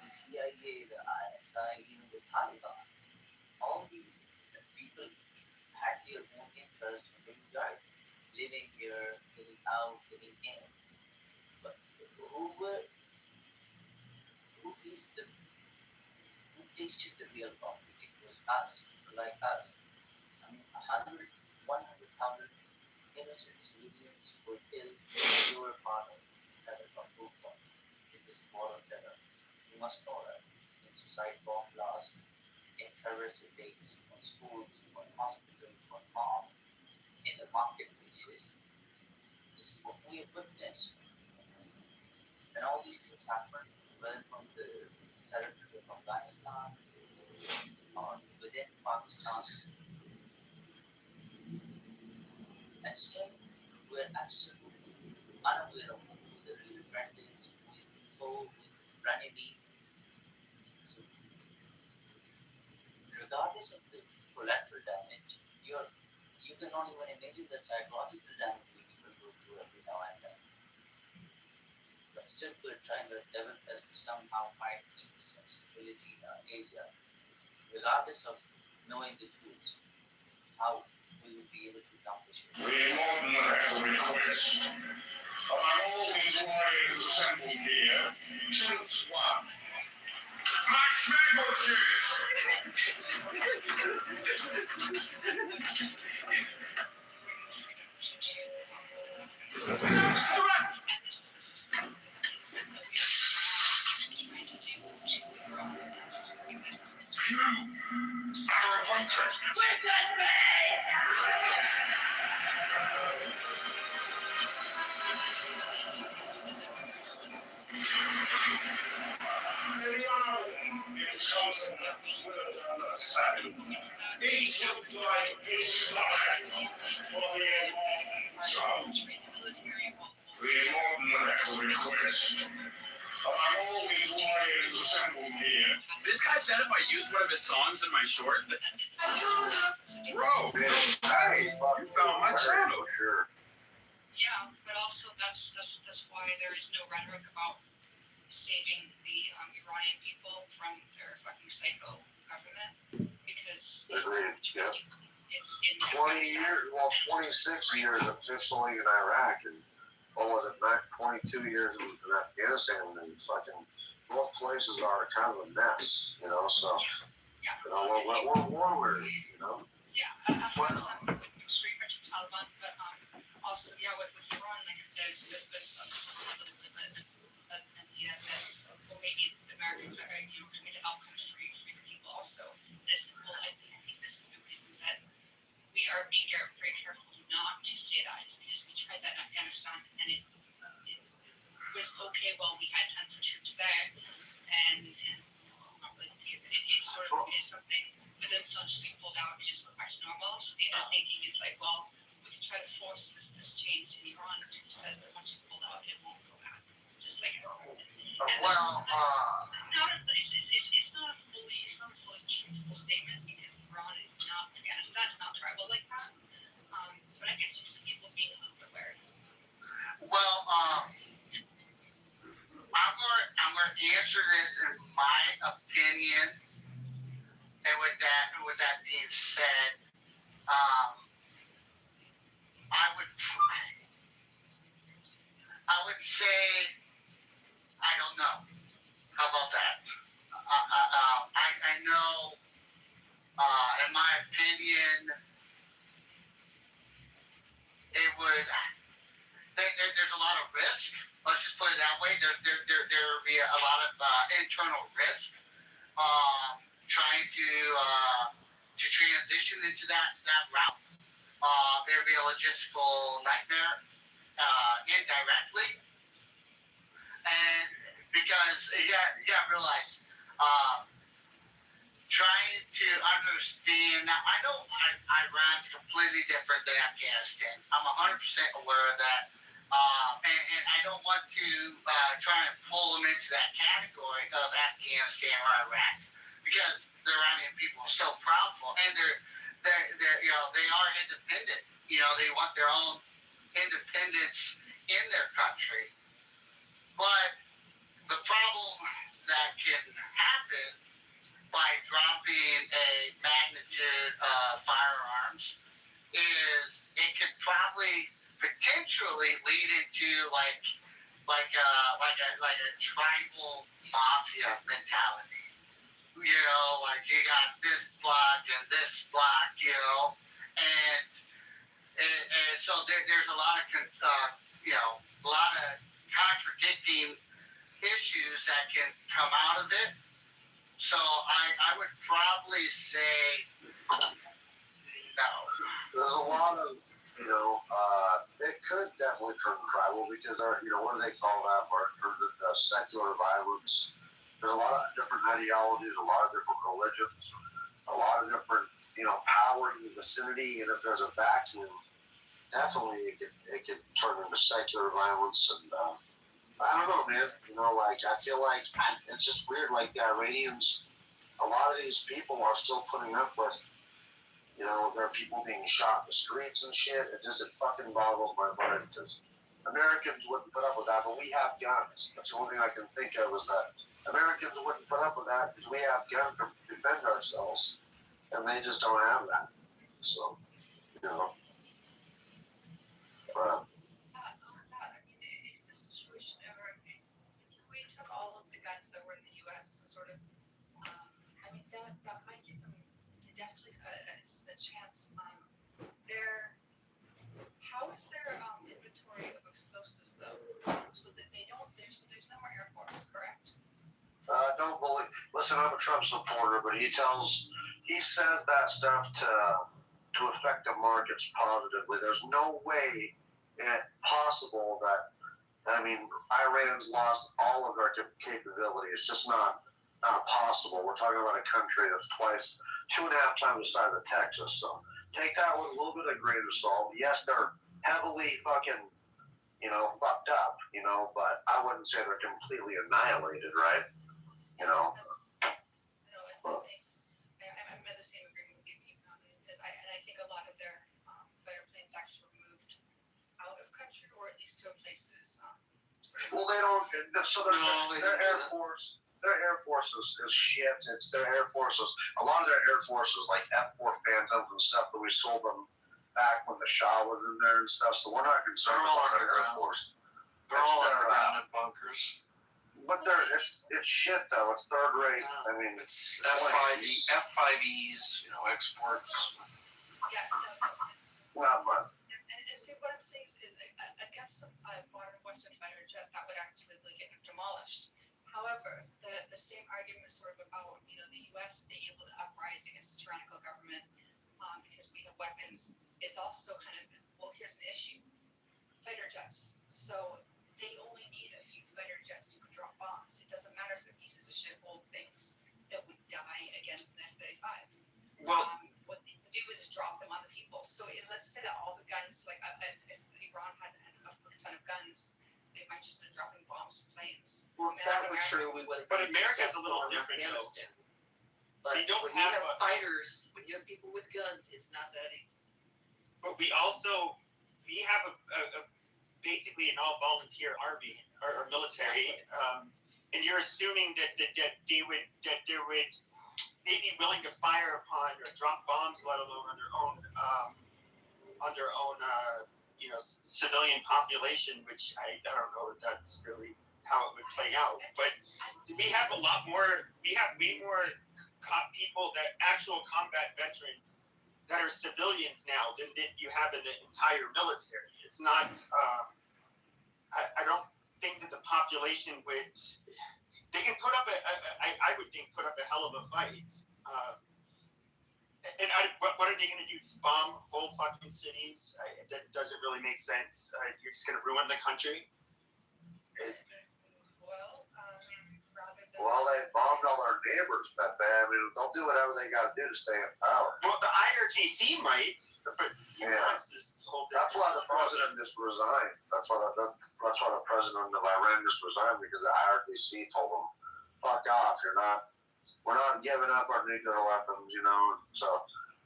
The CIA, the ISI, even the Taliban, all these people had their own interest in being right, living here, getting out, getting in. But who is the who takes you the real profit? It was us, people like us. I mean, 100,000 innocent civilians were killed. They were part of that group in this war on terror. You must know that in suicide bomb blasts, in terrorist attacks on schools, on hospitals, on mosques, in the marketplaces. This is what we have witnessed. When all these things happen, whether from the territory of Afghanistan or within Pakistan, and still we're absolutely unaware of who the real friend is, who is the foe, who is the frenemy. So, regardless of the collateral damage, you cannot even imagine the psychological damage we people go through every now and then. But still, we're trying to develop as to somehow find peace and stability in our area, regardless of knowing the truth, how we will be able to accomplish it. We modern have a request. Among all these warriors assembled here, choose one. My sandwiches! You are appointed. Witness me! It's Congressman would have done the same. Each would like this time for the important zone. The important has a request. Among all these warriors assembled here. This guy said if I used one of his songs in my short. Bro, hey, you found my channel. Sure. Yeah, but also that's why there is no rhetoric about saving the Iranian people from their fucking psycho government because Agreed. Yep. in 20 years, well, 26 years officially in Iraq, and what was it, back 22 years in Afghanistan, and fucking both places are kind of a mess, you know, so, you know, we're warriors, you know. Yeah, Afghanistan straight rich Taliban, but also, yeah, with Iran, like there's a little bit of an idea that, well, maybe the Americans are, trying to outcome free people also. Well, I think this is the reason that we are being very careful not to say that, is because we tried that in Afghanistan and it was okay while we had tons of troops there, and not really, it sort of is something, but then some just pulled out and just went back to normal. So the other thinking is like, well, we can try to force this change in Iran, or just said that once it's pulled out, it won't go back. Just like Well, it's not a fully truthful statement because Iran is not Afghanistan, it's not tribal like that. But I guess just people being a little bit wary. Well, I'm going to answer this in my opinion, and with that being said, I would say I don't know. How about that? I know, in my opinion, would be a lot of internal risk trying to transition into that route. There would be a logistical nightmare indirectly, and because you got to realize. Trying to understand. Now, I know Iran's completely different than Afghanistan. I'm 100% aware of that. And I don't want to try and pull them into that category of Afghanistan or Iraq because the Iranian people are so proudful and they're they are independent. They want their own independence in their country. But the problem that can happen by dropping a magnitude of firearms is it could probably potentially lead into like a tribal mafia mentality. Like you got this block and this block, and so there's a lot of a lot of contradicting issues that can come out of it. So I would probably say no. There's a lot of, it could definitely turn tribal because what do they call that, Mark? The secular violence. There's a lot of different ideologies, a lot of different religions, a lot of different, power in the vicinity, and if there's a vacuum, definitely it could turn into secular violence, and I don't know, man. I feel like it's just weird. Like the Iranians, a lot of these people are still putting up with, there are people being shot in the streets and shit. It fucking boggles my mind because Americans wouldn't put up with that, but we have guns. That's the only thing I can think of is that Americans wouldn't put up with that because we have guns to defend ourselves, and they just don't have that. So, but. That might give them definitely a chance. How is their inventory of explosives though? So that they don't. There's no more Air Force, correct? Don't believe. Listen, I'm a Trump supporter, but he says that stuff to affect the markets positively. There's no way possible that. Iran's lost all of their capability. It's just not possible. We're talking about a country that's 2.5 times the size of Texas. So take that with a little bit of grain of salt. Yes, they're heavily fucking, fucked up, but I wouldn't say they're completely annihilated, right? I'm in the same agreement with you, because I think a lot of their fighter planes actually were moved out of country, or at least to places. Well, they don't. So their Air Force. Their Air Force is shit. It's their Air Forces. A lot of their Air Forces, like F-4 Phantoms and stuff, that we sold them back when the Shah was in there and stuff. So we're not concerned about their Air Force. They're all underground in bunkers. But it's shit though. It's third rate. It's F5Es, exports. Yeah, not much. And see what I'm saying is against a modern Western fighter jet that would absolutely get demolished. However, the same argument is sort of about the U.S. being able to uprise against the tyrannical government because we have weapons. It's also kind of here's the issue: fighter jets. So they only need a few fighter jets who can drop bombs. It doesn't matter if they're pieces of shit old things that would die against an F-35. Well, what they do is just drop them on the people. So let's say that all the guns, like if Iran had a ton of guns, they might just be dropping bombs from planes. Well, if that were true, we would have. But America's a little different. Afghanistan. But we don't when have you have fighters, when you have people with guns, it's not that easy. But we have a basically an all-volunteer army or military, and you're assuming that they'd be willing to fire upon or drop bombs, let alone on their own civilian population, which I don't know if that's really how it would play out. But we have a lot more. We have way more people actual combat veterans that are civilians now than you have in the entire military. It's not. I don't think that the population would. They can put up I would think put up a hell of a fight. What are they going to do? Just bomb whole fucking cities? That doesn't really make sense. You're just going to ruin the country. Well, they bombed all our neighbors, Pepe. I mean, they'll do whatever they got to do to stay in power. Well, the IRGC might, but that's why the president just resigned. That's why the president of Iran just resigned, because the IRGC told him, "Fuck off! We're not giving up our nuclear weapons." You know, so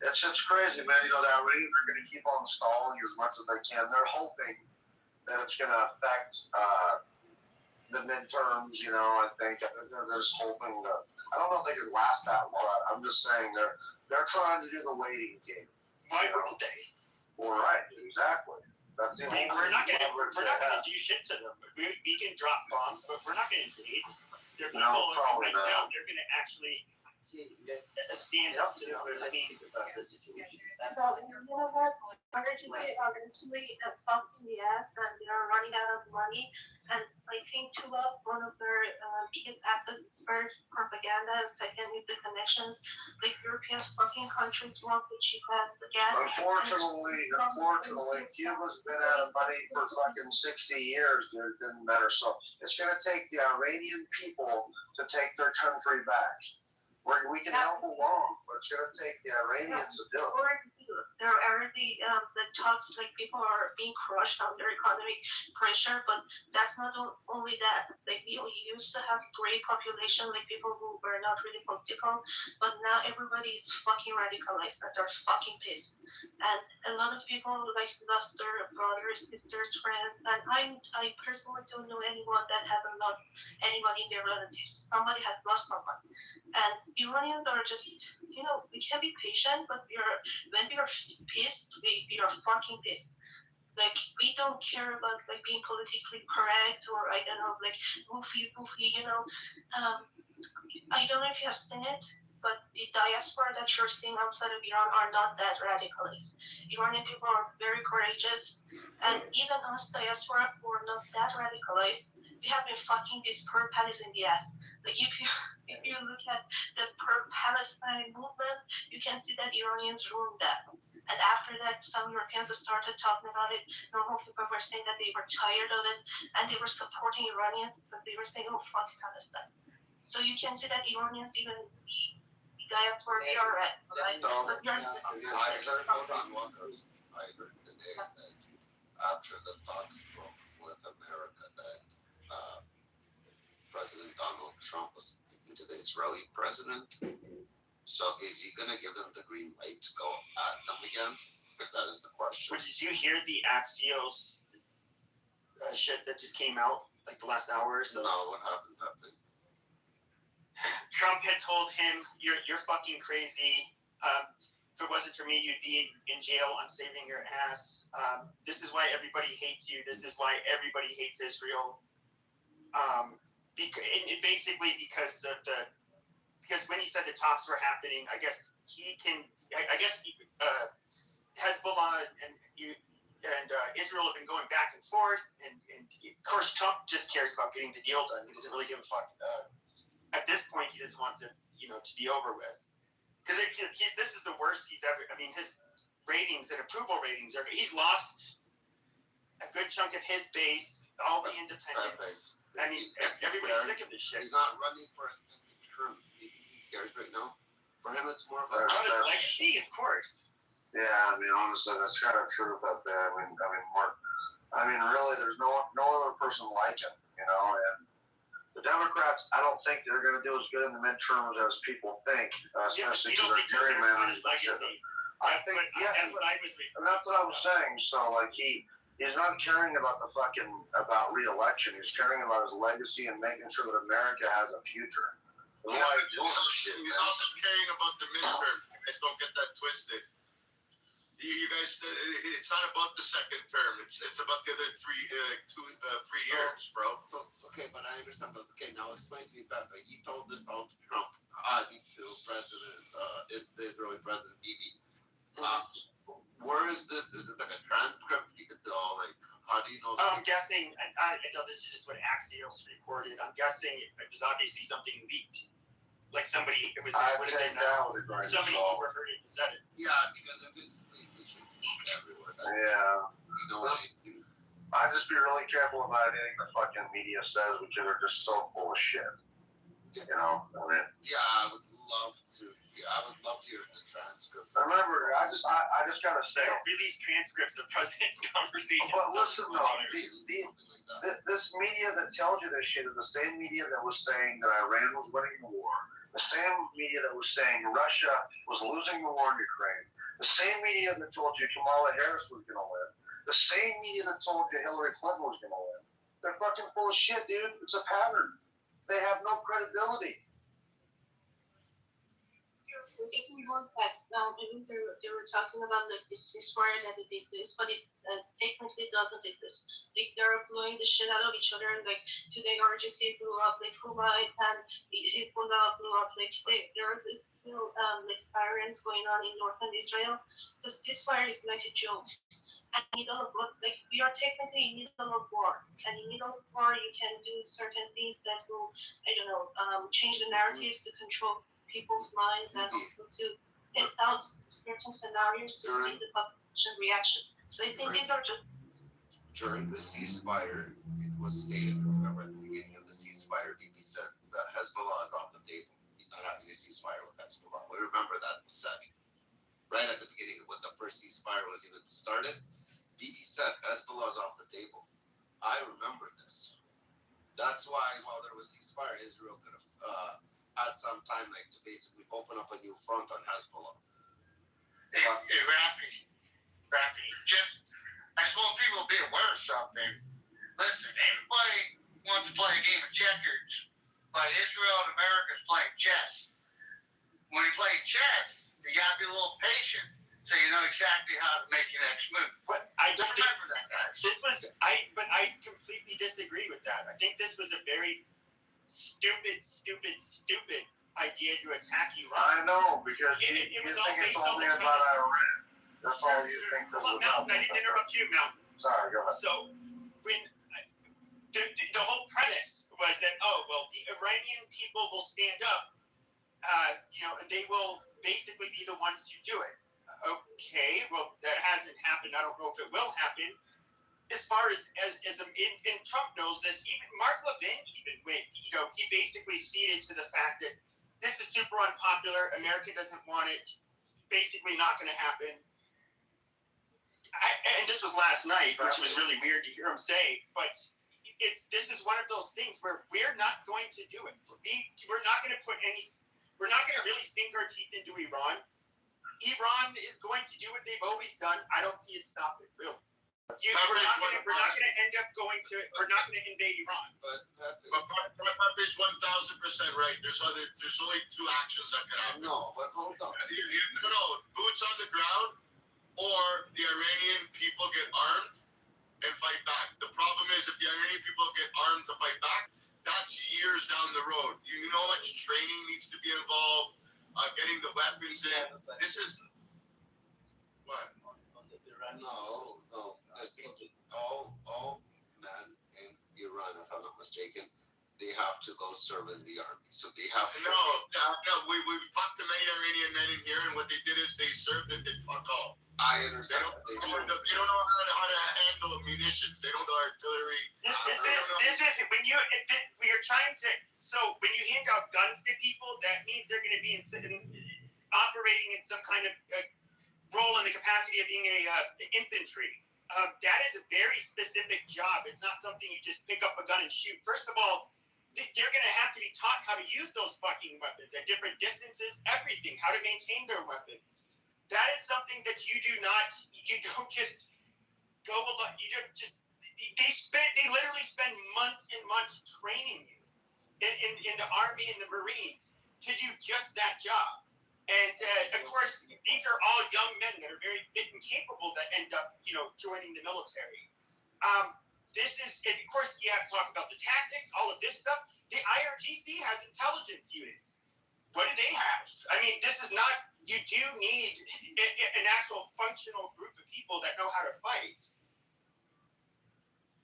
it's crazy, man. You know, the Iranians are going to keep on stalling as much as they can. They're hoping that it's going to affect the midterms. You know, I think they're just hoping that. I don't know if they could last that long. I'm just saying they're trying to do the waiting game. Why wouldn't they? Well, right, exactly. That's the only we're not going to do shit to them. We can drop bombs, but we're not going to invade. They're people probably not. Down. They're going to actually stand up to them. I mean, about the situation. But you know what? IRGC eventually fucked in the ass, and they are running out of money. And I think too, one of their biggest assets is first propaganda, second is the connections. Like European fucking countries want the cheap ass gas. Unfortunately, Cuba's been out of money for fucking 60 years, dude. It didn't matter. So it's gonna take the Iranian people to take their country back. We can help along, but it's gonna take the Iranians to do it. There are already the talks, like people are being crushed under economic pressure, but that's not only that. Like we used to have great population, like people who were not really political, but now everybody is fucking radicalized and they're fucking pissed. And a lot of people like lost their brothers, sisters, friends, and I personally don't know anyone that hasn't lost anybody in their relatives. Somebody has lost someone. And Iranians are just, you know, we can be patient, but when we are pissed, we are fucking pissed. Like, we don't care about, like, being politically correct or, I don't know, like, goofy, you know. I don't know if you have seen it, but the diaspora that you're seeing outside of Iran are not that radicalized. Iranian people are very courageous, and even us diaspora who are not that radicalized, we have been fucking these pro-Palestine in the ass. Like if you look at the pro-Palestine movement, you can see that Iranians ruined that. And after that, some Europeans started talking about it. Normal people were saying that they were tired of it, and they were supporting Iranians because they were saying, "Oh, fuck Palestine." So you can see that Iranians, even the diaspora, they are radicalized. But you're not. I heard today that after the talks with America that President Donald Trump was speaking to the Israeli president. So is he going to give them the green light to go at them again? If that is the question. Did you hear the Axios shit that just came out like the last hour or so? No, what happened, Pepe? Trump had told him, "You're fucking crazy. If it wasn't for me, you'd be in jail. I'm saving your ass. This is why everybody hates you. This is why everybody hates Israel." Basically because of because when he said the talks were happening, I guess Hezbollah and Israel have been going back and forth, and of course Trump just cares about getting the deal done. He doesn't really give a fuck. At this point, he just wants it, to be over with. Because this is the worst he's ever. I mean, his ratings and approval ratings he's lost a good chunk of his base, all the independents. I mean, everybody's sick of this shit. He's not running for a second term. He cares right now. For him, it's more of a legacy, of course. Yeah, I mean, honestly, that's kind of true about that. I mean, really, there's no other person like him, and the Democrats, I don't think they're going to do as good in the midterms as people think, especially because they're gerrymandering the shit. I think, that's what I was referring to. And that's what I was saying. So, like, he's not caring about about re-election. He's caring about his legacy and making sure that America has a future. That's why he's doing this shit. He's also caring about the midterm. You guys don't get that twisted. You guys, it's not about the second term. It's about the other 3 years, bro. Okay, but I understand. But okay, now explain to me, Pepe. You told this about Trump, to the Israeli President Bibi. Where is this? Is it like a transcript? You could how do you know? I'm guessing, I know this is just what Axios reported. I'm guessing it was obviously something leaked. Like somebody, it was. I take that with a grain of somebody salt. overheard it and said it. Yeah, because if it's leaked, it should be everywhere. Yeah. You know what I mean? I'd just be really careful about anything the fucking media says because they're just so full of shit. You know, I mean. Yeah, I would love to. Yeah, I would love to hear the transcript. Remember, I just gotta say. Release transcripts of president's conversations. But listen, though, this media that tells you this shit is the same media that was saying that Iran was winning the war. The same media that was saying Russia was losing the war in Ukraine. The same media that told you Kamala Harris was going to win. The same media that told you Hillary Clinton was going to win. They're fucking full of shit, dude. It's a pattern. They have no credibility. Getting going back, I think they were talking about like this ceasefire that it exists, but it technically doesn't exist. Like they're blowing the shit out of each other, and like today RGC blew up, like Huawei and Hezbollah blew up. Like there's this like sirens going on in northern Israel. So ceasefire is like a joke. And middle of like we are technically in middle of war, and in middle of war you can do certain things that will change the narratives to control people's minds and to test out certain scenarios to see the population reaction. So I think these are just during the ceasefire, it was stated. Remember at the beginning of the ceasefire, Bibi said that Hezbollah is off the table. He's not having a ceasefire with Hezbollah. We remember that was said right at the beginning when the first ceasefire was even started. Bibi said Hezbollah is off the table. I remember this. That's why while there was ceasefire, Israel could have had some time like to basically open up a new front on Hezbollah. Hey, Rafi, I just want people to be aware of something. Listen, everybody wants to play a game of checkers, but Israel and America is playing chess. When you play chess, you gotta be a little patient so you know exactly how to make your next move. But I don't remember that, guys. But I completely disagree with that. I think this was a very stupid idea to attack Iran. I know, because you think it's only about Iran. That's all you think this is about. Mountain, I didn't interrupt you, Mountain. Sorry, go ahead. So, when the whole premise was that, the Iranian people will stand up, they will basically be the ones who do it. Okay, well, that hasn't happened. I don't know if it will happen. As far as Trump knows this, even Mark Levin he basically ceded to the fact that this is super unpopular. America doesn't want it. It's basically not going to happen. And this was last night, which was really weird to hear him say. But this is one of those things where we're not going to do it. We're not going to we're not going to really sink our teeth into Iran. Iran is going to do what they've always done. I don't see it stopping, really. We're not going to end up we're not going to invade Iran. But Pep is 1,000% right. There's only two actions that can happen. No, but hold on. No, boots on the ground, or the Iranian people get armed and fight back. The problem is if the Iranian people get armed to fight back, that's years down the road. You know how much training needs to be involved, getting the weapons in. This is what? No. All men in Iran, if I'm not mistaken, they have to go serve in the army. So they have to. No. We've talked to many Iranian men in here, and what they did is they served and did fuck all. I understand. They don't know how to handle munitions. They don't know artillery. This is when you're trying to. So when you hand out guns to people, that means they're going to be operating in some kind of role in the capacity of being infantry. That is a very specific job. It's not something you just pick up a gun and shoot. First of all, they're going to have to be taught how to use those fucking weapons at different distances, everything, how to maintain their weapons. That is something that you don't just go along. You don't just, they literally spend months and months training you in the Army and the Marines to do just that job. And of course, these are all young men that are very fit and capable that end up, joining the military. And of course, you have to talk about the tactics, all of this stuff. The IRGC has intelligence units. What do they have? I mean, this is not. You do need an actual functional group of people that know how to fight.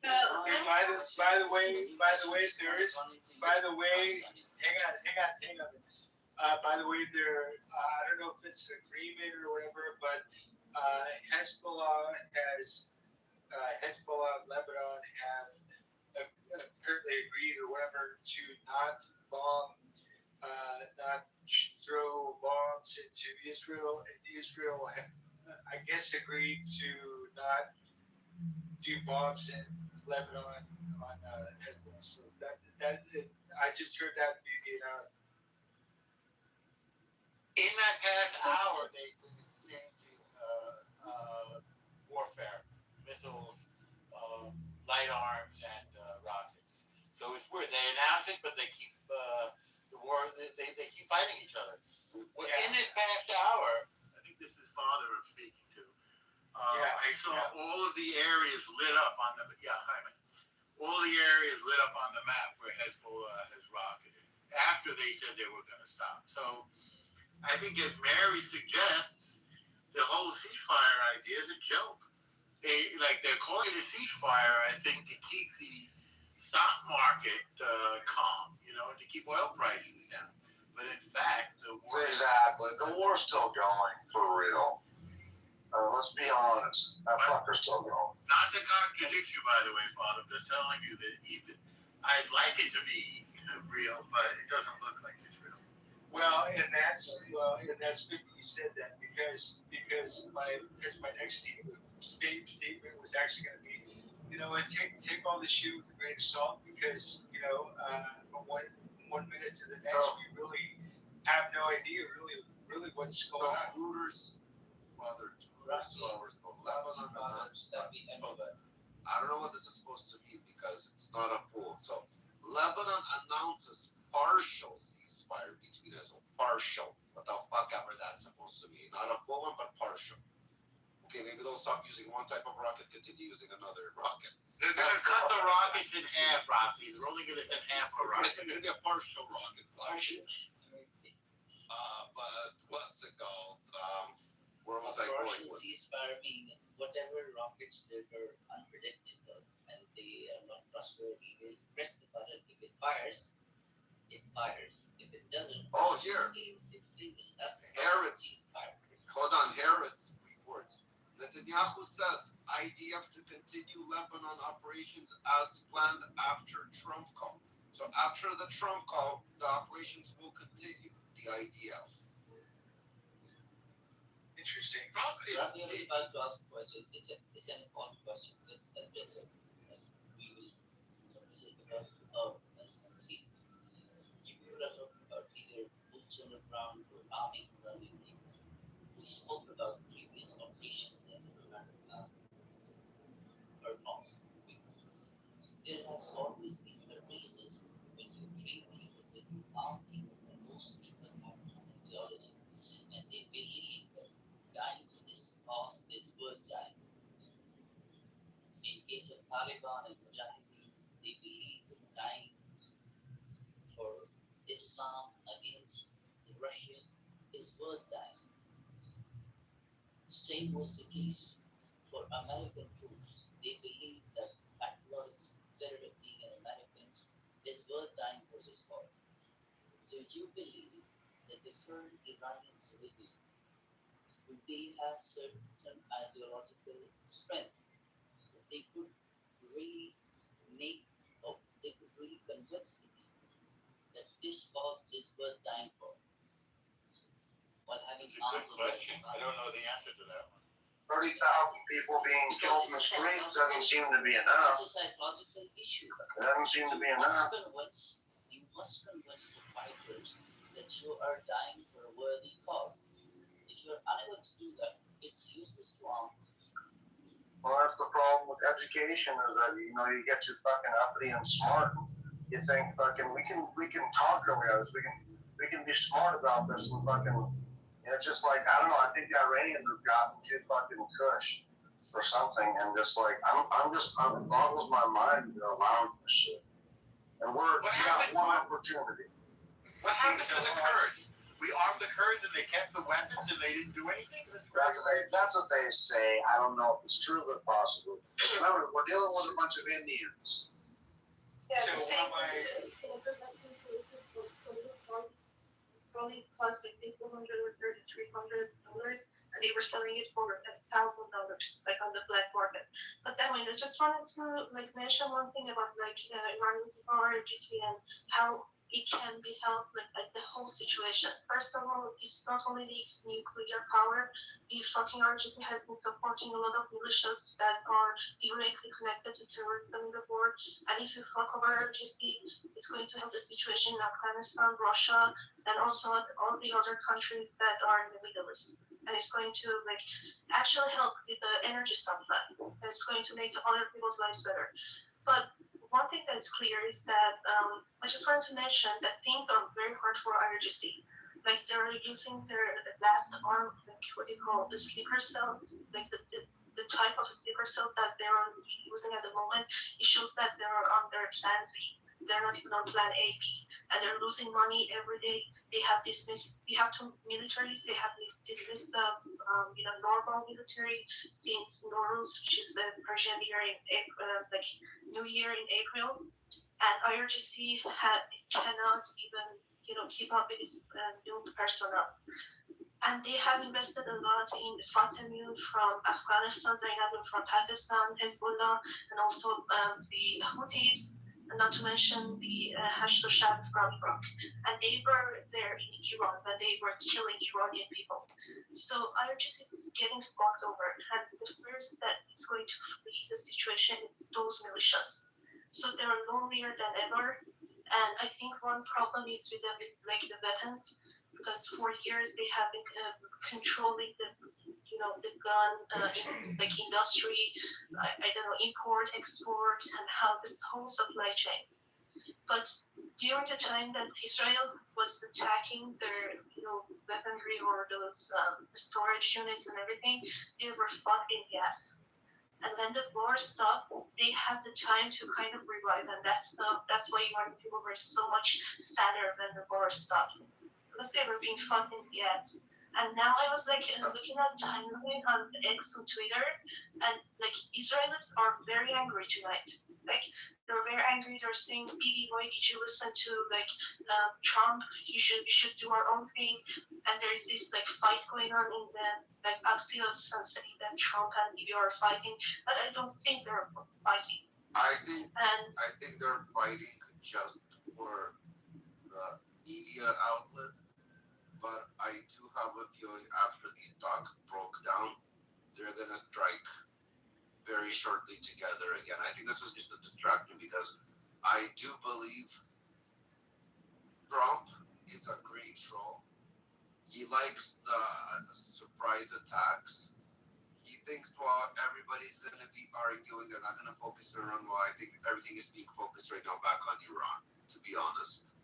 By the way, there is. By the way, hang on. By the way, I don't know if it's an agreement or whatever, but Hezbollah and Lebanon have apparently agreed or whatever to not throw bombs into Israel, and Israel, I guess, agreed to not do bombs in Lebanon on Hezbollah. So that I just heard that maybe In that past hour, they've been exchanging warfare, missiles, light arms, and rockets. So it's weird. They announce it, but they keep the war. They keep fighting each other. Well, in this past hour, I think this is Father I'm speaking to. I saw all of the areas lit up on the all the areas lit up on the map where Hezbollah has rocketed after they said they were going to stop. So I think, as Mary suggests, the whole ceasefire idea is a joke. They're calling it a ceasefire, I think, to keep the stock market calm, to keep oil prices down. But in fact, the war's still going, for real. Let's be honest, that fucker's still going. Not to contradict you, by the way, Father, I'm just telling you that even I'd like it to be real, but it doesn't look like it's real. Well, and that's good that you said that because my next statement was actually going to be, take all this shit with a grain of salt because from one minute to the next we really have no idea really what's going on. Father, 2 hours ago, Lebanon announced that. I don't know what this is supposed to mean because it's not a full. So Lebanon announces partial ceasefire between Israel. Partial. What the fuck ever that's supposed to mean. Not a full one, but partial. Okay, maybe they'll stop using one type of rocket, continue using another rocket. They're going to cut the rockets in half, Rocky. They're only going to send half a rocket. It's going to be a partial rocket. But what's it called? Where was I going partial with? ceasefire being whatever rockets that are unpredictable and they are not trustworthy, they press the button. If it fires, it fires. If it doesn't, here. It fails. That's Harrod's ceasefire. Hold on, Harrod's reports. Netanyahu says IDF to continue Lebanon operations as planned after Trump call. So after the Trump call, the operations will continue. The IDF. Interesting. Probably about to ask a question. It's an important question. Let's address it. We will say about see. You were talking about either boots on the ground or army running. We spoke about previous operations that were performed. There has always been a reason when you treat people, when you arm people, when most people have an ideology, and they believe that dying for this cause is worth dying. In case of Taliban and Mujahideen, they believe that dying for Islam against Russia is worth dying. Same was the case for American troops. They believe that patriotic spirit of being an American is worth dying for this cause. Do you believe that the current Iranian civilian, would they have certain ideological strength, that they could really they could really convince the people that this cause is worth dying for? While having It's a good question. I don't know the answer to that one. 30,000 people being killed in the streets doesn't seem to be enough. It's a psychological issue. It doesn't seem to be You enough. must convince the fighters that you are dying for a worthy cause. If you're unable to do that, it's useless to arm. Well, that's the problem with education is that you get too fucking uppity and smart. You think fucking we can talk over this. We can be smart about this and fucking. It's just like, I don't know, I think the Iranians have gotten too fucking cush or something, and just like, it boggles my mind they're allowing this shit. And we got one opportunity. What happened to the Kurds? We armed the Kurds and they kept the weapons and they didn't do anything. That's what they say. I don't know if it's true, but possible. Remember, we're dealing with a bunch of Indians. Yeah, So the same one of my- only cost like $200 or $300, and they were selling it for $1,000 like on the black market. But then I just wanted to like mention one thing about like Iranian RGC and how it can be helped like the whole situation. First of all, it's not only the nuclear power. The fucking RGC has been supporting a lot of militias that are directly connected to terrorism in the world. And if you fuck over RGC, it's going to help the situation in Afghanistan, Russia, and also all the other countries that are in the Middle East. And it's going to like actually help with the energy supply. And it's going to make other people's lives better. But one thing that's clear is that I just wanted to mention that things are very hard for IRGC. Like they're using their last arm, like what do you call the sleeper cells, like the type of sleeper cells that they're using at the moment. It shows that they're on their plan Z. They're not even on plan A, B, and they're losing money every day. They have dismissed. We have two militaries. They have dismissed the normal military since Nowruz, which is the Persian year in April, like New Year in April, and IRGC cannot even keep up with this new personnel. And they have invested a lot in Fatemiyun from Afghanistan, Zainabun from Pakistan, Hezbollah, and also the Houthis, and not to mention the Hashd-e-Shaabi from Iraq. And they were there in Iran when they were killing Iranian people. So IRGC is getting fucked over, and the first that is going to flee the situation is those militias. So they're lonelier than ever. And I think one problem is with the weapons, because for years they have been controlling the gun industry, I don't know, import, export, and how this whole supply chain. But during the time that Israel was attacking their weaponry or those storage units and everything, they were fucked in the ass. And when the war stopped, they had the time to kind of revive, and that's why Iranian people were so much sadder when the war stopped, because they were being fucked in the ass. And now I was like looking at timeline on X on Twitter, and like Israelis are very angry tonight. Like they're very angry. They're saying, "Bibi, why did you listen to Trump? You should do our own thing." And there is this like fight going on in the like Axios and saying that Trump and Bibi are fighting, but I don't think they're fighting. I think they're fighting just for the media outlets, but I do have a feeling after these talks broke down, they're gonna strike very shortly together again. I think this was just a distraction because I do believe Trump is a great troll. He likes the surprise attacks. He thinks while everybody's going to be arguing, they're not going to focus around, well, I think everything is being focused right now back on Iran, to be honest.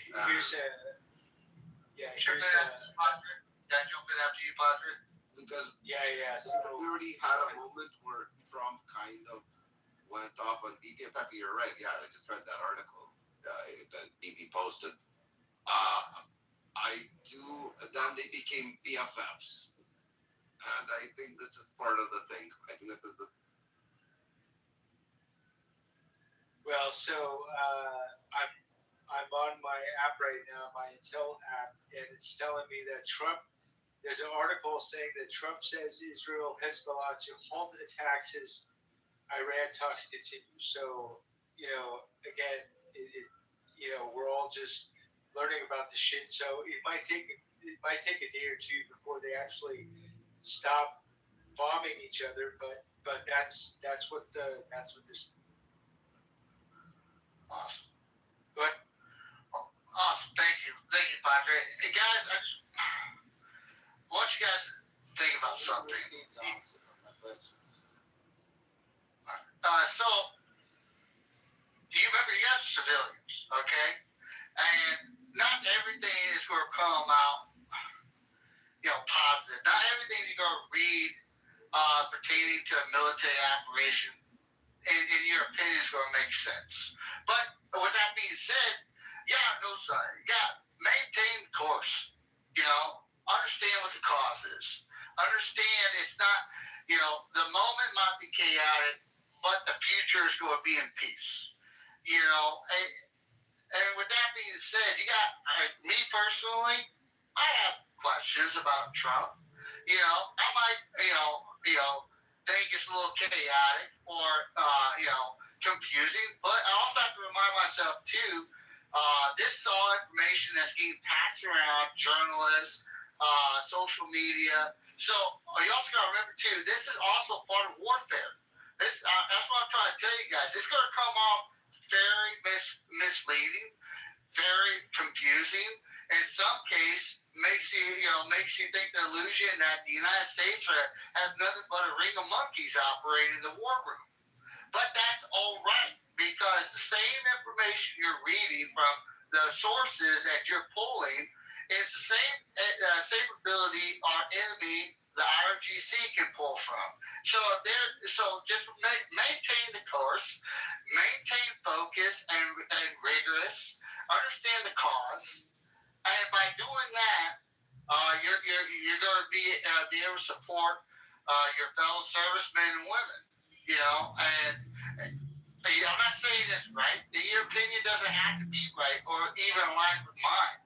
Here's Can I jump in after you, Padre? Because So we already had a moment where Trump kind of went off on Bibi. In fact, you're right. Yeah, I just read that article that Bibi posted. Then they became BFFs. And I think this is part of the thing. I think this is the... Well, so I'm on my app right now, my Intel app, and it's telling me that Trump. There's an article saying that Trump says Israel Hezbollah to halt attacks as Iran talks continue. So again, we're all just learning about the shit. So it might take a day or two before they actually stop bombing each other. But that's what this. Awesome. Go ahead. Awesome. Thank you, Padre. Hey guys, I want you guys to think about something. So, do you remember, you guys are civilians, okay? And not everything is going to come out, positive. Not everything you're going to read pertaining to a military operation, in your opinion, is going to make sense. But with that being said, you got to know something. You got to maintain the course. understand what the cause is. Understand it's not, the moment might be chaotic, but the future is going to be in peace. And with that being said, you got me personally. I have questions about Trump. I might, think it's a little chaotic or, confusing. But I also have to remind myself too. This is all information that's getting passed around, journalists, social media. So you also got to remember too. This is also part of warfare. That's what I'm trying to tell you guys. It's going to come off very misleading, very confusing. In some case, makes you think the illusion that the United States has nothing but a ring of monkeys operating in the war room. But that's all right, because the same information you're reading from the sources that you're pulling is the same ability our enemy, the IRGC, can pull from. So just maintain the course, maintain focus and rigorous, understand the cause, and by doing that, you're going to be able to support your fellow servicemen and women. And I'm not saying that's right. Your opinion doesn't have to be right or even aligned with mine.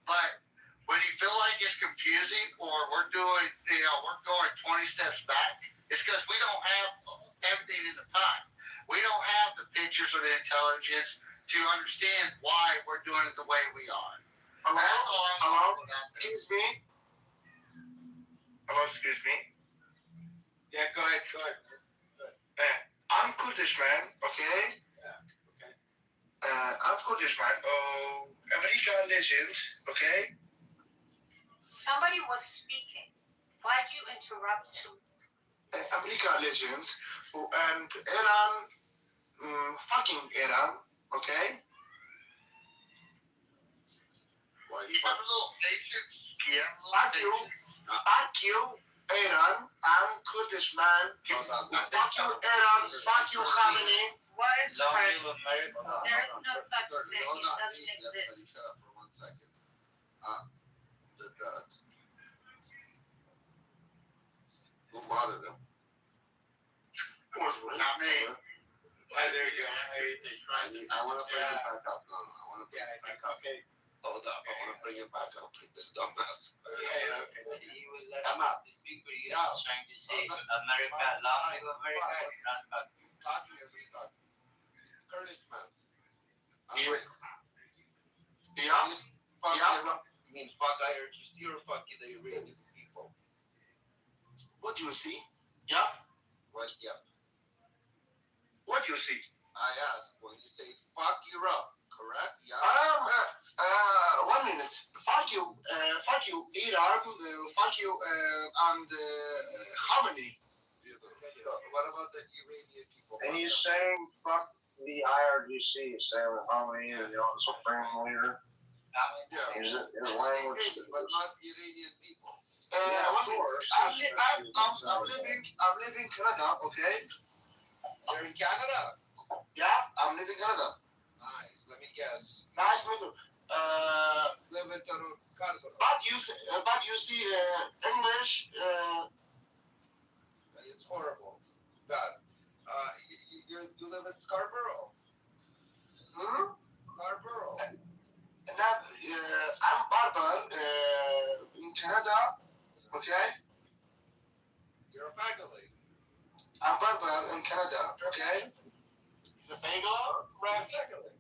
But when you feel like it's confusing or we're going 20 steps back, it's because we don't have everything in the pot. We don't have the pictures or the intelligence to understand why we're doing it the way we are. Hello? Excuse me? Hello, excuse me? Yeah, go ahead. I'm Kurdish man, okay? Yeah, okay. I'm Kurdish man. American legend, okay? Somebody was speaking. Why'd you interrupt him? American legend. And Iran, fucking Iran, okay? You have a little patience. Fuck you, Iran. I'm Kurdish man. Fuck you, Iran. Fuck you, Khamenei. What is Long Kurdish? live America. There is no such thing. It doesn't exist. Shut up for 1 second. Who modded him? Not me. There you go. I want to bring it back up. No, I want to bring it back up. Okay. Hold up. I want to bring it back up. This dumbass. He was letting out to speak, but he was trying to say America, long live America. Talking every time. Kurdish man. Yeah. You mean fuck IRGC or fuck the Iranian people? What do you see? Yeah. What? Yep. What do you see? I asked when you say fuck Europe, correct? Yeah. 1 minute. Fuck you, Iran. Fuck you, and Khamenei. So what about the Iranian people? And he's saying fuck the IRGC, he's saying the Khamenei and the supreme leader. Yeah. His language. But not Iranian people. I'm living in Canada, okay? You're in Canada? Yeah, I'm living in Canada. Nice. Let me guess. Nice meeting. Live in Toronto. But you see English. It's horrible. Bad. You live in Scarborough. Scarborough. I'm barber in Canada, okay? You're a faculty. I'm barber in Canada, okay? The bagel? Faculty.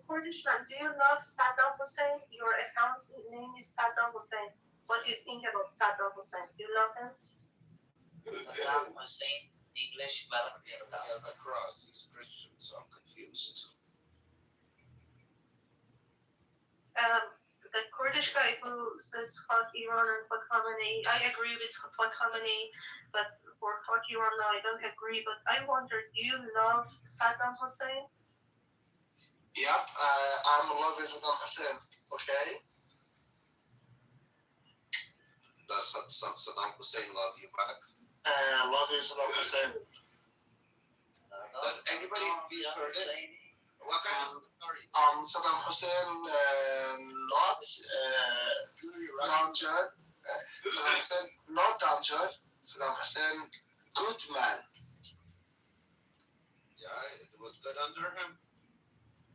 Kurdish man, do you love Saddam Hussein? Your account name is Saddam Hussein. What do you think about Saddam Hussein? Do you love him? Saddam Hussein, English, well, He has a cross. He's Christian, so I'm confused. The Kurdish guy who says fuck Iran and fuck Khamenei, I agree with fuck Khamenei, but for fuck Iran, no, I don't agree. But I wonder, do you love Saddam Hussein? Yep, I'm loving Saddam Hussein, okay? Does Saddam Hussein love you back? Loving Saddam Hussein. Does anybody speak Kurdish? What kind of authority? Saddam Hussein not downturn. Saddam Hussein not downturn. Saddam Hussein good man. Yeah, it was good under him.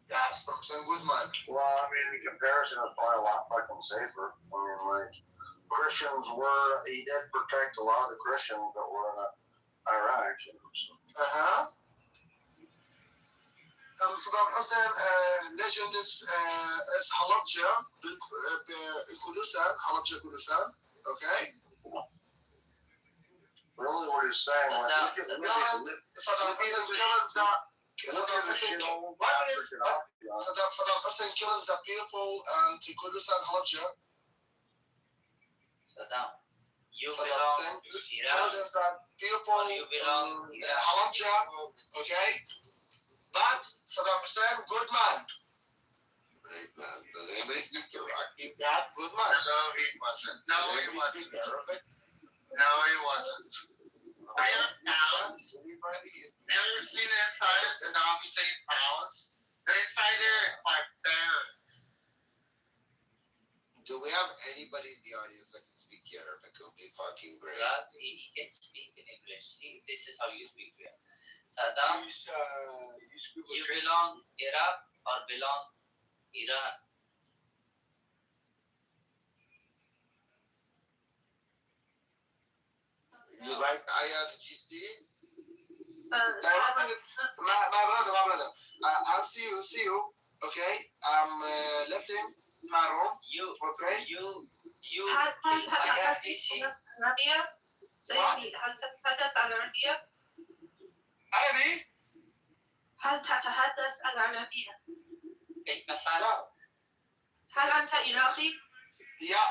Yeah, Saddam Hussein good man. Well, I mean, in comparison, it's probably a lot fucking safer. I mean, like, Christians were, he did protect a lot of the Christians that were in Iraq. You know, so. Saddam Hussein legend is Halabja, Kurdistan, Halabja, Kurdistan. Okay. Really, what he's saying, like, Saddam Hussein kills the people and Kurdistan, Halabja. Saddam, you Saddam belong Hussein to Iraq, Kurdistan people, or you belong to Iraq. Halabja. Okay. But Saddam Hussein, good man. Great man. Does anybody speak Iraqi? Yeah, good man. No, he wasn't. No, he wasn't. Arabic? No, he wasn't. I have palace. Never seen the inside of Saddam Hussein's palace. The inside there is barbaric. Do we have anybody in the audience that can speak Arabic? It would be fucking great. He can speak in English. See, this is how you speak here. Saddam, you belong Iraq or belong Iran? You like IRGC? My brother. I'll see you. Okay. I'm leaving my room. You هل IRGC? العربية؟ سيدي هل تتحدث العربية؟ عربي؟ هل تتحدث العربية؟ كيف حالك؟ هل أنت عراقي؟ يا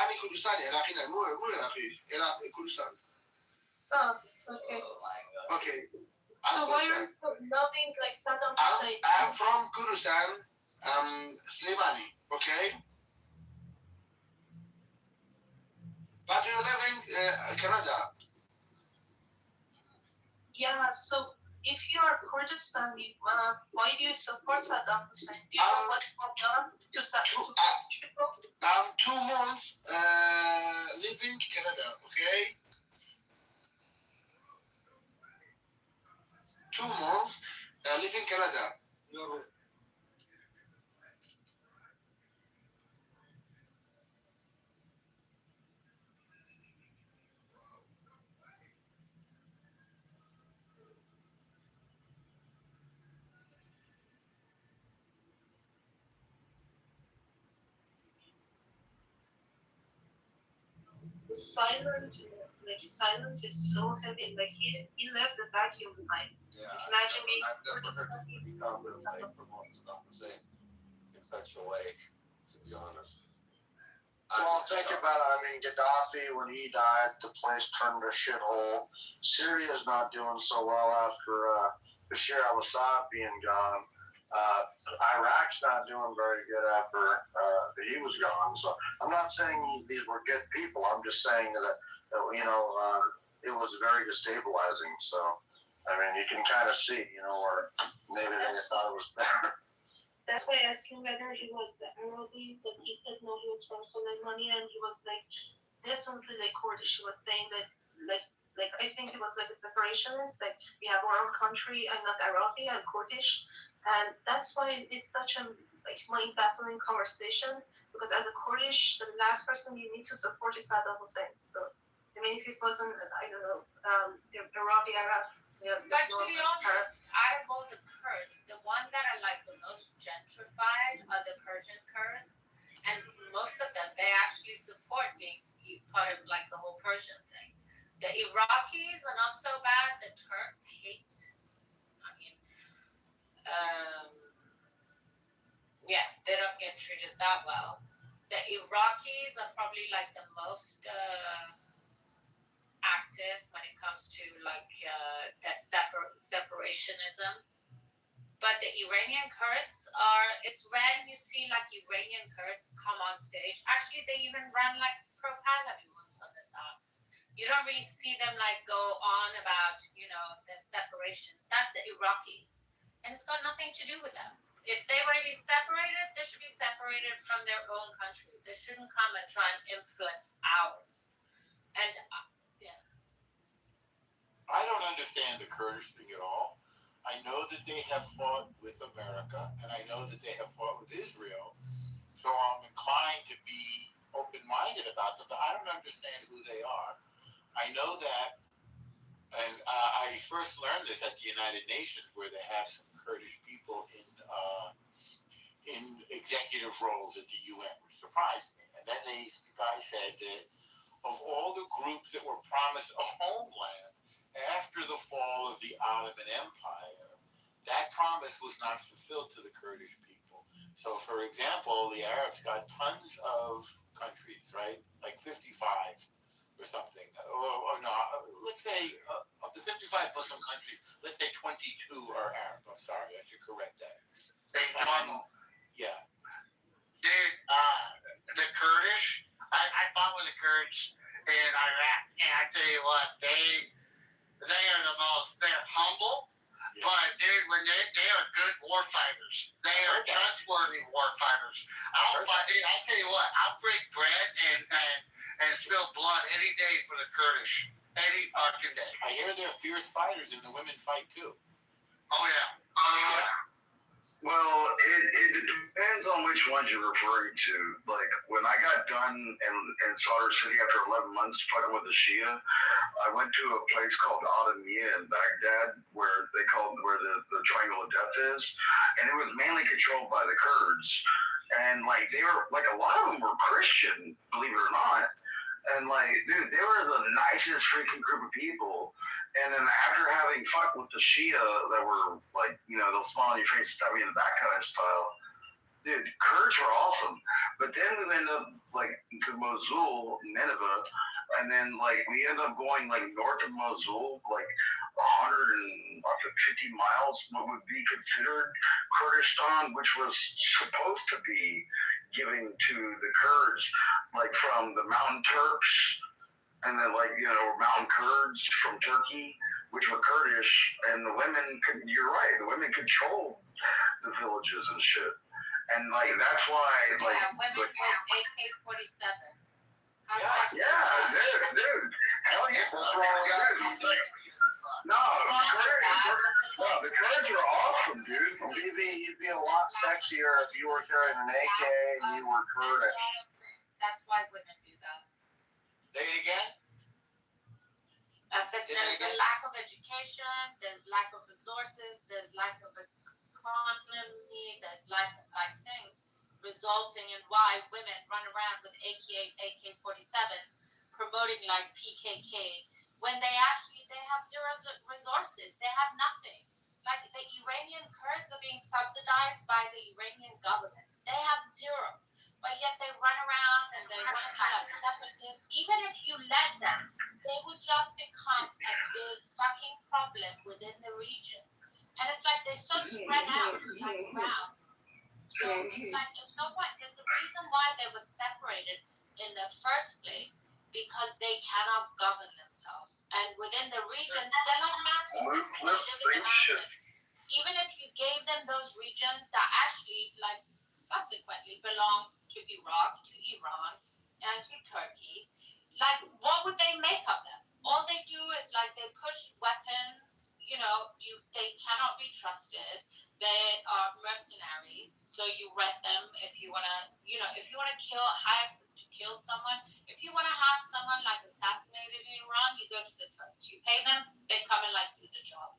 أنا كردستاني عراقي مو عراقي عراقي كردستان. Okay. Oh my god. Okay. So why are you so loving like Saddam Hussein? I'm from Kurdistan. Slimani. Okay. But you're living Canada. Yeah. So if you are Kurdistani, why do you support Saddam Hussein? Do you know what he done to Saddam? I'm 2 months living Canada. Okay. 2 months living Canada. Silence is so heavy. Like he left the vacuum behind. Yeah. Like, imagine being I've never heard somebody confidently promote Saddam Hussein in such a way, to be honest. Well, think about it. I mean, Gaddafi, when he died, the place turned to a shithole. Syria's not doing so well after Bashar al-Assad being gone. Iraq's not doing very good after he was gone. So I'm not saying these were good people. I'm just saying that it was very destabilizing. So, I mean, you can kind of see, where maybe they thought it was better. That's why I asked him whether he was Arabic, but he said no, he was from Soleimani, and he was like definitely like Kurdish. He was saying that like I think he was like a separationist, like we have our own country, I'm not Arabic, I'm Kurdish, and that's why it's such a like mind-baffling conversation, because as a Kurdish, the last person you need to support is Saddam Hussein. So I mean, if it wasn't, I don't know, Arabic, Arab. Yeah, But to be honest, out of all the Kurds, the ones that are like the most gentrified are the Persian Kurds, and most of them they actually support being part of like the whole Persian thing. The Iraqis are not so bad. The Turks hate. I mean, yeah, they don't get treated that well. The Iraqis are probably like the most active when it comes to like the separationism. But the Iranian Kurds it's rare you see like Iranian Kurds come on stage. Actually, they even run like propaganda once on this app. You don't really see them like go on about, the separation. That's the Iraqis. And it's got nothing to do with them. If they were to be separated, they should be separated from their own country. They shouldn't come and try and influence ours. And yeah. I don't understand the Kurdish thing at all. I know that they have fought with America, and I know that they have fought with Israel. So I'm inclined to be open-minded about them, but I don't understand who they are. I know that, and I first learned this at the United Nations, where they have some Kurdish people in executive roles at the UN, which surprised me. And then the guy said that of all the groups that were promised a homeland after the fall of the Ottoman Empire, that promise was not fulfilled to the Kurdish people. So, for example, the Arabs got tons of countries, right? Like 55 or something. Or no, let's say of the 55 Muslim countries, let's say 22 are Arab. I'm sorry, I should correct that. Yeah. Dude, the Kurdish, I fought with the Kurds in Iraq, and I tell you what, they are the most, they're humble, but dude, when they are good war fighters. They are trustworthy war fighters. I'll tell you what, I'll break bread and spill blood any day for the Kurdish. Any fucking day. I hear they're fierce fighters and the women fight too. Oh yeah. Well, it depends on which ones you're referring to. Like, when I got done in Sadr City after 11 months fighting with the Shia, I went to a place called Adamiyah in Baghdad, where the Triangle of Death is, and it was mainly controlled by the Kurds. And, like, they were, like, a lot of them were Christian, believe it or not. And, like, dude, they were the nicest freaking group of people. And then after having fucked with the Shia that were, like, you know, they'll smile in your face, stab me in the back kind of style, dude, Kurds were awesome. But then we ended up, like, to Mosul, Nineveh, and then, like, we ended up going, like, north of Mosul, like, 150 miles, what would be considered Kurdistan, which was supposed to be giving to the Kurds, like, from the Mountain Turks, and then, like, you know, Mountain Kurds from Turkey, which were Kurdish, and the women you're right, the women controlled the villages and shit. And, like, that's why, like... Yeah, women with AK-47s. Dude. Hell yeah. What's wrong with that? No, the Kurds are awesome, dude. You'd be a lot sexier if you were carrying an AK and you were Kurdish. That's why women do that. Say it again? I said there's a lack of education, there's lack of resources, there's lack of economy, there's lack of things resulting in why women run around with AK-47s promoting like PKK when they have zero resources. They have nothing. Like the Iranian Kurds are being subsidized by the Iranian government. They have zero. But yet they run around and they run like separatists. Even if you let them, they would just become a big fucking problem within the region. And it's like they're so spread out like around. So it's like there's no point. There's a reason why they were separated in the first place, because they cannot govern themselves. And within the regions, they're like mountain people. They live in the mountains. Even if you gave them those regions that actually like subsequently belong to Iraq, to Iran, and to Turkey, like what would they make of them? All they do is like they push weapons, you know, they cannot be trusted. They are mercenaries, so you rent them if you wanna, you know, if you wanna kill someone, if you wanna have someone like assassinated in Iran, you go to the Kurds. You pay them, they come and like do the job.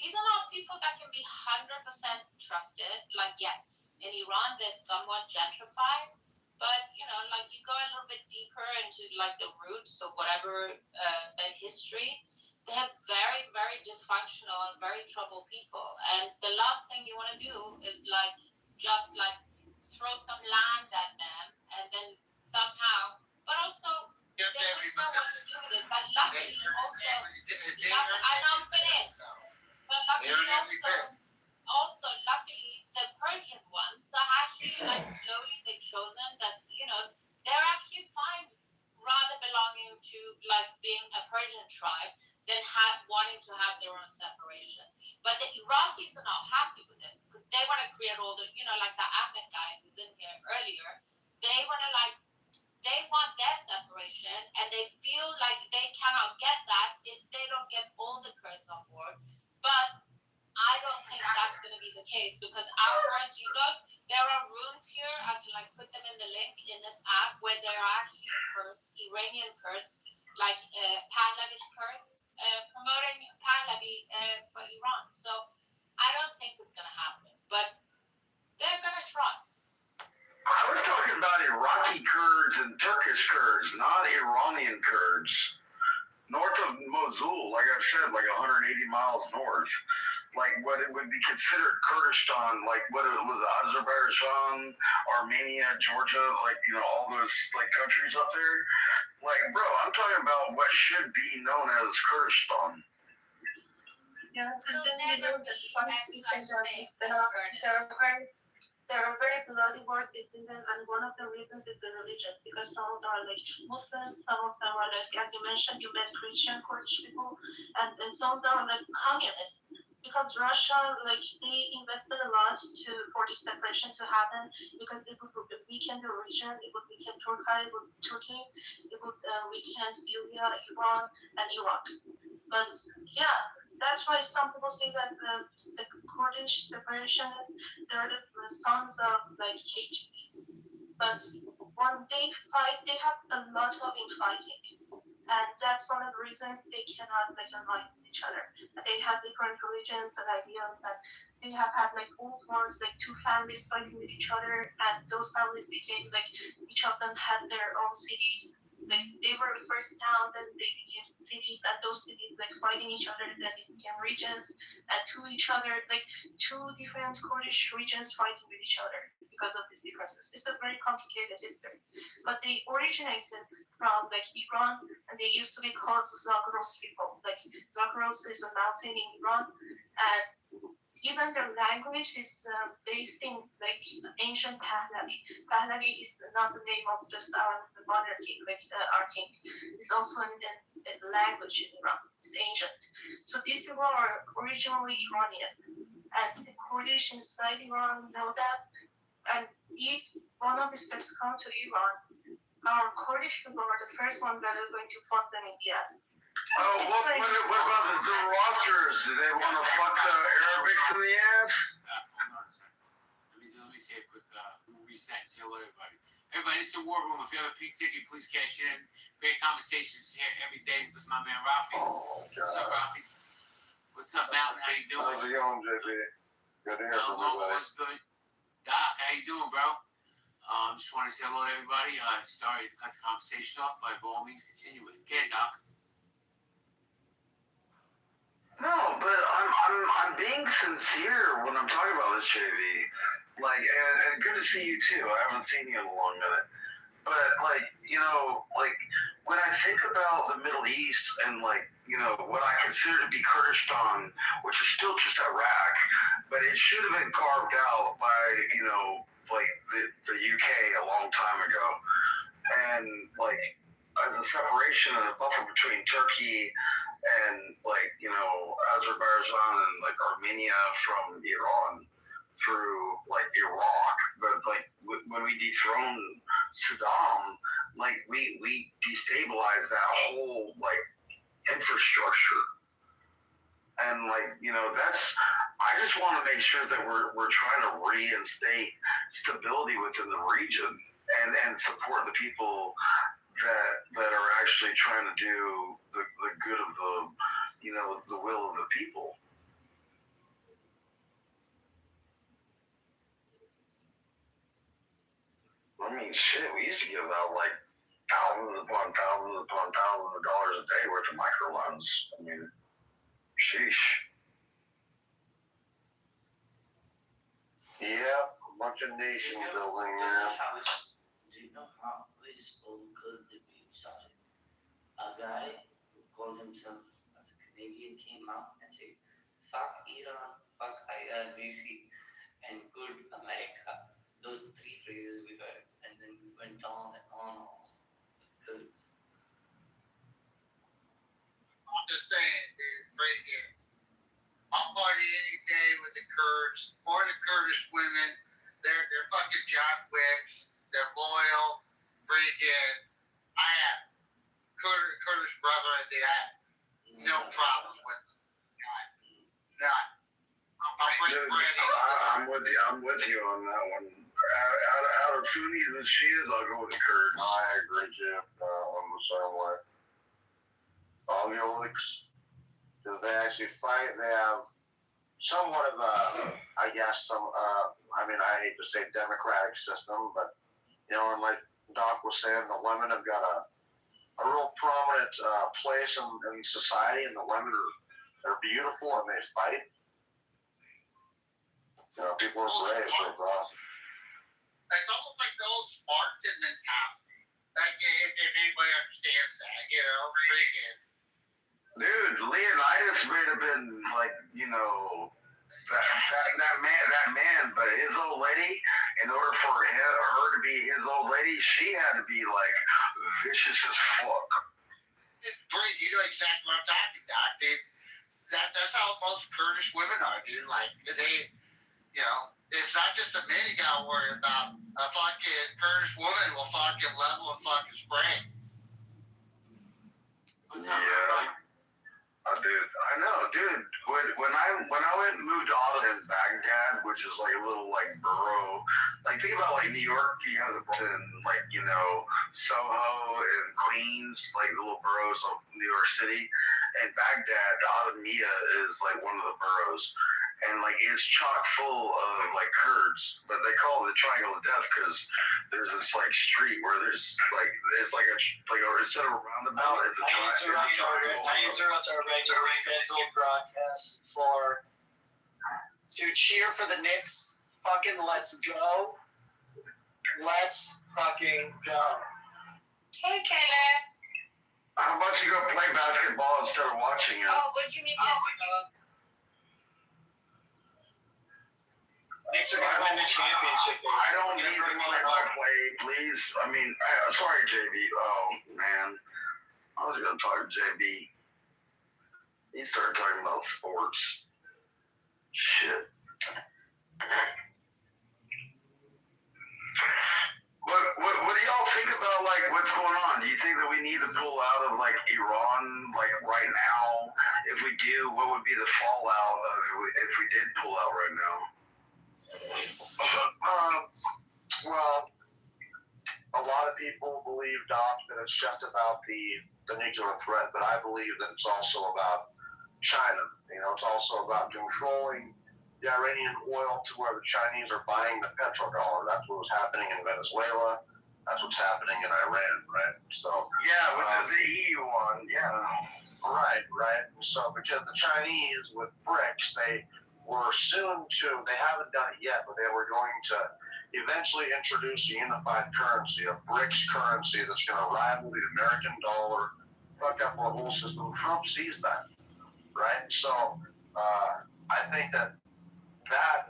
These are not people that can be 100% trusted. Like yes, in Iran they're somewhat gentrified, but you know, like you go a little bit deeper into like the roots of whatever the history. They have very, very dysfunctional and very troubled people. And the last thing you want to do is like just like throw some land at them and then somehow, but also they wouldn't know what to do with it. But luckily also, I'm not finished. But luckily also luckily the Persian ones are actually like slowly they've chosen that, you know, they're actually fine rather belonging to like being a Persian tribe. than wanting to have their own separation. But the Iraqis are not happy with this because they want to create all the, like the Ahmed guy who's in here earlier. They want to they want their separation, and they feel like they cannot get that if they don't get all the Kurds on board. But I don't think that's going to be the case because afterwards there are rooms here. I can put them in the link in this app where there are actually Kurds, Iranian Kurds, like Pahlavi's Kurds, promoting Pahlavi for Iran. So I don't think it's going to happen, but they're going to try. I was talking about Iraqi Kurds and Turkish Kurds, not Iranian Kurds. North of Mosul, like I said, 180 miles north. What it would be considered Kurdistan, what it was Azerbaijan, Armenia, Georgia, all those countries up there. Bro, I'm talking about what should be known as Kurdistan. Yeah, and then the funny thing is there are very bloody wars between them, and one of the reasons is the religion, because some of them are Muslims, some of them are as you mentioned, you met Christian Kurdish people, and some of them are communists. Because Russia, they invested a lot for this separation to happen, because it would weaken the region, it would weaken Turkey, it would weaken Syria, Iran, and Iraq. But yeah, that's why some people say that the Kurdish separationists, they're the sons of KGB. But when they fight, they have a lot of infighting. And that's one of the reasons they cannot unite with each other. They have different religions and ideas, and they have had old wars, two families fighting with each other, and those families became each of them had their own cities. They were the first town, then they became cities, and those cities fighting each other, then they became regions, and to each other, two different Kurdish regions fighting with each other because of these differences. It's a very complicated history. But they originated from Iran, and they used to be called Zagros people. Zagros is a mountain in Iran, and even their language is based in ancient Pahlavi. Pahlavi is not the name of just our monarchy, our king. It's also in the language in Iran. It's ancient. So these people are originally Iranian, and the Kurdish inside Iran know that. And if one of these sects come to Iran, our Kurdish people are the first ones that are going to fuck them in the ass. Oh, what about the Zoroastrians? Do they want to fuck the Arabics in the ass? Hold on a second. Let me say a quick reset and say hello to everybody. Everybody, it's the War Room. If you have a pink ticket, please cash in. Great conversations here every day with my man Rafi. Oh, God. What's up, Rafi? What's up, Mountain? How you doing? How's it going, JP? Good to hear from everybody. What's good? Doc, how you doing, bro? Just want to say hello to everybody. Sorry to cut the conversation off, but by all means, continue it. Okay, Doc. No, but I'm being sincere when I'm talking about this, JV. And good to see you too. I haven't seen you in a long minute. But when I think about the Middle East and what I consider to be Kurdistan, which is still just Iraq, but it should have been carved out by the UK a long time ago, and as a separation and a buffer between Turkey and Azerbaijan and Armenia from Iran through Iraq, but when we dethroned Saddam, we destabilized that whole infrastructure, and that's. I just want to make sure that we're trying to reinstate stability within the region and support the people that are actually trying to do the good of the will of the people. I mean, shit, we used to give out thousands upon thousands upon thousands of dollars a day worth of microloans. I mean, sheesh. Yeah, a bunch of nation building, yeah. Do you know how this whole Kurd debate started? A guy who called himself as a Canadian came out and said, fuck Iran, fuck IRGC, and good America. Those three phrases we heard, and then we went on and on with Kurds. I'm just saying, freaking, I'll party any day with the Kurds or the Kurdish women. They're fucking jockwicks. They're loyal. Freaking, I have Kurdish brethren that I have no problems with. None. I'll bring brandy. I'm with you on that one. Out of Sunnis and Shias, I'll go with the Kurds. I agree, Jim. I'm the same way. I'll go with because they actually fight. They have somewhat of a, I guess, I mean, I hate to say democratic system, but, you know, and like Doc was saying, the women have got a real prominent place in society, and the women are beautiful and they fight. You know, people are brave, so it's awesome. It's almost like the old Spartan mentality. Like, if anybody understands that, you know, freaking. Dude, Leonidas may have been like, you know, that man, but his old lady, in order for her to be his old lady, she had to be like vicious as fuck. Bree, you know exactly what I'm talking about, dude. That's how most Kurdish women are, dude. Like, they, you know, it's not just the men you gotta worry about. A fucking Kurdish woman will fucking level a fucking spray. Yeah. I know, dude. When I went and moved to Ottoman, Baghdad, which is like a little like borough, like think about like New York, you have the and like, you know, Soho and Queens, like the little boroughs of New York City, and Baghdad, Ottomia is like one of the boroughs, and like it's chock full of like Kurds, but they call it the Triangle of Death because there's this like street where there's like it's like a instead of a roundabout, it's a triangle. I interrupt our regular scheduled broadcast to cheer for the Knicks. Fucking let's go. Let's fucking go. Hey, Caleb. How about you go play basketball instead of watching it? Oh, what do you mean let's go? Knicks are gonna win the championship. I don't need to play, please. I mean, sorry, JB. Oh, man. I was going to talk to JB. He started talking about sports. Shit. What do y'all think about, like, what's going on? Do you think that we need to pull out of, like, Iran, like, right now? If we do, what would be the fallout of if we did pull out right now? Well, a lot of people believe, Doc, that it's just about the nuclear threat, but I believe that it's also about China. You know, it's also about controlling the Iranian oil to where the Chinese are buying the petrodollar. That's what was happening in Venezuela. That's what's happening in Iran, right? So yeah, with the EU one, yeah. Right. And so because the Chinese with BRICS, they were soon to, they haven't done it yet, but they were going to eventually introduce a unified currency, a BRICS currency that's going to rival the American dollar, fuck up our whole system. Trump sees that, right? So I think that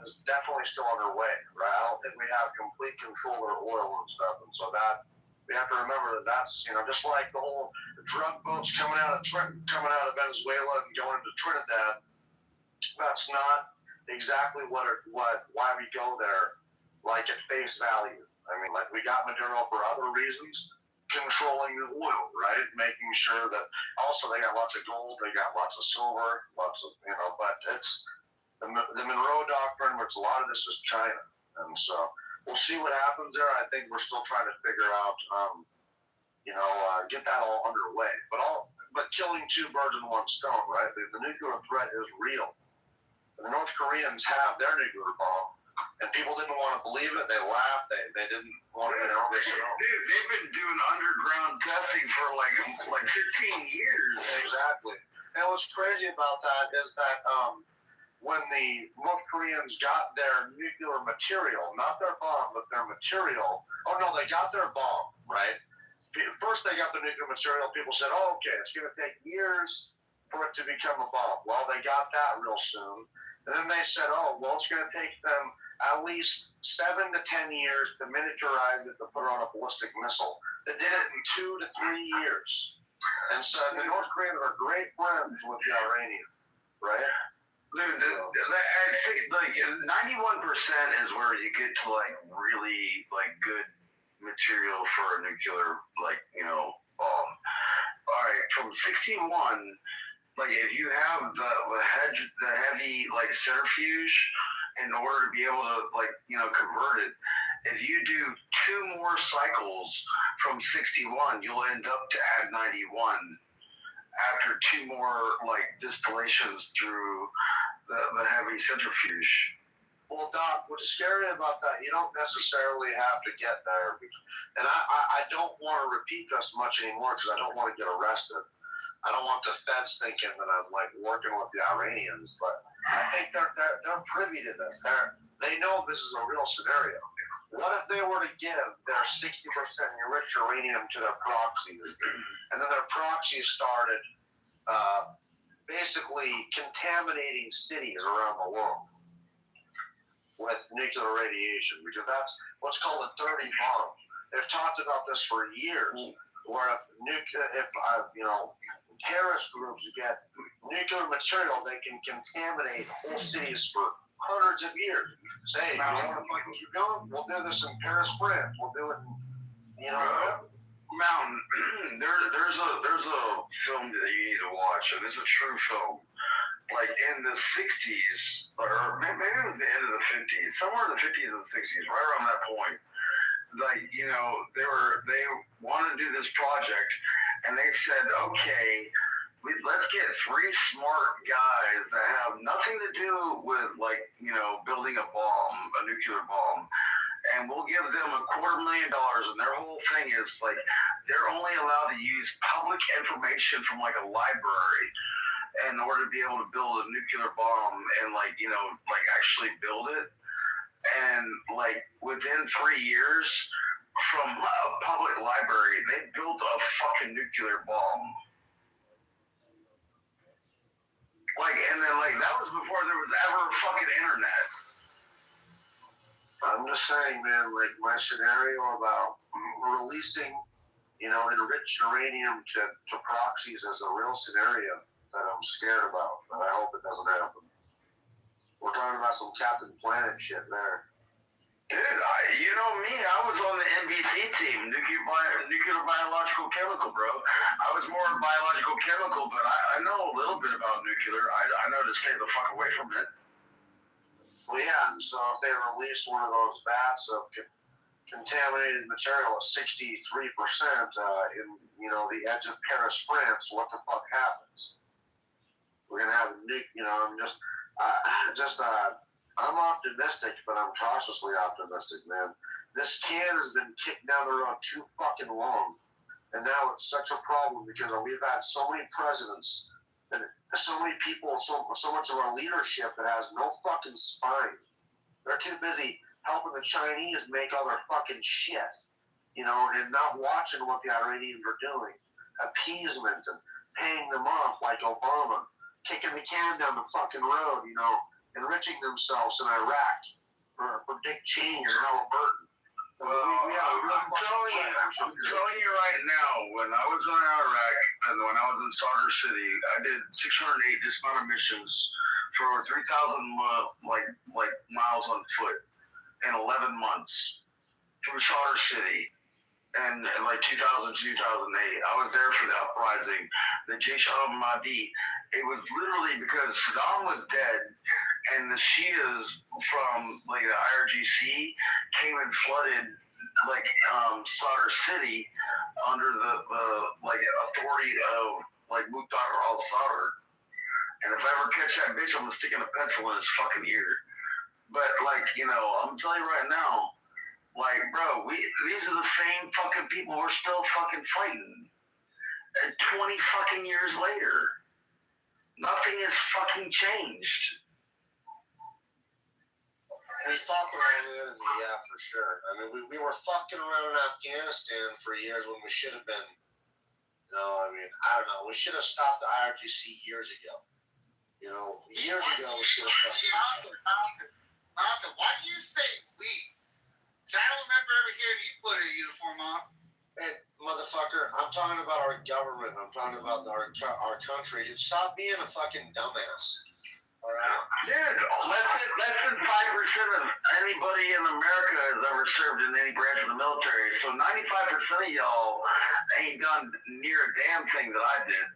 is definitely still underway, right? I don't think we have complete control of our oil and stuff, and so that we have to remember that that's, you know, just like the whole drug boats coming out of Venezuela and going into Trinidad. That's not exactly why we go there, like at face value. I mean, like we got Maduro for other reasons, controlling the oil, right? Making sure that also they got lots of gold, they got lots of silver, lots of, you know, but it's the Monroe Doctrine, which a lot of this is China. And so we'll see what happens there. I think we're still trying to figure out, get that all underway. But killing two birds in one stone, right? The nuclear threat is real. And the North Koreans have their nuclear bomb, and people didn't want to believe it. They laughed. They didn't want to, they said, oh. Dude, they've been doing underground testing for like 15 years. Exactly. And what's crazy about that is that when the North Koreans got their nuclear material, not their bomb, but their material. Oh no, they got their bomb, right? First they got the nuclear material. People said, oh, okay, it's going to take years for it to become a bomb. Well, they got that real soon. And then they said, oh, well, it's going to take them at least 7 to 10 years to miniaturize it to put it on a ballistic missile. They did it in 2 to 3 years. And so the North Koreans are great friends with the Iranians. right? Dude, I think like 91% is where you get to like really like good material for a nuclear bomb. All right, from 61, like if you have the heavy like centrifuge in order to be able to convert it, if you do 2 more cycles from 61, you'll end up to add 91 after 2 more like distillations through the heavy centrifuge. Well, Doc, what's scary about that, you don't necessarily have to get there. And I don't want to repeat this much anymore because I don't want to get arrested. I don't want the feds thinking that I'm like working with the Iranians, but I think they're privy to this. They know this is a real scenario. What if they were to give their 60% enriched uranium to their proxies, and then their proxies started basically contaminating cities around the world with nuclear radiation, because that's what's called a dirty bomb. They've talked about this for years, where if terrorist groups get nuclear material, they can contaminate whole cities for hundreds of years. Say, you want to fucking keep going? We'll do this in Paris, France. We'll do it in, Mountain, there's a film that you need to watch, and it's a true film. Like in the 60s, or maybe it was the end of the 50s, somewhere in the 50s and 60s, right around that point. Like, they wanted to do this project, and they said, okay, let's get 3 smart guys that have nothing to do with building a bomb, a nuclear bomb, and we'll give them $250,000. And their whole thing is like they're only allowed to use public information from like a library in order to be able to build a nuclear bomb and actually build it. And like within 3 years from a public library, they built a fucking nuclear bomb. And then that was before there was ever fucking internet. I'm just saying, man, like my scenario about releasing, enriched uranium to proxies is a real scenario that I'm scared about, but I hope it doesn't happen. We're talking about some Captain Planet shit there. Dude, you know me, I was on the NBC team, nuclear biological chemical, bro. I was more biological chemical, but I know a little bit about nuclear. I know to stay the fuck away from it. Well, yeah, and so if they release one of those vats of contaminated material at 63% in, the edge of Paris, France, what the fuck happens? We're gonna have a I'm optimistic, but I'm cautiously optimistic, man. This can has been kicked down the road too fucking long, and now it's such a problem because we've had so many presidents and so many people, so much of our leadership that has no fucking spine. They're too busy helping the Chinese make all their fucking shit, and not watching what the Iranians are doing. Appeasement and paying them off like Obama, kicking the can down the fucking road, enriching themselves in Iraq for Dick Cheney and Halliburton. Well, I'm telling you right now, when I was in Iraq and when I was in Solder City, I did 608 dismounted missions for over 3,000 miles on foot in 11 months through Solder City. And in 2000, 2008, I was there for the uprising, the Jaish al-Mahdi. It was literally because Saddam was dead, and the Shias from the IRGC came and flooded Solder City under the authority of Mukhtar al-Sadr. And if I ever catch that bitch, I'm sticking a pencil in his fucking ear. But I'm telling you right now, bro, these are the same fucking people we're still fucking fighting. 20 fucking years later, nothing has fucking changed. We fought the wrong enemy, yeah, for sure. I mean, we were fucking around in Afghanistan for years when we should have been, I don't know. We should have stopped the IRGC years ago. Years ago we should have stopped it. Malcolm, why do you say we? I don't remember ever hearing you put a uniform on. Hey, motherfucker, I'm talking about our government. I'm talking about our country. Dude, stop being a fucking dumbass. Dude, less than 5% of anybody in America has ever served in any branch of the military. So 95% of y'all ain't done near a damn thing that I did.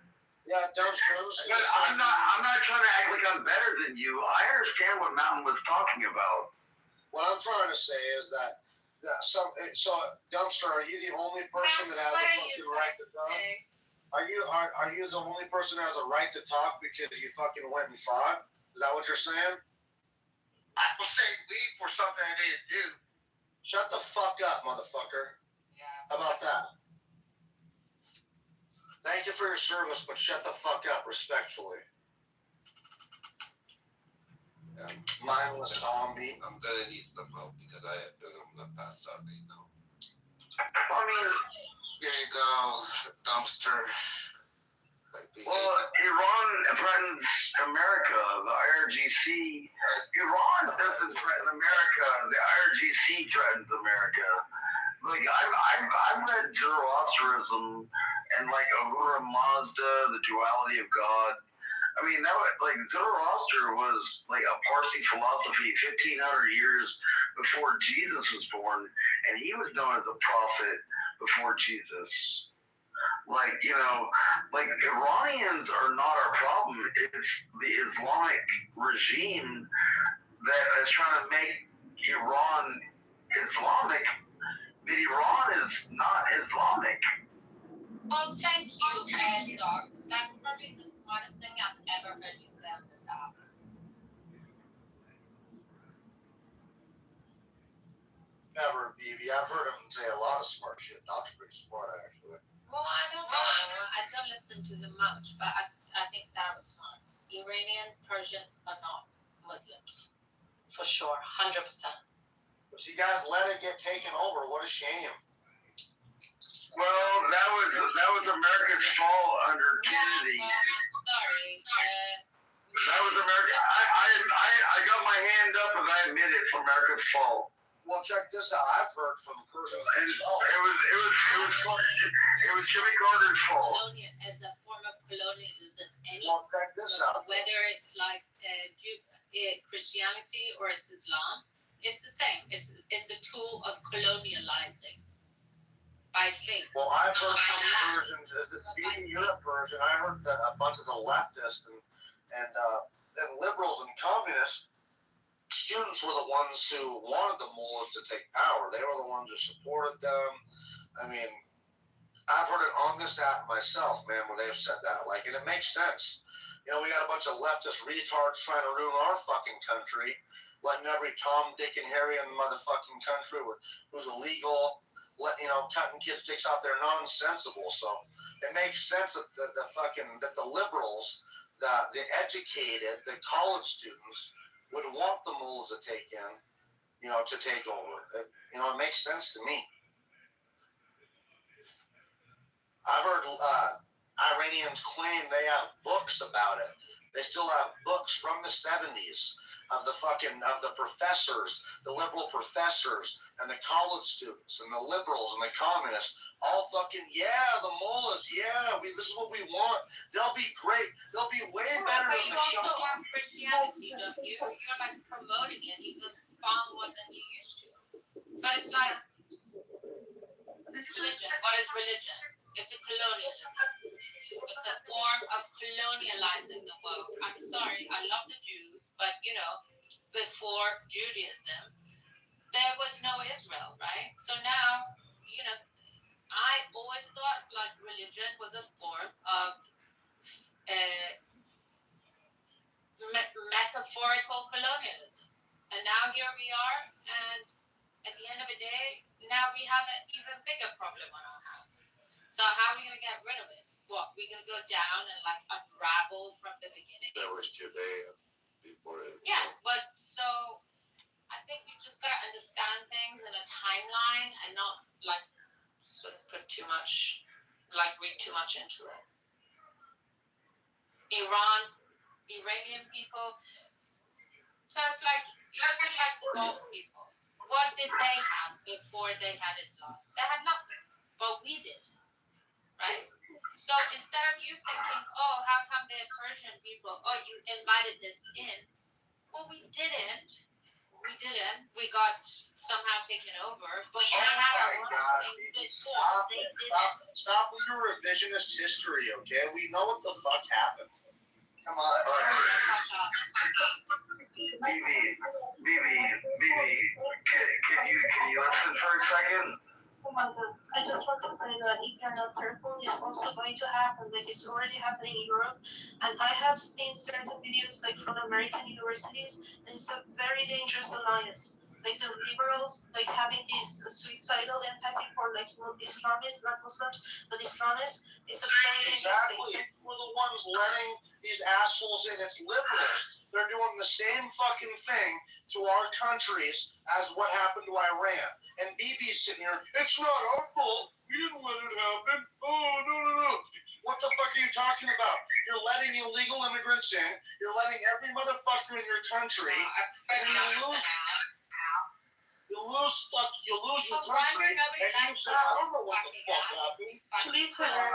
Yeah, dumpster. But I'm not trying to act like I'm better than you. I understand what Mountain was talking about. What I'm trying to say is that so dumpster, are you the only person that has the fucking right to talk? Are you the only person that has a right to talk because you fucking went and fought? Is that what you're saying? I will say leave for something I didn't do. Shut the fuck up, motherfucker. Yeah. How about that? Thank you for your service, but shut the fuck up, respectfully. Mindless zombie. I'm gonna need some help because I'm gonna pass out right now. I mean, Here you go, dumpster. well, Iran threatens America. The IRGC. Iran doesn't threaten America. The IRGC threatens America. Like I've read Zoroastrianism and like Ahura Mazda, the duality of God. I mean, that was, like Zoroaster was like a Parsi philosophy 1,500 years before Jesus was born, and he was known as a prophet before Jesus. Like, you know, like Iranians are not our problem. It's the Islamic regime that is trying to make Iran Islamic, but Iran is not Islamic. Well, thank you, Doc. That's probably the smartest thing I've ever heard you say on this app. Never, BB. I've heard him say a lot of smart shit. Doc's pretty smart, actually. Well, I don't know. I don't listen to him much, but I think that was smart. Iranians, Persians are not Muslims. For sure, 100%. But you guys let it get taken over. What a shame. Well, that was America's fault under Kennedy. I'm sorry. That was America. I got my hand up and I admit it's America's fault. Well, check this out. I've heard from Persians. And it was Jimmy Carter's fault. As a form of colonialism, Well, check this out. whether it's like Christianity or it's Islam, it's the same. It's a tool of colonializing. By faith. Well, I've heard from Persians, being you're a Persian, I heard that a bunch of the leftists and liberals and communist students were the ones who wanted the mullahs to take power. They were the ones who supported them. I mean, I've heard it on this app myself, man, where they've said that. Like, and it makes sense. You know, we got a bunch of leftist retards trying to ruin our fucking country, letting every Tom, Dick, and Harry in the motherfucking country who's illegal, cutting kids' dicks out there, nonsensical. So it makes sense that the liberals, the educated, the college students would want the mullahs to take over. It makes sense to me. I've heard Iranians claim they have books about it. They still have books from the 70s of the professors, the liberal professors, and the college students, and the liberals, and the communists, all fucking, the mullahs, this is what we want. They'll be great. They'll be way better But than you the show. also want Christianity, don't you? You're like promoting it even far more than you used to. But it's like religion. What is religion? It's a colonialism. It's a form of colonializing the world. I'm sorry, I love the Jews, but before Judaism, there was no Israel, right? So now, I always thought like religion was a form of metaphorical colonialism. And now here we are, and at the end of the day, now we have an even bigger problem on our hands. So how are we going to get rid of it? What, we're going to go down and like unravel from the beginning? There was Judea before it. Yeah, but so I think we just got to understand things in a timeline and not like sort of read too much into it. Iranian people. So it's like, look at like the Gulf people. What did they have before they had Islam? They had nothing, but we did, right? So instead of you thinking, oh, how come they're Persian people? Oh, you invited this in. Well, we didn't. We got somehow taken over. But we had a lot of things before they didn't. Stop with your revisionist history, okay? We know what the fuck happened. Come on. Bibi, can you listen for a second? Oh my God. I just want to say that if you're not careful, it's also going to happen. Like it's already happening in Europe, and I have seen certain videos like from American universities, and it's a very dangerous alliance. Like the liberals, like having this suicidal empathy for like Islamists, not Muslims, but Islamists. It's a very dangerous thing. We're the ones letting these assholes in. It's liberal. They're doing the same fucking thing to our countries as what happened to Iran. And BB's sitting here, it's not our fault. We didn't let it happen. Oh, no. What the fuck are you talking about? You're letting illegal immigrants in. You're letting every motherfucker in your country. And then you lose your country. And you say, I don't know what the fuck happened. To be fair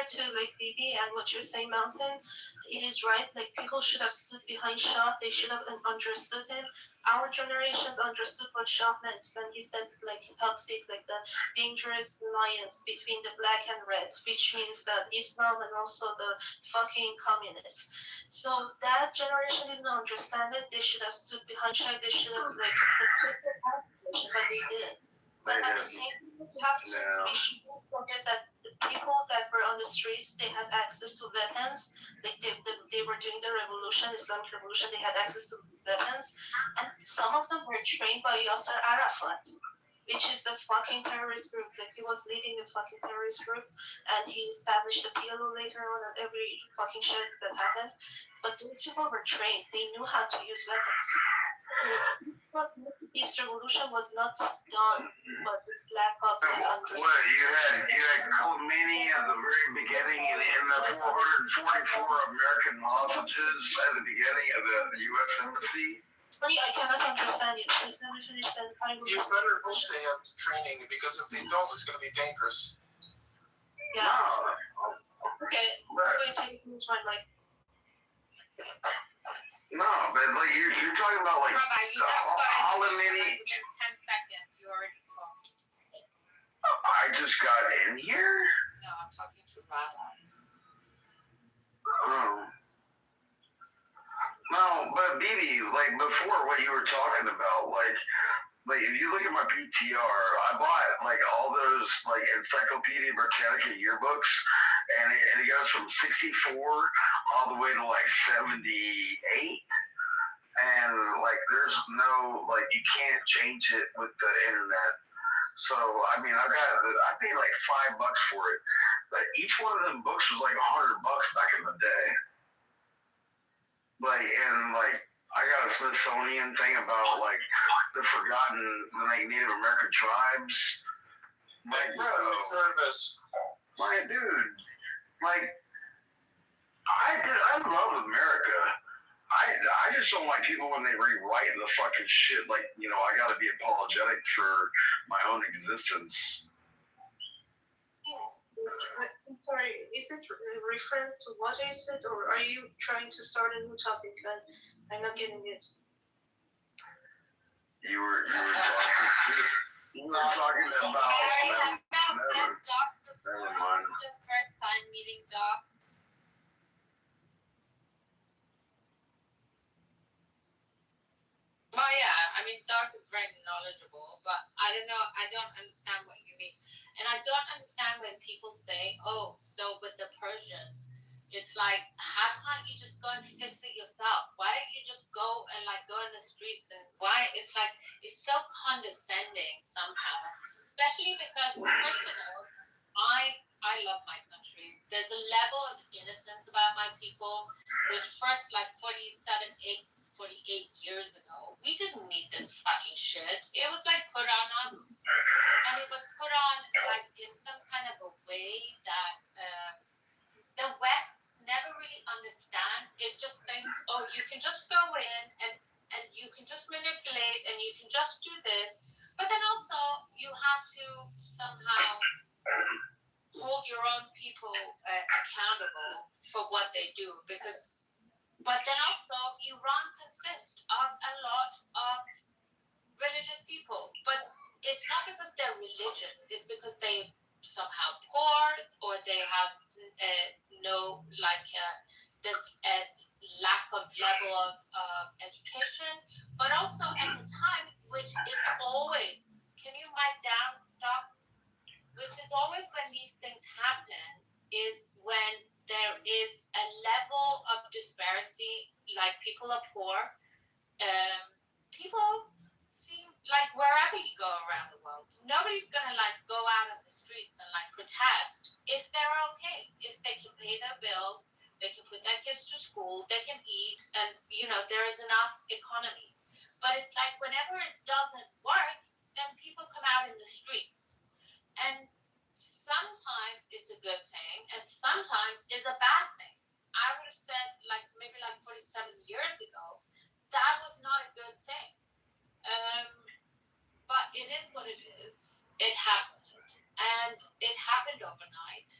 to like Bibi and what you're saying, Mountain, it is right. Like people should have stood behind Shah. They should have understood him. Our generations understood what Shah meant when he said like toxic, like the dangerous alliance between the black and red, which means that Islam and also the fucking communists. So that generation didn't understand it. They should have stood behind Shah. They should have like protected our generation, but they didn't. But at the same time, we have to forget that the people that were on the streets, they had access to weapons. Like they were doing the revolution, Islamic revolution. They had access to weapons, and some of them were trained by Yasser Arafat, which is a fucking terrorist group. Like he was leading a fucking terrorist group, and he established the PLO later on, and every fucking shit that happened. But those people were trained. They knew how to use weapons. So this revolution was not done, but the lack of understanding. What you had Khomeini at the very beginning in the 444 American hostages at the beginning of the U.S. Embassy. I cannot understand you. Please let me finish that. You better hope they have training, because if they don't, it's going to be dangerous. Yeah. Okay. I'm going to use my mic. No, but like you're talking about like Rabbi, you just got Khomeini. in 10 seconds. You already talked. I just got in here. No, I'm talking to Rabbi. Oh. No, but Bibi, like before what you were talking about, like if you look at my PTR, I bought like all those like Encyclopedia Britannica yearbooks, and it goes from 64 all the way to like 78, and like there's no like you can't change it with the internet. So I mean I paid like $5 for it, but each one of them books was like $100 back in the day. Like and like I got a Smithsonian thing about like the forgotten like Native American tribes. Like bro, service. my dude, like I love America. I just don't like people when they rewrite the fucking shit. Like I got to be apologetic for my own existence. I'm sorry, is it a reference to what I said, or are you trying to start a new topic? I'm not getting it. You were talking about. Never mind. First time meeting Doc. Well, yeah, I mean, Doc is very knowledgeable, but I don't understand what you mean. And I don't understand when people say, oh, so with the Persians, it's like, how can't you just go and fix it yourself? Why don't you just go and like go in the streets and why? It's like, it's so condescending somehow, especially because, first of all, I love my country. There's a level of innocence about my people, which first like 48 years ago, we didn't need this fucking shit. It was like put on us, and it was put on like in some kind of a way that the West never really understands. It just thinks, oh, you can just go in and you can just manipulate and you can just do this, but then also you have to somehow hold your own people accountable for what they do, because, but then also Iran consists of a lot of religious people, but it's not because they're religious, it's because they somehow poor, or they have no, like, this lack of level of education, but also at the time, which is always, can you mic down, Doc? Which is always when these things happen, is when there is a level of disparity, like people are poor, people seem like wherever you go around the world, nobody's gonna like go out on the streets and like protest if they're okay, if they can pay their bills, they can put their kids to school, they can eat, and there is enough economy. But it's like whenever it doesn't work, then people come out in the streets, and sometimes it's a good thing, and sometimes it's a bad thing. I would have said maybe 47 years ago, that was not a good thing. But it is what it is. It happened, and it happened overnight.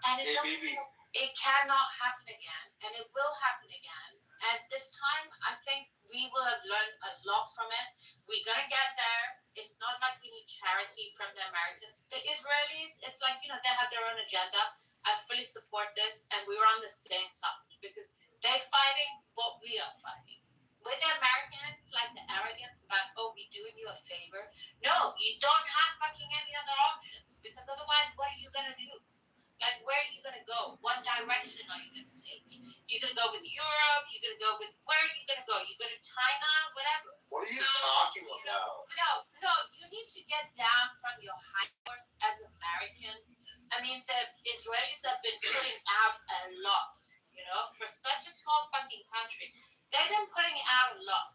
And it cannot happen again, and it will happen again. And this time, I think we will have learned a lot from it. We're gonna get there. It's not like we need charity from the Americans. The Israelis, it's like, they have their own agenda. I fully support this, and we were on the same side, because they're fighting what we are fighting. With the Americans, like the arrogance about, we're doing you a favor. No, you don't have fucking any other options, because otherwise, what are you gonna do? Like, where are you going to go? What direction are you going to take? You're going to go with Europe? You're going to go with, where are you going to go? You go to China? Whatever. What are you talking about? No, you need to get down from your high horse as Americans. I mean, the Israelis have been putting out a lot, for such a small fucking country. They've been putting out a lot.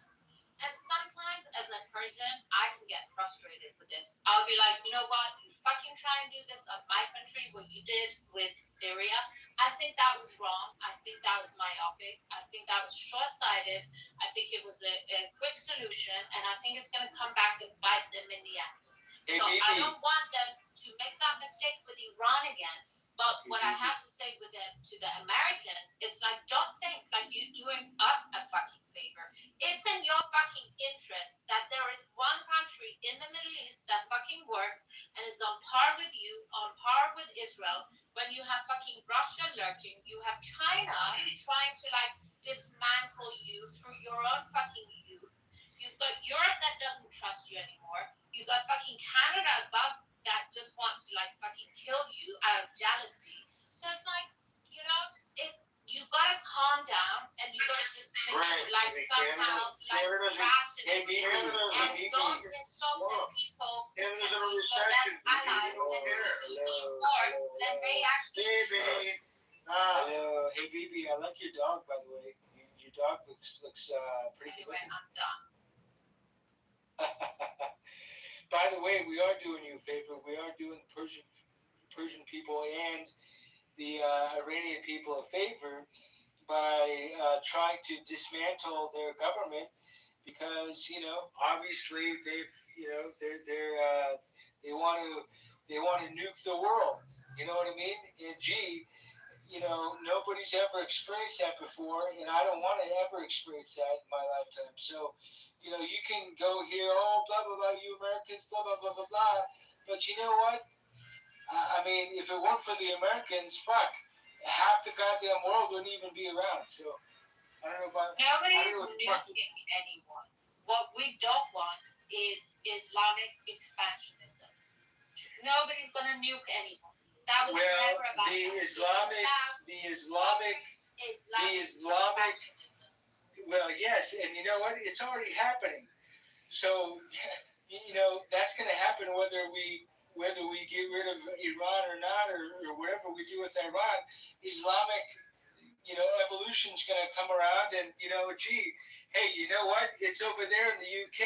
And sometimes, as a Persian, I can get frustrated with this. I'll be like, you know what? You fucking try and do this on my country, what you did with Syria. I think that was wrong. I think that was myopic. I think that was short-sighted. I think it was a quick solution, and I think it's going to come back and bite them in the ass. So I don't want them to make that mistake with Iran again. But what I have to say to the Americans is like, don't think like you're doing us a fucking favor. It's in your fucking interest that there is one country in the Middle East that fucking works and is on par with you, on par with Israel. When you have fucking Russia lurking, you have China trying to like dismantle you through your own fucking youth. You've got Europe that doesn't trust you anymore. You've got fucking Canada above that just wants to like fucking kill you out of jealousy. So it's like, you gotta calm down, and you gotta just like somehow like ration it, and don't insult the people who can be your best allies and be more than they actually do. Hello, hey BB, I like your dog, by the way. Your dog looks pretty good. Anyway, I'm done. By the way, we are doing you a favor. We are doing Persian people and the Iranian people a favor by trying to dismantle their government, because obviously they want to nuke the world. You know what I mean? And nobody's ever experienced that before, and I don't want to ever experience that in my lifetime. So. You can go here, blah, blah, blah, you Americans, blah, blah, blah, blah, blah. But you know what? I mean, if it weren't for the Americans, fuck, half the goddamn world wouldn't even be around. So, I don't know about... Nobody's nuking anyone. What we don't want is Islamic expansionism. Nobody's going to nuke anyone. That was never about the that. Islamic Well, yes, and you know what? It's already happening. So, that's going to happen whether we get rid of Iran or not, or whatever we do with Iran. Islamic, evolution's going to come around, and hey, you know what? It's over there in the UK,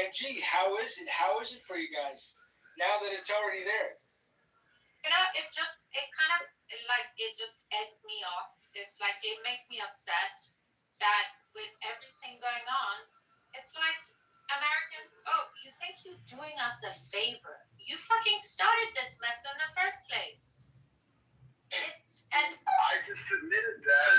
and how is it? How is it for you guys now that it's already there? It just eggs me off. It's like it makes me upset that with everything going on, it's like Americans, oh, you think you're doing us a favor? You fucking started this mess in the first place. And I just admitted that.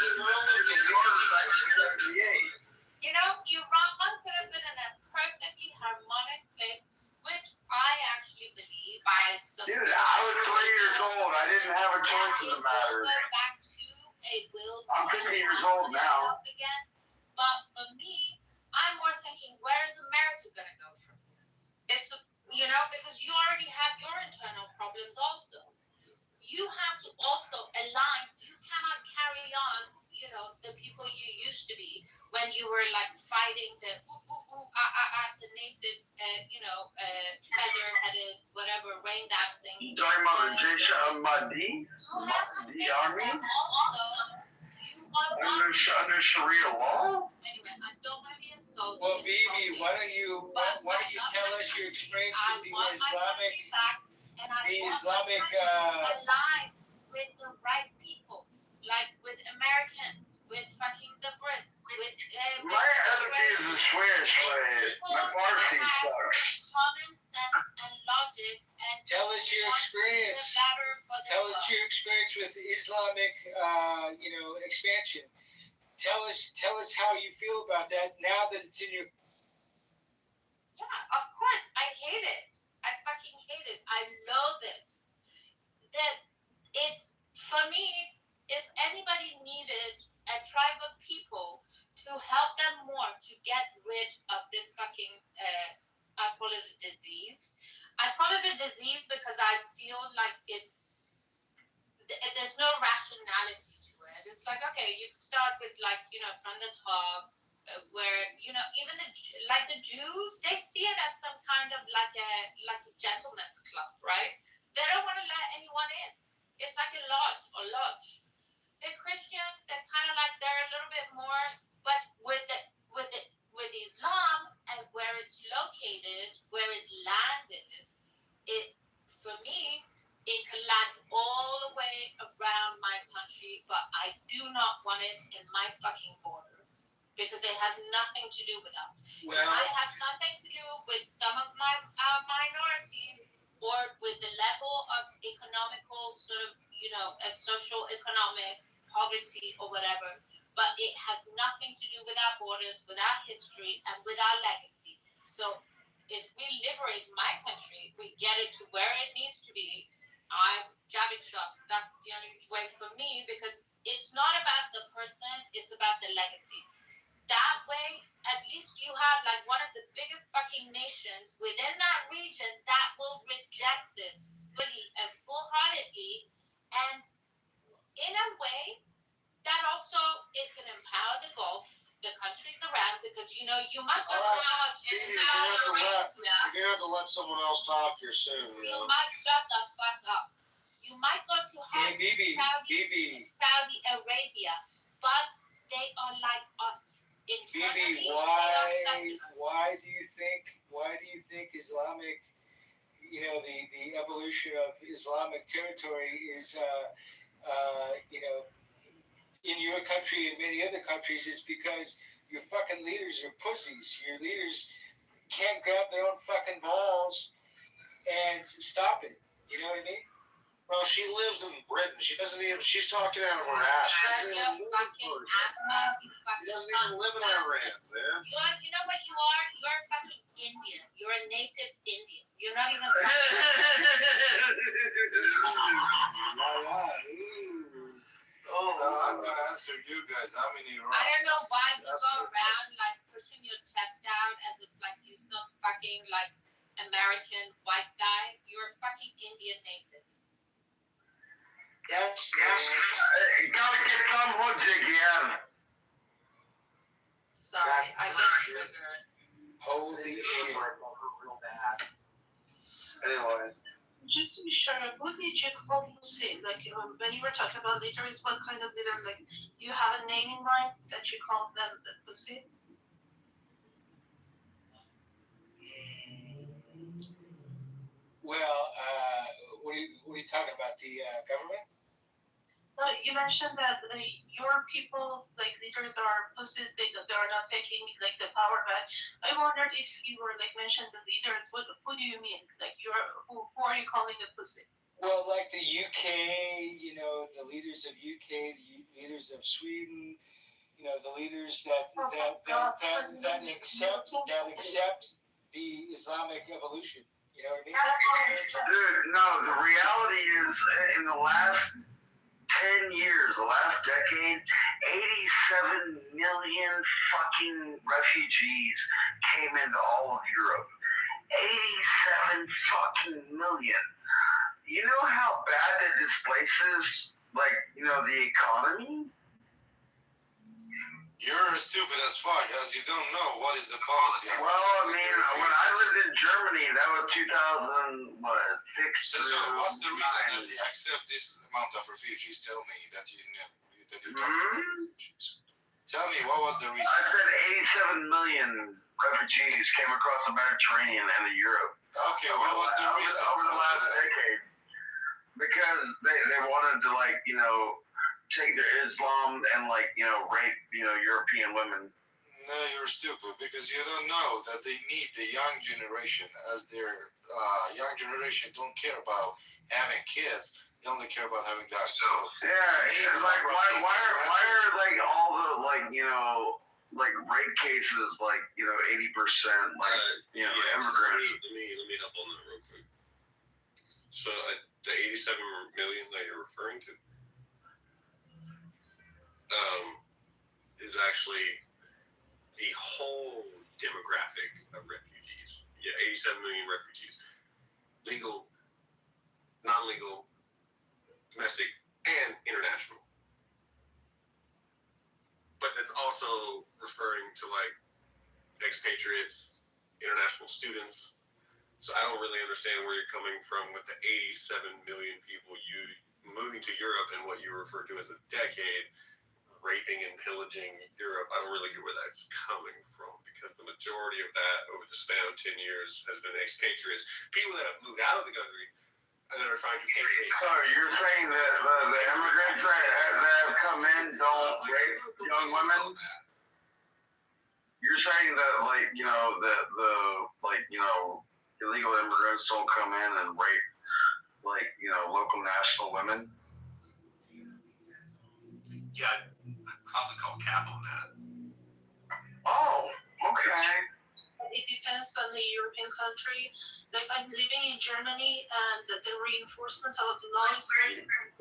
you know, Iran could have been in a perfectly harmonic place, which I actually believe by some. Dude, I was 3 years old. I didn't have a choice in the matter. Go back to a will. I'm 50 years old now. Again. But for me, I'm more thinking, where is America going to go from this? It's, you know, because you already have your internal problems also. You have to also align. You cannot carry on, you know, the people you used to be when you were like fighting the the native, you know, feather-headed, whatever, rain dancing. You talking about the Jaish al-Mahdi? The army? Under Sharia law? Anyway, I don't want to be insulted. Well, Bibi, why don't you tell us your experience with the Islamic align with the right people, like with Americans, with fucking the Brits, with my enemy is the Swiss way. My party sucks. Common sense and logic, and tell us your experience. Tell us your experience with Islamic, you know, expansion. Tell us how you feel about that now that it's in your. Yeah, of course, I hate it. I fucking hate it. I loathe it. That it's, for me, if anybody needed a tribe of people to help them more to get rid of this fucking, I call it a disease. I call it a disease because I feel like there's no rationality to it. It's like, okay, you start with like, you know, from the top, where, you know, even the Jews, they see it as some kind of like a gentleman's club, right? They don't want to let anyone in. It's like a lodge. The Christians, they're kind of like, they're a little bit more, but with Islam and where it's located, where it landed, for me, it can land all the way around my country, but I do not want it in my fucking borders because it has nothing to do with us. Well, it might have something to do with some of my minorities or with the level of economical sort of, you know, social economics, poverty or whatever, but it has nothing to do with our borders, with our history, and with our legacy. So if we liberate my country, we get it to where it needs to be. I'm Javid Shah. That's the only way for me because it's not about the person, it's about the legacy. That way, at least you have like one of the biggest fucking nations within that region that will reject this fully and full-heartedly, and in a way that also it can empower the Gulf, the countries around, because you know you might go in Saudi Arabia. You're gonna have to let someone else talk here soon. You might shut the fuck up. You might go to Saudi Arabia, but they are like us. Bibi, why do you think Islamic, you know, the evolution of Islamic territory is, you know, in your country and many other countries is because your fucking leaders are pussies. Your leaders can't grab their own fucking balls and stop it. You know what I mean? Well, she lives in Britain. She doesn't even. She's talking out of her ass. She doesn't even live in Iran, man. You know what you are? You're a fucking Indian. You're a native Indian. You're not even. I'm gonna answer you guys. I'm in Iran. I don't know why you go around like pushing your chest out as if like you're some fucking like American white guy. You're a fucking Indian native. Yes. Gotta get some logic, yeah. Sorry, I get triggered. Holy shit. Real bad. Anyway. Just to be sure, what did you call pussy? Like when you were talking about leaders, what kind of leader? Like, do you have a name in mind that you call them the pussy? Well, what are you talking about? The government? You mentioned that your people's like leaders are pussies. They are not taking like the power back. I wondered if you were like mentioned the leaders. What who do you mean? Like who are you calling a pussy? Well, like the UK, the leaders of UK, the leaders of Sweden, the leaders that accept the Islamic evolution. You know what I mean? Dude, no, the reality is in the last 10 years, the last decade, 87 million fucking refugees came into all of Europe. 87 fucking million. You know how bad that displaces, like, the economy? You're stupid as fuck, as you don't know what is the policy. Well, I mean, when I lived in Germany, that was 2006. So what's the reason that they accept this amount of refugees? Tell me that you know that you're talking about refugees. Tell me, what was the reason? I said 87 million refugees came across the Mediterranean and Europe. Okay, what was the reason? Over the last decade. Because they wanted to, like, take their Islam and, like, rape, European women. No, you're stupid, because you don't know that they need the young generation, as their young generation don't care about having kids. They only care about having that. So yeah, like why are like all the like rape cases like 80% like immigrants? Let me help on that real quick. So the 87 million that you're referring to is actually the whole demographic of refugees. Yeah, 87 million refugees. Legal, non-legal, domestic, and international. But that's also referring to like expatriates, international students. So I don't really understand where you're coming from with the 87 million people you moving to Europe and what you refer to as a decade raping and pillaging Europe. I don't really get where that's coming from, because the majority of that over the span of 10 years has been expatriates, people that have moved out of the country and that are trying to integrate. So you're saying that the immigrants that have come in don't rape young women? You're saying that illegal immigrants don't come in and rape local national women? Yeah, I'd probably call cap on that. Oh, okay. It depends on the European country. Like I'm living in Germany, and the reinforcement of law is very different.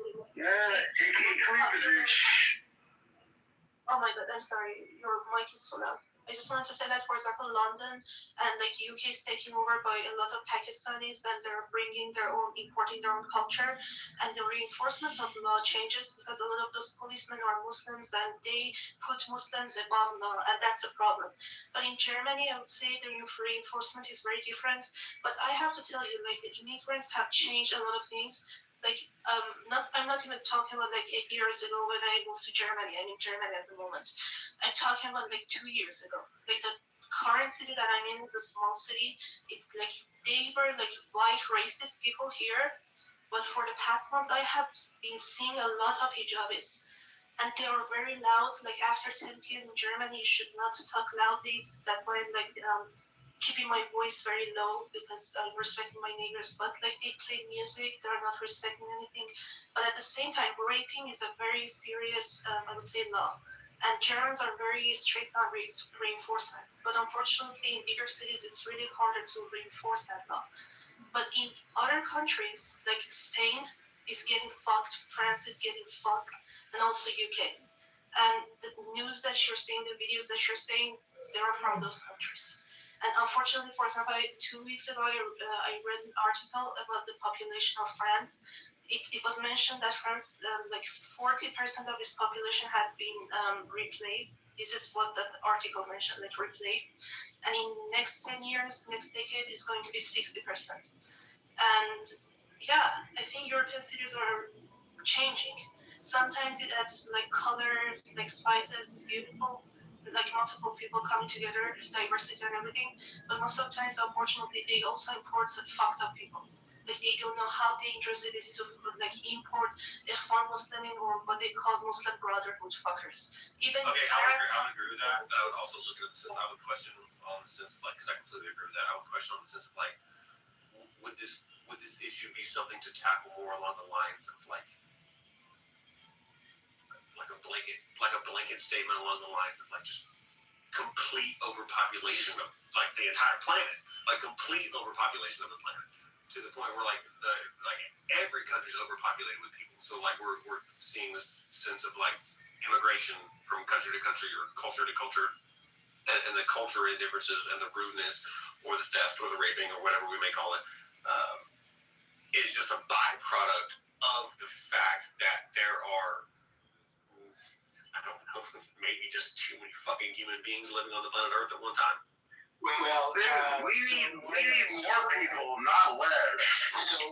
Oh my god, I'm sorry, your mic is so loud. I just wanted to say that, for example, London and like UK is taken over by a lot of Pakistanis, and they're importing their own culture, and the reinforcement of law changes because a lot of those policemen are Muslims and they put Muslims above law, and that's a problem. But in Germany, I would say the reinforcement is very different. But I have to tell you, like the immigrants have changed a lot of things. Like I'm not even talking about like 8 years ago when I moved to Germany. I'm in Germany at the moment. I'm talking about like 2 years ago. Like the current city that I'm in is a small city. It's like they were like white racist people here, but for the past months I have been seeing a lot of hijabis, and they are very loud. Like after 10 p.m. in Germany, you should not talk loudly. That's why I'm like keeping my voice very low because I'm respecting my neighbors. But like they play music, they're not respecting anything. But at the same time, raping is a very serious, I would say, law. And Germans are very strict on reinforcement. But unfortunately, in bigger cities, it's really harder to reinforce that law. But in other countries, like Spain is getting fucked, France is getting fucked, and also UK. And the news that you're seeing, the videos that you're seeing, they are from those countries. And unfortunately, for example, 2 weeks ago, I read an article about the population of France. It was mentioned that France, like 40% of its population has been replaced. This is what the article mentioned, like replaced. And in next 10 years, next decade, is going to be 60%. And yeah, I think European cities are changing. Sometimes it adds like color, like spices, it's beautiful. Like multiple people coming together, diversity and everything. But most of the times, unfortunately, they also import fucked up people. Like they don't know how dangerous it is to like import Ikhwan Muslimin or what they call Muslim Brotherhood fuckers. Even Okay, I would agree with that, but I would also look at it. I would question on the sense of like, because I completely agree with that. I would question on the sense of like, would this issue be something to tackle more along the lines of like a blanket statement along the lines of like just complete overpopulation of like the entire planet, like complete overpopulation of the planet, to the point where like every country's overpopulated with people. So like we're seeing this sense of like immigration from country to country or culture to culture, and the cultural differences and the rudeness or the theft or the raping or whatever we may call it is just a byproduct of the fact that there are, I don't know, maybe just too many fucking human beings living on the planet Earth at one time. Well, we need more people, not less. So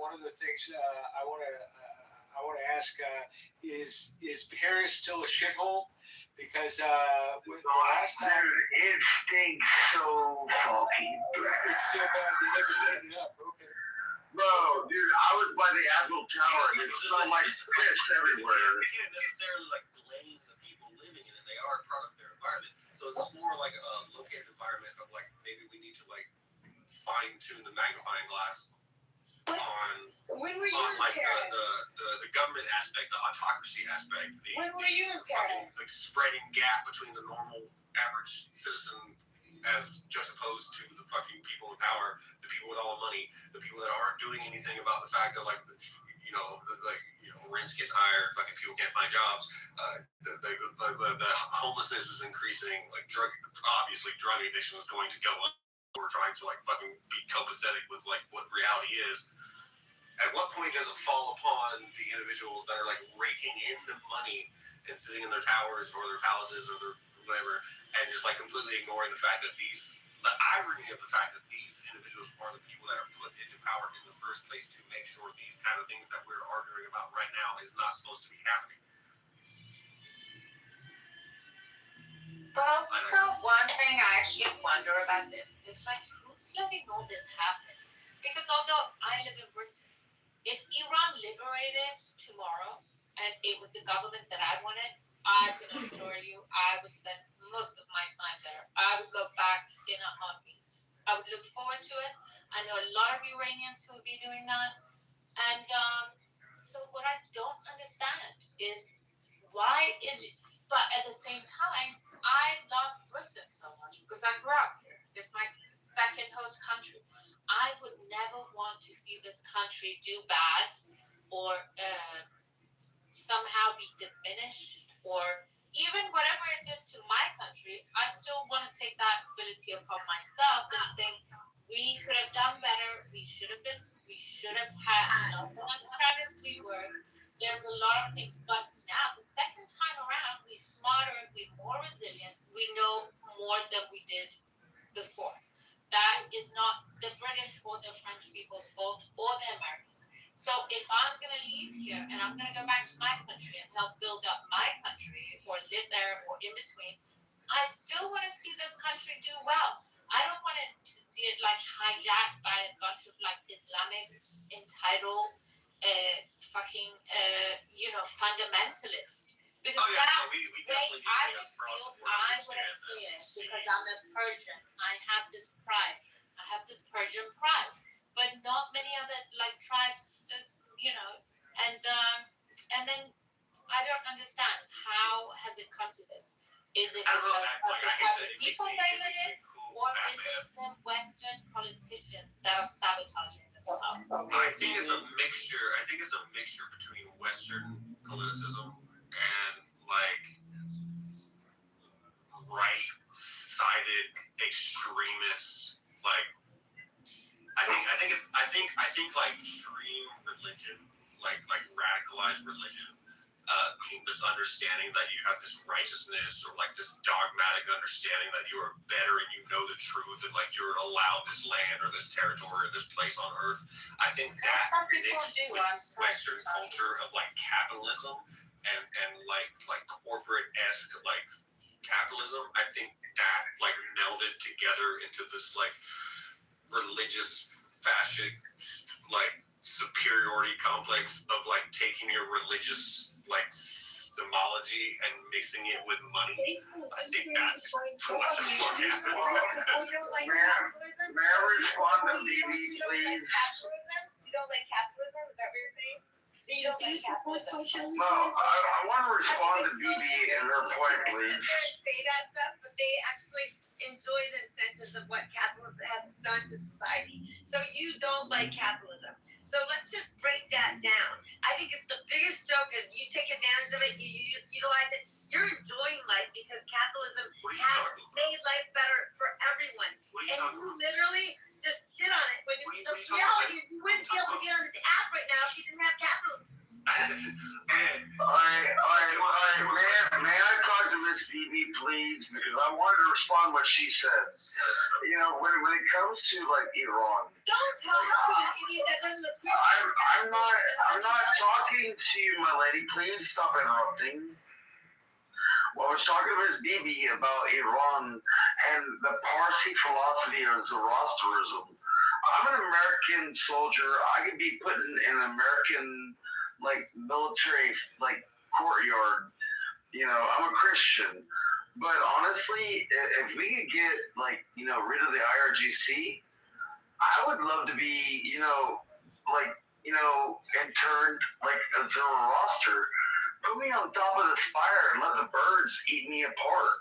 one of the things I want to ask is Paris still a shithole? Because with the last time, it stinks so fucking bad. It's still bad. They never cleaned it up. Okay. Bro, dude, I was by the Eiffel Tower and it smelled like piss everywhere. You can't necessarily like blame the people living in it. They are a product of their environment. So it's more like a located environment of like maybe we need to like fine tune the magnifying glass When were you on like in Paris? the government aspect, the autocracy aspect, When were you in Paris? like spreading gap between the normal average citizen as juxtaposed to the fucking people in power, the people with all the money, the people that aren't doing anything about the fact that rents get higher, fucking people can't find jobs, the homelessness is increasing, like drug addiction is going to go up. We're trying to like fucking be copacetic with like what reality is. At what point does it fall upon the individuals that are like raking in the money and sitting in their towers or their palaces or their whatever, and just like completely ignoring the fact that the irony of the fact that these individuals are the people that are put into power in the first place to make sure these kind of things that we're arguing about right now is not supposed to be happening. But also, one thing I actually wonder about this is like, who's letting all this happen? Because although I live in Britain, if Iran liberated tomorrow and it was the government that I wanted, I can assure you I would spend most of my time there. I would go back in a heartbeat. I would look forward to it. I know a lot of Iranians who would be doing that. And so what I don't understand is but at the same time, I love Britain so much because I grew up here. It's my second host country. I would never want to see this country do bad or somehow be diminished, or even whatever it did to my country. I still want to take that ability upon myself and think we could have done better. We should have had enough as proud as we were. There's a lot of things, but now the second time around, we're smarter, we're more resilient, we know more than we did before. That is not the British or the French people's fault or the Americans. So if I'm going to leave here and I'm going to go back to my country and help build up my country or live there or in between, I still want to see this country do well. I don't want to see it like hijacked by a bunch of like Islamic entitled fundamentalists. Because I would have feared because I'm a Persian. I have this pride. I have this Persian pride. But not many other like tribes just, and then I don't understand how has it come to this. Is it because of the type of people they live in, or is it the Western politicians that are sabotaging themselves? I think it's a mixture between Western politicism and like right-sided extremists. Like I think like extreme religion, like radicalized religion. This understanding that you have this righteousness or like this dogmatic understanding that you are better and you know the truth and like you're allowed this land or this territory or this place on earth. I think that mixed with Western culture of like capitalism and like corporate-esque like capitalism, I think that like melded together into this like religious fascist like superiority complex of like taking your religious like symbology and mixing it with money. I think that's what the fuck happened. May I respond to BB, please? You don't like capitalism? Is that what you're saying? So you don't like capitalism? No, I want to respond to BB and her point, please. Say that stuff, but they actually enjoy the incentives of what capitalism has done to society. So you don't like capitalism. So let's just break that down. I think it's the biggest joke is you take advantage of it, you utilize it. You're enjoying life because capitalism has made life better for everyone. And you literally just shit on it. When the reality is you wouldn't be able to get on this app right now if you didn't have capitalism. All right. May I talk to Miss BB, please? Because I wanted to respond to what she said. You know, when it comes to like Iran, don't talk to an idiot that doesn't appreciate. I'm not talking to you, my lady. Please stop interrupting. Well, I was talking to Miss BB about Iran and the Parsi philosophy of Zoroastrianism. I'm an American soldier. I could be put in an American like military like courtyard. You know, I'm a Christian. But honestly, if we could get like, you know, rid of the IRGC, I would love to be, you know, like, you know, interned like a Zoroaster. Put me on top of the spire and let the birds eat me apart.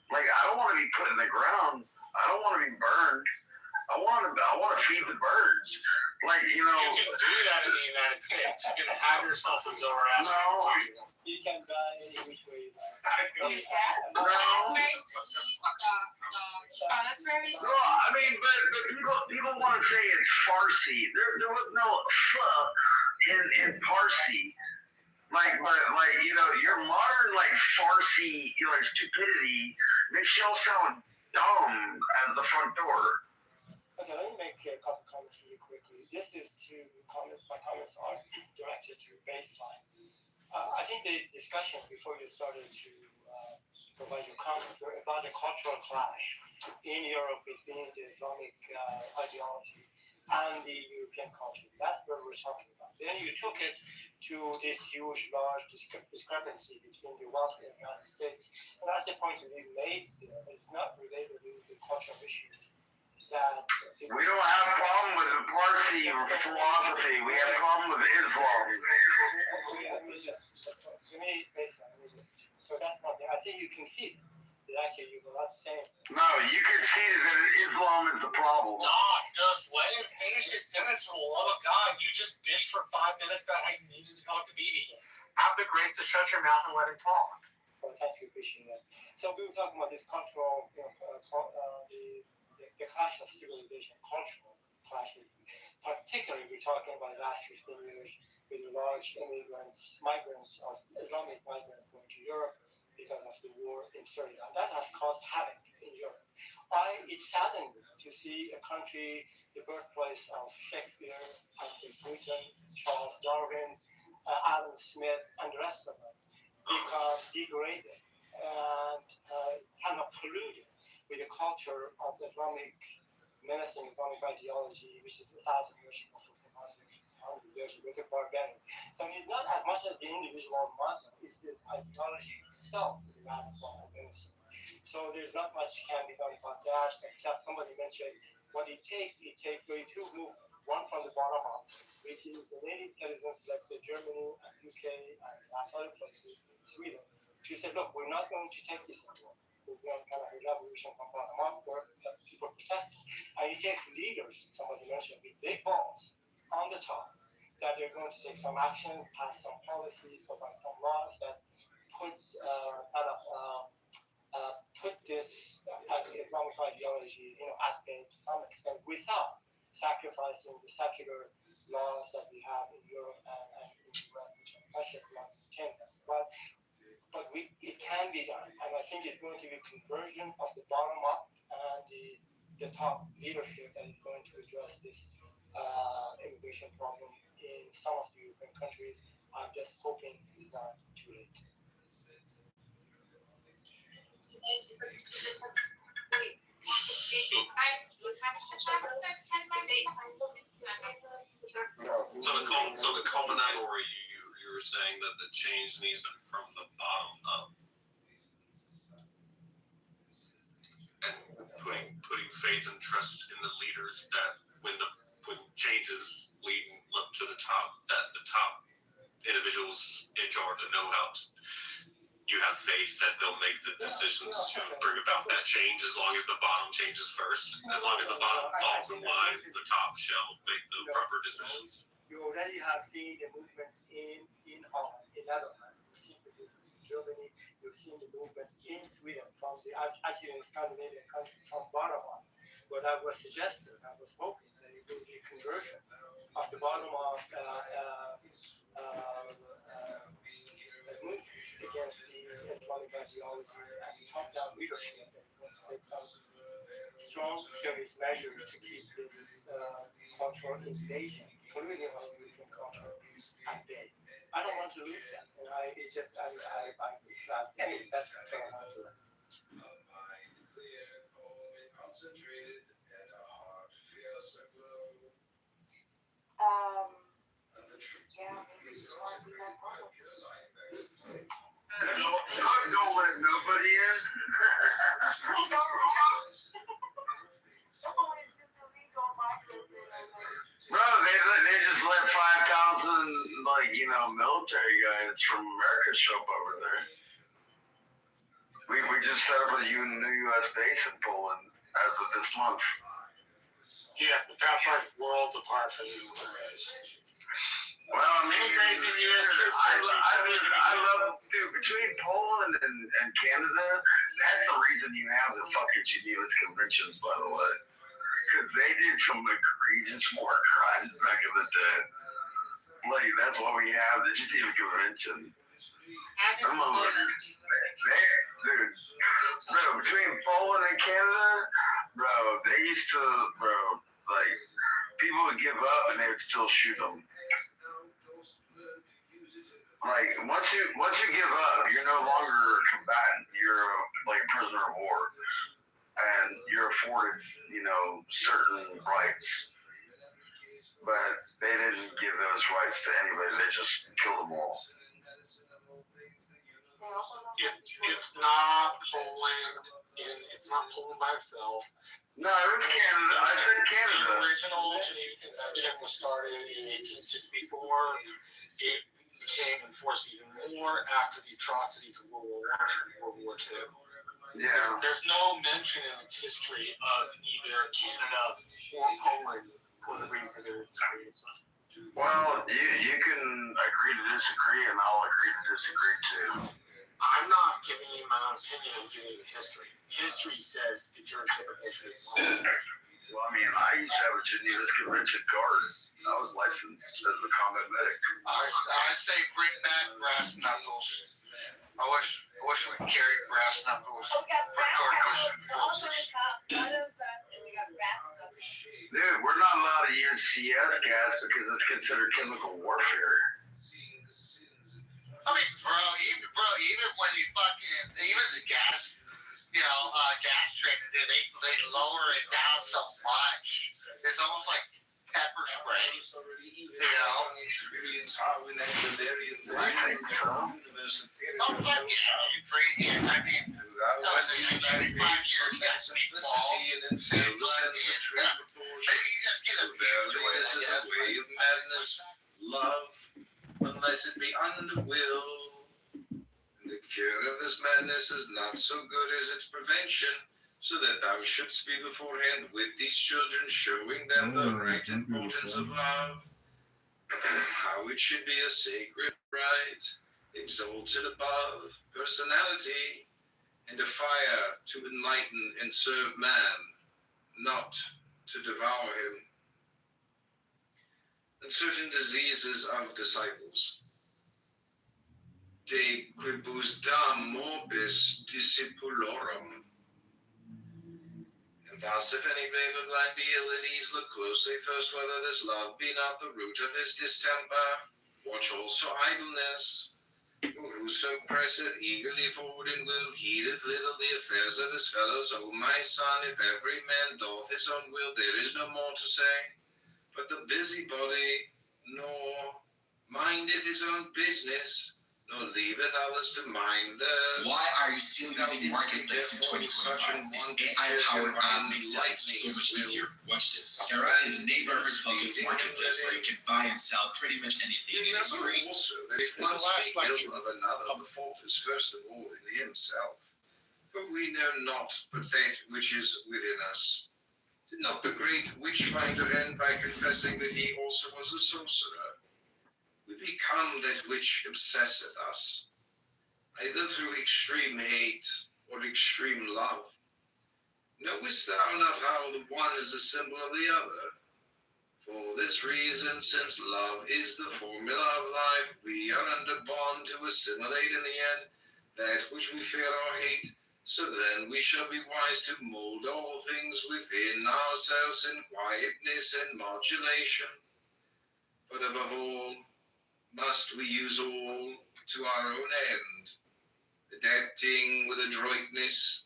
Like, I don't want to be put in the ground. I don't want to be burned. I want to feed the birds. Like, you know. You can do that in the United States. You can have yourself a Zoroastrian. No. You can die any which way. No. That's very No, I mean, but people want to say it's Farsi. There was no in Parsi. Like, you know, your modern like Farsi, you know, like stupidity makes you all sound dumb at the front door. Okay, let me make a couple comments really quickly. This is my comments are directed to baseline. I think the discussion before you started to provide your comments were about the cultural clash in Europe between the Islamic ideology and the European culture. That's what we're talking about. Then you took it to this huge, large discrepancy between the wealth in the United States. And that's the point that we made there. It's not related to the cultural issues. That we don't have a problem with the Parsi philosophy. We have a problem with Islam. So that's not there. I think you can see that actually you were not saying. No, you can see that Islam is the problem. Doc, just let him finish his sentence for the love of God. You just bitched for 5 minutes about how you needed to talk to BB. Have the grace to shut your mouth and let him talk. Well, thank you, appreciate that. So we were talking about this cultural, the clash of civilization, cultural clashes. Particularly, we're talking about the last 15 years with the large migrants of Islamic migrants going to Europe because of the war in Syria. And that has caused havoc in Europe. It saddened me to see a country, the birthplace of Shakespeare, Isaac Newton, Charles Darwin, Adam Smith, and the rest of them, become degraded and kind of polluted with the culture of Islamic menacing Islamic ideology, which is 1,000 years ago, 1,500 years ago, it's a barbarian. So it's not as much as the individual Muslim, it's the ideology itself that is radical and menacing. So there's not much can be done about that, except somebody mentioned what it takes really two movements. One from the bottom up, which is the native citizens, like say Germany and UK and other places, Sweden, to say, look, we're not going to take this anymore. We're going to kind of a revolution from bottom up where people protest. And it takes leaders, somebody mentioned, with big balls on the top, that they're going to take some action, pass some policy, provide some laws that puts put this Islamic ideology, at bay to some extent without sacrificing the secular laws that we have in Europe and in the US, which are precious laws to change them. But it can be done, and I think it's going to be a conversion of the bottom up and the top leadership that is going to address this immigration problem in some of the European countries. I'm just hoping it's not too late. were saying that the change needs to be from the bottom up, and putting faith and trust in the leaders that when changes leading up to the top, that the top individuals in charge know how to. You have faith that they'll make the decisions to bring about that change as long as the bottom changes first. As long as the bottom falls in line, the top shall make the proper decisions. You already have seen the movements in Holland, in Netherlands. You've seen the movements in Germany. You've seen the movements in Sweden, from the actually in Scandinavian countries, from bottom up. What I was suggesting, I was hoping that it would be a conversion of the bottom up movement against the Islamic ideology and the top-down leadership that wants to take some strong, serious measures to keep this cultural invasion, polluting our European culture at bay. I don't want to lose that, and anyway, that's what I want to do. Yeah, maybe you want to be that problem. Don't let nobody in. Bro, they just let 5,000 military guys from America show up over there. We just set up a new U.S. base in Poland as of this month. Yeah, that's like worlds apart from the U.S. Well, I mean, immigrants and U.S. troops. I love, dude, between Poland and Canada, that's the reason you have the fucking Geneva Conventions, by the way. Because they did some egregious war crimes back in the day. Like, that's why we have the Geneva Convention. Come on, dude. Bro, between Poland and Canada, bro, they used to, like, people would give up and they would still shoot them. Like, once you give up, you're no longer a combatant. You're like a prisoner of war, and you're afforded, certain rights. But they didn't give those rights to anybody. They just killed them all. It's not Poland. It's not Poland by itself. No, it was Canada. I said Canada. The original Geneva Convention was started in 1864. It became enforced even more after the atrocities of World War I and World War II. Yeah. There's no mention in its history of either Canada or Poland for the reason of its experiences. Well, you can agree to disagree, and I'll agree to disagree too. I'm not giving you my own opinion, I'm giving you history. History says the German interpretation is wrong. Well, I mean, I used to have a Geneva Convention guard. I was licensed as a combat medic. I say bring back brass knuckles. I wish we carried brass knuckles for coordination forces. Dude, we're not allowed to use CS gas because it's considered chemical warfare. I mean, bro, even when you even the gas, gas training, they lower it down so much. It's almost like pepper spray. Oh, fuck yeah. I mean, every 5 years, you got simplicity and insensitivity. Maybe you just get a This is a way of madness, love, unless it be under will. The cure of this madness is not so good as its prevention, so that thou shouldst be beforehand with these children, showing them the right importance of love, how it should be a sacred right, exalted above personality, and a fire to enlighten and serve man, not to devour him. And certain diseases of disciples. De quibusdam morbis discipulorum. And thus, if any babe of thine be ill at ease, look closely first whether this love be not the root of his distemper. Watch also idleness. For whoso presseth eagerly forward in will, heedeth little the affairs of his fellows. O my son, if every man doth his own will, there is no more to say. But the busybody, nor mindeth his own business, nor leaveth others to mind theirs. Why are you still using Marketplace in 2025? This AI-powered app makes selling so much easier. Watch this. Garage is a neighborhood-focused marketplace where you can buy and sell pretty much anything. It's free. Also, that if one speak ill of another, the fault is first of all in himself. For we know not but that which is within us. Did not the great witch-finder end by confessing that he also was a sorcerer? We become that which obsesseth us, either through extreme hate or extreme love. Knowest thou not how the one is a symbol of the other? For this reason, since love is the formula of life, we are under bond to assimilate in the end that which we fear or hate, so then we shall be wise to mold all things within ourselves in quietness and modulation. But above all, must we use all to our own end, adapting with adroitness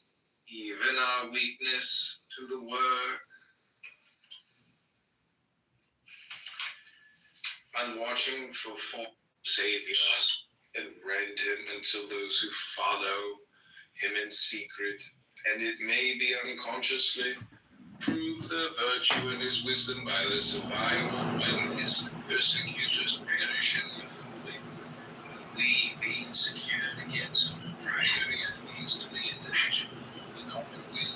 even our weakness to the work. I'm watching for false Savior and rend him until those who follow him in secret, and it may be unconsciously, prove their virtue and his wisdom by their survival when his persecutors perish in their folly, and we being secured against primary enemies to the individual, the common will.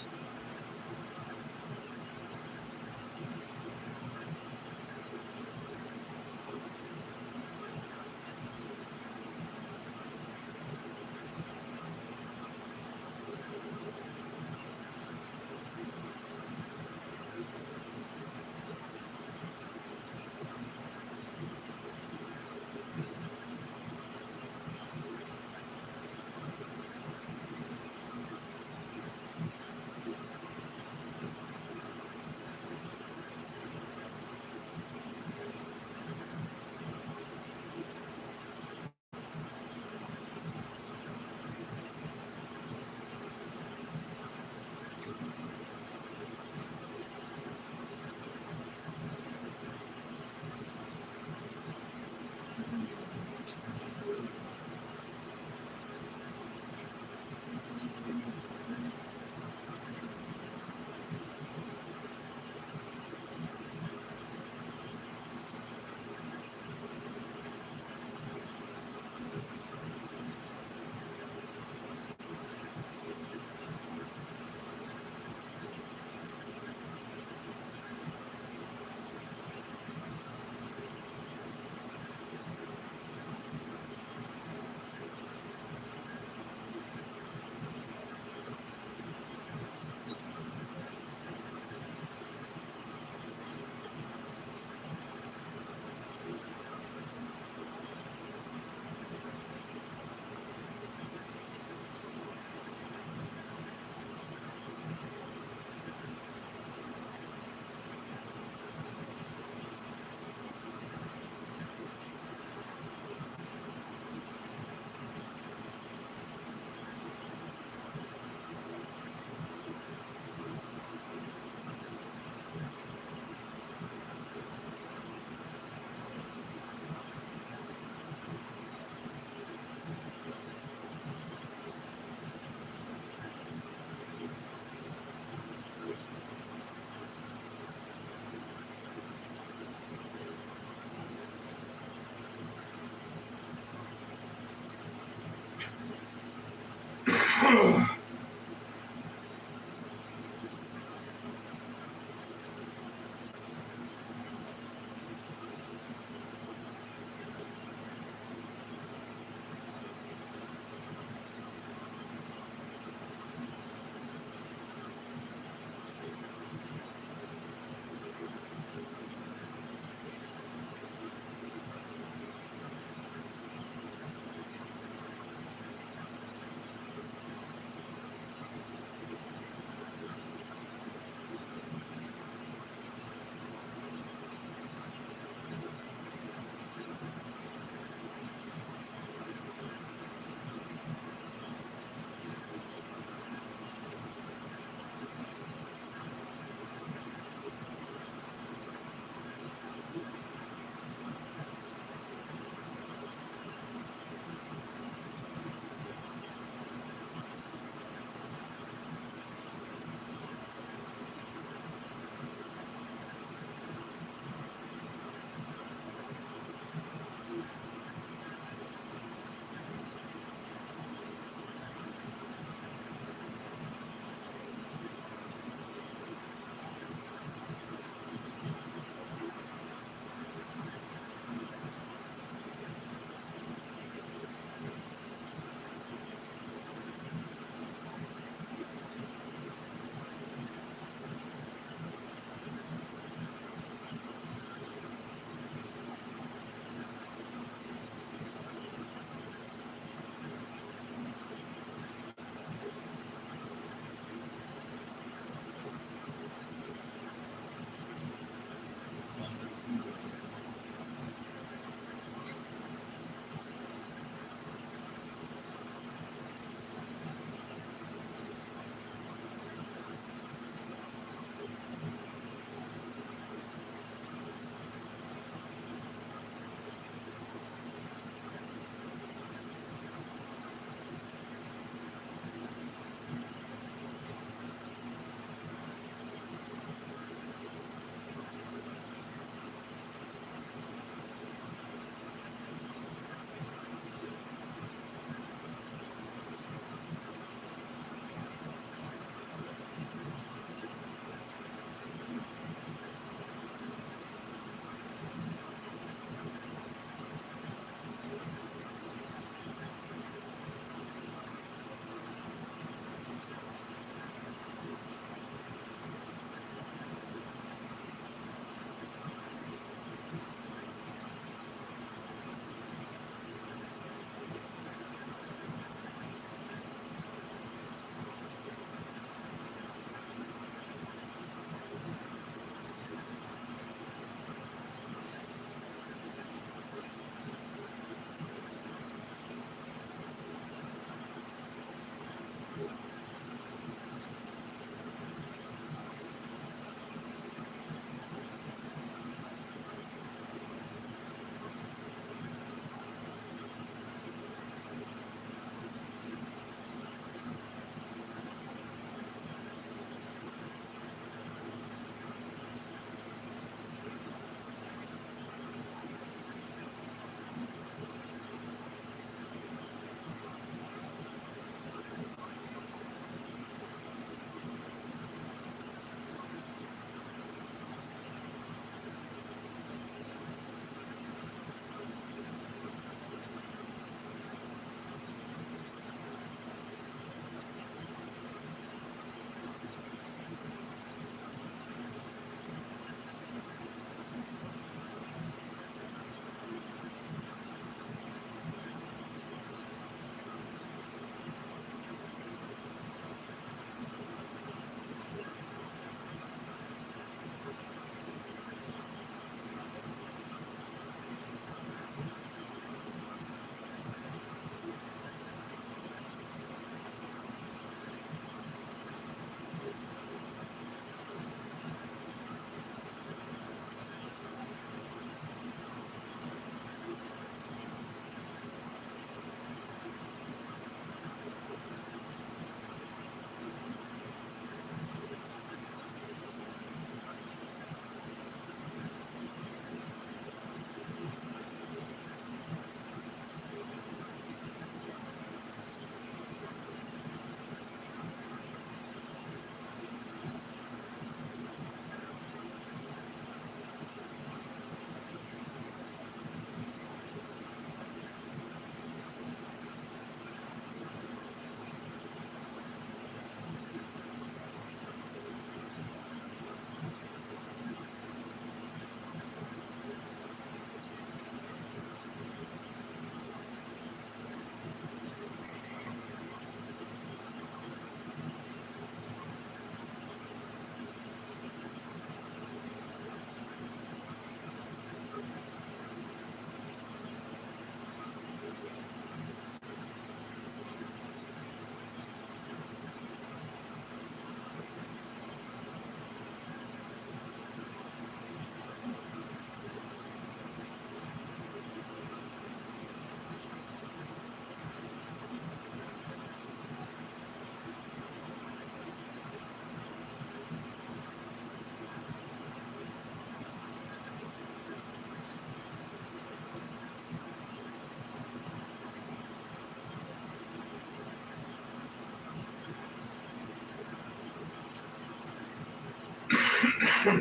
Pull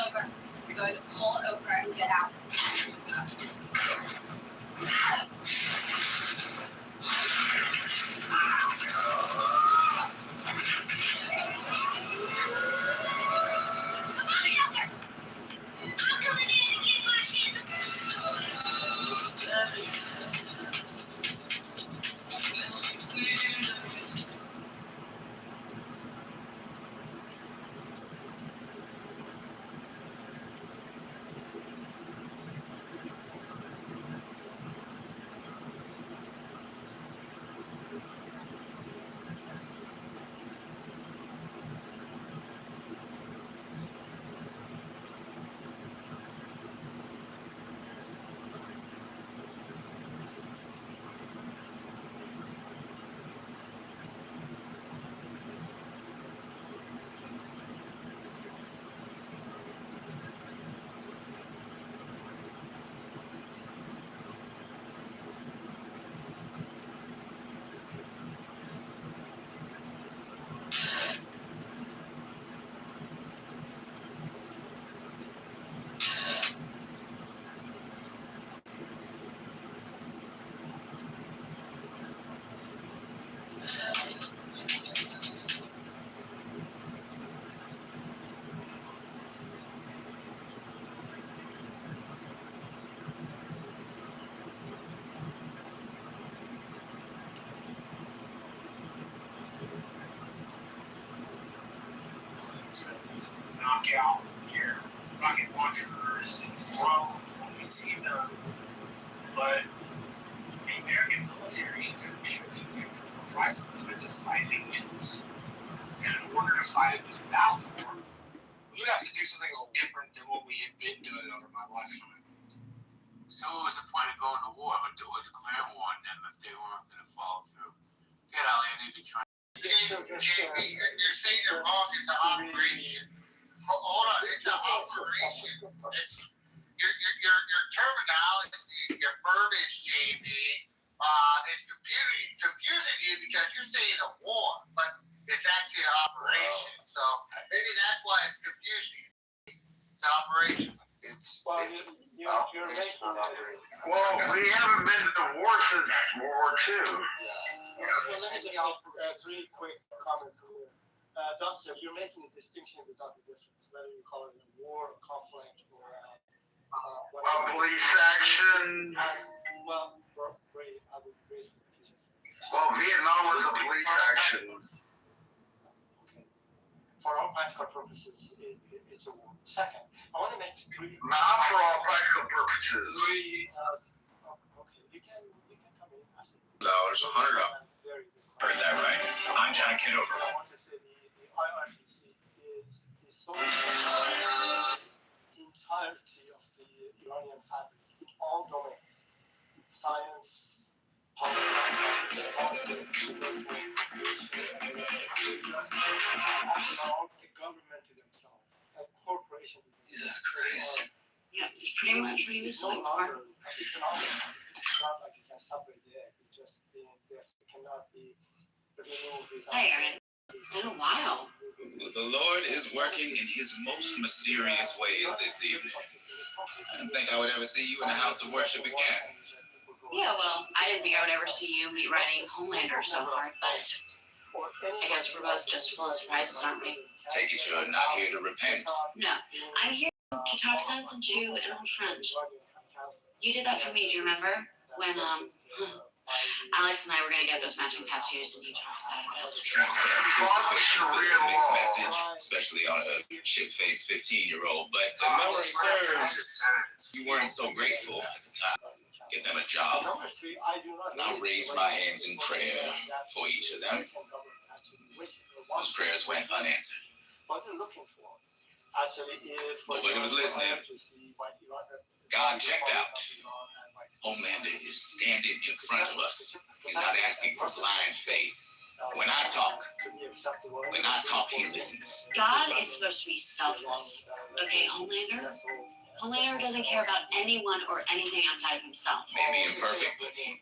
over. Good. Pull over and get out. Knock out your rocket launchers and drones when we see them. But the American military is actually comprised of just fighting against. And in order to fight it without war, we would have to do something a little different than what we had been doing over my lifetime. So what was the point of going to war or declaring war on them if they weren't going to follow through? Get Ali, I know you've been trying. JB, you're saying it wrong. It's an operation. Hold on, it's an operation. It's your terminology, your verbiage, JB, is confusing you Well, we haven't been to war since World War II. Well, let me just make 3 quick comments here. Dumpster, you're making a distinction without a difference, whether you call it a war, a conflict, or whatever. A police action. Well, I would raise it if you just. Well, Vietnam was a police action. Okay. For all practical purposes, it's a war. Second, I want to make 3. Not for all practical purposes. 3. Okay, you can come in after. $100. Heard that right. I'm John Kitover. I want to say the IRGC is so the entirety of the Iranian fabric in all domains, science, politics, the government to themselves, and corporations. Jesus Christ. Yeah, it's pretty much what he was going for. It's not like you can separate the eggs. It's just being this. It cannot be removed without. Hey, Aaron. It's been a while. The Lord is working in his most mysterious ways this evening. I didn't think I would ever see you in the house of worship again. Yeah, well, I didn't think I would ever see you be writing Homelander so hard, but I guess we're both just full of surprises, aren't we? Take it you're not here to repent. No, I'm here to talk sense into an old friend. You did that for me, do you remember? When, Alex and I were gonna get those matching tattoos and you talked us out of it. Trump said crucifixion will be a mixed message, especially on a shit-faced 15-year-old. But if memory serves, you weren't so grateful at the time. Get them a job. And I'll raise my hands in prayer for each of them. Those prayers went unanswered. Nobody was listening. God checked out. Homelander is standing in front of us. He's not asking for blind faith. When I talk, he listens. God is supposed to be selfless. Okay, Homelander doesn't care about anyone or anything outside of himself. Maybe imperfect, but he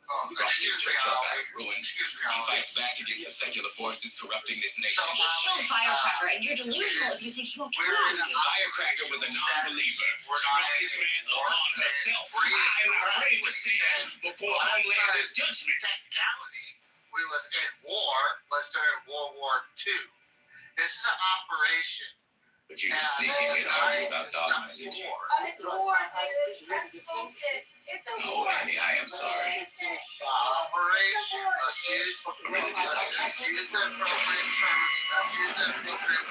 brought this church up out of ruin. He fights back against the secular forces corrupting this nation. He killed Firecracker, and you're delusional if you think he won't turn on you. Firecracker was a non-believer. She brought his wrath upon herself. I'm not afraid to stand before Homelander's judgment. Technicality, we was in war, but during World War II. This is an operation. But you didn't sneak in and argue about dogma, did you? Oh, Andy, I am sorry. Operation. Let's use the appropriate term. Let's use the appropriate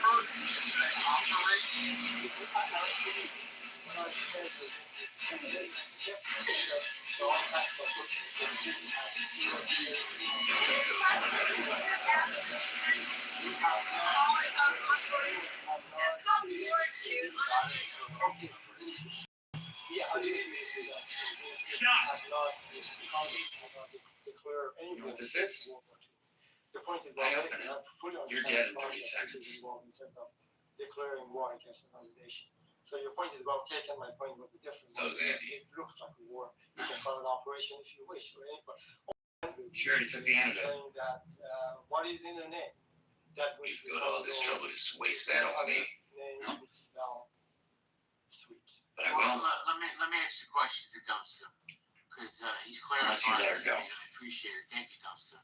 You know what this is? I open it. You're dead in 30 seconds. Declaring war against another nation. So your point is about taking my point with the difference. So is Andy. It looks like a war. You can call it an operation if you wish, right? But Sure, he took the end of it. saying that what is in the name? That You go to all this trouble to waste that on me. Name would smell sweet. But I will. Let me ask the question to Dumpster, because he's clarifying. Unless you let her go. I appreciate it. Thank you, Dumpster.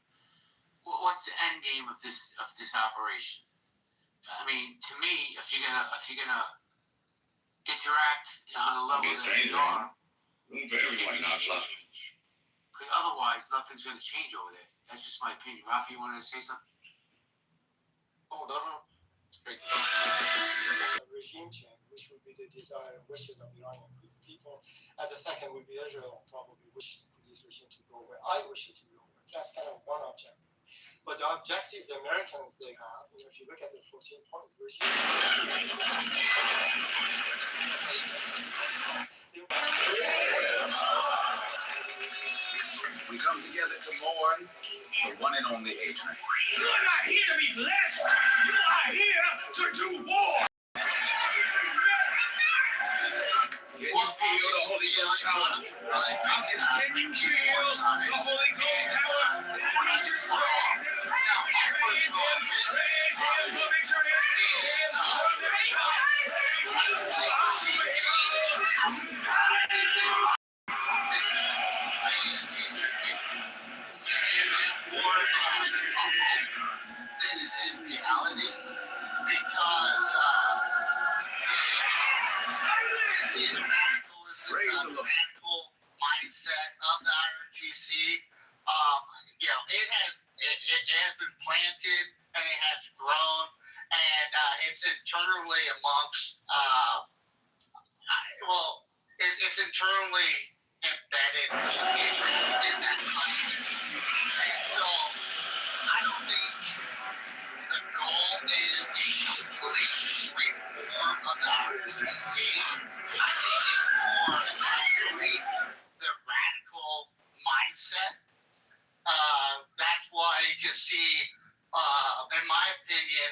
What's the end game of this operation? I mean, to me, if you're gonna interact on a level that you are, Room for everyone, not fluff. because otherwise nothing's gonna change over there. That's just my opinion. Rafi, you wanted to say something? Oh, no. A regime change, which would be the desire and wishes of Iranian people. And the second would be Israel probably wish this regime to go away. I wish it to go away. That's kind of one objective. But the objectives the Americans they have, if you look at the 14 points, regime. We come together to mourn the one and only A-Train. You're not here to be blessed. You are here to do war. Can you feel the Holy Ghost power? I said, can you feel the Holy Ghost power? Then I need you to praise Him. Praise Him. Praise Him for victory. Praise Him for victory. Praise Him for victory. mindset of the IRGC. It has been planted and it has grown, and it's internally amongst it's internally embedded in that country. And so I don't think the goal is a complete reform of the IRGC. I think it's more actually the radical mindset. That's why you can see, in my opinion,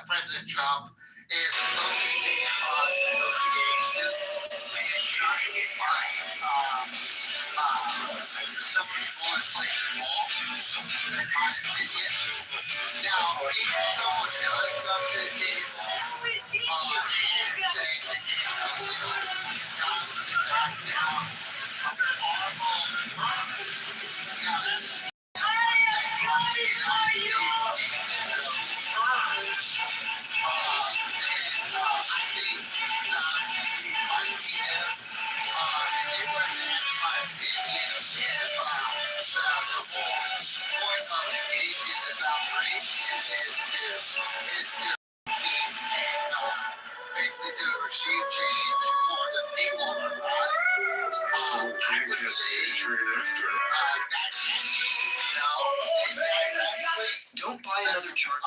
President Trump is focusing on negotiations and trying to get some of the bullets like small, in my opinion. Now, if someone does come to the table and say that back down under horrible terms, now that's regime change for the people of Iran. So King gets injured after. Don't buy another chart.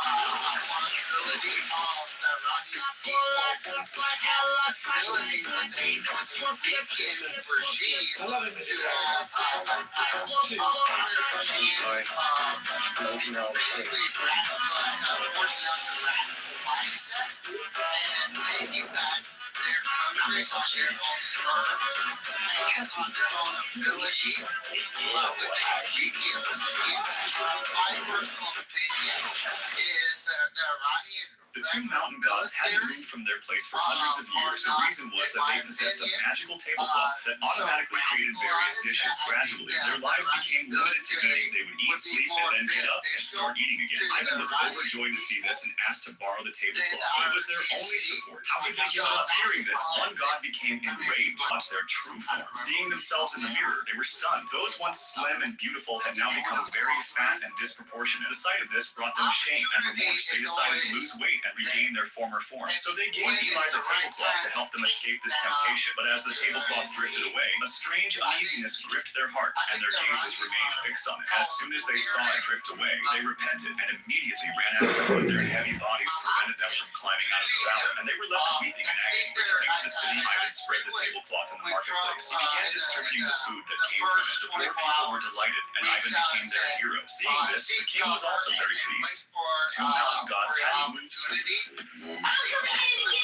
The two mountain gods hadn't moved from their place for hundreds of years. The reason was that they possessed a magical tablecloth that automatically created various dishes. Gradually, their lives became limited to eating. They would eat, sleep, and then get up and start eating again. Ivan was overjoyed to see this and asked to borrow the tablecloth. It was their only support. How could they give it up? Hearing this, one god became enraged to watch their true form. Seeing themselves in the mirror, they were stunned. Those once slim and beautiful had now become very fat and disproportionate. The sight of this brought them shame and remorse. They decided to lose weight and regain their former form. So they gave Eli the tablecloth to help them escape this temptation. But as the tablecloth drifted away, a strange uneasiness gripped their hearts, and their gazes remained fixed on it. As soon as they saw it drift away, they repented and immediately ran out of it. But their heavy bodies prevented them from climbing out of the valley, and they were left weeping in agony. Returning to the city, Ivan spread the tablecloth in the marketplace. He began distributing the food that came from it. The poor people were delighted, and Ivan became their hero. Seeing this, the king was also very pleased. Two mountain gods hadn't moved.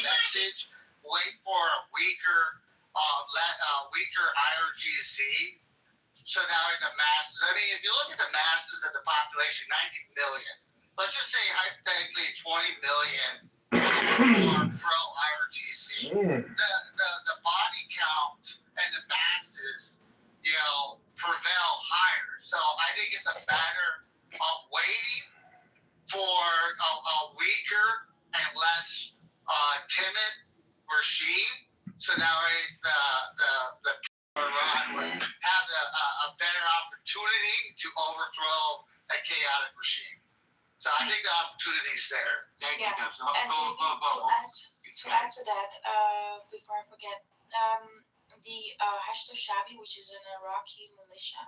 Message. Wait for a weaker IRGC. So now in the masses, I mean, if you look at the masses of the population, 90 million. Let's just say hypothetically 20 million are pro IRGC. The body count and the masses, prevail higher. So I think it's a matter of waiting for a weaker and less timid regime. So that way the Iran would have a better opportunity to overthrow a chaotic regime. So I think the opportunity is there. Thank you, And Go. to add to that, before I forget, the Hashd Shabi, which is an Iraqi militia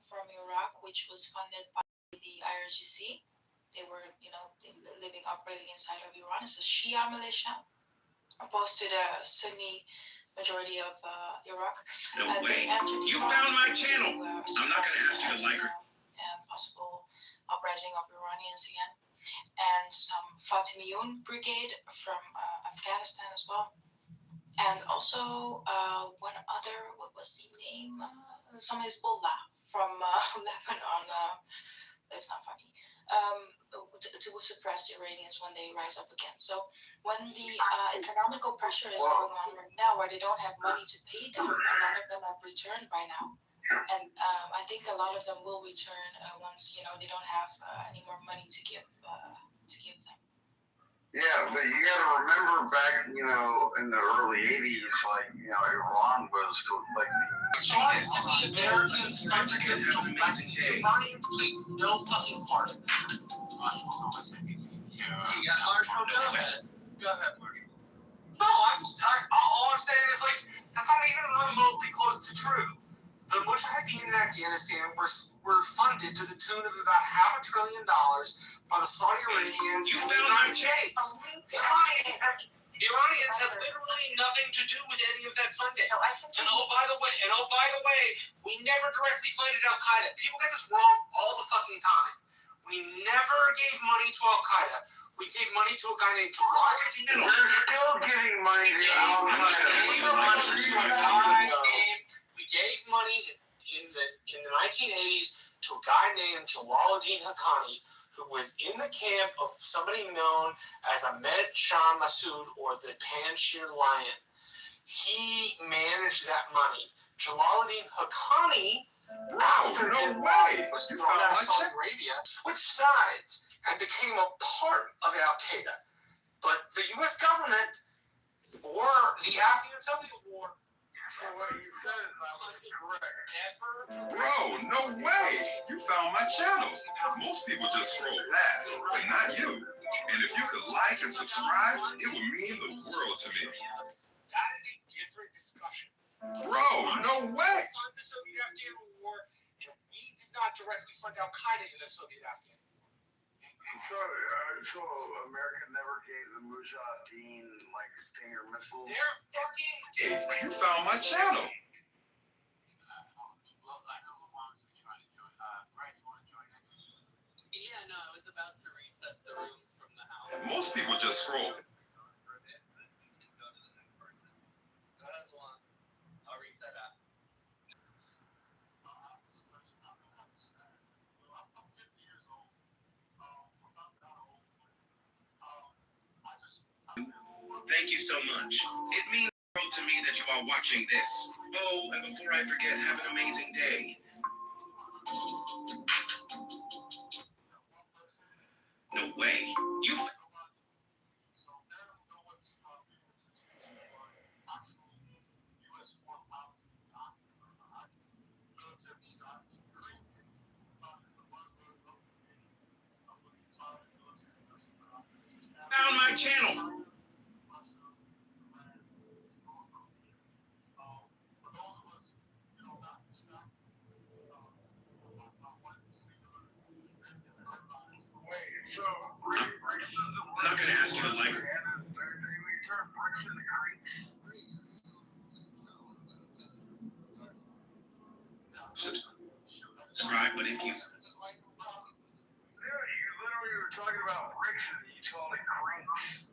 from Iraq, which was funded by the IRGC. They were, living, operating inside of Iran. It's a Shia militia, opposed to the Sunni majority of Iraq. No way. You found my channel. I'm not going to ask you to like or possible uprising of Iranians again. And some Fatimiyun brigade from Afghanistan as well. And also one other, what was the name? Some Hezbollah from Lebanon. That's not funny. To suppress the Iranians when they rise up again. So when the economical pressure is going on right now, where they don't have money to pay them, a lot of them have returned by now. And I think a lot of them will return once they don't have any more money to give them. Yeah, but you gotta remember back, in the early 80s, Iran was like the Americans never could have an amazing day. Iranians keep no fucking part of it. Yeah, Marshall, go ahead. Go ahead, Marshall. No, all I'm saying is, that's not even remotely close to true. The Mujahideen in Afghanistan were funded to the tune of about $500 billion by the Saudi Arabians and the United States. The Iranians had literally nothing to do with any of that funding. And by the way, we never directly funded Al Qaeda. People get this wrong all the fucking time. We never gave money to Al Qaeda. We gave money to a guy named Jamal. You're still giving money to Al Qaeda. We gave money in the 1980s to a guy named Jalaluddin Haqqani, who was in the camp of somebody known as Ahmed Shah Massoud, or the Panjshir Lion. He managed that money. Jalaluddin Haqqani, after was thrown out of Saudi Arabia, switched sides and became a part of Al Qaeda. But the U.S. government, or the Afghan Civil War, What you said is correct. Bro, no way! You found my channel. Most people just scroll past, but not you. And if you could like and subscribe, it would mean the world to me. that is a different discussion. Bro, no way! We fund the Soviet-Afghan War, and we did not directly fund Al Qaeda in the Soviet-Afghan War. So America never gave the Mujahideen Stinger missiles. They're fucking different. You found my channel. Well, I know Lamon's trying to join. Brad, you want to join in? Yeah, no, I was about to reset the room from the house. Most people just scroll. Go to the next person. Go ahead, Lamont. I'll reset after. Thank you so much. It means the world to me that you are watching this. Oh, and before I forget, have an amazing day. No way. You. Found my channel. I'm not gonna ask you to like her. Subscribe, but if you. You literally were talking about bricks and you call it cranks.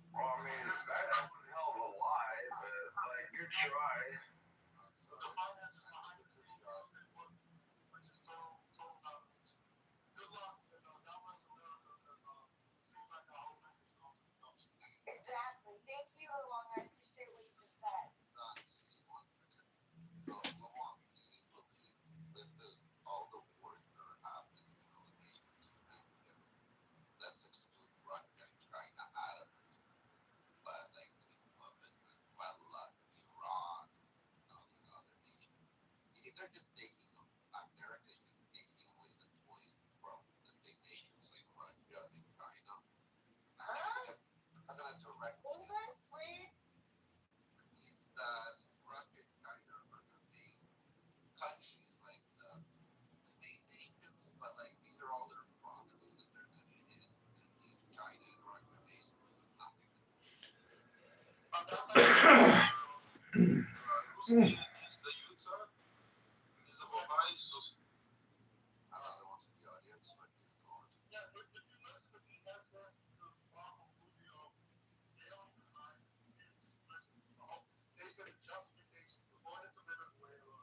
Well, I mean, that's a hell of a lie, but good try. Exactly. Thank you, Alon. I appreciate what you just said. All the wars that are happening, let's exclude Russia and China out of it. But I think people have been this well, Iran, the youths are. These are babaes. I don't know what's in the audience, but keep going. Yeah, but if you listen to the answer to Marco Rubio, they don't mind kids. Listen, they said the justification for going into Venezuela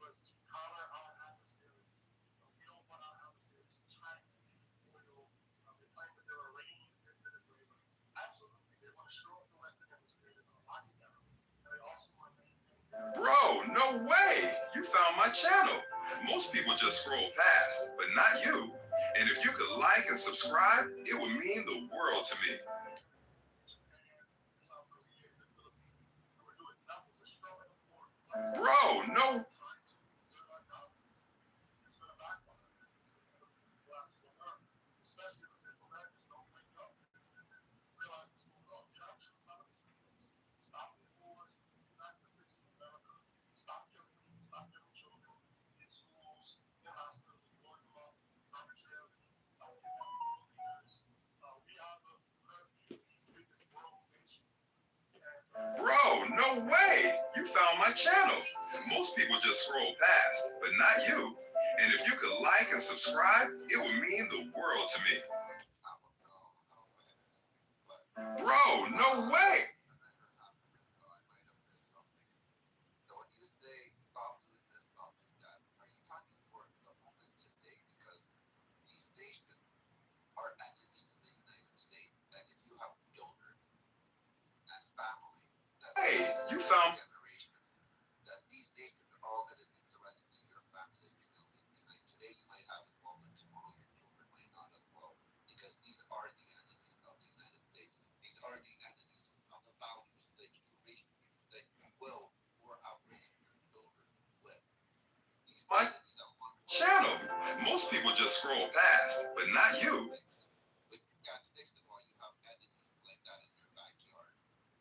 was to counter our adversaries. We don't want our adversaries China, oil. They claim that they're Iranians in Venezuela. Absolutely, they want to show up the Western Hemisphere. They're going to lock it down. And they also want to maintain. Bro, no way! You found my channel. Most people just scroll past, but not you. And if you could like and subscribe, it would mean the world to me. Bro, no. Bro, no way! You found my channel. Most people just scroll past, but not you. And if you could like and subscribe, it would mean the world to me. Bro, no way! When you say stop doing this, stop doing that, are you talking for the moment today? Because these nations are enemies to the United States, and if you have children and family that Hey, you found. generation, that these nations are all going to be threats to your family that you're going to leave behind. Today you might have it well, but tomorrow your children might not as well. Because these are the enemies of the United States. These are the enemies of the values that you raise, that you will or have raised your children with. These My enemies that want channel. Most people just scroll past, but not you. but you can't fix it while you have enemies like that in your backyard.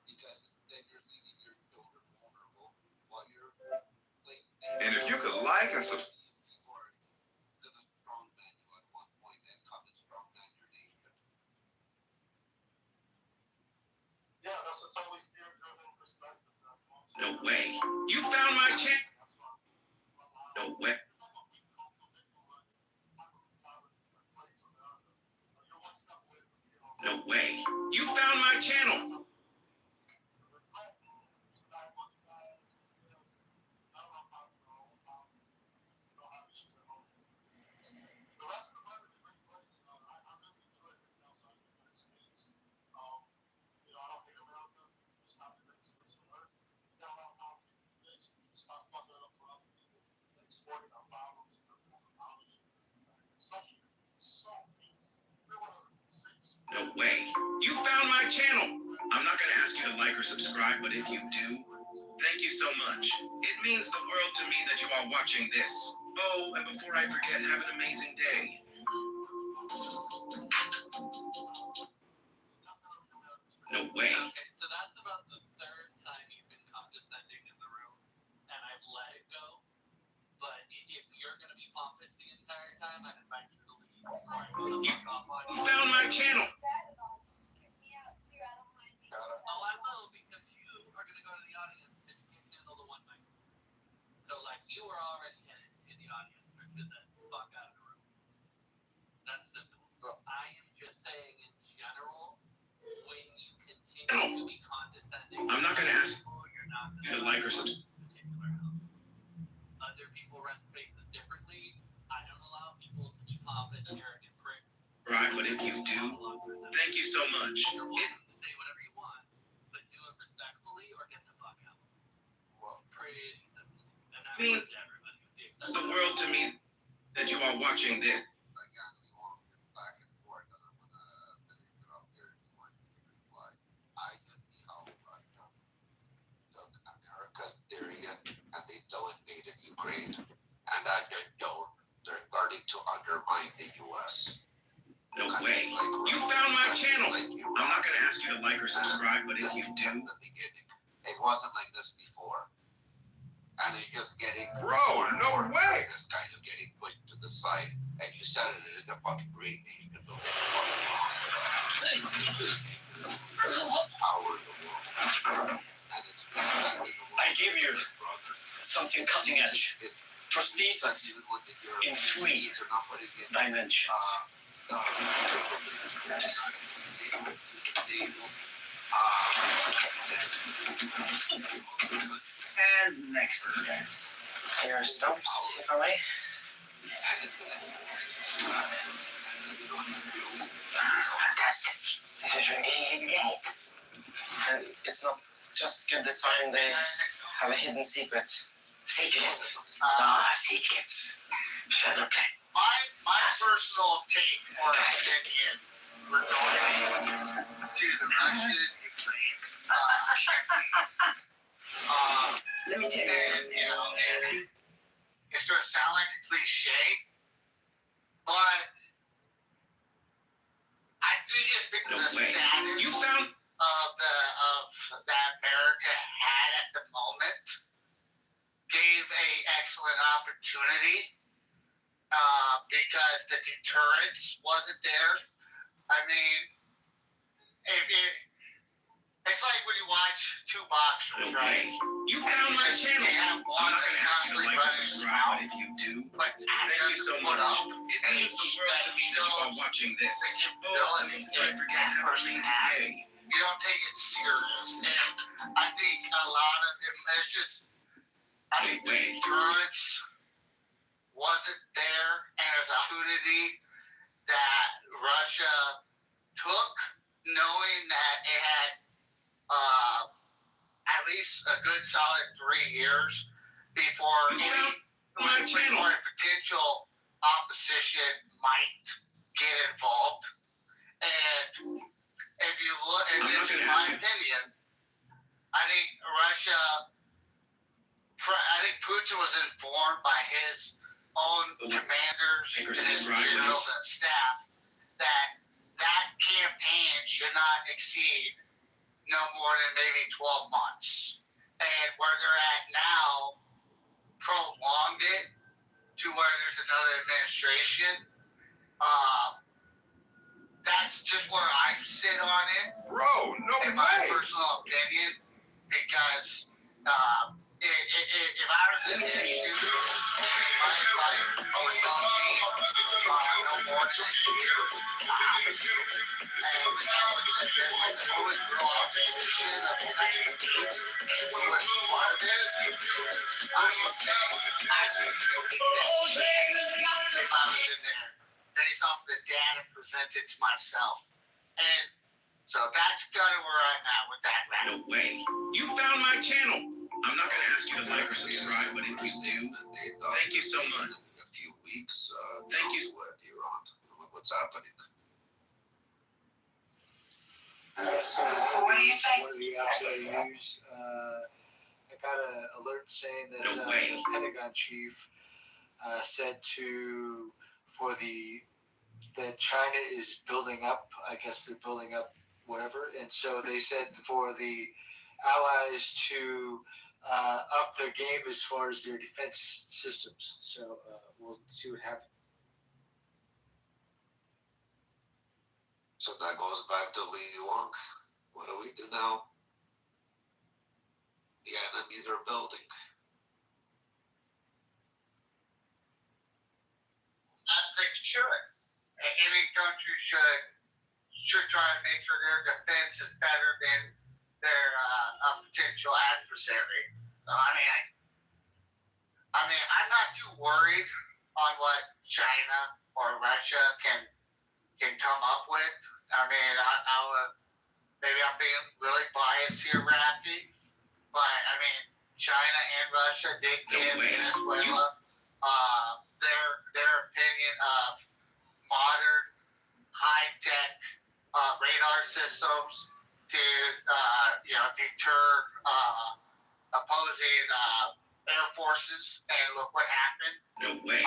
Because then you're leaving your children vulnerable while you're playing. And if you could like and subscribe. These people are gonna strongman you at one point and come and strongman your nation. Yeah, that's a totally fear-driven perspective. No way. You found my channel. No way. No way. You found my channel. No way. You found my channel. I'm not going to ask you to like or subscribe, but if you do, thank you so much. It means the world to me that you are watching this. Oh, and before I forget, have an amazing day. No way. Okay, so that's about the third time you've been condescending in the room, and I've let it go. But if you're gonna be pompous the entire time, I'd invite you to leave before I go the fuck off on You you. found my channel. Oh, I will, because you are gonna go to the audience because you can't handle the one mic. So, like, you were already headed to the audience or to the fuck out of the room. That's simple. I am just saying in general, when you continue to be condescending, I'm not going to ask you're not you to like or subscribe. particular house. Other people rent spaces differently. I don't allow people to be pompous, arrogant pricks. Right, but if you do, thank you so much. You're welcome to say whatever you want, but do it respectfully or get the fuck out. Pretty simple. And that I mean, works to everybody who digs It's the world to me that you are watching this. Again, we won't get back and forth, and I'm gonna interrupt here if you want me to reply. I just be how Russia took America's area and they still invaded Ukraine. And that they're starting to undermine the US. No way. You found my channel. I'm not going to ask you to like or subscribe, but if you do. The beginning. It wasn't like this before. And it's just getting. Bro, no way. It's kind of getting pushed to the side. And you said it is a fucking great nation. Don't get power the world. And it's I give you. something cutting edge. Prosthesis in 3 dimensions. And next. Your stumps, if I may. Fantastic. And it's not just good design, they have a hidden secret. Secrets. Secrets. Shadow play. My personal take or opinion regarding to the Russian-Ukraine let me tell you something. You know, and it's going to sound like a cliche, but I think it's because the status of that America had at the moment gave a excellent opportunity because the deterrence wasn't there. I mean, it's like when you watch two boxers, right? You found my channel. I'm not going to ask you to like or subscribe, but if you do, thank you so much. It means the world to me that you are watching this. Oh, and before I forget, have an amazing day. You don't take it serious, and I think a lot of it, it's just, I think the endurance wasn't there, and there's an opportunity that Russia took, knowing that it had at least a good solid 3 years before any potential opposition might get involved. And if you look, and this is my opinion, I think Putin was informed by his own commanders and his generals and staff that campaign should not exceed no more than maybe 12 months. And where they're at now, prolonged it to where there's another administration. That's just where I sit on it. Bro, no way. In my personal opinion, because if I was in his shoes, my advice would be no more than a year. And with the always real opposition of the United States, who was part of this, I would say, I would think that if I was in there, based off the data presented to myself. And so that's kind of where I'm at with that, man. No way. You found my channel. I'm not going to ask you to like or subscribe, but if you do, thank you so much. A few weeks. Thank you. With Iran. What's happening? What do you think? One of the apps I use, I got an alert saying that the Pentagon chief said that China is building up. I guess they're building up whatever, and so they said for the allies to up their game as far as their defense systems. So we'll see what happens. So that goes back to Li Wang. What do we do now? The enemies are building. I think should. Any country should try to make sure their defense is better than their potential adversary. So I mean, I'm not too worried on what China or Russia can come up with. I mean, maybe I'm being really biased here, Rafi, but I mean, China and Russia did give Venezuela their opinion of modern, high-tech radar systems to deter opposing air forces, and look what happened. No way.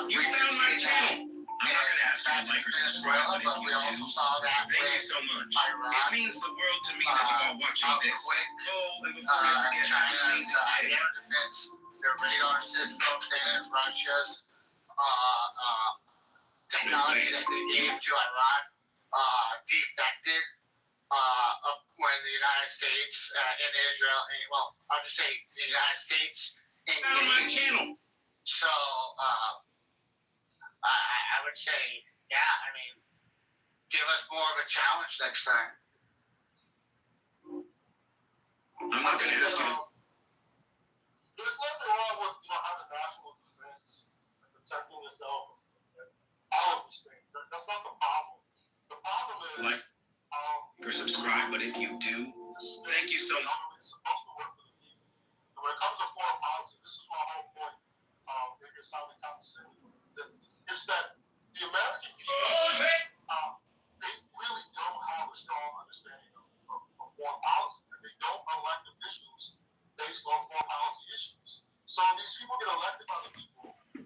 You found my channel. I'm not going to ask you to like or subscribe, but if you do, thank you so much. It means the world to me that you are watching this. Oh, and before I forget, have an amazing day. Their radar systems and Russia's technology that they gave to Iran defected when the United States and Israel, well, I'll just say the United States Found my channel. So I would say, yeah, I mean, give us more of a challenge next time. I'm not gonna ask you. There's nothing wrong with having national defense and protecting yourself and all of these things. That's not the problem. The problem is Like or subscribe, but if you do, thank you so much. It's supposed to work for the people. And when it comes to foreign policy, this is my whole point. Maybe it's how we kind of say it's that the American people they really don't have a strong understanding of foreign policy, and they don't elect officials based on foreign policy issues. So these people get elected by the people, they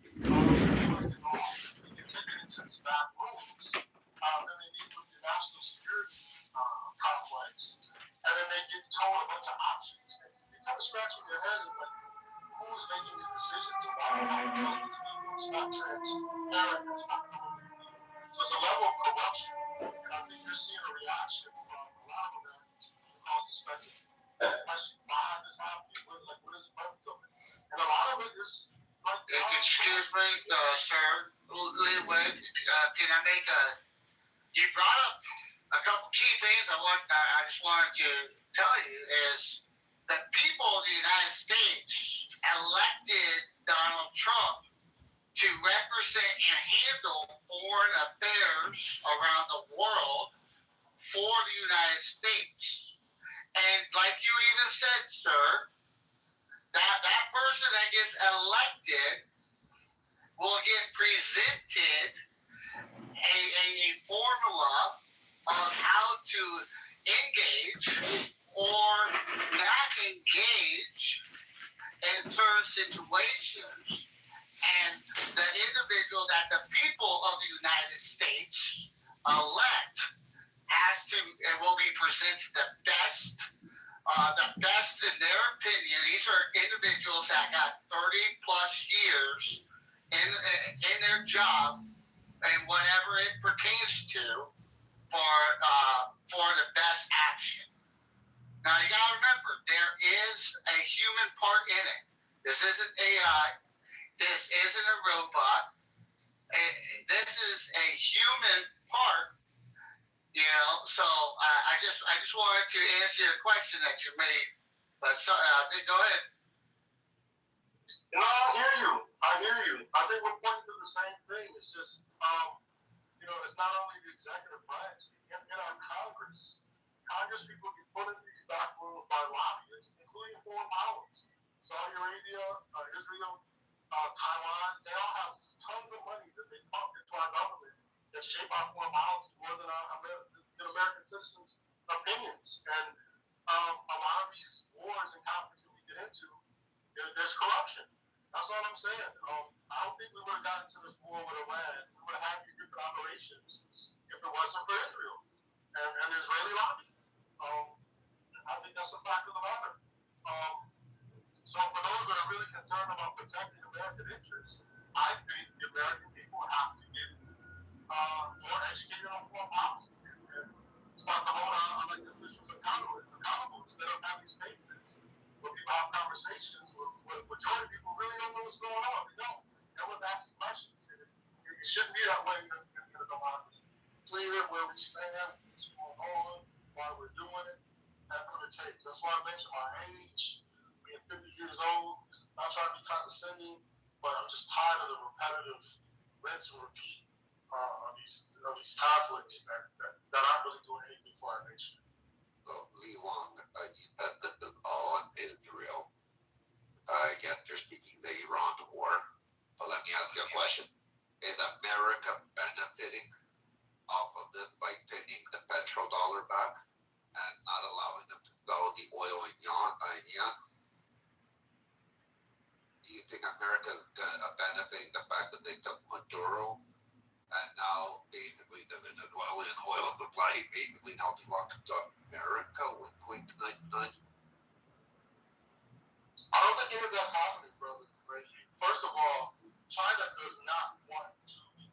get taken into these back rooms, then they meet with the national security complex, and then they get told a bunch of options. And they kind of scratching their head and like, who's making these decisions? And why don't I tell these people it's not transparent, it's not coming from people. So there's a level of corruption, and I think you're seeing a reaction from a lot of Americans across the spectrum. Question, why is this happening? What is the purpose of it? And a lot of it is like. Excuse me, sir, Leeway. Can I make a? You brought up a couple key things. I just wanted to tell you is that people of the United States elected Donald Trump to represent and handle foreign affairs around the world for the United States. And like you even said, sir, that person that gets elected will get presented a formula of how to engage or not engage in certain situations. And the individual that the people of the United States elect has to and will be presented the best in their opinion. These are individuals that got 30 plus years in their job and whatever it pertains to for the best action. Now you gotta remember, there is a human part in it. This isn't AI. This isn't a robot. This is a human part. So I just wanted to answer your question that you made. But go ahead. No, I hear you. I think we're pointing to the same thing. It's just, it's not only the executive branch. In our Congress people get put into these back rooms by lobbyists, including foreign powers. Saudi Arabia, Israel, Taiwan, they all have tons of money that they pump into our government that shape our foreign policy more than American citizens' opinions. And a lot of these wars and conflicts that we get into, there's corruption. That's all I'm saying. I don't think we would have gotten into this war with Iran. We would have had these different operations if it wasn't for Israel and Israeli lobby. I think that's a fact of the matter. So for those that are really concerned about protecting American interests, I think the American people have to get more educated on foreign policy and start to hold our elected officials accountable instead of having spaces where people have conversations where majority of people really don't know what's going on. They don't. Everyone's asking questions. It shouldn't be that way in a democracy. Clear where we stand, what's going on, why we're doing it, that kind of case. That's why I mentioned my age, being 50 years old. Not trying to be condescending, but I'm just tired of the repetitive rinse and repeat of these conflicts that aren't really doing anything for our nation. So, Lee Wong, you said that on Israel, I guess you're speaking the Iran war. But let me ask you a question. Is America benefiting off of this by pinning the petrodollar back and not allowing them to sell the oil in yuan? Do you think America's benefiting the fact that they took Maduro and now basically the Venezuelan oil supply basically now belongs to America with 2099? I don't think any of that's happening, brother. First of all, China does not want to be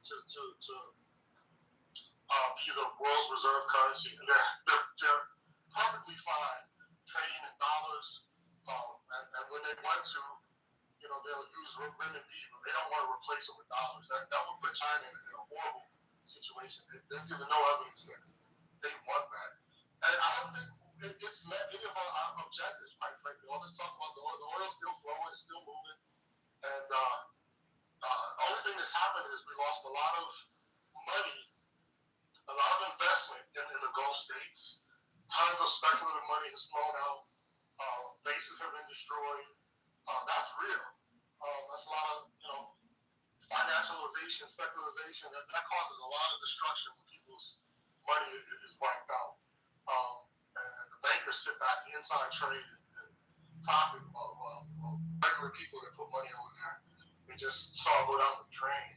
the world's reserve currency, and they're perfectly fine trading in dollars. And when they want to, they'll use renminbi, but they don't want to replace it with dollars. That would put China in a horrible situation. They've given no evidence that they want that. And I don't think it's met any of our objectives, quite frankly. All this talk about the oil's still flowing, it's still moving. And the only thing that's happened is we lost a lot of money, a lot of investment in the Gulf states. Tons of speculative money has flown out. Bases have been destroyed. That's real. That's a lot of, financialization, speculation. That causes a lot of destruction when people's money is wiped out. And the bankers sit back inside trade and profit while regular people that put money over there, they just saw it go down the drain.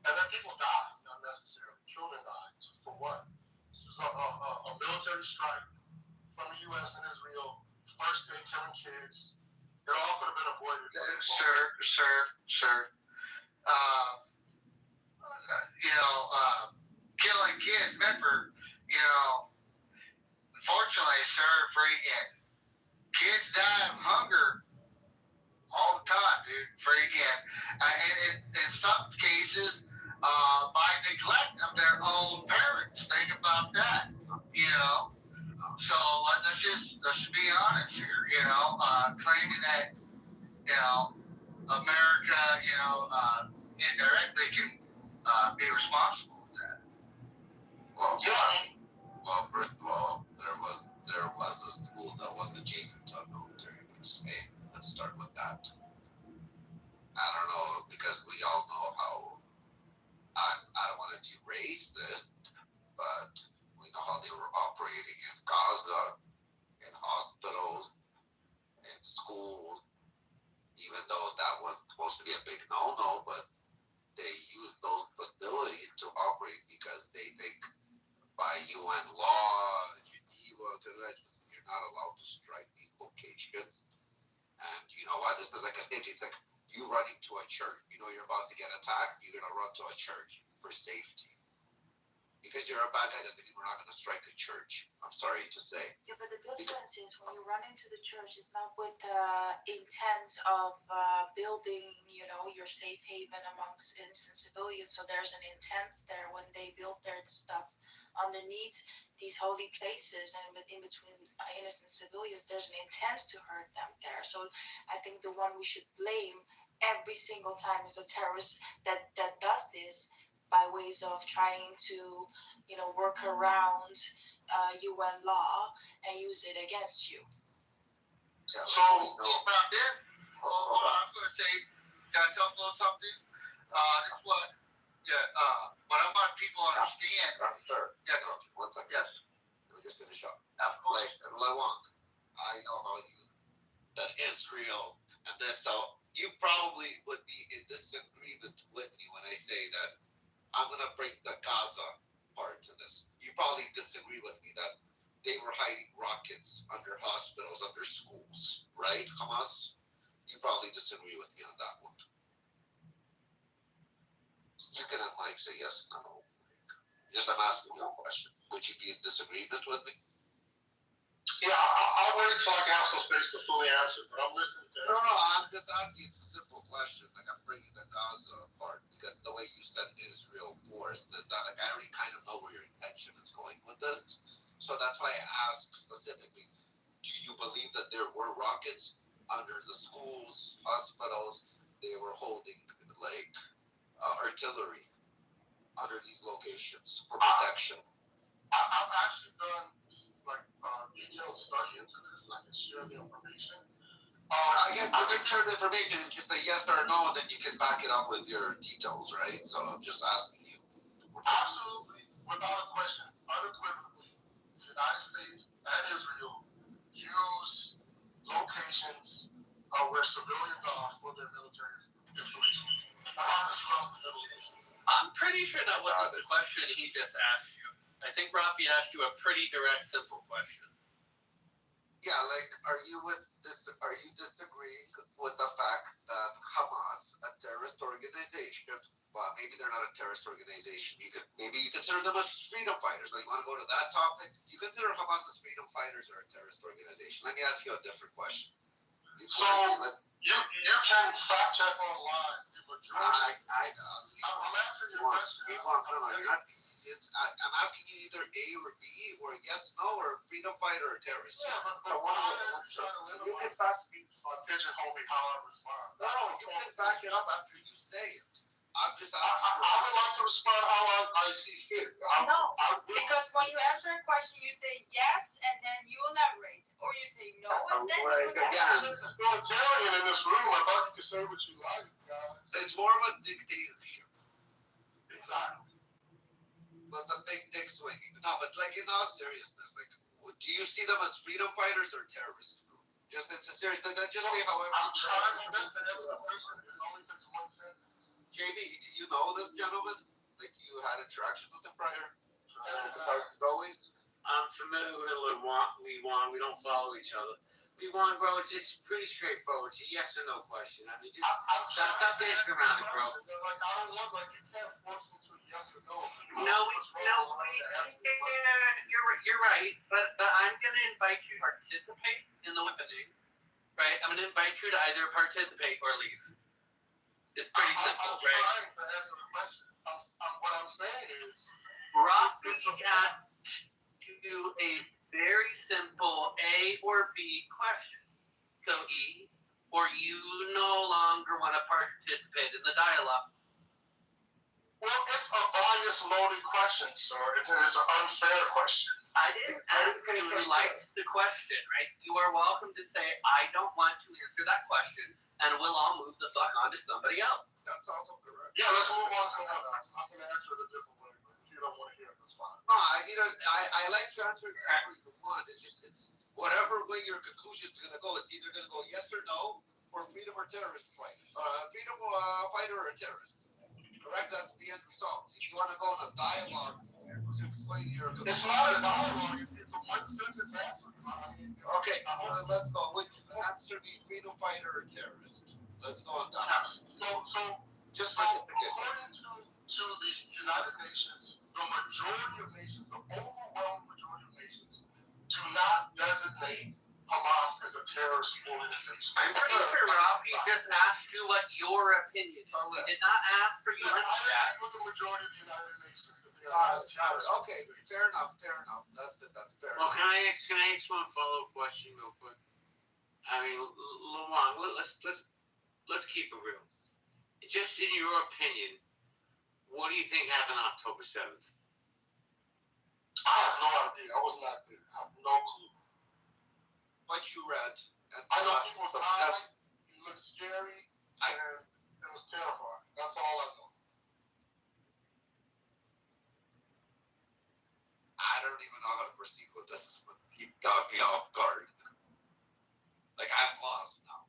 And then people die unnecessarily. Children die. For what? This was a military strike from the U.S. and Israel. First day killing kids. It all could have been avoided. Sir. Killing kids. Remember, fortunately, sir, freaking kids die of hunger all the time, dude. Freaking, in some cases, by neglect of their own parents. Think about that. So let's be honest here. Claiming that America, indirectly can be responsible with that. Well, first of all, there was a school that was adjacent to a military base. Hey, let's start with that. I don't know, because we all know how I don't want to be racist, but we know how they were operating in Gaza, in hospitals, in schools, even though that was supposed to be a big no-no, but they use those facilities to operate because they think by UN law, Geneva Conventions, you're not allowed to strike these locations. And you know what? This is like a state. It's like you running to a church. You're about to get attacked. You're gonna run to a church for safety. Because you're a bad guy doesn't mean we're not gonna strike a church. I'm sorry to say. Yeah, but the difference is when you run into the church, it's not with the intent of building, your safe haven amongst innocent civilians. So there's an intent there when they built their stuff underneath these holy places and in between innocent civilians. There's an intent to hurt them there. So I think the one we should blame every single time is a terrorist that does this by ways of trying to, work around UN law and use it against you. Yeah, so about this, hold on, I was going to say, can I tell you something? This is what I want people to understand. Sir, Yeah, Coach, 1 second. Yes. Let me just finish up. Of course. I know how that Israel and this, so you probably would be in disagreement with me when I say that I'm going to bring the Gaza part to this. You probably disagree with me that they were hiding rockets under hospitals, under schools, right, Hamas? You probably disagree with me on that one. You can say yes, no. Just I'm asking you a question. Would you be in disagreement with me? Yeah, I'll wait until I can have some space to fully answer, but I'm listening to No, I'm just asking. It's a simple question. Like, I'm bringing the Gaza part because the way you said Israel force this, that, like, I already kind of know where your intention is going with this. So that's why I asked specifically, do you believe that there were rockets under the schools, hospitals? They were holding, like, artillery under these locations for protection? I've actually done detailed study into this. I can share the information. You can turn the information and just say yes or no, and then you can back it up with your details, right? So I'm just asking you. Absolutely, without a question, unequivocally, the United States and Israel use locations where civilians are for their military installations. I'm pretty sure that wasn't the question he just asked you. I think Rafi asked you a pretty direct, simple question. Yeah, like, are you disagreeing with the fact that Hamas, a terrorist organization, well, maybe they're not a terrorist organization. Maybe you consider them as freedom fighters. Like, you want to go to that topic? You consider Hamas as freedom fighters or a terrorist organization? Let me ask you a different question. So you can fact check online. The majority. I'm answering your question. I'm asking you either A or B, or yes, no, or freedom fighter or terrorist. Yeah, but why are you trying to limit? You can pigeonhole me how I respond. No, you can back it up after you say it. I'm just asking. I would like to respond how I see fit. No, because when you answer a question, you say yes, and then you elaborate, or you say no, and then you elaborate. Yeah, it's authoritarian in this room. I thought you could say what you like, guys. It's more of a dictatorship. Exactly. But the big dick swinging. No, but like in all seriousness, like, do you see them as freedom fighters or terrorists? Just it's a serious. Then just say however. I'm trying my best to answer the question. It only takes one sentence. JB, you know this gentleman? Like you had interactions with him prior? Always. I'm familiar with Lee Wong. We don't follow each other. Lee Wong, bro, it's just pretty straightforward. It's a yes or no question. I mean, just stop dancing around it, bro. Like I don't want you can't force me to yes or no. You're right. But I'm gonna invite you to participate in the weaponing, right? I'm gonna invite you to either participate or leave. It's pretty simple, I'm right? trying to answer the question. What I'm saying is, Rafi got to do a very simple A or B question. So E, or you no longer want to participate in the dialogue. well, it's a bias-loaded question, sir. It's an unfair question. I didn't ask you who liked the question, right? You are welcome to say, I don't want to answer that question, and we'll all move the fuck on to somebody else. That's also correct. Yeah, let's move on to someone else. I'm going to answer it a different way, but if you don't want to hear it, that's fine. No, I like to answer whatever you want. It's whatever way your conclusion is gonna go. It's either gonna go yes or no, or freedom or terrorist fight. Freedom fighter or terrorist. Correct? That's the end result. If you want to go in a dialogue to explain your conclusion. It's not a dialogue. It's a one-sentence answer. Okay, let's go. Would you answer me freedom fighter or terrorist? Let's go on that. So just for according to the United Nations, the majority of nations, the overwhelming majority of nations, do not designate Hamas as a terrorist organization. I'm pretty sure Rafi just asked you what your opinion is. He did not ask for you to chat. With the majority of the United Nations, that they are terrorists. Okay, fair enough. That's fair. Well, can I ask one follow-up question real quick? I mean, Luong, let's keep it real. Just in your opinion, what do you think happened October 7th? I have no idea. I was not there. I have no clue. But you read. I know people died. It looked scary, and it was terrifying. That's all I know. I don't even know how to proceed with this. He got me off guard. Like, I'm lost now.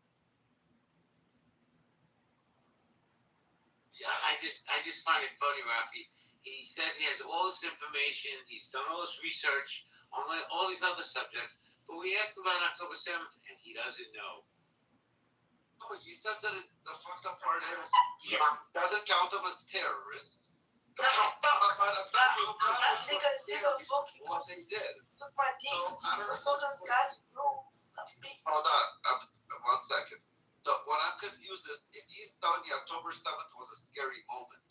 Yeah, I just find it funny, Rafi. He says he has all this information. He's done all this research on all these other subjects. But we asked him about October 7th, and he doesn't know. No, he says that the fucked up part is he doesn't count them as terrorists. What they did. Hold on, 1 second. So what I'm confused is if he's telling me October 7th was a scary moment,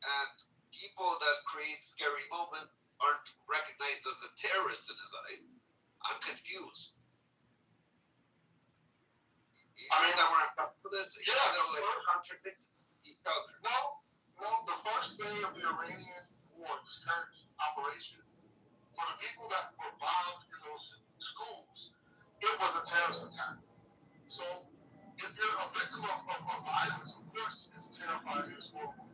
and people that create scary moments aren't recognized as a terrorist in his eyes, I'm confused. You understand where I'm coming from this? Yeah, like contradicts each other. No, the first day of the Iranian war, this current operation, for the people that were bombed in those schools, it was a terrorist attack. So, if you're a victim of violence, of course it's terrifying and it's horrible.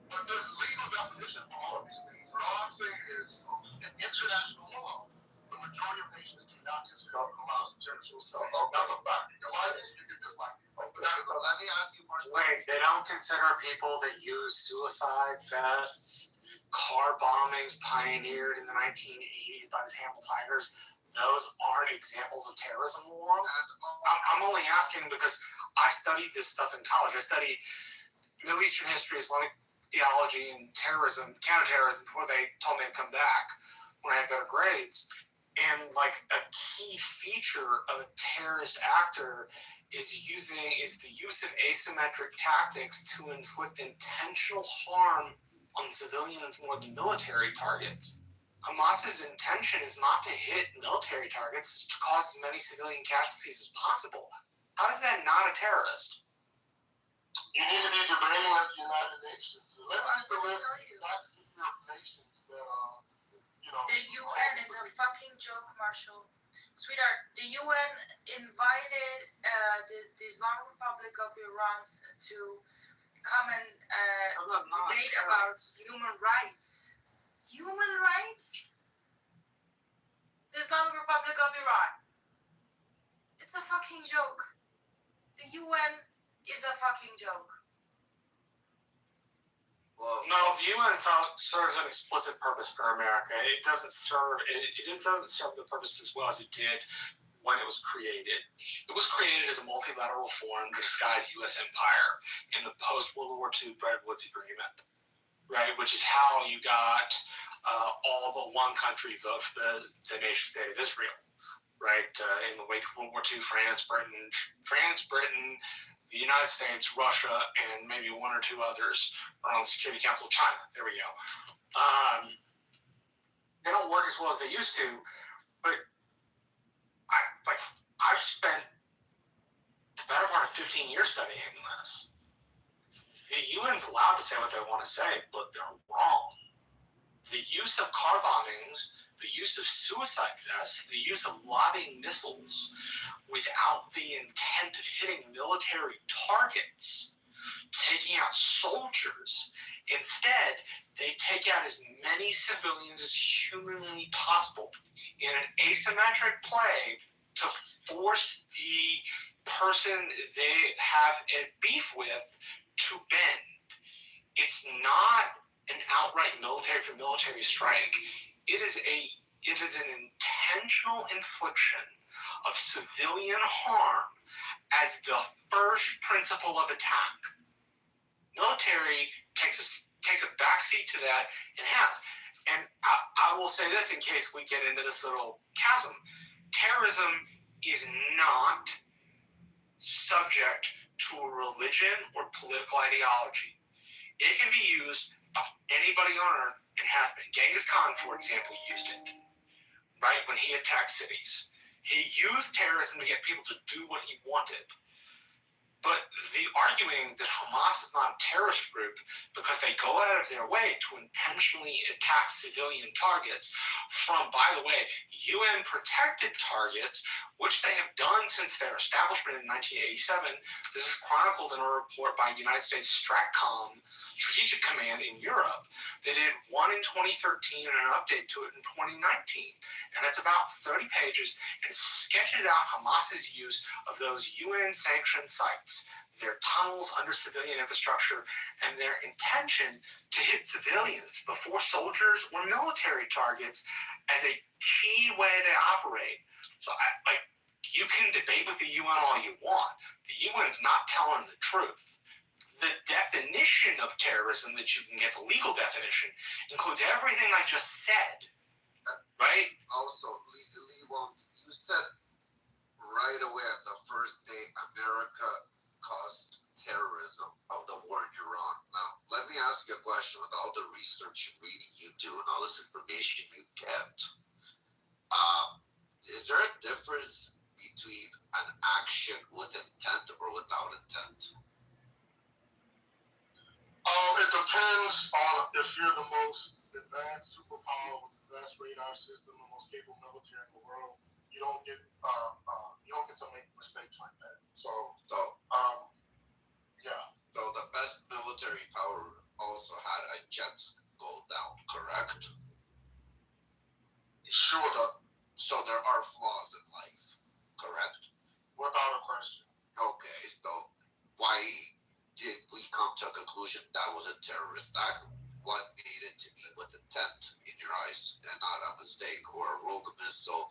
But there's legal definition for all of these things. And all I'm saying is, in international law, the majority of nations do not consider Hamas a terrorist organization. That's a fact. You can like it, you can dislike it. But let me ask you first. Wait, they don't consider people that use suicide vests, car bombings pioneered in the 1980s by the Tamil Tigers. Those aren't examples of terrorism, Laurel. I'm only asking because I studied this stuff in college. I studied Middle Eastern history, Islamic theology, and terrorism, counterterrorism before they told me to come back when I had better grades. And like a key feature of a terrorist actor is the use of asymmetric tactics to inflict intentional harm on civilians more than military targets. Hamas's intention is not to hit military targets, it's to cause as many civilian casualties as possible. How is that not a terrorist? You need to be debating at the United Nations. Let me make the list of nations that The UN is a fucking joke, Marshall. Sweetheart, the UN invited the Islamic Republic of Iran to come and debate about human rights. Human rights? The Islamic Republic of Iran. It's a fucking joke. The UN is a fucking joke. No, the UN serves an explicit purpose for America. It doesn't serve the purpose as well as it did when it was created. It was created as a multilateral forum to disguise U.S. empire in the post-World War II Bretton Woods Agreement, right? Which is how you got all but one country vote for the nation-state of Israel, right? In the wake of World War II, France, Britain, the United States, Russia, and maybe one or two others are on the Security Council of China. There we go. They don't work as well as they used to, but I've spent the better part of 15 years studying this. The UN's allowed to say what they want to say, but they're wrong. The use of car bombings, the use of suicide vests, the use of lobbing missiles without the intent of hitting military targets, taking out soldiers. Instead, they take out as many civilians as humanly possible in an asymmetric play to force the person they have a beef with to bend. It's not an outright military for military strike. It is an intentional infliction of civilian harm as the first principle of attack. Military takes a backseat to that and has. And I will say this in case we get into this little chasm. Terrorism is not subject to a religion or political ideology. It can be used by anybody on earth and has been. Genghis Khan, for example, used it, right, when he attacked cities. He used terrorism to get people to do what he wanted. But the arguing that Hamas is not a terrorist group because they go out of their way to intentionally attack civilian targets from, by the way, UN-protected targets, which they have done since their establishment in 1987. This is chronicled in a report by United States STRATCOM, Strategic Command in Europe. They did one in 2013 and an update to it in 2019. And it's about 30 pages, and it sketches out Hamas's use of those UN-sanctioned sites, their tunnels under civilian infrastructure, and their intention to hit civilians before soldiers or military targets as a key way they operate. So you can debate with the UN all you want. The UN's not telling the truth. The definition of terrorism that you can get, the legal definition, includes everything I just said, right? Also, Lee Wong, you said right away at the first day America caused terrorism of the war in Iran. Now, let me ask you a question with all the research and reading you do and all this information you kept. Is there a difference between an action with intent or without intent? It depends on if you're the most advanced superpower with the best radar system, the most capable military in the world. You don't get to make mistakes like that. So the best military power also had a jets go down, correct? Sure. So there are flaws in life, correct? Without a question. Okay, so why did we come to a conclusion that was a terrorist act? What made it to be with intent in your eyes and not a mistake or a rogue missile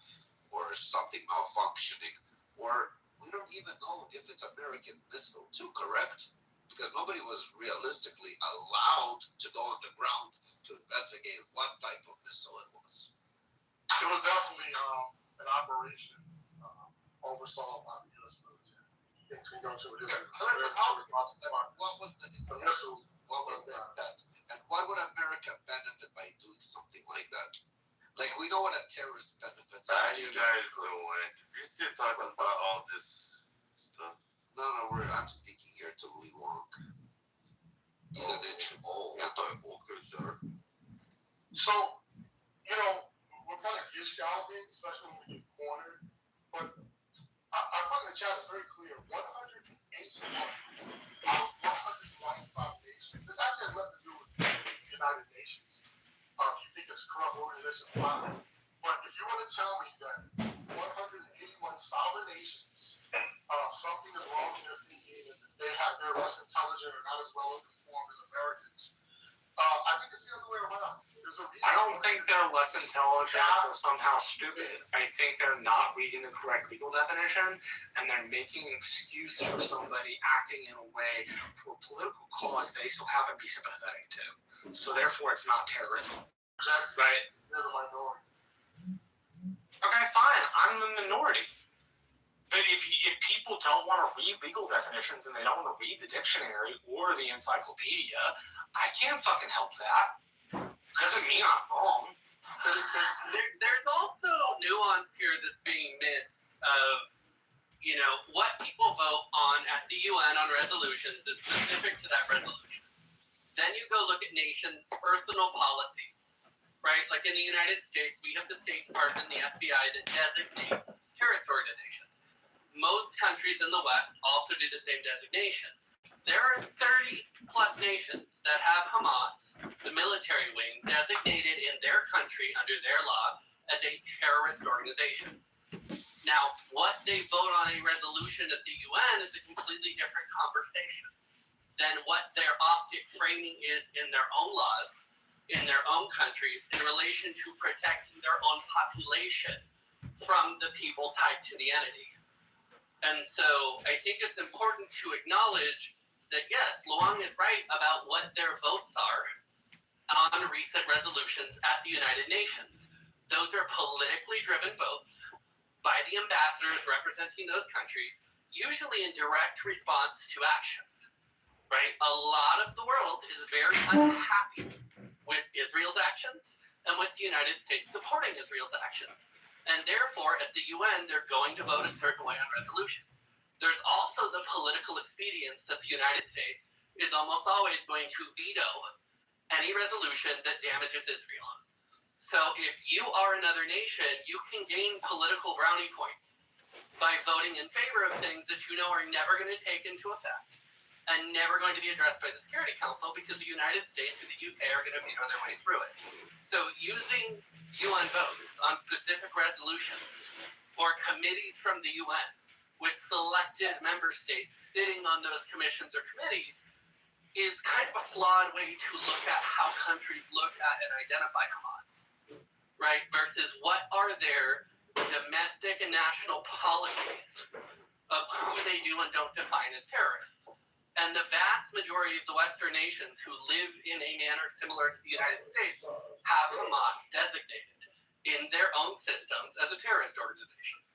or something malfunctioning? Or we don't even know if it's American missile too, correct? Because nobody was realistically allowed to go on the ground to investigate what type of missile it was. It was definitely an operation oversaw by the U.S. military in conjunction with Israel. What was the missile? What was the intent? And why would America benefit by doing something like that? Like, we know what a terrorist benefits. How you guys doing? You're still talking about all this stuff. No, I'm speaking here to Lee Wong. He's an introvert. Oh, okay, sir. So, we're kind of dish-gouging, especially when we get cornered. But I put in the chat, it's very clear, 181 out of 195 nations. This actually has nothing to do with the United Nations. You think it's a corrupt organization, fine. But if you want to tell me that 181 sovereign nations, something is wrong with their thinking, and they're less intelligent or not as well informed as Americans, I think it's the other way around. There's a reason. I don't think they're less intelligent or somehow stupid. I think they're not reading the correct legal definition, and they're making an excuse for somebody acting in a way for a political cause they still happen to be sympathetic to. So therefore, it's not terrorism. Exactly. Right? They're the minority. Okay, fine. I'm the minority. But if people don't want to read legal definitions and they don't want to read the dictionary or the encyclopedia, I can't fucking help that. Doesn't mean I'm wrong. There's also nuance here that's being missed of, what people vote on at the UN on resolutions is specific to that resolution. Then you go look at nations' personal policies, right? Like in the United States, we have the State Department and the FBI that designate terrorist organizations. Most countries in the West also do the same designation. There are 30 plus nations that have Hamas, the military wing, designated in their country under their law as a terrorist organization. Now, what they vote on a resolution at the UN is a completely different conversation than what their optic framing is in their own laws, in their own countries, in relation to protecting their own population from the people tied to the entity. And so I think it's important to acknowledge that, yes, Luong is right about what their votes are on recent resolutions at the United Nations. Those are politically driven votes by the ambassadors representing those countries, usually in direct response to actions, right? A lot of the world is very unhappy with Israel's actions and with the United States supporting Israel's actions. And therefore, at the UN, they're going to vote a certain way on resolutions. There's also the political expedience that the United States is almost always going to veto any resolution that damages Israel. So if you are another nation, you can gain political brownie points by voting in favor of things that you know are never going to take into effect and never going to be addressed by the Security Council because the United States and the UK are going to veto their way through it. So using UN votes on specific resolutions or committees from the UN with selected member states sitting on those commissions or committees is kind of a flawed way to look at how countries look at and identify Hamas, right? Versus what are their domestic and national policies of who they do and don't define as terrorists. And the vast majority of the Western nations who live in a manner similar to the United States have Hamas designated in their own systems as a terrorist organization.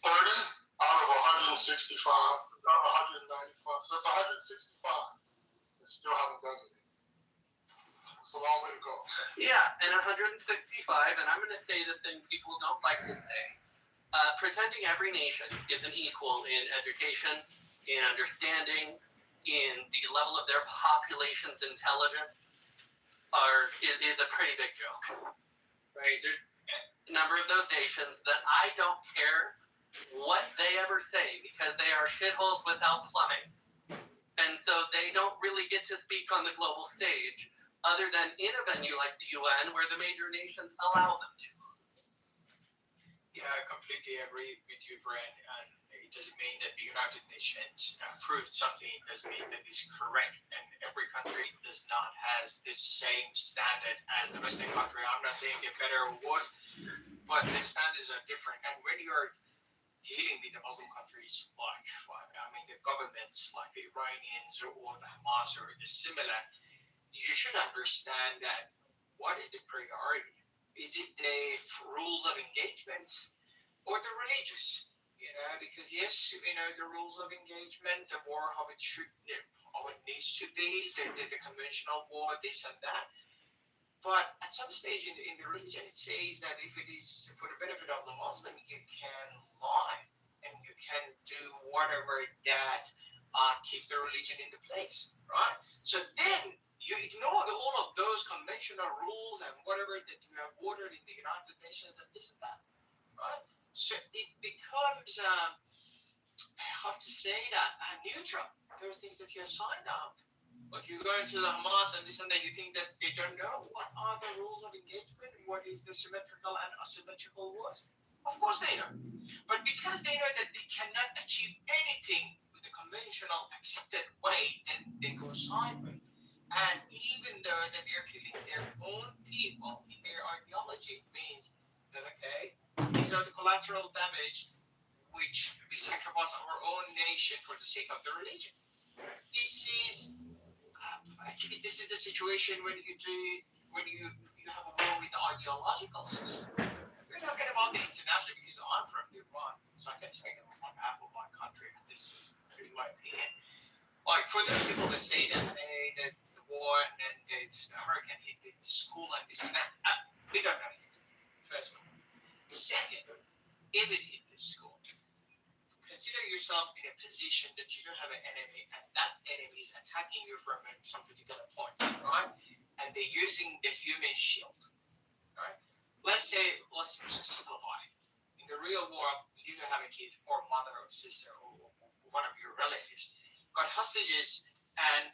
30 out of 165, 195. So it's 165 that still haven't designated. It's a long way to go. Yeah, and 165, and I'm going to say the thing people don't like to say. Pretending every nation is an equal in education, in understanding, in the level of their population's intelligence is a pretty big joke, right? There's a number of those nations that I don't care what they ever say because they are shitholes without plumbing. And so they don't really get to speak on the global stage other than in a venue like the UN where the major nations allow them to. Yeah, I completely agree with you, Brian. And it doesn't mean that the United Nations approved something. It doesn't mean that it's correct. And every country does not has this same standard as the Western country. I'm not saying they're better or worse, but the standards are different. And when you're dealing with the Muslim countries, the governments like the Iranians or the Hamas or the similar, you should understand that what is the priority? Is it the rules of engagement or the religious? Because yes, the rules of engagement, the war, how it should, how it needs to be, the conventional war, this and that. But at some stage in the religion, it says that if it is for the benefit of the Muslim, you can lie and you can do whatever that keeps the religion in the place, right? So then you ignore all of those conventional rules and whatever that you have ordered in the United Nations and this and that, right? So it becomes, I have to say that, neutral. There are things that you have signed up. If you go into the Hamas and this and that, you think that they don't know what are the rules of engagement, what is the symmetrical and asymmetrical wars? Of course they know. But because they know that they cannot achieve anything with the conventional accepted way, then they go sideways. And even though that they're killing their own people in their ideology, it means that, okay, these are the collateral damage which we sacrifice our own nation for the sake of the religion. This is actually, this is the situation when you have a war with the ideological system. We're talking about the international because I'm from Iran, so I can speak on behalf of my country. And this, in my opinion, like for those people that say that that the war and then the American hit the school and this and that, we don't know yet. First of all, second, if it hit the school, consider yourself in a position that you don't have an enemy and that enemy is attacking you from some particular points, right? And they're using the human shield, right? Let's simplify. In the real world, you don't have a kid or mother or sister or one of your relatives got hostages and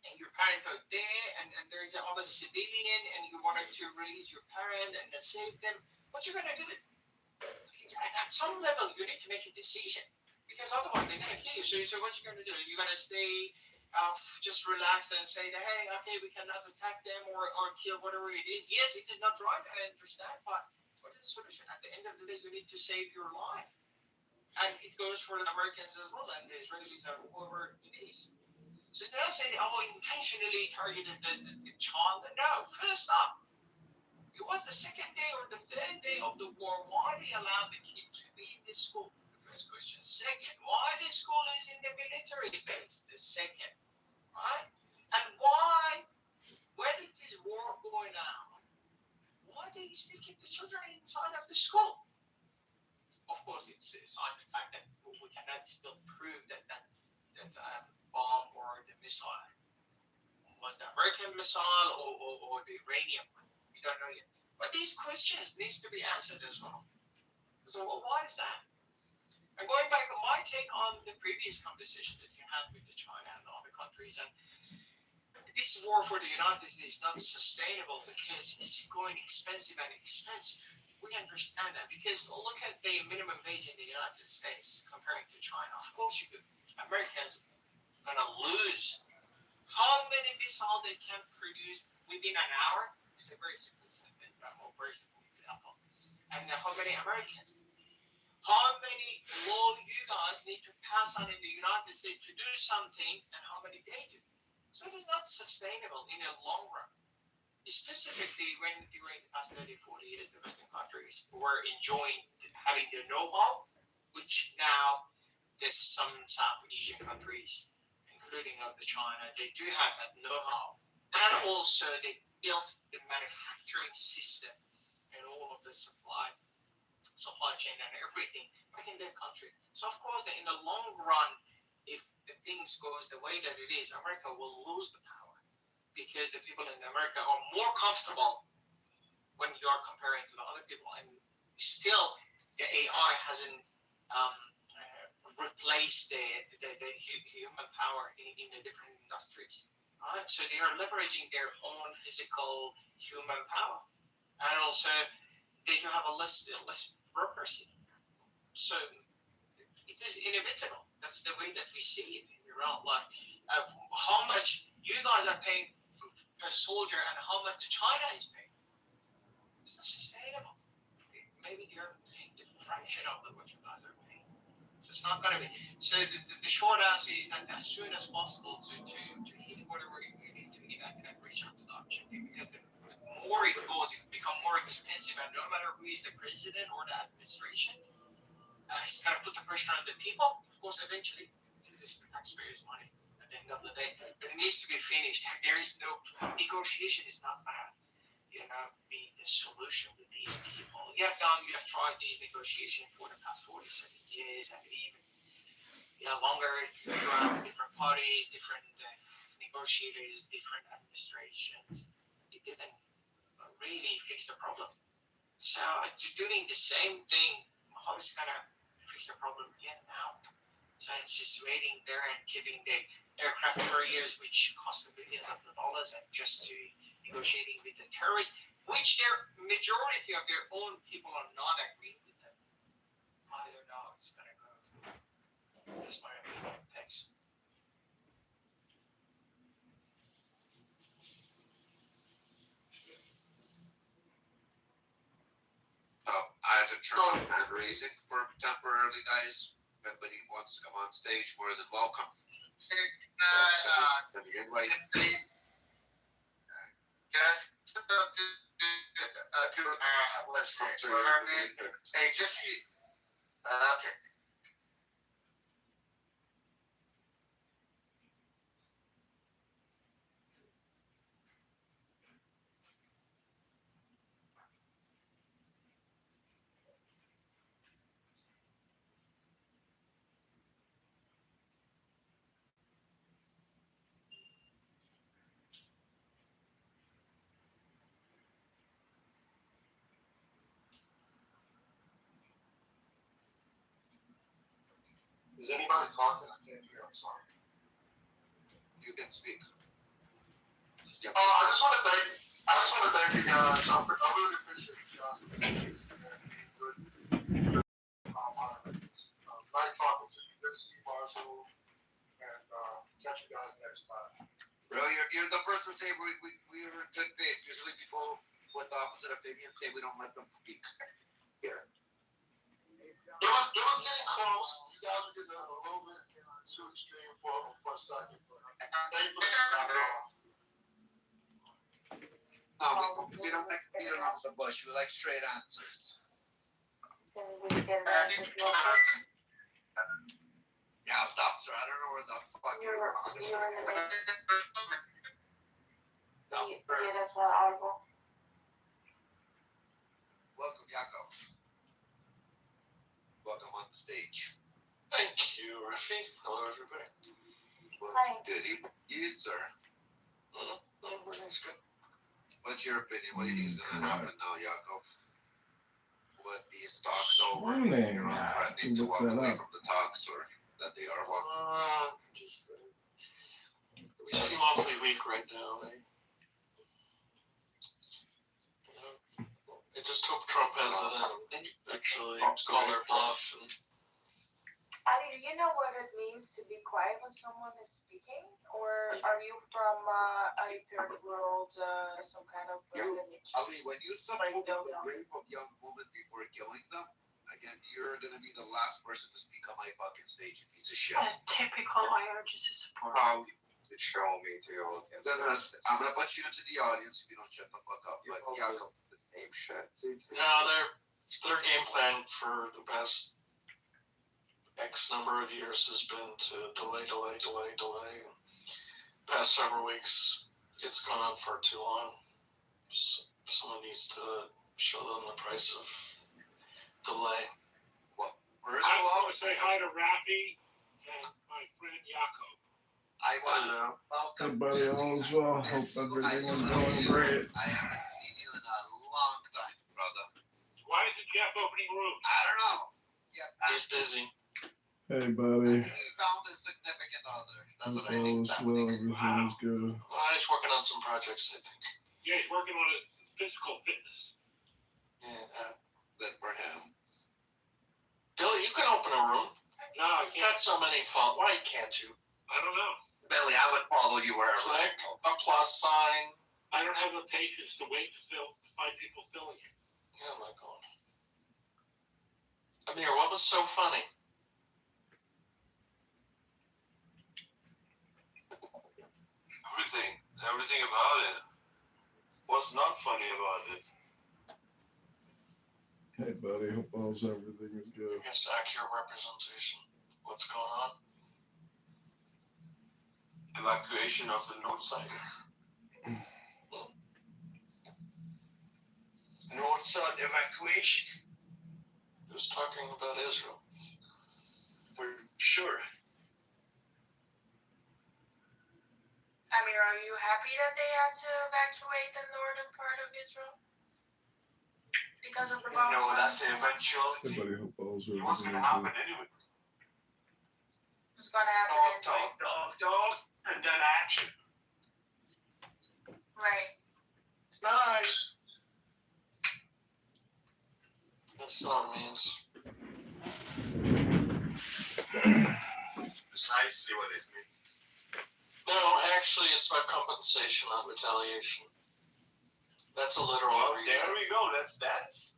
and your parents are there and there's another civilian and you wanted to release your parent and save them, what you gonna do? At some level, you need to make a decision because otherwise they're going to kill you. So what you're going to do? You're going to stay, just relax and say that, hey, okay, we cannot attack them or kill whatever it is. Yes, it is not right. I understand, but what is the solution? At the end of the day, you need to save your life, and it goes for the Americans as well and the Israelis or whoever it is. So they're not saying, oh, intentionally targeted the child. No, first up. It was the second day or the third day of the war. Why they allowed the kid to be in the school? The first question. Second, why the school is in the military base? The second, right? And why, when it is war going on, why do you still keep the children inside of the school? Of course, it's a sign of the fact that we cannot still prove that bomb or the missile was the American missile or the Iranian one. We don't know yet. But these questions needs to be answered as well. So why is that? And going back to my take on the previous conversation that you had with the China and other countries, and this war for the United States is not sustainable because it's going expensive and expensive. We understand that because look at the minimum wage in the United States comparing to China. Of course, Americans are gonna lose. How many missiles they can produce within an hour is a very simple very simple example. And how many Americans? How many law you guys need to pass on in the United States to do something, and how many they do? So it is not sustainable in the long run. Specifically, when during the past 30, 40 years, the Western countries were enjoying having the know-how, which now there's some South Asian countries, including of the China, they do have that know-how, and also they built the manufacturing system and all of the supply chain and everything back in their country. So of course, in the long run, if the things goes the way that it is, America will lose the power because the people in America are more comfortable when you are comparing to the other people, and still the AI hasn't replaced the human power in the different industries. Right? So they are leveraging their own physical human power, and also they do have a less bureaucracy. So it is inevitable. That's the way that we see it in Iran. Like how much you guys are paying per soldier and how much China is paying. It's not sustainable. Maybe they're paying the fraction of what you guys are paying. So it's not going to be. So the short answer is that as soon as possible to hit whatever you need to is the president or the administration, he's going to put the pressure on the people, of course, eventually, because it's the taxpayers' money at the end of the day. But it needs to be finished. There is no negotiation. Is not bad. Be the solution with these people. You have tried these negotiations for the past 47 years, and even longer throughout different parties, different negotiators, different administrations. It didn't really fix the problem. So just doing the same thing, how is gonna fix the problem again now? So just waiting there and keeping the aircraft carriers, which cost billions of dollars, and just to negotiating with the terrorists, which their majority of their own people are not agreeing with them. I don't know how it's gonna go. That's my opinion. Thanks. I had to turn on hand raising for temporarily, guys. If anybody wants to come on stage, more than welcome. Send me invite. Please. Guys, let's see. Hey, just okay. Is anybody talking? I can't hear. I'm sorry. You can speak. I just want to thank you guys. I really appreciate you guys. Nice talking to you. Good to see you, Marshall. And catch you guys next time. Bro, you're the first to say we are in good faith. Usually people with opposite opinions say we don't let them speak. Here. It was getting close. You guys were getting a little bit too extreme for a second. But thank you for No, we don't like beat around the bush. We like straight answers. Then we can answer your question. Yeah, doctor, I don't know where the fuck You're in the basement. Yeah, that's not audible. Welcome, Jakob. Welcome on the stage. Thank you, Rafi. Hello, everybody. What's good evening, you, sir? Everything's good. What's your opinion? What do you think is going to happen now, Jakob? With these talks over, Swimming. you're not threatening to walk away from the talks, or that they are walking? We seem awfully weak right now. I just hope Trump has actually call their bluff. Ali, do you know what it means to be quiet when someone is speaking? Or are you from a third world, some kind of Ali, when you support the rape of young women before killing them, again, you're going to be the last person to speak on my fucking stage, you piece of shit. Typical IRGC support. Show me to your audience. I'm going to put you into the audience if you don't shut the fuck up. But Jakob, No, their game plan for the past X number of years has been to delay. Past several weeks, it's gone on for too long. Someone needs to show them the price of delay. Well, I want to say hi to Rafi and my friend Jakob. I want to welcome. Hey, buddy, all is well. Hope everything is going great. I haven't seen you in a long time, brother. Why isn't Jeff opening rooms? I don't know. Yeah, He's busy. Hey, buddy. he found a significant other. That's what I All think. is well. Everything is good. He's working on some projects, I think. Yeah, he's working on his physical fitness. Yeah. Good for him. Billy, you can open a room. No, I You've got so many phones. Why can't you? I don't know. Billy, I would follow you wherever. Click a plus sign. I don't have the patience to wait to find people filling it. Oh my god. Amir, what was so funny? Everything about it. What's not funny about it? Hey, buddy. Hope all's everything is good. It's accurate representation. What's going on? Evacuation of the north side. North side evacuation. Who's talking about Israel? For sure. Amir, are you happy that they had to evacuate the northern part of Israel? Because of the bomb? No, that's the eventuality. Hey, buddy. Hope all's It was everything going to is happen good. anyway. It's gonna happen anyway. Talk, and then action. Right. Nice. That's all it means. Precisely what it means. No, actually, it's my compensation, not retaliation. That's a literal reading. There we go. That's.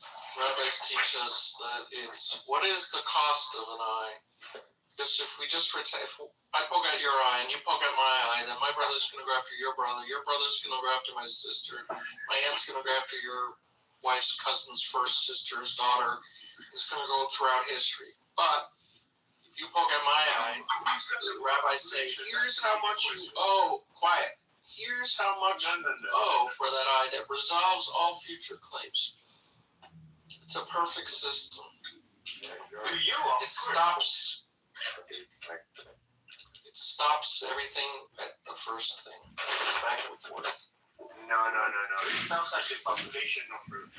Rabbis teach us that it's what is the cost of an eye? Because if we just if I poke out your eye and you poke out my eye, then my brother's going to go after your brother's going to go after my sister, my aunt's going to go after your wife's cousin's first sister's daughter. It's going to go throughout history. But if you poke out my eye, the rabbis say, here's how much you owe. Quiet. Here's how much you owe for that eye that resolves all future claims. It's a perfect system. It stops everything at the first thing. Back and forth. No. It stops at the population number.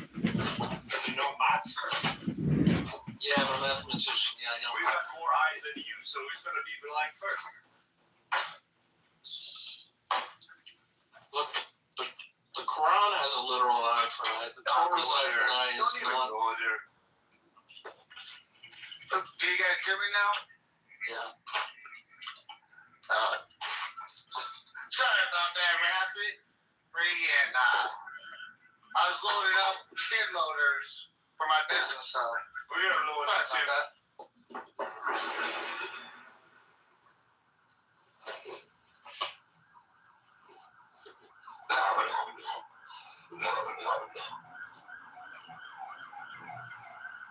You know math? Yeah, I'm a mathematician. Yeah, I know. We have more eyes than you, so who's going to be blind first? Look, the Quran has a literal eye for an eye. The Torah's eye for an eye is not. Do you guys hear me now? Yeah. Sorry about that, Rafi. And I was loading up skid loaders for my business, so We're going to load sorry that about too. that.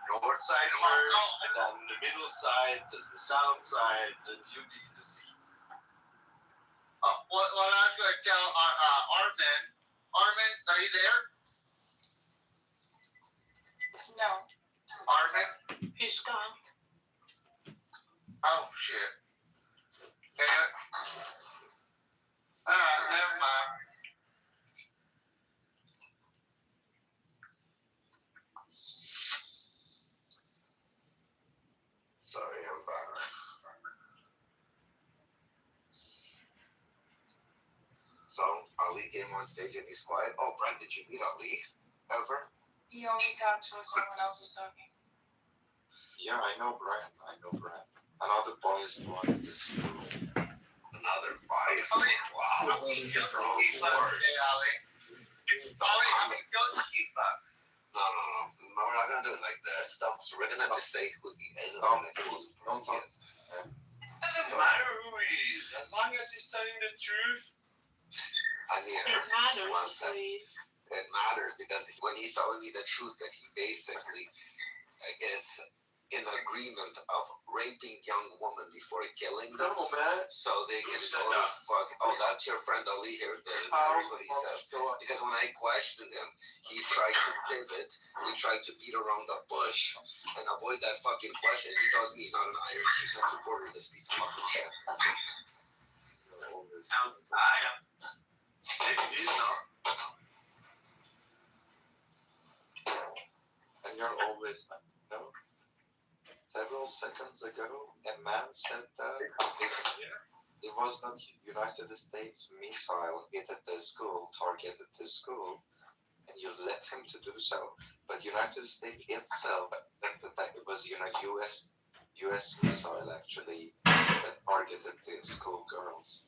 North side first, then the middle side, then the south side, then you need to see. What I was going to tell Armin, are you there? No. Armin? He's gone. Oh, shit. Yeah. Alright, never mind. Sorry, I'm back. So, Ali came on stage and he's quiet. Oh, Brent, did you meet Ali? Ever? He only talks when someone else is talking. Yeah, I know Brian. Another boy is the one in this room. Another bias. Oh, yeah. Wow. Hey, Ali. Ollie, how many goats do you fuck? No, we're not gonna do it like that. Stop. So we're gonna just say who he is and Don't expose him don't for talk. kids. Doesn't matter who he is, as long as he's telling the truth. I mean, It matters, one second. please. It matters because when he's telling me the truth, that he basically is in agreement of raping young women before killing them. No, man. So they can Who said go to that? fuck. Oh, that's your friend Ali here. That's what he says. Because when I questioned him, he tried to pivot. He tried to beat around the bush and avoid that fucking question. He tells me he's not an Iron Chiefs supporter of this piece of fucking shit. I am. Maybe he's not. And you're always no. Several seconds ago, a man said that it was not United States missile hit at the school, targeted the school, and you let him to do so. But United States itself accepted that it was US missile actually that targeted the school girls.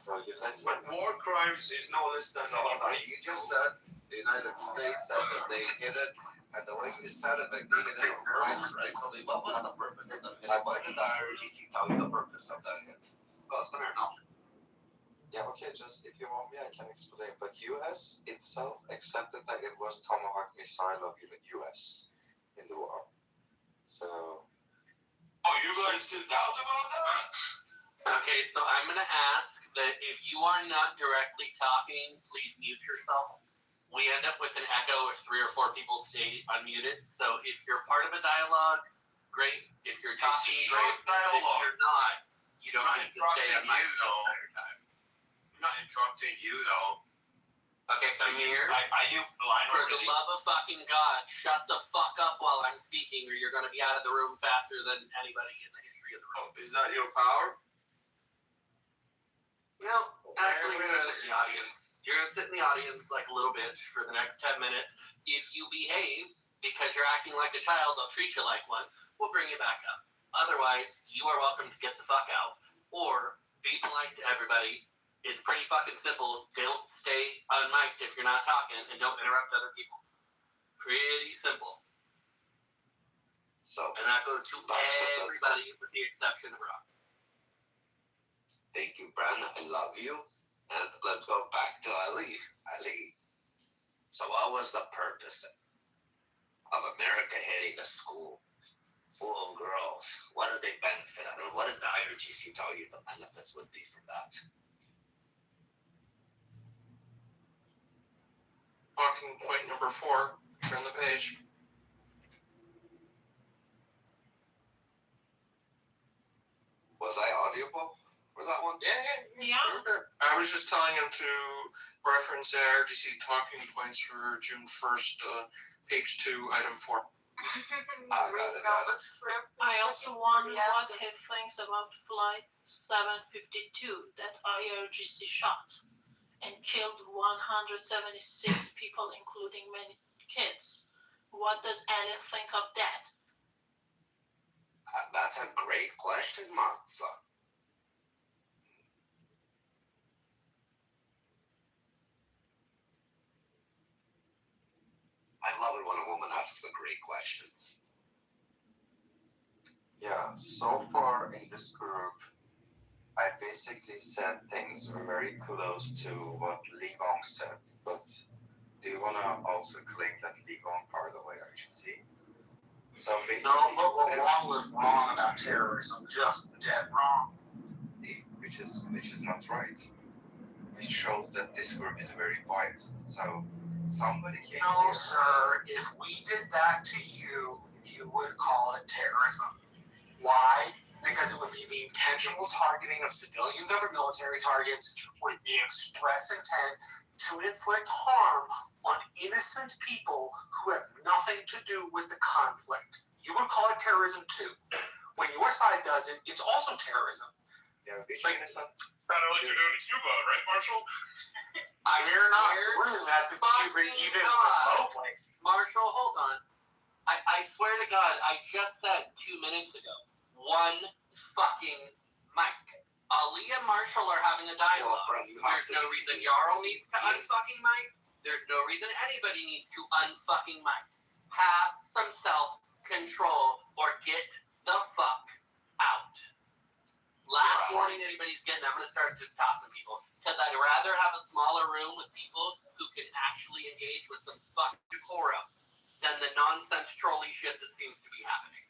So you let him. But war crimes is no less than You just said the United States said that they hit it, and the way you said it, like they hit it on points, right? So what was the purpose of that hit? Why did the IRGC tell you the purpose of that hit? Husband or no? Yeah, okay, just if you want me, I can explain. But US itself accepted that it was Tomahawk missile of the US in the war. So. Oh, you guys still doubt about that? Okay, so I'm gonna ask that if you are not directly talking, please mute yourself. We end up with an echo if 3 or 4 people stay unmuted. So if you're part of a dialogue, great. If you're talking, It's a great. short dialogue. If you're not, you don't I'm need to stay on interrupting mic you, the though. entire time. I'm not interrupting you, though. Okay, Amir. Are you blind For already? the love of fucking God, shut the fuck up while I'm speaking, or you're gonna be out of the room faster than anybody in the history of the room. Oh, is that your power? No, actually, you're gonna sit in the audience. You're gonna sit in the audience like a little bitch for the next 10 minutes. If you behave, because you're acting like a child, they'll treat you like one. We'll bring you back up. Otherwise, you are welcome to get the fuck out or be polite to everybody. It's pretty fucking simple. Don't stay unmiked if you're not talking, and don't interrupt other people. Pretty simple. So, And that goes to everybody with the exception of Rob. thank you, Brandon. I love you. And let's go back to Ali. Ali, so what was the purpose of America hitting a school full of girls? What did they benefit out of? What did the IRGC tell you the benefits would be from that? Talking point number 4. Turn the page. Was I audible for that one? Yeah. I was just telling him to reference RGC talking points for June 1st, page 2, item 4. I got it. I also wonder what he thinks about Flight 752 that IRGC shot and killed 176 people, including many kids. What does Ali think of that? That's a great question, Matza. I love it when a woman asks a great question. Yeah, so far in this group, I basically said things very close to what Li Gong said, but do you want to also claim that Li Gong are the IRGC? So basically, No, but Wong was wrong about terrorism, just dead wrong. which is not right. It shows that this group is very biased. So somebody came No, here. sir. If we did that to you, you would call it terrorism. Why? Because it would be the intentional targeting of civilians over military targets with the express intent to inflict harm on innocent people who have nothing to do with the conflict. You would call it terrorism too. When your side does it, it's also terrorism. Yeah, like, innocent. kind of like you're doing in Cuba, right, Marshall? You're not doing that to Cuba even remotely. Marshall, hold on. I swear to God, I just said 2 minutes ago, one fucking mic. Ali and Marshall are having a dialogue. There's no reason Jarl needs to unfucking mic. There's no reason anybody needs to unfucking mic. Have some self-control or get the fuck out. Last warning anybody's getting, I'm going to start just tossing people. Because I'd rather have a smaller room with people who can actually engage with some fucking decorum than the nonsense trolley shit that seems to be happening.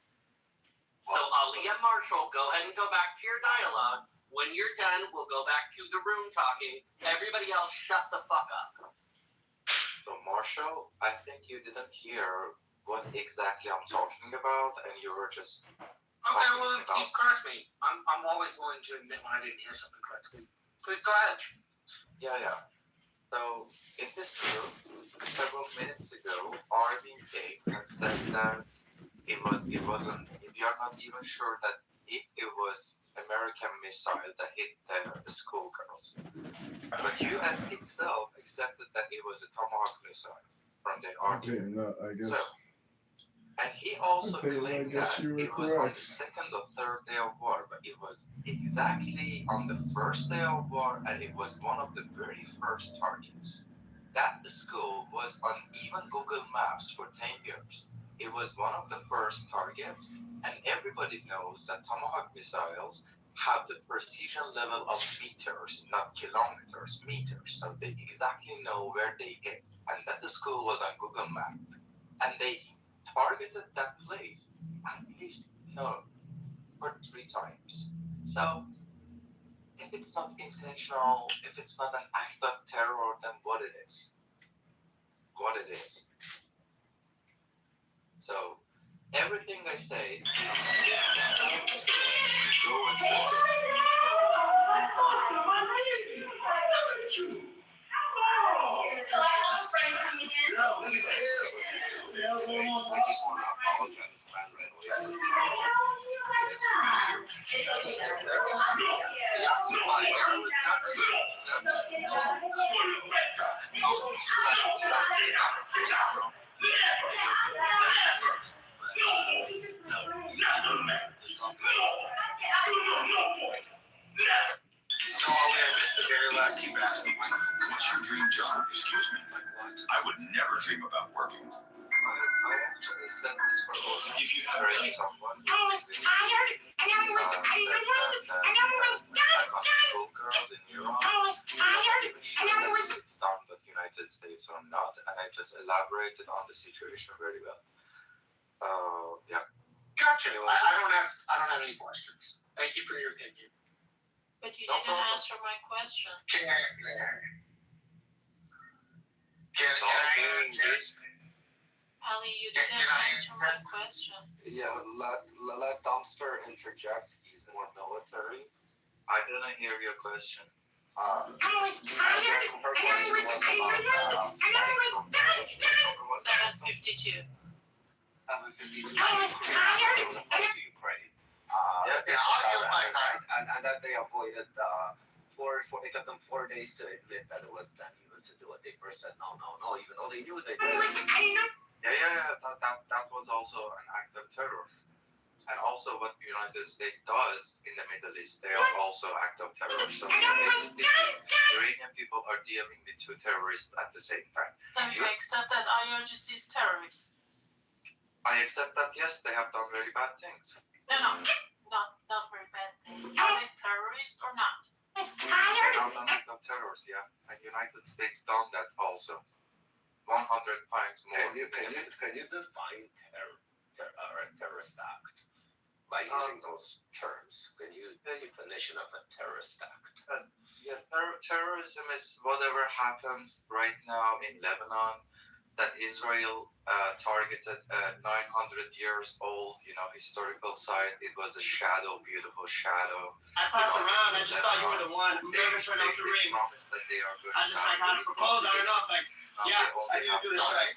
So Ali and Marshall, go ahead and go back to your dialogue. When you're done, we'll go back to the room talking. Everybody else, shut the fuck up. So Marshall, I think you didn't hear what exactly I'm talking about, and you were just. Okay, well, please correct me. I'm always willing to admit when I didn't hear something correctly. Please go ahead. Yeah. So in this group, several minutes ago, Arvin came and said that it wasn't. We are not even sure that if it was American missile that hit the schoolgirls. But U.S. itself accepted that it was a Tomahawk missile from the Army. I guess. So, and he also Okay, well, I claimed guess that you were it was on correct. the second or third day of war, but it was exactly on the first day of war, and it was one of the very first targets. That school was on even Google Maps for 10 years. It was one of the first targets, and everybody knows that Tomahawk missiles have the precision level of meters, not kilometers, meters. So they exactly know where they hit. And that the school was on Google Maps. And they targeted that place at least, for 3 times. So if it's not intentional, if it's not an act of terror, then what it is? What it is. So everything I say, go and I just want to apologize, man, right away. So I missed the very last few minutes. What's your dream job? Excuse me. I would never dream about working. I actually said this for all. If you have really someone. I was tired and I was annoyed and I was done. Girls in Europe. I was tired and I was. It's done with United States or not, and I just elaborated on the situation very well. Yeah. Gotcha. I don't have any questions. Thank you for your opinion. But you didn't answer my question. Can I answer? Ali, you didn't answer my question. Yeah, let Dumpster interject. He's more military. I didn't hear your question. I was tired and I was annoyed and I was done. 752. 752. I was tired and I. And that they avoided it took them 4 days to admit that it was them even to do it. They first said no, even though they knew they did. That was also an act of terror. And also what the United States does in the Middle East, they are also act of terror. So the Iranian people are dealing with 2 terrorists at the same time. Then you accept that IRGC is terrorist? I accept that, yes, they have done very bad things. No, not very bad things. Are they terrorists or not? I was tired. They have done act of terrorists, yeah. And United States done that also. 100 times more. Can you define terrorist act by using those terms? Can you definition of a terrorist act? Terrorism is whatever happens right now in Lebanon that Israel targeted a 900 years old, historical site. It was a shadow, beautiful shadow. I pass around. I just thought you were the one. I'm nervous right now to ring. I just like how to propose. I don't know. It's like, yeah, I need to do this right.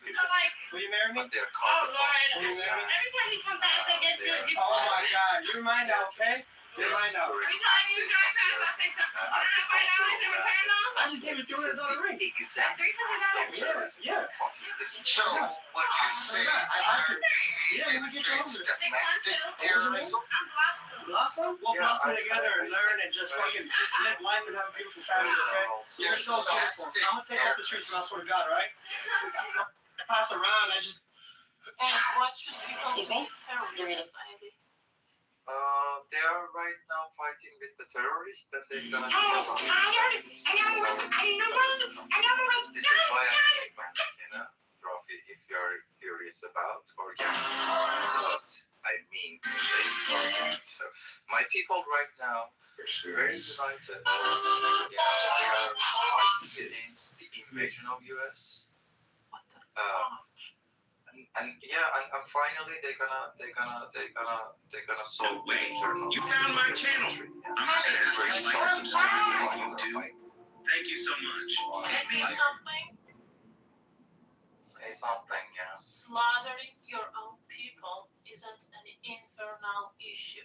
Will you marry me? Oh Lord! Will you marry me? Every time you come back, I get to. Oh my God, you're mine now, okay? You're mine now. Every time you drive past, I say something. $5 in return though. I just gave you $200 ring. $300. Yeah. So what you say? I have to. Yeah, let me get you over there. Domestic terrorism. Blossom? We'll blossom together and learn and just fucking live life and have a beautiful family, okay? You're so beautiful. I'm gonna take off the streets, but I swear to God, alright? I pass around, I just. And what should people say terrorists, Ali? They are right now fighting with the terrorists, and they're gonna. I was tired and I was annoyed and I was This is why I take back, Trophy, if you're curious about what I mean. So my people right now are very united. They are fighting against the invasion of US. And finally they're gonna solve the internal. You found my channel. I'm not gonna ask you to like or subscribe, but if you do, thank you so much. It means something? Say something, yes. Slaughtering your own people isn't an internal issue.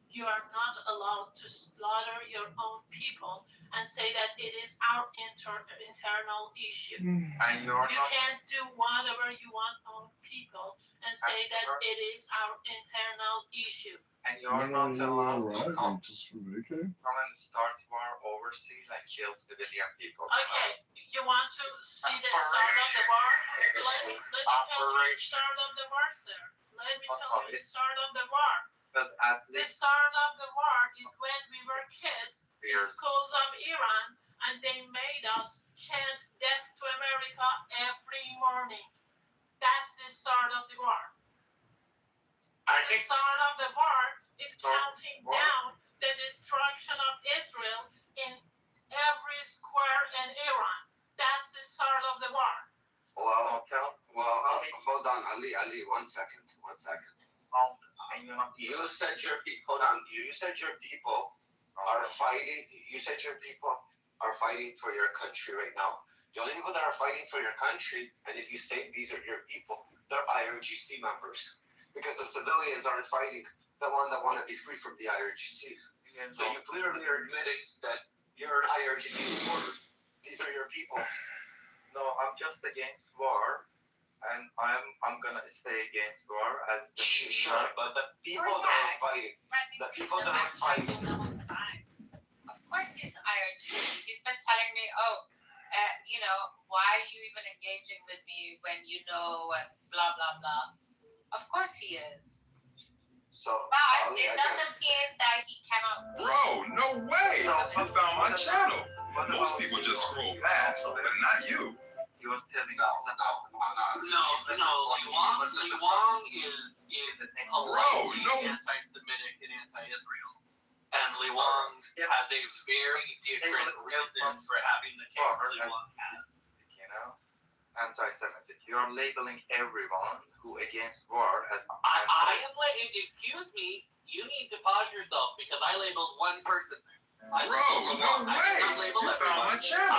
You are not allowed to slaughter your own people and say that it is our internal issue. And you can't do whatever you want on people and say that it is our internal issue. And you're not allowed to come just for vacay? and start war overseas and kill civilian people. Okay, you want to see the start of the war? Let me tell you the start of the war, sir. Let me tell you the start of the war. Because at The least start of the war is when we Iran, and they made us chant "Death to America" every morning. That's the start of the war. The start of the war is counting down the destruction of Israel in every square in Iran. That's the start of the war. Well, hold on, Ali, 1 second. You said your people. Hold on. You said your people are fighting. You said your people are fighting for your country right now. The only people that are fighting for your country, and if you say these are your people, they're IRGC members, because the civilians aren't fighting the one that want to be free from the IRGC. So you clearly are admitting that you're an IRGC supporter. These are your people. No, I'm just against war, and I'm gonna stay against war as the Sure, but the people that are fighting, the people that are fighting. Of course he's IRGC. He's been telling me, why are you even engaging with me when you know blah blah blah. Of course he is. So, but it doesn't mean that he cannot. Bro, no way! You found my channel. Most people just scroll past, but not you. He was telling No, us Lee Wong is Bro, no. anti-Semitic and anti-Israel. And Lee Wong has a very different reason for having the case Lee Wong has. Anti-Semitic. You are labeling everyone who against war as I am excuse me, you need to pause yourself because I labeled one person. Bro, no way! You found my channel.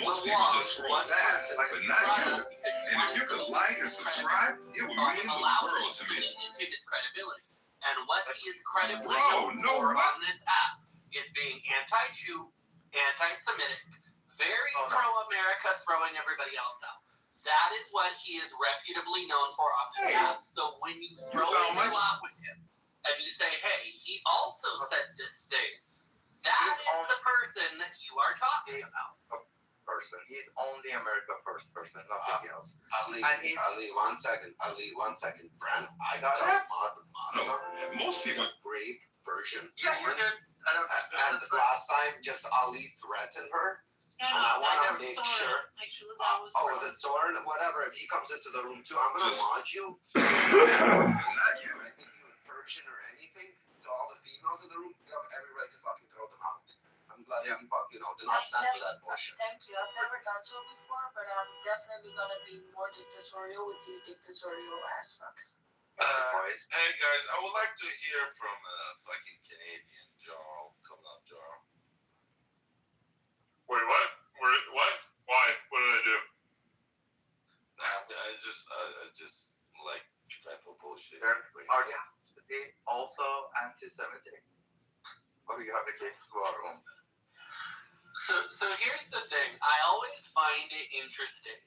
Most people just scroll past, but not you. And if you could like and subscribe, it would mean the world to me. Into his credibility. And what he is credible on this app is being anti-Jew, anti-Semitic, very pro-America, throwing everybody else out. That is what he is reputably known for on this app. So when you throw in a lot with him, and you say, hey, he also said this thing, that is the person that you are talking about. He's only America first person, nothing else. Ali, 1 second. Brand, I got a Mazda. Most people. Great version. Yeah, you're good. And last time, just Ali threatened her. And I want to make sure. Actually, that was is it Soren? Whatever. If he comes into the room too, I'm gonna mod you. Not you. Version or anything to all the females in the room. You have every right to fucking throw them out. I'm glad you do not stand for that bullshit. Thank you. I've never done so before, but I'm definitely gonna be more dictatorial with these dictatorial aspects. Hey guys, I would like to hear from fucking Canadian Jarl. Come up, Jarl. Wait, what? What? Why? What did I do? I just like type of bullshit. Are they also anti-Semitic? Or you have against war? So here's the thing. I always find it interesting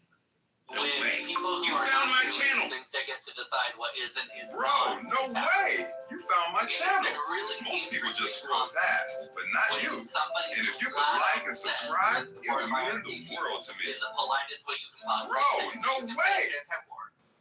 when people who found my channel. think they get to decide what is and isn't. Bro, no way! You found my channel. Most people just scroll past, but not you. And if you could like and subscribe, it would mean the world to me. In the politest way you can possibly. Bro, no way!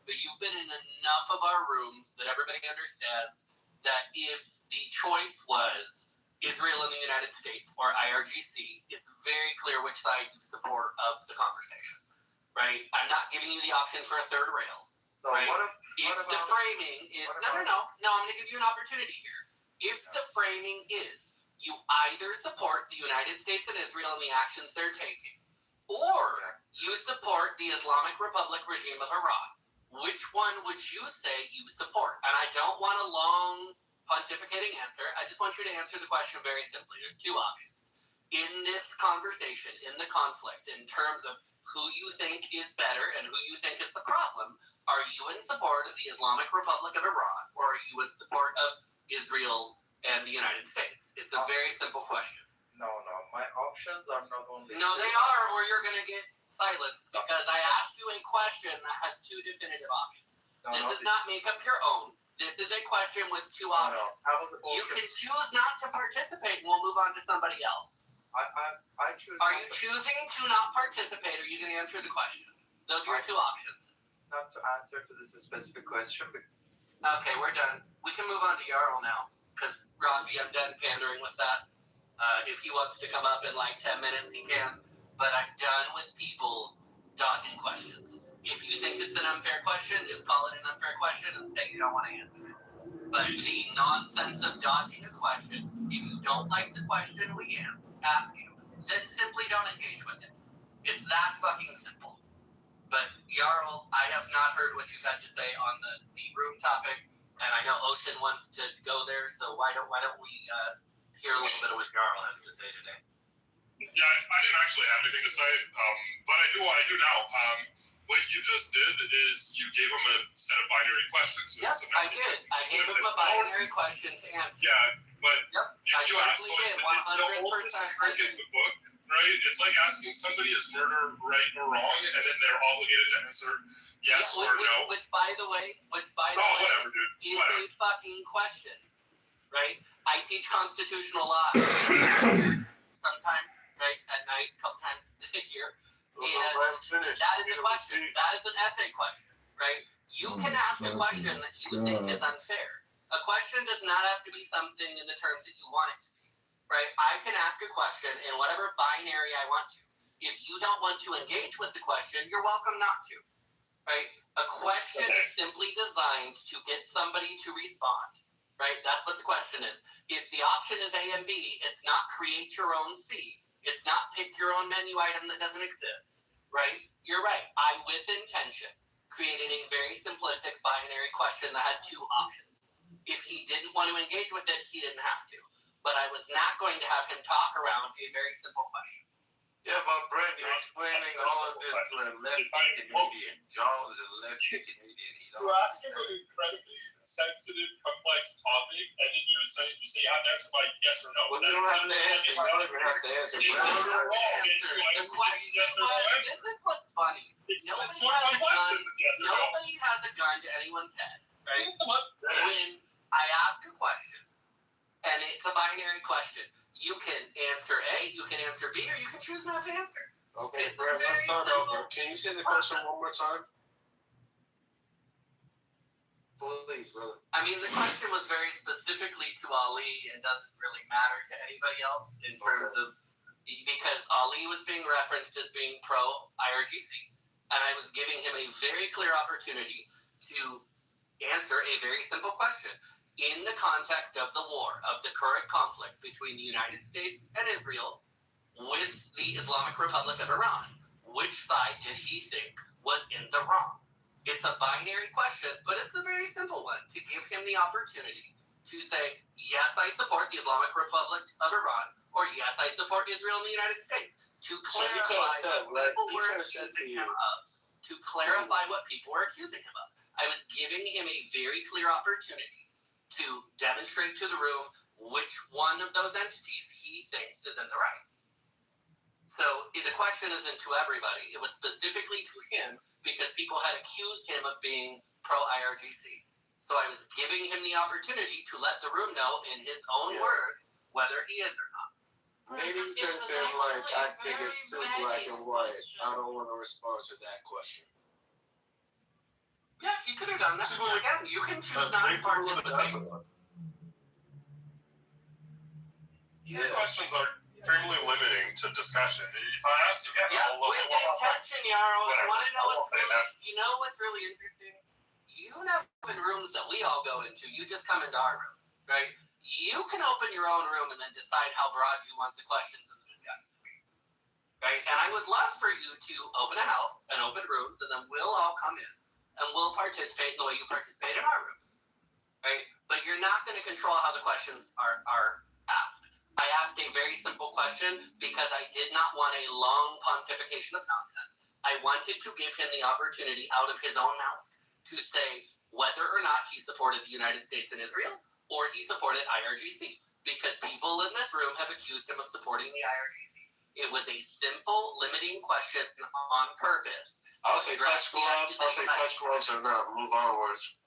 But you've been in enough of our rooms that everybody understands that if the choice was Israel and the United States or IRGC, it's very clear which side you support of the conversation, right? I'm not giving you the option for a third rail, right? If the framing is, no, I'm going to give you an opportunity here. If the framing is you either support the United States and Israel and the actions they're taking, or you support the Islamic Republic regime of Iran, which one would you say you support? And I don't want a long pontificating answer. I just want you to answer the question very simply. There's two options. In this conversation, in the conflict, in terms of who you think is better and who you think is the problem, are you in support of the Islamic Republic of Iran, or are you in support of Israel and the United States? It's a very simple question. No. My options are not only. No, they are, or you're going to get silenced because I asked you a question that has two definitive options. This does not make up your own. This is a question with two options. You can choose not to participate, and we'll move on to somebody else. I choose. Are you choosing to not participate, or are you going to answer the question? Those are your two options. Not to answer to this specific question. Okay, we're done. We can move on to Jarl now, because Rafi, I'm done pandering with that. If he wants to come up in like 10 minutes, he can. But I'm done with people dodging questions. If you think it's an unfair question, just call it an unfair question and say you don't want to answer it. But the nonsense of dodging a question, if you don't like the question we ask you, then simply don't engage with it. It's that fucking simple. But Jarl, I have not heard what you've had to say on the room topic, and I know Osin wants to go there, so why don't we hear a little bit of what Jarl has to say today? Yeah, I didn't actually have anything to say, but I do now. What you just did is you gave him a set of binary questions. Yep, I did. I gave him a binary question to answer. Yeah, but if you ask, certainly did, it's the oldest trick in the book, right? It's like asking somebody is murder right or wrong, and then they're obligated to answer yes or no. Which by the way, whatever, dude. is a fucking question, right? I teach constitutional law sometimes, right, at night, a couple times a year. And that is a question. That is an essay question, right? You can ask a question that you think is unfair. A question does not have to be something in the terms that you want it to be, right? I can ask a question in whatever binary I want to. If you don't want to engage with the question, you're welcome not to, right? A question is simply designed to get somebody to respond, right? That's what the question is. If the option is A and B, it's not create your own C. It's not pick your own menu item that doesn't exist, right? You're right. I, with intention, created a very simplistic binary question that had two options. If he didn't want to engage with it, he didn't have to. But I was not going to have him talk around a very simple question. Yeah, but Brent, you're explaining all of this to a left-handed Canadian. Jarl is a left-handed Canadian. You're asking an incredibly sensitive, complex topic, and then you say you have to answer by yes or no. Well, you don't have to answer. You don't even have to answer. The question was, this is what's funny. Nobody has a gun to anyone's head, right? When I ask a question, and it's a binary question, you can answer A, you can answer B, or you can choose not to answer. Okay, Brent, let's start over. Can you say the question one more time? Please, brother. I mean, the question was very specifically to Ali and doesn't really matter to anybody else in terms of, because Ali was being referenced as being pro-IRGC, and I was giving him a very clear opportunity to answer a very simple question. In the context of the war, of the current conflict between the United States and Israel with the Islamic Republic of Iran, which side did he think was in the wrong? It's a binary question, but it's a very simple one to give him the opportunity to say, yes, I support the Islamic Republic of Iran, or yes, I support Israel and the United States. To clarify what people were accusing him of. To clarify what people were accusing him of. I was giving him a very clear opportunity to demonstrate to the room which one of those entities he thinks is in the right. So the question isn't to everybody. It was specifically to him because people had accused him of being pro-IRGC. So I was giving him the opportunity to let the room know in his own word whether he is or not. Maybe you could have been like, I think it's too black and white. I don't want to respond to that question. Yeah, you could have done that. Again, you can choose not to participate. Your questions are extremely limiting to discussion. If I ask again, with intention, Yarrow, you want to know what's really interesting? You know, in rooms that we all go into, you just come into our rooms, right? You can open your own room and then decide how broad you want the questions and the discussion to be, right? And I would love for you to open a house and open rooms, and then we'll all come in and we'll participate in the way you participate in our rooms, right? But you're not going to control how the questions are asked. I asked a very simple question because I did not want a long pontification of nonsense. I wanted to give him the opportunity out of his own mouth to say whether or not he supported the United States and Israel or he supported IRGC, because people in this room have accused him of supporting the IRGC. It was a simple, limiting question on purpose. I'll say touch gloves. I'll say touch gloves or not. Move onwards.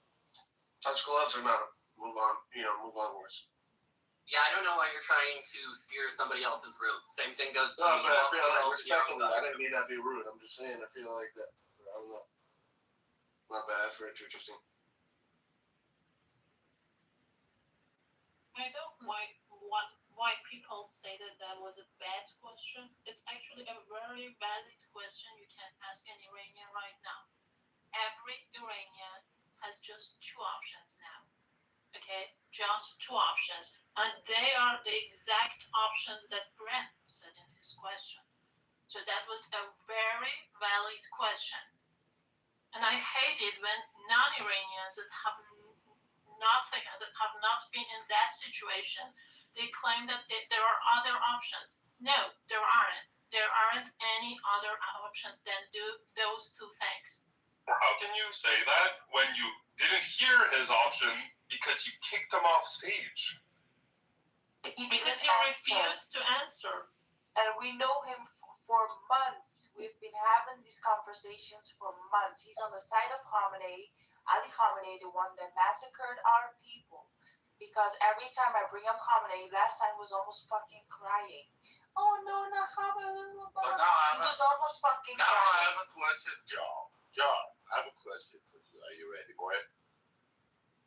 Touch gloves or not. Move on. Move onwards. Yeah, I don't know why you're trying to steer somebody else's route. Same thing goes to No, but I feel like respectfully. I didn't mean that to be rude. I'm just saying I feel like that. I don't know. Not bad for interesting. I don't want why people say that that was a bad question. It's actually a very valid question you can ask an Iranian right now. Every Iranian has just two options now. Okay, just two options, and they are the exact options that Brent said in his question. So that was a very valid question. And I hate it when non-Iranians that have nothing, that have not been in that situation, they claim that there are other options. No, there aren't. There aren't any other options than those two things. How can you say that when you didn't hear his option because you kicked him off stage? Because he refused to answer. And we know him for months. We've been having these conversations for months. He's on the side of Khamenei, Ali Khamenei, the one that massacred our people. Because every time I bring up Khamenei, last time was almost fucking crying. Oh no, not Khamenei. He was almost fucking Now crying. I have a question, John. John, I have a question for you. Are you ready for it?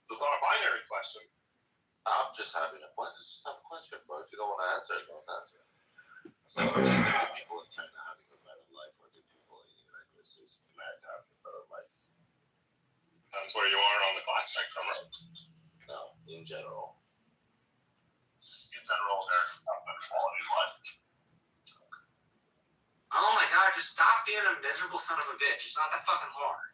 It's not a binary question. I'm just having a question. Just have a question, bro. If you don't want to answer it, don't answer it. So, are people in China having a better life, or do people in the United States of America having a better life? That's where you are on the class spectrum, right? No, in general. In general, Americans have better quality of life. Oh my god, just stop being a miserable son of a bitch. It's not that fucking hard.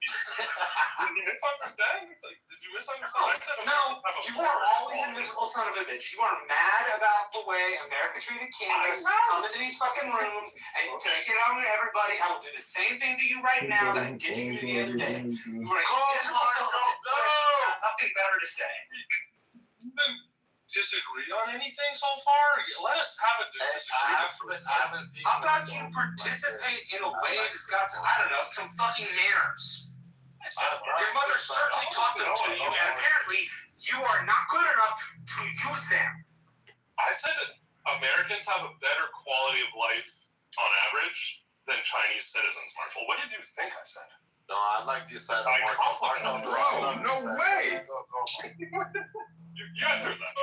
Did you misunderstand? Did you misunderstand? I said No, you are always a miserable son of a bitch. You are mad about the way America treated Canada. Come into these fucking rooms and you take it on everybody. I will do the same thing to you right now that I did to you the other day. You are a miserable son of a bitch. Nothing better to say. Disagree on anything so far? Let us have a disagreement. How about you participate in a way that's got, I don't know, some fucking manners? Your mother certainly taught them to you, and apparently you are not good enough to use them. I said Americans have a better quality of life on average than Chinese citizens, Marshall. What did you think I said? No, I like this side of Marshall. Bro, no way! You guys heard that.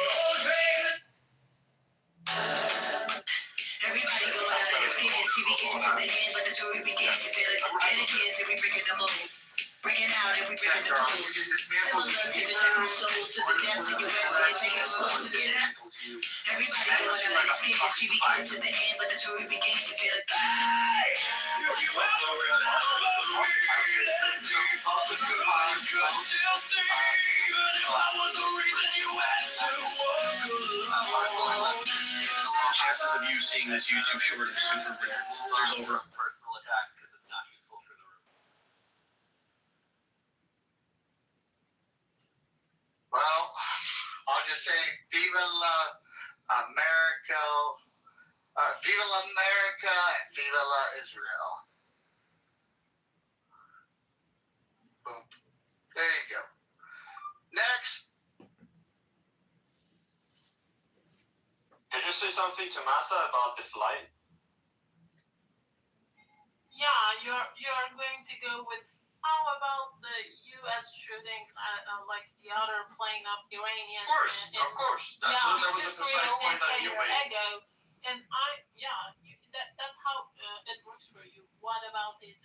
Everybody going out of the skin, see we get to the end, but that's where we begin to feel it. Mannequins and we breaking the mold. Breaking out and we breaking the codes. Similar to the general soul, to the depths in your ass, and take explosive, get it? Everybody going out of the skin, see we get to the end, but that's where we begin to feel it. If you ever remember me, let it be for the good you could still see. Even if I was the reason you had to walk alone. Chances of you seeing this YouTube short are super rare. There's over personal attack because it's not useful for the room. Well, I'll just say, Viva la America, Viva la America, and Viva la Israel. Boom. There you go. Next. Did you say something to Massa about the flight? Yeah, you're going to go with how about the U.S. shooting like the other plane of Iranians? Of course. That was a precise point that you made. And that's how it works for you. What about this?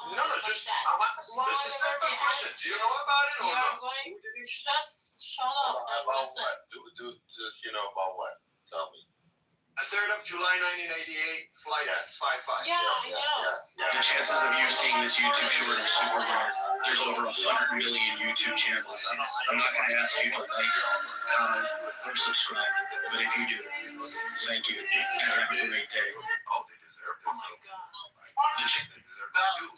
No, just this is simple question. Do you know about it or You're no? going just shut up and About listen. what? Does you know about what? Tell me. The 3rd of July 1988, flight 655. Yeah, I know. The chances of you seeing this YouTube short are super rare. There's over 100 million YouTube channels. I'm not going to ask you to like, comment, or subscribe, but if you do, thank you, and have a great day. Oh, they deserve it. Oh my god. They deserve it too.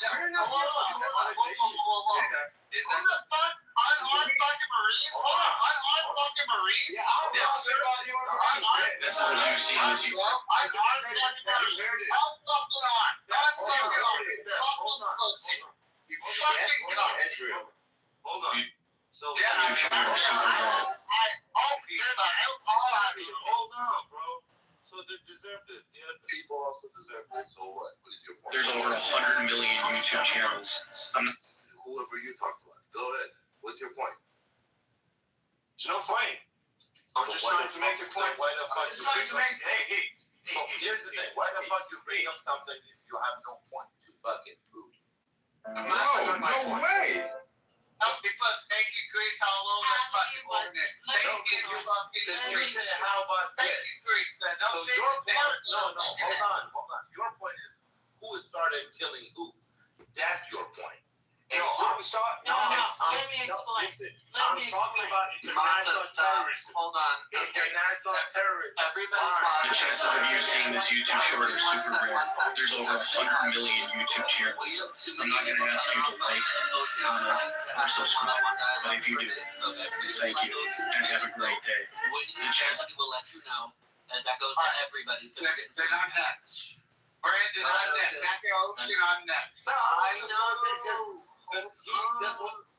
Is that the fuck? Unarmed fucking Marines? Hold on, unarmed fucking Marines? Yeah, I'm This is a new scene this year. Unarmed fucking Marines. How fucking on? Not fucking on. Fucking pussy. You fucking cunt. Hold on. So, YouTube channel are super rare. hold on, bro. So they deserved it. The other people also deserve it. So what? What is your point? There's over 100 million YouTube channels. Whoever you talk about. Go ahead. What's your point? There's no point. I'm just trying to make a point. Why the fuck Just you trying bring to make. Hey. So here's the thing. Why the fuck you bring up something if you have no point to fucking prove? Bro, no way. Because thank you, Grace, all over the fucking ordinance. Thank you, you fucking Because how about Thank this? you, Grace. So your point, no, hold on. Your point is who started killing who? That's your point. No, I'm sorry. No, let me explain. I'm talking about international terrorism. Hold on. International terrorism. Everybody's The chances of you seeing this YouTube short are super rare. There's over 100 million YouTube channels. I'm not going to ask you to like, comment, or subscribe. But if you do, thank you, and have a great day. The chances will let you know, and that goes to everybody. Then I'm next. Brandon, I'm next. Happy Ocean, I'm next. I know.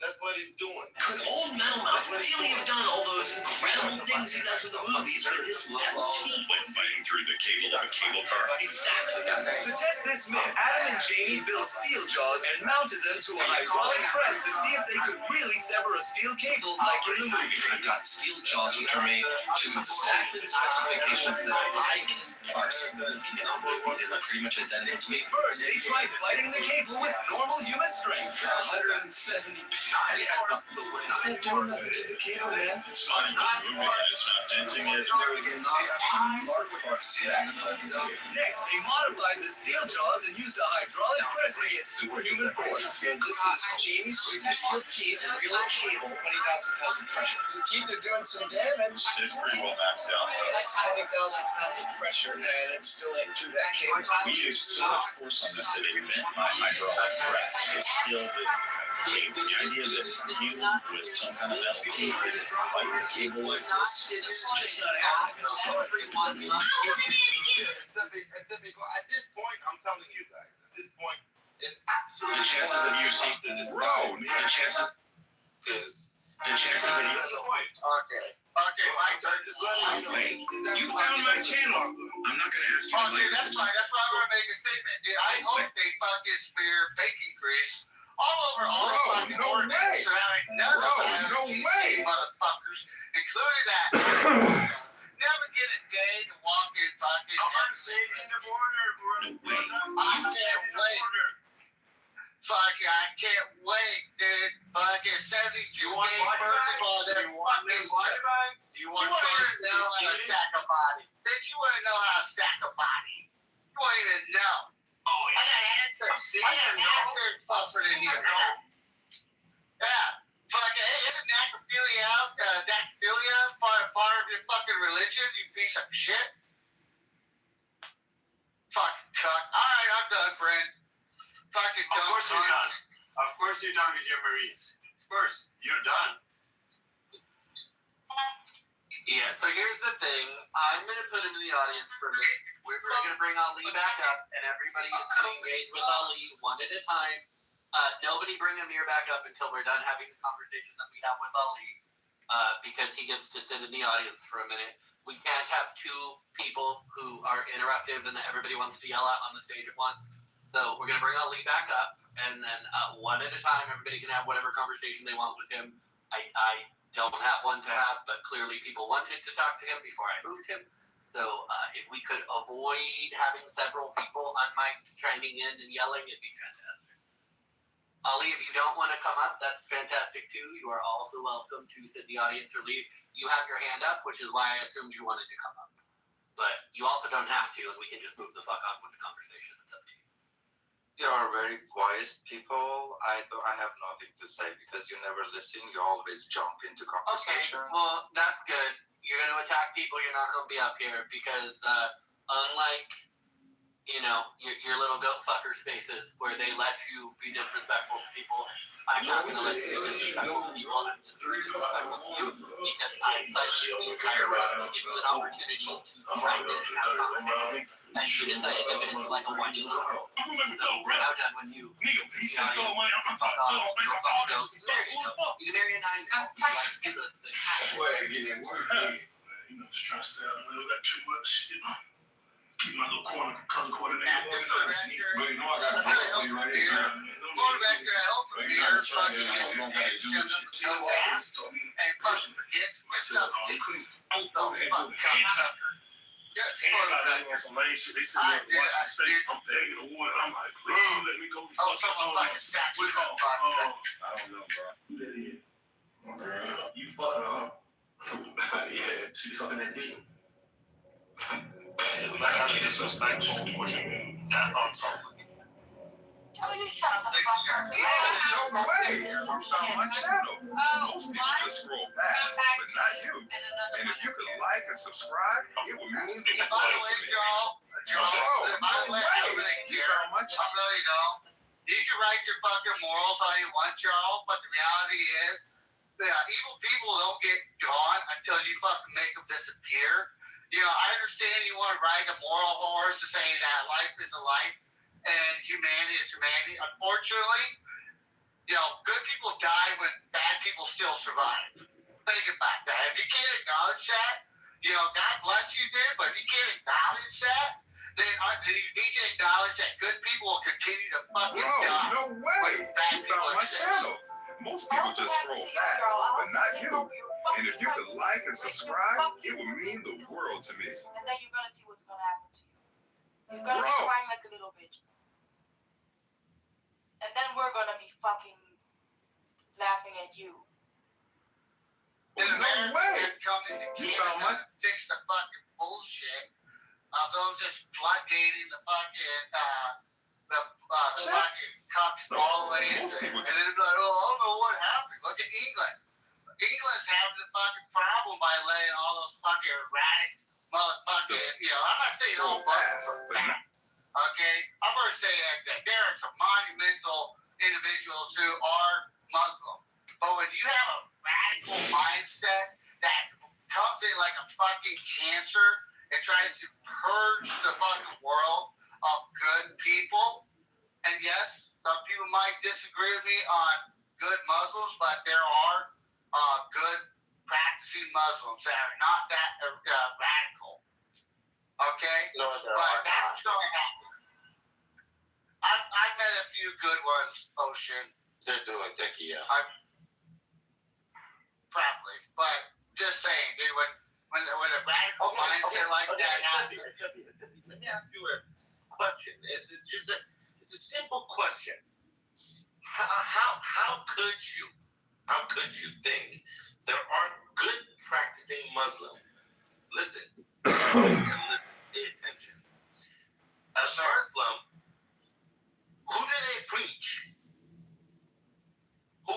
That's what he's doing. Could old Metalmouth really have done all those incredible things he does in the movies with his metal teeth? Like biting through the cable of a cable car. Exactly. To test this myth, Adam and Jamie built steel jaws and mounted them to a hydraulic press to see if they could really sever a steel cable like in the movie. I've got steel jaws which are made to exactly the specifications that I can parse and look at. They look pretty much identical to me. First, they tried biting the cable with normal human strength. 170 pounds. Is that doing nothing to the cable, man? It's not even moving it. It's not denting it. There was a mark parts. Next, they modified the steel jaws and used a hydraulic press to get superhuman force. And this is Jamie's super steel teeth and real cable, 20,000 pounds of pressure. Your teeth are doing some damage. It's pretty well maxed out, though. That's 20,000 pounds of pressure, and it's still in through that cable. We used so much force on this that it bent my hydraulic press. It still didn't have a cable. The idea that you, with some kind of metal teeth, could fight the cable like this, it's just not happening. At this point, I'm telling you guys, at this point, it's absolutely The chances of you seeing, the chances of you. Okay, Mike, just letting you know. Wait, you found my channel. I'm not going to ask you to Okay, like or that's fine. subscribe. That's why I'm gonna make a statement. I hope they fucking smear bacon grease all over all the fucking ordinance surrounding none of the motherfuckers, including that. Never get a day to walk in fucking. I'm saving the border, bro. No way. I can't wait. Fucking, I can't wait, dude. Fucking 72 gay births while they're fucking. You want to know how to stack a body? Bitch, you want to know how to stack a body? You won't even know. Oh, I got answers. I got answers fucking in here. Yeah. Fucking, hey, isn't necrophilia part of your fucking religion, you piece of shit? Fucking cuck. Alright, I'm done, friend. Fucking Of course you're done. Of course you're done with your Marines. Of course, you're done. Yeah, so here's the thing. I'm going to put him in the audience for a minute. We're going to bring Ali back up, and everybody is going to engage with Ali one at a time. Nobody bring Amir back up until we're done having the conversation that we have with Ali, because he gets to sit in the audience for a minute. We can't have two people who are interruptive and that everybody wants to yell at on the stage at once. So we're going to bring Ali back up, and then one at a time, everybody can have whatever conversation they want with him. I don't have one to have, but clearly people wanted to talk to him before I moved him. So if we could avoid having several people unmiked chiming in and yelling, it'd be fantastic. Ali, if you don't want to come up, that's fantastic too. You are also welcome to sit in the audience or leave. You have your hand up, which is why I assumed you wanted to come up. But you also don't have to, and we can just move the fuck on with the conversation. It's up to you. You are very wise people. I have nothing to say because you never listen. You always jump into Okay, conversation. well, that's good. You're going to attack people, you're not going to be up here because unlike, you know, your little goat fucker spaces where they let you be disrespectful to people, I'm not going to let you be disrespectful to people. I'm just disrespectful to you because I decided the entire race to give you an opportunity to try to have a conversation. And you decided to finish like a whiny little girl. So we're now done with you. You can marry a 9-year-old. You know, stressed out a little, got too much, you know. Keep my little color coordinator organized. But you know I got trouble for you right here. Going back to that open beer, fucking ass, and fucking forgets myself. Some lame shit. They said, I'm begging the water. I'm like, please let me go. Oh, someone fucking stacked you. I don't know, bro. Who that is? Girl, you fucked her up. Yeah, she be sucking that dick. It's like, I mean, it's just like, so unfortunate. That's on something. Oh, you shut the fuck up. No way! You found my channel. Most people just scroll past, but not you. And if you could like and subscribe, it would mean the By the world to way, me. Joel, by the way, I No way! really You care. found my I channel. really don't. You can write your fucking morals all you want, Joel, but the reality is, evil people don't get gone until you fucking make them disappear. You know, I understand you want to ride a moral horse to saying that life is a life and humanity is humanity. Unfortunately, you know, good people die when bad people still survive. Think about that. If you can't acknowledge that, you know, God bless you, dude, but if you can't acknowledge that, then you need to acknowledge that good people will continue to fucking die. No way! Bad You found my exist. channel. Most people just scroll past, but not you. And if you could like and subscribe, it would mean the world to me. And then you're gonna see what's gonna happen to you. You're gonna be crying like a little bitch. And then we're gonna be fucking laughing at you. And No way! coming to You found my... fix the fucking bullshit of them just floodgating the fucking the fucking cucks all the way in. And then they're like, oh, I don't know what happened. Look at England. England's having a fucking problem by letting all those fucking erratic motherfuckers, you know, I'm not saying all fucking okay? I'm gonna say that there are some monumental individuals who are Muslim. But when you have a radical mindset that comes in like a fucking cancer and tries to purge the fucking world of good people, and yes, some people might disagree with me on good Muslims, but there are good practicing Muslims that are not that radical. Okay? No, but that's going to happen. I've met a few good ones, Ocean. They're doing techie, yeah. Probably. But just saying, dude, when a radical mindset like that happens. Let me ask you a question. It's a simple question. How could you think there aren't good practicing Muslims? Listen, pay attention. As Muslim, who do they preach? Who?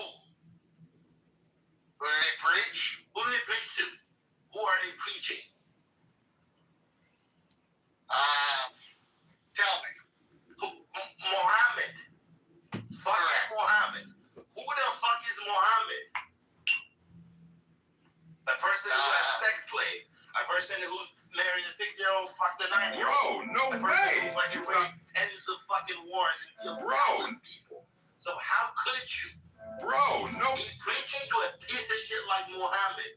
Who do they preach? Who do they preach to? Who are they preaching? Tell me. Muhammad. Fuck Muhammad. Who the fuck is Muhammad? A person who has sex slave. A person who married a 6-year-old, fucked a 9-year-old. Bro, no way. You found tens of fucking wars and killed thousands of people. So how could you? Bro, no. Be preaching to a piece of shit like Muhammad.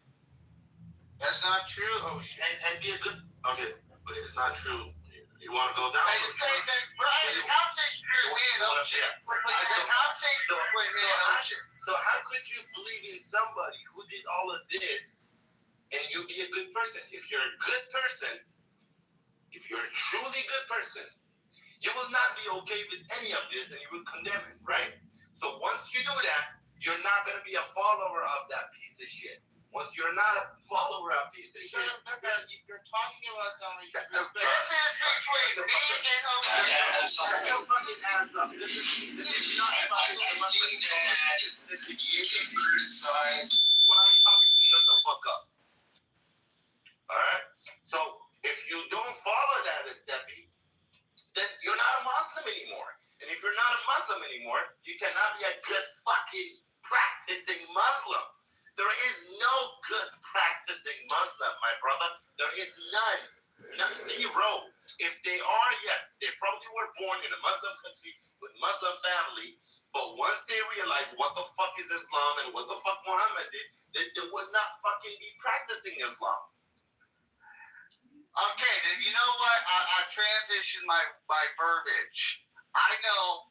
That's not true, Ocean. And be a good. Okay, but it's not true. You want to go down? Brian, the conversation between me and Ocean. The conversation between me and Ocean. So how could you believe in somebody who did all of this and you be a good person? If you're a good person, if you're a truly good person, you will not be okay with any of this and you will condemn it, right? So once you do that, you're not going to be a follower of that piece of shit. Once you're not a follower of piece of shit, you're talking about something you should respect. This is between me and Ocean. Shut your fucking ass up. This is not about you can criticize. when I'm talking, shut the fuck up. Alright? So if you don't follow that, Estepi, then you're not a Muslim anymore. And if you're not a Muslim anymore, you cannot be a good fucking practicing Muslim. There is no good practicing Muslim, my brother. There is none. Zero. If they are, yes, they probably were born in a Muslim country with Muslim family, but once they realize what the fuck is Islam and what the fuck Muhammad did, they would not fucking be practicing Islam. Okay, then you know what? I transition my verbiage. I know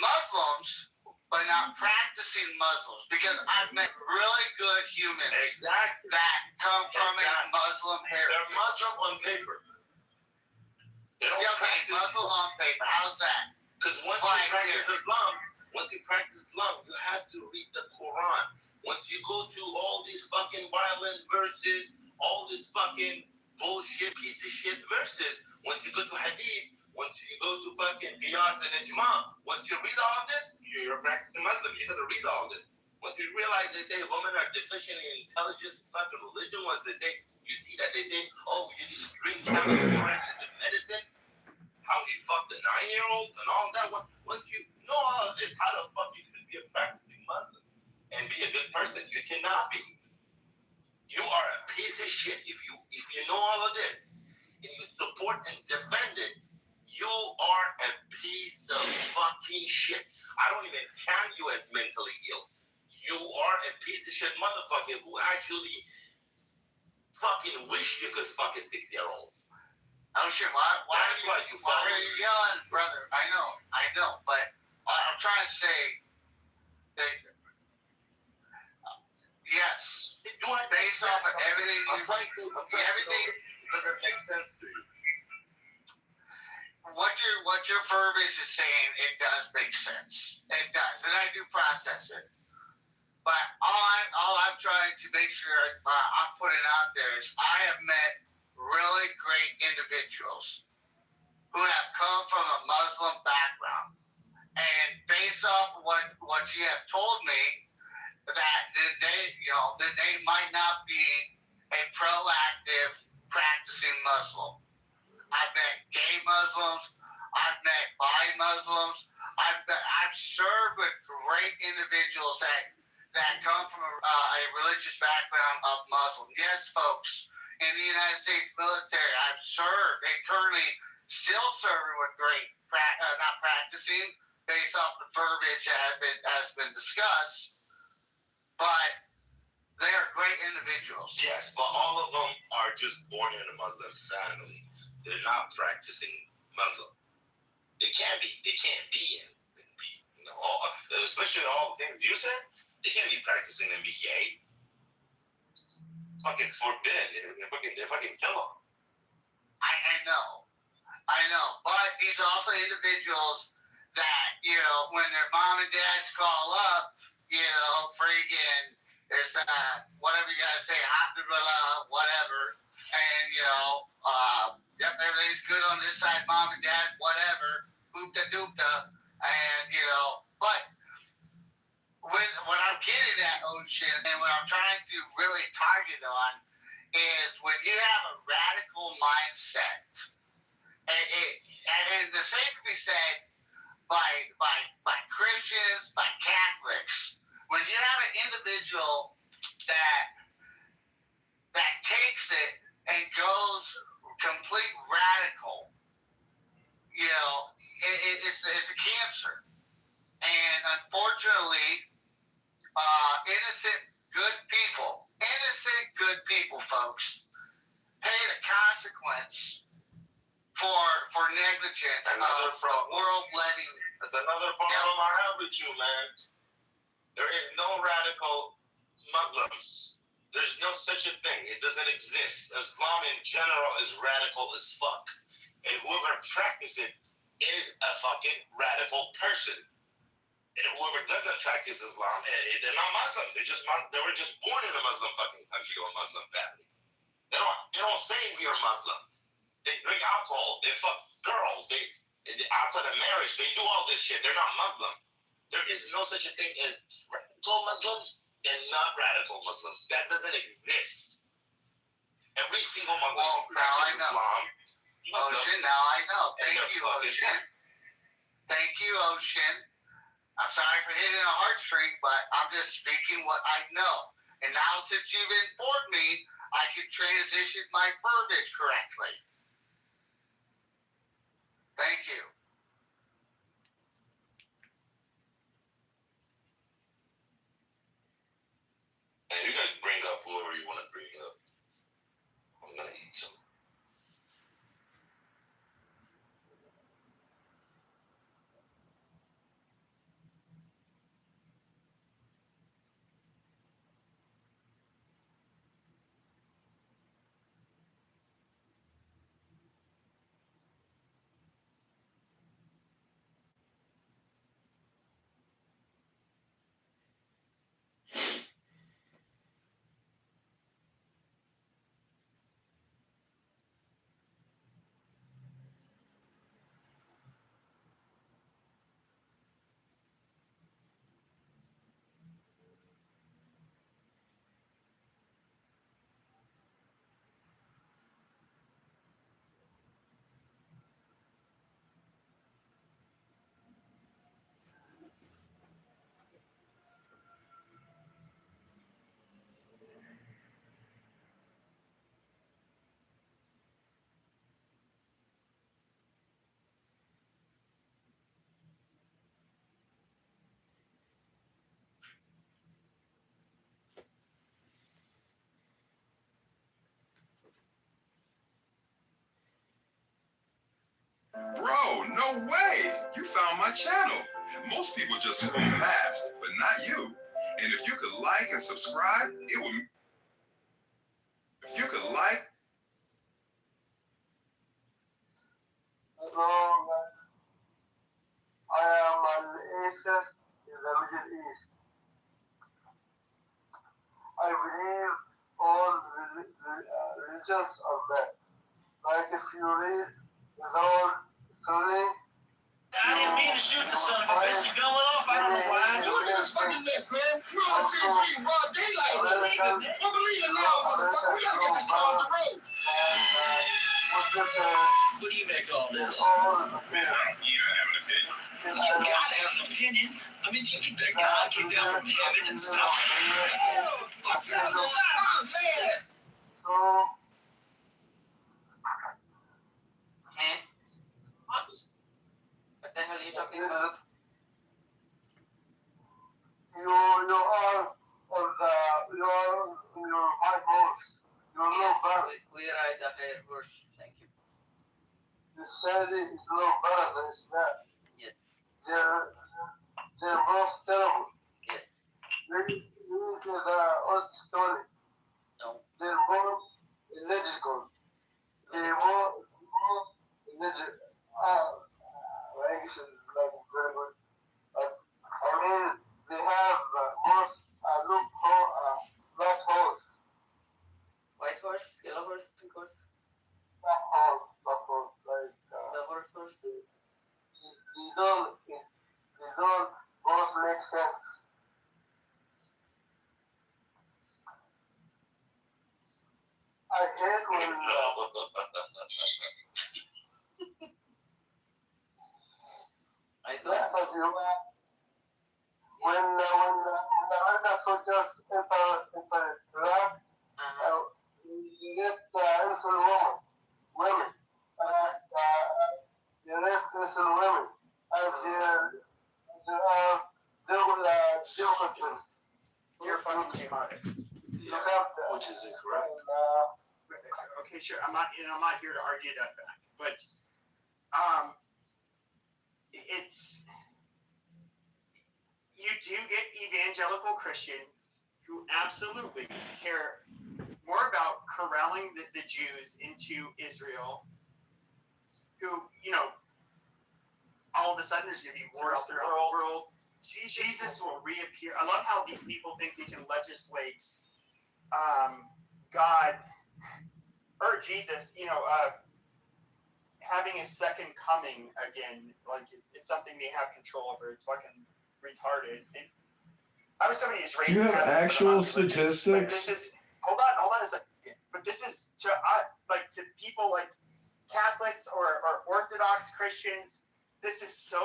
Muslims, but not practicing Muslims, because I've met really good humans that come from a Muslim heritage. They're Muslim on paper. They don't practice Muslim on paper. How's that? Because once you practice Islam, you have to read the Quran. Once you go to all these fucking violent verses, all this fucking bullshit, piece of shit verses, once you go to Hadith, once you go to fucking Qiyas and Ijma, once you read all of this, you're a practicing Muslim. You gotta read all this. Once you realize they say women are deficient in intelligence, fucking religion, once they say, you see that they say, oh, you need to drink camel orange as a medicine, how he fucked a 9-year-old and all that. Once you know all of this, how the fuck you can be a practicing Muslim and be a good person? You cannot be. You are a piece of shit if you know all of this and you support and defend it. You are a piece of fucking shit. I don't even count you as mentally ill. You are a piece of shit motherfucker who actually fucking wish you could fuck a 6-year-old. Oh shit! Why are you yelling, brother? I know, but I'm trying to say that yes, based off of everything, everything doesn't make sense to you. What your verbiage is saying, it does make sense. It does, and I do process it. But all I'm trying to make sure I'm putting out there is I have met really great individuals who have come from a Muslim background, and based off of what you have told me, that they might not be a proactive practicing Muslim. I've met gay Muslims. I've met bi Muslims. I've served with great individuals that come from a religious background of Muslim. Yes, folks, in the United States military, I've served and currently still serving with great, not practicing, based off the verbiage that has been discussed, but they are great individuals. Yes, but all of them are just born in a Muslim family. They're not practicing Muslim. They can't be especially all the things you said. They can't be practicing and be gay. It's fucking forbidden. They fucking kill them. I know. But these are also individuals that, when their mom and dads call up, freaking, there's whatever you gotta say, whatever, and yep, everything's good on this side, mom and dad, whatever, hoopta doopta, and but what I'm getting at, Ocean, and what I'm trying to really target on is when you have a radical mindset, and the same can be said by Christians, by Catholics. When you have an individual that takes it and goes complete radical, it's a cancer. And unfortunately, innocent good people, folks, pay the consequence for negligence of world letting. That's another problem I have with you, man. There is no radical Muslims. There's no such a thing. It doesn't exist. Islam in general is radical as fuck. And whoever practices it is a fucking radical person. And whoever doesn't practice Islam, they're not Muslims. They were just born in a Muslim fucking country or a Muslim family. They don't say you're Muslim. They drink alcohol. They fuck girls. They outside of marriage. They do all this shit. They're not Muslim. There is no such a thing as radical Muslims and not radical Muslims. That doesn't exist. Every single Muslim who practices Islam. Ocean, now I know. Thank you, Ocean. Thank you, Ocean. I'm sorry for hitting a heartstring, but I'm just speaking what I know. And now since you've informed me, I can transition my verbiage correctly. Thank you. And you guys bring up whoever you want to bring up. I'm gonna eat some. No way! You found my channel. Most people just scroll past, but not you. And if you could like and subscribe, it would. If you could like. Hello, I am an atheist in the Middle East. I believe all religions are bad. Like if you read the whole story. I didn't mean to shoot the son of a bitch. He's going off. I don't know why. Look at this fucking list, man. We're on the same street in broad daylight. We believe it, man. We believe it now, motherfucker. We gotta get this car on the road. What do you make of all this? You don't have an opinion. You gotta have an opinion. I mean, do you think that God came down from heaven and stuff? Oh, fuck that. Man. What the hell are you talking about? You are on your high horse. You are Yes, no better. we ride a high horse. Thank you. You said it is no better than Islam. Yes. They're both terrible. Yes. Read the old story. No. They're both illegible. They're both illegible. English is like very good. I mean, they have both black horse. White horse, yellow horse, pink horse. Black horse, like the horse. They don't both make sense. I hate when I when the American soldiers enter Iraq, you get innocent women. You get innocent women, and there are Democrats. You're fucking jihadist. Which is incorrect. Okay, sure. I'm not here to argue that fact, but it's you do get evangelical Christians who absolutely care more about corralling the Jews into Israel, who, all of a sudden there's going to be wars throughout the world. Jesus will reappear. I love how these people think they can legislate God or Jesus, having his second coming again. Like it's something they have control over. It's fucking retarded. And I was somebody who's raised. Do you have actual statistics? This is hold on a second. But this is to people like Catholics or Orthodox Christians. This is so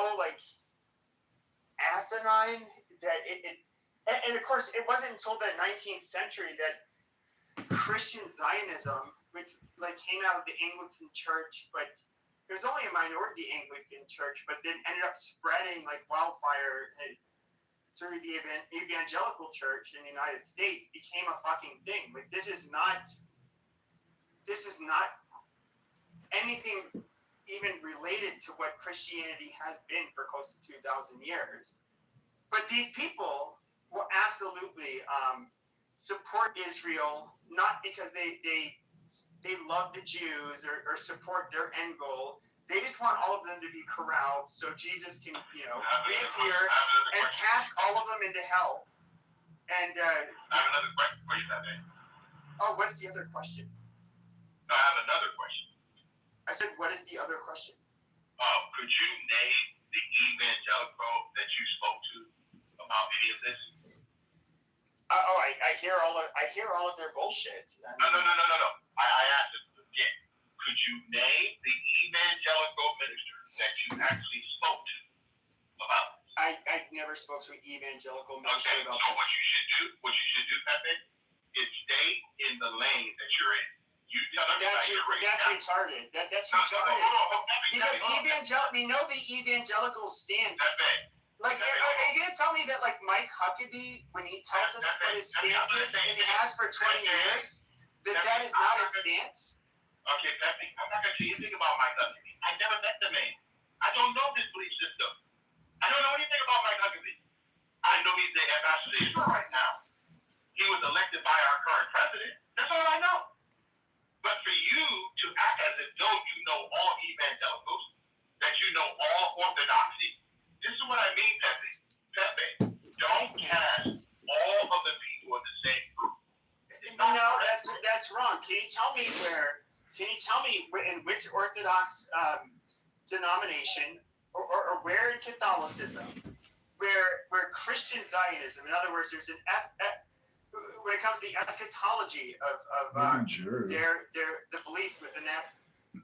asinine that and of course it wasn't until the 19th century that Christian Zionism, which came out of the Anglican Church, but it was only a minority Anglican Church, but then ended up spreading like wildfire through the evangelical church in the United States, became a fucking thing. Like this is not anything even related to what Christianity has been for close to 2,000 years. But these people will absolutely support Israel, not because they love the Jews or support their end goal. They just want all of them to be corralled so Jesus can, reappear and cast all of them into hell. And I have another question for you, Pepe. Oh, what is the other question? No, I have another question. I said, what is the other question? Could you name the evangelical that you spoke to about any of this? I hear all of their bullshit. No. I asked it again. Could you name the evangelical minister that you actually spoke to about this? I never spoke to an evangelical minister about so this. what you should do, Pepe, is stay in the lane that you're in. You tell them That's retarded. That's retarded. Because we know the evangelical stance. Are you gonna tell me that Mike Huckabee, when he tells us what his stance is, and he has for 20 years, that is not his stance? Okay, Pepe, I'm not gonna tell you anything about Mike Huckabee. I never met the man. I don't know this belief system. I don't know anything about Mike Huckabee. I know he's the ambassador to Israel right now. He was elected by our current president. That's all I know. But for you to act as if though you know all evangelicals, that you know all orthodoxy, this is what I mean, Pepe. Pepe, don't cast all of the people in the same group. No, that's wrong. Can you tell me in which Orthodox denomination or where in Catholicism where Christian Zionism, in other words, there's when it comes to the eschatology of the beliefs within that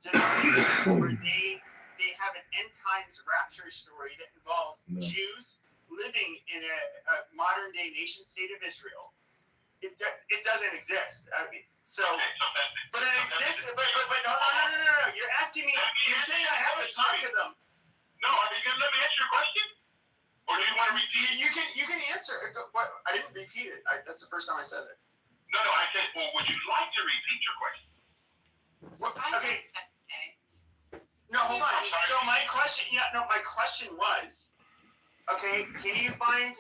denomination, where they have an end times rapture story that involves Jews living in a modern day nation state of Israel. It doesn't exist. I mean, but it exists. But no. You're asking me. You're saying I have to talk to them. No, are you gonna let me answer your question? Or do you want to repeat it? You can answer. What? I didn't repeat it. That's the first time I said it. No, I said, well, would you like to repeat your question? Okay. No, hold on. So my question was, okay, can you find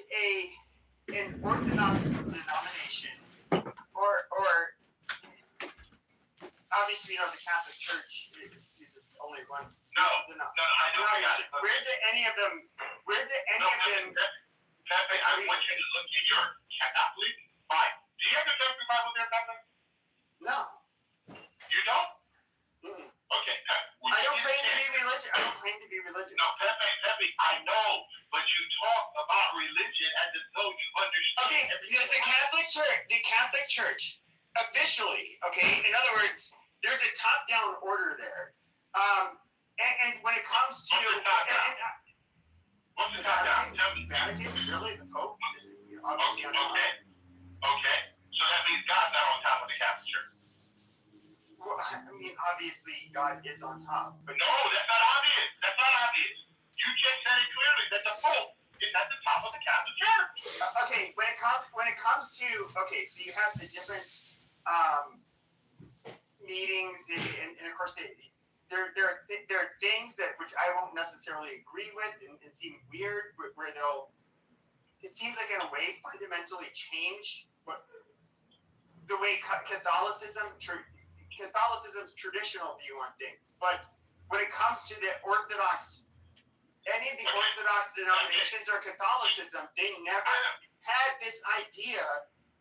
an Orthodox denomination or obviously the Catholic Church is only one. No, I know. Where did any of them? Pepe, I want you to look at your Catholic Bible. Do you have the Catholic Bible there, Pepe? No. You don't? Okay, I don't claim to be religious. No, Pepe, I know, but you talk about religion as if though you understand. Okay, because the Catholic Church, officially, okay, in other words, there's a top-down order there. And when it comes to what's the top-down? Vatican, really, the Pope? Okay. So that means God's not on top of the Catholic Church. Well, I mean, obviously, God is on top. But no, that's not obvious. You just said it clearly that the Pope is at the top of the Catholic Church. Okay, when it comes to so you have the different meetings, and of course there are things that which I won't necessarily agree with and seem weird, where it seems like in a way fundamentally change the way Catholicism's traditional view on things. But when it comes to any of the Orthodox denominations or Catholicism, they never had this idea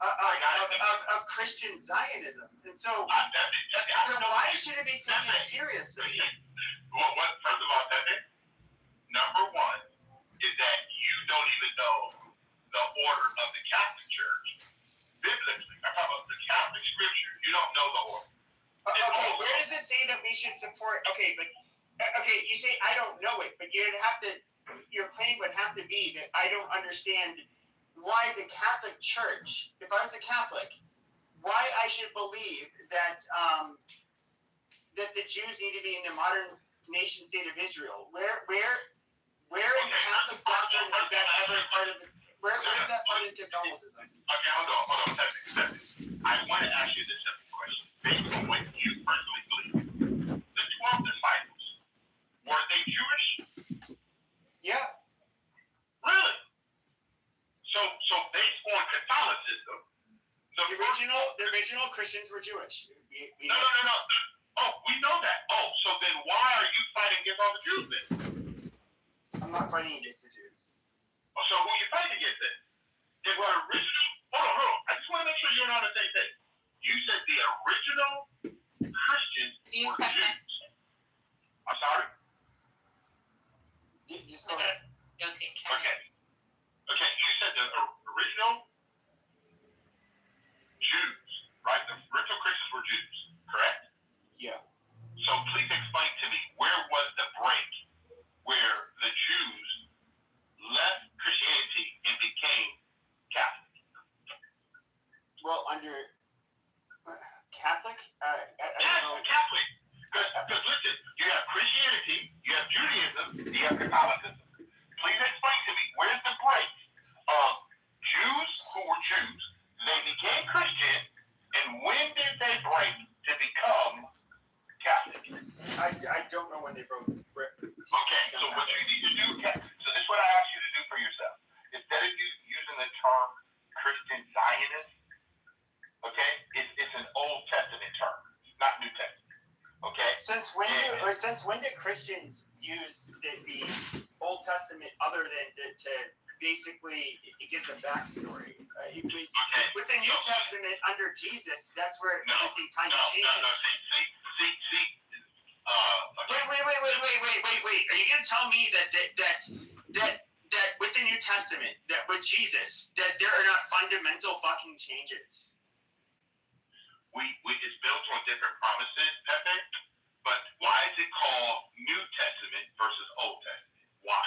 of Christian Zionism. And so why should it be taken seriously? Well, first of all, Pepe, number one is that you don't even know the order of the Catholic Church. Biblically, I'm talking about the Catholic Scripture. You don't know the order. Okay, where does it say that we should support? Okay, you say I don't know it, but your claim would have to be that I don't understand why the Catholic Church, if I was a Catholic, why I should believe that that the Jews need to be in the modern nation state of Israel. Where in Catholic doctrine is that ever part of the? Where is that part in Catholicism? Okay, hold on. I want to ask you this simple question. Based on what you personally believe, the 12 disciples, were they Jewish? Yeah. Really? So based on Catholicism, the original Christians were Jewish. No. Oh, we know that. Oh, so then why are you fighting against all the Jews then? I'm not fighting against the Jews. Oh, so who are you fighting against then? If the original, hold on. I just want to make sure you're on the same thing. You said the original Christians were Jews. I'm sorry? Yes, okay. Okay, you said the original Jews, right? The original Christians were Jews, correct? Yeah. So please explain to me, where was the break where the Jews left Christianity and became Catholic? Well, under Catholic? Catholic. Because listen, you have Christianity, you have Judaism, you have Catholicism. Please explain to me, where's the break of Jews who were Jews, they became Christian, and when did they break to become Catholic? I don't know when they broke. Okay, so Since when did Christians use the Old Testament other than to basically it gives a backstory? With the New Testament under Jesus, that's where everything kind of changes. See. Wait. Are you gonna tell me that with the New Testament, that with Jesus, that there are not fundamental fucking changes? We it's built on different promises, Pepe. But why is it called New Testament versus Old Testament? Why?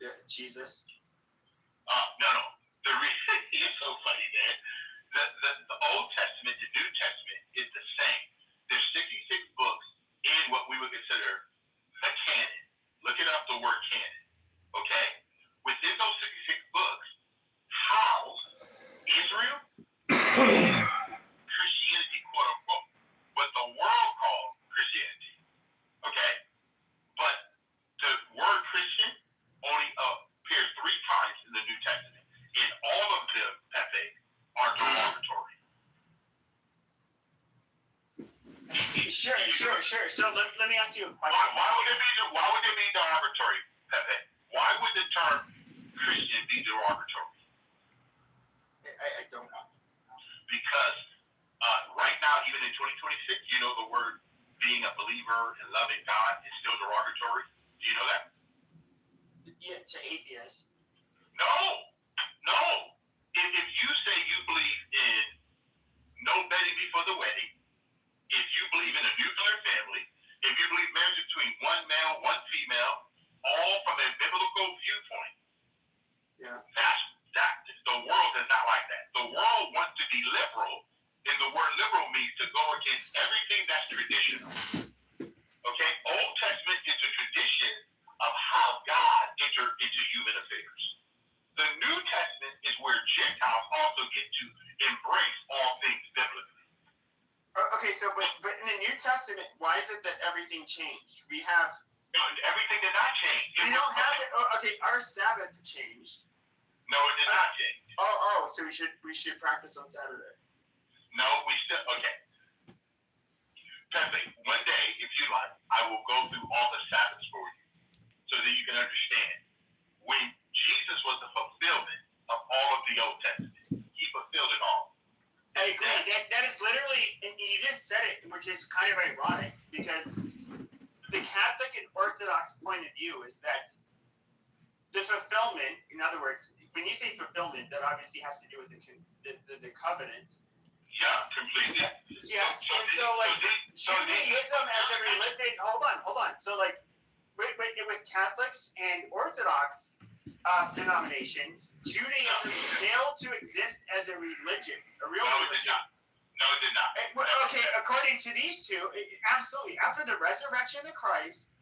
Yeah, Jesus. No. The reason it's so funny, man. The Old Testament, the New Testament is the same. There's 66 books in what we would consider the canon. Look it up, the word canon. Okay? Within those 66 books, how Israel, Christianity, quote unquote, what the world calls Christianity. Okay? But the word Christian only appears 3 times in the New Testament. And all of them, Pepe, are derogatory. Sure. So let me ask you a question. Why would it be derogatory, Pepe? Why would the term Christian be derogatory? I don't know. Because right now, even in 2026, you know the word being a believer and loving God is still derogatory. Do you know that? Yeah, to atheists. No. If you say you believe in no bedding before the wedding, if you believe in a nuclear family, if you believe marriage between one male, one female, all from a biblical viewpoint, that the world is not like that. The world wants to be liberal, and the word liberal means to go against everything that's traditional. Okay? Old Testament is a tradition of how God entered into human affairs. The New Testament is where Gentiles also get to embrace all things biblically. Okay, so but in the New Testament, why is it that everything changed? We have everything did not change. We don't have it. Okay, our Sabbath changed. No, it did not change. Oh, so we should practice on Saturday. No, we still okay. Pepe, one day, if you like, I will go through all the Sabbaths for you, so that you can understand. When Jesus was the fulfillment of all of the Old Testament, he fulfilled it all. I agree. That is literally, and you just said it, which is kind of ironic, because the Catholic and Orthodox point of view is that the fulfillment, in other words, when you say fulfillment, that obviously has to do with the covenant. Yeah, completely. Yes, and so like Judaism as a religion. Hold on. So like with Catholics and Orthodox denominations, Judaism failed to exist as a religion, a real religion. No, it did not. Okay, according to these two, absolutely. After the resurrection of Christ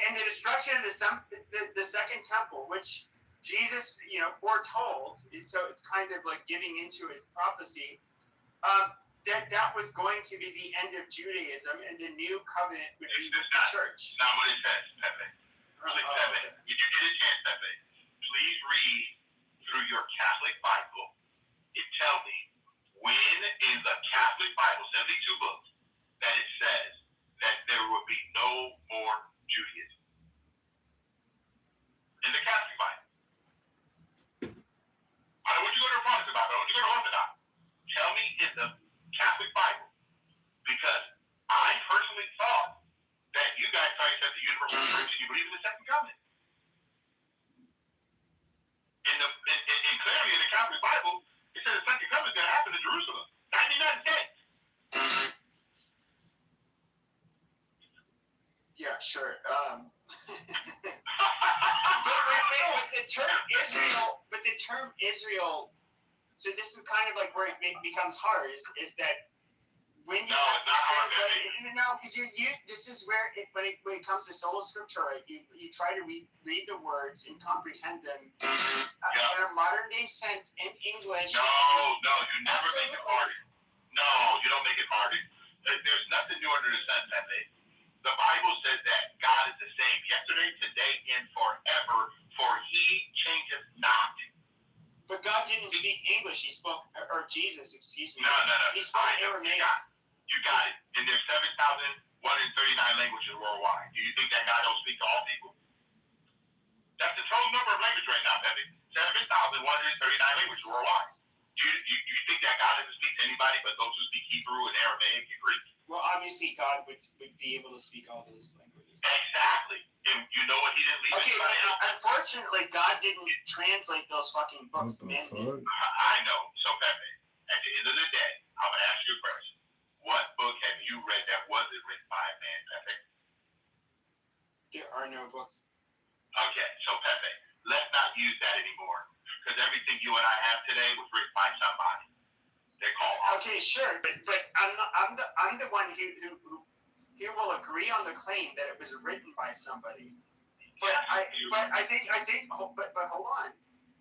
and the destruction of the second temple, which Jesus, foretold, so it's kind of like giving into his prophecy. That was going to be the end of Judaism, and the new covenant would be with the church. Not what it says, Pepe. Pepe, if you get a chance, Pepe, please read through your Catholic Bible and tell me when in the Catholic Bible, 72 books, that it says that there will be no more Judaism. In the Catholic Bible. I don't want you to go to Republican Bible. I don't want you to go to Orthodox. Tell me in the Catholic Bible, because I personally thought that you guys thought you said the universal church and you believe in the second covenant. And clearly in the Catholic Bible, it says the second covenant is going to happen in Jerusalem, not in the United States. Yeah, sure. But the term Israel. So this is kind of like where it becomes hard. Is that when you have this translation? No, because this is where when it comes to sola scriptura, you try to read the words and comprehend them in a modern day sense in English. No, you never make it hard. No, you don't make it hard. There's nothing new under the sun, Pepe. The Bible says that God is the same yesterday, today, and forever, for he changes not. But God didn't speak English. He spoke, or Jesus, excuse me. No. He spoke Aramaic. You got it. And there's 7,144 languages worldwide. Do you think that God don't speak to all people? That's the total number of languages right now, Pepe. 7,139 languages worldwide. Do you think that God doesn't speak to anybody but those who speak Hebrew and Aramaic and Greek? Well, obviously, God would be able to speak all those languages. Exactly. And you know what he didn't leave Okay, anybody but else? unfortunately, God didn't translate those fucking books. What the Man, fuck? I know. So, Pepe, at the end of the day, I'm going to ask you a question. What book have you read that wasn't written by a man, Pepe? there are no books. Okay, so Pepe, let's not use that anymore. Because everything you and I have today was written by somebody. They're called Okay, sure, but I'm the one who will agree on the claim that it was written by somebody. But I think but hold on.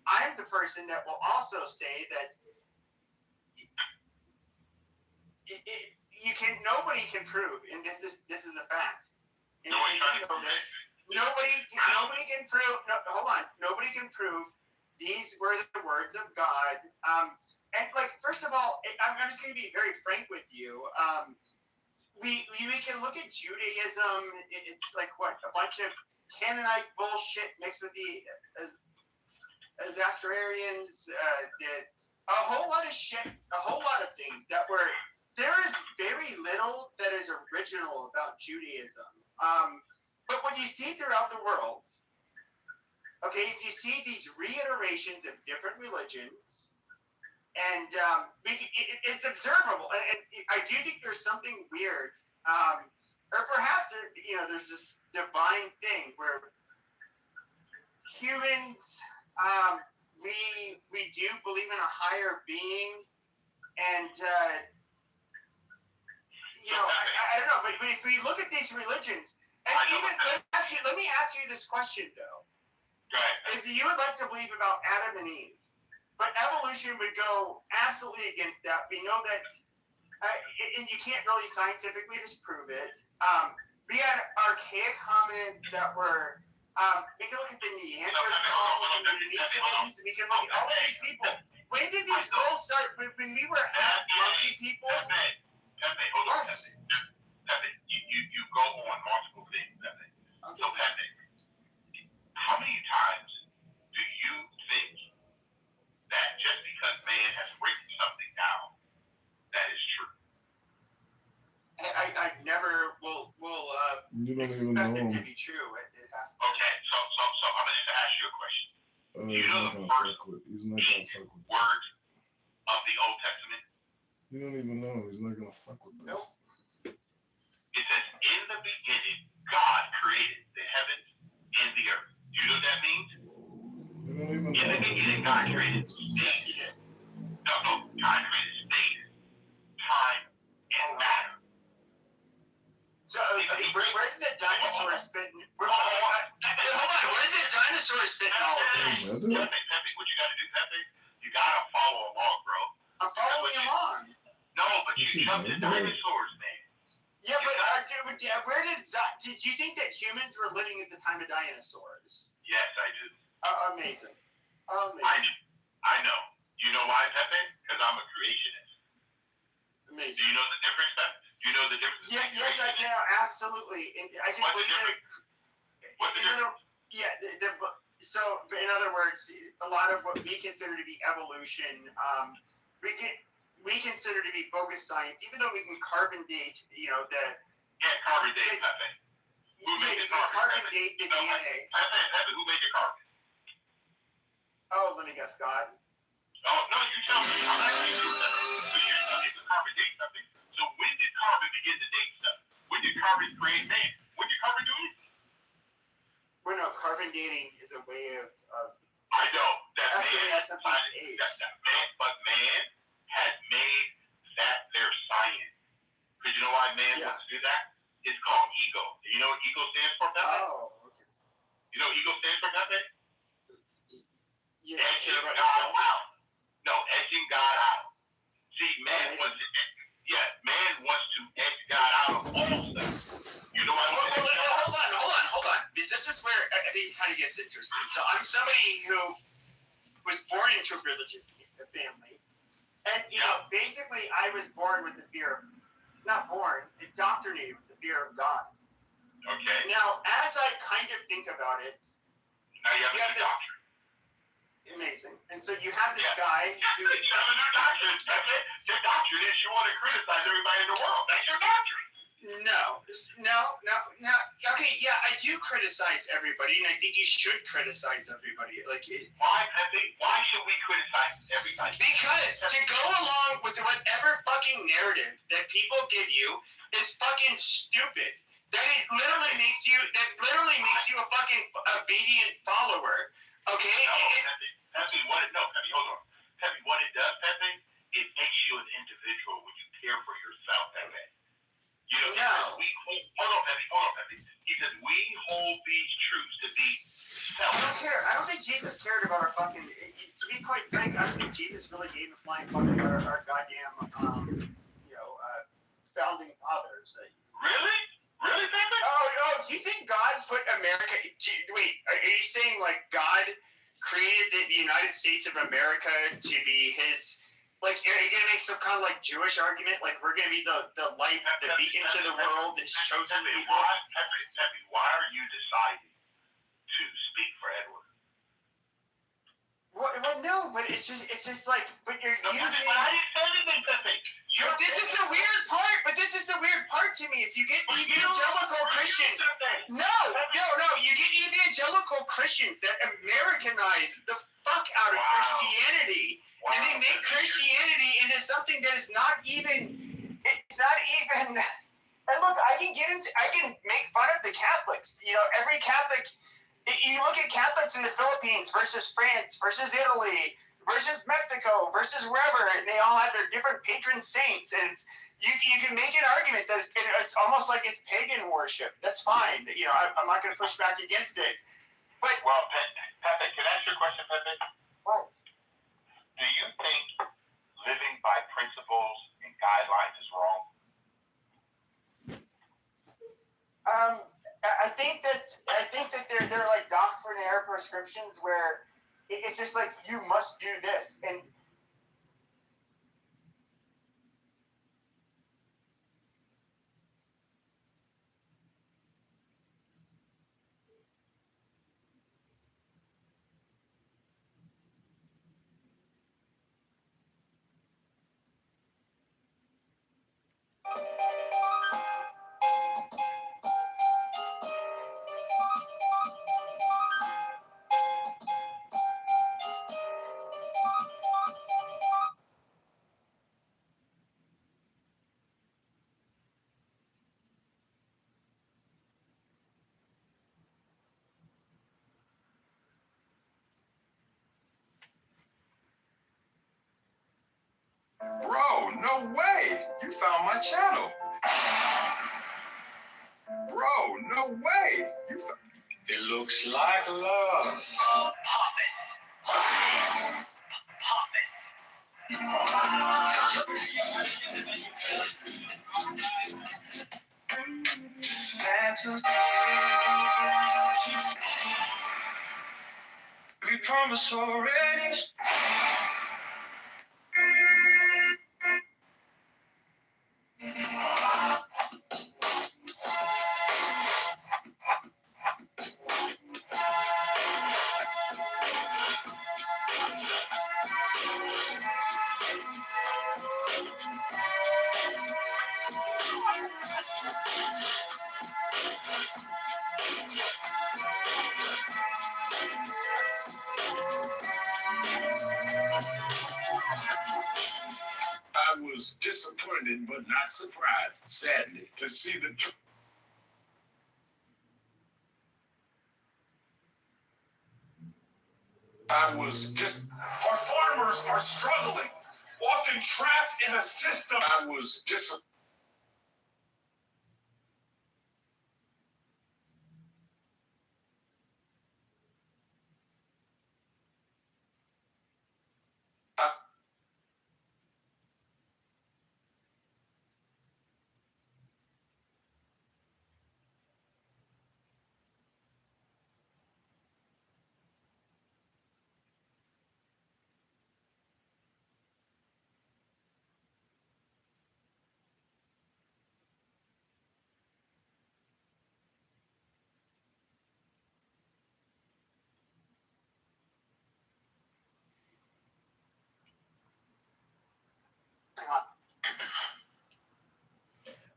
I'm the person that will also say that nobody can prove, and this is a fact. And you know this. Nobody can prove. No, hold on. Nobody can prove these were the words of God. And like, first of all, I'm just going to be very frank with you. We can look at Judaism. It's like what, a bunch of Canaanite bullshit mixed with the Zoroastrians. A whole lot of shit. A whole lot of things that were. There is very little that is original about Judaism. But what you see throughout the world, okay, is you see these reiterations of different religions, and it's observable. And I do think there's something weird, or perhaps there's this divine thing where humans, we do believe in a higher being, and I don't know, but if we look at these religions, and even let me ask you this question though. Is you would like to believe about Adam and Eve, but evolution would go absolutely against that. We know that, and you can't really scientifically disprove it. We had archaic hominids that were. We can look at the Neanderthals and the Denisovans. We can look at all of these people. When did these girls start? When we were half monkey people. Pepe, hold on, Pepe. You go on multiple things, Pepe. So, Pepe, how many times do you think that just because man has written something down, that is true? I never will You don't even expect know it him. to be true. It has to. Okay, so I'm gonna just ask you a question. He's not gonna fuck with. He's not gonna fuck with this. Word of the Old Testament. You don't even know. He's not gonna fuck with this. Nope. It says, "In the beginning, God created the heavens and the earth." Do you know what that means? You don't even know. In the beginning, God created space. No, God created space, time, and matter. So where did the dinosaurs fit? Hold on. Where did the dinosaurs fit in all of this? Pepe, what you gotta do, Pepe? You gotta follow along, bro. I'm following along. No, but you jumped to dinosaurs, man. Yeah, but where did you think that humans were living at the time of dinosaurs? Yes, I do. Amazing. I know. You know why, Pepe? Because I'm a creationist. Amazing. Do you know the difference, Pepe? Do you know the difference? Yes, I do. Absolutely. And I can believe it. What's the difference? So, in other words, a lot of what we consider to be evolution, we consider to be bogus science, even though we can carbon date, carbon date, Pepe. Who made the carbon date the DNA. Pepe, who made the carbon? Oh, let me guess, God. Oh, no, you tell me. I'm asking you. So you need the carbon date something. So when did carbon begin to date stuff? When did carbon create man? When did carbon do it? Well, no, carbon dating is a way of I know that man has something's age. But man has made that their science. Because you know why man wants to do that? It's called ego. You know what ego stands for, Pepe? Oh, okay. You know what ego stands for, Pepe? Yeah, edging God out. No, edging God out. See, man wants to edge God out of all stuff. You know what? Hold on. Because this is where I think it kind of gets interesting. So I'm somebody who was born into a religious family. And, basically I was born with the fear of, not born, indoctrinated with the fear of God. Okay. Now, as I kind of think about it, Now you have a new doctrine. Amazing. And so you have this guy who. You have a new doctrine. That's it. Your doctrine is you want to criticize everybody in the world. That's your doctrine. No. Okay, yeah, I do criticize everybody, and I think you should criticize everybody. Why, Pepe? Why should we criticize everybody? Because to go along with whatever fucking narrative that people give you is fucking stupid. That literally makes you a fucking obedient follower. Okay? No, Pepe, hold on. Pepe, what it does, Pepe, it makes you an individual when you care for yourself, Pepe. You know, no. Hold on, Pepe. He says we hold these truths to be self. I don't care. I don't think Jesus cared about our fucking. To be quite frank, I don't think Jesus really gave a flying fuck about our goddamn, founding fathers. Really? Really, Pepe? Oh, do you think God put America? Wait, are you saying like God created the United States of America to be His? Like, are you gonna make some kind of like Jewish argument? Like we're gonna be the light, the beacon to the world, His chosen people? Pepe, why are you deciding to speak for Edward? Well, no, but it's just like, but you're using. But I didn't say anything, Pepe. But this is the weird part. But this is the weird part to me is you get evangelical Christians. No. You get evangelical Christians that Americanize the fuck out of Christianity, and they make Christianity into something that is not even. It's not even. And look, I can make fun of the Catholics. You know, every Catholic. You look at Catholics in the Philippines versus France versus Italy versus Mexico versus wherever, and they all have their different patron saints, and you can make an argument that it's almost like it's pagan worship. That's fine. You know, I'm not going to push back against it. But Pepe, can I ask you a question, Pepe? What? Do you think living by principles and guidelines is wrong? I think that they're like doctrinaire prescriptions where it's just like you must do this, and Bro, no way! You found my channel. Bro, no way! It looks like love. We promise already. I was disappointed but not surprised, sadly, to see the Our farmers are struggling, often trapped in a system. I was disappointed.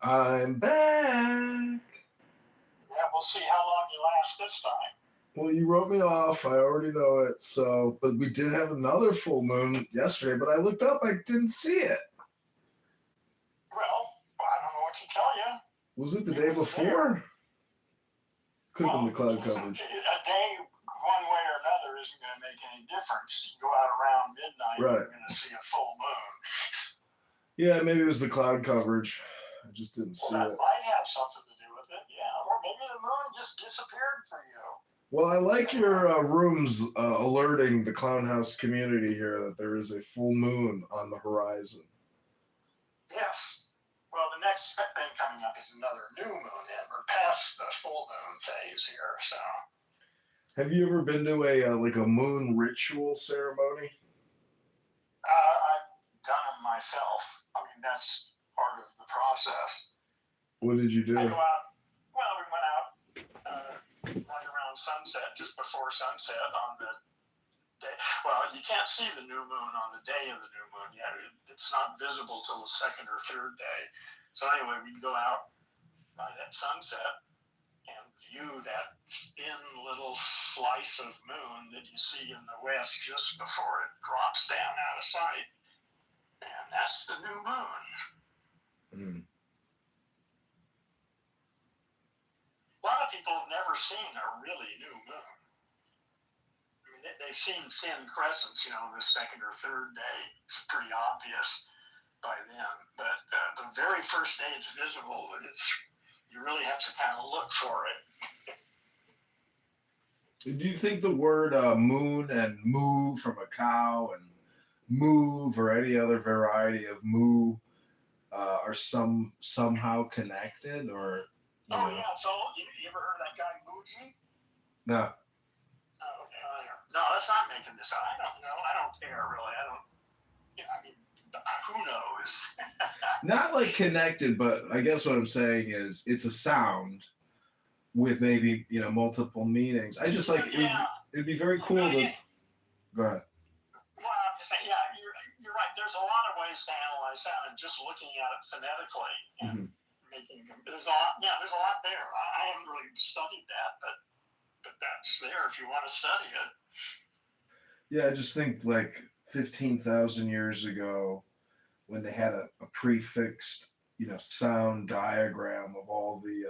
I'm back. Yeah, we'll see how long you last this time. Well, you wrote me off. I already know it. So, but we did have another full moon yesterday, but I looked up. I didn't see it. Well, I don't know what to tell you. Was it the day before? Could have been the cloud listen, coverage. A day, one way or another, isn't going to make any difference. You go out around midnight, Right. you're going to see a full moon. Yeah, maybe it was the cloud coverage. I just didn't see Well, it. that might have something to do with it, yeah. Or maybe the moon just disappeared for you. Well, I like your rooms alerting the Clown House community here that there is a full moon on the horizon. Yes. Well, the next thing coming up is another new moon, and we're past the full moon phase here. So, Have you ever been to a like a moon ritual ceremony? I've done them myself. I mean, that's part of the process. What did you do? I go out. Well, we went out right around sunset, just before sunset on the day. Well, you can't see the new moon on the day of the new moon yet. It's not visible till the second or third day. So anyway, we go out right at sunset and view that thin little slice of moon that you see in the west just before it drops down out of sight. And that's the new moon. Mm. A lot of people have never seen a really new moon. I mean, they've seen thin crescents, the second or third day. It's pretty obvious by then. But the very first day it's visible, you really have to kind of look for it. Do you think the word moon and moo from a cow and move or any other variety of moo are somehow connected, or you know? Yeah. So you ever heard of that guy Muji? No. Oh, okay. No, that's not making this up. I don't know. I don't care really. I don't. I mean, who knows? Not like connected, but I guess what I'm saying is it's a sound with maybe multiple meanings. I just like it'd be very cool to. Go ahead. Well, I'm just saying, you're right. There's a lot of ways to analyze sound, and just looking at it phonetically and making there's a lot. Yeah, there's a lot there. I haven't really studied that, but that's there if you want to study it. Yeah, I just think like 15,000 years ago, when they had a prefixed sound diagram of all the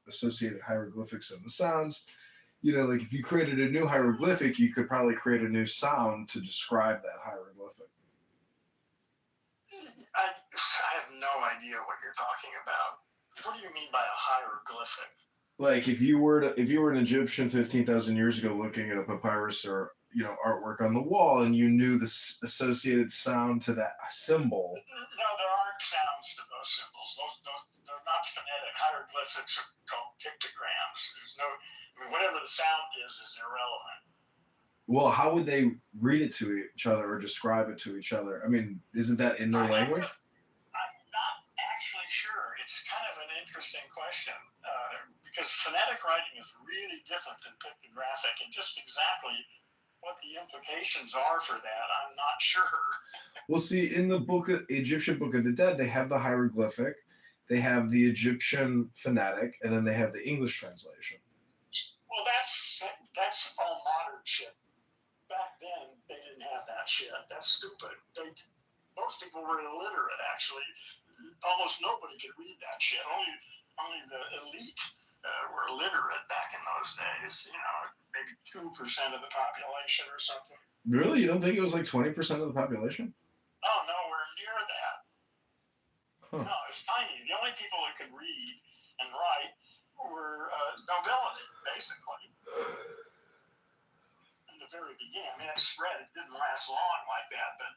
associated hieroglyphics and the sounds. Like if you created a new hieroglyphic, you could probably create a new sound to describe that hieroglyphic. I have no idea what you're talking about. What do you mean by a hieroglyphic? Like if you were an Egyptian 15,000 years ago looking at a papyrus or artwork on the wall, and you knew the associated sound to that symbol. No, there aren't sounds to those symbols. They're not phonetic. Hieroglyphics are called pictograms. There's no. I mean, whatever the sound is irrelevant. Well, how would they read it to each other or describe it to each other? I mean, isn't that in their language? I'm not actually sure. It's kind of an interesting question because phonetic writing is really different than pictographic, and just exactly what the implications are for that, I'm not sure. Well, see, in the Egyptian Book of the Dead, they have the hieroglyphic, they have the Egyptian phonetic, and then they have the English translation. Well, that's all modern shit. Back then, they didn't have that shit. That's stupid. Most people were illiterate, actually. Almost nobody could read that shit. Only the elite were literate back in those days. Maybe 2% of the population or something. Really? You don't think it was like 20% of the population? Oh, nowhere near that. Huh. No, it's tiny. The only people that could read and write were nobility, basically. In the very beginning. I mean, it spread. It didn't last long like that, but,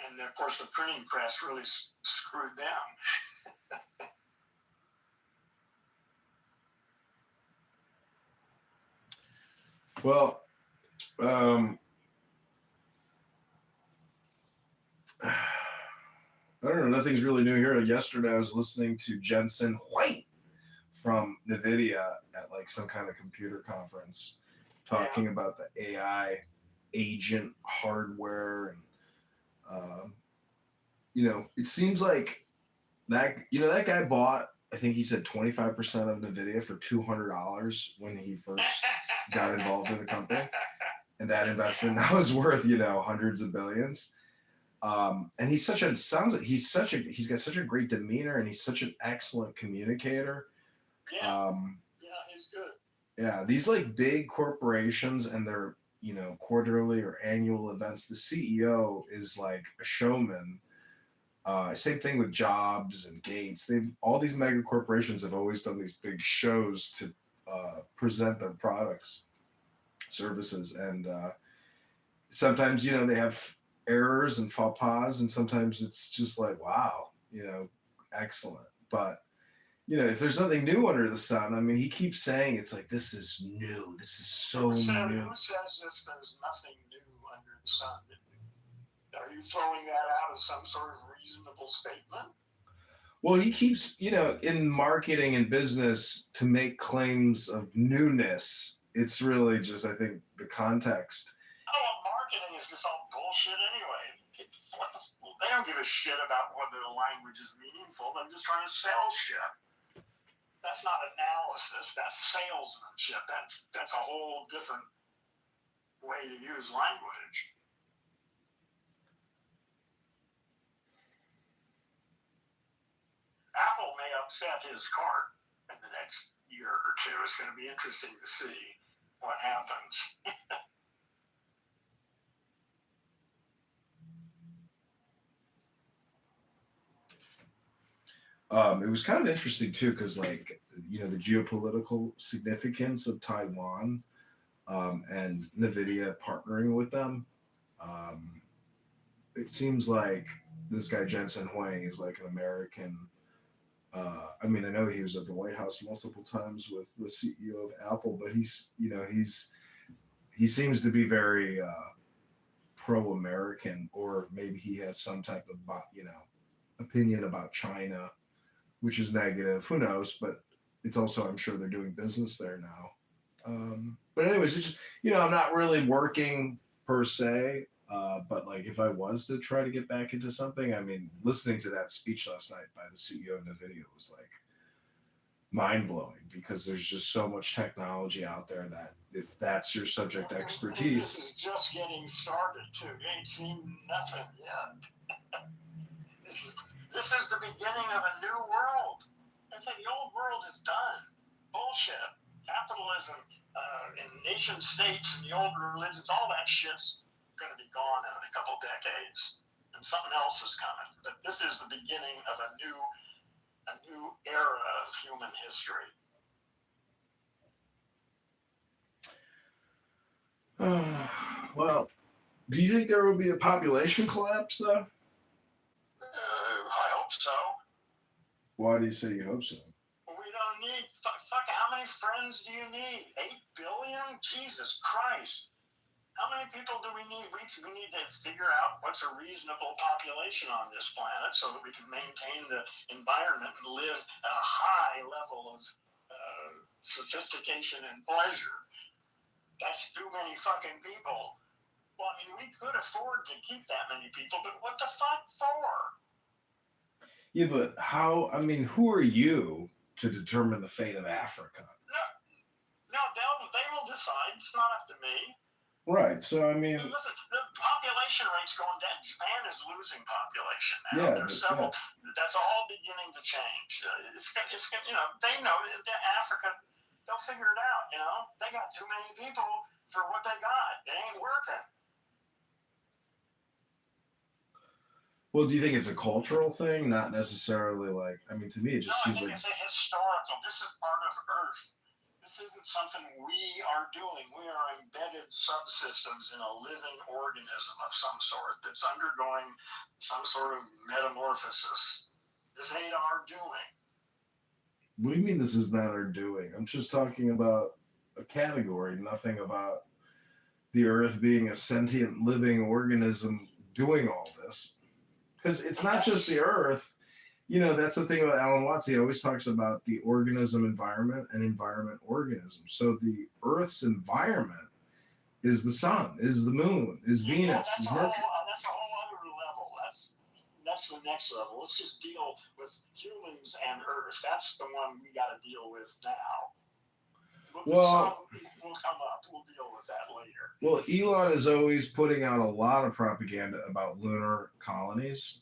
and of course the printing press really screwed them. Well, I don't know. Nothing's really new here. Yesterday, I was listening to Jensen White from NVIDIA at like some kind of computer conference, talking about the AI agent hardware, and it seems like that guy bought, I think he said 25% of NVIDIA for $200 when he first got involved in the company. And that investment now is worth, hundreds of billions. And he's got such a great demeanor, and he's such an excellent communicator. Yeah, he's good. Yeah, these like big corporations and their, quarterly or annual events, the CEO is like a showman. Same thing with Jobs and Gates. All these mega corporations have always done these big shows to present their products, services, and sometimes they have errors and faux pas, and sometimes it's just like, wow, excellent. But if there's nothing new under the sun, I mean, he keeps saying it's like, this is new, this is so new. Who says this? There's nothing new under the sun. Are you throwing that out as some sort of reasonable statement? Well, he keeps, in marketing and business, to make claims of newness. It's really just, I think, the context. Marketing is just all bullshit anyway. They don't give a shit about whether the language is meaningful. They're just trying to sell shit. That's not analysis. That's salesmanship. That's a whole different way to use language. Apple may upset his cart in the next year or two. It's going to be interesting to see what happens. It was kind of interesting too, because the geopolitical significance of Taiwan, and NVIDIA partnering with them. It seems like this guy Jensen Huang is like an American. I mean, I know he was at the White House multiple times with the CEO of Apple, but he seems to be very pro-American, or maybe he has some type of opinion about China, which is negative. Who knows? But it's also, I'm sure they're doing business there now. But anyways, it's just, I'm not really working per se, but like if I was to try to get back into something, I mean, listening to that speech last night by the CEO of NVIDIA was like mind-blowing, because there's just so much technology out there that if that's your subject expertise. This is just getting started too. You ain't seen nothing yet. This is the beginning of a new world. I think the old world is done. Bullshit. Capitalism, and nation states and the old religions, all that shit's going to be gone in a couple decades, and something else is coming. But this is the beginning of a new era of human history. Well, do you think there will be a population collapse though? I hope so. Why do you say you hope so? We don't need, fuck, how many friends do you need? 8 billion? Jesus Christ. How many people do we need? We need to figure out what's a reasonable population on this planet so that we can maintain the environment and live at a high level of sophistication and pleasure. That's too many fucking people. Well, I mean, we could afford to keep that many people, but what the fuck for? Yeah, but how? I mean, who are you to determine the fate of Africa? No, they will decide. It's not up to me. Right. So I mean, listen, the population rate's going down. Japan is losing population now. Yeah, There's several. Yeah. That's all beginning to change. It's they know that Africa. They'll figure it out. They got too many people for what they got. It ain't working. Well, do you think it's a cultural thing, not necessarily like? I mean, to me, it just seems like it's a historical. This is part of Earth. This isn't something we are doing. We are embedded subsystems in a living organism of some sort that's undergoing some sort of metamorphosis. This ain't our doing. What do you mean this is not our doing? I'm just talking about a category, nothing about the Earth being a sentient living organism doing all this. Because it's not just the Earth. That's the thing about Alan Watts. He always talks about the organism environment and environment organism. So the Earth's environment is the sun, is the moon, is Venus, is Mercury. That's a whole other level. That's that's the next level. Let's just deal with humans and Earth. That's the one we got to deal with now. The sun will come up. We'll deal with that later. Well, Elon is always putting out a lot of propaganda about lunar colonies.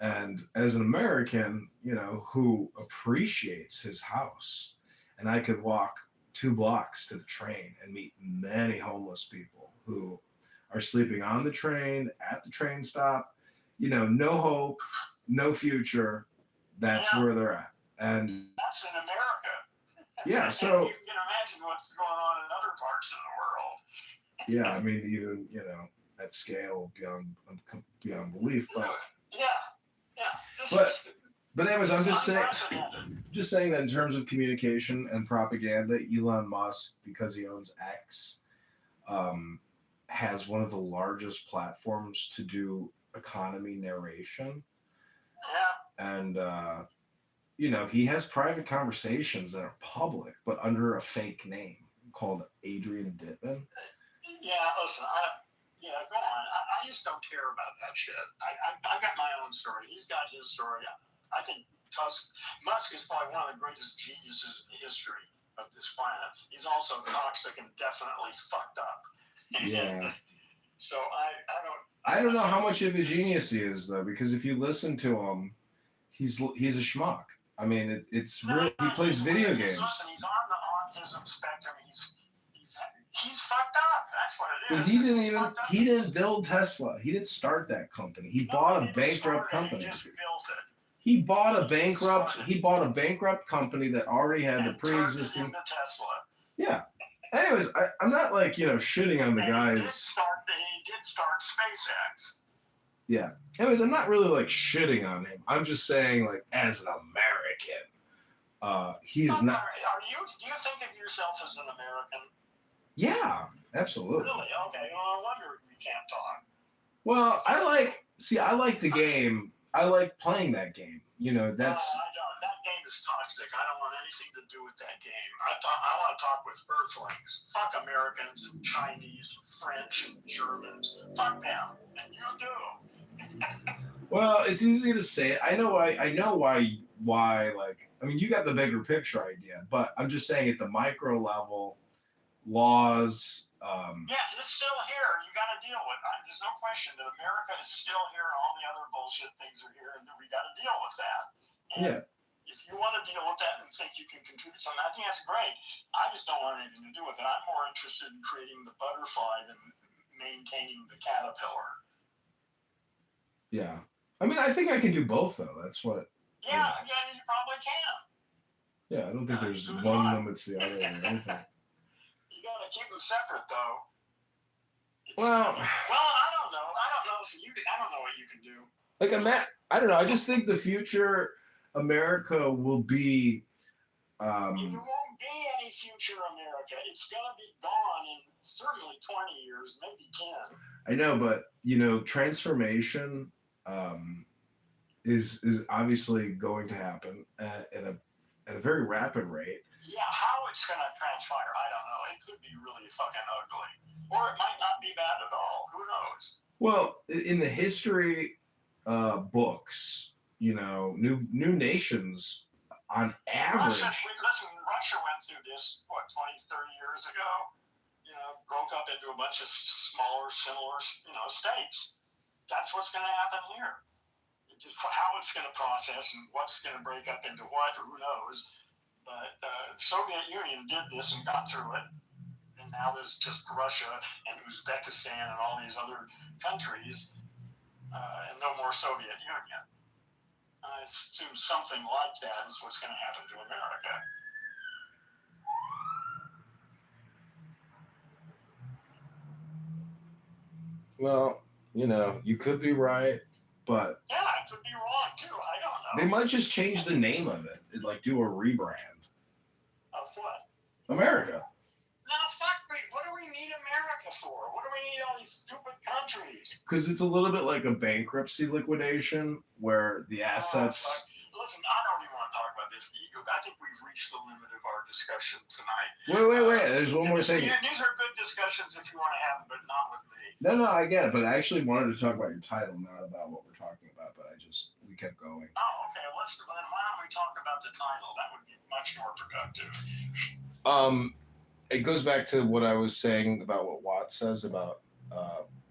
And as an American, you know, who appreciates his house, and I could walk 2 blocks to the train and meet many homeless people who are sleeping on the train, at the train stop, you know, no hope, no future. That's where they're at. And that's in America. Yeah, so you can imagine what's going on in other parts of the world. yeah, I mean, even, you know, at scale beyond belief, but but anyways, I'm just saying that in terms of communication and propaganda, Elon Musk, because he owns X, has one of the largest platforms to do economy narration. And you know, he has private conversations that are public, but under a fake name called Adrian Dittman. Yeah, listen, go on. I just don't care about that shit. I got my own story. He's got his story. I think Musk is probably one of the greatest geniuses in the history of this planet. He's also toxic and definitely fucked up. Yeah. So I don't know how much of a genius he is though, because if you listen to him, he's a schmuck. I mean, it's real. He plays video games. Listen, he's on the autism spectrum. He's fucked up. That's what it is. But he didn't build Tesla. He didn't start that company. He bought a bankrupt company. He just built it. He bought a bankrupt company that already had the pre-existing Tesla. Yeah. Anyways, I'm not like, you know, shitting on the guys. He did start SpaceX. Yeah. Anyways, I'm not really like shitting on him. I'm just saying, like, as an American, he is not. Do you think of yourself as an American? Yeah, absolutely. Really? Okay. Well, I wonder if we can't talk. Well, I like the game. I like playing that game. You know, that's. I don't. That game is toxic. I don't want anything to do with that game. I want to talk with Earthlings. Fuck Americans and Chinese and French and Germans. Fuck them. And you do. Well, it's easy to say. I know why. Like, I mean, you got the bigger picture idea, but I'm just saying at the micro level, laws. Yeah, it's still here. You got to deal with it. There's no question that America is still here, and all the other bullshit things are here, and we got to deal with that. And yeah. If you want to deal with that and think you can contribute something, I think that's great. I just don't want anything to do with it. I'm more interested in creating the butterfly than maintaining the caterpillar. Yeah. I mean, I think I can do both, though. That's what. Yeah, you probably can. Yeah, I don't think there's one limits the other or anything. You got to keep them separate, though. Well, I don't know. So I don't know what you can do. Like, I don't know. I just think the future America will be. There won't be any future America. It's going to be gone in certainly 20 years, maybe 10. I know, but, you know, transformation is obviously going to happen at a very rapid rate. Yeah, how it's going to transpire, I don't know. It could be really fucking ugly. Or it might not be bad at all. Who knows? Well, in the history books, you know, new nations on average. Russia went through this, 20, 30 years ago? You know, broke up into a bunch of smaller, similar, states. That's what's going to happen here. Just how it's going to process and what's going to break up into what, who knows. But Soviet Union did this and got through it. And now there's just Russia and Uzbekistan and all these other countries and no more Soviet Union. I assume something like that is what's going to happen to America. Well, you know, you could be right, but yeah, I could be wrong too. I don't know. They might just change the name of it, like do a rebrand. Of what? America. No, fuck me. What do we need America for? What do we need all these stupid countries? Because it's a little bit like a bankruptcy liquidation where the assets. Listen, I don't even want to talk about I think we've reached the limit of our discussion tonight. Wait. There's one more thing. These are good discussions if you want to have them, but not with me. No, I get it. But I actually wanted to talk about your title, not about what we're talking about. But we kept going. Oh, okay. Why don't we talk about the title? That would be much more productive. It goes back to what I was saying about what Watts says about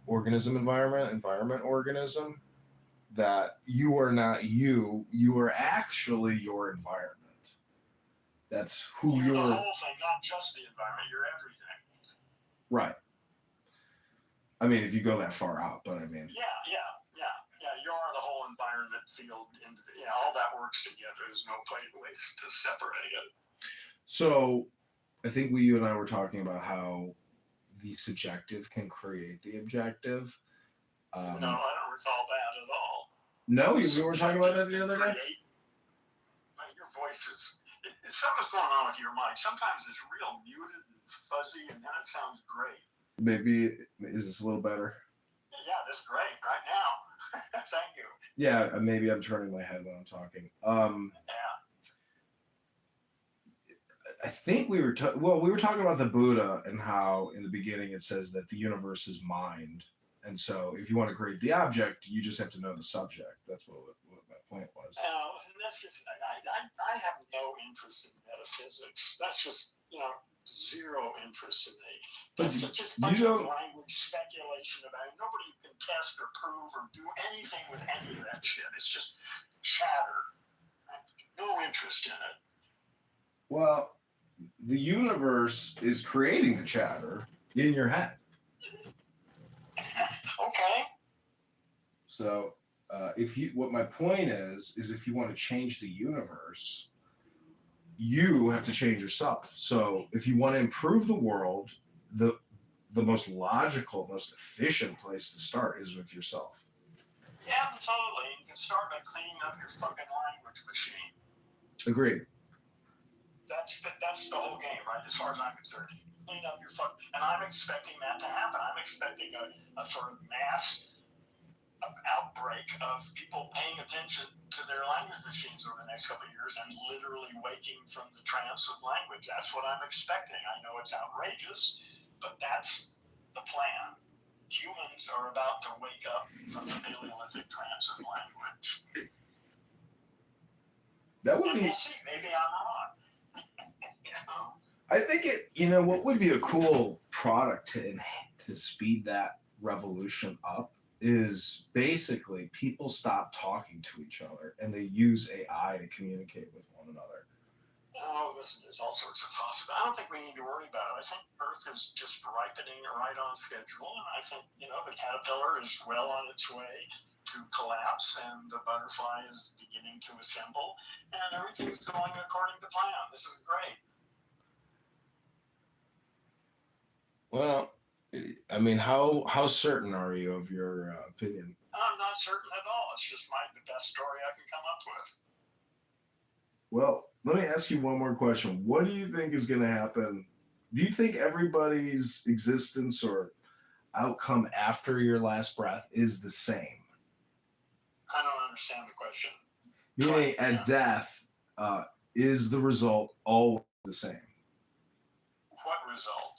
organism environment organism. That you are not you are actually your environment. That's who you're you're. The whole thing, not just the environment. You're everything. Right. I mean, if you go that far out, but I mean. Yeah. You're the whole environment field. All that works together. There's no ways to separate it. So, I think you and I were talking about how the subjective can create the objective. No, I don't recall that at all. No, we were talking about that the other day. Your voice is. Something's going on with your mic. Sometimes it's real muted and fuzzy, and then it sounds great. Maybe is this a little better? Yeah, this is great right now. Thank you. Yeah, maybe I'm turning my head when I'm talking. Yeah. I think we were talking about the Buddha and how in the beginning it says that the universe is mind. And so, if you want to create the object, you just have to know the subject. That's what my point was. That's just. I have no interest in metaphysics. That's just zero interest in me. That's just a bunch of language speculation about it. Nobody can test or prove or do anything with any of that shit. It's just chatter. No interest in it. Well, the universe is creating the chatter in your head. Okay. So, what my point is if you want to change the universe, you have to change yourself. So, if you want to improve the world, the most logical, most efficient place to start is with yourself. Yeah, absolutely. You can start by cleaning up your fucking language machine. Agreed. That's the whole game, right? As far as I'm concerned. Clean up your and I'm expecting that to happen. I'm expecting a sort of mass outbreak of people paying attention to their language machines over the next couple of years and literally waking from the trance of language. That's what I'm expecting. I know it's outrageous, but that's the plan. Humans are about to wake up from the Paleolithic trance of language. That would be. We'll see. Maybe I'm wrong. I think what would be a cool product to speed that revolution up is basically people stop talking to each other and they use AI to communicate with one another. Oh, listen, there's all sorts of possibilities. I don't think we need to worry about it. I think Earth is just ripening right on schedule, and I think the caterpillar is well on its way to collapse, and the butterfly is beginning to assemble, and everything's going according to plan. This is great. Well, I mean, how certain are you of your opinion? I'm not certain at all. It's just the best story I can come up with. Well, let me ask you one more question. What do you think is going to happen? Do you think everybody's existence or outcome after your last breath is the same? I don't understand the question. Meaning, at death, is the result always the same? What result?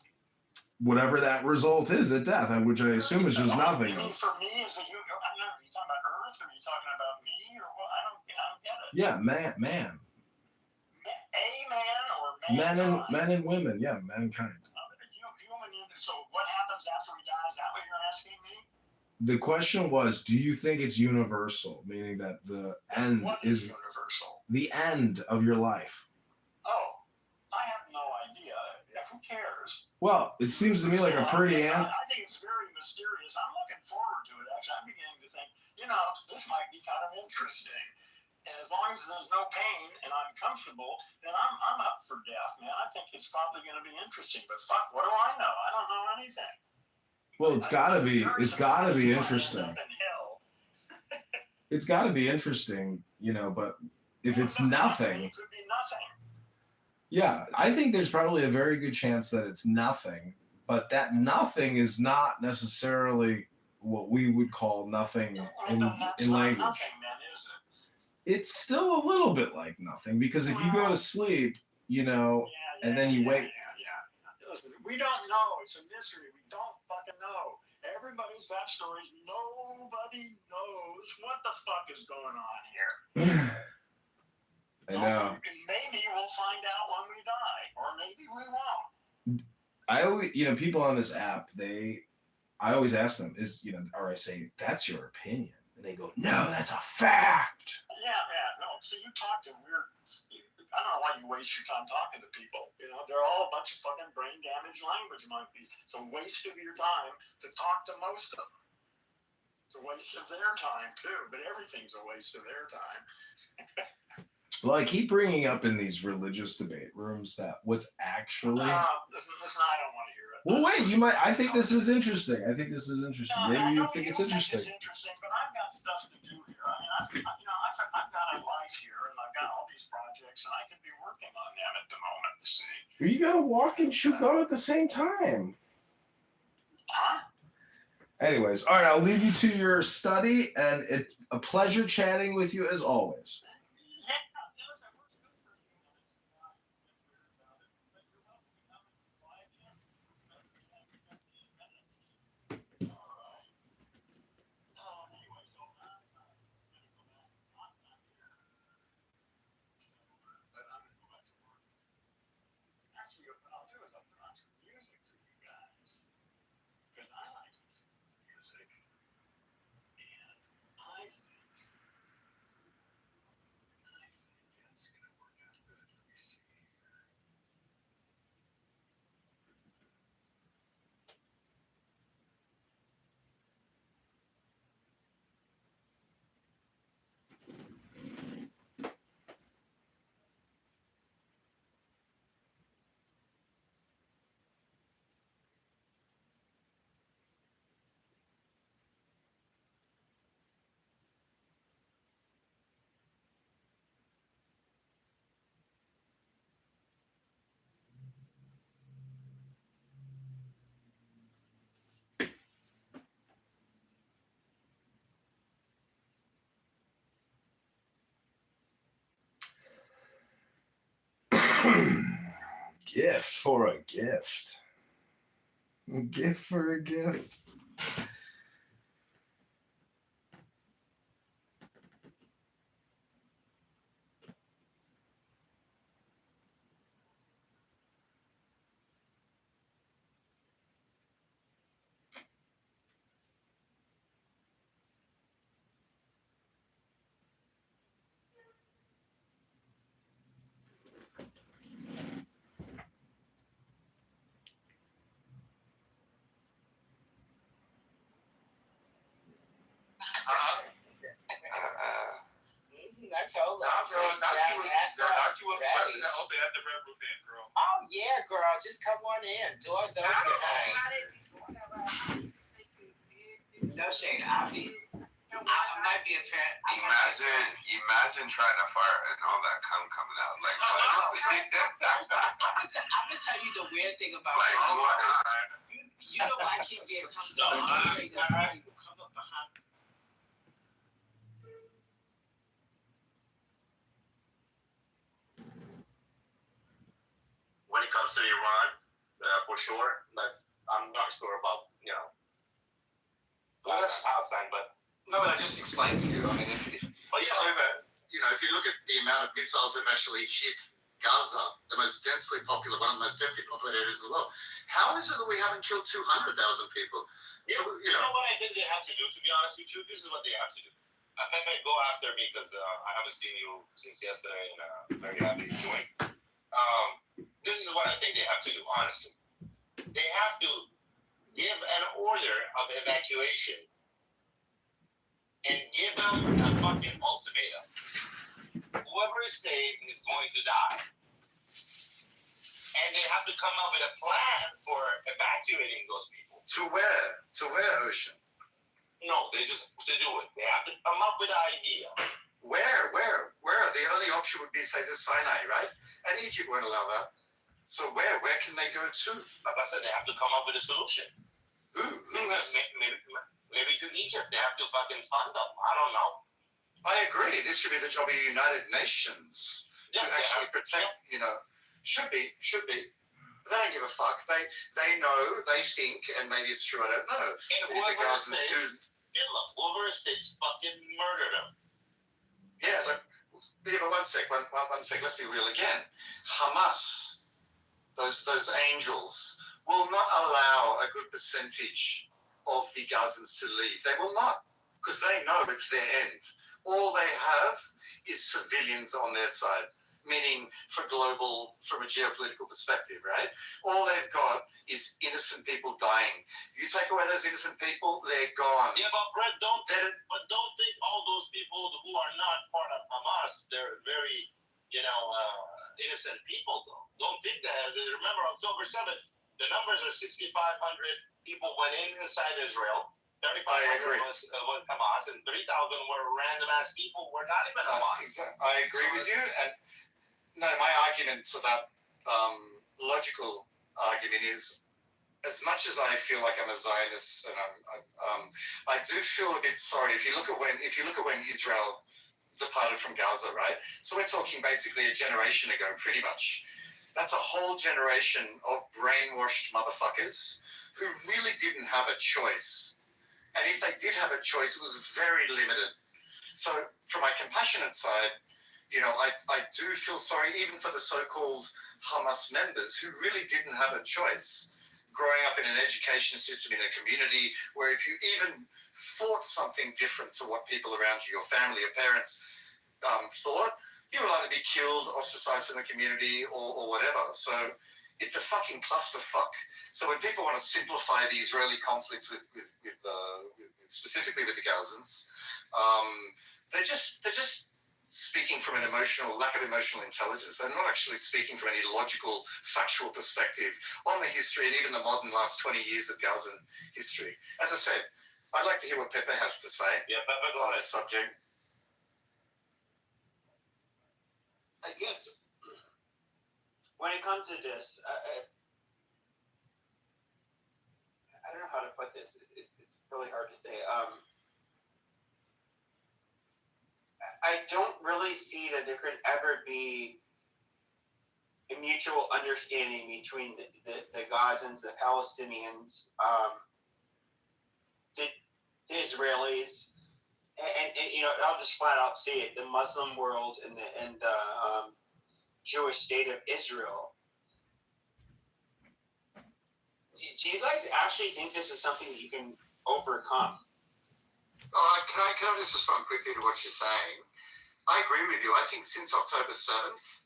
Whatever that result is at death, which I assume is just nothing. You mean for me, are you talking about Earth, or are you talking about me, or what? I don't get it. Yeah, man. A man or mankind? Men and women, yeah, mankind. So what happens after we die? Is that what you're asking me? The question was, do you think it's universal, meaning that the end is universal? The end of your life. Oh, I have no idea. Who cares? Well, it seems to me like a pretty I think it's very mysterious. I'm looking forward to it, actually. I'm beginning to think, this might be kind of interesting. And as long as there's no pain and I'm comfortable, then I'm up for death, man. I think it's probably going to be interesting. But fuck, what do I know? I don't know anything. Well, it's got to be interesting. It's got to be interesting, but if it's nothing. It could be nothing. Yeah, I think there's probably a very good chance that it's nothing, but that nothing is not necessarily what we would call nothing in language. Nothing, then, is it? it's still a little bit like nothing because if you go to sleep, and then you wake. Listen, we don't know. It's a mystery. We don't fucking know. Everybody's got stories. Nobody knows what the fuck is going on here. I know. And maybe we'll find out when we die, or maybe we won't. I always, people on this app, I always ask them, or I say, that's your opinion. And they go, no, that's a fact. Yeah. No, see, you talk to weird. I don't know why you waste your time talking to people. They're all a bunch of fucking brain damaged language monkeys. It's a waste of your time to talk to most of them. It's a waste of their time too, but everything's a waste of their time. Well, I keep bringing up in these religious debate rooms that what's actually. Listen, I don't want to hear it. Well, wait, you might. I think this is interesting. Maybe you think it's interesting. It's interesting, but I've got stuff to do here. I mean, I've got a life here, and I've got all these projects, and I could be working on them at the moment. You see? You gotta walk and chew gum at the same time. Huh? Anyways, all right, I'll leave you to your study, and it's a pleasure chatting with you as always. Gift for a gift. Gift for a gift. That's all. Nachi was question that open at the Red Roof Inn, girl. Oh yeah, girl, just come on in. Doors open. No shade. I might be a fan. Imagine trying to fire and all that cum coming out. Like, I'm gonna tell you the weird thing about you know why I keep getting comes up. Somebody will come up behind. When it comes to Iran, for sure, but I'm not sure about Palestine, but I just explained to you. I mean, if you look at the amount of missiles that have actually hit Gaza, one of the most densely populated areas in the world, how is it that we haven't killed 200,000 people? You know what I think they have to do, to be honest with you? This is what they have to do. I think they go after me because I haven't seen you since yesterday, and I'm very happy you're doing. This is what I think they have to do, honestly. They have to give an order of evacuation and give them a fucking ultimatum. Whoever stays is going to die. And they have to come up with a plan for evacuating those people. To where? To where, Ocean? No, they just to do it. They have to come up with an idea. Where? The only option would be, say, the Sinai, right? And Egypt won't allow that. So where? Where can they go to? Like I said, they have to come up with a solution. Who? Maybe to Egypt. They have to fucking fund them. I don't know. I agree. This should be the job of the United Nations to actually protect. You know, should be. But they don't give a fuck. They know. They think, and maybe it's true. I don't know. And But if the Gazans do, whoever states fucking murder them. yeah. But one sec. Let's be real again. Hamas, those angels, will not allow a good percentage of the Gazans to leave. They will not, because they know it's their end. All they have is civilians on their side, meaning from a geopolitical perspective, right? All they've got is innocent people dying. You take away those innocent people, they're gone. Yeah, but Brett, don't think all those people who are not part of Hamas, they're very, innocent people, though. Don't think that. Remember, October 7th, the numbers are 6,500 people went inside Israel. 3,500 was Hamas, and 3,000 were random-ass people who were not even Hamas. I agree with you, and no, my argument to that logical argument is, as much as I feel like I'm a Zionist, and I do feel a bit sorry. If you look at when Israel departed from Gaza, right? So we're talking basically a generation ago, pretty much. That's a whole generation of brainwashed motherfuckers who really didn't have a choice. And if they did have a choice, it was very limited. So from my compassionate side, I do feel sorry even for the so-called Hamas members who really didn't have a choice. Growing up in an education system in a community where if you even thought something different to what people around you, your family, your parents thought, you will either be killed, ostracized from the community, or whatever. So it's a fucking clusterfuck. So when people want to simplify the Israeli conflicts with specifically with the Gazans, they're just speaking from an lack of emotional intelligence. They're not actually speaking from any logical, factual perspective on the history and even the modern last 20 years of Gazan history. As I said, I'd like to hear what Pepe has to say on this subject. I guess when it comes to this, I don't know how to put this. It's really hard to say. I don't really see that there could ever be a mutual understanding between the Gazans, the Palestinians, the Israelis, and I'll just flat out say it: the Muslim world and the Jewish state of Israel. Do you guys actually think this is something that you can overcome? Can I just respond quickly to what you're saying? I agree with you. I think since October 7th,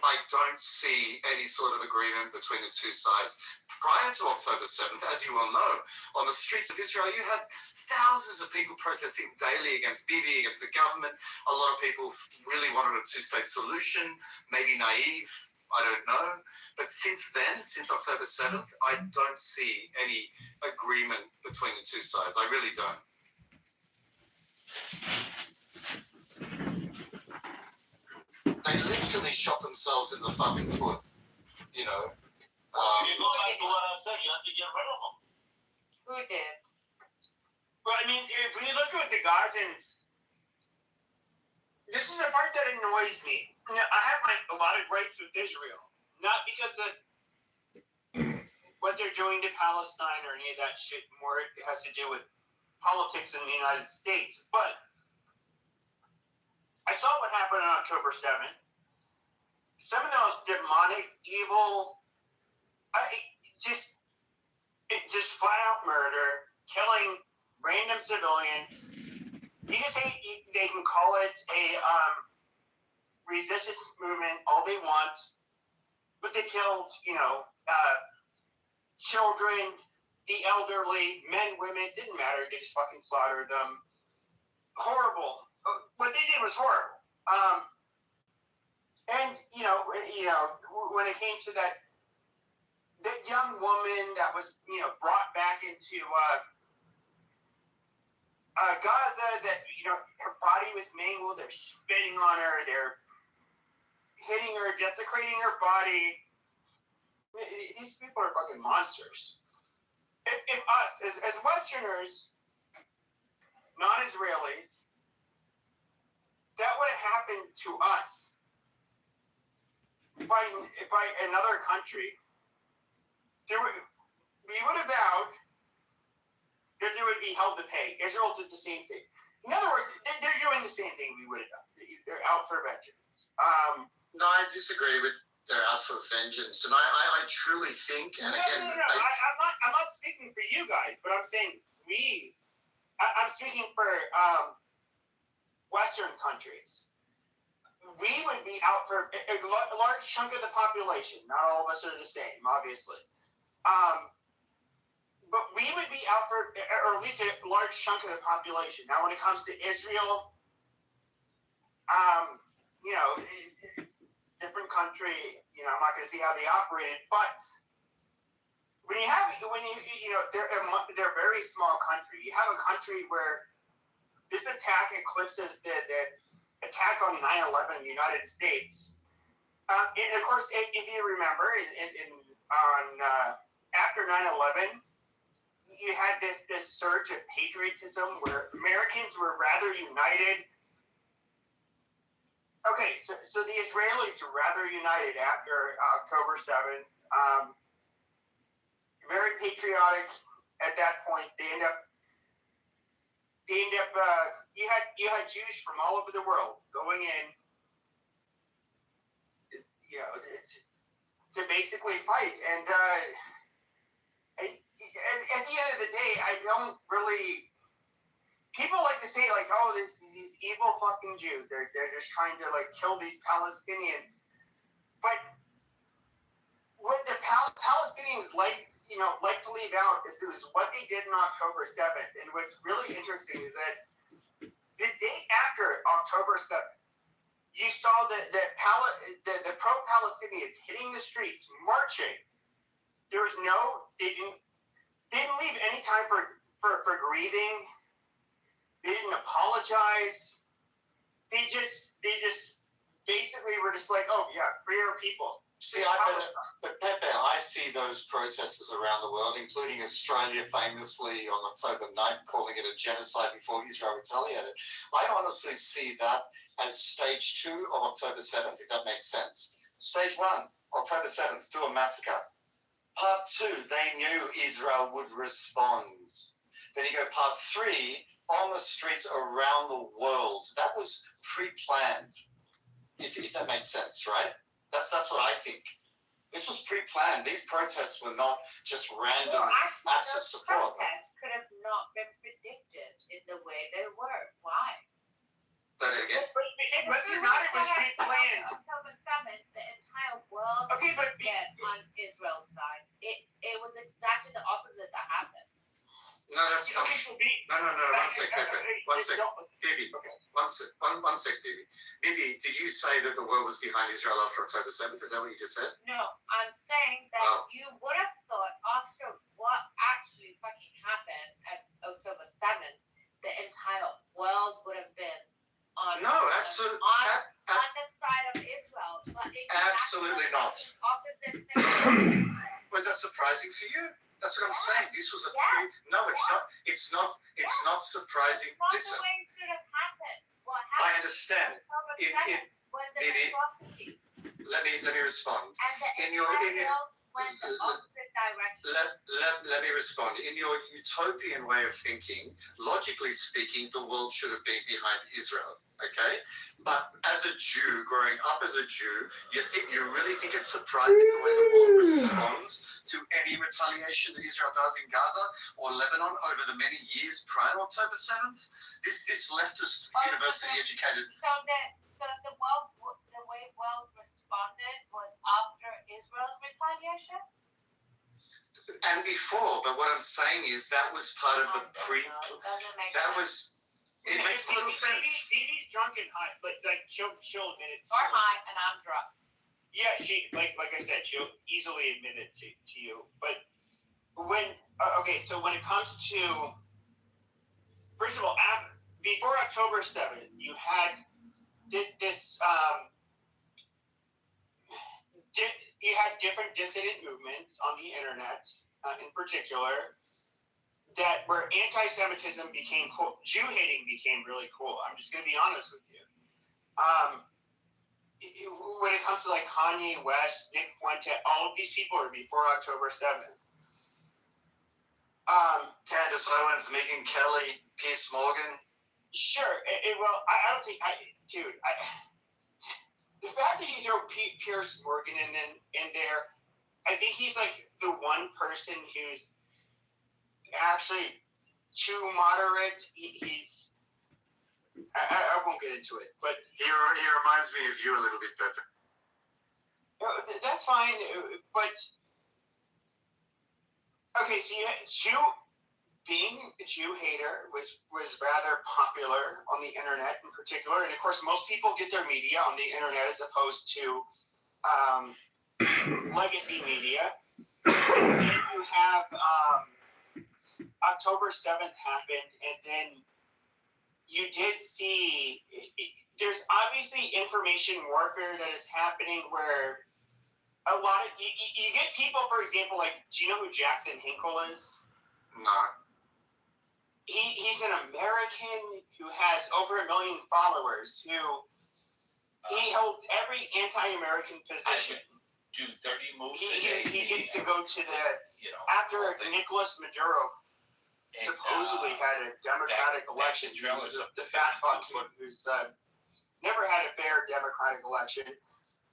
I don't see any sort of agreement between the two sides. Prior to October 7th, as you all know, on the streets of Israel, you had thousands of people protesting daily against Bibi, against the government. A lot of people really wanted a two-state solution, maybe naive, I don't know. But since then, since October 7th, I don't see any agreement between the two sides. I really don't. They literally shot themselves in the fucking foot, You go back to what I said, you have to get rid of them. Who did? Well, I mean, if we look at the Gazans, this is the part that annoys me. I have a lot of gripes with Israel, not because of what they're doing to Palestine or any of that shit. More it has to do with politics in the United States. But I saw what happened on October 7th. Some of those demonic, evil, just flat out murder, killing random civilians. You can say they can call it a resistance movement all they want, but they killed, children, the elderly, men, women, didn't matter. They just fucking slaughtered them. Horrible. What they did was horrible. And when it came to that young woman that was, brought back into Gaza, that her body was mangled. They're spitting on her. They're hitting her, desecrating her body. These people are fucking monsters. If us, as Westerners, non-Israelis, that would have happened to us by another country, we would have vowed that there would be hell to pay. Israel did the same thing. In other words, they're doing the same thing we would have done. They're out for vengeance. No, I disagree with they're out for vengeance, and I truly think, and again, I'm not speaking for you guys, but I'm saying I'm speaking for Western countries. We would be out for a large chunk of the population. Not all of us are the same, obviously. But we would be out for, or at least a large chunk of the population. Now, when it comes to Israel, different country, I'm not going to see how they operated, but they're a very small country. You have a country where this attack eclipses the attack on 9/11 in the United States. And of course, if you remember, after 9/11, you had this surge of patriotism where Americans were rather united. Okay, so the Israelis were rather united after October 7th. Very patriotic at that point. They end up. You had Jews from all over the world going in. To basically fight, and at the end of the day, I don't really. People like to say like, "Oh, these evil fucking Jews. They're just trying to like kill these Palestinians," but what the Palestinians like to leave out is it was what they did on October 7th, and what's really interesting is that the day after October 7th. You saw the pro-Palestinians hitting the streets, marching. There was they didn't leave any time for grieving. They didn't apologize. They just basically were just like, oh yeah, free our people. See, but Pepe, I see those protesters around the world, including Australia famously on October 9th, calling it a genocide before Israel retaliated. I honestly see that as stage 2 of October 7th, if that makes sense. Stage 1, October 7th, do a massacre. Part 2, they knew Israel would respond. Then you go part 3, on the streets around the world. That was pre-planned, if that makes sense, right? That's what I think. This was pre-planned. These protests were not just random acts of support. Protests could have not been predicted in the way they were. Why? Say that again. Whether or not it was pre-planned. October 7th, the entire world get on Israel's side. It was exactly the opposite that happened. No, that's not. No. One sec, Pepe. One sec, Bibi. One sec, Bibi. Bibi, did you say that the world was behind Israel after October 7th? Is that what you just said? No, I'm saying that you would have thought after what actually fucking happened at October 7th, the entire world would have been on No, absolutely. On the side of Israel, but absolutely not. Opposite thing. Was that surprising for you? That's what I'm saying. This was a pre. No, it's not. It's not surprising. Listen. The way it should have happened. What I happened? understand. Was an atrocity. Let me respond. And the world went the opposite direction. Let me respond. In your utopian way of thinking, logically speaking, the world should have been behind Israel. Okay, but as a Jew, growing up as a Jew, you really think it's surprising the way the world responds to any retaliation that Israel does in Gaza or Lebanon over the many years prior to October 7th? This leftist university educated. So the way world responded was after Israel's retaliation. And before, but what I'm saying is that was part of the pre. That was. It makes little sense. Bibi's drunk and high, like she'll admit it. Or high, and I'm drunk. Yeah, she like I said, she'll easily admit it to you. But when so when it comes to, first of all, before October 7th, you had this you had different dissident movements on the internet, in particular, that where anti-Semitism became cool, Jew hating became really cool. I'm just going to be honest with you. when it comes to like Kanye West, Nick Fuente, all of these people are before October 7th. Candace Owens, Megan Kelly, Piers Morgan. Sure. Well, I don't think the fact that you throw Piers Morgan in there, I think he's like the one person who's actually too moderate. He's I won't get into it, but he reminds me of you a little bit, Pepe. That's fine, but okay. So being a Jew hater was rather popular on the internet in particular, and of course, most people get their media on the internet as opposed to legacy media. And then you have October 7th happened, and then you did see there's obviously information warfare that is happening where a lot of you get people, for example, like, do you know who Jackson Hinkle is? No. He's an American who has over 1 million followers. He holds every anti-American position. Do 30 moves. He gets to go to the after Nicolas Maduro supposedly had a democratic election. The fat fuck who's never had a fair democratic election.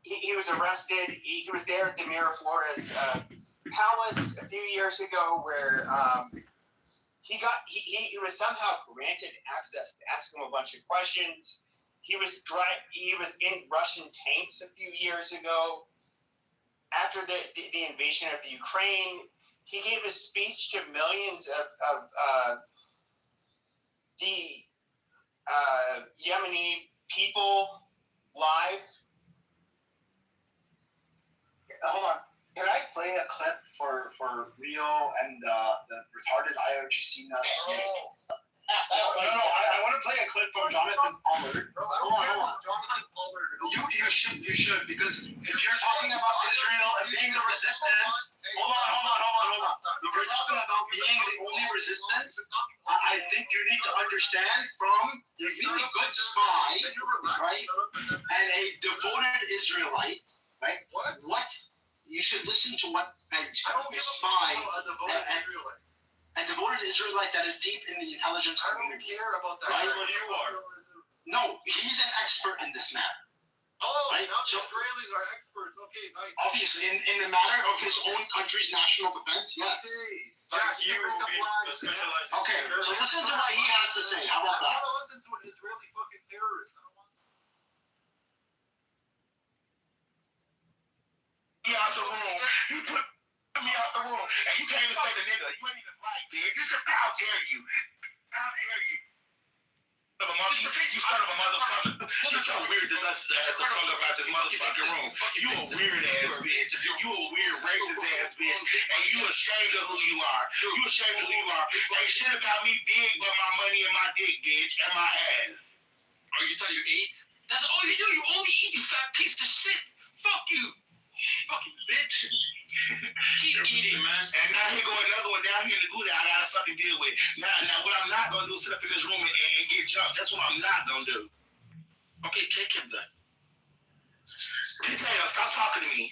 He was arrested. He was there at the Miraflores Palace a few years ago, where he was somehow granted access to ask him a bunch of questions. He was in Russian tanks a few years ago. After the invasion of Ukraine, he gave a speech to millions of the Yemeni people live. Hold on. Can I play a clip for Rio and the retarded IRGC nuts? No, I want to play a clip from Jonathan Pollard. Hold on. Jonathan Pollard. You should, because if you're talking about Israel and being the resistance, hold on. If you're talking about being the only resistance, I think you need to understand from a really good spy, right, and a devoted Israelite, right? What you should listen to what a spy, a devoted Israelite that is deep in the intelligence community. I don't care about that. Right? What you are. No, he's an expert in this matter. Oh, right? now the Israelis are experts. Okay, nice. Obviously, in the matter of his own country's national defense, yes. Okay. Okay, so listen to what he has to say. How about that? I don't listen to an Israeli fucking terrorist. Me out the room. You put me out the room, and you can't even say the nigga. You ain't even like, bitch. How dare you? How dare you? Son of a monkey, you son of a motherfucker. You're so weird to us to have to talk about this motherfucking room. You a weird ass bitch. You a weird racist ass bitch. And you ashamed of who you are. You ashamed of who you are. Ain't shit about me big but my money and my dick, bitch, and my ass. Oh, you thought you ate? That's all you do. You only eat, you fat piece of shit. Fuck you. Fucking bitch. Keep eating, man. And now here go another one down here in the Gouda I gotta fucking deal with. Now what I'm not gonna do is sit up in this room and get jumped. That's what I'm not gonna do. Okay, kick him then. Potato, stop talking to me.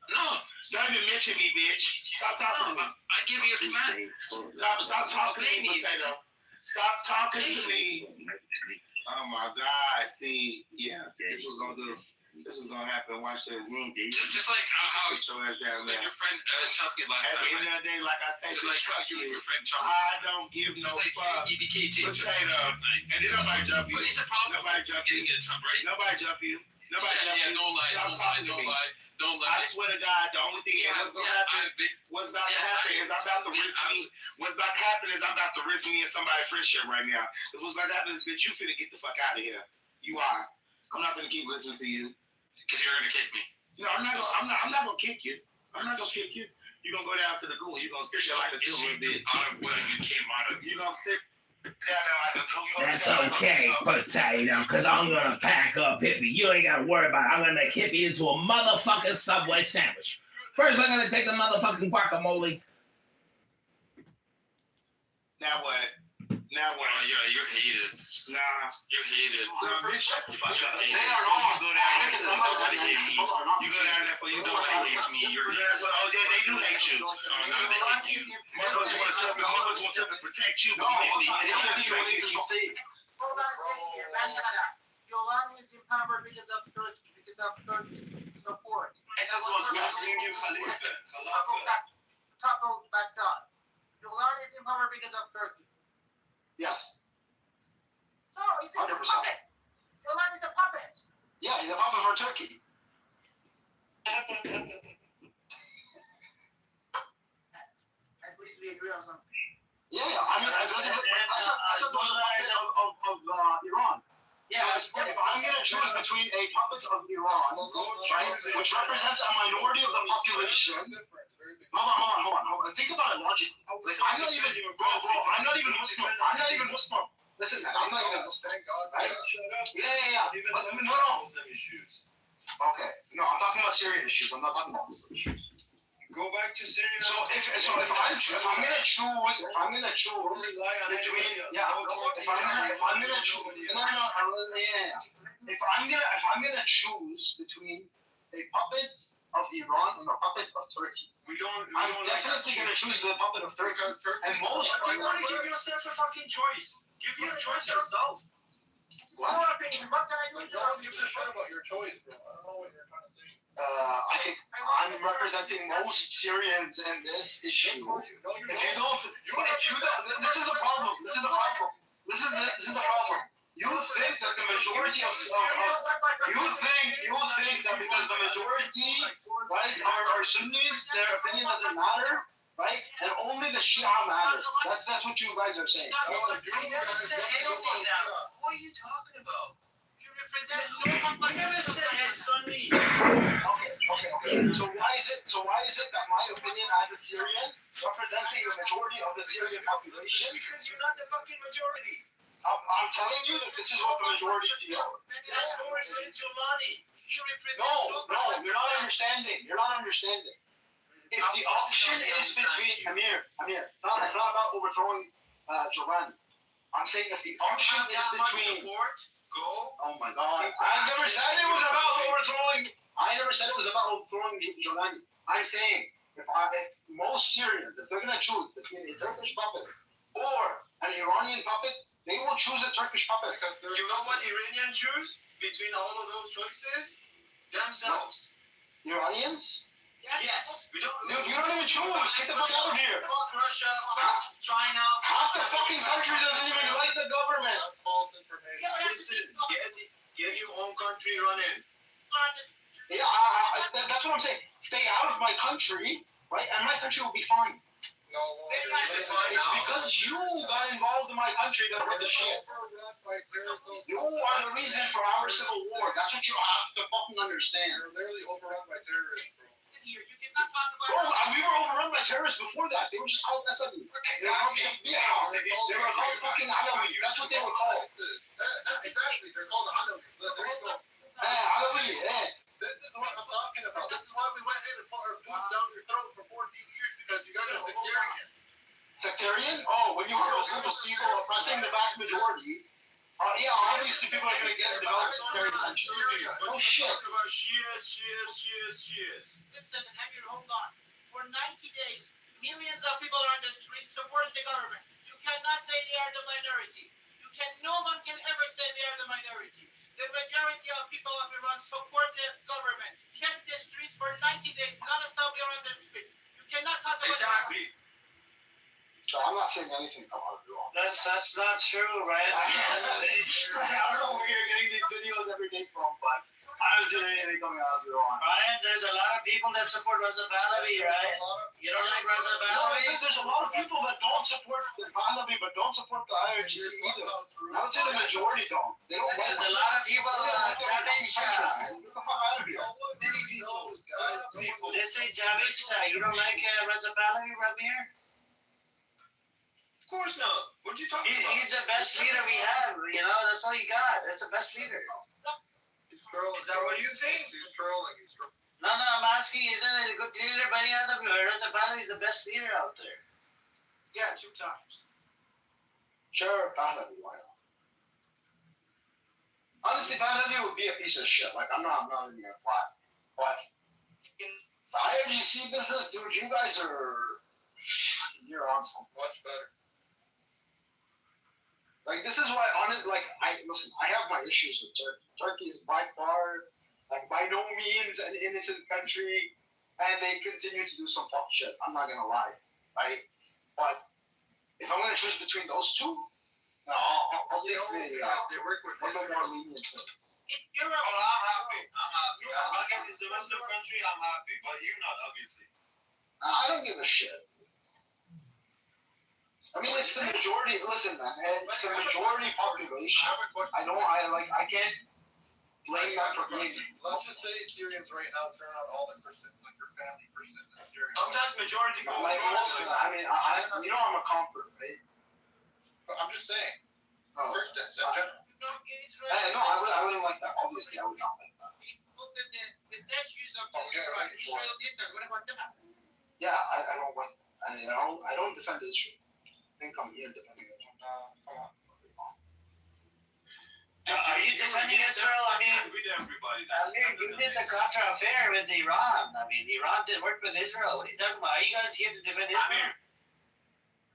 No. Don't even mention me, bitch. Stop talking to me. I give you a command. Stop talking to me, Potato. Stop talking to me. Oh my God. See, yeah, this was gonna do. This is gonna happen. Watch this. Just like how your ass down there. Your friend Chucky last At the time. end of the day, like I said, just like how you and your friend Chucky. I don't give no fuck. EBKT. Potato. And then nobody jump you. But it's a problem. Nobody jump you. Get a jump, right? Nobody jump you. Nobody jump you. Don't lie. Don't lie. I swear to God, the only thing what's about to happen is I'm about to risk me. What's about to happen is I'm about to risk me and somebody's friendship right now. Because what's about to happen is that you finna get the fuck out of here. You are. I'm not finna keep listening to you. Because you're gonna kick me. No, I'm not gonna kick you. I'm not gonna kick you. You're gonna go down to the ghoul. You're gonna sit there like a good bitch. Out of where you came out of. You're gonna sit down there like a ghoul. That's okay, Potato, because I'm gonna pack up Hippie. You ain't gotta worry about it. I'm gonna make Hippie into a motherfucking Subway sandwich. First, I'm gonna take the motherfucking guacamole. Now what? Now what? You're hated. Nah, you're hated. Shut the fuck up. They are wrong. You go down there, nobody hates me. You go down there for you, nobody hates me. You're they do hate you. Oh no, they hate you. Motherfuckers want to protect you, but mainly they don't respect you. Hold on a second here. Yolanda is empowered because of Turkey, because of Turkey's support. Eso was mentioning you, Khalifa. Taco Basad. Yolanda is empowered because of Turkey. Yes. So, he's a puppet. Yolanda is a puppet. Yeah, he's a puppet for Turkey. At least we agree on something. Yeah, I mean, I said the puppet of Iran. Yeah, so if I'm going to choose between a puppet of Iran, right, which represents a minority of the population. Hold on. Think about it logically. Like, I'm not even Muslim. Listen, I'm not even Muslim. Thank God. Right? Yeah. But, no. Okay. No, I'm talking about Syrian issues. I'm not talking about Muslim issues. Go back to Syria. So if I'm gonna choose between if I'm gonna choose between a puppet of Iran and a puppet of Turkey, I'm definitely gonna choose the puppet of Turkey. And most you want to give yourself a fucking choice. Give you a choice yourself. What opinion? What can I do? Don't give a shit about your choice, bro. I don't know what you're trying to say. I think I'm representing most Syrians in this issue. This is the problem. This is the problem. You think that the majority of you think that because the majority, right, are Sunnis, their opinion doesn't matter, right? And only the Shia matters. That's what you guys are saying. I never said anything now. What are you talking about? You represent I never said as Sunni. Okay. So why is it that my opinion as a Syrian, representing the majority of the Syrian population? Because you're not the fucking majority. I'm telling you that this is what the majority feel. You represent Jolani. No, you're not understanding. If the option is between Amir, it's not about overthrowing Jolani. I'm saying if the option is between oh my God, I never said it was about overthrowing Jolani. I'm saying if most Syrians, if they're gonna choose between a Turkish puppet or an Iranian puppet, they will choose a Turkish puppet. You know what Iranians choose between all of those choices? Themselves. Iranians? Yes. You don't even choose. Get the fuck out of here. Fuck Russia. Fuck China. Half the fucking country doesn't even like the government. Listen, get your own country running. Yeah, that's what I'm saying. Stay out of my country, right? And my country will be fine. No, it's because you got involved in my country that we're the shit. You are the reason for our civil war. That's what you have to fucking understand. You're literally overrun by terrorists, bro. You cannot talk about. Bro, we were overrun by terrorists before that. They were just called SMEs. They were called fucking Alawi. That's what they were called. Exactly. They're called Alawi. There you go. Alawi, yeah. This is what I'm talking about. This is why we went in and put our foot down your throat for 14 years because you guys are sectarian. Sectarian? Oh, when you were people oppressing the vast majority. Yeah, obviously people are going to get developed sectarian. Oh shit. About Shias. Listen, Amir, hold on. For 90 days, millions of people are on the streets supporting the government. You cannot say they are the minority. No one can ever say they are the minority. The majority of people of Iran support the government. Check the streets for 90 days, non-stop we are on the streets. You cannot talk about Exactly. So I'm not saying anything about Iran. That's not true, right? I don't know where you're getting these videos every day from, but I don't see anything coming out of Iran. Ryan, there's a lot of people that support Reza Pahlavi, right? You don't like Reza Pahlavi? There's a lot of people that don't support the Pahlavi, but don't support the IRGC either. I would say the majority don't. They don't There's a lot of people Javed Shah. Get the fuck out of here. They say Javed Shah. You don't like Reza Pahlavi, Ramir? Of course not. What are you talking about? He's the best leader we have. You know, that's all you got. That's the best leader. Is that what you think? He's trolling. No, I'm asking, isn't it a good leader by the other? Reza Pahlavi is the best leader out there. Yeah, 2 times. Sure, Pahlavi, why not? Honestly, Pahlavi would be a piece of shit. Like, I'm not even gonna lie. But in the IRGC business, dude, you guys you're on something much better. Like, this is why, honestly, like, I have my issues with Turkey. Turkey is by far, like, by no means an innocent country, and they continue to do some fuck shit. I'm not gonna lie, right? But if I'm gonna choose between those two, no, I'll take they work with a little more lenient things. I'm happy. As long as it's the Muslim country, I'm happy. But you're not, obviously. I don't give a shit. I mean, it's the majority. Listen, man, it's the majority population. I can't blame that for being. Let's just say Syrians right now turn on all the Christians, like your family Christians in Syria. Sometimes majority go. Like, I mean, I'm a convert, right? I'm just saying. Oh. Christians in general. No, I wouldn't like that. Obviously, I would not like that. The statues of Israel did that. What about that? Yeah, I don't like that. I don't defend Israel. I think I'm here defending Israel. Come on. Are you defending Israel? I mean, you did the Contra affair with Iran. I mean, Iran did work with Israel. What are you talking about? Are you guys here to defend Israel?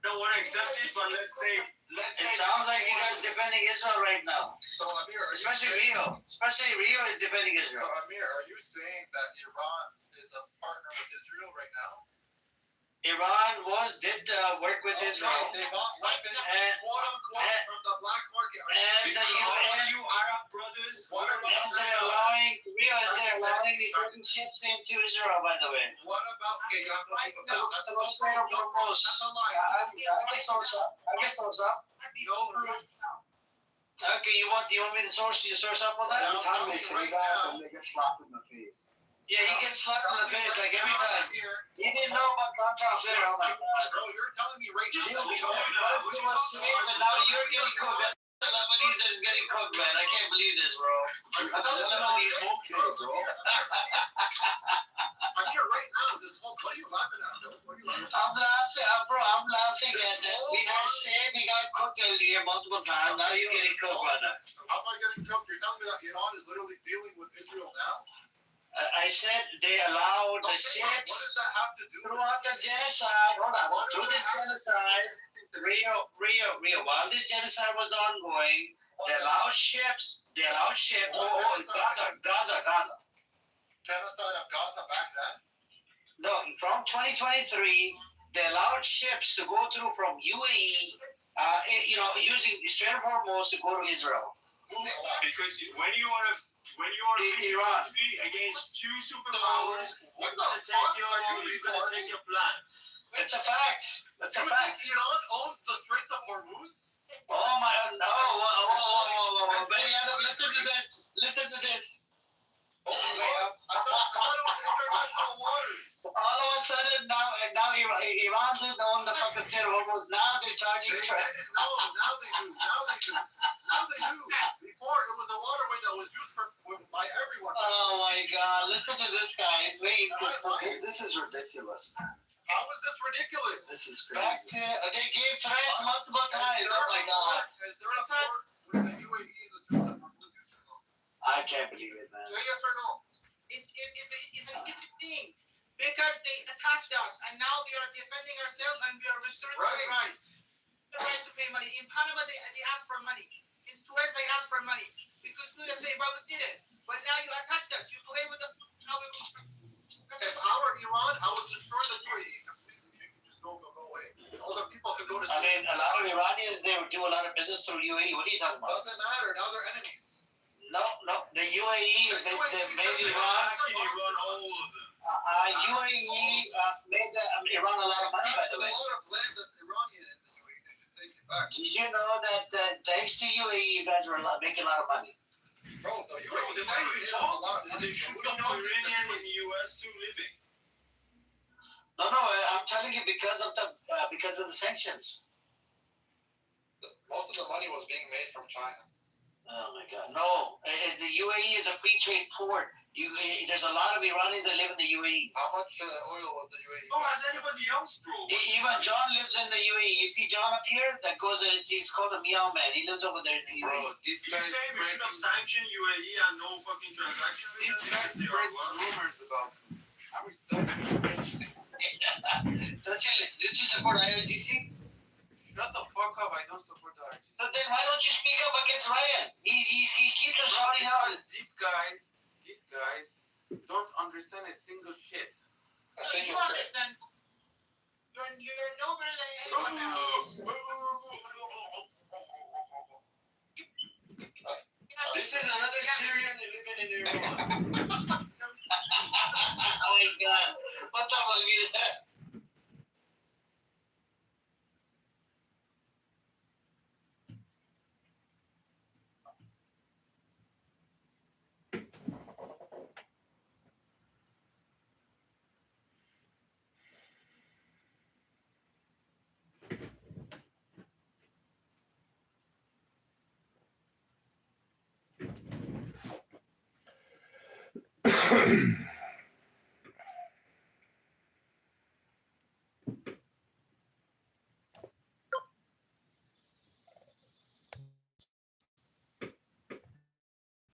Don't want to accept it, but let's say. It sounds like you guys defending Israel right now. So Amir, Especially Rio is defending Israel. So Amir, are you saying that Iran is a partner with Israel right now? Iran did work with Israel. Right. They bought weapons, quote unquote, from the black market. And the UN, you Arab brothers. What about they're allowing the British ships into Israel, by the way. What about? Okay, you have to think about That's a lie. I guess source up. No proof. Okay, you want me to source up on that? Every time they say that, then they get slapped in the face. Yeah, he gets slapped in the face like every time. He didn't know about Contra affair. Oh my God. Bro, you're telling me right now. First it was safe, and now you're getting cooked. The Lebanese is getting cooked, man. I can't believe this, bro. I thought the Lebanese smoked it, bro. I'm here right now. What are you laughing at? I'm laughing at that. We had said we got cooked earlier multiple times. Now you're getting cooked, brother. How am I getting cooked? You're telling me that Iran is literally dealing with Israel now? I said they allowed the ships. What does that have to do throughout the genocide? Hold on. Through this genocide, Rio. While this genocide was ongoing, they allowed ships. Gaza. Genocide of Gaza back then? No, from 2023, they allowed ships to go through from UAE, using Strait of Hormuz to go to Israel. Because when you are Iran against two superpowers, you're gonna take your plan. It's a fact. It's a fact. Think Iran owns the Strait of Hormuz? Oh my God! No! Whoa! Benny Adam, listen to this. Oh, I thought it was international waters. All of a sudden now Iran doesn't own the fucking Strait of Hormuz. Now they're charging. Now they do. Before it was a waterway that was used by everyone. Oh my God! Listen to this guy. This is ridiculous, man. How is this ridiculous? This is crazy. They gave threats multiple times. Oh my God! Is there a port with the UAE in the Strait of Hormuz? I can't believe it, man. Yes or no? It's a thing. Because they attacked us, and now we are defending ourselves, and we are restoring our rights. The right to pay money. In Panama, they asked for money. In Suez, they asked for money. We could do the same, but we didn't. But now you attacked us. You play with the. If I were Iran, I would destroy the UAE completely. You could just go away. All the people could go to. I mean, a lot of Iranians, they would do a lot of business through UAE. What are you talking about? Doesn't matter. Now they're enemies. No. The UAE, they made Iran. UAE made Iran a lot of money, by the way. There's a lot of land that's Iranian in the UAE. They should take it back. Did you know that thanks to UAE, you guys were making a lot of money? Bro, the UAE is a lot of money. They should know Iranian in the US too living. No, I'm telling you because of the sanctions. Most of the money was being made from China. Oh my God, no! The UAE is a free trade port. There's a lot of Iranians that live in the UAE. How much oil was the UAE? Oh, has anybody else, bro? Even John lives in the UAE. You see John up here? That goes. He's called a Meow Man. He lives over there in the UAE. Bro, these guys. You saying we should have sanctioned UAE and no fucking transaction? These guys spread rumors about our stuff. Did you support IRGC? Shut the fuck up! I don't support the IRGC. So then why don't you speak up against Ryan? He keeps on shouting out. These guys don't understand a single shit. You understand? You're no better than anyone else. This is another Syrian living in Iran. Oh my God! What the fuck is that?